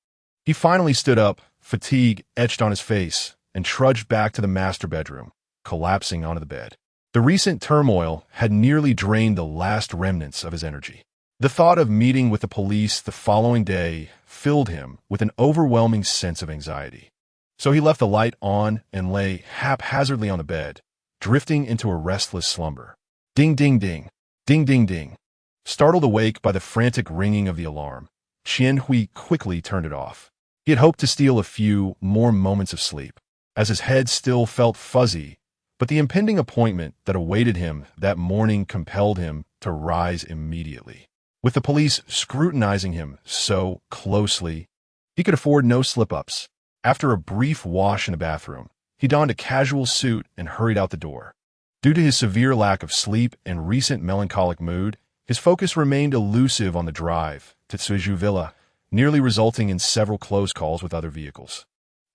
he finally stood up, fatigue etched on his face, and trudged back to the master bedroom, collapsing onto the bed. The recent turmoil had nearly drained the last remnants of his energy. The thought of meeting with the police the following day filled him with an overwhelming sense of anxiety. So he left the light on and lay haphazardly on the bed, drifting into a restless slumber. Ding, ding, ding. Ding, ding, ding. Startled awake by the frantic ringing of the alarm, Qianhui quickly turned it off. He had hoped to steal a few more moments of sleep, as his head still felt fuzzy, but the impending appointment that awaited him that morning compelled him to rise immediately. With the police scrutinizing him so closely, he could afford no slip-ups. After a brief wash in the bathroom, he donned a casual suit and hurried out the door. Due to his severe lack of sleep and recent melancholic mood, his focus remained elusive on the drive to Tsuju Villa, nearly resulting in several close calls with other vehicles.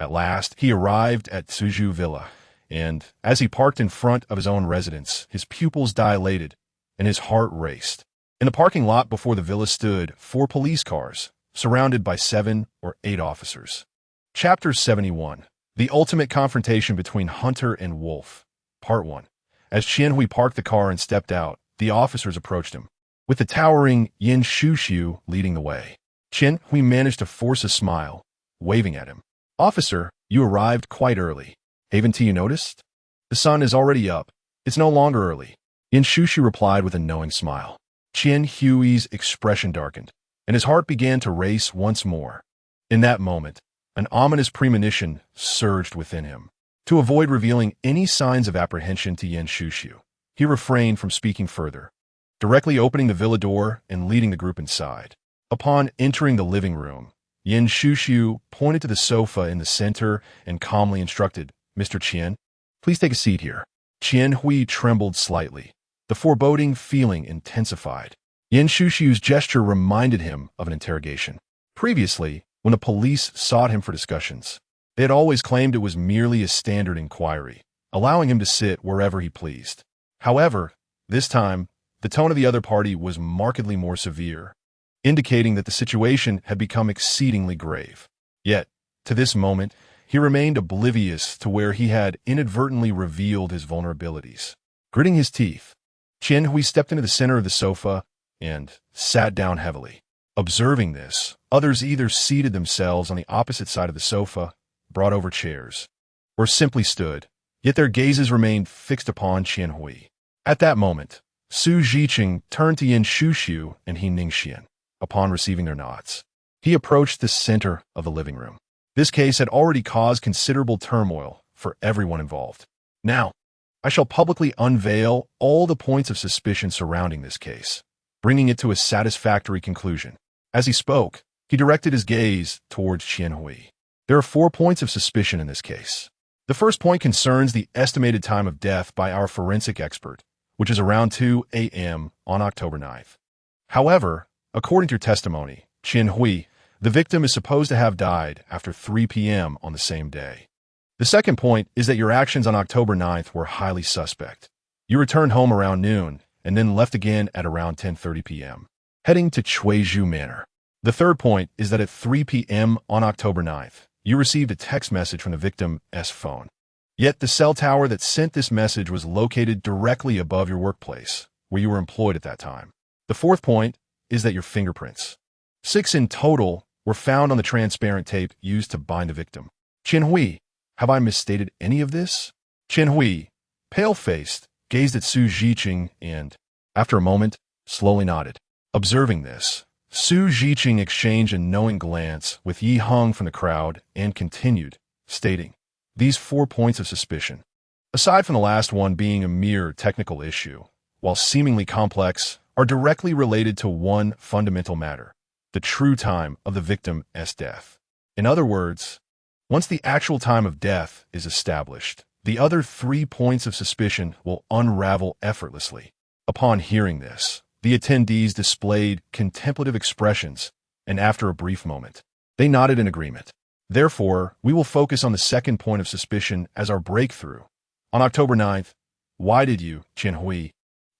At last, he arrived at Tsuju Villa, and as he parked in front of his own residence, his pupils dilated and his heart raced. In the parking lot before the villa stood 4 police cars, surrounded by 7 or 8 officers. Chapter 71. The Ultimate Confrontation Between Hunter and Wolf. Part 1. As Qianhui parked the car and stepped out, the officers approached him, with the towering Yin Shushu leading the way. Qianhui managed to force a smile, waving at him. "Officer, you arrived quite early. Haven't you noticed? The sun is already up. It's no longer early. Yin Shushu replied with a knowing smile. Qian Hui's expression darkened, and his heart began to race once more. In that moment, an ominous premonition surged within him. To avoid revealing any signs of apprehension to Yin Shushu, he refrained from speaking further, directly opening the villa door and leading the group inside. Upon entering the living room, Yin Shushu pointed to the sofa in the center and calmly instructed, "Mr. Qian, please take a seat here." Qian Hui trembled slightly. The foreboding feeling intensified. Yin Shushu's gesture reminded him of an interrogation. Previously, when the police sought him for discussions, they had always claimed it was merely a standard inquiry, allowing him to sit wherever he pleased. However, this time, the tone of the other party was markedly more severe, indicating that the situation had become exceedingly grave. Yet, to this moment, he remained oblivious to where he had inadvertently revealed his vulnerabilities. Gritting his teeth, Qian Hui stepped into the center of the sofa and sat down heavily. Observing this, others either seated themselves on the opposite side of the sofa, brought over chairs, or simply stood, yet their gazes remained fixed upon Qian Hui. At that moment, Su Zhiqing turned to Yin Shushu and He Ningxian. Upon receiving their nods, he approached the center of the living room. This case had already caused considerable turmoil for everyone involved. Now, I shall publicly unveil all the points of suspicion surrounding this case, bringing it to a satisfactory conclusion. As he spoke, he directed his gaze towards Qian Hui. There are 4 points of suspicion in this case. The first point concerns the estimated time of death by our forensic expert, which is around 2 a.m. on October 9th. However, according to your testimony, Qian Hui, the victim is supposed to have died after 3 p.m. on the same day. The second point is that your actions on October 9th were highly suspect. You returned home around noon and then left again at around 10:30 p.m., heading to Chuizhu Manor. The third point is that at 3 p.m. on October 9th, you received a text message from the victim's phone. Yet the cell tower that sent this message was located directly above your workplace, where you were employed at that time. The fourth point is that your fingerprints, 6 in total, were found on the transparent tape used to bind the victim. Qian Hui, have I misstated any of this? Qian Hui, pale-faced, gazed at Su Zhiqing and, after a moment, slowly nodded. Observing this, Su Zhiqing exchanged a knowing glance with Yi Heng from the crowd and continued, stating, "These 4 points of suspicion, aside from the last one being a mere technical issue, while seemingly complex, are directly related to one fundamental matter, the true time of the victim's death. In other words, once the actual time of death is established, the other 3 points of suspicion will unravel effortlessly." Upon hearing this, the attendees displayed contemplative expressions, and after a brief moment, they nodded in agreement. Therefore, we will focus on the second point of suspicion as our breakthrough. On October 9th, why did you, Qian Hui,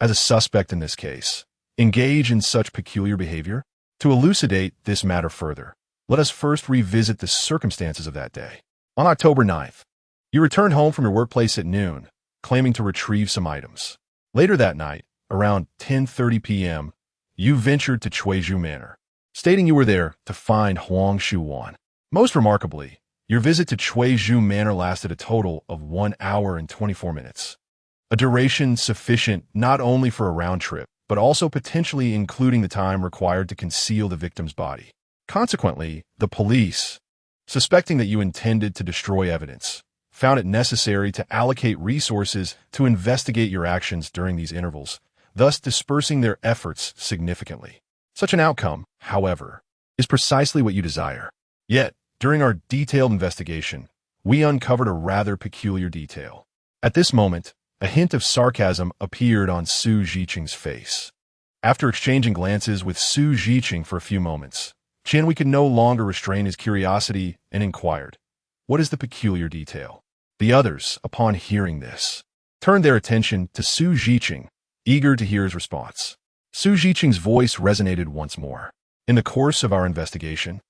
as a suspect in this case, engage in such peculiar behavior? To elucidate this matter further, let us first revisit the circumstances of that day. On October 9th, you returned home from your workplace at noon, claiming to retrieve some items. Later that night, around 10:30 p.m., you ventured to Chuizhu Manor, stating you were there to find Huang Shuwan. Most remarkably, your visit to Chuizhu Manor lasted a total of 1 hour and 24 minutes, a duration sufficient not only for a round trip, but also potentially including the time required to conceal the victim's body. Consequently, the police, suspecting that you intended to destroy evidence, found it necessary to allocate resources to investigate your actions during these intervals, thus dispersing their efforts significantly. Such an outcome, however, is precisely what you desire. Yet, during our detailed investigation, we uncovered a rather peculiar detail. At this moment, a hint of sarcasm appeared on Su Zhiqing's face. After exchanging glances with Su Zhiqing for a few moments, Qian Hui could no longer restrain his curiosity and inquired, "What is the peculiar detail?" The others, upon hearing this, turned their attention to Su Zhiqing, eager to hear his response. Su Zhiqing's voice resonated once more. "In the course of our investigation,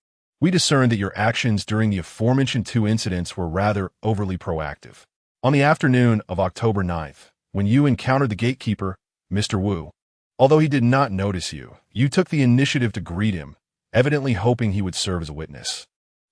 we discerned that your actions during the aforementioned 2 incidents were rather overly proactive. On the afternoon of October 9th, when you encountered the gatekeeper, Mr. Wu, although he did not notice you, you took the initiative to greet him, evidently hoping he would serve as a witness,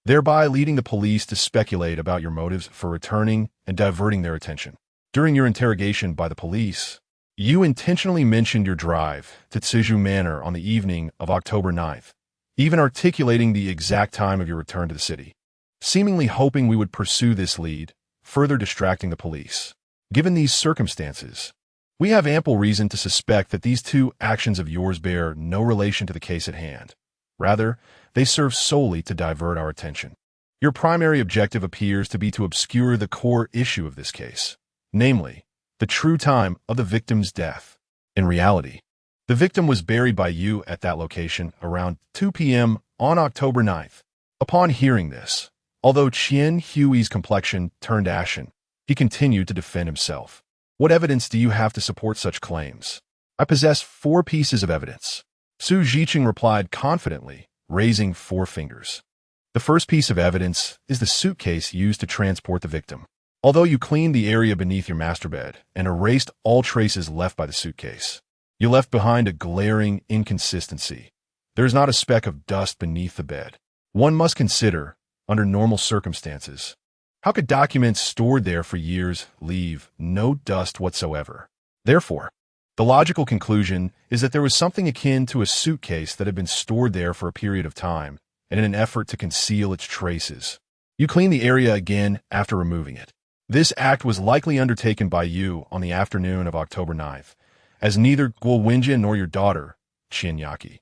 thereby leading the police to speculate about your motives for returning and diverting their attention. During your interrogation by the police, you intentionally mentioned your drive to Tsiju Manor on the evening of October 9th, even articulating the exact time of your return to the city, seemingly hoping we would pursue this lead, further distracting the police. Given these circumstances, we have ample reason to suspect that these two actions of yours bear no relation to the case at hand. Rather, they serve solely to divert our attention. Your primary objective appears to be to obscure the core issue of this case, namely, the true time of the victim's death. In reality, the victim was buried by you at that location around 2 p.m. on October 9th. Upon hearing this, although Qian Hui's complexion turned ashen, he continued to defend himself. What evidence do you have to support such claims? I possess 4 pieces of evidence. Su Jiqing replied confidently, raising 4 fingers. The first piece of evidence is the suitcase used to transport the victim. Although you cleaned the area beneath your master bed and erased all traces left by the suitcase, you left behind a glaring inconsistency. There is not a speck of dust beneath the bed. One must consider, under normal circumstances, how could documents stored there for years leave no dust whatsoever? Therefore, the logical conclusion is that there was something akin to a suitcase that had been stored there for a period of time, and in an effort to conceal its traces, you cleaned the area again after removing it. This act was likely undertaken by you on the afternoon of October 9th, as neither Guo Wenjie nor your daughter, Qian Yaqi,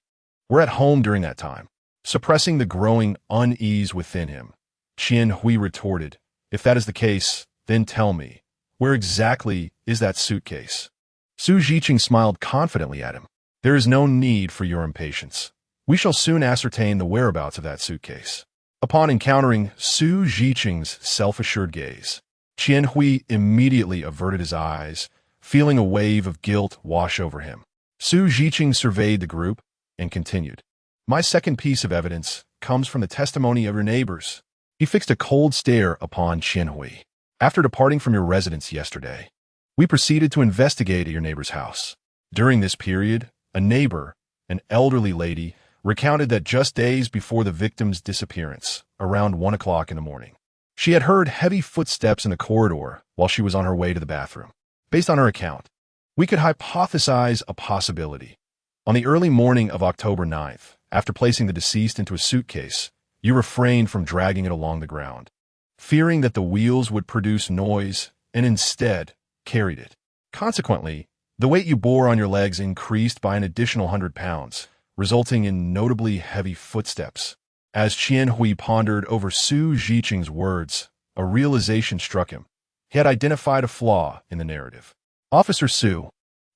were at home during that time. Suppressing the growing unease within him, Qian Hui retorted, "If that is the case, then tell me, where exactly is that suitcase?" Su Jiqing smiled confidently at him. "There is no need for your impatience. We shall soon ascertain the whereabouts of that suitcase." Upon encountering Su Jiqing's self-assured gaze, Qian Hui immediately averted his eyes, feeling a wave of guilt wash over him. Su Jiqing surveyed the group and continued, "My second piece of evidence comes from the testimony of your neighbors." He fixed a cold stare upon Qian Hui. "After departing from your residence yesterday, we proceeded to investigate at your neighbor's house. During this period, a neighbor, an elderly lady, recounted that just days before the victim's disappearance, around 1 o'clock in the morning, she had heard heavy footsteps in the corridor while she was on her way to the bathroom. Based on her account, we could hypothesize a possibility. On the early morning of October 9th, after placing the deceased into a suitcase, you refrained from dragging it along the ground, fearing that the wheels would produce noise, and instead carried it. Consequently, the weight you bore on your legs increased by an additional 100 pounds, resulting in notably heavy footsteps. As Qian Hui pondered over Su Jiqing's words, a realization struck him. He had identified a flaw in the narrative. "Officer Su,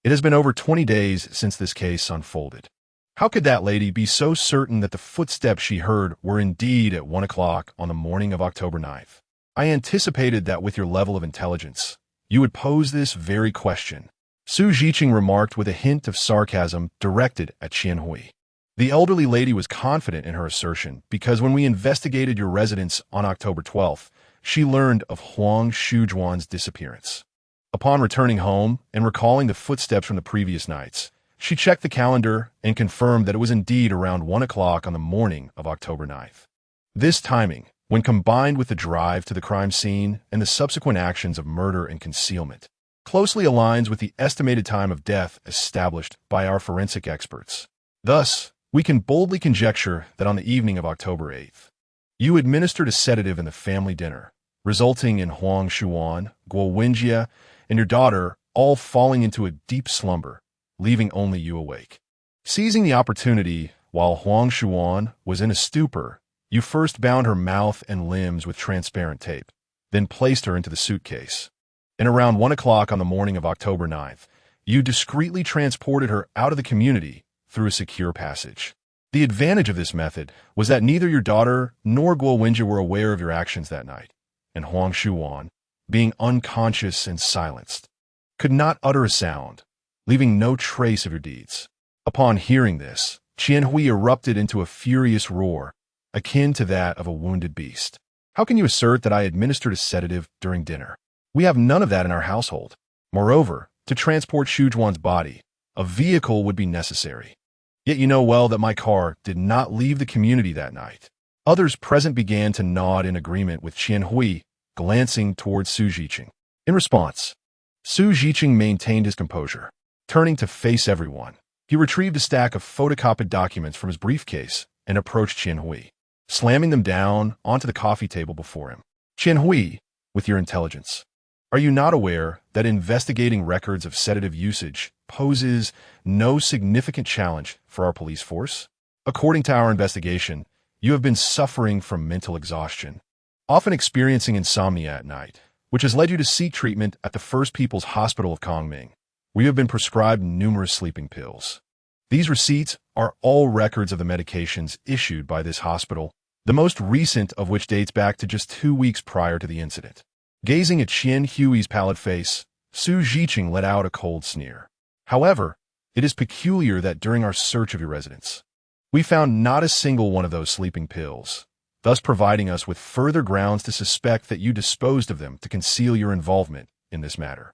it has been over 20 days since this case unfolded. How could that lady be so certain that the footsteps she heard were indeed at 1 o'clock on the morning of October 9th? I anticipated that with your level of intelligence, you would pose this very question." Su Jiqing remarked with a hint of sarcasm directed at Qian Hui. The elderly lady was confident in her assertion because when we investigated your residence on October 12th, she learned of Huang Shujuan's disappearance. Upon returning home and recalling the footsteps from the previous nights, she checked the calendar and confirmed that it was indeed around 1 o'clock on the morning of October 9th. This timing, when combined with the drive to the crime scene and the subsequent actions of murder and concealment, closely aligns with the estimated time of death established by our forensic experts. Thus, we can boldly conjecture that on the evening of October 8th, you administered a sedative in the family dinner, resulting in Huang Shuan, Guo Wenjie, and your daughter all falling into a deep slumber, leaving only you awake. Seizing the opportunity while Huang Shuan was in a stupor, you first bound her mouth and limbs with transparent tape, then placed her into the suitcase. And around 1 o'clock on the morning of October 9th, you discreetly transported her out of the community through a secure passage. The advantage of this method was that neither your daughter nor Guo Wenjie were aware of your actions that night, and Huang Shuan, being unconscious and silenced, could not utter a sound, leaving no trace of your deeds. Upon hearing this, Qian Hui erupted into a furious roar, akin to that of a wounded beast. "How can you assert that I administered a sedative during dinner? We have none of that in our household. Moreover, to transport Shujuan's body, a vehicle would be necessary. Yet you know well that my car did not leave the community that night." Others present began to nod in agreement with Qian Hui, glancing towards Su Jiqing. In response, Su Jiqing maintained his composure. Turning to face everyone, he retrieved a stack of photocopied documents from his briefcase and approached Qian Hui, slamming them down onto the coffee table before him. Qian Hui, with your intelligence, are you not aware that investigating records of sedative usage poses no significant challenge for our police force? According to our investigation, you have been suffering from mental exhaustion, often experiencing insomnia at night, which has led you to seek treatment at the First People's Hospital of Kongming, where you have been prescribed numerous sleeping pills. These receipts are all records of the medications issued by this hospital, the most recent of which dates back to just 2 weeks prior to the incident. Gazing at Qian Hui's pallid face, Su Jiqing let out a cold sneer. However, it is peculiar that during our search of your residence, we found not a single one of those sleeping pills, thus providing us with further grounds to suspect that you disposed of them to conceal your involvement in this matter.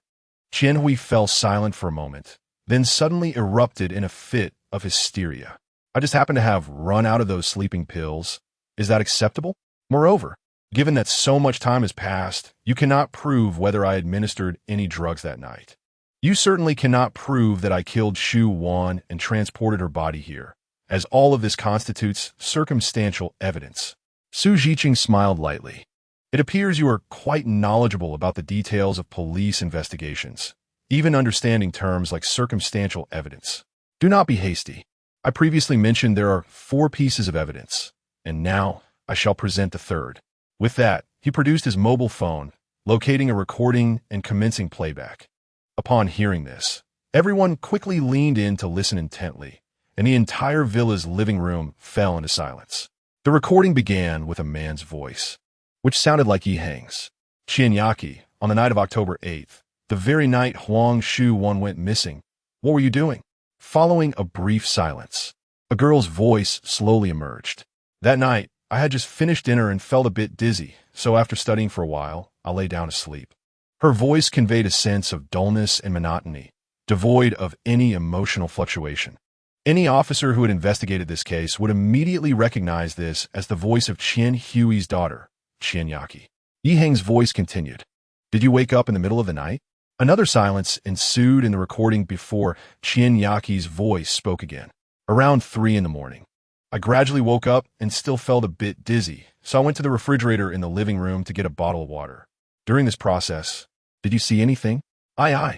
Qian Hui fell silent for a moment, then suddenly erupted in a fit of hysteria. I just happen to have run out of those sleeping pills. Is that acceptable? Moreover, given that so much time has passed, you cannot prove whether I administered any drugs that night. You certainly cannot prove that I killed Xu Wan and transported her body here, as all of this constitutes circumstantial evidence. Su Jiqing smiled lightly. It appears you are quite knowledgeable about the details of police investigations, even understanding terms like circumstantial evidence. Do not be hasty. I previously mentioned there are 4 pieces of evidence, and now I shall present the third. With that, he produced his mobile phone, locating a recording and commencing playback. Upon hearing this, everyone quickly leaned in to listen intently, and the entire villa's living room fell into silence. The recording began with a man's voice, which sounded like Heng's. Qianyaki, on the night of October 8th, the very night Huang Xu Wan went missing. What were you doing? Following a brief silence, a girl's voice slowly emerged. That night, I had just finished dinner and felt a bit dizzy, so after studying for a while, I lay down to sleep. Her voice conveyed a sense of dullness and monotony, devoid of any emotional fluctuation. Any officer who had investigated this case would immediately recognize this as the voice of Qian Hui's daughter, Qianyaki. Heng's voice continued. Did you wake up in the middle of the night? Another silence ensued in the recording before Qianyaki's voice spoke again. Around 3 in the morning. I gradually woke up and still felt a bit dizzy, so I went to the refrigerator in the living room to get a bottle of water. During this process, did you see anything? Aye.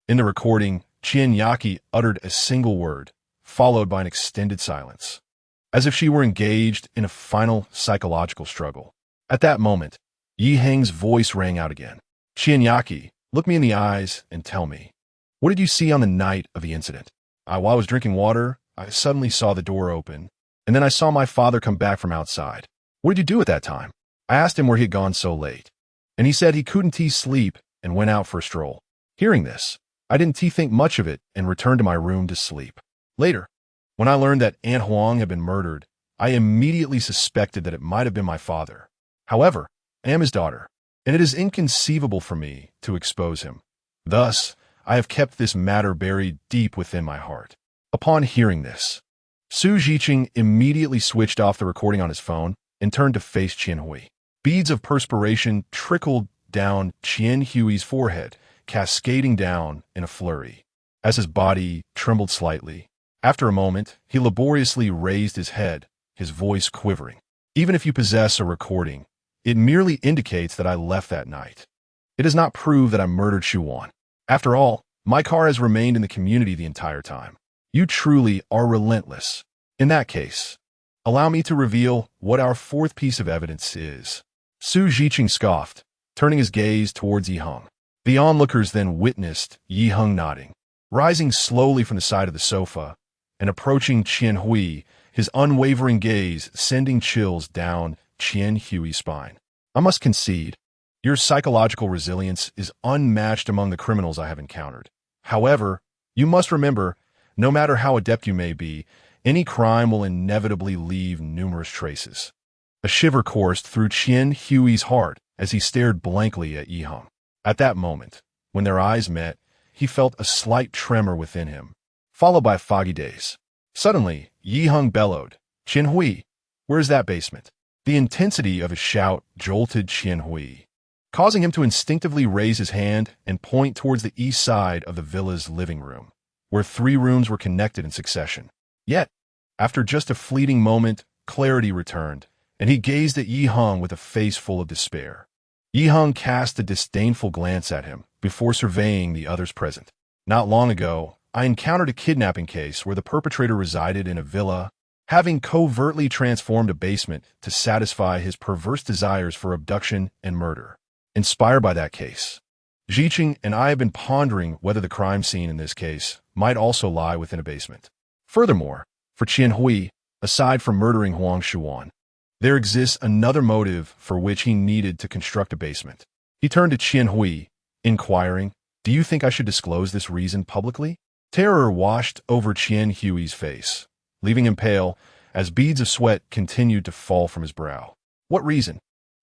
In the recording, Qianyaki uttered a single word, followed by an extended silence, as if she were engaged in a final psychological struggle. At that moment, Heng's voice rang out again. Qianyaki, look me in the eyes and tell me, what did you see on the night of the incident? While I was drinking water, I suddenly saw the door open, and then I saw my father come back from outside. What did you do at that time? I asked him where he had gone so late, and he said he couldn't sleep and went out for a stroll. Hearing this, I didn't think much of it and returned to my room to sleep. Later, when I learned that Aunt Huang had been murdered, I immediately suspected that it might have been my father. However, I am his daughter, and it is inconceivable for me to expose him. Thus, I have kept this matter buried deep within my heart. Upon hearing this, Su Jiqing immediately switched off the recording on his phone and turned to face Qian Hui. Beads of perspiration trickled down Qian Hui's forehead, cascading down in a flurry. As his body trembled slightly, after a moment, he laboriously raised his head, his voice quivering. Even if you possess a recording, it merely indicates that I left that night. It does not prove that I murdered Xu Wan. After all, my car has remained in the community the entire time. You truly are relentless. In that case, allow me to reveal what our 4th piece of evidence is. Su Jiqing scoffed, turning his gaze towards Heng. The onlookers then witnessed Heng nodding, rising slowly from the side of the sofa, and approaching Qian Hui, his unwavering gaze sending chills down Qian Hui's spine. I must concede, your psychological resilience is unmatched among the criminals I have encountered. However, you must remember, no matter how adept you may be, any crime will inevitably leave numerous traces. A shiver coursed through Qian Hui's heart as he stared blankly at Heng. At that moment, when their eyes met, he felt a slight tremor within him, followed by a foggy daze. Suddenly, Heng bellowed, Qian Hui, where's that basement? The intensity of his shout jolted Qian Hui. causing him to instinctively raise his hand and point towards the east side of the villa's living room, where 3 rooms were connected in succession. Yet, after just a fleeting moment, clarity returned, and he gazed at Yi Heng with a face full of despair. Yi Heng cast a disdainful glance at him before surveying the others present. Not long ago, I encountered a kidnapping case where the perpetrator resided in a villa, having covertly transformed a basement to satisfy his perverse desires for abduction and murder. Inspired by that case, Ziqing and I have been pondering whether the crime scene in this case might also lie within a basement. Furthermore, for Qian Hui, aside from murdering Huang Shuan, there exists another motive for which he needed to construct a basement. He turned to Qian Hui, inquiring, "Do you think I should disclose this reason publicly?" Terror washed over Qian Hui's face, leaving him pale as beads of sweat continued to fall from his brow. "What reason?"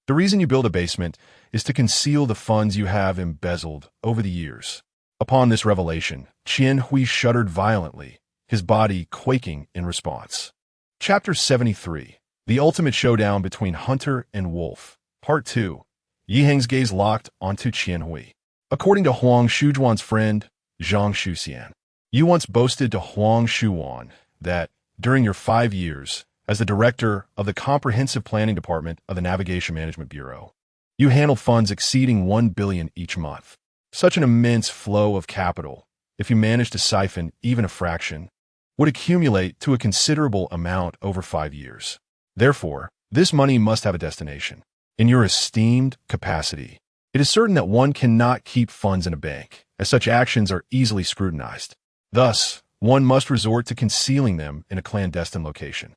"The reason you build a basement is to conceal the funds you have embezzled over the years." Upon this revelation, Qian Hui shuddered violently, his body quaking in response. Chapter 73. The Ultimate Showdown Between Hunter and Wolf. Part 2. Yi Heng's gaze locked onto Qian Hui. According to Huang Shujuan's friend, Zhang Shuxian, you once boasted to Huang Shuan that, during your 5 years as the director of the Comprehensive Planning Department of the Navigation Management Bureau, you handled funds exceeding 1 billion each month. Such an immense flow of capital, if you managed to siphon even a fraction, would accumulate to a considerable amount over 5 years. Therefore, this money must have a destination. In your esteemed capacity, it is certain that one cannot keep funds in a bank, as such actions are easily scrutinized. Thus, one must resort to concealing them in a clandestine location.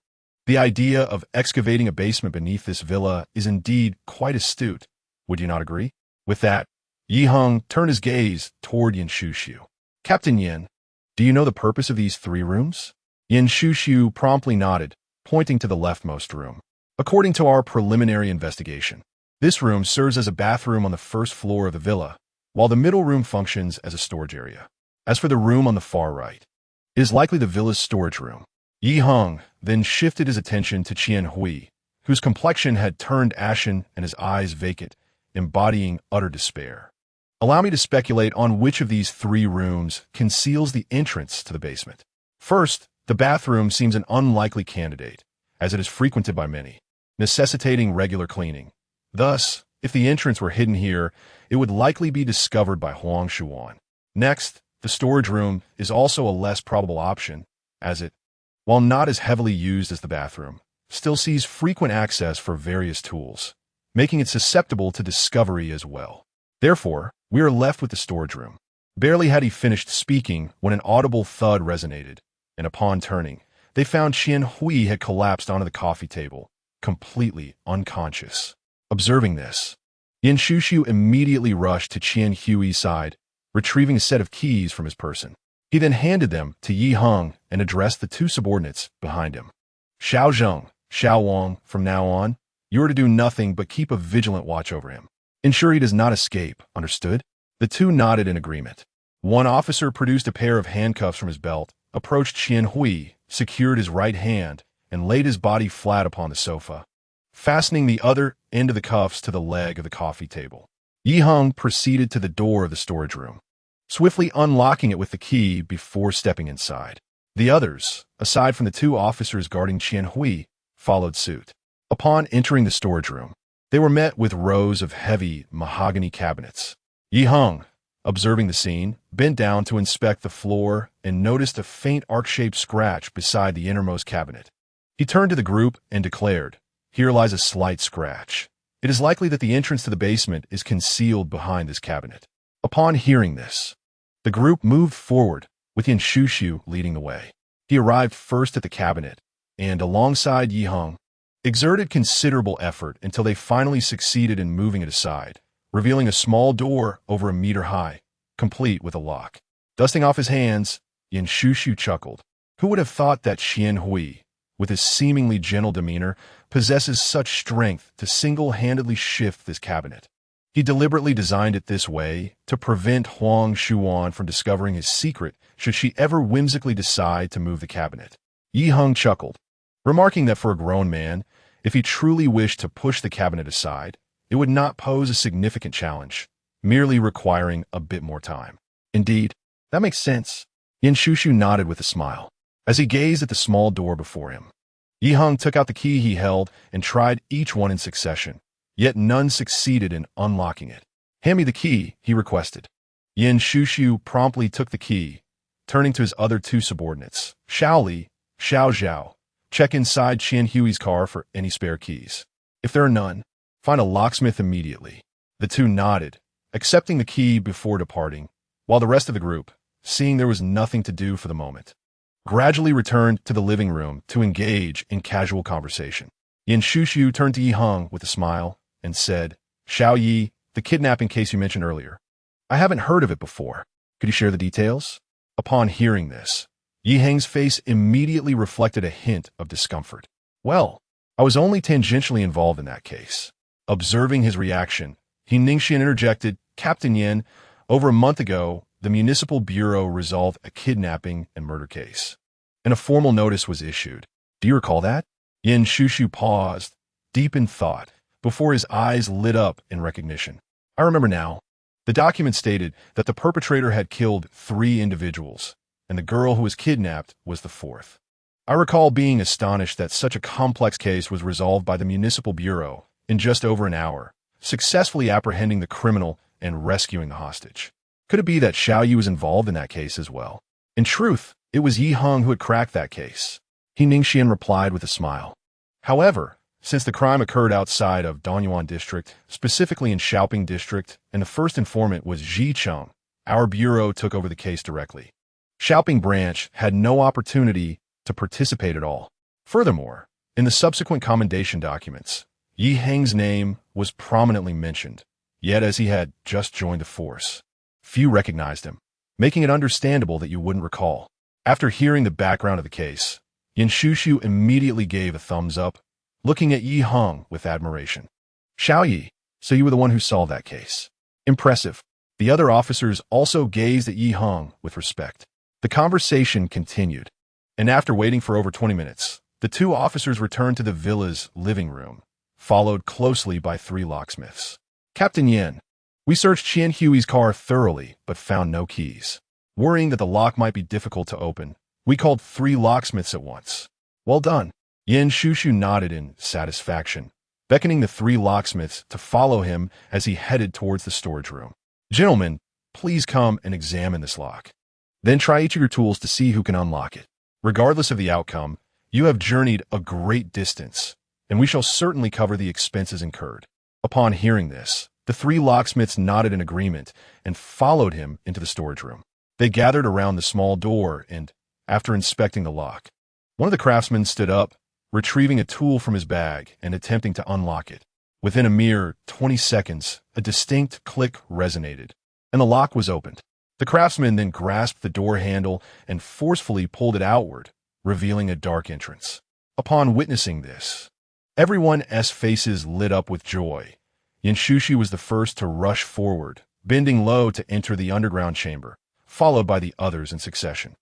The idea of excavating a basement beneath this villa is indeed quite astute, would you not agree? With that, Yi Heng turned his gaze toward Yin Shushu. "Captain Yin, do you know the purpose of these 3 rooms?" Yin Shushu promptly nodded, pointing to the leftmost room. "According to our preliminary investigation, this room serves as a bathroom on the first floor of the villa, while the middle room functions as a storage area. As for the room on the far right, it is likely the villa's storage room." Yi Heng then shifted his attention to Qian Hui, whose complexion had turned ashen and his eyes vacant, embodying utter despair. "Allow me to speculate on which of these 3 rooms conceals the entrance to the basement. First, the bathroom seems an unlikely candidate, as it is frequented by many, necessitating regular cleaning. Thus, if the entrance were hidden here, it would likely be discovered by Huang Shuan. Next, the storage room is also a less probable option, as it, while not as heavily used as the bathroom, still sees frequent access for various tools, making it susceptible to discovery as well. Therefore, we are left with the storage room." Barely had he finished speaking when an audible thud resonated, and upon turning, they found Qian Hui had collapsed onto the coffee table, completely unconscious. Observing this, Yin Shushu immediately rushed to Qian Hui's side, retrieving a set of keys from his person. He then handed them to Yi Heng and addressed the 2 subordinates behind him. "Xiao Zheng, Xiao Wang, from now on, you are to do nothing but keep a vigilant watch over him. Ensure he does not escape, understood?" The 2 nodded in agreement. One officer produced a pair of handcuffs from his belt, approached Qian Hui, secured his right hand, and laid his body flat upon the sofa, fastening the other end of the cuffs to the leg of the coffee table. Yi Heng proceeded to the door of the storage room, swiftly unlocking it with the key before stepping inside. The others, aside from the 2 officers guarding Qian Hui, followed suit. Upon entering the storage room, they were met with rows of heavy mahogany cabinets. Yi Heng, observing the scene, bent down to inspect the floor and noticed a faint arc-shaped scratch beside the innermost cabinet. He turned to the group and declared, "Here lies a slight scratch. It is likely that the entrance to the basement is concealed behind this cabinet." Upon hearing this, the group moved forward, with Yin Shushu leading the way. He arrived first at the cabinet, and alongside Yi Heng, exerted considerable effort until they finally succeeded in moving it aside, revealing a small door over a meter high, complete with a lock. Dusting off his hands, Yin Shushu chuckled. Who would have thought that Qian Hui, with his seemingly gentle demeanor, possesses such strength to single-handedly shift this cabinet? He deliberately designed it this way to prevent Huang Shuan from discovering his secret should she ever whimsically decide to move the cabinet. Yi Heng chuckled, remarking that for a grown man, if he truly wished to push the cabinet aside, it would not pose a significant challenge, merely requiring a bit more time. Indeed, that makes sense. Yin Shushu nodded with a smile as he gazed at the small door before him. Yi Heng took out the key he held and tried each one in succession, yet none succeeded in unlocking it. "Hand me the key," he requested. Yin Shushu promptly took the key, turning to his other two subordinates. "Xiao Li, Xiao Zhao, check inside Qian Hui's car for any spare keys. If there are none, find a locksmith immediately." The two nodded, accepting the key before departing, while the rest of the group, seeing there was nothing to do for the moment, gradually returned to the living room to engage in casual conversation. Yin Shushu turned to Yi Heng with a smile and said, "Xiao Yi, the kidnapping case you mentioned earlier. I haven't heard of it before. Could you share the details?" Upon hearing this, Yi Heng's face immediately reflected a hint of discomfort. "Well, I was only tangentially involved in that case." Observing his reaction, He Ningxian interjected, "Captain Yin, over a month ago, the Municipal Bureau resolved a kidnapping and murder case, and a formal notice was issued. Do you recall that?" Yin Shushu paused, deep in thought, before his eyes lit up in recognition. "I remember now. The document stated that the perpetrator had killed 3 individuals, and the girl who was kidnapped was the 4th. I recall being astonished that such a complex case was resolved by the Municipal Bureau in just over an hour, successfully apprehending the criminal and rescuing the hostage. Could it be that Xiao Yu was involved in that case as well? In truth, it was Yi Heng who had cracked that case." He Ningxian replied with a smile. "However, since the crime occurred outside of Donyuan District, specifically in Xiaoping District, and the first informant was Ji Cheng, our bureau took over the case directly. Xiaoping branch had no opportunity to participate at all. Furthermore, in the subsequent commendation documents, Yi Heng's name was prominently mentioned, yet as he had just joined the force, few recognized him, making it understandable that you wouldn't recall." After hearing the background of the case, Yin Shushu immediately gave a thumbs up, looking at Yi Heng with admiration. "Xiao Yi, so you were the one who solved that case. Impressive." The other officers also gazed at Yi Heng with respect. The conversation continued, and after waiting for over 20 minutes, the 2 officers returned to the villa's living room, followed closely by 3 locksmiths. "Captain Yin, we searched Qian Hui's car thoroughly but found no keys. Worrying that the lock might be difficult to open, we called 3 locksmiths at once." "Well done." Yin Shushu nodded in satisfaction, beckoning the 3 locksmiths to follow him as he headed towards the storage room. "Gentlemen, please come and examine this lock. Then try each of your tools to see who can unlock it. Regardless of the outcome, you have journeyed a great distance, and we shall certainly cover the expenses incurred." Upon hearing this, the 3 locksmiths nodded in agreement and followed him into the storage room. They gathered around the small door and, after inspecting the lock, one of the craftsmen stood up, retrieving a tool from his bag and attempting to unlock it. Within a mere 20 seconds, a distinct click resonated, and the lock was opened. The craftsman then grasped the door handle and forcefully pulled it outward, revealing a dark entrance. Upon witnessing this, everyone's faces lit up with joy. Yin Shushu was the first to rush forward, bending low to enter the underground chamber, followed by the others in succession.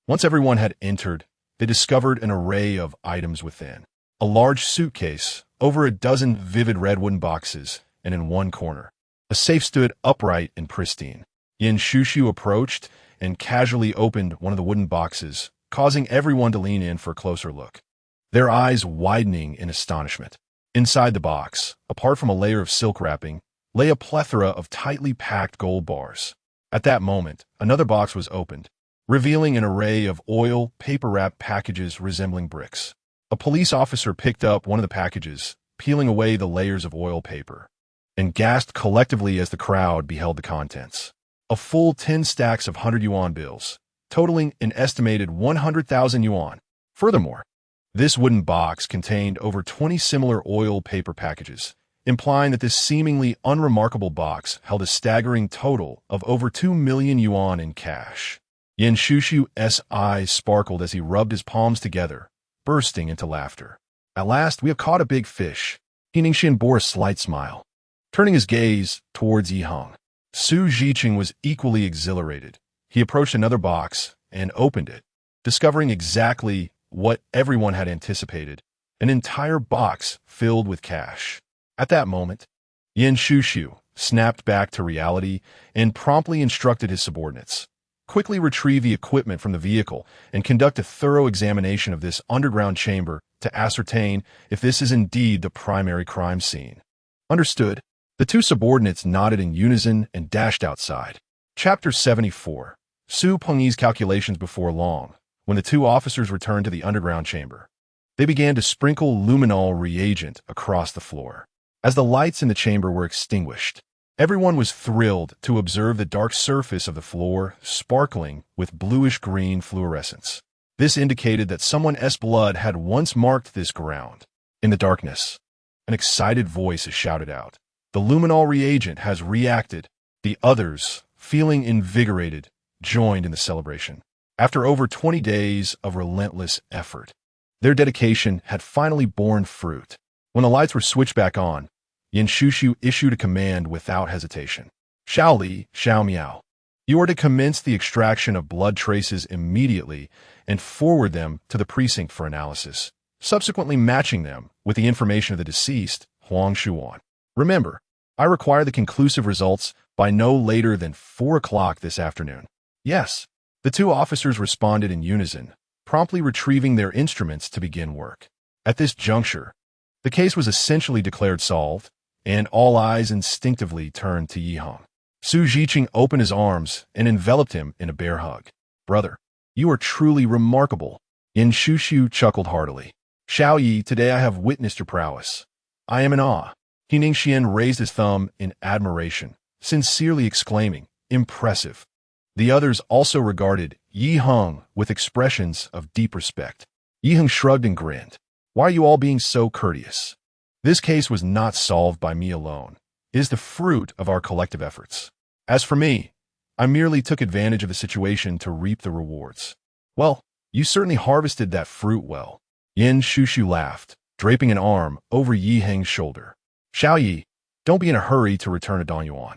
Once everyone had entered, they discovered an array of items within. A large suitcase, over a dozen vivid red wooden boxes, and in one corner, a safe stood upright and pristine. Yin Shushu approached and casually opened one of the wooden boxes, causing everyone to lean in for a closer look, their eyes widening in astonishment. Inside the box, apart from a layer of silk wrapping, lay a plethora of tightly packed gold bars. At that moment, another box was opened, revealing an array of oil, paper-wrapped packages resembling bricks. A police officer picked up one of the packages, peeling away the layers of oil paper, and gasped collectively as the crowd beheld the contents. A full 10 stacks of 100 yuan bills, totaling an estimated 100,000 yuan. Furthermore, this wooden box contained over 20 similar oil paper packages, implying that this seemingly unremarkable box held a staggering total of over 2 million yuan in cash. Yin Shushu's eyes sparkled as he rubbed his palms together, bursting into laughter. "At last, we have caught a big fish." He Ningxian bore a slight smile, turning his gaze towards Yi Heng. Su Zhiqing was equally exhilarated. He approached another box and opened it, discovering exactly what everyone had anticipated, an entire box filled with cash. At that moment, Yin Shushu snapped back to reality and promptly instructed his subordinates. Quickly retrieve the equipment from the vehicle and conduct a thorough examination of this underground chamber to ascertain if this is indeed the primary crime scene. Understood. The two subordinates nodded in unison and dashed outside. Chapter 74. Su Pengyi's calculations before long. When the two officers returned to the underground chamber, they began to sprinkle luminol reagent across the floor. As the lights in the chamber were extinguished, everyone was thrilled to observe the dark surface of the floor sparkling with bluish-green fluorescence. This indicated that someone's blood had once marked this ground. In the darkness, an excited voice shouted out, "The luminol reagent has reacted." The others, feeling invigorated, joined in the celebration. After over 20 days of relentless effort, their dedication had finally borne fruit. When the lights were switched back on, Yin Shushu issued a command without hesitation. "Xiao Li, Xiao Miao. You are to commence the extraction of blood traces immediately and forward them to the precinct for analysis, subsequently matching them with the information of the deceased, Huang Shuan. Remember, I require the conclusive results by no later than 4 o'clock this afternoon." "Yes." The two officers responded in unison, promptly retrieving their instruments to begin work. At this juncture, the case was essentially declared solved, and all eyes instinctively turned to Yi Heng. Su Zhiqing opened his arms and enveloped him in a bear hug. "Brother, you are truly remarkable." Yin Shushu chuckled heartily. "Xiao Yi, today I have witnessed your prowess. I am in awe." He Ningxian raised his thumb in admiration, sincerely exclaiming, "Impressive." The others also regarded Yi Heng with expressions of deep respect. Yi Heng shrugged and grinned. "Why are you all being so courteous? This case was not solved by me alone. It is the fruit of our collective efforts. As for me, I merely took advantage of the situation to reap the rewards." "Well, you certainly harvested that fruit well." Yin Shushu laughed, draping an arm over Yi Heng's shoulder. "Xiao Yi, don't be in a hurry to return to Dongyuan.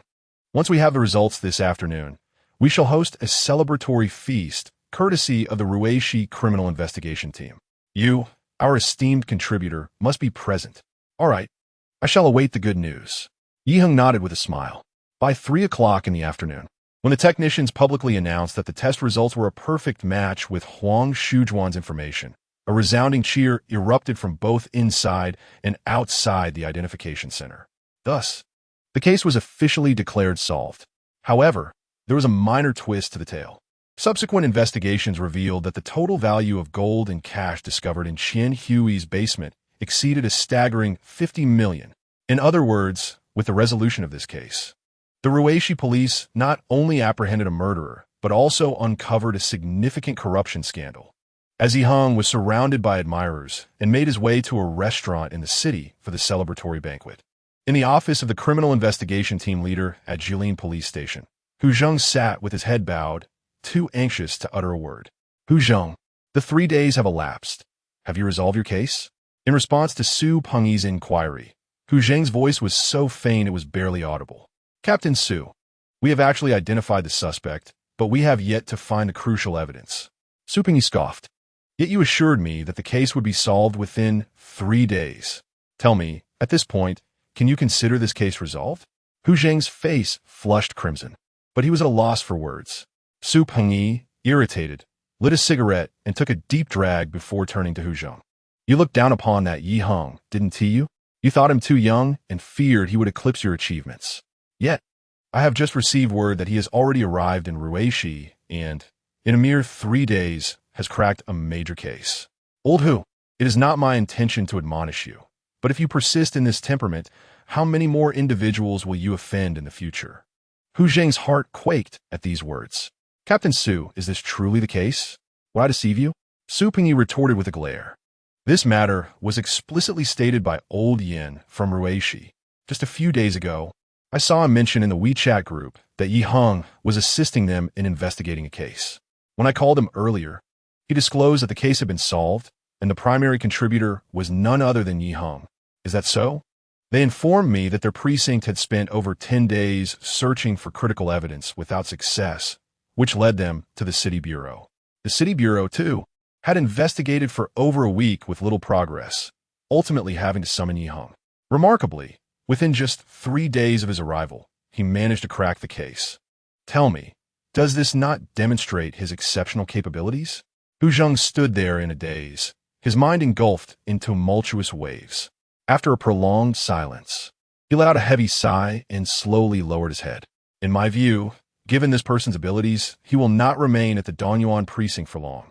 Once we have the results this afternoon, we shall host a celebratory feast courtesy of the Ruishi Criminal Investigation Team. You, our esteemed contributor, must be present." "All right, I shall await the good news." Yi Heng nodded with a smile. By 3 o'clock in the afternoon, when the technicians publicly announced that the test results were a perfect match with Huang Shujuan's information, a resounding cheer erupted from both inside and outside the identification center. Thus, the case was officially declared solved. However, there was a minor twist to the tale. Subsequent investigations revealed that the total value of gold and cash discovered in Qian Hui's basement exceeded a staggering 50 million. In other words, with the resolution of this case, the Ruishi police not only apprehended a murderer, but also uncovered a significant corruption scandal. As Yi Heng was surrounded by admirers and made his way to a restaurant in the city for the celebratory banquet. In the office of the criminal investigation team leader at Jilin Police Station, Hu Zheng sat with his head bowed, too anxious to utter a word. "Hu Zheng, the 3 days have elapsed. Have you resolved your case?" In response to Su Pengyi's inquiry, Hu Zheng's voice was so faint it was barely audible. "Captain Su, we have actually identified the suspect, but we have yet to find the crucial evidence." Su Pengyi scoffed. "Yet you assured me that the case would be solved within 3 days. Tell me, at this point, can you consider this case resolved?" Hu Zheng's face flushed crimson, but he was at a loss for words. Su Pengyi, irritated, lit a cigarette and took a deep drag before turning to Hu Zheng. "You looked down upon that Yi Heng, didn't you? You thought him too young and feared he would eclipse your achievements. Yet, I have just received word that he has already arrived in Ruishi and, in a mere 3 days, has cracked a major case. Old Hu, it is not my intention to admonish you, but if you persist in this temperament, how many more individuals will you offend in the future?" Hu Zheng's heart quaked at these words. "Captain Su, is this truly the case? Will I deceive you?" Su Pengyi retorted with a glare. "This matter was explicitly stated by Old Yin from Ruishi. Just a few days ago, I saw him mention in the WeChat group that Yi Heng was assisting them in investigating a case. When I called him earlier, he disclosed that the case had been solved, and the primary contributor was none other than Yi Heng. Is that so? They informed me that their precinct had spent over 10 days searching for critical evidence without success, which led them to the city bureau. The city bureau, too, had investigated for over a week with little progress, ultimately having to summon Yi Heng. Remarkably, Within just 3 days of his arrival, he managed to crack the case. Tell me, does this not demonstrate his exceptional capabilities? Hu Zheng stood there in a daze, his mind engulfed in tumultuous waves. After a prolonged silence, he let out a heavy sigh and slowly lowered his head. In my view, given this person's abilities, he will not remain at the Donyuan precinct for long.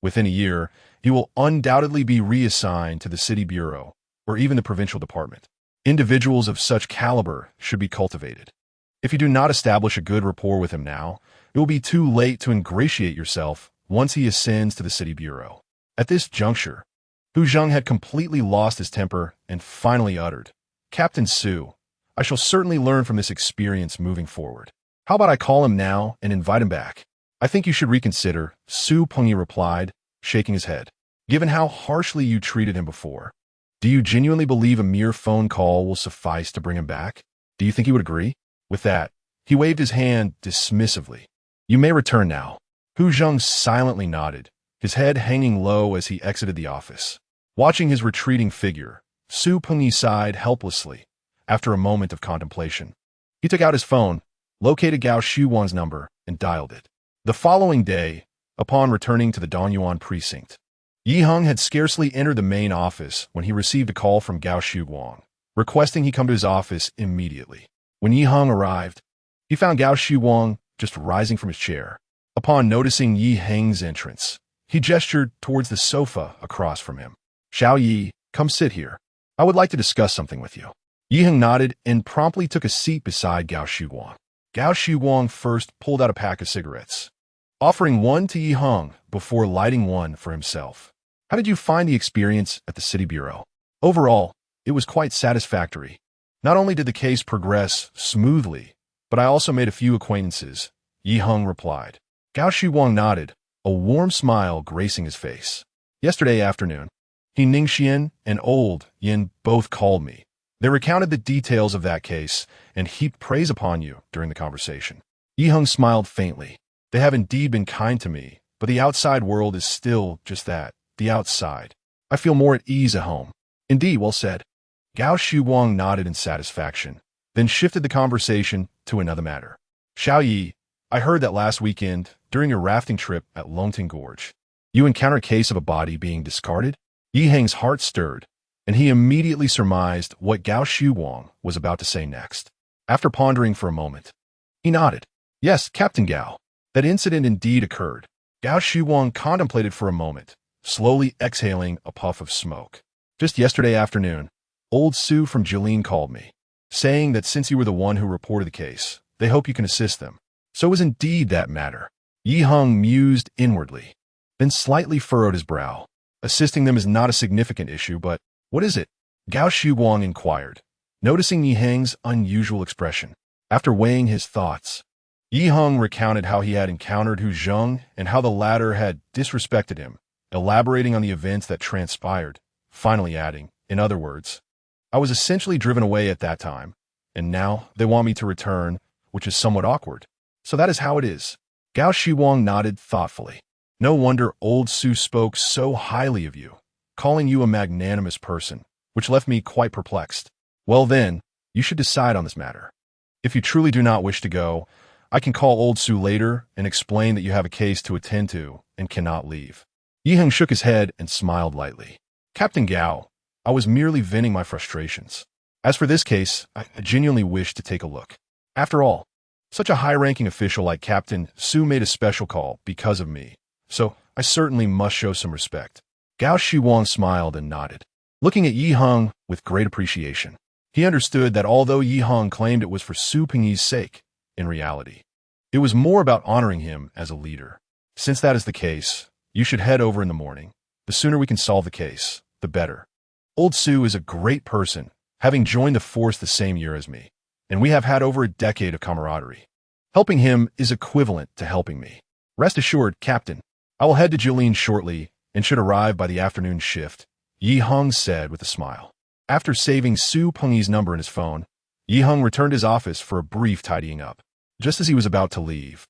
Within a year, he will undoubtedly be reassigned to the city bureau or even the provincial department. Individuals of such caliber should be cultivated. If you do not establish a good rapport with him now, it will be too late to ingratiate yourself once he ascends to the city bureau. At this juncture, Hu Zheng had completely lost his temper and finally uttered, "Captain Su, I shall certainly learn from this experience moving forward. How about I call him now and invite him back?" "I think you should reconsider," Su Pengyi replied, shaking his head. "Given how harshly you treated him before, do you genuinely believe a mere phone call will suffice to bring him back? Do you think he would agree?" With that, he waved his hand dismissively. "You may return now." Hu Zheng silently nodded, his head hanging low as he exited the office. Watching his retreating figure, Su Pengyi sighed helplessly after a moment of contemplation. He took out his phone, located Gao Shuwang's number, and dialed it. The following day, upon returning to the Donyuan precinct, Yi Heng had scarcely entered the main office when he received a call from Gao Shuwang, requesting he come to his office immediately. When Yi Heng arrived, he found Gao Shuwang just rising from his chair. Upon noticing Yi Heng's entrance, he gestured towards the sofa across from him. "Xiao Yi, come sit here. I would like to discuss something with you." Yi Heng nodded and promptly took a seat beside Gao Shuwang. Gao Shuwang first pulled out a pack of cigarettes, offering one to Yi Heng before lighting one for himself. "How did you find the experience at the city bureau?" "Overall, it was quite satisfactory. Not only did the case progress smoothly, but I also made a few acquaintances," Yi Heng replied. Gao Shuwang nodded, a warm smile gracing his face. "Yesterday afternoon, He Ningxian and Old Yin both called me. They recounted the details of that case and heaped praise upon you during the conversation." Yi Heng smiled faintly. "They have indeed been kind to me, but the outside world is still just that, the outside. I feel more at ease at home." "Indeed, well said." Gao Shuwang nodded in satisfaction, then shifted the conversation to another matter. "Xiao Yi, I heard that last weekend, during your rafting trip at Longting Gorge, you encountered a case of a body being discarded?" Yi Heng's heart stirred, and he immediately surmised what Gao Shuwang was about to say next. After pondering for a moment, he nodded. "Yes, Captain Gao, that incident indeed occurred." Gao Shuwang contemplated for a moment, slowly exhaling a puff of smoke. "Just yesterday afternoon, old Su from Jilin called me, saying that since you were the one who reported the case, they hope you can assist them." "So it was indeed that matter." Yi Heng mused inwardly, then slightly furrowed his brow. "Assisting them is not a significant issue, but what is it?" Gao Shuwang inquired, noticing Yi Heng's unusual expression. After weighing his thoughts, Yi Heng recounted how he had encountered Hu Zheng and how the latter had disrespected him, elaborating on the events that transpired, finally adding, "In other words, I was essentially driven away at that time, and now they want me to return, which is somewhat awkward. So that is how it is." Gao Shuwang nodded thoughtfully. "No wonder old Su spoke so highly of you, calling you a magnanimous person, which left me quite perplexed. Well then, you should decide on this matter. If you truly do not wish to go, I can call old Su later and explain that you have a case to attend to and cannot leave." Yi Heng shook his head and smiled lightly. "Captain Gao, I was merely venting my frustrations. As for this case, I genuinely wish to take a look. After all, such a high-ranking official like Captain Su made a special call because of me, so I certainly must show some respect." Gao Shuwang smiled and nodded, looking at Yi Heng with great appreciation. He understood that although Yi Heng claimed it was for Su Pengyi's sake, in reality, it was more about honoring him as a leader. "Since that is the case, you should head over in the morning. The sooner we can solve the case, the better. Old Su is a great person, having joined the force the same year as me, and we have had over a decade of camaraderie. Helping him is equivalent to helping me. Rest assured, Captain, I will head to Jilin shortly and should arrive by the afternoon shift," Yi Heng said with a smile. After saving Su Pengyi's number in his phone, Yi Heng returned to his office for a brief tidying up. Just as he was about to leave,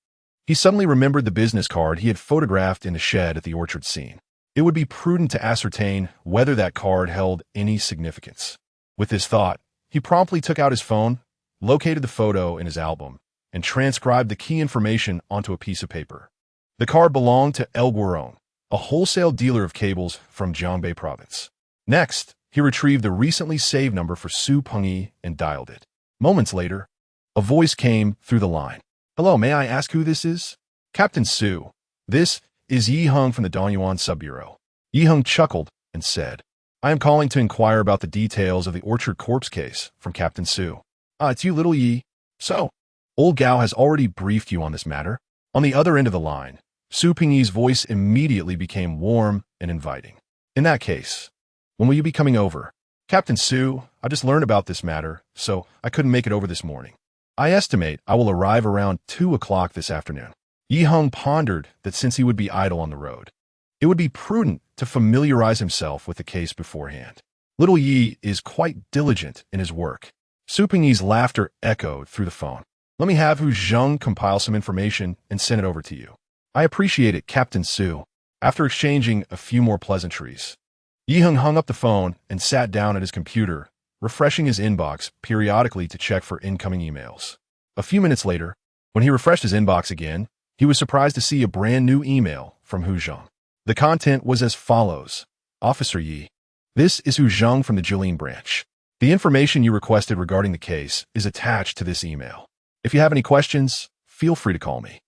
he suddenly remembered the business card he had photographed in the shed at the orchard scene. It would be prudent to ascertain whether that card held any significance. With this thought, He promptly took out his phone, located the photo in his album, and transcribed the key information onto a piece of paper. The card belonged to El Guaron, a wholesale dealer of cables from Jiangbei province. Next, he retrieved the recently saved number for Su Pengyi and dialed it. Moments later, a voice came through the line. "Hello, may I ask who this is?" "Captain Su. This is Yi Heng from the Dongyuan Sub-Bureau." Yi Heng chuckled and said, "I am calling to inquire about the details of the Orchard Corpse case from Captain Su." "Ah, it's you, little Yi. So, old Gao has already briefed you on this matter?" On the other end of the line, Su Pengyi's voice immediately became warm and inviting. "In that case, when will you be coming over?" "Captain Su, I just learned about this matter, so I couldn't make it over this morning. I estimate I will arrive around 2 o'clock this afternoon." Yi Heng pondered that since he would be idle on the road, it would be prudent to familiarize himself with the case beforehand. Little Yi is quite diligent in his work. Su Pengyi's laughter echoed through the phone. "Let me have Hu Zheng compile some information and send it over to you." "I appreciate it, Captain Su." After exchanging a few more pleasantries, Yi Heng hung up the phone and sat down at his computer, refreshing his inbox periodically to check for incoming emails. A few minutes later, when he refreshed his inbox again, he was surprised to see a brand new email from Hu Zheng. The content was as follows. "Officer Yi, this is Hu Zheng from the Jilin branch. The information you requested regarding the case is attached to this email. If you have any questions, feel free to call me."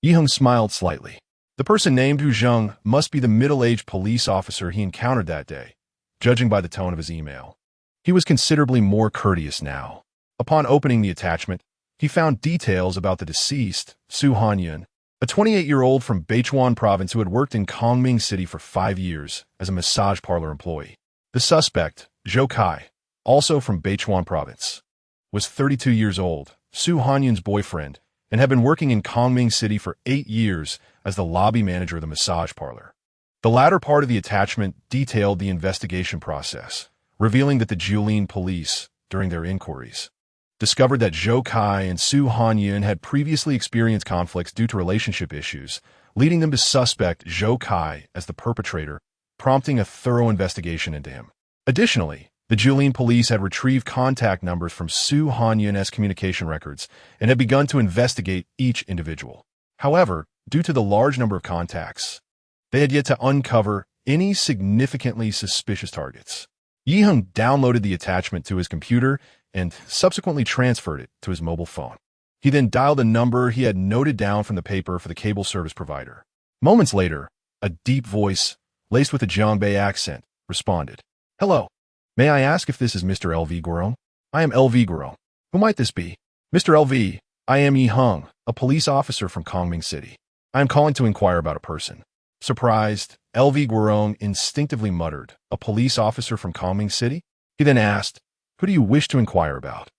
Yi Heng smiled slightly. The person named Hu Zheng must be the middle-aged police officer he encountered that day, judging by the tone of his email. He was considerably more courteous now. Upon opening the attachment, he found details about the deceased, Su Hanyun, a 28-year-old from Beichuan province who had worked in Kongming City for 5 years as a massage parlor employee. The suspect, Zhou Kai, also from Beichuan province, was 32 years old, Su Hanyun's boyfriend, and had been working in Kongming City for 8 years as the lobby manager of the massage parlor. The latter part of the attachment detailed the investigation process, revealing that the Jilin police, during their inquiries, discovered that Zhou Kai and Su Hanyun had previously experienced conflicts due to relationship issues, leading them to suspect Zhou Kai as the perpetrator, prompting a thorough investigation into him. Additionally, the Jilin police had retrieved contact numbers from Su Hanyun's communication records and had begun to investigate each individual. However, due to the large number of contacts, they had yet to uncover any significantly suspicious targets. Yi Heng downloaded the attachment to his computer and subsequently transferred it to his mobile phone. He then dialed a number he had noted down from the paper for the cable service provider. Moments later, a deep voice, laced with a Jiangbei accent, responded. "Hello. May I ask if this is Mr. L.V. Guaron?" "I am L.V. Guaron. Who might this be?" "Mr. L.V., I am Yi Heng, a police officer from Kongming City. I am calling to inquire about a person." Surprised, L.V. Guaron instinctively muttered, "A police officer from Kongming City?" He then asked, "Who do you wish to inquire about?"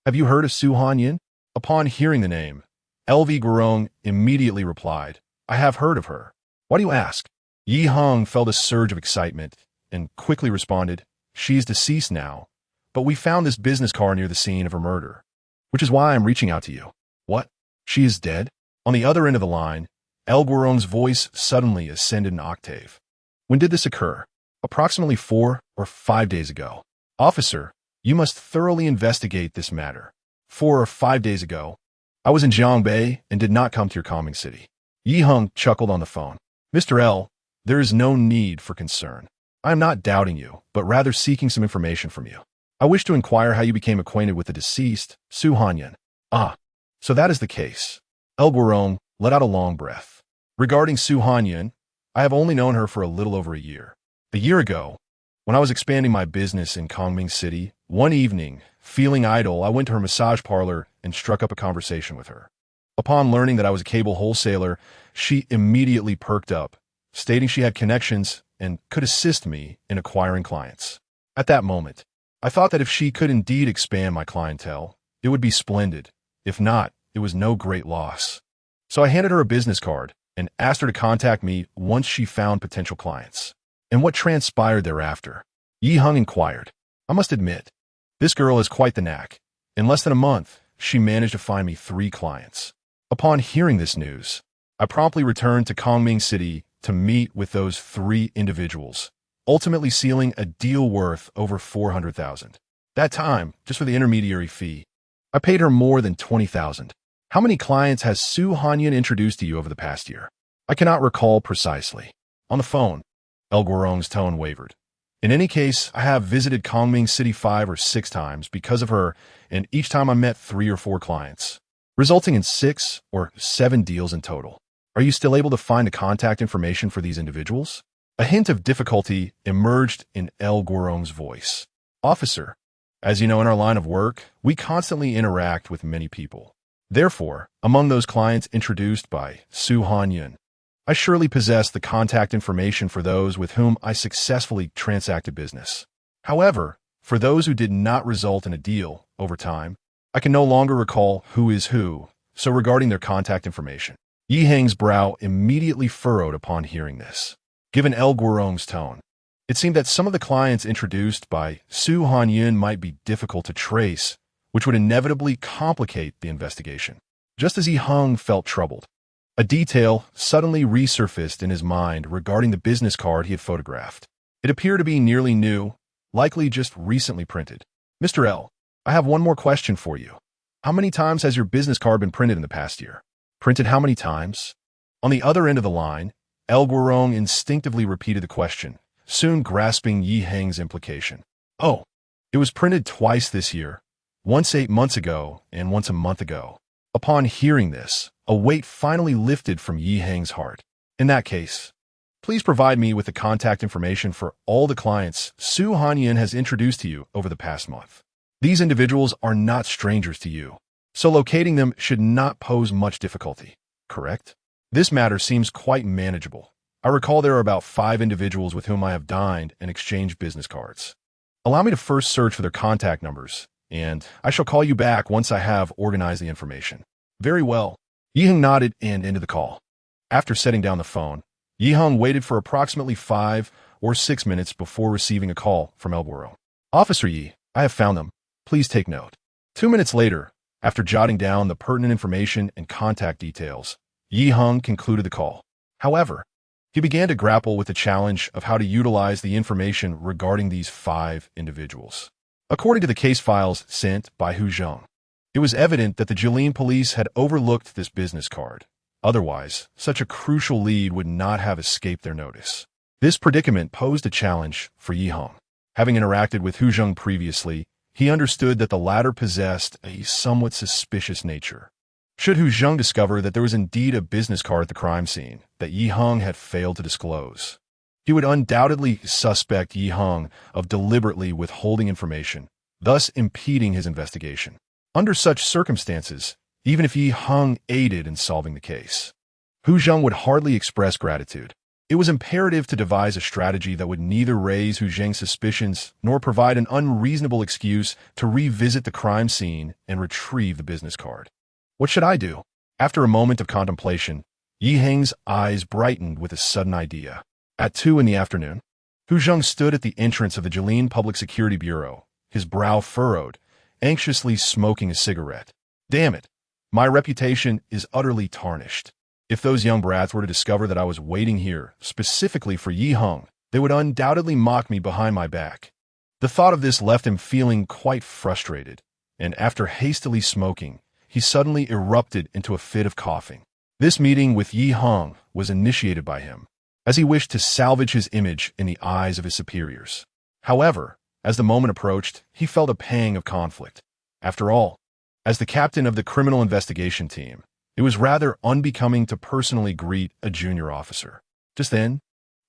"Have you heard of Su Hanyun?" Upon hearing the name, L.V. Guaron immediately replied, "I have heard of her. Why do you ask?" Yi Heng felt a surge of excitement and quickly responded, "She is deceased now, but we found this business car near the scene of her murder, which is why I'm reaching out to you." "What? She is dead?" On the other end of the line, El Guaron's voice suddenly ascended an octave. "When did this occur?" "Approximately 4 or 5 days ago." "Officer, you must thoroughly investigate this matter. 4 or 5 days ago, I was in Jiangbei and did not come to your calming city." Yi Heng chuckled on the phone. "Mr. L, there is no need for concern. I am not doubting you, but rather seeking some information from you. I wish to inquire how you became acquainted with the deceased, Su Hanyun." "Ah, so that is the case." El Guaron let out a long breath. "Regarding Su Hanyun, I have only known her for a little over a year. A year ago, when I was expanding my business in Kongming City, one evening, feeling idle, I went to her massage parlor and struck up a conversation with her. Upon learning that I was a cable wholesaler, she immediately perked up, stating she had connections and could assist me in acquiring clients. At that moment, I thought that if she could indeed expand my clientele, it would be splendid. If not, it was no great loss. So I handed her a business card and asked her to contact me once she found potential clients." "And what transpired thereafter?" Yi Heng inquired. "I must admit, this girl has quite the knack. In less than a month, she managed to find me 3 clients. Upon hearing this news, I promptly returned to Kongming City to meet with those 3 individuals, ultimately sealing a deal worth over 400,000. That time, just for the intermediary fee, I paid her more than 20,000. How many clients has Su Hanyan introduced to you over the past year? I cannot recall precisely. On the phone, El Guorong's tone wavered. In any case, I have visited Kongming City 5 or 6 times because of her, and each time I met 3 or 4 clients, resulting in 6 or 7 deals in total. Are you still able to find the contact information for these individuals? A hint of difficulty emerged in El Guorong's voice. Officer, as you know, in our line of work, we constantly interact with many people. Therefore, among those clients introduced by Su Hanyan, I surely possess the contact information for those with whom I successfully transacted business. However, for those who did not result in a deal over time, I can no longer recall who is who, so regarding their contact information. Yi Heng's brow immediately furrowed upon hearing this. Given El Guorong's tone, it seemed that some of the clients introduced by Su Hanyan might be difficult to trace, which would inevitably complicate the investigation. Just as Yi Heng felt troubled, a detail suddenly resurfaced in his mind regarding the business card he had photographed. It appeared to be nearly new, likely just recently printed. Mr. L, I have one more question for you. How many times has your business card been printed in the past year? Printed how many times? On the other end of the line, El Guorong instinctively repeated the question, soon grasping Yi Heng's implication. Oh, it was printed twice this year, once 8 months ago and once a month ago. Upon hearing this, a weight finally lifted from Yi Heng's heart. In that case, please provide me with the contact information for all the clients Su Hanyan has introduced to you over the past month. These individuals are not strangers to you, so locating them should not pose much difficulty, correct? This matter seems quite manageable. I recall there are about 5 individuals with whom I have dined and exchanged business cards. Allow me to first search for their contact numbers, and I shall call you back once I have organized the information. Very well. Yi Heng nodded and ended the call. After setting down the phone, Yi Heng waited for approximately 5 or 6 minutes before receiving a call from El Guorong. Officer Yi, I have found them. Please take note. 2 minutes later, after jotting down the pertinent information and contact details, Yi Heng concluded the call. However, he began to grapple with the challenge of how to utilize the information regarding these 5 individuals. According to the case files sent by Hu Zheng, it was evident that the Jilin police had overlooked this business card. Otherwise, such a crucial lead would not have escaped their notice. This predicament posed a challenge for Yi Heng. Having interacted with Hu Zheng previously, he understood that the latter possessed a somewhat suspicious nature. Should Hu Zheng discover that there was indeed a business card at the crime scene that Yi Heng had failed to disclose, he would undoubtedly suspect Yi Heng of deliberately withholding information, thus impeding his investigation. Under such circumstances, even if Yi Heng aided in solving the case, Hu Zheng would hardly express gratitude. It was imperative to devise a strategy that would neither raise Hu Zheng's suspicions nor provide an unreasonable excuse to revisit the crime scene and retrieve the business card. What should I do? After a moment of contemplation, Yi Heng's eyes brightened with a sudden idea. At 2 in the afternoon, Hu Zheng stood at the entrance of the Jilin Public Security Bureau, his brow furrowed, anxiously smoking a cigarette. Damn it, my reputation is utterly tarnished. If those young brats were to discover that I was waiting here specifically for Yi Heng, they would undoubtedly mock me behind my back. The thought of this left him feeling quite frustrated, and after hastily smoking, he suddenly erupted into a fit of coughing. This meeting with Yi Heng was initiated by him, as he wished to salvage his image in the eyes of his superiors. However, as the moment approached, he felt a pang of conflict. After all, as the captain of the criminal investigation team, it was rather unbecoming to personally greet a junior officer. Just then,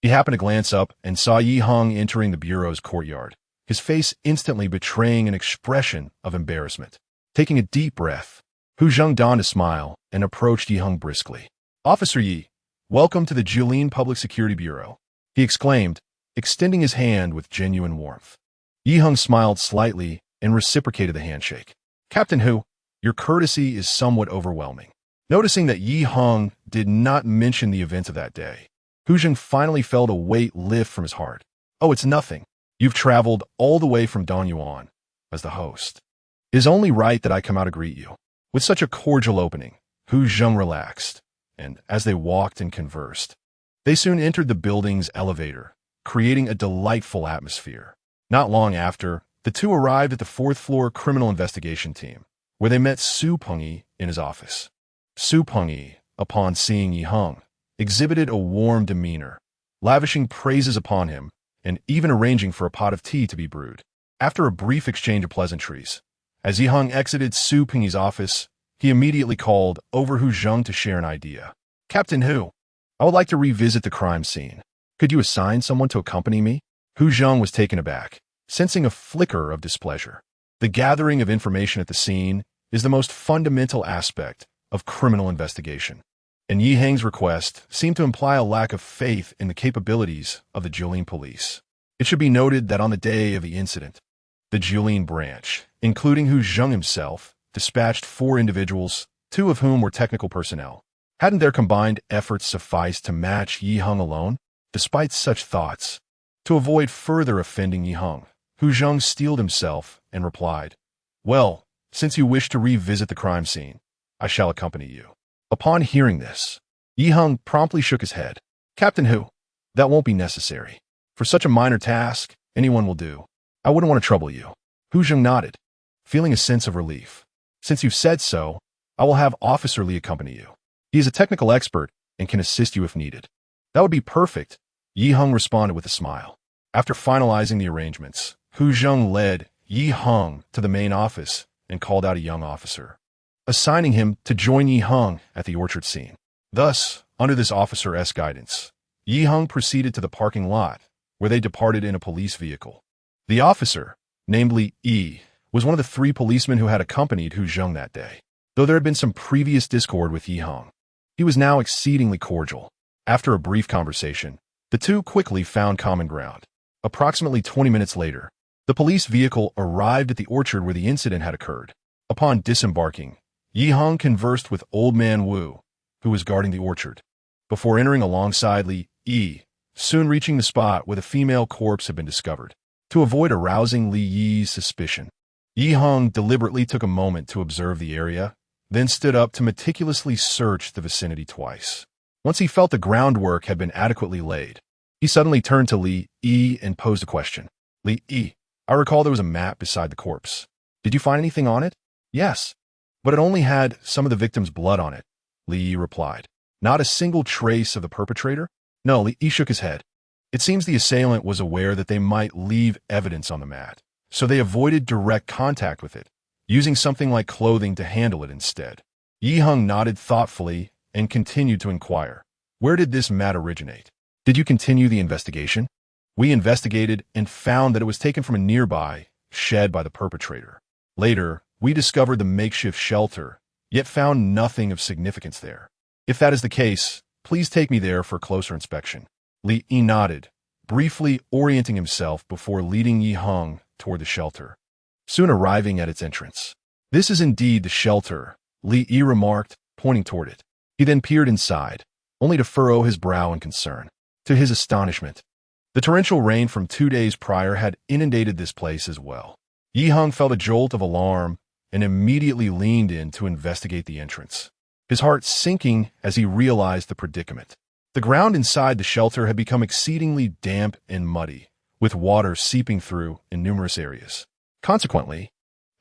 he happened to glance up and saw Yi Heng entering the bureau's courtyard, his face instantly betraying an expression of embarrassment. Taking a deep breath, Hu Zheng donned a smile and approached Yi Heng briskly. Officer Yi, welcome to the Jilin Public Security Bureau, he exclaimed, extending his hand with genuine warmth. Yi Heng smiled slightly and reciprocated the handshake. Captain Hu, your courtesy is somewhat overwhelming. Noticing that Yi Heng did not mention the events of that day, Hu Zheng finally felt a weight lift from his heart. Oh, it's nothing. You've traveled all the way from Donyuan as the host. It is only right that I come out to greet you. With such a cordial opening, Hu Zheng relaxed, and as they walked and conversed, they soon entered the building's elevator, creating a delightful atmosphere. Not long after, the The two arrived at the fourth-floor criminal investigation team, where they met Su Pengyi in his office. Su Pengyi, upon seeing Yi Heng, exhibited a warm demeanor, lavishing praises upon him and even arranging for a pot of tea to be brewed. After a brief exchange of pleasantries, as Yi Heng exited Su Pengyi's office, he immediately called over Hu Zheng to share an idea. "Captain Hu, I would like to revisit the crime scene. Could you assign someone to accompany me?" Hu Zheng was taken aback, sensing a flicker of displeasure. The gathering of information at the scene is the most fundamental aspect of criminal investigation, and Yi Heng's request seemed to imply a lack of faith in the capabilities of the Jilin police. It should be noted that on the day of the incident, the Jilin branch, including Hu Zheng himself, dispatched 4 individuals, 2 of whom were technical personnel. Hadn't their combined efforts sufficed to match Yi Heng alone? Despite such thoughts, to avoid further offending Yi Heng, Hu Zheng steeled himself and replied, "Well, since you wish to revisit the crime scene, I shall accompany you." Upon hearing this, Yi Heng promptly shook his head. "Captain Hu, that won't be necessary. For such a minor task, anyone will do. I wouldn't want to trouble you." Hu Zheng nodded, feeling a sense of relief. "Since you've said so, I will have Officer Li accompany you. He is a technical expert and can assist you if needed." "That would be perfect," Yi Heng responded with a smile. After finalizing the arrangements, Hu Zheng led Yi Heng to the main office and called out a young officer, assigning him to join Yi Heng at the orchard scene. Thus, under this officer's guidance, Yi Heng proceeded to the parking lot, where they departed in a police vehicle. The officer, named Li Yi, was one of the 3 policemen who had accompanied Hu Zheng that day. Though there had been some previous discord with Yi Heng, he was now exceedingly cordial. After a brief conversation, the two quickly found common ground. Approximately 20 minutes later, the police vehicle arrived at the orchard where the incident had occurred. Upon disembarking, Yi Heng conversed with Old Man Wu, who was guarding the orchard, before entering alongside Li Yi, soon reaching the spot where the female corpse had been discovered. To avoid arousing Li Yi's suspicion, Yi Heng deliberately took a moment to observe the area, then stood up to meticulously search the vicinity twice. Once he felt the groundwork had been adequately laid, he suddenly turned to Li Yi and posed a question. "Li Yi, I recall there was a mat beside the corpse. Did you find anything on it?" "Yes, but it only had some of the victim's blood on it," Li Yi replied. "Not a single trace of the perpetrator?" "No," Li Yi shook his head. "It seems the assailant was aware that they might leave evidence on the mat, so they avoided direct contact with it, using something like clothing to handle it instead." Yi Heng nodded thoughtfully and continued to inquire, "Where did this mat originate? Did you continue the investigation?" "We investigated and found that it was taken from a nearby shed by the perpetrator. Later, we discovered the makeshift shelter, yet found nothing of significance there. If that is the case, please take me there for closer inspection." Li Yi nodded, briefly orienting himself before leading Yi Heng toward the shelter, soon arriving at its entrance. "This is indeed the shelter," Li Yi remarked, pointing toward it. He then peered inside, only to furrow his brow in concern. To his astonishment, the torrential rain from 2 days prior had inundated this place as well. Yi Heng felt a jolt of alarm and immediately leaned in to investigate the entrance, his heart sinking as he realized the predicament. The ground inside the shelter had become exceedingly damp and muddy, with water seeping through in numerous areas. Consequently,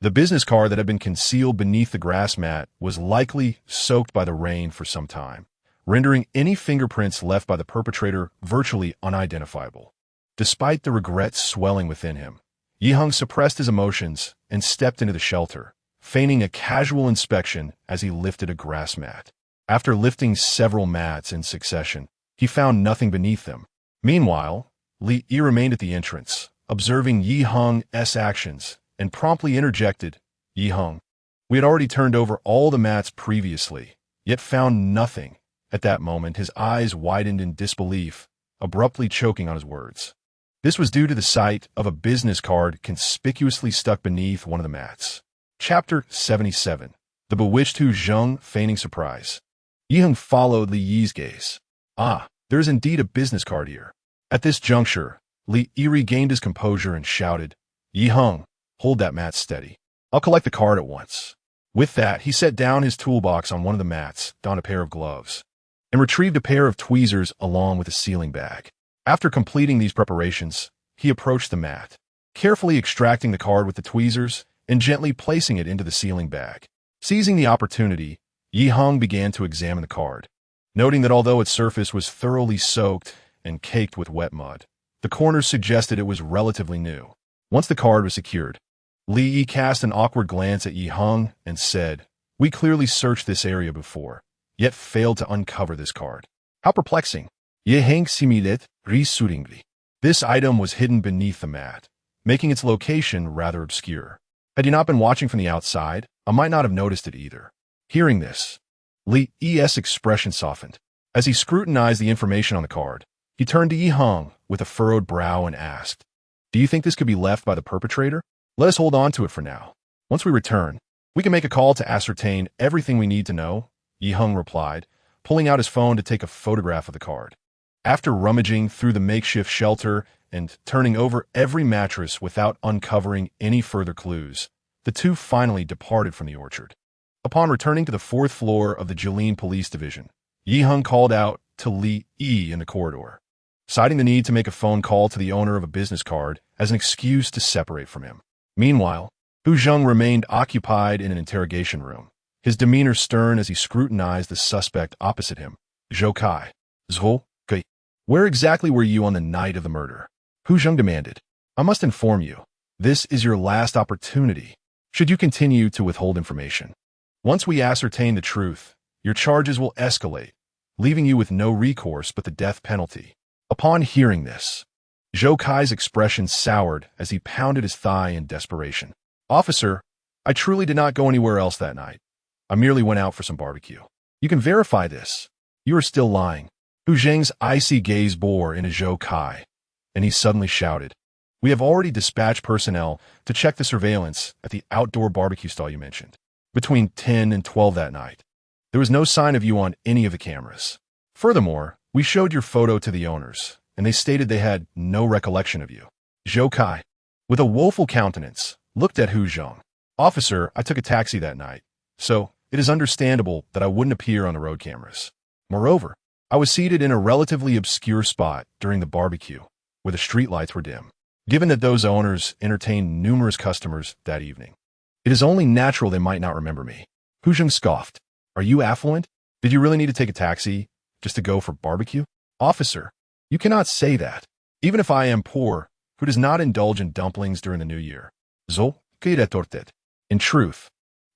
the business car that had been concealed beneath the grass mat was likely soaked by the rain for some time, rendering any fingerprints left by the perpetrator virtually unidentifiable. Despite the regret swelling within him, Yi Heng suppressed his emotions and stepped into the shelter, feigning a casual inspection as he lifted a grass mat. After lifting several mats in succession, he found nothing beneath them. Meanwhile, Li Yi remained at the entrance, observing Yi Heng's actions, and promptly interjected, "Yi Heng, we had already turned over all the mats previously, yet found nothing." At that moment, his eyes widened in disbelief, abruptly choking on his words. This was due to the sight of a business card conspicuously stuck beneath one of the mats. Chapter 77. The Bewitched Hu Zheng Feigning Surprise. Yi Heng followed Li Yi's gaze. "Ah, there is indeed a business card here." At this juncture, Li Yi regained his composure and shouted, "Yi Heng, hold that mat steady. I'll collect the card at once." With that, he set down his toolbox on one of the mats, donned a pair of gloves, and retrieved a pair of tweezers along with a sealing bag. After completing these preparations, he approached the mat, carefully extracting the card with the tweezers and gently placing it into the sealing bag. Seizing the opportunity, Heng began to examine the card, noting that although its surface was thoroughly soaked and caked with wet mud, the corners suggested it was relatively new. Once the card was secured, Li cast an awkward glance at Heng and said, "We clearly searched this area before, yet failed to uncover this card. How perplexing." Heng similet risuringly. This item was hidden beneath the mat, making its location rather obscure. Had you not been watching from the outside, I might not have noticed it either. Hearing this, Li's expression softened. As he scrutinized the information on the card, he turned to Heng with a furrowed brow and asked, "Do you think this could be left by the perpetrator? Let us hold on to it for now. Once we return, we can make a call to ascertain everything we need to know," Heng replied, pulling out his phone to take a photograph of the card. After rummaging through the makeshift shelter and turning over every mattress without uncovering any further clues, the two finally departed from the orchard. Upon returning to the fourth floor of the Jilin Police Division, Heng called out to Li in the corridor, citing the need to make a phone call to the owner of a business card as an excuse to separate from him. Meanwhile, Hu Zheng remained occupied in an interrogation room, his demeanor stern as he scrutinized the suspect opposite him. "Zhou Kai, Zhou Kai, where exactly were you on the night of the murder?" Hu Zheng demanded. "I must inform you, this is your last opportunity, should you continue to withhold information. Once we ascertain the truth, your charges will escalate, leaving you with no recourse but the death penalty." Upon hearing this, Zhou Kai's expression soured as he pounded his thigh in desperation. "Officer, I truly did not go anywhere else that night. I merely went out for some barbecue. You can verify this. You are still lying." Hu Zheng's icy gaze bore into Zhou Kai, and he suddenly shouted, "We have already dispatched personnel to check the surveillance at the outdoor barbecue stall you mentioned. Between 10 and 12 that night, there was no sign of you on any of the cameras. Furthermore, we showed your photo to the owners, and they stated they had no recollection of you." Zhou Kai, with a woeful countenance, looked at Hu Zheng. "Officer, I took a taxi that night, so it is understandable that I wouldn't appear on the road cameras. Moreover, I was seated in a relatively obscure spot during the barbecue, where the streetlights were dim. Given that those owners entertained numerous customers that evening, it is only natural they might not remember me." Hu Zheng scoffed. "Are you affluent? Did you really need to take a taxi just to go for barbecue?" "Officer, you cannot say that. Even if I am poor, who does not indulge in dumplings during the New Year? Zol retorted. In truth,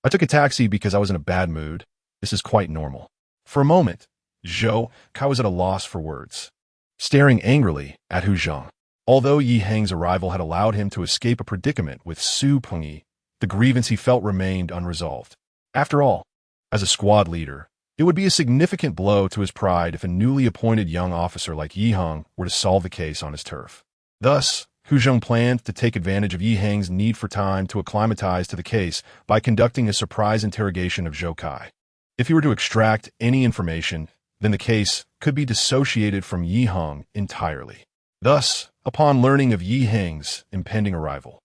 I took a taxi because I was in a bad mood. This is quite normal." For a moment, Zhou Kai was at a loss for words, staring angrily at Hu Zheng. Although Heng's arrival had allowed him to escape a predicament with Su Pengyi, the grievance he felt remained unresolved. After all, as a squad leader, it would be a significant blow to his pride if a newly appointed young officer like Heng were to solve the case on his turf. Thus, Hu Zheng planned to take advantage of Heng's need for time to acclimatize to the case by conducting a surprise interrogation of Zhou Kai. If he were to extract any information, then the case could be dissociated from Heng entirely. Thus, upon learning of Heng's impending arrival,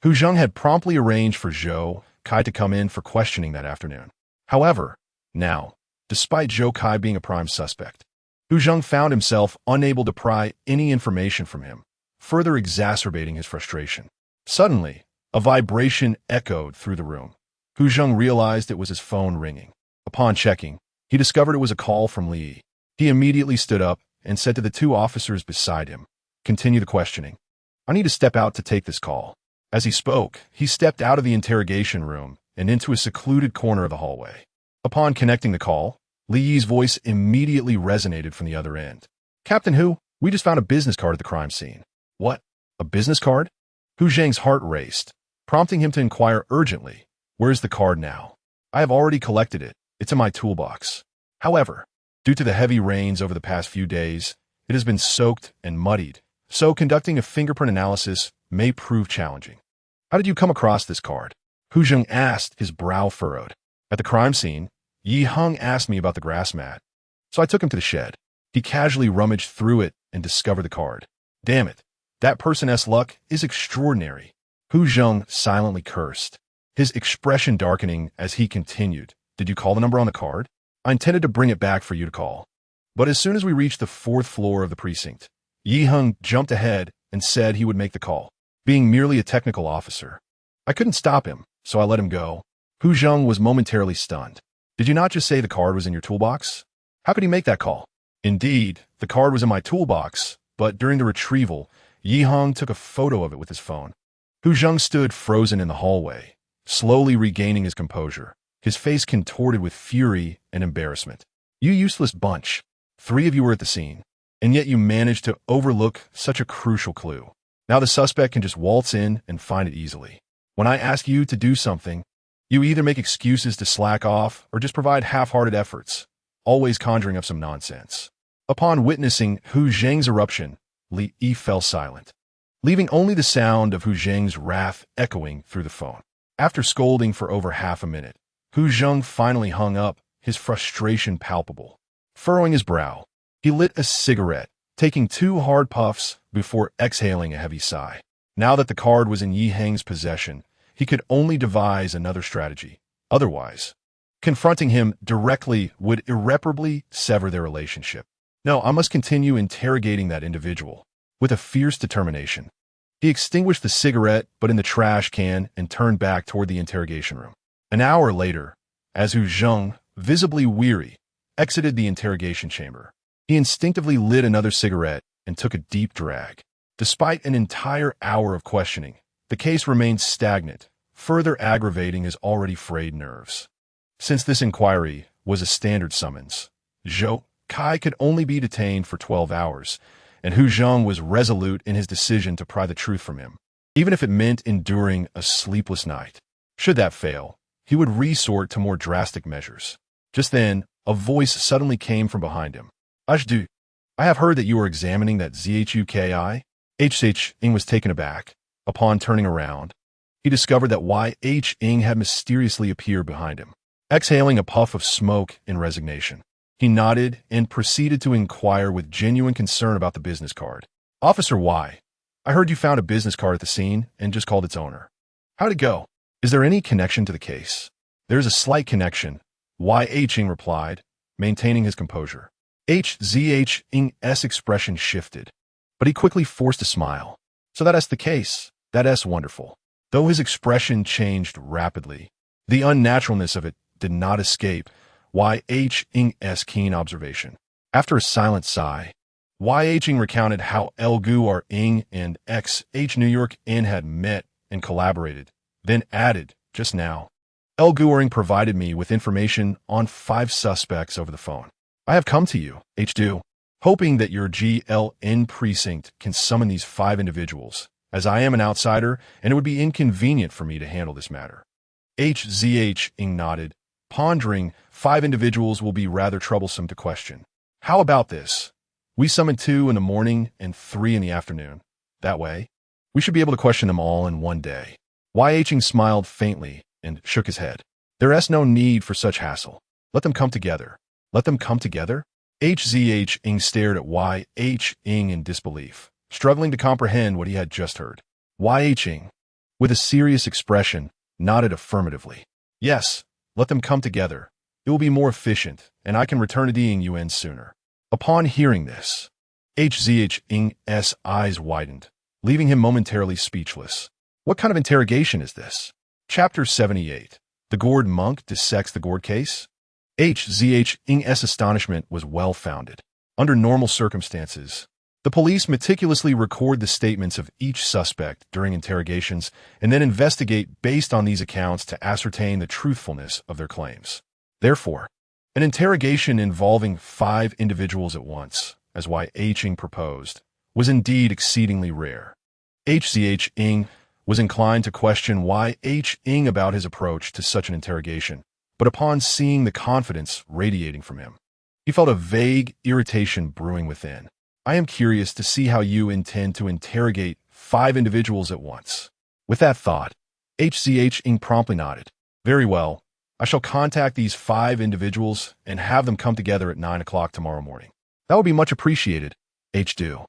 Hu Zheng had promptly arranged for Zhou Kai to come in for questioning that afternoon. However, now, despite Zhou Kai being a prime suspect, Hu Zheng found himself unable to pry any information from him, further exacerbating his frustration. Suddenly, a vibration echoed through the room. Hu Zheng realized it was his phone ringing. Upon checking, he discovered it was a call from Li. He immediately stood up and said to the two officers beside him, "Continue the questioning. I need to step out to take this call." As he spoke, he stepped out of the interrogation room and into a secluded corner of the hallway. Upon connecting the call, Li's voice immediately resonated from the other end. "Captain Hu, we just found a business card at the crime scene." "What? A business card?" Hu Zheng's heart raced, prompting him to inquire urgently, "Where's the card now?" "I have already collected it. It's in my toolbox. However, due to the heavy rains over the past few days, it has been soaked and muddied, so conducting a fingerprint analysis may prove challenging." "How did you come across this card?" Hu Zheng asked, his brow furrowed. "At the crime scene, Heng asked me about the grass mat, so I took him to the shed. He casually rummaged through it and discovered the card. Damn it, that person's luck is extraordinary." Hu Zheng silently cursed, his expression darkening as he continued, "Did you call the number on the card? I intended to bring it back for you to call. But as soon as we reached the fourth floor of the precinct, Heng jumped ahead and said he would make the call. being merely a technical officer. I couldn't stop him, so I let him go. Hu Zheng was momentarily stunned. Did you not just say the card was in your toolbox? How could he make that call? Indeed, the card was in my toolbox, but during the retrieval, Yi Heng took a photo of it with his phone. Hu Zheng stood frozen in the hallway, slowly regaining his composure, his face contorted with fury and embarrassment. You useless bunch. 3 of you were at the scene, and yet you managed to overlook such a crucial clue. Now the suspect can just waltz in and find it easily. When I ask you to do something, you either make excuses to slack off or just provide half-hearted efforts, always conjuring up some nonsense. Upon witnessing Hu Zheng's eruption, Li Yi fell silent, leaving only the sound of Hu Zheng's wrath echoing through the phone. After scolding for over half a minute, Hu Zheng finally hung up, his frustration palpable. Furrowing his brow, he lit a cigarette, taking 2 hard puffs before exhaling a heavy sigh. Now that the card was in Yi Heng's possession, he could only devise another strategy. Otherwise, confronting him directly would irreparably sever their relationship. No, I must continue interrogating that individual. With a fierce determination, he extinguished the cigarette but in the trash can and turned back toward the interrogation room. An hour later, as Hu Zheng, visibly weary, exited the interrogation chamber, he instinctively lit another cigarette and took a deep drag. Despite an entire hour of questioning, the case remained stagnant, further aggravating his already frayed nerves. Since this inquiry was a standard summons, Zhou Kai could only be detained for 12 hours, and Hu Zheng was resolute in his decision to pry the truth from him, even if it meant enduring a sleepless night. Should that fail, he would resort to more drastic measures. Just then, a voice suddenly came from behind him. Ajdu, I have heard that you are examining that ZHUKI. Heng was taken aback. Upon turning around, he discovered that Heng had mysteriously appeared behind him. Exhaling a puff of smoke in resignation, he nodded and proceeded to inquire with genuine concern about the business card. Officer Y, I heard you found a business card at the scene and just called its owner. How'd it go? Is there any connection to the case? There's a slight connection, Heng replied, maintaining his composure. Heng's expression shifted, but he quickly forced a smile. So that's the case. That's wonderful. Though his expression changed rapidly, the unnaturalness of it did not escape Heng's keen observation. After a silent sigh, Heng recounted how Elgu Ing and New York N had met and collaborated, then added, just now, Elgu Ing provided me with information on 5 suspects over the phone. I have come to you, H2, hoping that your GLN precinct can summon these 5 individuals, as I am an outsider and it would be inconvenient for me to handle this matter. Ing nodded, pondering 5 individuals will be rather troublesome to question. How about this? We summon 2 in the morning and 3 in the afternoon. That way, we should be able to question them all in one day. Ing smiled faintly and shook his head. There's no need for such hassle. Let them come together. Let them come together? Ing stared at Ing in disbelief, struggling to comprehend what he had just heard. Ing, with a serious expression, nodded affirmatively. Yes, let them come together. It will be more efficient, and I can return to the UN sooner. Upon hearing this, Ing's eyes widened, leaving him momentarily speechless. What kind of interrogation is this? Chapter 78. The Gourd Monk dissects the Gourd case? Ing's astonishment was well-founded. Under normal circumstances, the police meticulously record the statements of each suspect during interrogations and then investigate based on these accounts to ascertain the truthfulness of their claims. Therefore, an interrogation involving 5 individuals at once, as Ing proposed, was indeed exceedingly rare. Ing was inclined to question Ing about his approach to such an interrogation, but upon seeing the confidence radiating from him, he felt a vague irritation brewing within. I am curious to see how you intend to interrogate 5 individuals at once. With that thought, Ing promptly nodded. Very well, I shall contact these 5 individuals and have them come together at 9 o'clock tomorrow morning. That would be much appreciated, H2.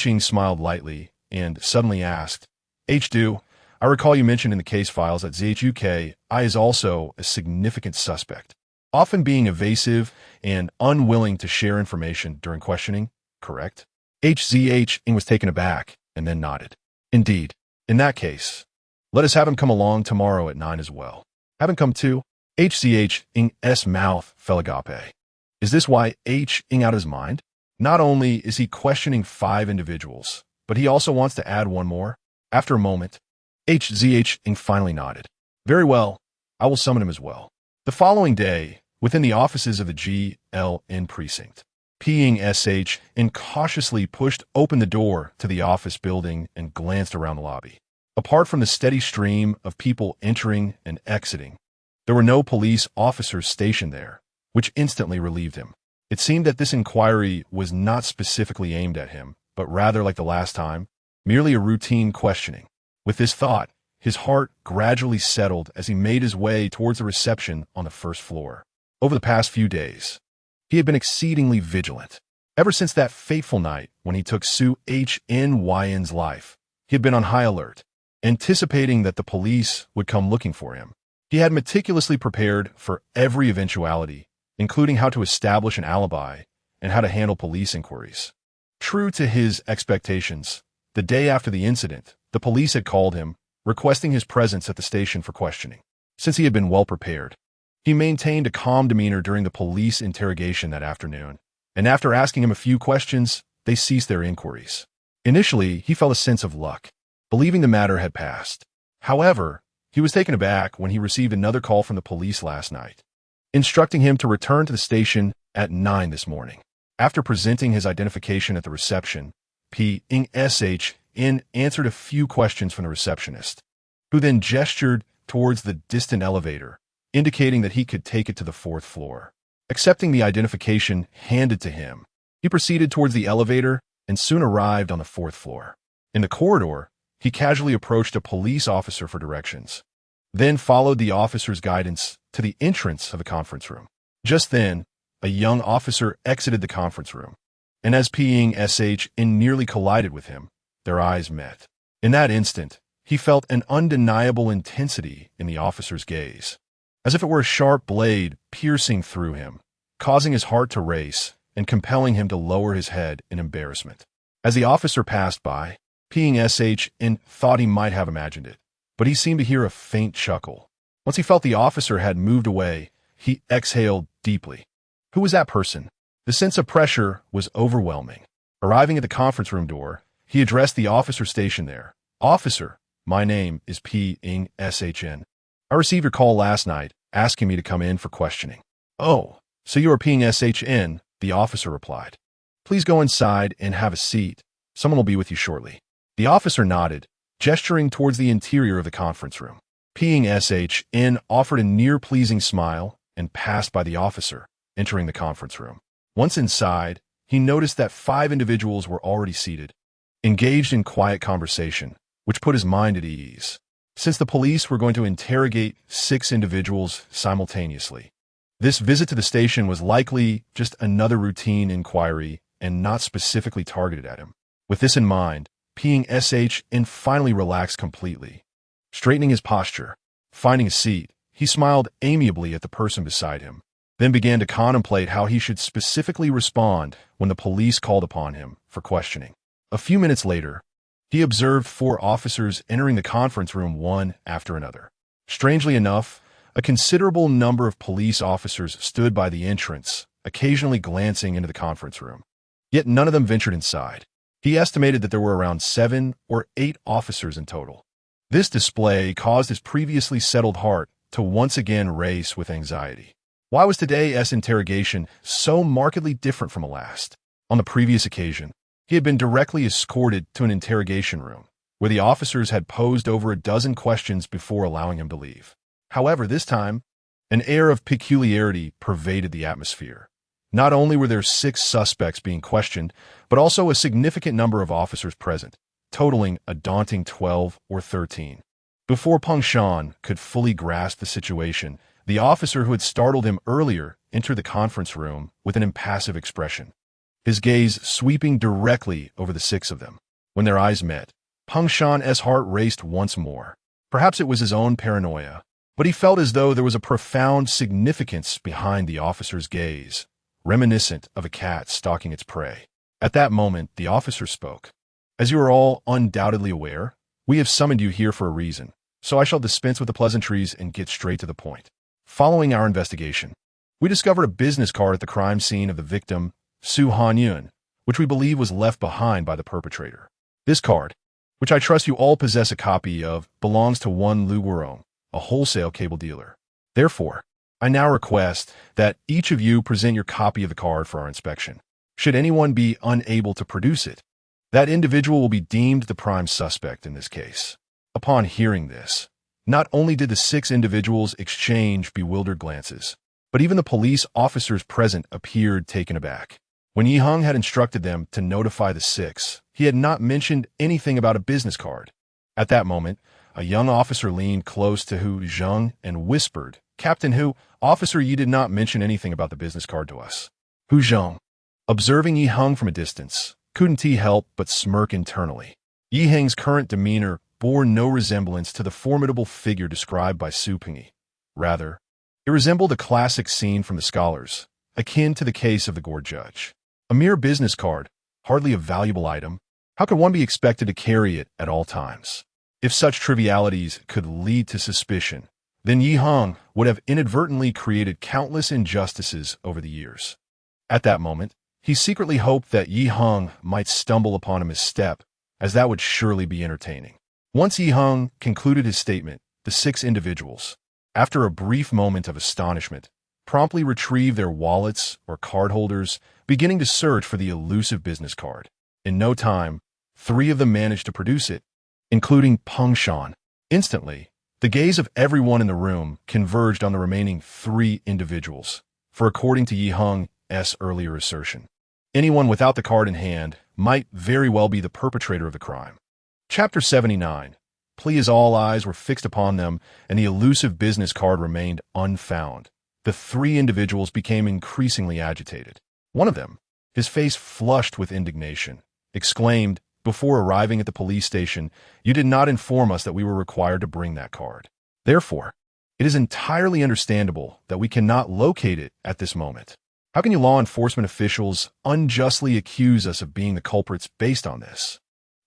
Ing smiled lightly and suddenly asked, H2, I recall you mentioned in the case files that ZHUK I is also a significant suspect, often being evasive and unwilling to share information during questioning, correct? Ing was taken aback and then nodded. Indeed. In that case, let us have him come along tomorrow at 9 as well. Have him come too? H's mouth fell agape. Is this why Hing out of his mind? Not only is he questioning 5 individuals, but he also wants to add one more. After a moment, Hing finally nodded. Very well, I will summon him as well. The following day, within the offices of the GLN precinct, Hing cautiously pushed open the door to the office building and glanced around the lobby. Apart from the steady stream of people entering and exiting, there were no police officers stationed there, which instantly relieved him. It seemed that this inquiry was not specifically aimed at him, but rather like the last time, merely a routine questioning. With this thought, his heart gradually settled as he made his way towards the reception on the first floor. Over the past few days, he had been exceedingly vigilant. Ever since that fateful night when he took Su Hnyn's life, he had been on high alert, anticipating that the police would come looking for him. He had meticulously prepared for every eventuality, including how to establish an alibi and how to handle police inquiries. True to his expectations, the day after the incident, the police had called him, requesting his presence at the station for questioning. Since he had been well prepared, he maintained a calm demeanor during the police interrogation that afternoon, and after asking him a few questions, they ceased their inquiries. Initially, he felt a sense of luck, believing the matter had passed. However, he was taken aback when he received another call from the police last night, instructing him to return to the station at 9 this morning. After presenting his identification at the reception, Hing answered a few questions from the receptionist, who then gestured towards the distant elevator, indicating that he could take it to the 4th floor. Accepting the identification handed to him, he proceeded towards the elevator and soon arrived on the 4th floor. In the corridor, he casually approached a police officer for directions, then followed the officer's guidance to the entrance of the conference room. Just then, a young officer exited the conference room, and as Hing nearly collided with him, their eyes met. In that instant, he felt an undeniable intensity in the officer's gaze, as if it were a sharp blade piercing through him, causing his heart to race and compelling him to lower his head in embarrassment. As the officer passed by, Hing thought he might have imagined it, but he seemed to hear a faint chuckle. Once he felt the officer had moved away, he exhaled deeply. Who was that person? The sense of pressure was overwhelming. Arriving at the conference room door, he addressed the officer stationed there. Officer, my name is Hing. I received your call last night asking me to come in for questioning. Oh, so you are Hing, the officer replied. Please go inside and have a seat. Someone will be with you shortly. The officer nodded, gesturing towards the interior of the conference room. Hing offered a near-pleasing smile and passed by the officer, entering the conference room. Once inside, he noticed that 5 individuals were already seated, engaged in quiet conversation, which put his mind at ease. Since the police were going to interrogate 6 individuals simultaneously, this visit to the station was likely just another routine inquiry and not specifically targeted at him. With this in mind, Hing finally relaxed completely. Straightening his posture, finding a seat, he smiled amiably at the person beside him, then began to contemplate how he should specifically respond when the police called upon him for questioning. A few minutes later, he observed 4 officers entering the conference room one after another. Strangely enough, a considerable number of police officers stood by the entrance, occasionally glancing into the conference room. Yet none of them ventured inside. He estimated that there were around 7 or 8 officers in total. This display caused his previously settled heart to once again race with anxiety. Why was today's interrogation so markedly different from the last? On the previous occasion, he had been directly escorted to an interrogation room, where the officers had posed over a dozen questions before allowing him to leave. However, this time, an air of peculiarity pervaded the atmosphere. Not only were there 6 suspects being questioned, but also a significant number of officers present, totaling a daunting 12 or 13. Before Peng Shan could fully grasp the situation, the officer who had startled him earlier entered the conference room with an impassive expression, his gaze sweeping directly over the 6 of them. When their eyes met, Peng Shan's heart raced once more. Perhaps it was his own paranoia, but he felt as though there was a profound significance behind the officer's gaze, reminiscent of a cat stalking its prey. At that moment, the officer spoke. As you are all undoubtedly aware, We have summoned you here for a reason, so I shall dispense with the pleasantries and get straight to the point. Following our investigation, we discovered a business card at the crime scene of the victim, Su Hanyun, which we believe was left behind by the perpetrator. This card, which I trust you all possess a copy of, belongs to one Lu Guorong, a wholesale cable dealer. Therefore, I now request that each of you present your copy of the card for our inspection. Should anyone be unable to produce it, that individual will be deemed the prime suspect in this case. Upon hearing this, not only did the 6 individuals exchange bewildered glances, but even the police officers present appeared taken aback. When Heng had instructed them to notify the 6, he had not mentioned anything about a business card. At that moment, a young officer leaned close to Hu Zheng and whispered, "Captain Hu, officer, you did not mention anything about the business card to us." Hu Zheng, observing Heng from a distance, couldn't he help but smirk internally. Heng's current demeanor bore no resemblance to the formidable figure described by Su Pingyi. Rather, it resembled a classic scene from the Scholars, akin to the case of the Gore Judge. A mere business card, hardly a valuable item. How could one be expected to carry it at all times? If such trivialities could lead to suspicion, then Heng would have inadvertently created countless injustices over the years. At that moment, he secretly hoped that Heng might stumble upon a misstep, as that would surely be entertaining. Once Heng concluded his statement, the 6 individuals, after a brief moment of astonishment, promptly retrieved their wallets or card holders, beginning to search for the elusive business card. In no time, 3 of them managed to produce it, including Peng Shan. Instantly, the gaze of everyone in the room converged on the remaining 3 individuals, for according to Heng's earlier assertion, anyone without the card in hand might very well be the perpetrator of the crime. Chapter 79. Please, all eyes were fixed upon them, and the elusive business card remained unfound. The 3 individuals became increasingly agitated. One of them, his face flushed with indignation, exclaimed, before arriving at the police station, "You did not inform us that we were required to bring that card. Therefore, it is entirely understandable that we cannot locate it at this moment. How can you law enforcement officials unjustly accuse us of being the culprits based on this?"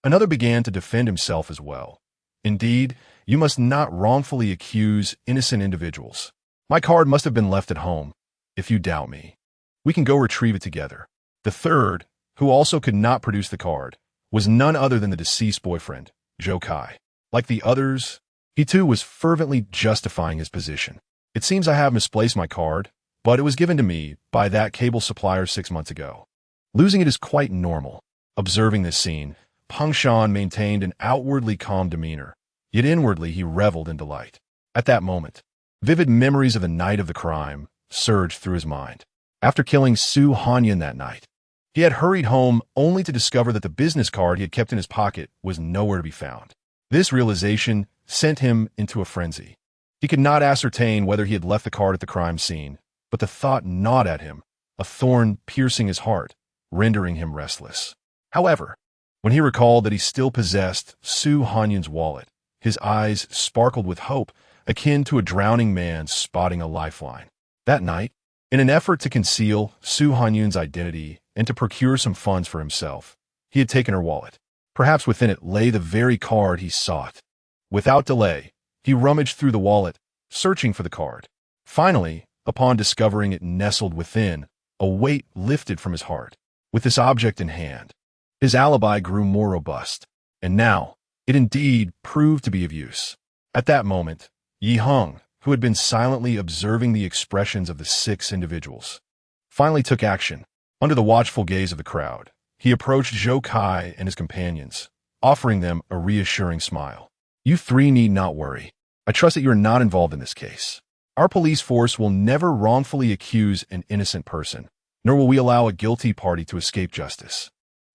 Another began to defend himself as well. "Indeed, you must not wrongfully accuse innocent individuals. My card must have been left at home. If you doubt me, we can go retrieve it together." The third, who also could not produce the card, was none other than the deceased boyfriend, Zhou Kai. Like the others, he too was fervently justifying his position. "It seems I have misplaced my card, but it was given to me by that cable supplier 6 months ago. Losing it is quite normal." Observing this scene, Peng Shan maintained an outwardly calm demeanor, yet inwardly he reveled in delight. At that moment, vivid memories of the night of the crime surged through his mind. After killing Su Hanyun that night, he had hurried home only to discover that the business card he had kept in his pocket was nowhere to be found. This realization sent him into a frenzy. He could not ascertain whether he had left the card at the crime scene, but the thought gnawed at him, a thorn piercing his heart, rendering him restless. However, when he recalled that he still possessed Su Hanyun's wallet, his eyes sparkled with hope, akin to a drowning man spotting a lifeline. That night, in an effort to conceal Su Hanyun's identity and to procure some funds for himself, he had taken her wallet. Perhaps within it lay the very card he sought. Without delay, he rummaged through the wallet, searching for the card. Finally, upon discovering it nestled within, a weight lifted from his heart. With this object in hand, his alibi grew more robust, and now it indeed proved to be of use. At that moment, Heng, who had been silently observing the expressions of the 6 individuals, finally took action. Under the watchful gaze of the crowd, he approached Zhou Kai and his companions, offering them a reassuring smile. "You 3 need not worry. I trust that you are not involved in this case. Our police force will never wrongfully accuse an innocent person, nor will we allow a guilty party to escape justice."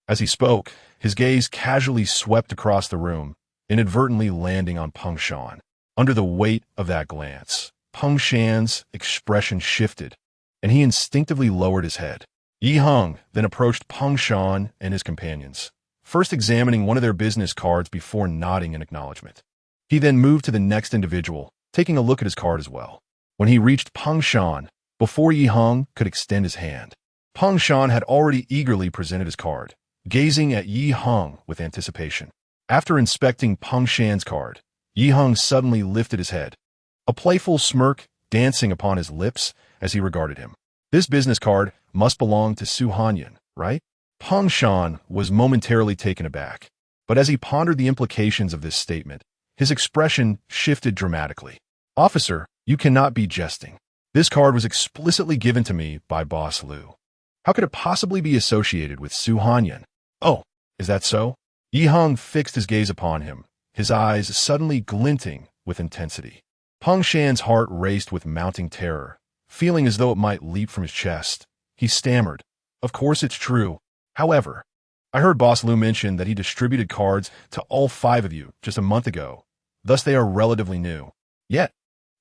As he spoke, his gaze casually swept across the room, inadvertently landing on Peng Shan. Under the weight of that glance, Peng Shan's expression shifted, and he instinctively lowered his head. Heng then approached Peng Shan and his companions, first examining one of their business cards before nodding in acknowledgement. He then moved to the next individual, taking a look at his card as well. When he reached Peng Shan, before Heng could extend his hand, Peng Shan had already eagerly presented his card, gazing at Heng with anticipation. After inspecting Peng Shan's card, Yi Heng suddenly lifted his head, a playful smirk dancing upon his lips as he regarded him. This business card must belong to Su Hanyan, right? Peng Shan was momentarily taken aback, but as he pondered the implications of this statement, his expression shifted dramatically. Officer, you cannot be jesting. This card was explicitly given to me by Boss Liu. How could it possibly be associated with Su Hanyan? Oh, is that so? Yi Heng fixed his gaze upon him, his eyes suddenly glinting with intensity. Peng Shan's heart raced with mounting terror, feeling as though it might leap from his chest. He stammered, "Of course it's true. However, I heard Boss Liu mention that he distributed cards to all 5 of you just a month ago. Thus they are relatively new. Yet,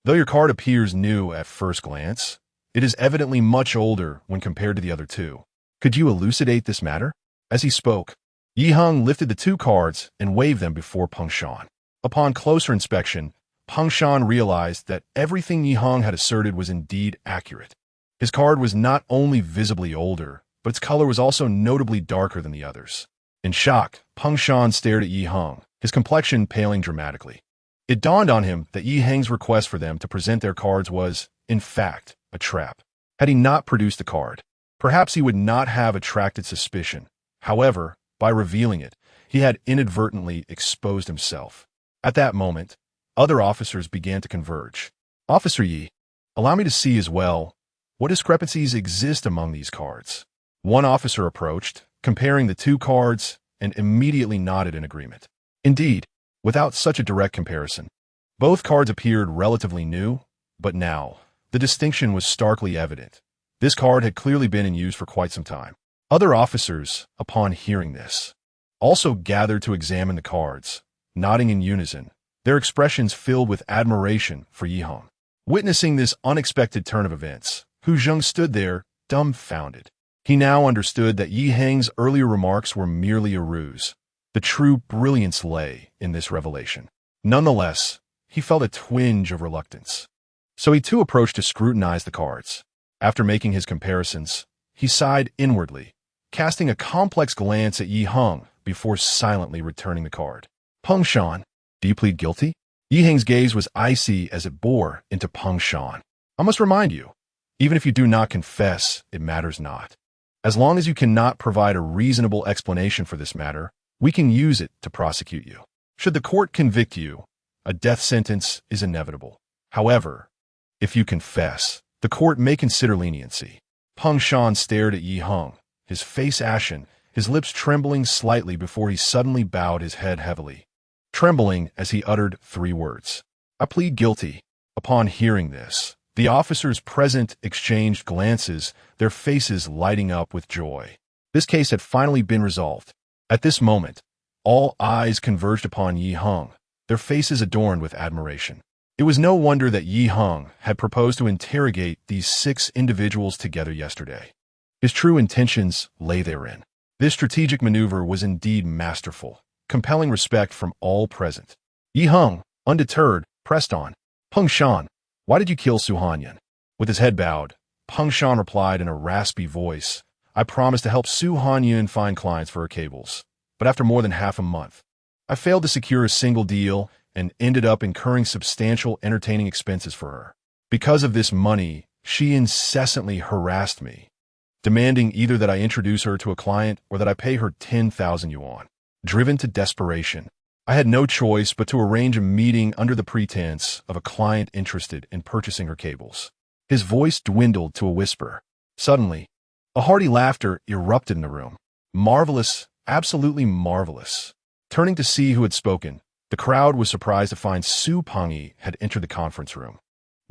though your card appears new at first glance, it is evidently much older when compared to the other 2. Could you elucidate this matter?" As he spoke, Yi Heng lifted the 2 cards and waved them before Peng Shan. Upon closer inspection, Peng Shan realized that everything Yi Heng had asserted was indeed accurate. His card was not only visibly older, but its color was also notably darker than the others. In shock, Peng Shan stared at Yi Heng, his complexion paling dramatically. It dawned on him that Yi Heng's request for them to present their cards was, in fact, a trap. Had he not produced the card, perhaps he would not have attracted suspicion. However, by revealing it, he had inadvertently exposed himself. At that moment, other officers began to converge. "Officer Yi, allow me to see as well what discrepancies exist among these cards." One officer approached, comparing the 2 cards, and immediately nodded in agreement. Indeed, without such a direct comparison, both cards appeared relatively new, but now, the distinction was starkly evident. This card had clearly been in use for quite some time. Other officers, upon hearing this, also gathered to examine the cards, nodding in unison, their expressions filled with admiration for Yi Heng. Witnessing this unexpected turn of events, Hu Zheng stood there, dumbfounded. He now understood that Yi Heng's earlier remarks were merely a ruse. The true brilliance lay in this revelation. Nonetheless, he felt a twinge of reluctance. So he too approached to scrutinize the cards. After making his comparisons, he sighed inwardly, casting a complex glance at Yi Heng before silently returning the card. "Peng Shan, do you plead guilty?" Yi Heng's gaze was icy as it bore into Peng Shan. "I must remind you, even if you do not confess, it matters not. As long as you cannot provide a reasonable explanation for this matter, we can use it to prosecute you. Should the court convict you, a death sentence is inevitable. However, if you confess, the court may consider leniency." Peng Shan stared at Yi Heng, his face ashen, his lips trembling slightly before he suddenly bowed his head heavily, trembling as he uttered 3 words. "I plead guilty." Upon hearing this, the officers present exchanged glances, their faces lighting up with joy. This case had finally been resolved. At this moment, all eyes converged upon Yi Heng, their faces adorned with admiration. It was no wonder that Yi Heng had proposed to interrogate these 6 individuals together yesterday. His true intentions lay therein. This strategic maneuver was indeed masterful, compelling respect from all present. Yi Heng, undeterred, pressed on. "Peng Shan, why did you kill Su Hanyan?" With his head bowed, Peng Shan replied in a raspy voice, "I promised to help Su Hanyan find clients for her cables. But after more than half a month, I failed to secure a single deal and ended up incurring substantial entertaining expenses for her. Because of this money, she incessantly harassed me, demanding either that I introduce her to a client or that I pay her 10,000 yuan. Driven to desperation, I had no choice but to arrange a meeting under the pretense of a client interested in purchasing her cables." His voice dwindled to a whisper. Suddenly, a hearty laughter erupted in the room. Marvelous, absolutely marvelous. Turning to see who had spoken, the crowd was surprised to find Su Pengyi had entered the conference room,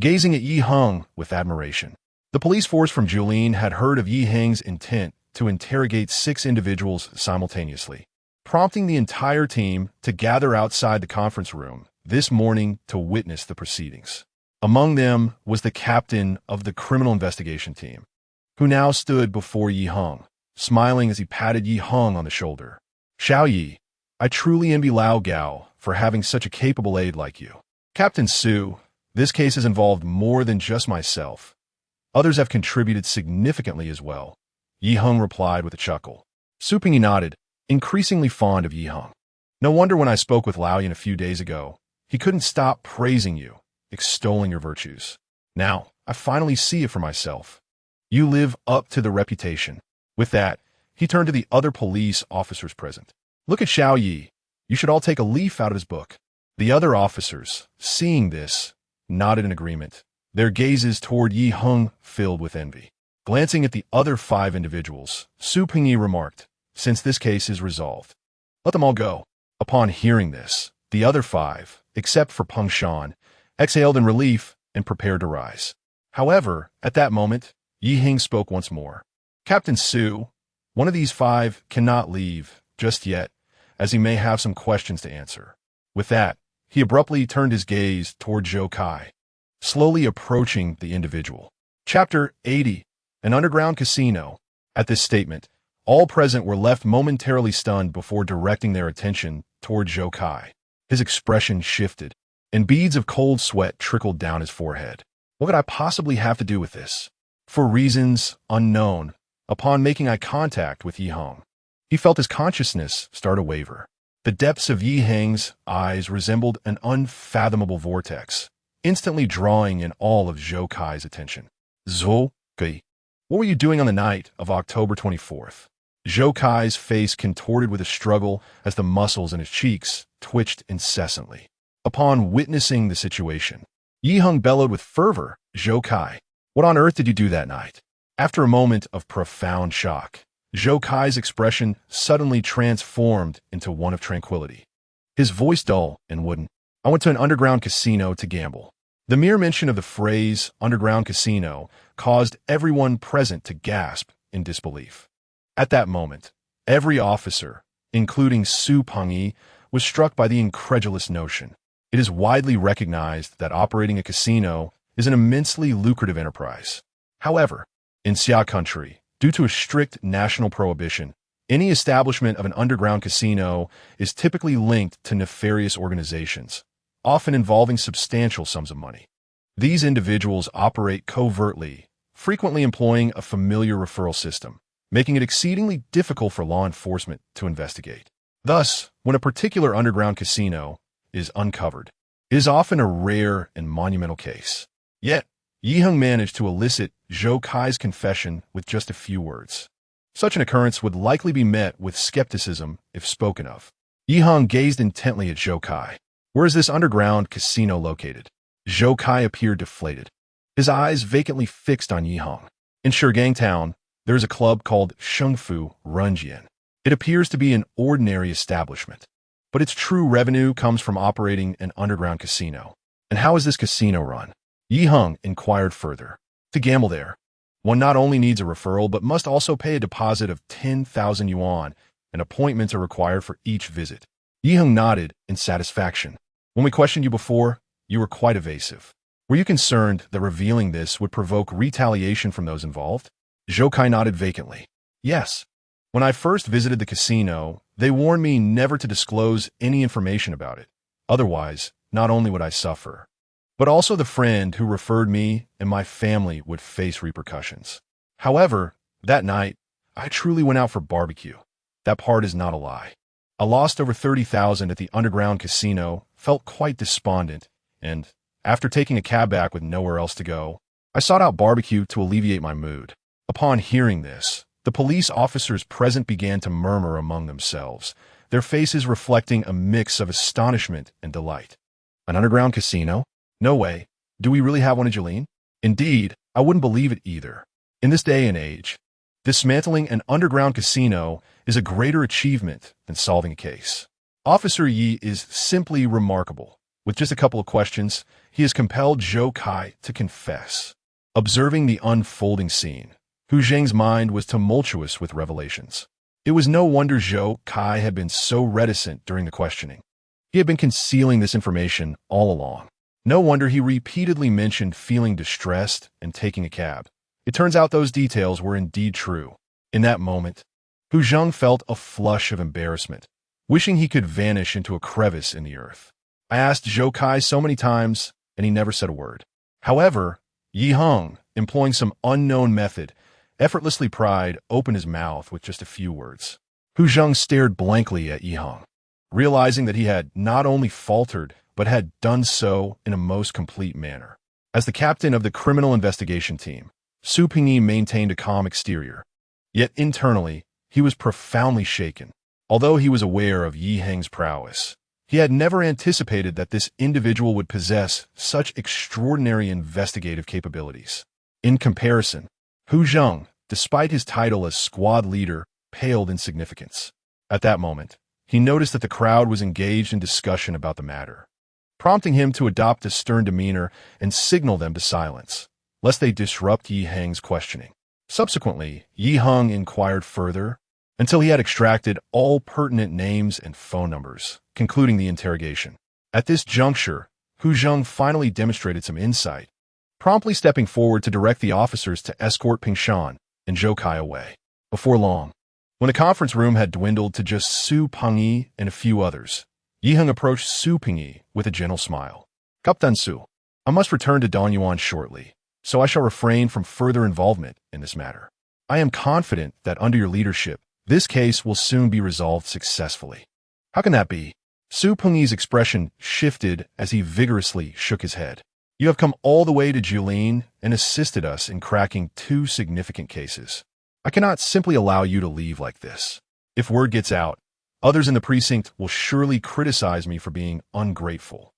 gazing at Yi Heng with admiration. The police force from Julin had heard of Yi Heng's intent to interrogate 6 individuals simultaneously, prompting the entire team to gather outside the conference room this morning to witness the proceedings. Among them was the captain of the criminal investigation team, who now stood before Yi Heng, smiling as he patted Yi Heng on the shoulder. "Xiao Yi, I truly envy Lao Gao for having such a capable aide like you." "Captain Su, this case has involved more than just myself. Others have contributed significantly as well," Yi Heng replied with a chuckle. Su Pengyi nodded, increasingly fond of Yi Heng. No wonder when I spoke with Laoyan a few days ago, he couldn't stop praising you, extolling your virtues. Now, I finally see it for myself. You live up to the reputation. With that, he turned to the other police officers present. Look at Xiao Yi. You should all take a leaf out of his book. The other officers, seeing this, nodded in agreement, their gazes toward Yi Heng filled with envy. Glancing at the other 5 individuals, Su Pingyi remarked, since this case is resolved, let them all go. Upon hearing this, the other 5, except for Peng Shan, exhaled in relief and prepared to rise. However, at that moment, Yi Heng spoke once more. Captain Su, one of these 5 cannot leave just yet, as he may have some questions to answer. With that, he abruptly turned his gaze toward Zhou Kai, slowly approaching the individual. Chapter 80. An Underground Casino. At this statement, all present were left momentarily stunned before directing their attention toward Zhou Kai. His expression shifted, and beads of cold sweat trickled down his forehead. What could I possibly have to do with this? For reasons unknown, upon making eye contact with Yi Heng, he felt his consciousness start to waver. The depths of Yi Heng's eyes resembled an unfathomable vortex, instantly drawing in all of Zhou Kai's attention. Zhou Kai, what were you doing on the night of October 24th? Zhou Kai's face contorted with a struggle as the muscles in his cheeks twitched incessantly. Upon witnessing the situation, Yi Heng bellowed with fervor, Zhou Kai, what on earth did you do that night? After a moment of profound shock, Zhou Kai's expression suddenly transformed into one of tranquility. His voice dull and wooden. I went to an underground casino to gamble. The mere mention of the phrase underground casino caused everyone present to gasp in disbelief. At that moment, every officer, including Su Pengyi, was struck by the incredulous notion. It is widely recognized that operating a casino is an immensely lucrative enterprise. However, in Xia country, due to a strict national prohibition, any establishment of an underground casino is typically linked to nefarious organizations, often involving substantial sums of money. These individuals operate covertly, frequently employing a familiar referral system, making it exceedingly difficult for law enforcement to investigate. Thus, when a particular underground casino is uncovered, it is often a rare and monumental case. Yet, Yi Heng managed to elicit Zhou Kai's confession with just a few words. Such an occurrence would likely be met with skepticism if spoken of. Yi Heng gazed intently at Zhou Kai. Where is this underground casino located? Zhou Kai appeared deflated, his eyes vacantly fixed on Yi Heng. In Shigang Town, there is a club called Shengfu Runjian. It appears to be an ordinary establishment, but its true revenue comes from operating an underground casino. And how is this casino run? Yi Heng inquired further. To gamble there, one not only needs a referral but must also pay a deposit of 10,000 yuan, and appointments are required for each visit. Yi Heng nodded in satisfaction. When we questioned you before, you were quite evasive. Were you concerned that revealing this would provoke retaliation from those involved? Zhou Kai nodded vacantly. Yes. When I first visited the casino, they warned me never to disclose any information about it. Otherwise, not only would I suffer, but also the friend who referred me and my family would face repercussions. However, that night, I truly went out for barbecue. That part is not a lie. I lost over 30,000 at the underground casino, felt quite despondent, and, after taking a cab back with nowhere else to go, I sought out barbecue to alleviate my mood. Upon hearing this, the police officers present began to murmur among themselves, their faces reflecting a mix of astonishment and delight. An underground casino? No way. Do we really have one in Jilin? Indeed, I wouldn't believe it either. In this day and age, dismantling an underground casino is a greater achievement than solving a case. Officer Yi is simply remarkable. With just a couple of questions, he has compelled Zhou Kai to confess. Observing the unfolding scene, Hu Zheng's mind was tumultuous with revelations. It was no wonder Zhou Kai had been so reticent during the questioning. He had been concealing this information all along. No wonder he repeatedly mentioned feeling distressed and taking a cab. It turns out those details were indeed true. In that moment, Hu Zheng felt a flush of embarrassment, wishing he could vanish into a crevice in the earth. I asked Zhou Kai so many times, and he never said a word. However, Yi Heng, employing some unknown method, effortlessly opened his mouth with just a few words. Hu Zheng stared blankly at Yi Heng. realizing that he had not only faltered, but had done so in a most complete manner. As the captain of the criminal investigation team, Su Pingyi maintained a calm exterior. Yet internally, he was profoundly shaken. Although he was aware of Yi Heng's prowess, he had never anticipated that this individual would possess such extraordinary investigative capabilities. In comparison, Hu Zheng, despite his title as squad leader, paled in significance. At that moment, he noticed that the crowd was engaged in discussion about the matter, prompting him to adopt a stern demeanor and signal them to silence, lest they disrupt Yi Heng's questioning. Subsequently, Yi Heng inquired further until he had extracted all pertinent names and phone numbers, concluding the interrogation. At this juncture, Hu Zheng finally demonstrated some insight, promptly stepping forward to direct the officers to escort Pingshan and Zhou Kai away. Before long, when the conference room had dwindled to just Su Pingyi and a few others, Yi Heng approached Su Pingyi with a gentle smile. "Captain Su, I must return to Danyuan shortly, so I shall refrain from further involvement in this matter. I am confident that under your leadership, this case will soon be resolved successfully." "How can that be?" Su Pingyi's expression shifted as he vigorously shook his head. "You have come all the way to Jilin and assisted us in cracking 2 significant cases. I cannot simply allow you to leave like this. If word gets out, others in the precinct will surely criticize me for being ungrateful.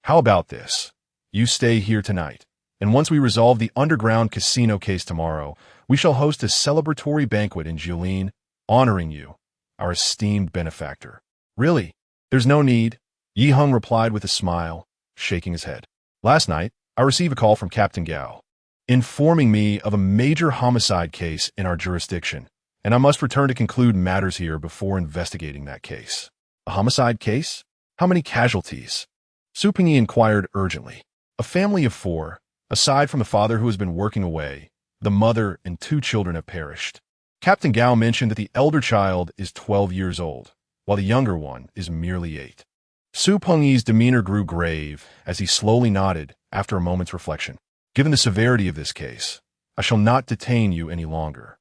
How about this? You stay here tonight, and once we resolve the underground casino case tomorrow, we shall host a celebratory banquet in Jilin, honoring you, our esteemed benefactor." "Really? There's no need," Yi Heng replied with a smile, shaking his head. "Last night, I received a call from Captain Gao, informing me of a major homicide case in our jurisdiction, and I must return to conclude matters here before investigating that case." "A homicide case? How many casualties?" Su Pingyi inquired urgently. "A family of 4. Aside from the father who has been working away, the mother and 2 children have perished. Captain Gao mentioned that the elder child is 12 years old, while the younger one is merely 8. Su Pingyi's demeanor grew grave as he slowly nodded after a moment's reflection. "Given the severity of this case, I shall not detain you any longer."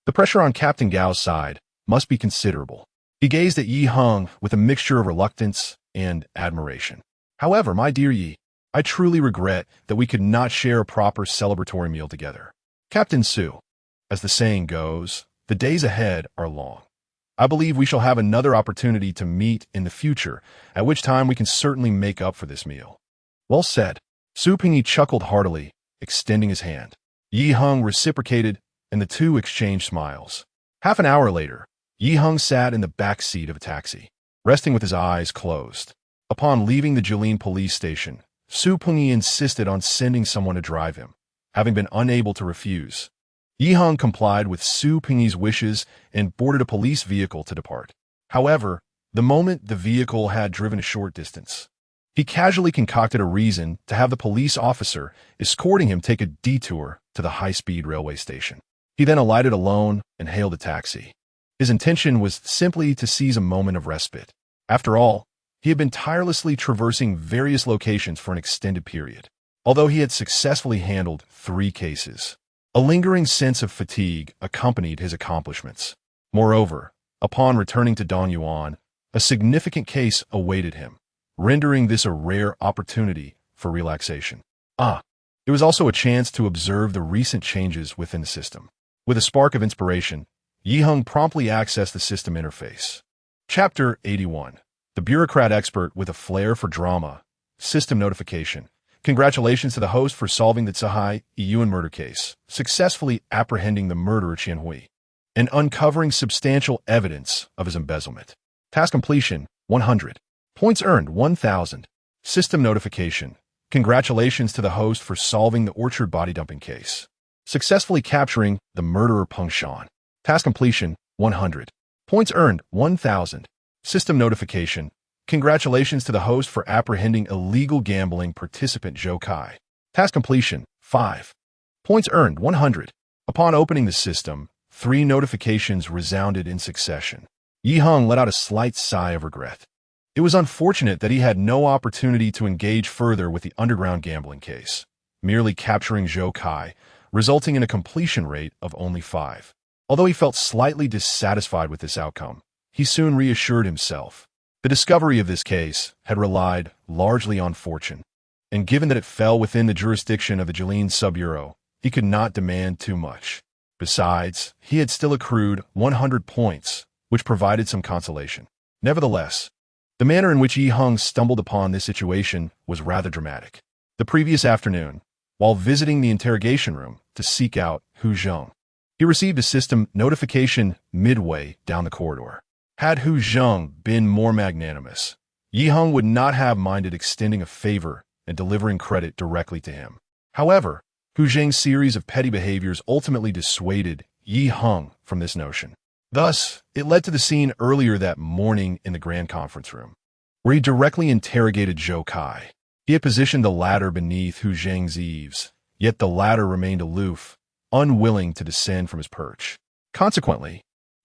The pressure on Captain Gao's side must be considerable. He gazed at Yi Heng with a mixture of reluctance and admiration. "However, my dear Yi, I truly regret that we could not share a proper celebratory meal together. Captain Su, as the saying goes, the days ahead are long. I believe we shall have another opportunity to meet in the future, at which time we can certainly make up for this meal." "Well said." Su Pingyi chuckled heartily, extending his hand. Yi Heng reciprocated, and the two exchanged smiles. Half an hour later, Yi Heng sat in the back seat of a taxi, resting with his eyes closed. Upon leaving the Jilin police station, Su Pingyi insisted on sending someone to drive him. Having been unable to refuse, Yi Heng complied with Su Pingyi's wishes and boarded a police vehicle to depart. However, the moment the vehicle had driven a short distance, he casually concocted a reason to have the police officer escorting him take a detour to the high-speed railway station. He then alighted alone and hailed a taxi. His intention was simply to seize a moment of respite. After all, he had been tirelessly traversing various locations for an extended period. Although he had successfully handled 3 cases, a lingering sense of fatigue accompanied his accomplishments. Moreover, upon returning to Danyuan, a significant case awaited him, rendering this a rare opportunity for relaxation. It was also a chance to observe the recent changes within the system. With a spark of inspiration, Yi Heng promptly accessed the system interface. Chapter 81. The Bureaucrat Expert with a Flair for Drama. System Notification. Congratulations to the host for solving the Tsahai Yuan murder case, successfully apprehending the murderer Qianhui, and uncovering substantial evidence of his embezzlement. Task completion, 100. Points earned, 1,000. System Notification. Congratulations to the host for solving the Orchard body dumping case, successfully capturing the murderer Pingshan. Task completion, 100. Points earned, 1,000. System Notification. Congratulations to the host for apprehending illegal gambling participant Zhou Kai. Task completion, 5. Points earned, 100. Upon opening the system, 3 notifications resounded in succession. Yi Heng let out a slight sigh of regret. It was unfortunate that he had no opportunity to engage further with the underground gambling case, merely capturing Zhou Kai, resulting in a completion rate of only 5. Although he felt slightly dissatisfied with this outcome, he soon reassured himself The discovery of this case had relied largely on fortune, and given that it fell within the jurisdiction of the Jilin Sub-Bureau, he could not demand too much. Besides, he had still accrued 100 points, which provided some consolation. Nevertheless, the manner in which Yi Heng stumbled upon this situation was rather dramatic. The previous afternoon, while visiting the interrogation room to seek out Hu Zheng, he received a system notification midway down the corridor. Had Hu Zheng been more magnanimous, Yi Heng would not have minded extending a favor and delivering credit directly to him. However, Hu Zheng's series of petty behaviors ultimately dissuaded Yi Heng from this notion. Thus, it led to the scene earlier that morning in the grand conference room, where he directly interrogated Zhou Kai. He had positioned the latter beneath Hu Zheng's eaves, yet the latter remained aloof, unwilling to descend from his perch. Consequently,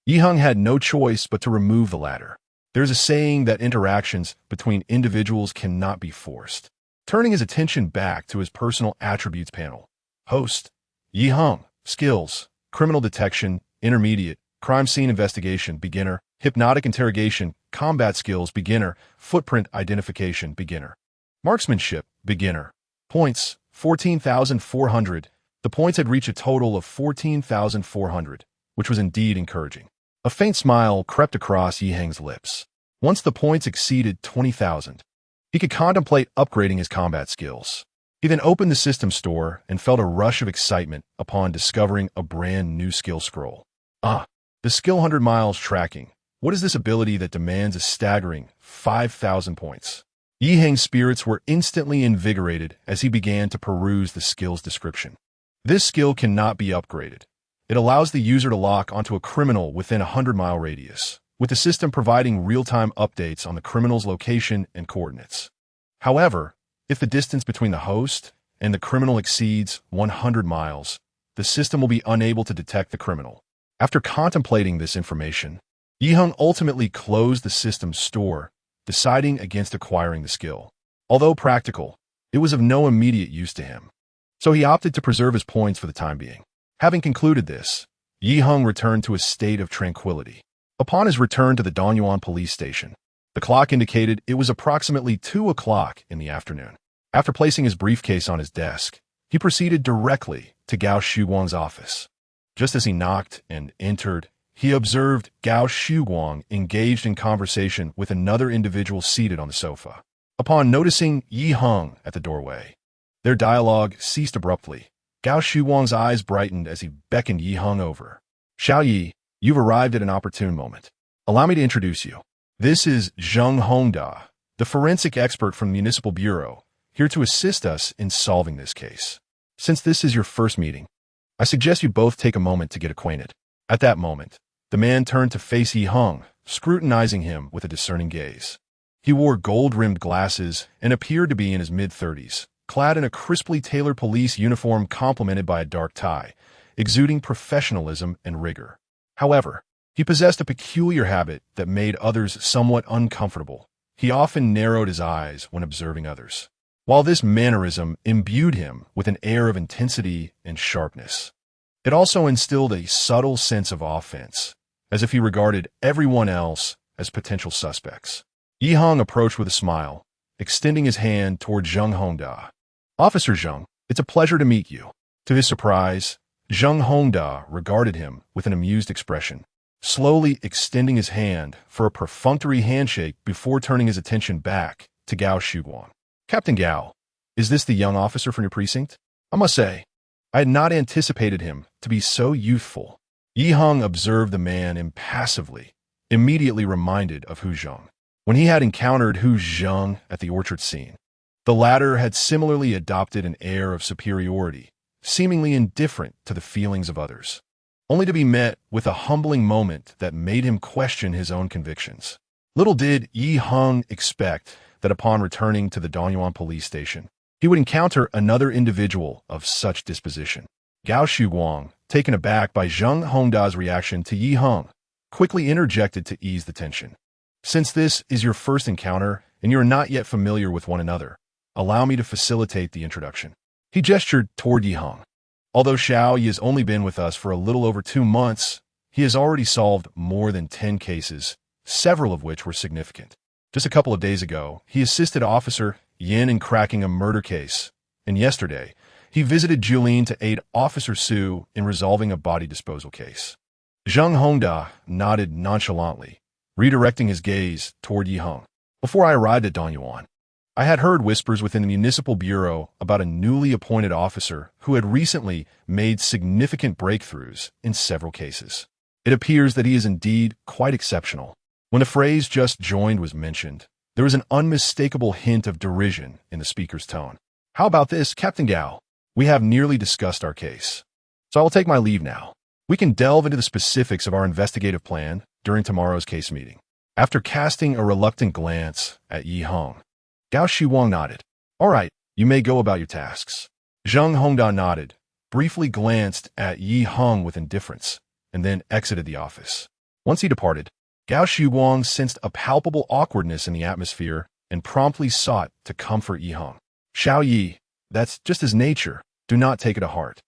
Yi Heng had no choice but to remove the latter. There's a saying that interactions between individuals cannot be forced. Turning his attention back to his personal attributes panel, Host, Yi Heng, Skills, Criminal Detection, Intermediate, Crime Scene Investigation, Beginner, Hypnotic Interrogation, Combat Skills, Beginner, Footprint Identification, Beginner. Marksmanship, Beginner. Points, 14,400. The points had reached a total of 14,400, which was indeed encouraging. A faint smile crept across Yi Heng's lips. Once the points exceeded 20,000, he could contemplate upgrading his combat skills. He then opened the system store and felt a rush of excitement upon discovering a brand new skill scroll. The skill 100 miles tracking. What is this ability that demands a staggering 5,000 points? Yi Heng's spirits were instantly invigorated as he began to peruse the skill's description. This skill cannot be upgraded. It allows the user to lock onto a criminal within a 100-mile radius, with the system providing real-time updates on the criminal's location and coordinates. However, if the distance between the host and the criminal exceeds 100 miles, the system will be unable to detect the criminal. After contemplating this information, Yi Heng ultimately closed the system's store, deciding against acquiring the skill. Although practical, it was of no immediate use to him, so he opted to preserve his points for the time being. Having concluded this, Yi Heng returned to a state of tranquility. Upon his return to the Danyuan police station, the clock indicated it was approximately 2 o'clock in the afternoon. After placing his briefcase on his desk, he proceeded directly to Gao Shuguang's office. Just as he knocked and entered, he observed Gao Shuguang engaged in conversation with another individual seated on the sofa. Upon noticing Yi Heng at the doorway, their dialogue ceased abruptly. Gao Shuguang's eyes brightened as he beckoned Yi Heng over. Xiao Yi, you've arrived at an opportune moment. Allow me to introduce you. This is Zheng Hongda, the forensic expert from the Municipal Bureau, here to assist us in solving this case. Since this is your first meeting, I suggest you both take a moment to get acquainted. At that moment, the man turned to face Yi Heng, scrutinizing him with a discerning gaze. He wore gold-rimmed glasses and appeared to be in his mid-30s, clad in a crisply tailored police uniform complemented by a dark tie, exuding professionalism and rigor. However, he possessed a peculiar habit that made others somewhat uncomfortable. He often narrowed his eyes when observing others. While this mannerism imbued him with an air of intensity and sharpness, it also instilled a subtle sense of offense, as if he regarded everyone else as potential suspects. Yi Heng approached with a smile, extending his hand toward Zheng Hongda. Officer Zheng, it's a pleasure to meet you. To his surprise, Zheng Hongda regarded him with an amused expression, slowly extending his hand for a perfunctory handshake before turning his attention back to Gao Shuguang. Captain Gao, is this the young officer from your precinct? I must say, I had not anticipated him to be so youthful. Yi Heng observed the man impassively, immediately reminded of Hu Zheng. When he had encountered Hu Zheng at the orchard scene, the latter had similarly adopted an air of superiority, seemingly indifferent to the feelings of others, only to be met with a humbling moment that made him question his own convictions. Little did Yi Heng expect that upon returning to the Danyuan police station, he would encounter another individual of such disposition. Gao Shuguang, taken aback by Zheng Hongda's reaction to Yi Heng, quickly interjected to ease the tension. Since this is your first encounter and you are not yet familiar with one another, allow me to facilitate the introduction. He gestured toward Yi Heng. Although Xiao Yi has only been with us for a little over 2 months, he has already solved more than 10 cases, several of which were significant. Just a couple of days ago, he assisted Officer Yin in cracking a murder case, and yesterday, he visited Julien to aid Officer Su in resolving a body disposal case. Zheng Hongda nodded nonchalantly, redirecting his gaze toward Yi Heng. Before I arrived at Donyuan, I had heard whispers within the municipal bureau about a newly appointed officer who had recently made significant breakthroughs in several cases. It appears that he is indeed quite exceptional. When the phrase "just joined" was mentioned, there was an unmistakable hint of derision in the speaker's tone. How about this, Captain Gao? We have nearly discussed our case, so I will take my leave now. We can delve into the specifics of our investigative plan during tomorrow's case meeting. After casting a reluctant glance at Yi Heng, Gao Shiwang nodded. All right, you may go about your tasks. Zheng Hongda nodded, briefly glanced at Yi Heng with indifference, and then exited the office. Once he departed, Gao Shiwang sensed a palpable awkwardness in the atmosphere and promptly sought to comfort Yi Heng. Xiao Yi, that's just his nature. Do not take it to heart.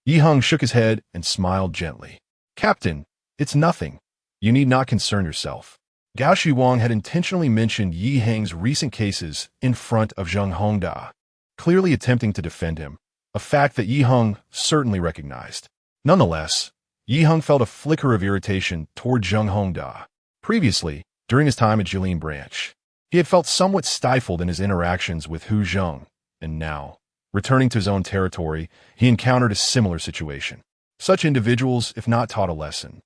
Yi Heng shook his head and smiled gently. Captain, it's nothing. You need not concern yourself. Gao Shiwang had intentionally mentioned Yi Heng's recent cases in front of Zheng Hongda, clearly attempting to defend him, a fact that Yi Heng certainly recognized. Nonetheless, Yi Heng felt a flicker of irritation toward Zheng Hongda. Previously, during his time at Jilin Branch, he had felt somewhat stifled in his interactions with Hu Zheng, and now, returning to his own territory, he encountered a similar situation. Such individuals, if not taught a lesson,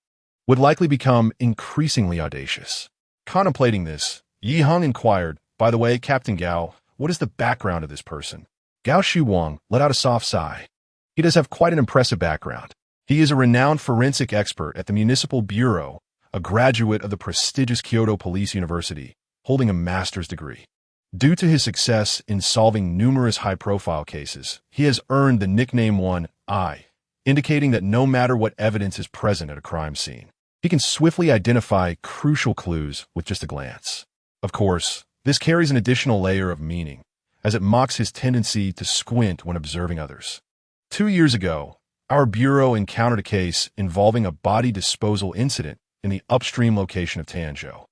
would likely become increasingly audacious. Contemplating this, Yi Heng inquired, by the way, Captain Gao, what is the background of this person? Gao Shiwang let out a soft sigh. He does have quite an impressive background. He is a renowned forensic expert at the Municipal Bureau, a graduate of the prestigious Kyoto Police University, holding a master's degree. Due to his success in solving numerous high-profile cases, he has earned the nickname 1I, indicating that no matter what evidence is present at a crime scene, he can swiftly identify crucial clues with just a glance. Of course, this carries an additional layer of meaning, as it mocks his tendency to squint when observing others. 2 years ago, our bureau encountered a case involving a body disposal incident in the upstream location of Tanzhou.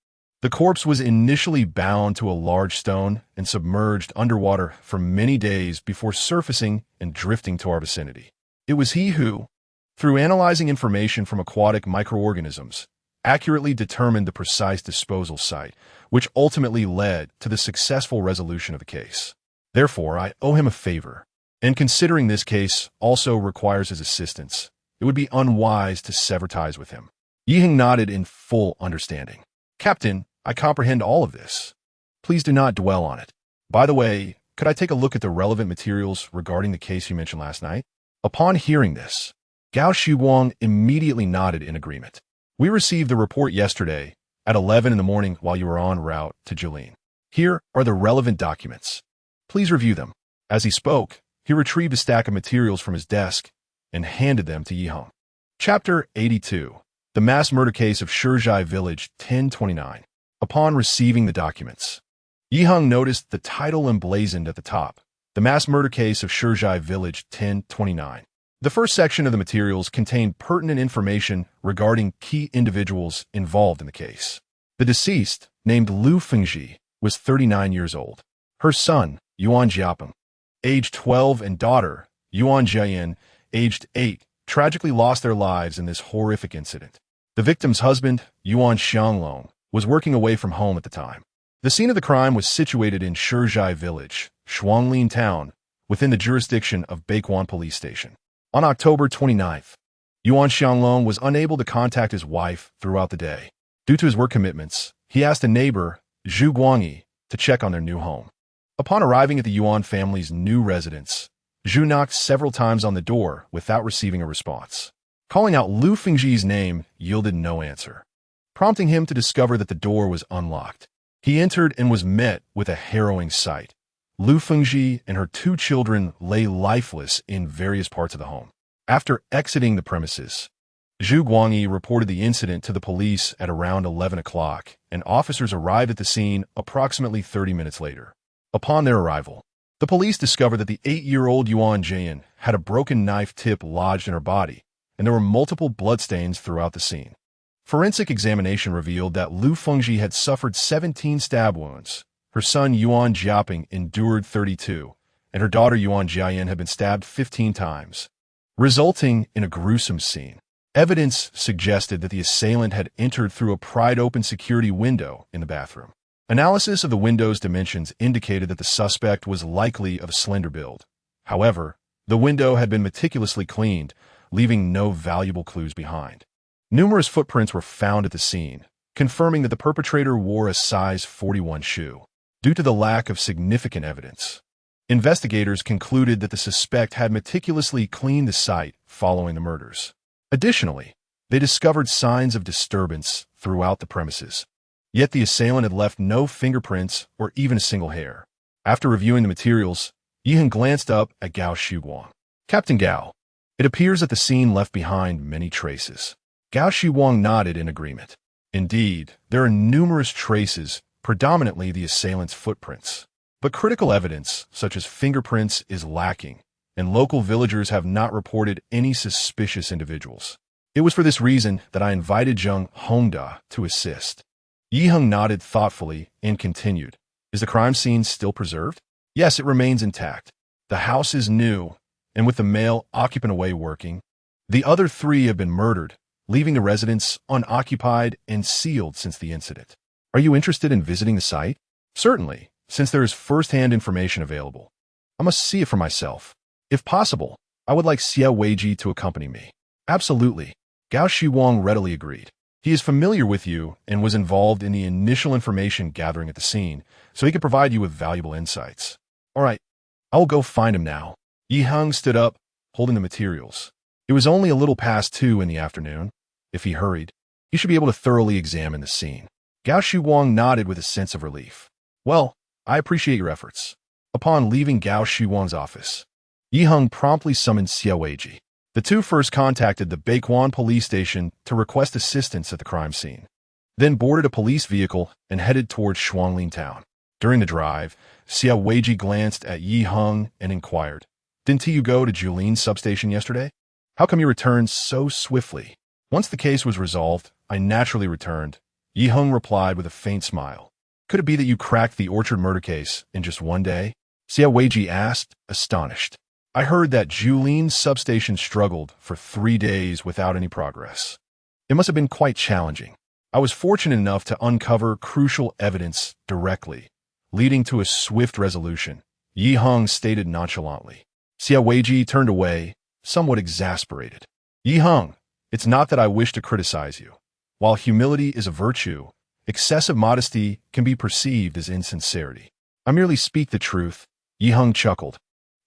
The corpse was initially bound to a large stone and submerged underwater for many days before surfacing and drifting to our vicinity. It was he who, through analyzing information from aquatic microorganisms, accurately determined the precise disposal site, which ultimately led to the successful resolution of the case. Therefore, I owe him a favor, and considering this case also requires his assistance, it would be unwise to sever ties with him. Yi Heng nodded in full understanding. Captain, I comprehend all of this. Please do not dwell on it. By the way, could I take a look at the relevant materials regarding the case you mentioned last night? Upon hearing this, Gao Shiwang immediately nodded in agreement. We received the report yesterday at 11 in the morning while you were en route to Jilin. Here are the relevant documents. Please review them. As he spoke, he retrieved a stack of materials from his desk and handed them to Yi Heng. Chapter 82. The Mass Murder Case of Shizhai Village 1029. Upon receiving the documents, Yi Heng noticed the title emblazoned at the top, The Mass Murder Case of Shizhai Village 1029. The first section of the materials contained pertinent information regarding key individuals involved in the case. The deceased, named Lu Fengji, was 39 years old. Her son, Yuan Jiapeng, aged 12, and daughter, Yuan Jiayan, aged 8, tragically lost their lives in this horrific incident. The victim's husband, Yuan Xianglong, was working away from home at the time. The scene of the crime was situated in Shizhai Village, Shuanglin Town, within the jurisdiction of Baikuan Police Station. On October 29th, Yuan Xianglong was unable to contact his wife throughout the day. Due to his work commitments, he asked a neighbor, Zhu Guangyi, to check on their new home. Upon arriving at the Yuan family's new residence, Zhu knocked several times on the door without receiving a response. Calling out Lu Fengji's name yielded no answer, prompting him to discover that the door was unlocked. He entered and was met with a harrowing sight. Lu Fengji and her 2 children lay lifeless in various parts of the home. After exiting the premises, Zhu Guangyi reported the incident to the police at around 11 o'clock, and officers arrived at the scene approximately 30 minutes later. Upon their arrival, the police discovered that the 8-year-old Yuan Jian had a broken knife tip lodged in her body, and there were multiple bloodstains throughout the scene. Forensic examination revealed that Lu Fengji had suffered 17 stab wounds. Her son Yuan Jiaping endured 32, and her daughter Yuan Jiayan had been stabbed 15 times, resulting in a gruesome scene. Evidence suggested that the assailant had entered through a pried-open security window in the bathroom. Analysis of the window's dimensions indicated that the suspect was likely of a slender build. However, the window had been meticulously cleaned, leaving no valuable clues behind. Numerous footprints were found at the scene, confirming that the perpetrator wore a size 41 shoe. Due to the lack of significant evidence, investigators concluded that the suspect had meticulously cleaned the site following the murders. Additionally, they discovered signs of disturbance throughout the premises. Yet the assailant had left no fingerprints or even a single hair. After reviewing the materials, Heng glanced up at Gao Shiguang. "Captain Gao, it appears that the scene left behind many traces." Gao Shiguang nodded in agreement. Indeed, there are numerous traces, predominantly the assailant's footprints. But critical evidence, such as fingerprints, is lacking, and local villagers have not reported any suspicious individuals. It was for this reason that I invited Zheng Hongda to assist. Heng nodded thoughtfully and continued. "Is the crime scene still preserved?" "Yes, it remains intact. The house is new, and with the male occupant away working, the other 3 have been murdered, leaving the residence unoccupied and sealed since the incident." "Are you interested in visiting the site?" "Certainly, since there is first-hand information available. I must see it for myself. If possible, I would like Xia Weiji to accompany me." "Absolutely." Gao Shiguang readily agreed. He is familiar with you and was involved in the initial information gathering at the scene, so he could provide you with valuable insights. "All right, I will go find him now." Heng stood up, holding the materials. It was only a little past 2 in the afternoon. If he hurried, he should be able to thoroughly examine the scene. Gao Shiguang nodded with a sense of relief. "Well, I appreciate your efforts." Upon leaving Gao Shiguang's office, Heng promptly summoned Xia Weiji. The 2 first contacted the Beiquan police station to request assistance at the crime scene, then boarded a police vehicle and headed towards Shuanglin town. During the drive, Xia Weiji glanced at Heng and inquired, "Didn't you go to Julin's substation yesterday? How come you returned so swiftly?" "Once the case was resolved, I naturally returned," Heng replied with a faint smile. "Could it be that you cracked the Orchard murder case in just 1 day?" Xia Weiji asked, astonished. "I heard that Julin's substation struggled for 3 days without any progress. It must have been quite challenging. I was fortunate enough to uncover crucial evidence directly, leading to a swift resolution," Heng stated nonchalantly. Xia Weiji turned away, somewhat exasperated. "Heng, it's not that I wish to criticize you. While humility is a virtue, excessive modesty can be perceived as insincerity. I merely speak the truth." Heng chuckled.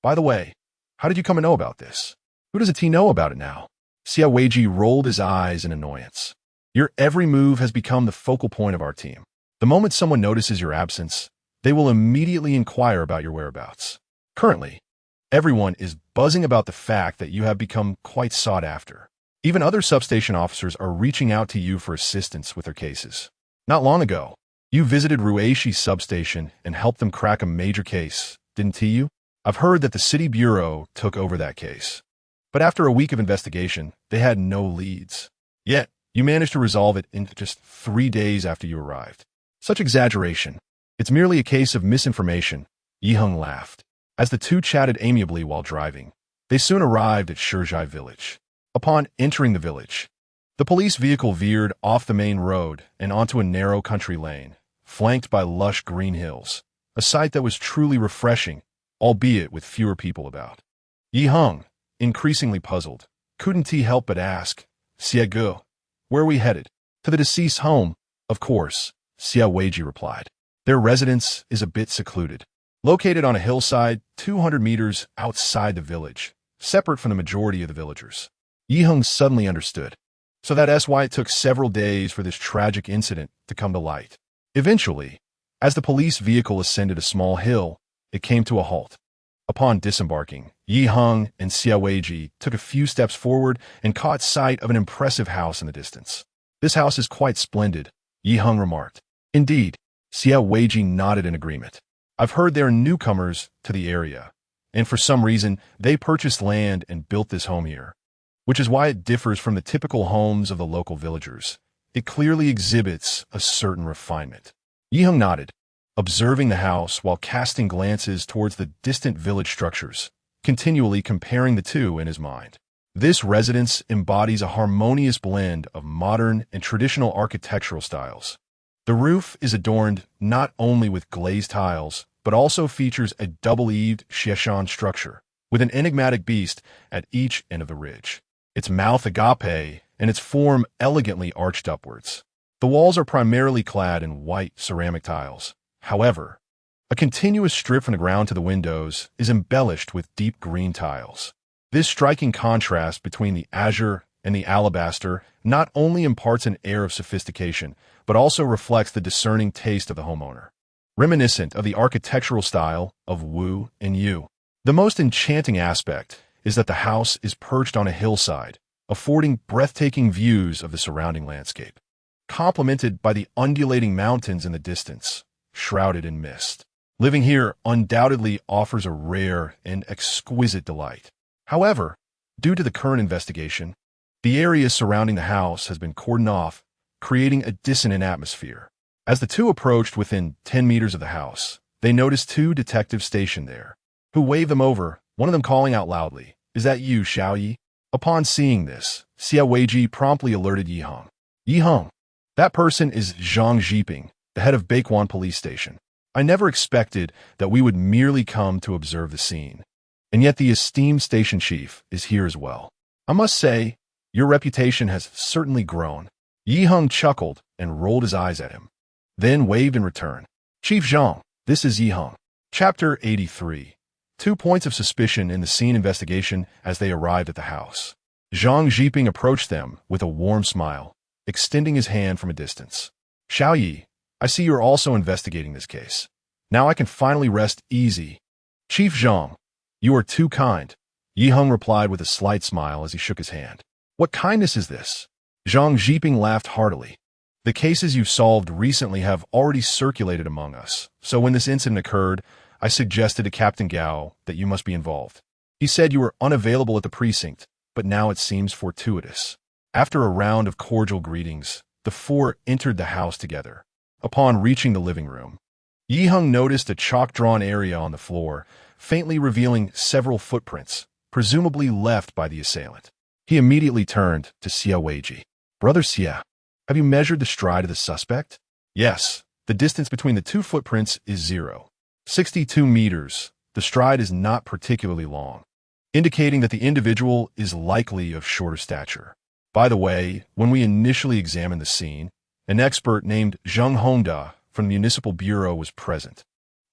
"By the way, how did you come to know about this? Who doesn't he know about it now?" Xia Weiji rolled his eyes in annoyance. "Your every move has become the focal point of our team. The moment someone notices your absence, they will immediately inquire about your whereabouts. Currently, everyone is buzzing about the fact that you have become quite sought after. Even other substation officers are reaching out to you for assistance with their cases. Not long ago, you visited Rueishi substation and helped them crack a major case, didn't you? I've heard that the city bureau took over that case. But after a week of investigation, they had no leads. Yet, you managed to resolve it in just 3 days after you arrived. Such exaggeration. It's merely a case of misinformation." Heng laughed. As the 2 chatted amiably while driving, they soon arrived at Shizhai village. Upon entering the village, the police vehicle veered off the main road and onto a narrow country lane, flanked by lush green hills, a sight that was truly refreshing, albeit with fewer people about. Heng, increasingly puzzled, couldn't he help but ask, "Xia, where are we headed?" "To the deceased's home, of course," Xia Weiji replied. "Their residence is a bit secluded, located on a hillside 200 meters outside the village, separate from the majority of the villagers." Heng suddenly understood. So that's why it took several days for this tragic incident to come to light. Eventually, as the police vehicle ascended a small hill, it came to a halt. Upon disembarking, Heng and Xia Weiji took a few steps forward and caught sight of an impressive house in the distance. "This house is quite splendid," Heng remarked. "Indeed," Xia Weiji nodded in agreement. "I've heard there are newcomers to the area, and for some reason, they purchased land and built this home here, which is why it differs from the typical homes of the local villagers," it clearly exhibits a certain refinement. Yi Heng nodded, observing the house while casting glances towards the distant village structures, continually comparing the two in his mind. This residence embodies a harmonious blend of modern and traditional architectural styles. The roof is adorned not only with glazed tiles, but also features a double-eaved Xieshan structure, with an enigmatic beast at each end of the ridge. Its mouth agape and its form elegantly arched upwards. The walls are primarily clad in white ceramic tiles. However, a continuous strip from the ground to the windows is embellished with deep green tiles. This striking contrast between the azure and the alabaster not only imparts an air of sophistication, but also reflects the discerning taste of the homeowner, reminiscent of the architectural style of Wu and Yu. The most enchanting aspect is that the house is perched on a hillside, affording breathtaking views of the surrounding landscape, complemented by the undulating mountains in the distance, shrouded in mist. Living here undoubtedly offers a rare and exquisite delight. However, due to the current investigation, the area surrounding the house has been cordoned off, creating a dissonant atmosphere. As the two approached within 10 meters of the house, they noticed two detectives stationed there, who waved them over, one of them calling out loudly, "Is that you, Xiaoyi?" Upon seeing this, Xia Weiji promptly alerted Yi Heng. "Yi Heng, that person is Zhang Zhiping, the head of Baikuan Police Station. I never expected that we would merely come to observe the scene. And yet the esteemed station chief is here as well. I must say, your reputation has certainly grown." Yi Heng chuckled and rolled his eyes at him, then waved in return. "Chief Zhang, this is Yi Heng." Chapter 83. 2 points of suspicion in the scene investigation as they arrived at the house. Zhang Zhiping approached them with a warm smile, extending his hand from a distance. "Xiaoyi, I see you're also investigating this case. Now I can finally rest easy." "Chief Zhang, you are too kind," Yi Heng replied with a slight smile as he shook his hand. "What kindness is this?" Zhang Zhiping laughed heartily. "The cases you've solved recently have already circulated among us, so when this incident occurred, I suggested to Captain Gao that you must be involved. He said you were unavailable at the precinct, but now it seems fortuitous." After a round of cordial greetings, the four entered the house together. Upon reaching the living room, Yi Heng noticed a chalk-drawn area on the floor, faintly revealing several footprints, presumably left by the assailant. He immediately turned to Xia Weiji. "Brother Xia, have you measured the stride of the suspect?" "Yes, the distance between the two footprints is 0.62 meters. The stride is not particularly long, indicating that the individual is likely of shorter stature. By the way, when we initially examined the scene, an expert named Zheng Hongda from the Municipal Bureau was present.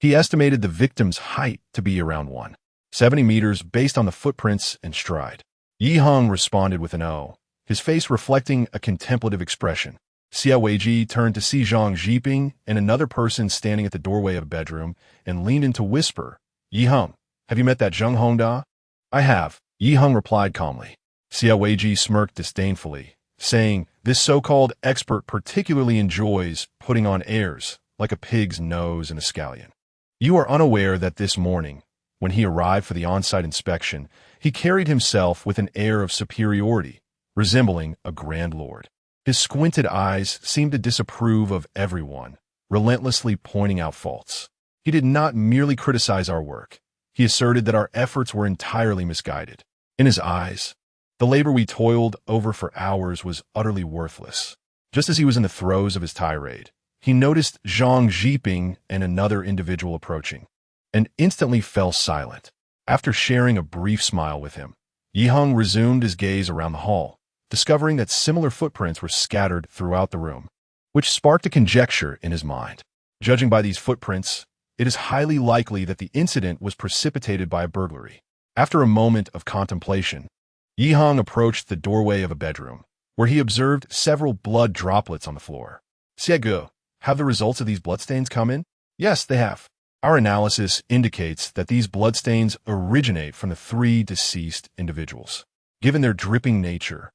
He estimated the victim's height to be around 170 meters based on the footprints and stride." Yi Heng responded with an O, his face reflecting a contemplative expression. Xia Weiji turned to see Zhang Zhiping and another person standing at the doorway of a bedroom and leaned in to whisper, "Yi Heng, have you met that Zheng Hongda?" "I have," Yi Heng replied calmly. Xia Weiji smirked disdainfully, saying, "This so-called expert particularly enjoys putting on airs, like a pig's nose in a scallion. You are unaware that this morning, when he arrived for the on-site inspection, he carried himself with an air of superiority, resembling a grand lord. His squinted eyes seemed to disapprove of everyone, relentlessly pointing out faults. He did not merely criticize our work. He asserted that our efforts were entirely misguided. In his eyes, the labor we toiled over for hours was utterly worthless." Just as he was in the throes of his tirade, he noticed Zhang Zhiping and another individual approaching, and instantly fell silent. After sharing a brief smile with him, Yi Heng resumed his gaze around the hall, discovering that similar footprints were scattered throughout the room, which sparked a conjecture in his mind. Judging by these footprints, it is highly likely that the incident was precipitated by a burglary. After a moment of contemplation, Yi Heng approached the doorway of a bedroom, where he observed several blood droplets on the floor. "Siegu, have the results of these bloodstains come in?" "Yes, they have. Our analysis indicates that these bloodstains originate from the 3 deceased individuals. Given their dripping nature,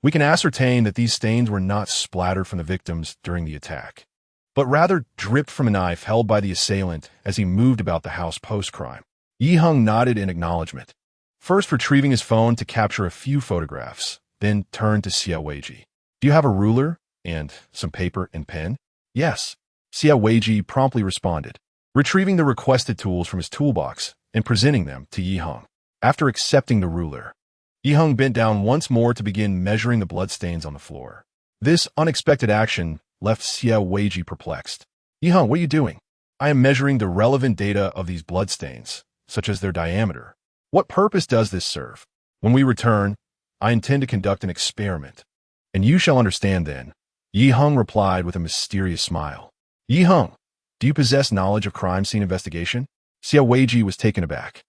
we can ascertain that these stains were not splattered from the victims during the attack, but rather dripped from a knife held by the assailant as he moved about the house post-crime." Yi Heng nodded in acknowledgement, first retrieving his phone to capture a few photographs, then turned to Xia Weiji. "Do you have a ruler?" And some paper and pen? Yes, Xia Weiji promptly responded, retrieving the requested tools from his toolbox and presenting them to Yi Heng. After accepting the ruler, Yi Heng bent down once more to begin measuring the bloodstains on the floor. This unexpected action left Xia Weiji perplexed. Yi Heng, what are you doing? I am measuring the relevant data of these bloodstains, such as their diameter. What purpose does this serve? When we return, I intend to conduct an experiment. And you shall understand then, Yi Heng replied with a mysterious smile. Yi Heng, do you possess knowledge of crime scene investigation? Xia Weiji was taken aback.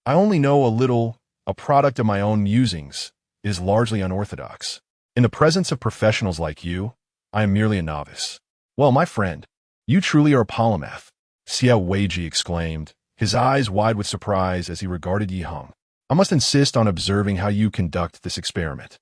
I only know a little, a product of my own musings. It is largely unorthodox. In the presence of professionals like you, I am merely a novice. Well, my friend, you truly are a polymath, Xia Weiji exclaimed, his eyes wide with surprise as he regarded Yi Heng. I must insist on observing how you conduct this experiment.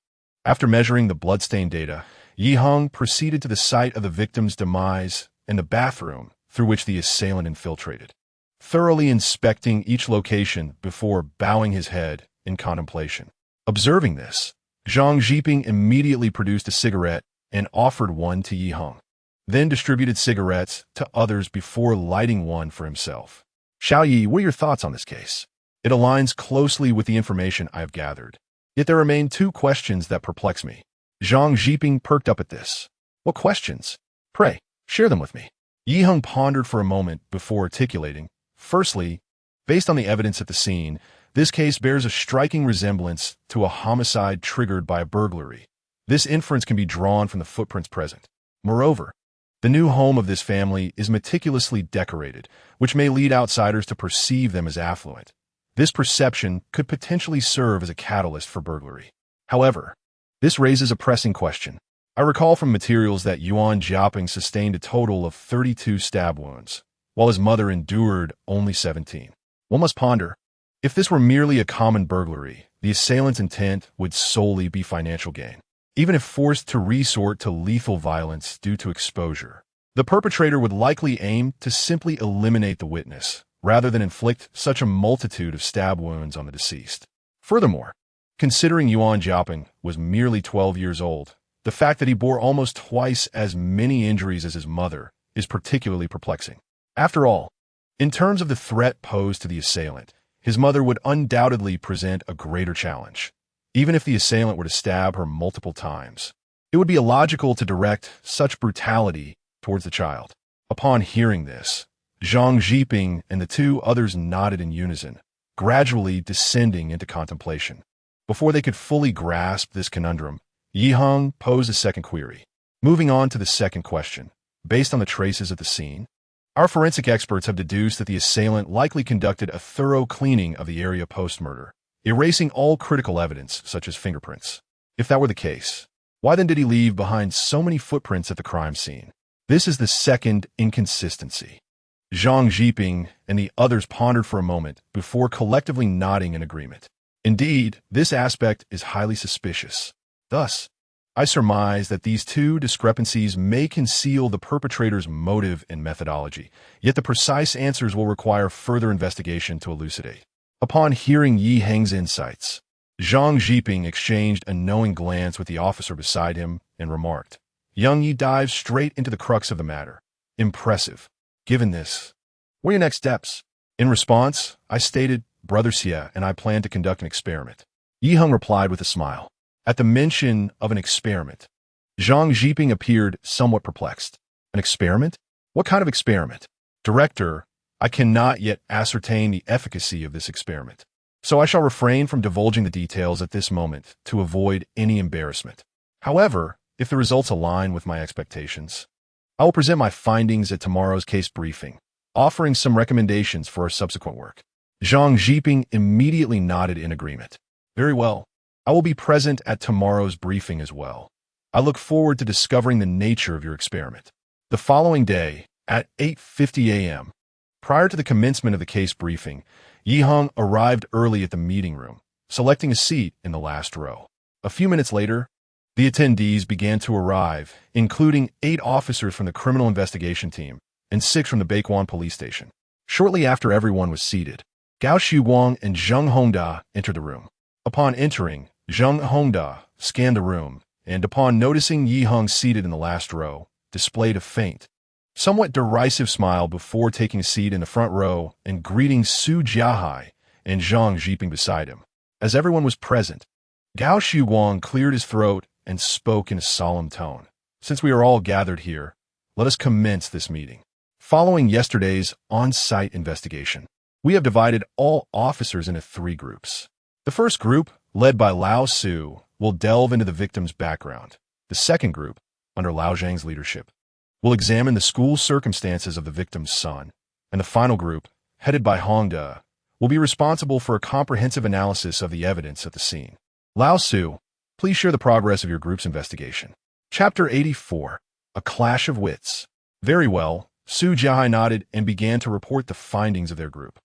After measuring the bloodstain data, Yi Heng proceeded to the site of the victim's demise and the bathroom through which the assailant infiltrated, thoroughly inspecting each location before bowing his head in contemplation. Observing this, Zhang Zhiping immediately produced a cigarette and offered one to Yi Heng, then distributed cigarettes to others before lighting one for himself. Xiao Yi, what are your thoughts on this case? It aligns closely with the information I have gathered. Yet there remain two questions that perplex me. Zhang Zhiping perked up at this. What questions? Pray, share them with me. Yi Heng pondered for a moment before articulating. Firstly, based on the evidence at the scene, this case bears a striking resemblance to a homicide triggered by a burglary. This inference can be drawn from the footprints present. Moreover, the new home of this family is meticulously decorated, which may lead outsiders to perceive them as affluent. This perception could potentially serve as a catalyst for burglary. However, this raises a pressing question. I recall from materials that Yuan Jiaping sustained a total of 32 stab wounds, while his mother endured only 17. One must ponder, if this were merely a common burglary, the assailant's intent would solely be financial gain. Even if forced to resort to lethal violence due to exposure, the perpetrator would likely aim to simply eliminate the witness, rather than inflict such a multitude of stab wounds on the deceased. Furthermore, considering Yuan Jiaping was merely 12 years old, the fact that he bore almost twice as many injuries as his mother is particularly perplexing. After all, in terms of the threat posed to the assailant, his mother would undoubtedly present a greater challenge. Even if the assailant were to stab her multiple times, it would be illogical to direct such brutality towards the child. Upon hearing this, Zhang Zhiping and the two others nodded in unison, gradually descending into contemplation. Before they could fully grasp this conundrum, Yi Heng posed a second query. Moving on to the second question, based on the traces of the scene, our forensic experts have deduced that the assailant likely conducted a thorough cleaning of the area post-murder, erasing all critical evidence, such as fingerprints. If that were the case, why then did he leave behind so many footprints at the crime scene? This is the second inconsistency. Zhang Zhiping and the others pondered for a moment before collectively nodding in agreement. Indeed, this aspect is highly suspicious. Thus, I surmise that these two discrepancies may conceal the perpetrator's motive and methodology, yet the precise answers will require further investigation to elucidate. Upon hearing Yi Heng's insights, Zhang Zhiping exchanged a knowing glance with the officer beside him and remarked, Young Yi dives straight into the crux of the matter. Impressive. Given this, what are your next steps? In response, I stated, Brother Xia and I plan to conduct an experiment. Yi Heng replied with a smile. At the mention of an experiment, Zhang Zhiping appeared somewhat perplexed. An experiment? What kind of experiment? Director, I cannot yet ascertain the efficacy of this experiment, so I shall refrain from divulging the details at this moment to avoid any embarrassment. However, if the results align with my expectations, I will present my findings at tomorrow's case briefing, offering some recommendations for our subsequent work. Zhang Zhiping immediately nodded in agreement. Very well. I will be present at tomorrow's briefing as well. I look forward to discovering the nature of your experiment. The following day, at 8:50 a.m., prior to the commencement of the case briefing, Yi Heng arrived early at the meeting room, selecting a seat in the last row. A few minutes later, the attendees began to arrive, including 8 officers from the criminal investigation team and 6 from the Baikuan police station. Shortly after everyone was seated, Gao Xuguang and Zheng Hongda entered the room. Upon entering, Zheng Hongda scanned the room and upon noticing Yi Heng seated in the last row, displayed a faint, somewhat derisive smile before taking a seat in the front row and greeting Su Jiahai and Zhang Jiping beside him. As everyone was present, Gao Shuguang cleared his throat and spoke in a solemn tone. Since we are all gathered here, let us commence this meeting. Following yesterday's on-site investigation, we have divided all officers into 3 groups. The first group, led by Lao Su, will delve into the victim's background. The second group, under Lao Zhang's leadership, will examine the school circumstances of the victim's son. And the final group, headed by Heng, will be responsible for a comprehensive analysis of the evidence at the scene. Lao Su, please share the progress of your group's investigation. Chapter 84, A Clash of Wits. Very well, Su Jiahai nodded and began to report the findings of their group.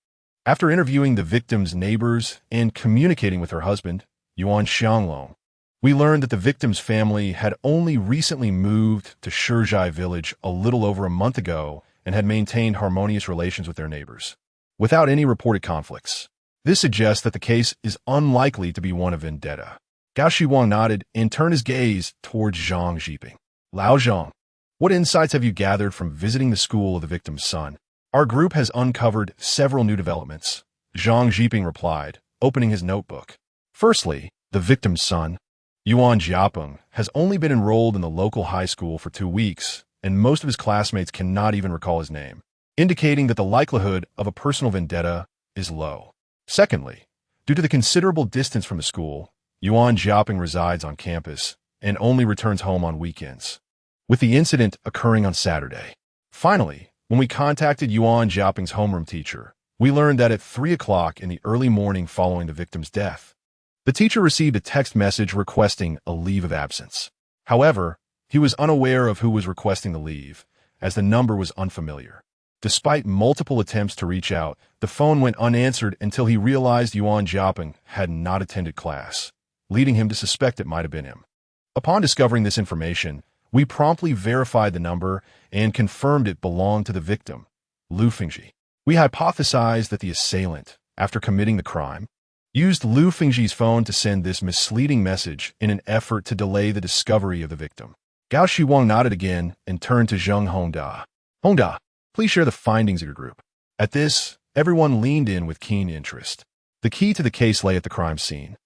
After interviewing the victim's neighbors and communicating with her husband, Yuan Xianglong, we learned that the victim's family had only recently moved to Shizhai village a little over a month ago and had maintained harmonious relations with their neighbors, without any reported conflicts. This suggests that the case is unlikely to be one of vendetta. Gao Shuguang nodded and turned his gaze towards Zhang Jiping. Lao Zhang, what insights have you gathered from visiting the school of the victim's son? Our group has uncovered several new developments, Zhang Jiping replied, opening his notebook. Firstly, the victim's son, Yuan Jiapeng, has only been enrolled in the local high school for 2 weeks, and most of his classmates cannot even recall his name, indicating that the likelihood of a personal vendetta is low. Secondly, due to the considerable distance from the school, Yuan Jiapeng resides on campus and only returns home on weekends, with the incident occurring on Saturday. Finally, when we contacted Yuan Jiapeng's homeroom teacher, we learned that at 3 o'clock in the early morning following the victim's death, the teacher received a text message requesting a leave of absence. However, he was unaware of who was requesting the leave, as the number was unfamiliar. Despite multiple attempts to reach out, the phone went unanswered until he realized Yuan Jiapeng had not attended class, leading him to suspect it might have been him. Upon discovering this information, we promptly verified the number and confirmed it belonged to the victim, Lu Fengji. We hypothesized that the assailant, after committing the crime, used Lu Fengji's phone to send this misleading message in an effort to delay the discovery of the victim. Gao Shuguang nodded again and turned to Zheng Hongda. Hongda, please share the findings of your group. At this, everyone leaned in with keen interest. The key to the case lay at the crime scene,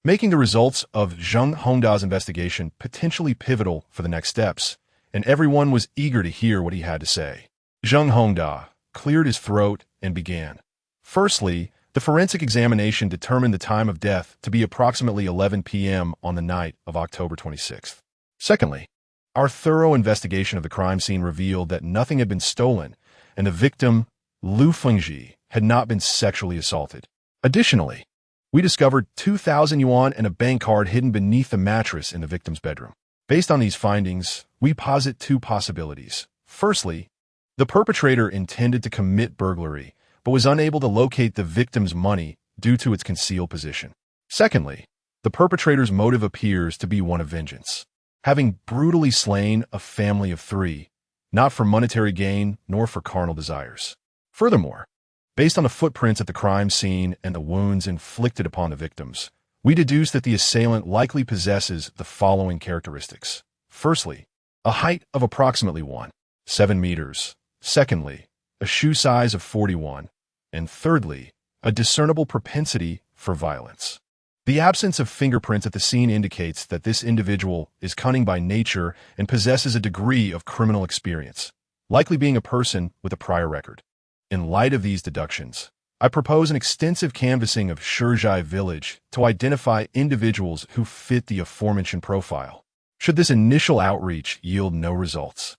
making the results of Zheng Hongda's investigation potentially pivotal for the next steps, and everyone was eager to hear what he had to say. Zheng Hongda cleared his throat and began. Firstly, the forensic examination determined the time of death to be approximately 11 p.m. on the night of October 26th. Secondly, our thorough investigation of the crime scene revealed that nothing had been stolen, and the victim, Lu Fengji, had not been sexually assaulted. Additionally, we discovered 2,000 yuan and a bank card hidden beneath the mattress in the victim's bedroom. Based on these findings, we posit 2 possibilities. Firstly, the perpetrator intended to commit burglary, but was unable to locate the victim's money due to its concealed position. Secondly, the perpetrator's motive appears to be one of vengeance, having brutally slain a family of 3, not for monetary gain nor for carnal desires. Furthermore, based on the footprints at the crime scene and the wounds inflicted upon the victims, we deduce that the assailant likely possesses the following characteristics. Firstly, a height of approximately 1.7 meters. Secondly, a shoe size of 41. And thirdly, a discernible propensity for violence. The absence of fingerprints at the scene indicates that this individual is cunning by nature and possesses a degree of criminal experience, likely being a person with a prior record. In light of these deductions, I propose an extensive canvassing of Shizhai village to identify individuals who fit the aforementioned profile. Should this initial outreach yield no results,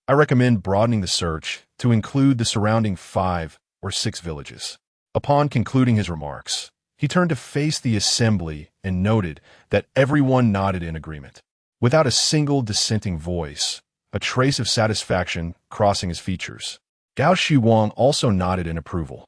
I recommend broadening the search to include the surrounding 5 or 6 villages. Upon concluding his remarks, he turned to face the assembly and noted that everyone nodded in agreement, without a single dissenting voice, a trace of satisfaction crossing his features. Gao Shuguang also nodded in approval,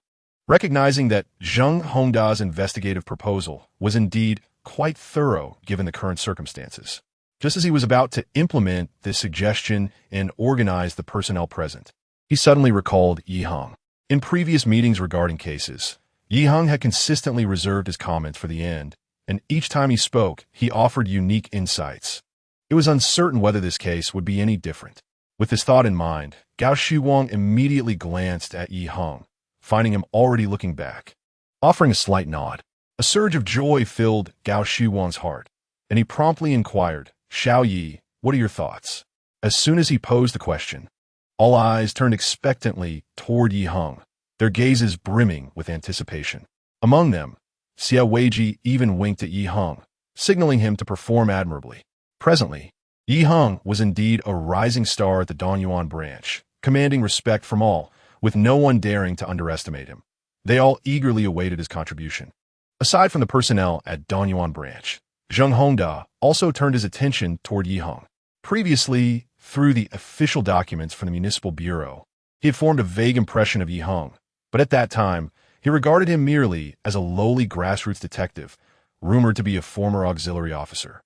recognizing that Zheng Hongda's investigative proposal was indeed quite thorough given the current circumstances. Just as he was about to implement this suggestion and organize the personnel present, he suddenly recalled Yi Heng. In previous meetings regarding cases, Yi Heng had consistently reserved his comments for the end, and each time he spoke, he offered unique insights. It was uncertain whether this case would be any different. With this thought in mind, Gao Shuwang immediately glanced at Yi Heng, finding him already looking back. Offering a slight nod, a surge of joy filled Gao Shuwang's heart, and he promptly inquired, "Xiao Yi, what are your thoughts?" As soon as he posed the question, all eyes turned expectantly toward Yi Heng, their gazes brimming with anticipation. Among them, Xia Weiji even winked at Yi Heng, signaling him to perform admirably. Presently, Yi Heng was indeed a rising star at the Danyuan branch, commanding respect from all, with no one daring to underestimate him. They all eagerly awaited his contribution. Aside from the personnel at Danyuan branch, Zheng Hongda also turned his attention toward Yi Heng. Previously, through the official documents from the Municipal Bureau, he had formed a vague impression of Yi Heng, but at that time, he regarded him merely as a lowly grassroots detective, rumored to be a former auxiliary officer.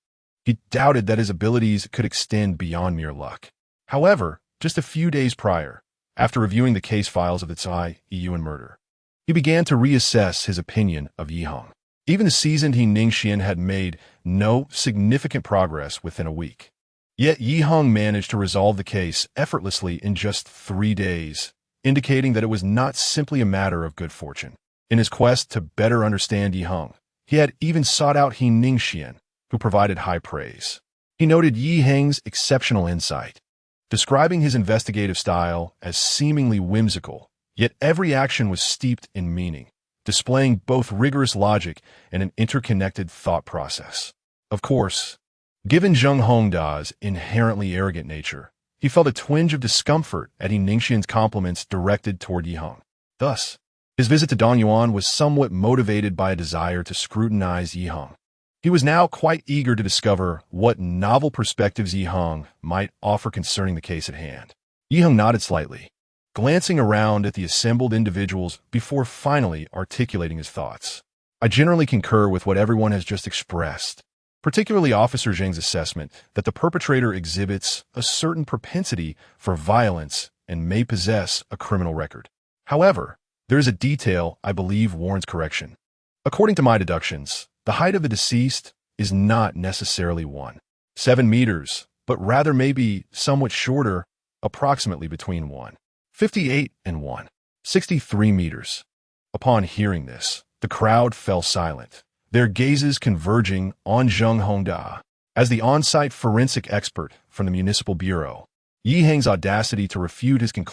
He doubted that his abilities could extend beyond mere luck. However, just a few days prior, after reviewing the case files of the Tsai Yiyuan murder, he began to reassess his opinion of Yi Heng. Even the seasoned He Ningxian had made no significant progress within a week. Yet Yi Heng managed to resolve the case effortlessly in just 3 days, indicating that it was not simply a matter of good fortune. In his quest to better understand Yi Heng, he had even sought out He Ningxian, who provided high praise. He noted Yi Heng's exceptional insight, describing his investigative style as seemingly whimsical, yet every action was steeped in meaning, displaying both rigorous logic and an interconnected thought process. Of course, given Zheng Hongda's inherently arrogant nature, he felt a twinge of discomfort at He Ningxian's compliments directed toward Yi Heng. Thus, his visit to Danyuan was somewhat motivated by a desire to scrutinize Yi Heng. He was now quite eager to discover what novel perspectives Yi Heng might offer concerning the case at hand. Yi Heng nodded slightly, glancing around at the assembled individuals before finally articulating his thoughts. "I generally concur with what everyone has just expressed, particularly Officer Zheng's assessment that the perpetrator exhibits a certain propensity for violence and may possess a criminal record. However, there is a detail I believe warrants correction. According to my deductions, the height of the deceased is not necessarily 1.7 meters, but rather maybe somewhat shorter, approximately between 1.58 and 1.63 meters. Upon hearing this, the crowd fell silent, their gazes converging on Zheng Hongda. As the on-site forensic expert from the Municipal Bureau, Yi Heng's audacity to refute his conclusion